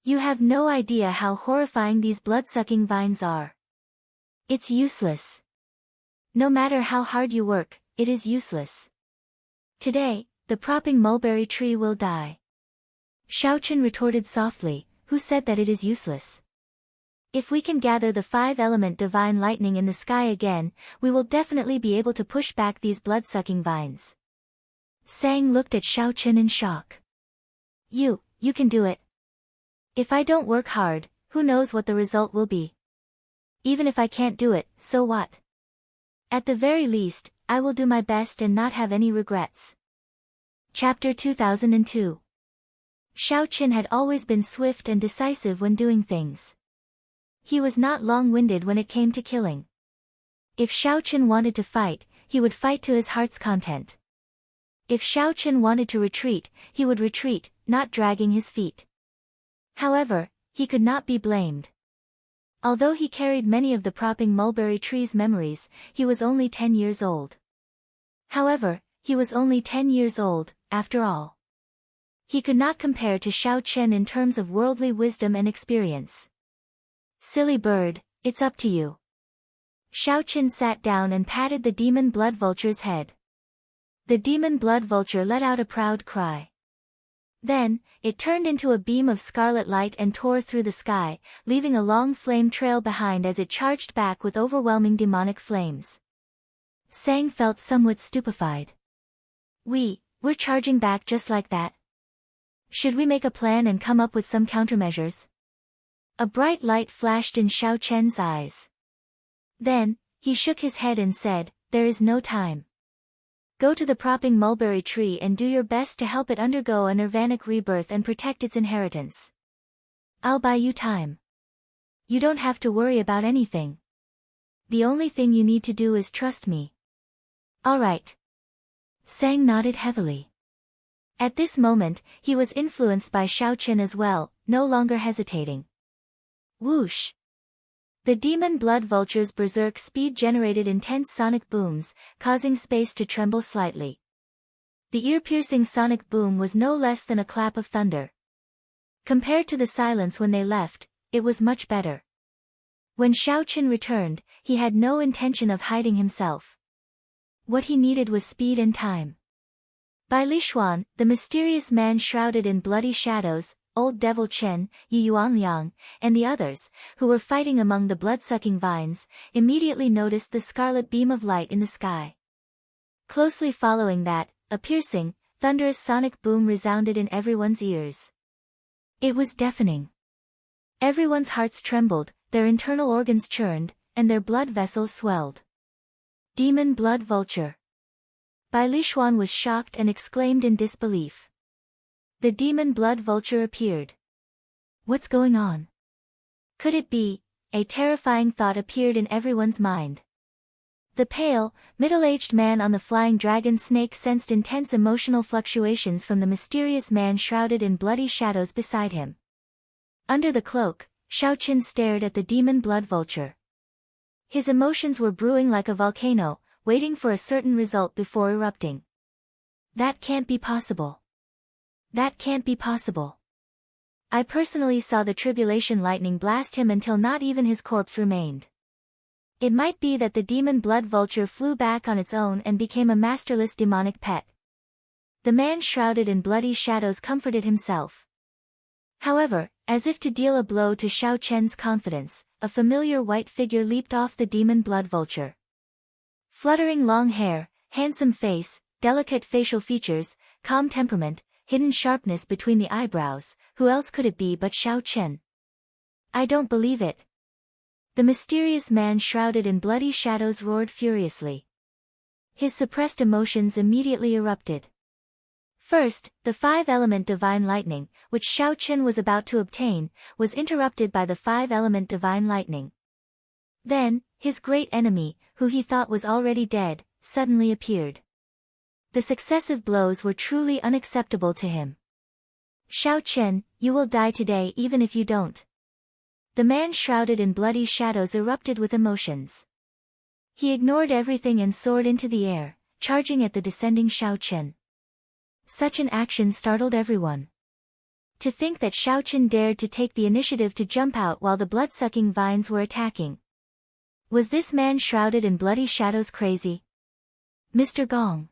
You have no idea how horrifying these blood-sucking vines are. It's useless. No matter how hard you work, it is useless. Today, the propping mulberry tree will die. Xiao Chen retorted softly, who said that it is useless? If we can gather the 5-element divine lightning in the sky again, we will definitely be able to push back these blood-sucking vines. Sang looked at Xiao Chen in shock. You can do it. If I don't work hard, who knows what the result will be? Even if I can't do it, so what? At the very least, I will do my best and not have any regrets. Chapter 2002. Xiao Chen had always been swift and decisive when doing things. He was not long-winded when it came to killing. If Xiao Chen wanted to fight, he would fight to his heart's content. If Xiao Chen wanted to retreat, he would retreat, not dragging his feet. However, he could not be blamed. Although he carried many of the propping mulberry tree's memories, he was only 10 years old. However, he was only 10 years old, after all. He could not compare to Xiao Chen in terms of worldly wisdom and experience. Silly bird, it's up to you. Xiao Chen sat down and patted the demon blood vulture's head. The demon blood vulture let out a proud cry. Then, it turned into a beam of scarlet light and tore through the sky, leaving a long flame trail behind as it charged back with overwhelming demonic flames. Sang felt somewhat stupefied. We're charging back just like that? Should we make a plan and come up with some countermeasures? A bright light flashed in Xiao Chen's eyes. Then, he shook his head and said, there is no time. Go to the propping mulberry tree and do your best to help it undergo a nirvanic rebirth and protect its inheritance. I'll buy you time. You don't have to worry about anything. The only thing you need to do is trust me. All right. Sang nodded heavily. At this moment, he was influenced by Xiao Chen as well, no longer hesitating. Whoosh! The demon blood vulture's berserk speed generated intense sonic booms, causing space to tremble slightly. The ear-piercing sonic boom was no less than a clap of thunder. Compared to the silence when they left, it was much better. When Xiao Chen returned, he had no intention of hiding himself. What he needed was speed and time. By Lishuan, the mysterious man shrouded in bloody shadows, Old Devil Chen, Yi Yuanliang, and the others, who were fighting among the blood-sucking vines, immediately noticed the scarlet beam of light in the sky. Closely following that, a piercing, thunderous sonic boom resounded in everyone's ears. It was deafening. Everyone's hearts trembled, their internal organs churned, and their blood vessels swelled. Demon blood vulture. Bai Lishuan was shocked and exclaimed in disbelief. The demon blood vulture appeared. What's going on? Could it be? A terrifying thought appeared in everyone's mind. The pale, middle-aged man on the flying dragon snake sensed intense emotional fluctuations from the mysterious man shrouded in bloody shadows beside him. Under the cloak, Xiao Chen stared at the demon blood vulture. His emotions were brewing like a volcano, waiting for a certain result before erupting. That can't be possible. That can't be possible. I personally saw the tribulation lightning blast him until not even his corpse remained. It might be that the demon blood vulture flew back on its own and became a masterless demonic pet. The man shrouded in bloody shadows comforted himself. However, as if to deal a blow to Xiao Chen's confidence, a familiar white figure leaped off the demon blood vulture. Fluttering long hair, handsome face, delicate facial features, calm temperament, hidden sharpness between the eyebrows, who else could it be but Xiao Chen? I don't believe it. The mysterious man shrouded in bloody shadows roared furiously. His suppressed emotions immediately erupted. First, the five-element divine lightning, which Xiao Chen was about to obtain, was interrupted by the five-element divine lightning. Then, his great enemy, who he thought was already dead, suddenly appeared. The successive blows were truly unacceptable to him. Xiao Chen, you will die today even if you don't. The man shrouded in bloody shadows erupted with emotions. He ignored everything and soared into the air, charging at the descending Xiao Chen. Such an action startled everyone. To think that Xiao Chen dared to take the initiative to jump out while the blood-sucking vines were attacking. Was this man shrouded in bloody shadows crazy? Mr. Gong.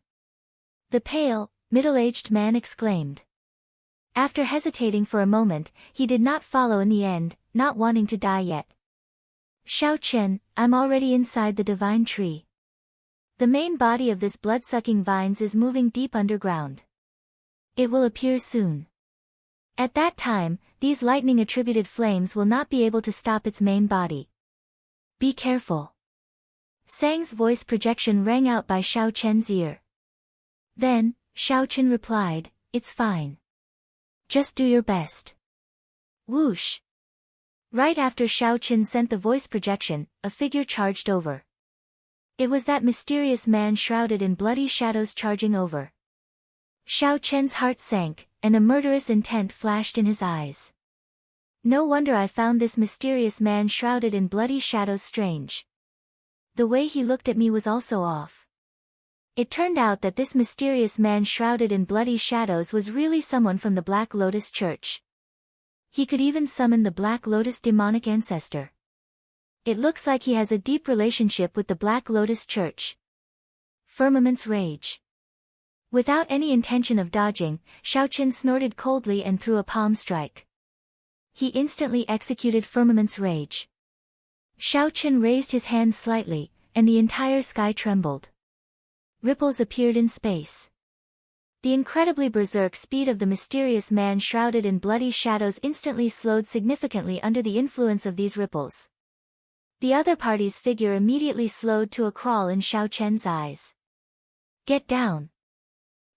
The pale, middle-aged man exclaimed. After hesitating for a moment, he did not follow in the end, not wanting to die yet. Xiao Chen, I'm already inside the divine tree. The main body of this blood-sucking vines is moving deep underground. It will appear soon. At that time, these lightning-attributed flames will not be able to stop its main body. Be careful. Sang's voice projection rang out by Xiao Chen's ear. Then, Xiao Chen replied, it's fine. Just do your best. Whoosh. Right after Xiao Chen sent the voice projection, a figure charged over. It was that mysterious man shrouded in bloody shadows charging over. Xiao Chen's heart sank, and a murderous intent flashed in his eyes. No wonder I found this mysterious man shrouded in bloody shadows strange. The way he looked at me was also off. It turned out that this mysterious man shrouded in bloody shadows was really someone from the Black Lotus Church. He could even summon the Black Lotus demonic ancestor. It looks like he has a deep relationship with the Black Lotus Church. Firmament's rage. Without any intention of dodging, Xiao Chen snorted coldly and threw a palm strike. He instantly executed Firmament's rage. Xiao Chen raised his hands slightly, and the entire sky trembled. Ripples appeared in space. The incredibly berserk speed of the mysterious man shrouded in bloody shadows instantly slowed significantly under the influence of these ripples. The other party's figure immediately slowed to a crawl in Xiao Chen's eyes. Get down.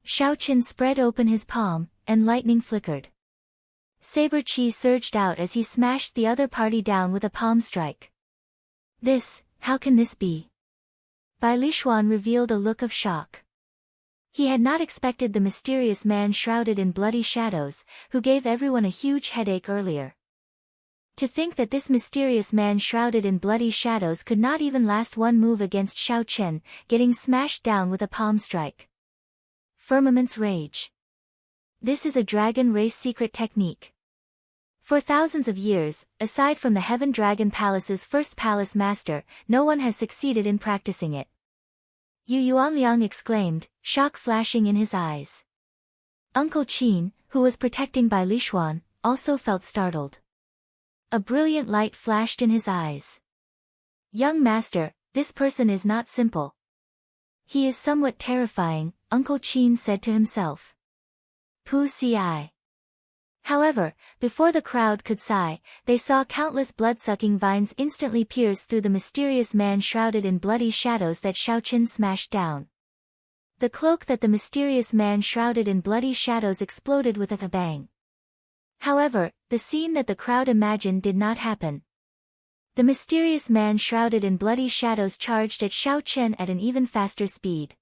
Xiao Chen spread open his palm, and lightning flickered. Saber chi surged out as he smashed the other party down with a palm strike. How can this be? Bai Lishuan revealed a look of shock. He had not expected the mysterious man shrouded in bloody shadows, who gave everyone a huge headache earlier. To think that this mysterious man shrouded in bloody shadows could not even last one move against Xiao Chen, getting smashed down with a palm strike. Firmament's rage. This is a dragon race secret technique. For thousands of years, aside from the Heaven Dragon Palace's first palace master, no one has succeeded in practicing it. Yu Yuanliang exclaimed, shock flashing in his eyes. Uncle Qin, who was protecting Bai Lishuan, also felt startled. A brilliant light flashed in his eyes. Young master, this person is not simple. He is somewhat terrifying, Uncle Qin said to himself. Pu ci. However, before the crowd could sigh, they saw countless blood-sucking vines instantly pierce through the mysterious man shrouded in bloody shadows that Xiao Chen smashed down. The cloak that the mysterious man shrouded in bloody shadows exploded with a bang. However, the scene that the crowd imagined did not happen. The mysterious man shrouded in bloody shadows charged at Xiao Chen at an even faster speed.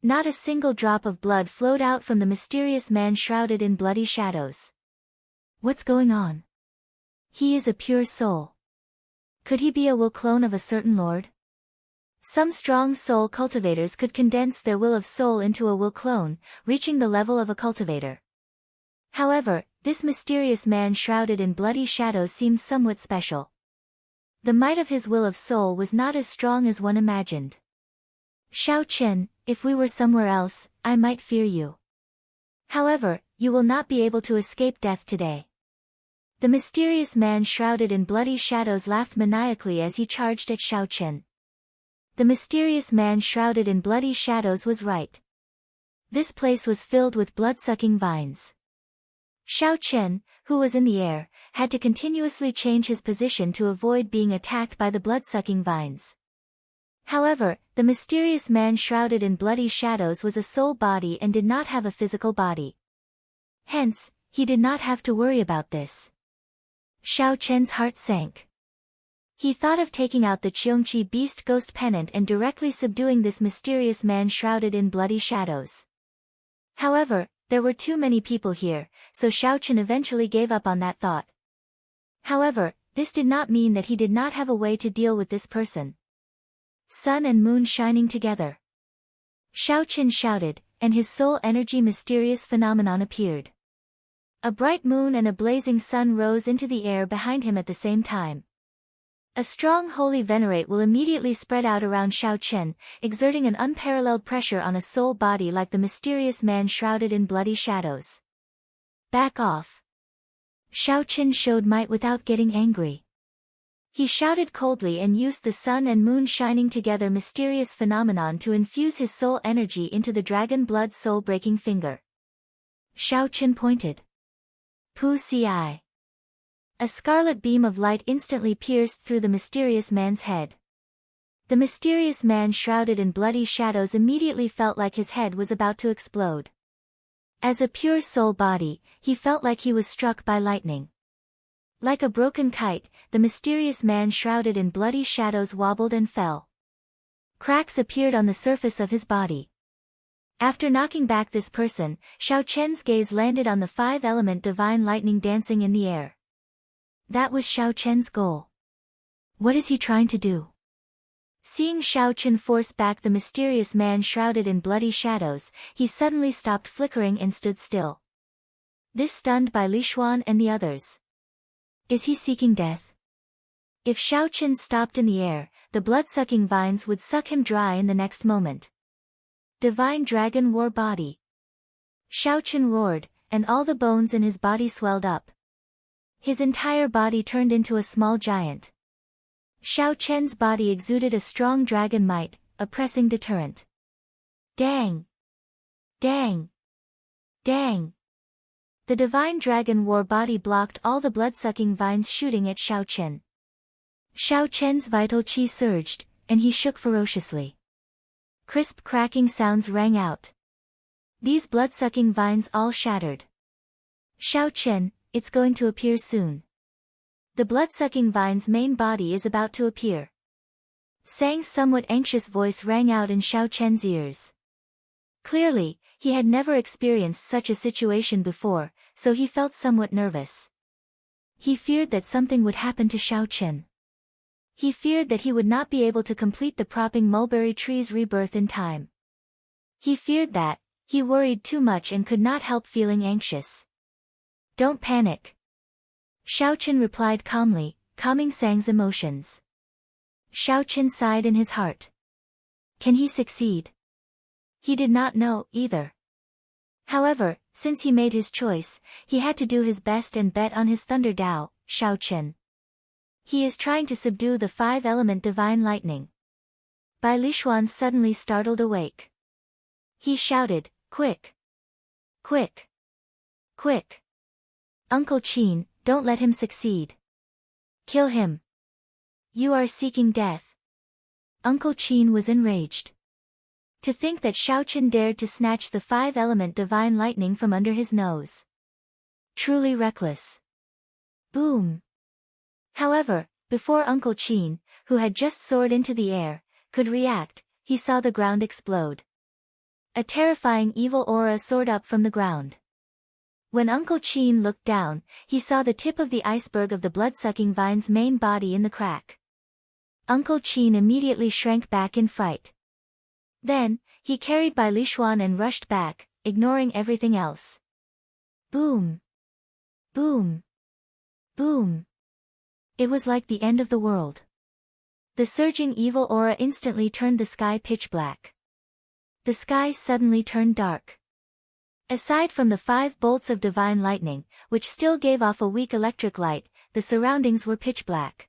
Not a single drop of blood flowed out from the mysterious man shrouded in bloody shadows. What's going on? He is a pure soul. Could he be a will clone of a certain lord? Some strong soul cultivators could condense their will of soul into a will clone, reaching the level of a cultivator. However, this mysterious man shrouded in bloody shadows seemed somewhat special. The might of his will of soul was not as strong as one imagined. Xiao Chen, if we were somewhere else, I might fear you. However, you will not be able to escape death today. The mysterious man shrouded in bloody shadows laughed maniacally as he charged at Xiaochen. The mysterious man shrouded in bloody shadows was right. This place was filled with blood-sucking vines. Xiaochen, who was in the air, had to continuously change his position to avoid being attacked by the blood-sucking vines. However, the mysterious man shrouded in bloody shadows was a soul body and did not have a physical body. Hence, he did not have to worry about this. Xiaochen's heart sank. He thought of taking out the Qiongqi beast ghost pennant and directly subduing this mysterious man shrouded in bloody shadows. However, there were too many people here, so Xiaochen eventually gave up on that thought. However, this did not mean that he did not have a way to deal with this person. Sun and moon shining together. Xiaochen shouted, and his soul energy mysterious phenomenon appeared. A bright moon and a blazing sun rose into the air behind him at the same time. A strong holy venerate will immediately spread out around Xiaochen, exerting an unparalleled pressure on a soul body like the mysterious man shrouded in bloody shadows. Back off. Xiaochen showed might without getting angry. He shouted coldly and used the sun and moon shining together mysterious phenomenon to infuse his soul energy into the dragon blood soul-breaking finger. Xiaochen pointed. Pu ci. A scarlet beam of light instantly pierced through the mysterious man's head. The mysterious man shrouded in bloody shadows immediately felt like his head was about to explode. As a pure soul body, he felt like he was struck by lightning. Like a broken kite, the mysterious man shrouded in bloody shadows wobbled and fell. Cracks appeared on the surface of his body. After knocking back this person, Xiaochen's gaze landed on the five-element divine lightning dancing in the air. That was Xiaochen's goal. What is he trying to do? Seeing Xiaochen force back the mysterious man shrouded in bloody shadows, he suddenly stopped flickering and stood still. This stunned by Li Xuan and the others. Is he seeking death? If Xiaochen stopped in the air, the blood-sucking vines would suck him dry in the next moment. Divine Dragon War Body. Xiaochen roared, and all the bones in his body swelled up. His entire body turned into a small giant. Xiaochen's body exuded a strong dragon might, a pressing deterrent. Dang! Dang! Dang! The divine dragon war body blocked all the blood-sucking vines shooting at Xiaochen. Xiaochen's vital qi surged, and he shook ferociously. Crisp cracking sounds rang out. These blood-sucking vines all shattered. Xiaochen, it's going to appear soon. The blood-sucking vine's main body is about to appear. Sang's somewhat anxious voice rang out in Xiaochen's ears. Clearly, he had never experienced such a situation before, so he felt somewhat nervous. He feared that something would happen to Xiaochen. He feared that he would not be able to complete the propping mulberry tree's rebirth in time. He feared that, he worried too much and could not help feeling anxious. Don't panic. Xiaochen replied calmly, calming Sang's emotions. Xiaochen sighed in his heart. Can he succeed? He did not know, either. However, since he made his choice, he had to do his best and bet on his Thunder Dao, Xiaochen. He is trying to subdue the five-element divine lightning. Bai Lishuan suddenly startled awake. He shouted, Quick! Quick! Quick! Uncle Qin, don't let him succeed. Kill him. You are seeking death. Uncle Qin was enraged. To think that Xiaochen dared to snatch the five-element divine lightning from under his nose. Truly reckless. Boom! However, before Uncle Qin, who had just soared into the air, could react, he saw the ground explode. A terrifying evil aura soared up from the ground. When Uncle Qin looked down, he saw the tip of the iceberg of the blood-sucking vine's main body in the crack. Uncle Qin immediately shrank back in fright. Then, he carried Bai Lishuan and rushed back, ignoring everything else. Boom! Boom! Boom! It was like the end of the world. The surging evil aura instantly turned the sky pitch black. The sky suddenly turned dark. Aside from the 5 bolts of divine lightning, which still gave off a weak electric light, the surroundings were pitch black.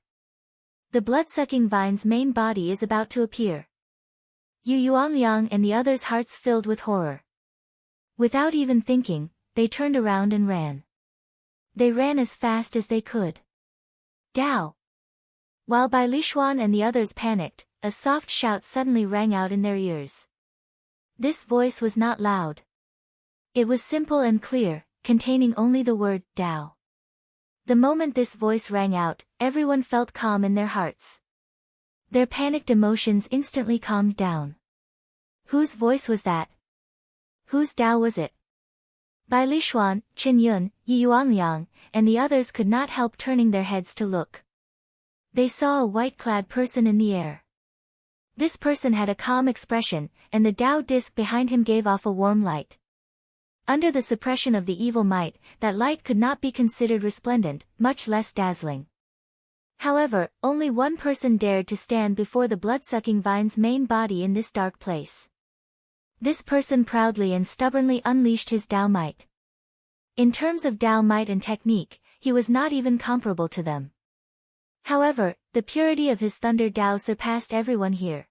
The blood-sucking vine's main body is about to appear. Yu Yuanliang and the others' hearts filled with horror. Without even thinking, they turned around and ran. They ran as fast as they could. Dao! While Bai Lishuan and the others panicked, a soft shout suddenly rang out in their ears. This voice was not loud. It was simple and clear, containing only the word, Dao. The moment this voice rang out, everyone felt calm in their hearts. Their panicked emotions instantly calmed down. Whose voice was that? Whose Dao was it? Bai Lishuan, Qin Yun, Yi Yuanliang, and the others could not help turning their heads to look. They saw a white-clad person in the air. This person had a calm expression, and the Dao disc behind him gave off a warm light. Under the suppression of the evil might, that light could not be considered resplendent, much less dazzling. However, only one person dared to stand before the blood-sucking vine's main body in this dark place. This person proudly and stubbornly unleashed his Dao might. In terms of Dao might and technique, he was not even comparable to them. However, the purity of his thunder Dao surpassed everyone here.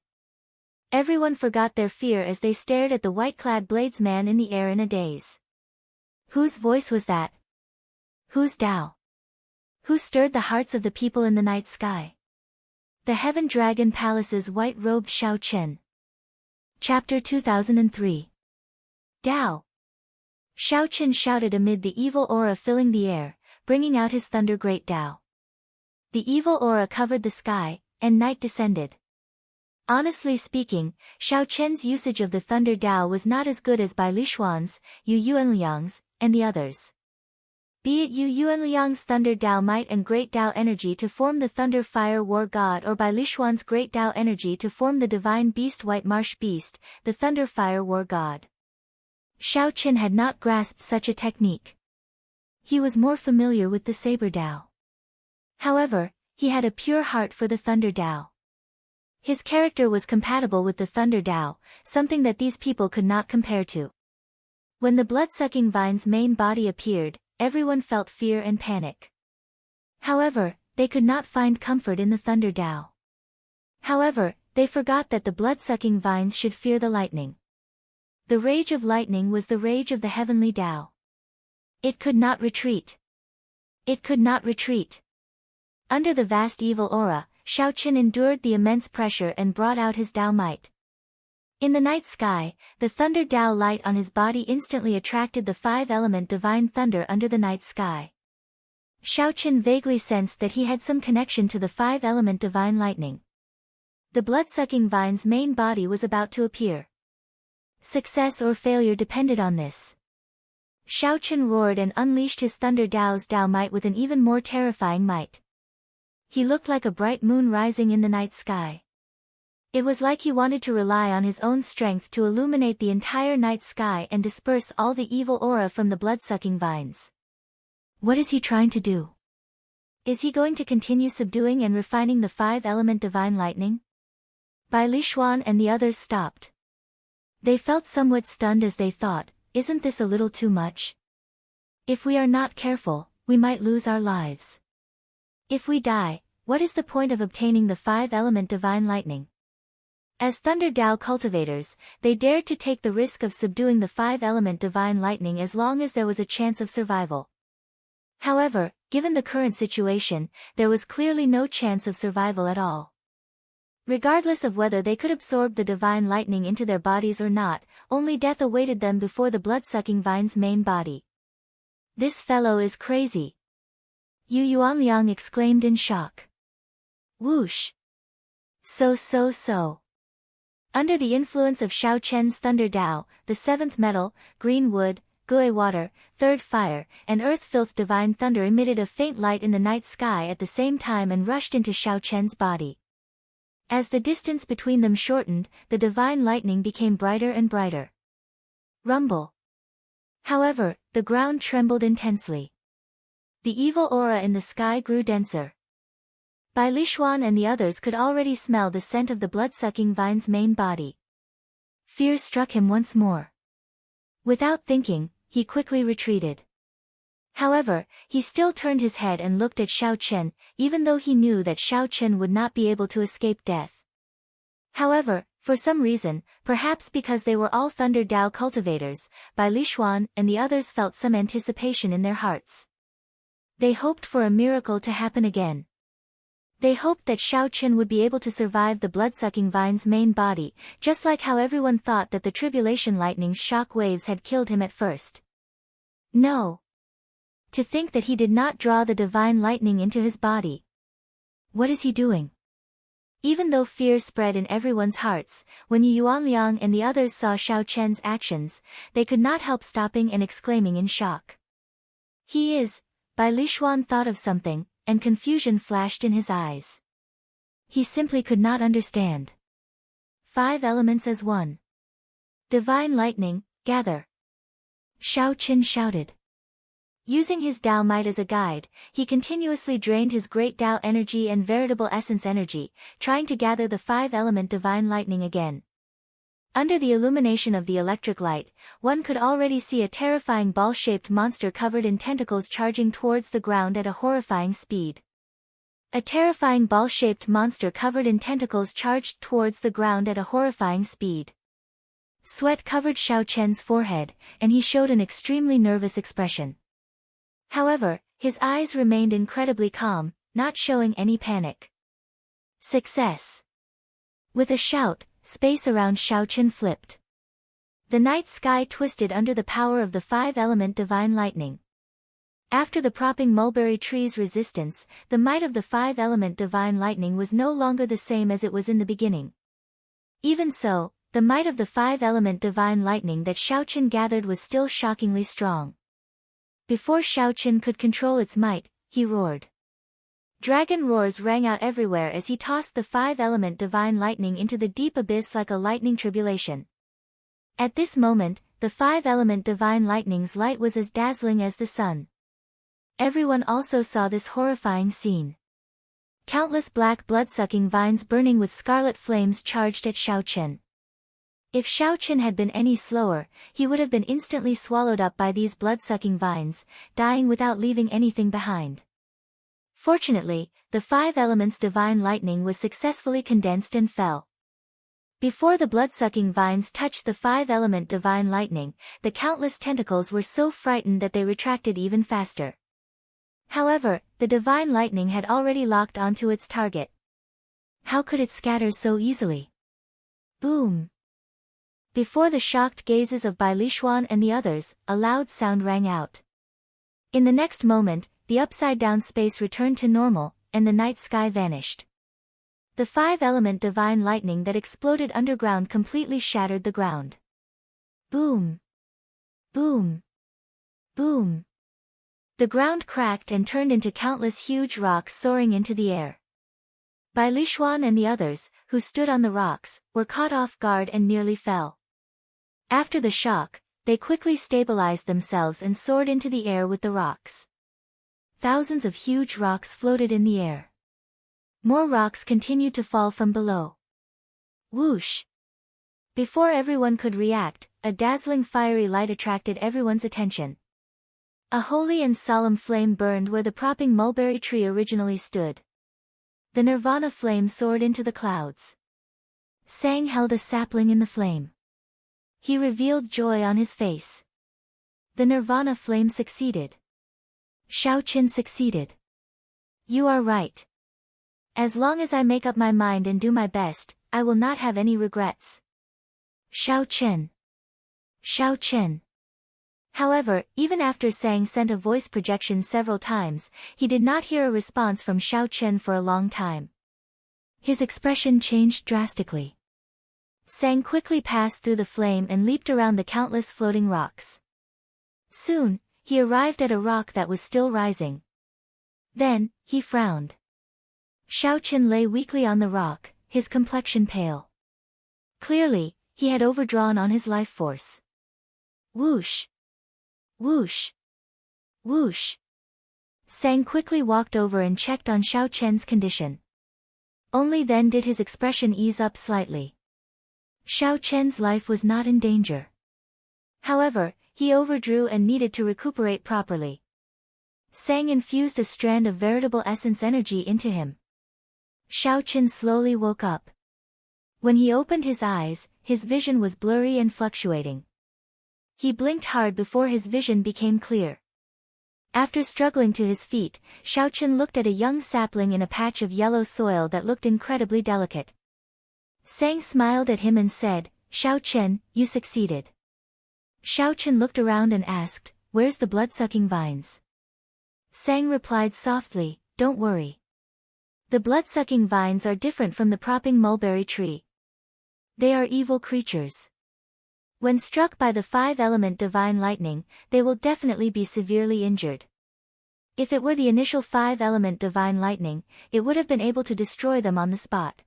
Everyone forgot their fear as they stared at the white-clad bladesman in the air in a daze. Whose voice was that? Whose Dao? Who stirred the hearts of the people in the night sky? The Heaven Dragon Palace's white-robed Shao Chen. Chapter 2003. Dao! Shao Chen shouted amid the evil aura filling the air, bringing out his thunder great Dao. The evil aura covered the sky, and night descended. Honestly speaking, Shao Chen's usage of the Thunder Dao was not as good as Bai Lishuan's, Yu Yuanliang's, and the others. Be it Yu Yuanliang's Thunder Dao Might and Great Dao Energy to form the Thunder Fire War God or Bai Lishuan's Great Dao Energy to form the Divine Beast White Marsh Beast, the Thunder Fire War God. Shao Chen had not grasped such a technique. He was more familiar with the Saber Dao. However, he had a pure heart for the Thunder Dao. His character was compatible with the Thunder Dao, something that these people could not compare to. When the blood-sucking vine's main body appeared, everyone felt fear and panic. However, they could not find comfort in the Thunder Dao. However, they forgot that the blood-sucking vines should fear the lightning. The rage of lightning was the rage of the heavenly Dao. It could not retreat. It could not retreat. Under the vast evil aura, Shao Chen endured the immense pressure and brought out his Dao might. In the night sky, the Thunder Dao light on his body instantly attracted the 5-element divine thunder under the night sky. Shao Chen vaguely sensed that he had some connection to the 5-element divine lightning. The blood-sucking vine's main body was about to appear. Success or failure depended on this. Shao Chen roared and unleashed his Thunder Dao's Dao might with an even more terrifying might. He looked like a bright moon rising in the night sky. It was like he wanted to rely on his own strength to illuminate the entire night sky and disperse all the evil aura from the blood-sucking vines. What is he trying to do? Is he going to continue subduing and refining the 5-element divine lightning? Bai Lishuan and the others stopped. They felt somewhat stunned as they thought, isn't this a little too much? If we are not careful, we might lose our lives. If we die, what is the point of obtaining the 5-element divine lightning? As Thunder Dao cultivators, they dared to take the risk of subduing the 5-element divine lightning as long as there was a chance of survival. However, given the current situation, there was clearly no chance of survival at all. Regardless of whether they could absorb the divine lightning into their bodies or not, only death awaited them before the blood-sucking vine's main body. This fellow is crazy. Yu Yuanliang exclaimed in shock. Whoosh! So. Under the influence of Shao Chen's Thunder Dao, the 7th metal, green wood, Gui water, 3rd fire, and earth filth divine thunder emitted a faint light in the night sky at the same time and rushed into Shao Chen's body. As the distance between them shortened, the divine lightning became brighter and brighter. Rumble. However, the ground trembled intensely. The evil aura in the sky grew denser. Bai Lishuan and the others could already smell the scent of the blood-sucking vine's main body. Fear struck him once more. Without thinking, he quickly retreated. However, he still turned his head and looked at Xiao Chen, even though he knew that Xiao Chen would not be able to escape death. However, for some reason, perhaps because they were all Thunder Dao cultivators, Bai Lishuan and the others felt some anticipation in their hearts. They hoped for a miracle to happen again. They hoped that Xiao Chen would be able to survive the blood-sucking vine's main body, just like how everyone thought that the tribulation lightning's shock waves had killed him at first. No. To think that he did not draw the divine lightning into his body. What is he doing? Even though fear spread in everyone's hearts, when Yu Yuanliang and the others saw Xiao Chen's actions, they could not help stopping and exclaiming in shock. He is, Bai Lishuan thought of something, and confusion flashed in his eyes. He simply could not understand. 5 elements as one. Divine lightning, gather. Xiao Chen shouted. Using his Dao might as a guide, he continuously drained his great Dao energy and veritable essence energy, trying to gather the 5-element divine lightning again. Under the illumination of the electric light, one could already see a terrifying ball-shaped monster covered in tentacles charging towards the ground at a horrifying speed. A terrifying ball-shaped monster covered in tentacles charged towards the ground at a horrifying speed. Sweat covered Xiao Chen's forehead, and he showed an extremely nervous expression. However, his eyes remained incredibly calm, not showing any panic. Success! With a shout, space around Xiao Chen flipped. The night sky twisted under the power of the 5-element divine lightning. After the propping mulberry tree's resistance, the might of the 5-element divine lightning was no longer the same as it was in the beginning. Even so, the might of the 5-element divine lightning that Xiao Chen gathered was still shockingly strong. Before Xiao Chen could control its might, he roared. Dragon roars rang out everywhere as he tossed the 5-element divine lightning into the deep abyss like a lightning tribulation. At this moment, the 5-element divine lightning's light was as dazzling as the sun. Everyone also saw this horrifying scene. Countless black blood-sucking vines burning with scarlet flames charged at Xiao Chen. If Xiao Chen had been any slower, he would have been instantly swallowed up by these blood-sucking vines, dying without leaving anything behind. Fortunately, the 5 elements divine lightning was successfully condensed and fell. Before the blood-sucking vines touched the 5-element divine lightning, the countless tentacles were so frightened that they retracted even faster. However, the divine lightning had already locked onto its target. How could it scatter so easily? Boom! Before the shocked gazes of Bai Lishuan and the others, a loud sound rang out. In the next moment, the upside-down space returned to normal, and the night sky vanished. The 5-element divine lightning that exploded underground completely shattered the ground. Boom! Boom! Boom! The ground cracked and turned into countless huge rocks soaring into the air. Bai Lishuan and the others, who stood on the rocks, were caught off guard and nearly fell. After the shock, they quickly stabilized themselves and soared into the air with the rocks. Thousands of huge rocks floated in the air. More rocks continued to fall from below. Whoosh! Before everyone could react, a dazzling fiery light attracted everyone's attention. A holy and solemn flame burned where the propping mulberry tree originally stood. The nirvana flame soared into the clouds. Sang held a sapling in the flame. He revealed joy on his face. The nirvana flame succeeded. Xiao Chen succeeded. You are right. As long as I make up my mind and do my best, I will not have any regrets. Xiao Chen. Xiao Chen. However, even after Sang sent a voice projection several times, he did not hear a response from Xiao Chen for a long time. His expression changed drastically. Sang quickly passed through the flame and leaped around the countless floating rocks. Soon, he arrived at a rock that was still rising. Then, he frowned. Xiao Chen lay weakly on the rock, his complexion pale. Clearly, he had overdrawn on his life force. Whoosh! Whoosh! Whoosh! Sang quickly walked over and checked on Xiao Chen's condition. Only then did his expression ease up slightly. Xiao Chen's life was not in danger. However, he overdrew and needed to recuperate properly. Sang infused a strand of veritable essence energy into him. Xiao Qin slowly woke up. When he opened his eyes, his vision was blurry and fluctuating. He blinked hard before his vision became clear. After struggling to his feet, Xiao Qin looked at a young sapling in a patch of yellow soil that looked incredibly delicate. Sang smiled at him and said, "Xiao Qin, you succeeded." Xiao Qin looked around and asked, "Where's the blood-sucking vines?" Sang replied softly, "Don't worry. The blood-sucking vines are different from the propping mulberry tree. They are evil creatures. When struck by the 5-element divine lightning, they will definitely be severely injured. If it were the initial 5-element divine lightning, it would have been able to destroy them on the spot.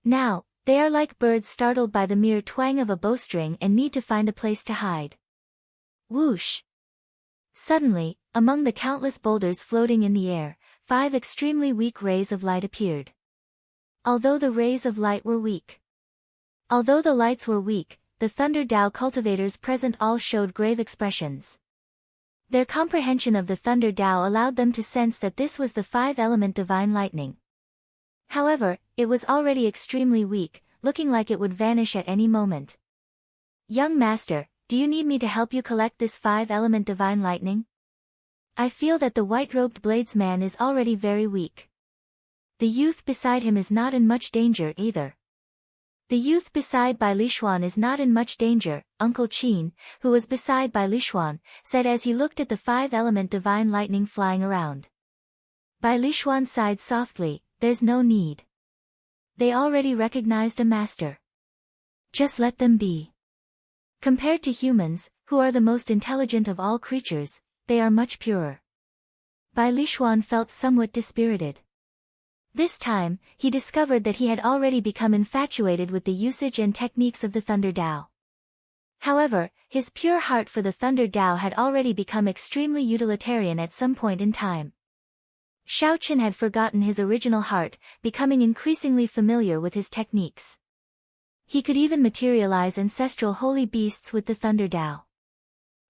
Now, they are like birds startled by the mere twang of a bowstring and need to find a place to hide." Whoosh! Suddenly, among the countless boulders floating in the air, 5 extremely weak rays of light appeared. Although the rays of light were weak. Although the lights were weak, the Thunder Dao cultivators present all showed grave expressions. Their comprehension of the Thunder Dao allowed them to sense that this was the 5-element divine lightning. However, it was already extremely weak, looking like it would vanish at any moment. "Young master, do you need me to help you collect this 5-element divine lightning? I feel that the white-robed bladesman is already very weak. The youth beside him is not in much danger either." The youth beside Bai Lishuan is not in much danger, Uncle Qin, who was beside Bai Lishuan, said as he looked at the 5-element divine lightning flying around. Bai Lishuan sighed softly, "There's no need. They already recognized a master. Just let them be. Compared to humans, who are the most intelligent of all creatures, they are much purer." Bai Lishuan felt somewhat dispirited. This time, he discovered that he had already become infatuated with the usage and techniques of the Thunder Dao. However, his pure heart for the Thunder Dao had already become extremely utilitarian at some point in time. Xiao Qin had forgotten his original heart, becoming increasingly familiar with his techniques. He could even materialize ancestral holy beasts with the Thunder Dao.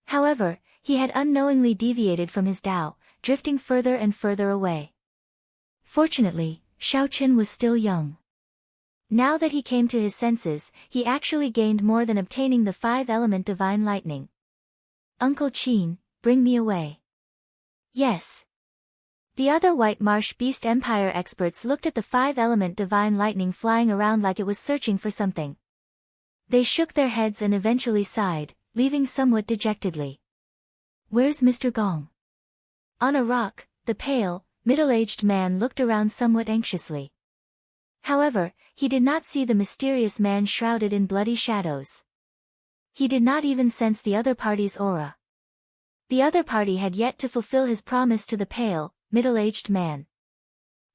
However, he had unknowingly deviated from his Dao, drifting further and further away. Fortunately, Xiao Qin was still young. Now that he came to his senses, he actually gained more than obtaining the 5-element divine lightning. "Uncle Qin, bring me away." "Yes." The other White Marsh Beast Empire experts looked at the 5-element divine lightning flying around like it was searching for something. They shook their heads and eventually sighed, leaving somewhat dejectedly. "Where's Mr. Gong?" On a rock, the pale, middle-aged man looked around somewhat anxiously. However, he did not see the mysterious man shrouded in bloody shadows. He did not even sense the other party's aura. The other party had yet to fulfill his promise to the pale, middle-aged man.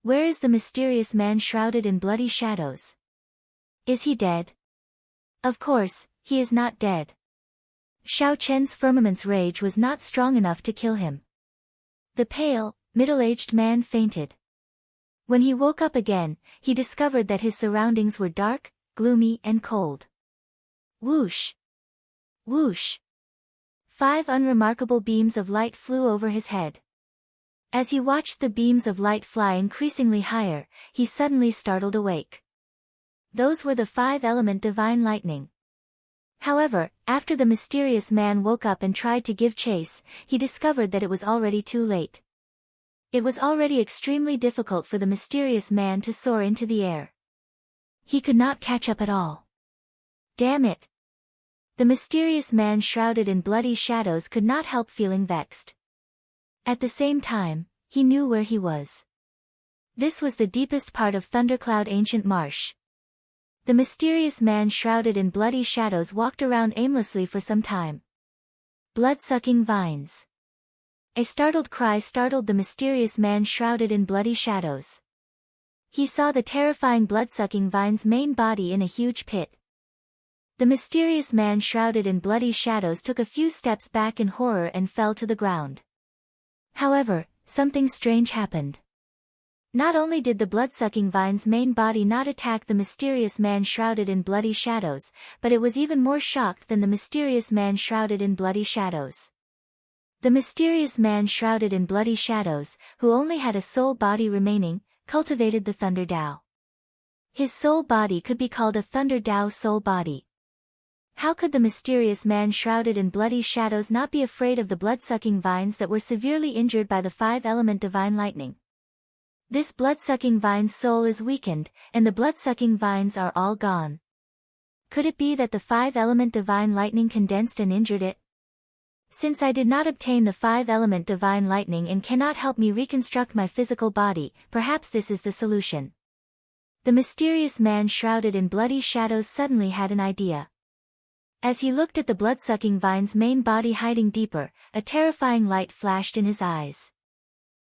Where is the mysterious man shrouded in bloody shadows? Is he dead? Of course, he is not dead. Xiao Chen's firmament's rage was not strong enough to kill him. The pale, middle-aged man fainted. When he woke up again, he discovered that his surroundings were dark, gloomy and cold. Whoosh! Whoosh! 5 unremarkable beams of light flew over his head. As he watched the beams of light fly increasingly higher, he suddenly startled awake. Those were the 5-element divine lightning. However, after the mysterious man woke up and tried to give chase, he discovered that it was already too late. It was already extremely difficult for the mysterious man to soar into the air. He could not catch up at all. Damn it! The mysterious man shrouded in bloody shadows could not help feeling vexed. At the same time, he knew where he was. This was the deepest part of Thundercloud Ancient Marsh. The mysterious man shrouded in bloody shadows walked around aimlessly for some time. Blood-sucking vines. A startled cry startled the mysterious man shrouded in bloody shadows. He saw the terrifying blood-sucking vine's main body in a huge pit. The mysterious man shrouded in bloody shadows took a few steps back in horror and fell to the ground. However, something strange happened. Not only did the blood-sucking vine's main body not attack the mysterious man shrouded in bloody shadows, but it was even more shocked than the mysterious man shrouded in bloody shadows. The mysterious man shrouded in bloody shadows, who only had a soul body remaining, cultivated the Thunder Dao. His soul body could be called a Thunder Dao soul body. How could the mysterious man shrouded in bloody shadows not be afraid of the blood-sucking vines that were severely injured by the 5-element divine lightning? This blood-sucking vine's soul is weakened, and the blood-sucking vines are all gone. Could it be that the 5-element divine lightning condensed and injured it? Since I did not obtain the 5-element divine lightning and cannot help me reconstruct my physical body, perhaps this is the solution. The mysterious man shrouded in bloody shadows suddenly had an idea. As he looked at the blood-sucking vine's main body hiding deeper, a terrifying light flashed in his eyes.